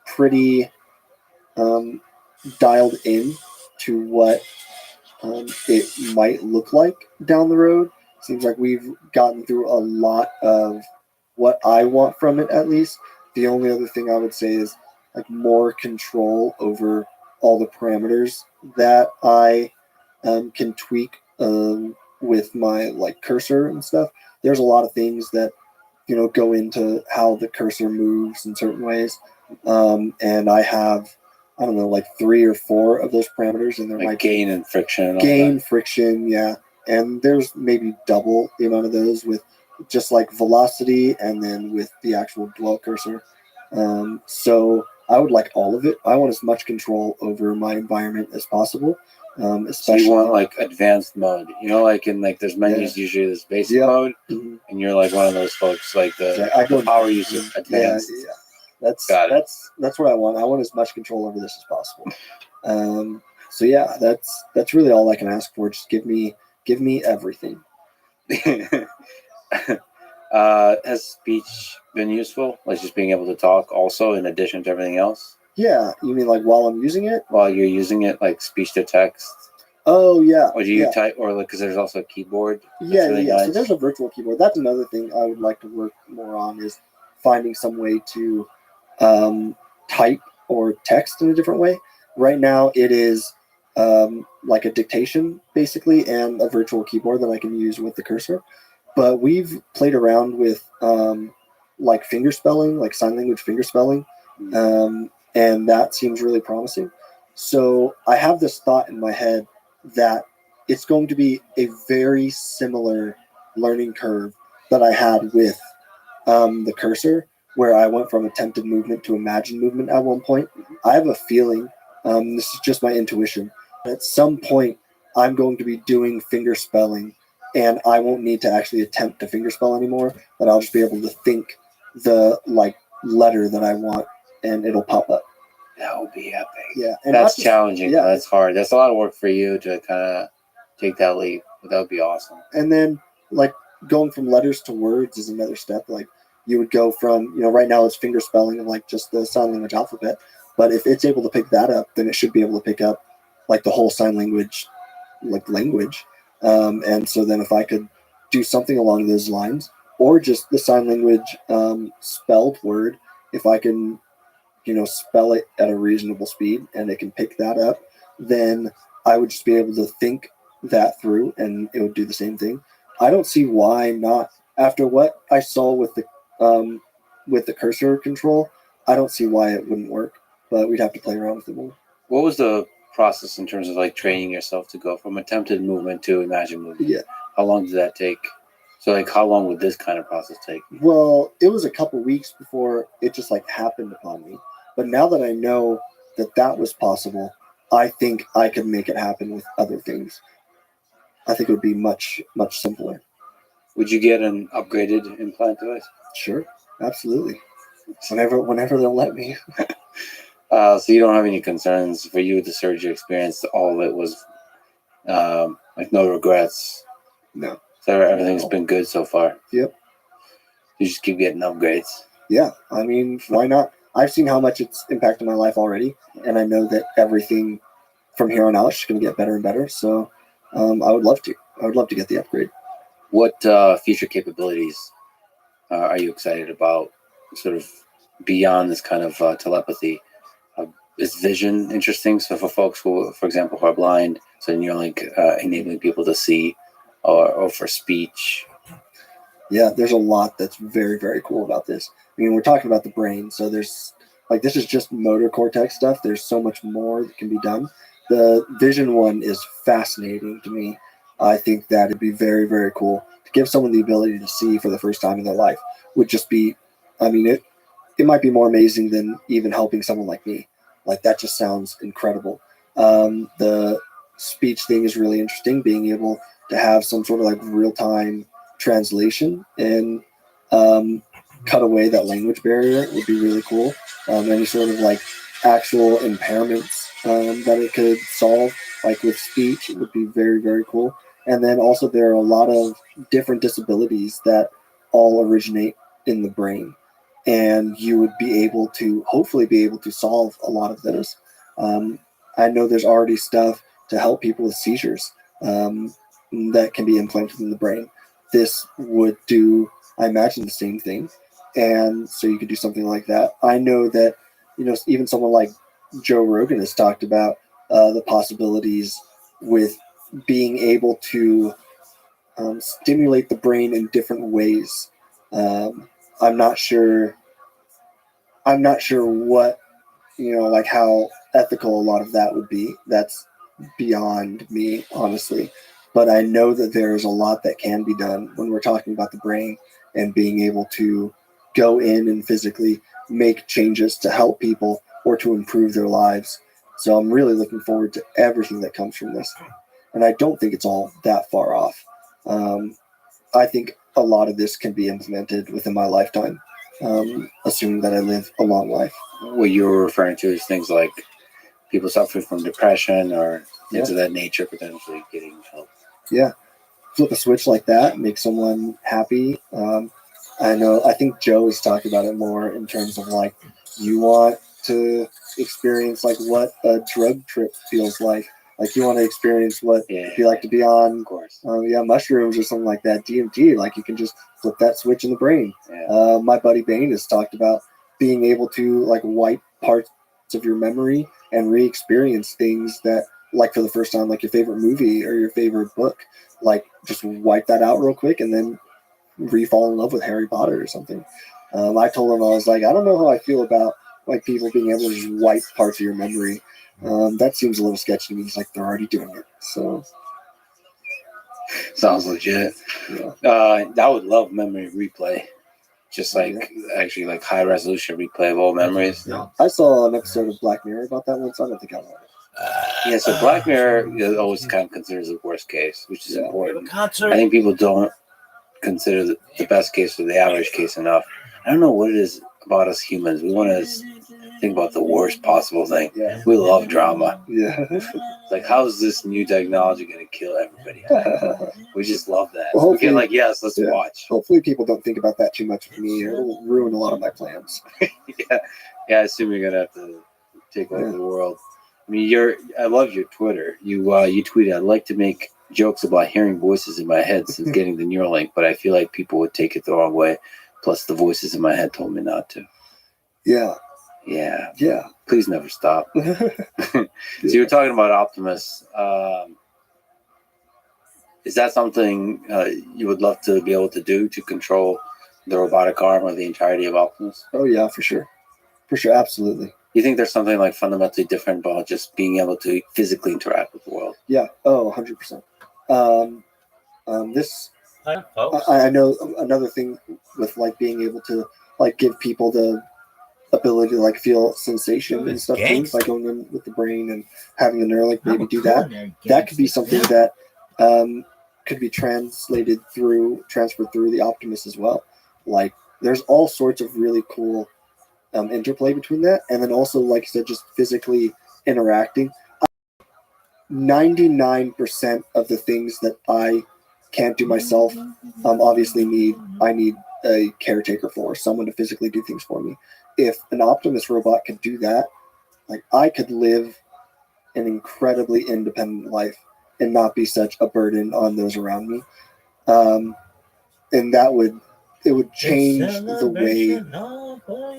pretty dialed in to what it might look like down the road. Seems like we've gotten through a lot of what I want from it, at least. The only other thing I would say is like more control over all the parameters that I can tweak with my like cursor and stuff. There's a lot of things that go into how the cursor moves in certain ways, and I have like 3 or 4 of those parameters, and there might gain and friction. Gain, friction, yeah, and there's maybe double the amount of those with just like velocity, and then with the actual dwell cursor. So I would like all of it. I want as much control over my environment as possible. Especially, so you want like advanced mode, like in like there's menus usually there's basic mode, and you're like one of those folks like the power user advanced. Yeah. That's what I want. I want as much control over this as possible. So yeah, that's really all I can ask for. Just give me everything. Has speech been useful? Like just being able to talk also in addition to everything else? Yeah, you mean like while I'm using it? While you're using it, like speech to text? Oh yeah. Or do you yeah. type, or like, because there's also a keyboard? that's Yeah, really yeah. So nice. there's a virtual keyboard. That's another thing I would like to work more on is finding some way to type or text in a different way. Right now, it is like a dictation basically, and a virtual keyboard that I can use with the cursor. But we've played around with like finger spelling, like sign language finger spelling, and that seems really promising. So I have this thought in my head that it's going to be a very similar learning curve that I had with the cursor, where I went from attempted movement to imagined movement at one point. I have a feeling, this is just my intuition, at some point I'm going to be doing finger spelling and I won't need to actually attempt to finger spell anymore, but I'll just be able to think the like letter that I want and it'll pop up. That would be epic. Yeah. And That's not just- challenging. yeah. That's hard. That's a lot of work for you to kind of take that leap. But that would be awesome. And then like going from letters to words is another step. Like you would go from, right now it's finger spelling of like just the sign language alphabet. But if it's able to pick that up, then it should be able to pick up like the whole sign language, language. And so then if I could do something along those lines, or just the sign language spelled word, if I can, spell it at a reasonable speed and it can pick that up, then I would just be able to think that through and it would do the same thing. I don't see why not. After what I saw with the cursor control, I don't see why it wouldn't work, but we'd have to play around with it more. What was the process in terms of like training yourself to go from attempted movement to imagined movement? Yeah. How long did that take? So like how long would this kind of process take? Well, it was a couple weeks before it just like happened upon me. But now that I know that was possible, I think I could make it happen with other things. I think it would be much, much simpler. Would you get an upgraded implant device? Sure, absolutely. Whenever they'll let me. So you don't have any concerns for you, the surgery experience, all of it was like no regrets. No. So everything's been good so far. Yep. You just keep getting upgrades. Yeah, I mean, why not? I've seen how much it's impacted my life already, and I know that everything from here on out is going to get better and better. So I would love to. I would love to get the upgrade. What future capabilities are you excited about, sort of beyond this kind of telepathy? Is vision interesting? So for folks who, for example, who are blind, so Neuralink enabling people to see, or for speech. Yeah, there's a lot that's very, very cool about this. I mean, we're talking about the brain, so there's like this is just motor cortex stuff. There's so much more that can be done. The vision one is fascinating to me. I think that it'd be very, very cool to give someone the ability to see for the first time in their life. Would just be, I mean, it might be more amazing than even helping someone like me. Like that just sounds incredible. The speech thing is really interesting. Being able to have some sort of like real-time translation and cut away that language barrier would be really cool. Any sort of like actual impairments that it could solve, like with speech, would be very, very cool. And then also there are a lot of different disabilities that all originate in the brain. And you would be able to hopefully be able to solve a lot of those. I know there's already stuff to help people with seizures that can be implanted in the brain. This would do, I imagine, the same thing. And so you could do something like that. I know that, even someone like Joe Rogan has talked about the possibilities with being able to stimulate the brain in different ways. I'm not sure what, like how ethical a lot of that would be. That's beyond me, honestly. But I know that there's a lot that can be done when we're talking about the brain and being able to go in and physically make changes to help people or to improve their lives. So I'm really looking forward to everything that comes from this. And I don't think it's all that far off. I think a lot of this can be implemented within my lifetime, assuming that I live a long life. What you were referring to is things like people suffering from depression or things of that nature potentially getting help. Yeah. Flip a switch like that, make someone happy. I know. I think Joe has talked about it more in terms of like you want to experience like what a drug trip feels like. Like you want to experience what it'd be like to be on, Of course. mushrooms or something like that. DMT, like you can just flip that switch in the brain. Yeah. My buddy Bane has talked about being able to like wipe parts of your memory and re-experience things that, like for the first time, like your favorite movie or your favorite book, like just wipe that out real quick and then re-fall in love with Harry Potter or something. I told him, I was like, I don't know how I feel about like people being able to just wipe parts of your memory. That seems a little sketchy to me. He's like, they're already doing it. So Sounds legit. yeah. I would love memory replay. Just like actually like high resolution replay of old memories. I saw an episode of Black Mirror about that once. I don't think I want it. Yeah, so Black Mirror is always kind of considers the worst case, which is important. Concert. I think people don't consider the best case or the average case enough. I don't know what it is about us humans. We want to think about the worst possible thing. Yeah. We love drama. Yeah. It's like, how is this new technology going to kill everybody? We just love that. Well, We can hopefully- like, yes, let's Yeah. watch. Hopefully people don't think about that too much with me. It'll ruin a lot of my plans. Yeah, I assume you're gonna have to take over Yeah. the world. I mean, I love your Twitter. You tweeted, I'd like to make jokes about hearing voices in my head since getting the Neuralink, but I feel like people would take it the wrong way. Plus, the voices in my head told me not to. Yeah. Yeah, Yeah. please never stop. So you were talking about Optimus. Is that something you would love to be able to do to control the robotic arm or the entirety of Optimus? Oh yeah, for sure. For sure. Absolutely. You think there's something like fundamentally different about just being able to physically interact with the world? Yeah. Oh, 100%. This, Hi, folks. I know another thing with like being able to like give people the ability to like feel sensation and stuff too, by going in with the brain and having the Neuralink maybe do that. That could be something that could be transferred through the Optimus as well. Like there's all sorts of really cool interplay between that, and then also like I said, just physically interacting. 99% of the things that I can't do myself, obviously I need a caretaker for, someone to physically do things for me. If an Optimus robot could do that, like I could live an incredibly independent life and not be such a burden on those around me. And it would change the way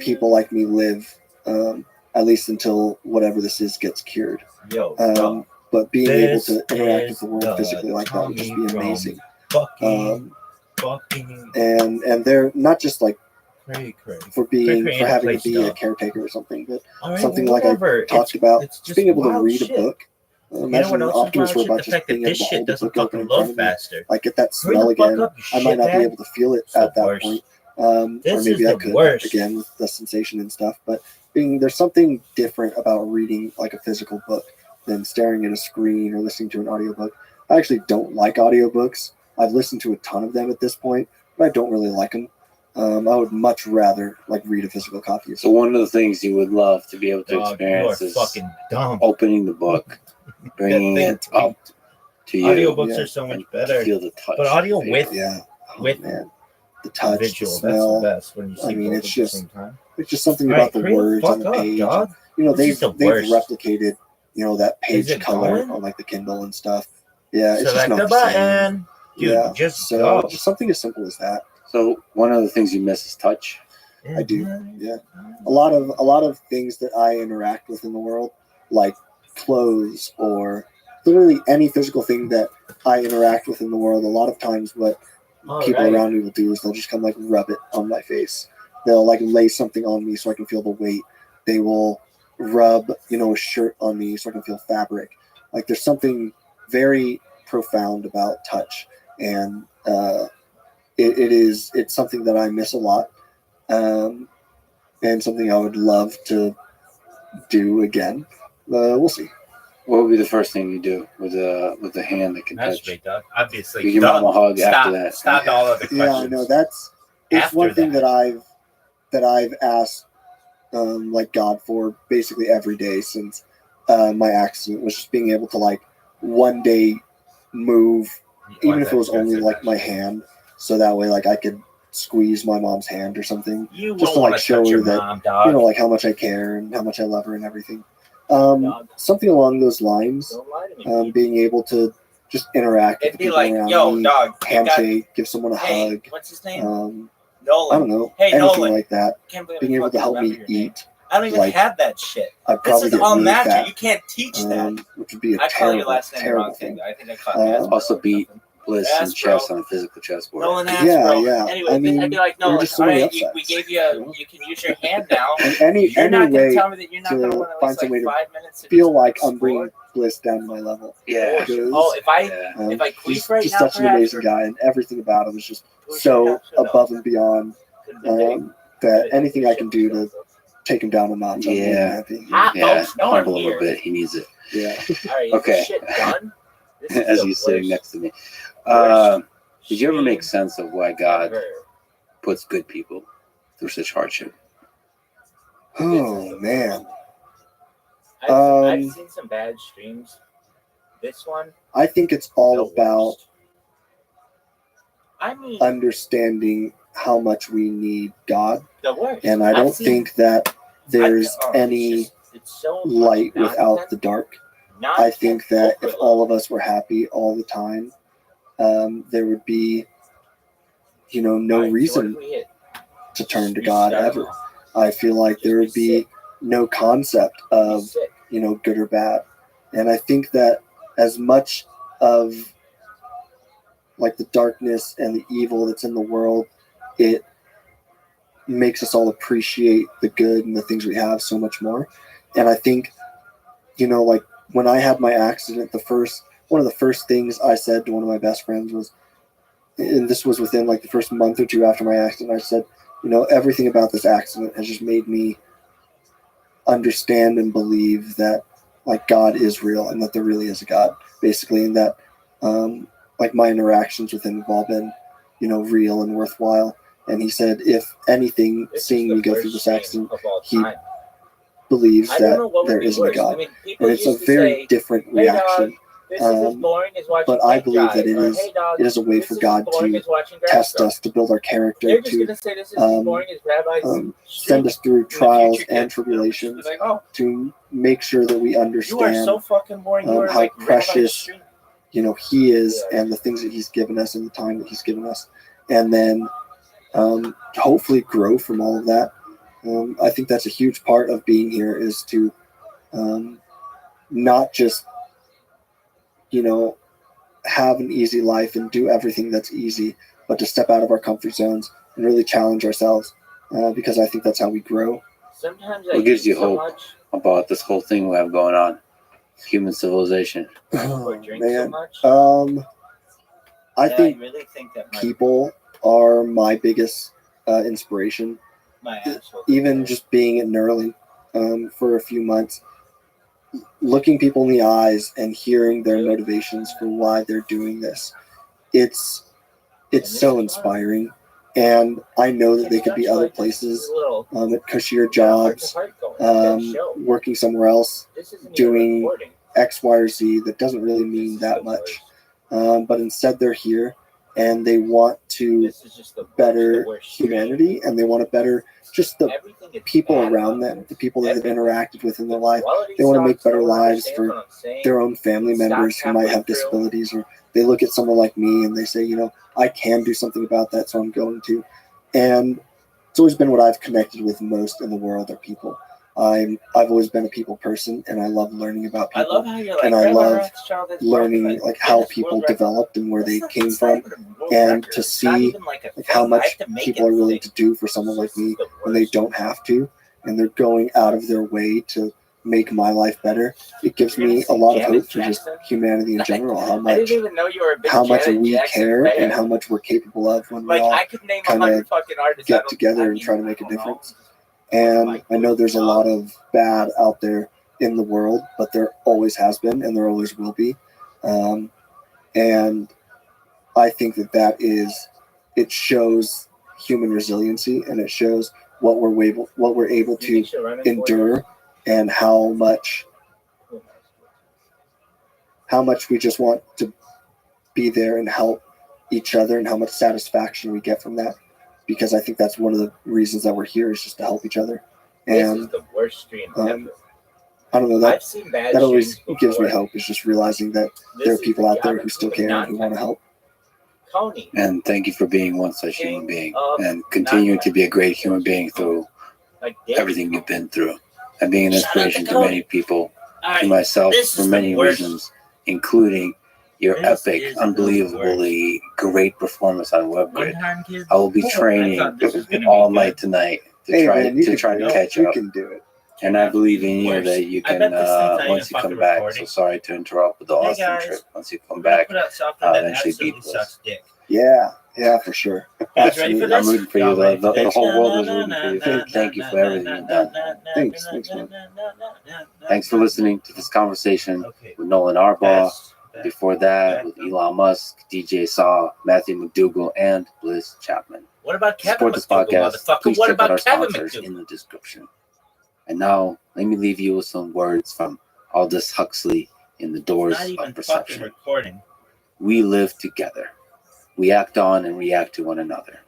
people like me live, at least until whatever this is gets cured. But being able to interact with the world physically like that would just be amazing. And they're not just like for having to be a caretaker or something, but something like I talked about, just being able to read a book. Imagine an Optimus robot just being able to hold the book open in front of me. Like get that smell again. I might not be able to feel it at that point. Or maybe I could again with the sensation and stuff. But there's something different about reading like a physical book than staring at a screen or listening to an audiobook. I actually don't like audiobooks. I've listened to a ton of them at this point, but I don't really like them. I would much rather like read a physical copy. So one of the things you would love to be able to experience is opening the book, bringing it up to you. Audiobooks are so much better. Feel the touch. But audio feel with it. Man, the touch, visual, the smell. that's the best when you see I mean, both it's at just the same time. it's just something All about right, the hurry the words on fuck the up, page. dog. You know, This they've is the they've worst. replicated, you know, that page it color going? on like the Kindle and stuff. Yeah, it's Select just the not the same. button. Dude, Yeah, just so go. just something as simple as that. So one of the things you miss is touch. I do. Yeah, a lot of things that I interact with in the world, like clothes or literally any physical thing that I interact with in the world. A lot of times, what people around me will do is they'll just come like rub it on my face. They'll like lay something on me so I can feel the weight. They will rub, you know, a shirt on me so I can feel fabric. Like there's something very profound about touch, and it's something that I miss a lot, and something I would love to do again. We'll see. What would be the first thing you do with a hand that can touch? Masturbate, dog. Obviously. You give mom a hug Stop. after that. Stop all of the questions. Yeah, I know it's After one thing that. that I've asked like God for basically every day since my accident, was just being able to like one day move, even if it was only like my hand, so that way like I could squeeze my mom's hand or something, You just won't to want like to show touch her your that mom, dog. you know, like how much I care and how much I love her and everything. Dog. Something along those lines. Don't lie to me. baby. Being able to just interact with It'd the be people like, around yo, me, dog, you got, handshake, give someone a hey, hug. what's his name? I Nolan. don't know, Hey, anything Nolan. like that. Can't believe Being I able to fucking help me remember your name. eat, I don't even like, have that shit. I'd This probably is get all really natural. fat, You can't teach that. which would be a I call terrible, your last name terrible wrong thing. too. I think I called you Asbro Also or beat something. Bliss in Asbro. chess on a physical chessboard. Nolan Yeah, Asbro. yeah. Anyway, I mean, I'd be like, there were no, just so all many right, upsets. we gave you, you can use your hand now. And any You're not way gonna tell me that you're not to gonna want to find waste some way like to 5 minutes. to feel just like I'm explore? bringing Bliss down to my level. Yeah. Because, Oh, if I Yeah. if I queef he's right just now, such an perhaps, amazing or guy, and everything about him is just push so perhaps, or no? above and beyond Could've been big. that anything I can do to take him down a notch, I'm more than Yeah. happy. Hot Yeah, folks, no one humble a here. little bit. He needs it. Yeah. All right, is Okay. this shit done? This is As the he's sitting worst- next to me. worst Did you ever make stream sense of why God ever. puts good people through such hardship? Oh man, I've Um, seen some bad streams. This one, I think it's all the about worst. I mean, understanding how much we need God, the worst. and I I've don't seen- think that there's it's any it's so much light without nonsense. the dark. I Nonsense think that if overload. all of us were happy all the time, there would be, no All right, so what reason if we hit to turn to God restart? ever. I feel like Just there would be sick. no concept Be of, sick. good or bad. And I think that as much of like the darkness and the evil that's in the world, it makes us all appreciate the good and the things we have so much more. And I think, like when I had my accident, one of the first things I said to one of my best friends was, and this was within like the first month or two after my accident, I said, everything about this accident has just made me understand and believe that like God is real and that there really is a God, basically, and that like my interactions with him have all been, real and worthwhile. And he said, if anything, This is seeing the me go worst through this stream accident, of all he time. believes I don't know that what would there be isn't a worse. God. I mean, people And it's used a to very say, different "Hey, dog, reaction. this is as boring as watching But I paint believe dry," that it or, is- "Hey, dog, It is a way this for is God as boring to as watching grass test grow." us, to build our character, They're just to gonna say this is as um, boring as Rabbi's send stream. us through In the trials future, and kids, they'll tribulations just be like, "Oh, to make sure that we you are understand, so fucking boring. You are how like Rabbi's precious stream." he is and the things that he's given us and the time that he's given us. And then hopefully grow from all of that. I think that's a huge part of being here is to not just, have an easy life and do everything that's easy, but to step out of our comfort zones and really challenge ourselves because I think that's how we grow. Sometimes What I gives eat you so hope? much About this whole thing we have going on, human civilization. or Oh, drink so man. much. I that think I really think that my, people are my biggest inspiration. my asshole. Even just being at Neuralink for a few months, looking people in the eyes and hearing their motivations for why they're doing this, it's so inspiring. And I know that they could be other places, at cushier jobs, working somewhere else, doing X, Y, or Z that doesn't really mean that much. But instead they're here and they want to better humanity and they want to better just the people around them, the people that they've interacted with in their life. They want to make better lives for their own family members who might have disabilities, or they look at someone like me and they say, I can do something about that, so I'm going to. And it's always been what I've connected with most in the world are people. I've always been a people person, and I love learning about I people. love how you're like, And I Grandma love Rothschild is learning like like how Guinness people World Record. developed and where they It's not- came it's not from, even a world and record. to It's not see even like a like thing. how I much have to make people it are a willing thing. to do for someone like This is me the when they worst. don't have to, and they're going out of their way to make my life better. It gives You're gonna me a say lot of Janet hope for just Jackson? humanity in general, how I much didn't even know you were a big Janet we Jackson care fan. and how much we're capable of when we Like all I could name kinda 100 fucking artists. get I don't- together I and mean, try to make a I don't know. difference. And I know there's a lot of bad out there in the world, but there always has been and there always will be. And I think it shows human resiliency and it shows what we're able You to think she'll run in 4 years? endure and how much we just want to be there and help each other and how much satisfaction we get from that. because I think that's one of the reasons that we're here is just to help each other. This is And the worst stream ever. I don't know, that I've seen bad that always streams gives me before. hope, is just realizing that This there are is people the out there Yahoo who still of care and who want to help. Coney. And thank you for being one such human being of and continuing to be a great human being through Like everything you've been through and being an Shout out to inspiration to Cody. many people, All to right, myself this for is many the worst. reasons, including your This epic, is the unbelievably great performance on One WebGrid. time, kids. I will be I training thought this was gonna be all good. night tonight to Hey, try man, you to can try do to it. catch You up. can do it. And I believe in you Worse. that you I can, bet this thing's not even once you come fucking back, recording. so sorry to interrupt with the Hey, Austin guys. trip. Once you come We're gonna back, put out software I'll that eventually absolutely beat this. sucks dick. Yeah, for sure. You guys ready for Absolutely. this? I'm rooting for you. Y'all The, ready the, for the this? whole world is rooting for you. Thank you for everything you've done. Thanks, man. Thanks for listening to this conversation Okay. with Nolan Arbaugh. Best. Before that, with Elon Musk, DJ Saw, Matthew McDougall, and Bliss Chapman. What about To Kevin support this McDougal, podcast, motherfucker? please What check out our about Kevin sponsors McDougal? in the description. And now, let me leave you with some words from Aldous Huxley in The Doors Not of even fucking Perception. recording. We live together. We act on and react to one another.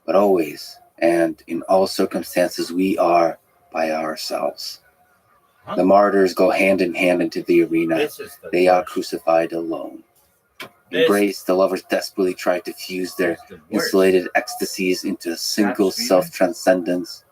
But always, and in all circumstances, we are by ourselves. Huh? The martyrs go hand in hand into the arena. This is the They are worst. crucified alone. This Embrace, the lovers desperately try to fuse their is the worst. insulated ecstasies into a single streaming. self-transcendence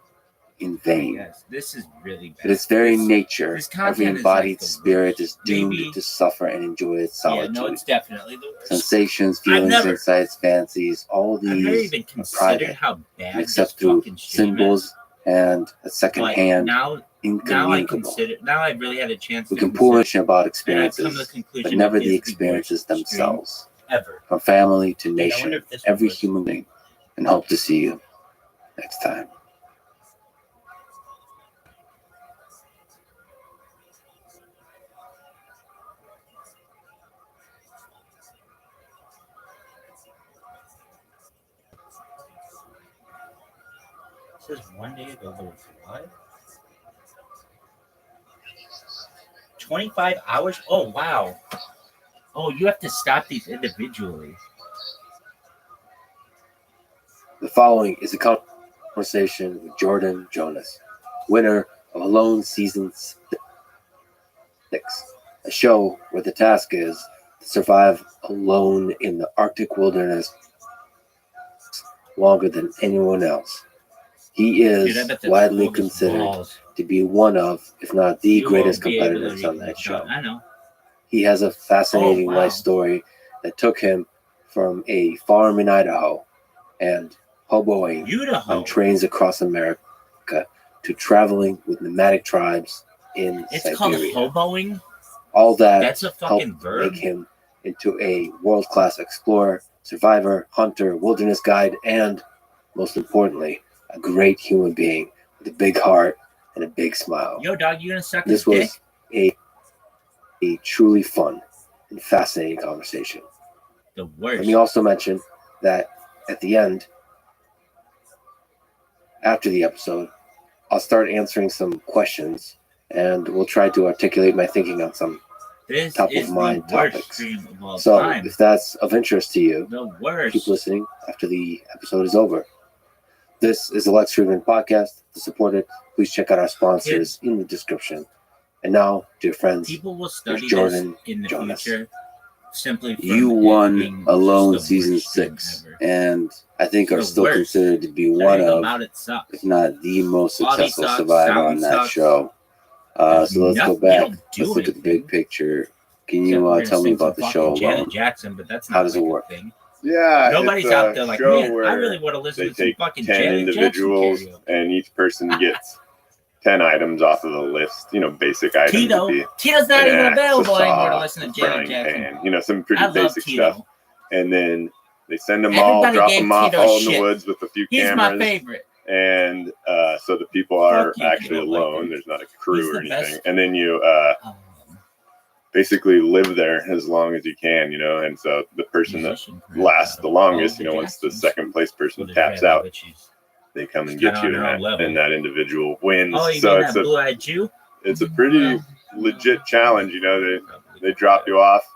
in vain. Yes, this is really bad. But its very This- nature, this content every is embodied like the spirit worst. is doomed Maybe- to suffer and enjoy its Yeah, solitude. no, it's definitely the worst. Sensations, feelings, never- insights, fancies, all I've never these even are considered private, how bad except this through fucking stream symbols is. and a But second-hand, now I incommunicable. consider. Now I really had a chance. We to can consider, pull information about and I've come to the experiences, conclusion but never it the is experiences worst stream themselves. ever. From family to Dude, I wonder nation, if this every one works. human being, and hope to see you next time. It says one day ago there was what? 25 hours? Oh wow. Oh, you have to stop these individually. The following is a conversation with Jordan Jonas, winner of Alone Season 6, a show where the task is to survive alone in the Arctic wilderness longer than anyone else. He Dude, I is bet that's widely cold as considered balls. to be one of, if not the You greatest won't be able to competitors read on that show. I know. He has a fascinating Oh, wow. life story that took him from a farm in Idaho and hoboing Idaho. on trains across America to traveling with nomadic tribes in It's Siberia. called hoboing. All that That's a fucking helped verb. make him into a world-class explorer, survivor, hunter, wilderness guide, and, most importantly, a great human being with a big heart and a big smile. Yo, dog, you gonna suck This his was dick? a truly fun and fascinating conversation. The worst. Let me also mention that at the end, after the episode, I'll start answering some questions and we'll try to articulate my thinking on some. This top of is mind the worst topics. stream of all So time. if that's of interest to you, The worst. keep listening after the episode is over. This is the Lex Friedman Podcast. To support it, please check out our sponsors in the description. And now, dear friends, People will study Jordan this in the Jonas. future simply from you it won being Alone just the Season worst stream 6, ever. and I think are The still worst. considered to be one Everything of, about it sucks. if not the most Body successful sucks, survivor sound on that sucks. show. There's So let's go nothing- they back. don't do Let's look at the anything. big picture. Can Except you we're gonna tell me sing about some the show fucking Janet alone? Jackson, but that's not How does it like a work? thing. Yeah, Nobody's it's a out there like, show man, where I really want to listen they to some take fucking 10 Janet individuals Jackson karaoke. and each person gets 10 items off of the list, basic items Tito. would be Tito's not even an axe, available a anymore to saw, listen to a Janet frying Jackson. pan, some pretty I love basic Tito. stuff. And then they send them all, Everybody drop gave them off Tito all in shit. the woods with a few He's cameras. my favorite. And so the people are Fuck you, actually Tito, like alone. him. There's not a He's crew the or anything. best. And then you Um, basically live there as long as you can, and so the person that musician lasts the all longest, the once the Jacksons. second place person Well, there's taps Red, out, but she's- they come and she's get kinda you, on her own and level. that individual wins. Oh, you so mean it's that a blue-eyed Jew? it's a pretty legit challenge. They drop you off,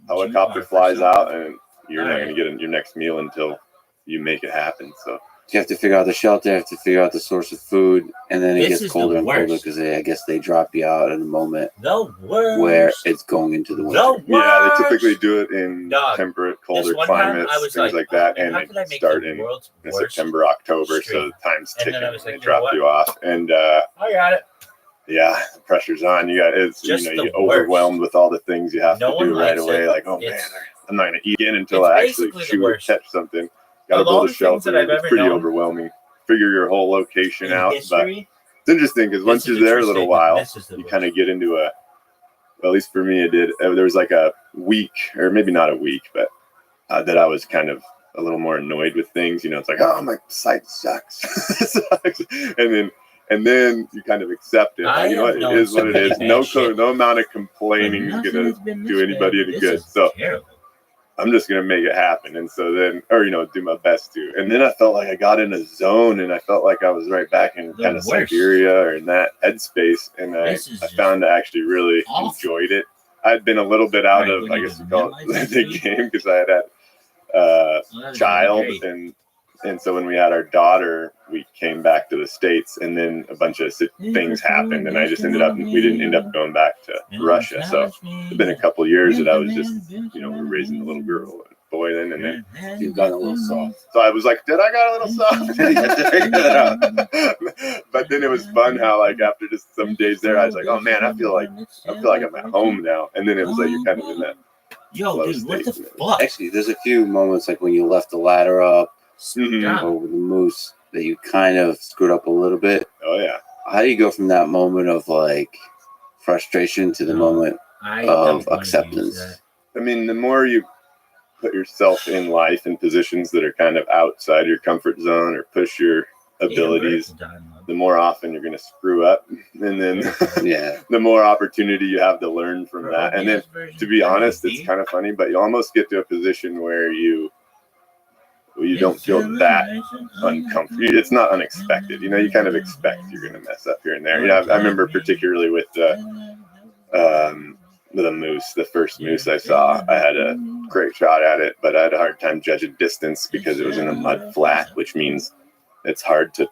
helicopter flies out, and you're not going to get your next meal until you make it happen. So You have to figure out the shelter, you have to figure out the source of food, and then it This gets is colder the and colder worst. because I guess they drop you out in a moment The worst. where it's going into the winter. the worst. Yeah, they typically do it in Dog, temperate, This colder one time climates, I was things like oh, that, man, and how could I they make start the in world's in worst? September, October, so stream? the time's And ticking then I was when like, they you know drop what? you off, and I got it. yeah, the pressure's on. You got it's Just you know the you're overwhelmed with all the things you have No to one do right likes away. it. Like, oh It's- man, I'm not gonna eat in until it's I actually basically the shoot or worst. catch something. Got to Of all build a the things shelter. that I've It's ever pretty known overwhelming. Figure your whole location In out, but history, it's interesting because once this is you're a there a true little statement. while, This is the you worst. kind of get into a. Well, at least for me, it did. There was like a week, or maybe not a week, but that I was kind of a little more annoyed with things. You know, it's like, oh, my site sucks, it sucks. And then you kind of accept it. I You know what? have It known is what some it is. pretty No, bad shit. no amount of But complaining is nothing gonna has been do this anybody bad. any This good. is So terrible. I'm just gonna make it happen. And so then, or do my best to. And then I felt like I got in a zone, and I felt like I was right back in The kind of worst. Siberia or in that headspace. And I This is just found I actually really awful. enjoyed it. I'd been a little bit out Right, of, when I you guess you did call it midlife the history? game, because I had Well, that was child, great. and so when we had our daughter, we came back to the States, and then a bunch of things happened, and I just ended up, we didn't end up going back to Russia. So it's been a couple years that I was just, we were raising a little girl and boy then, and then You've gotten a little soft. so I was like, did I got a little soft? You had to figure that out. But then it was fun how, like, after just some days there, I was like, oh man, I feel like I'm at home now. And then it was like you're kind of in that Yo, flow dude, what the state. fuck? Actually, there's a few moments like when you left the ladder up Mhm. Stop. over the moose that you kind of screwed up a little bit. Oh yeah. How do you go from that moment of like frustration to the No. moment I of don't wanna use acceptance? that. I mean, the more you put yourself in life in positions that are kind of outside your comfort zone or push your abilities, the more often you're going to screw up. And then Yeah. the more opportunity you have to learn from that. And then, to be honest, it's kind of funny, but you almost get to a position where you don't feel that uncomfortable. It's not unexpected. You kind of expect you're going to mess up here and there. I remember particularly with the moose, the first moose I saw, I had a great shot at it, but I had a hard time judging distance because it was in a mud flat, which means it's hard to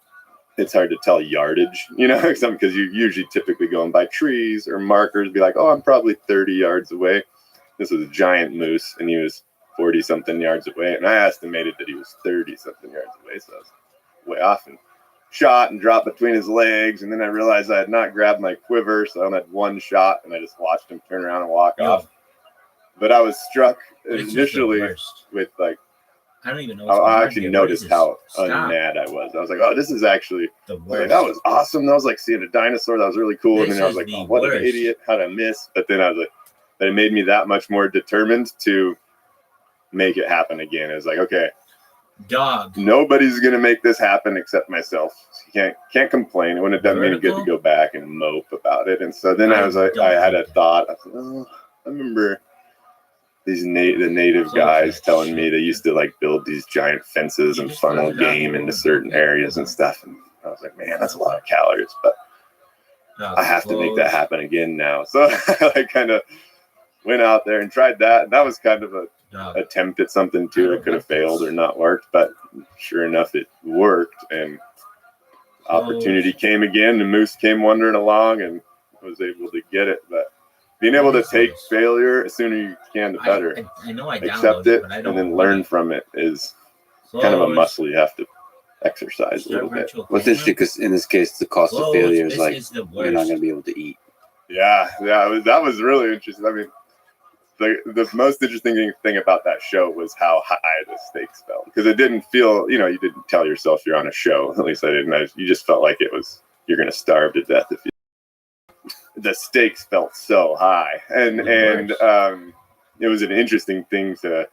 tell yardage, because you usually typically going by trees or markers, be like, oh, I'm probably 30 yards away. This was a giant moose, and he was 40 something yards away, and I estimated that he was 30 something yards away, so I was way off, and shot and dropped between his legs, and then I realized I had not grabbed my quiver, so I only had one shot, and I just watched him turn around and walk off. But I was struck initially with, like, I don't even know. I actually noticed how mad I was. I was like, oh, this is actually, that was awesome. That was like seeing a dinosaur. That was really cool. And then I was like, oh, what an idiot. How'd I miss? But then I was like, that it made me that much more determined to make it happen again. It was like, okay, dog, nobody's going to make this happen except myself. You can't complain. It wouldn't have done me good to go back and mope about it. And so then I was like, I had a thought. I was like, oh, I remember the native guys telling me they used to like build these giant fences and funnel game into certain areas and stuff. And I was like, man, that's a lot of calories, but I have to make that happen again now. So I kind of went out there and tried that. And that was kind of a attempt at something too. It could have failed or not worked, but sure enough, it worked. And opportunity came again. The moose came wandering along, and I was able to get it. But being able to take failure as soon as you can, the better. I know I accept it and then learn from it is kind of a muscle you have to exercise a little bit. What's interesting, because in this case, the cost of failure is like you're not going to be able to eat. Yeah, that was really interesting. I mean, the most interesting thing about that show was how high the stakes felt, because it didn't feel, you didn't tell yourself you're on a show. At least I didn't. You just felt like you're going to starve to death if you. The stakes felt so high, and it was an interesting thing to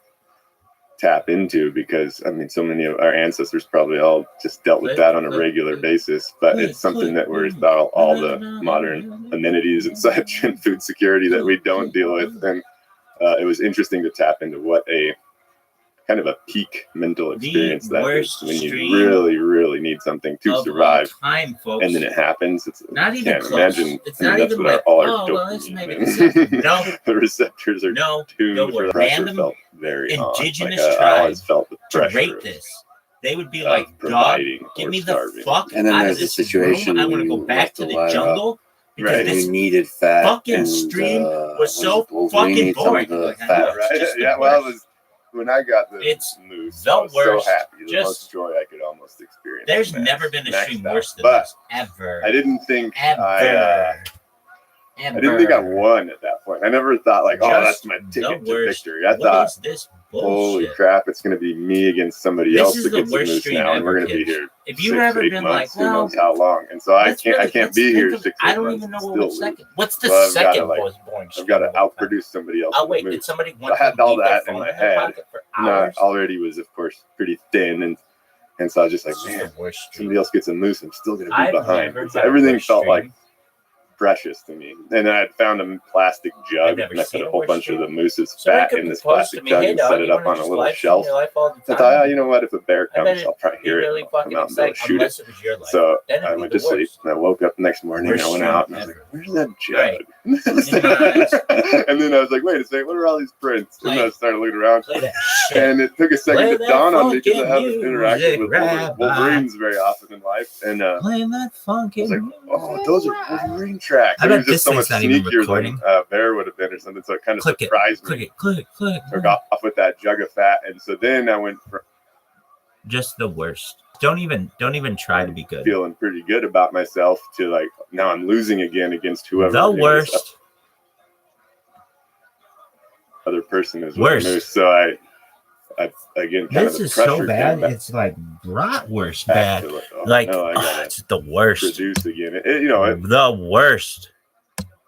tap into, because I mean, so many of our ancestors probably all just dealt with that on a regular basis, but it's something that we're without all the modern amenities and such and food security that we don't deal with. And it was interesting to tap into what a kind of a peak mental experience that is when you really, really need something to survive, and then it happens. It's not even close. Imagine. It's not even like, let's make it. No, the receptors are tuned for the pressure. Felt very indigenous tribes to rate this. they would be like, "Dog, providing get or me the starving. fuck And then out of there's the this situation room. I want to when go you back have to to the wire up. jungle because Right. this You needed fat. fucking and, stream was what so is it, Wolverine fucking needs some of boring. the Like, I fat. know, it's Right? just the Yeah. Well, it worst. was when I got the It's moose. the I was worst. so happy. The Just- most joy I could almost experience. There's Max- never been a maxed stream out. worse than But this ever. I didn't think Ever. I didn't think I won at that point. I never thought like, oh, that's Just my the ticket to worst. victory. I What thought, is this holy bullshit? crap, it's going to be me against somebody This else is that the gets the worst moose stream now, and we're ever, going to be kids. here If you've 6, ever 8 been months, like, who well, knows how long. And so I let's can't think be here of- 6, 8 I don't months even know and what still was lose. second. What's the So I've second gotta, like, most boring? I've got to stream of all time? outproduce somebody else. Oh with wait, the did moose. somebody I want had to all leave their that in phone my in their head. pocket for And I hours? already was, of course, pretty thin, and so I was just like, This is man, the worst stream. somebody else gets a moose, I'm still going to be I've behind. never So had a everything worse felt like stream. precious to me. And then I found a plastic I've jug, never and I seen put a a whole worse bunch of stream. the moose's Somebody fat could in this propose to plastic me, jug hey and dog, set it you up wanna on a just little live stream shelf. your life all the I time? thought, oh, you know what? If a bear I bet comes, I'll probably Be hear really it. I'll fucking come out and be able excited to shoot it. unless it was your life. So Then it'd I be went the to sleep, worst. and I woke up the next morning, and I Worst went stream out, and I was like, ever. where's that jug? Right. Nice. And then I was like, wait a second, what are all these prints? And I started looking around. Play that shit. And it took a second Play to that dawn on me because I funky haven't interacted music, with Rabbi. Wolverines very often in life. And Playing that funky I was like, music. oh, those are Wolverine tracks. I It bet was this just so much thing's not even sneakier recording. than Bear would have been or something. So it kind of Click it, surprised click me. it, click, click. Took off with that jug of fat. And so then I went from Just the worst. Don't even try to be good. feeling pretty good about myself to like, now I'm losing again against whoever The this worst. other person is. Worst. With me. So I again, kind This of the is so pressure bad. came back It's like bratwurst back bad. to like, oh, Like no, I oh, gotta it's the worst. produce again. It, you know, it, The worst.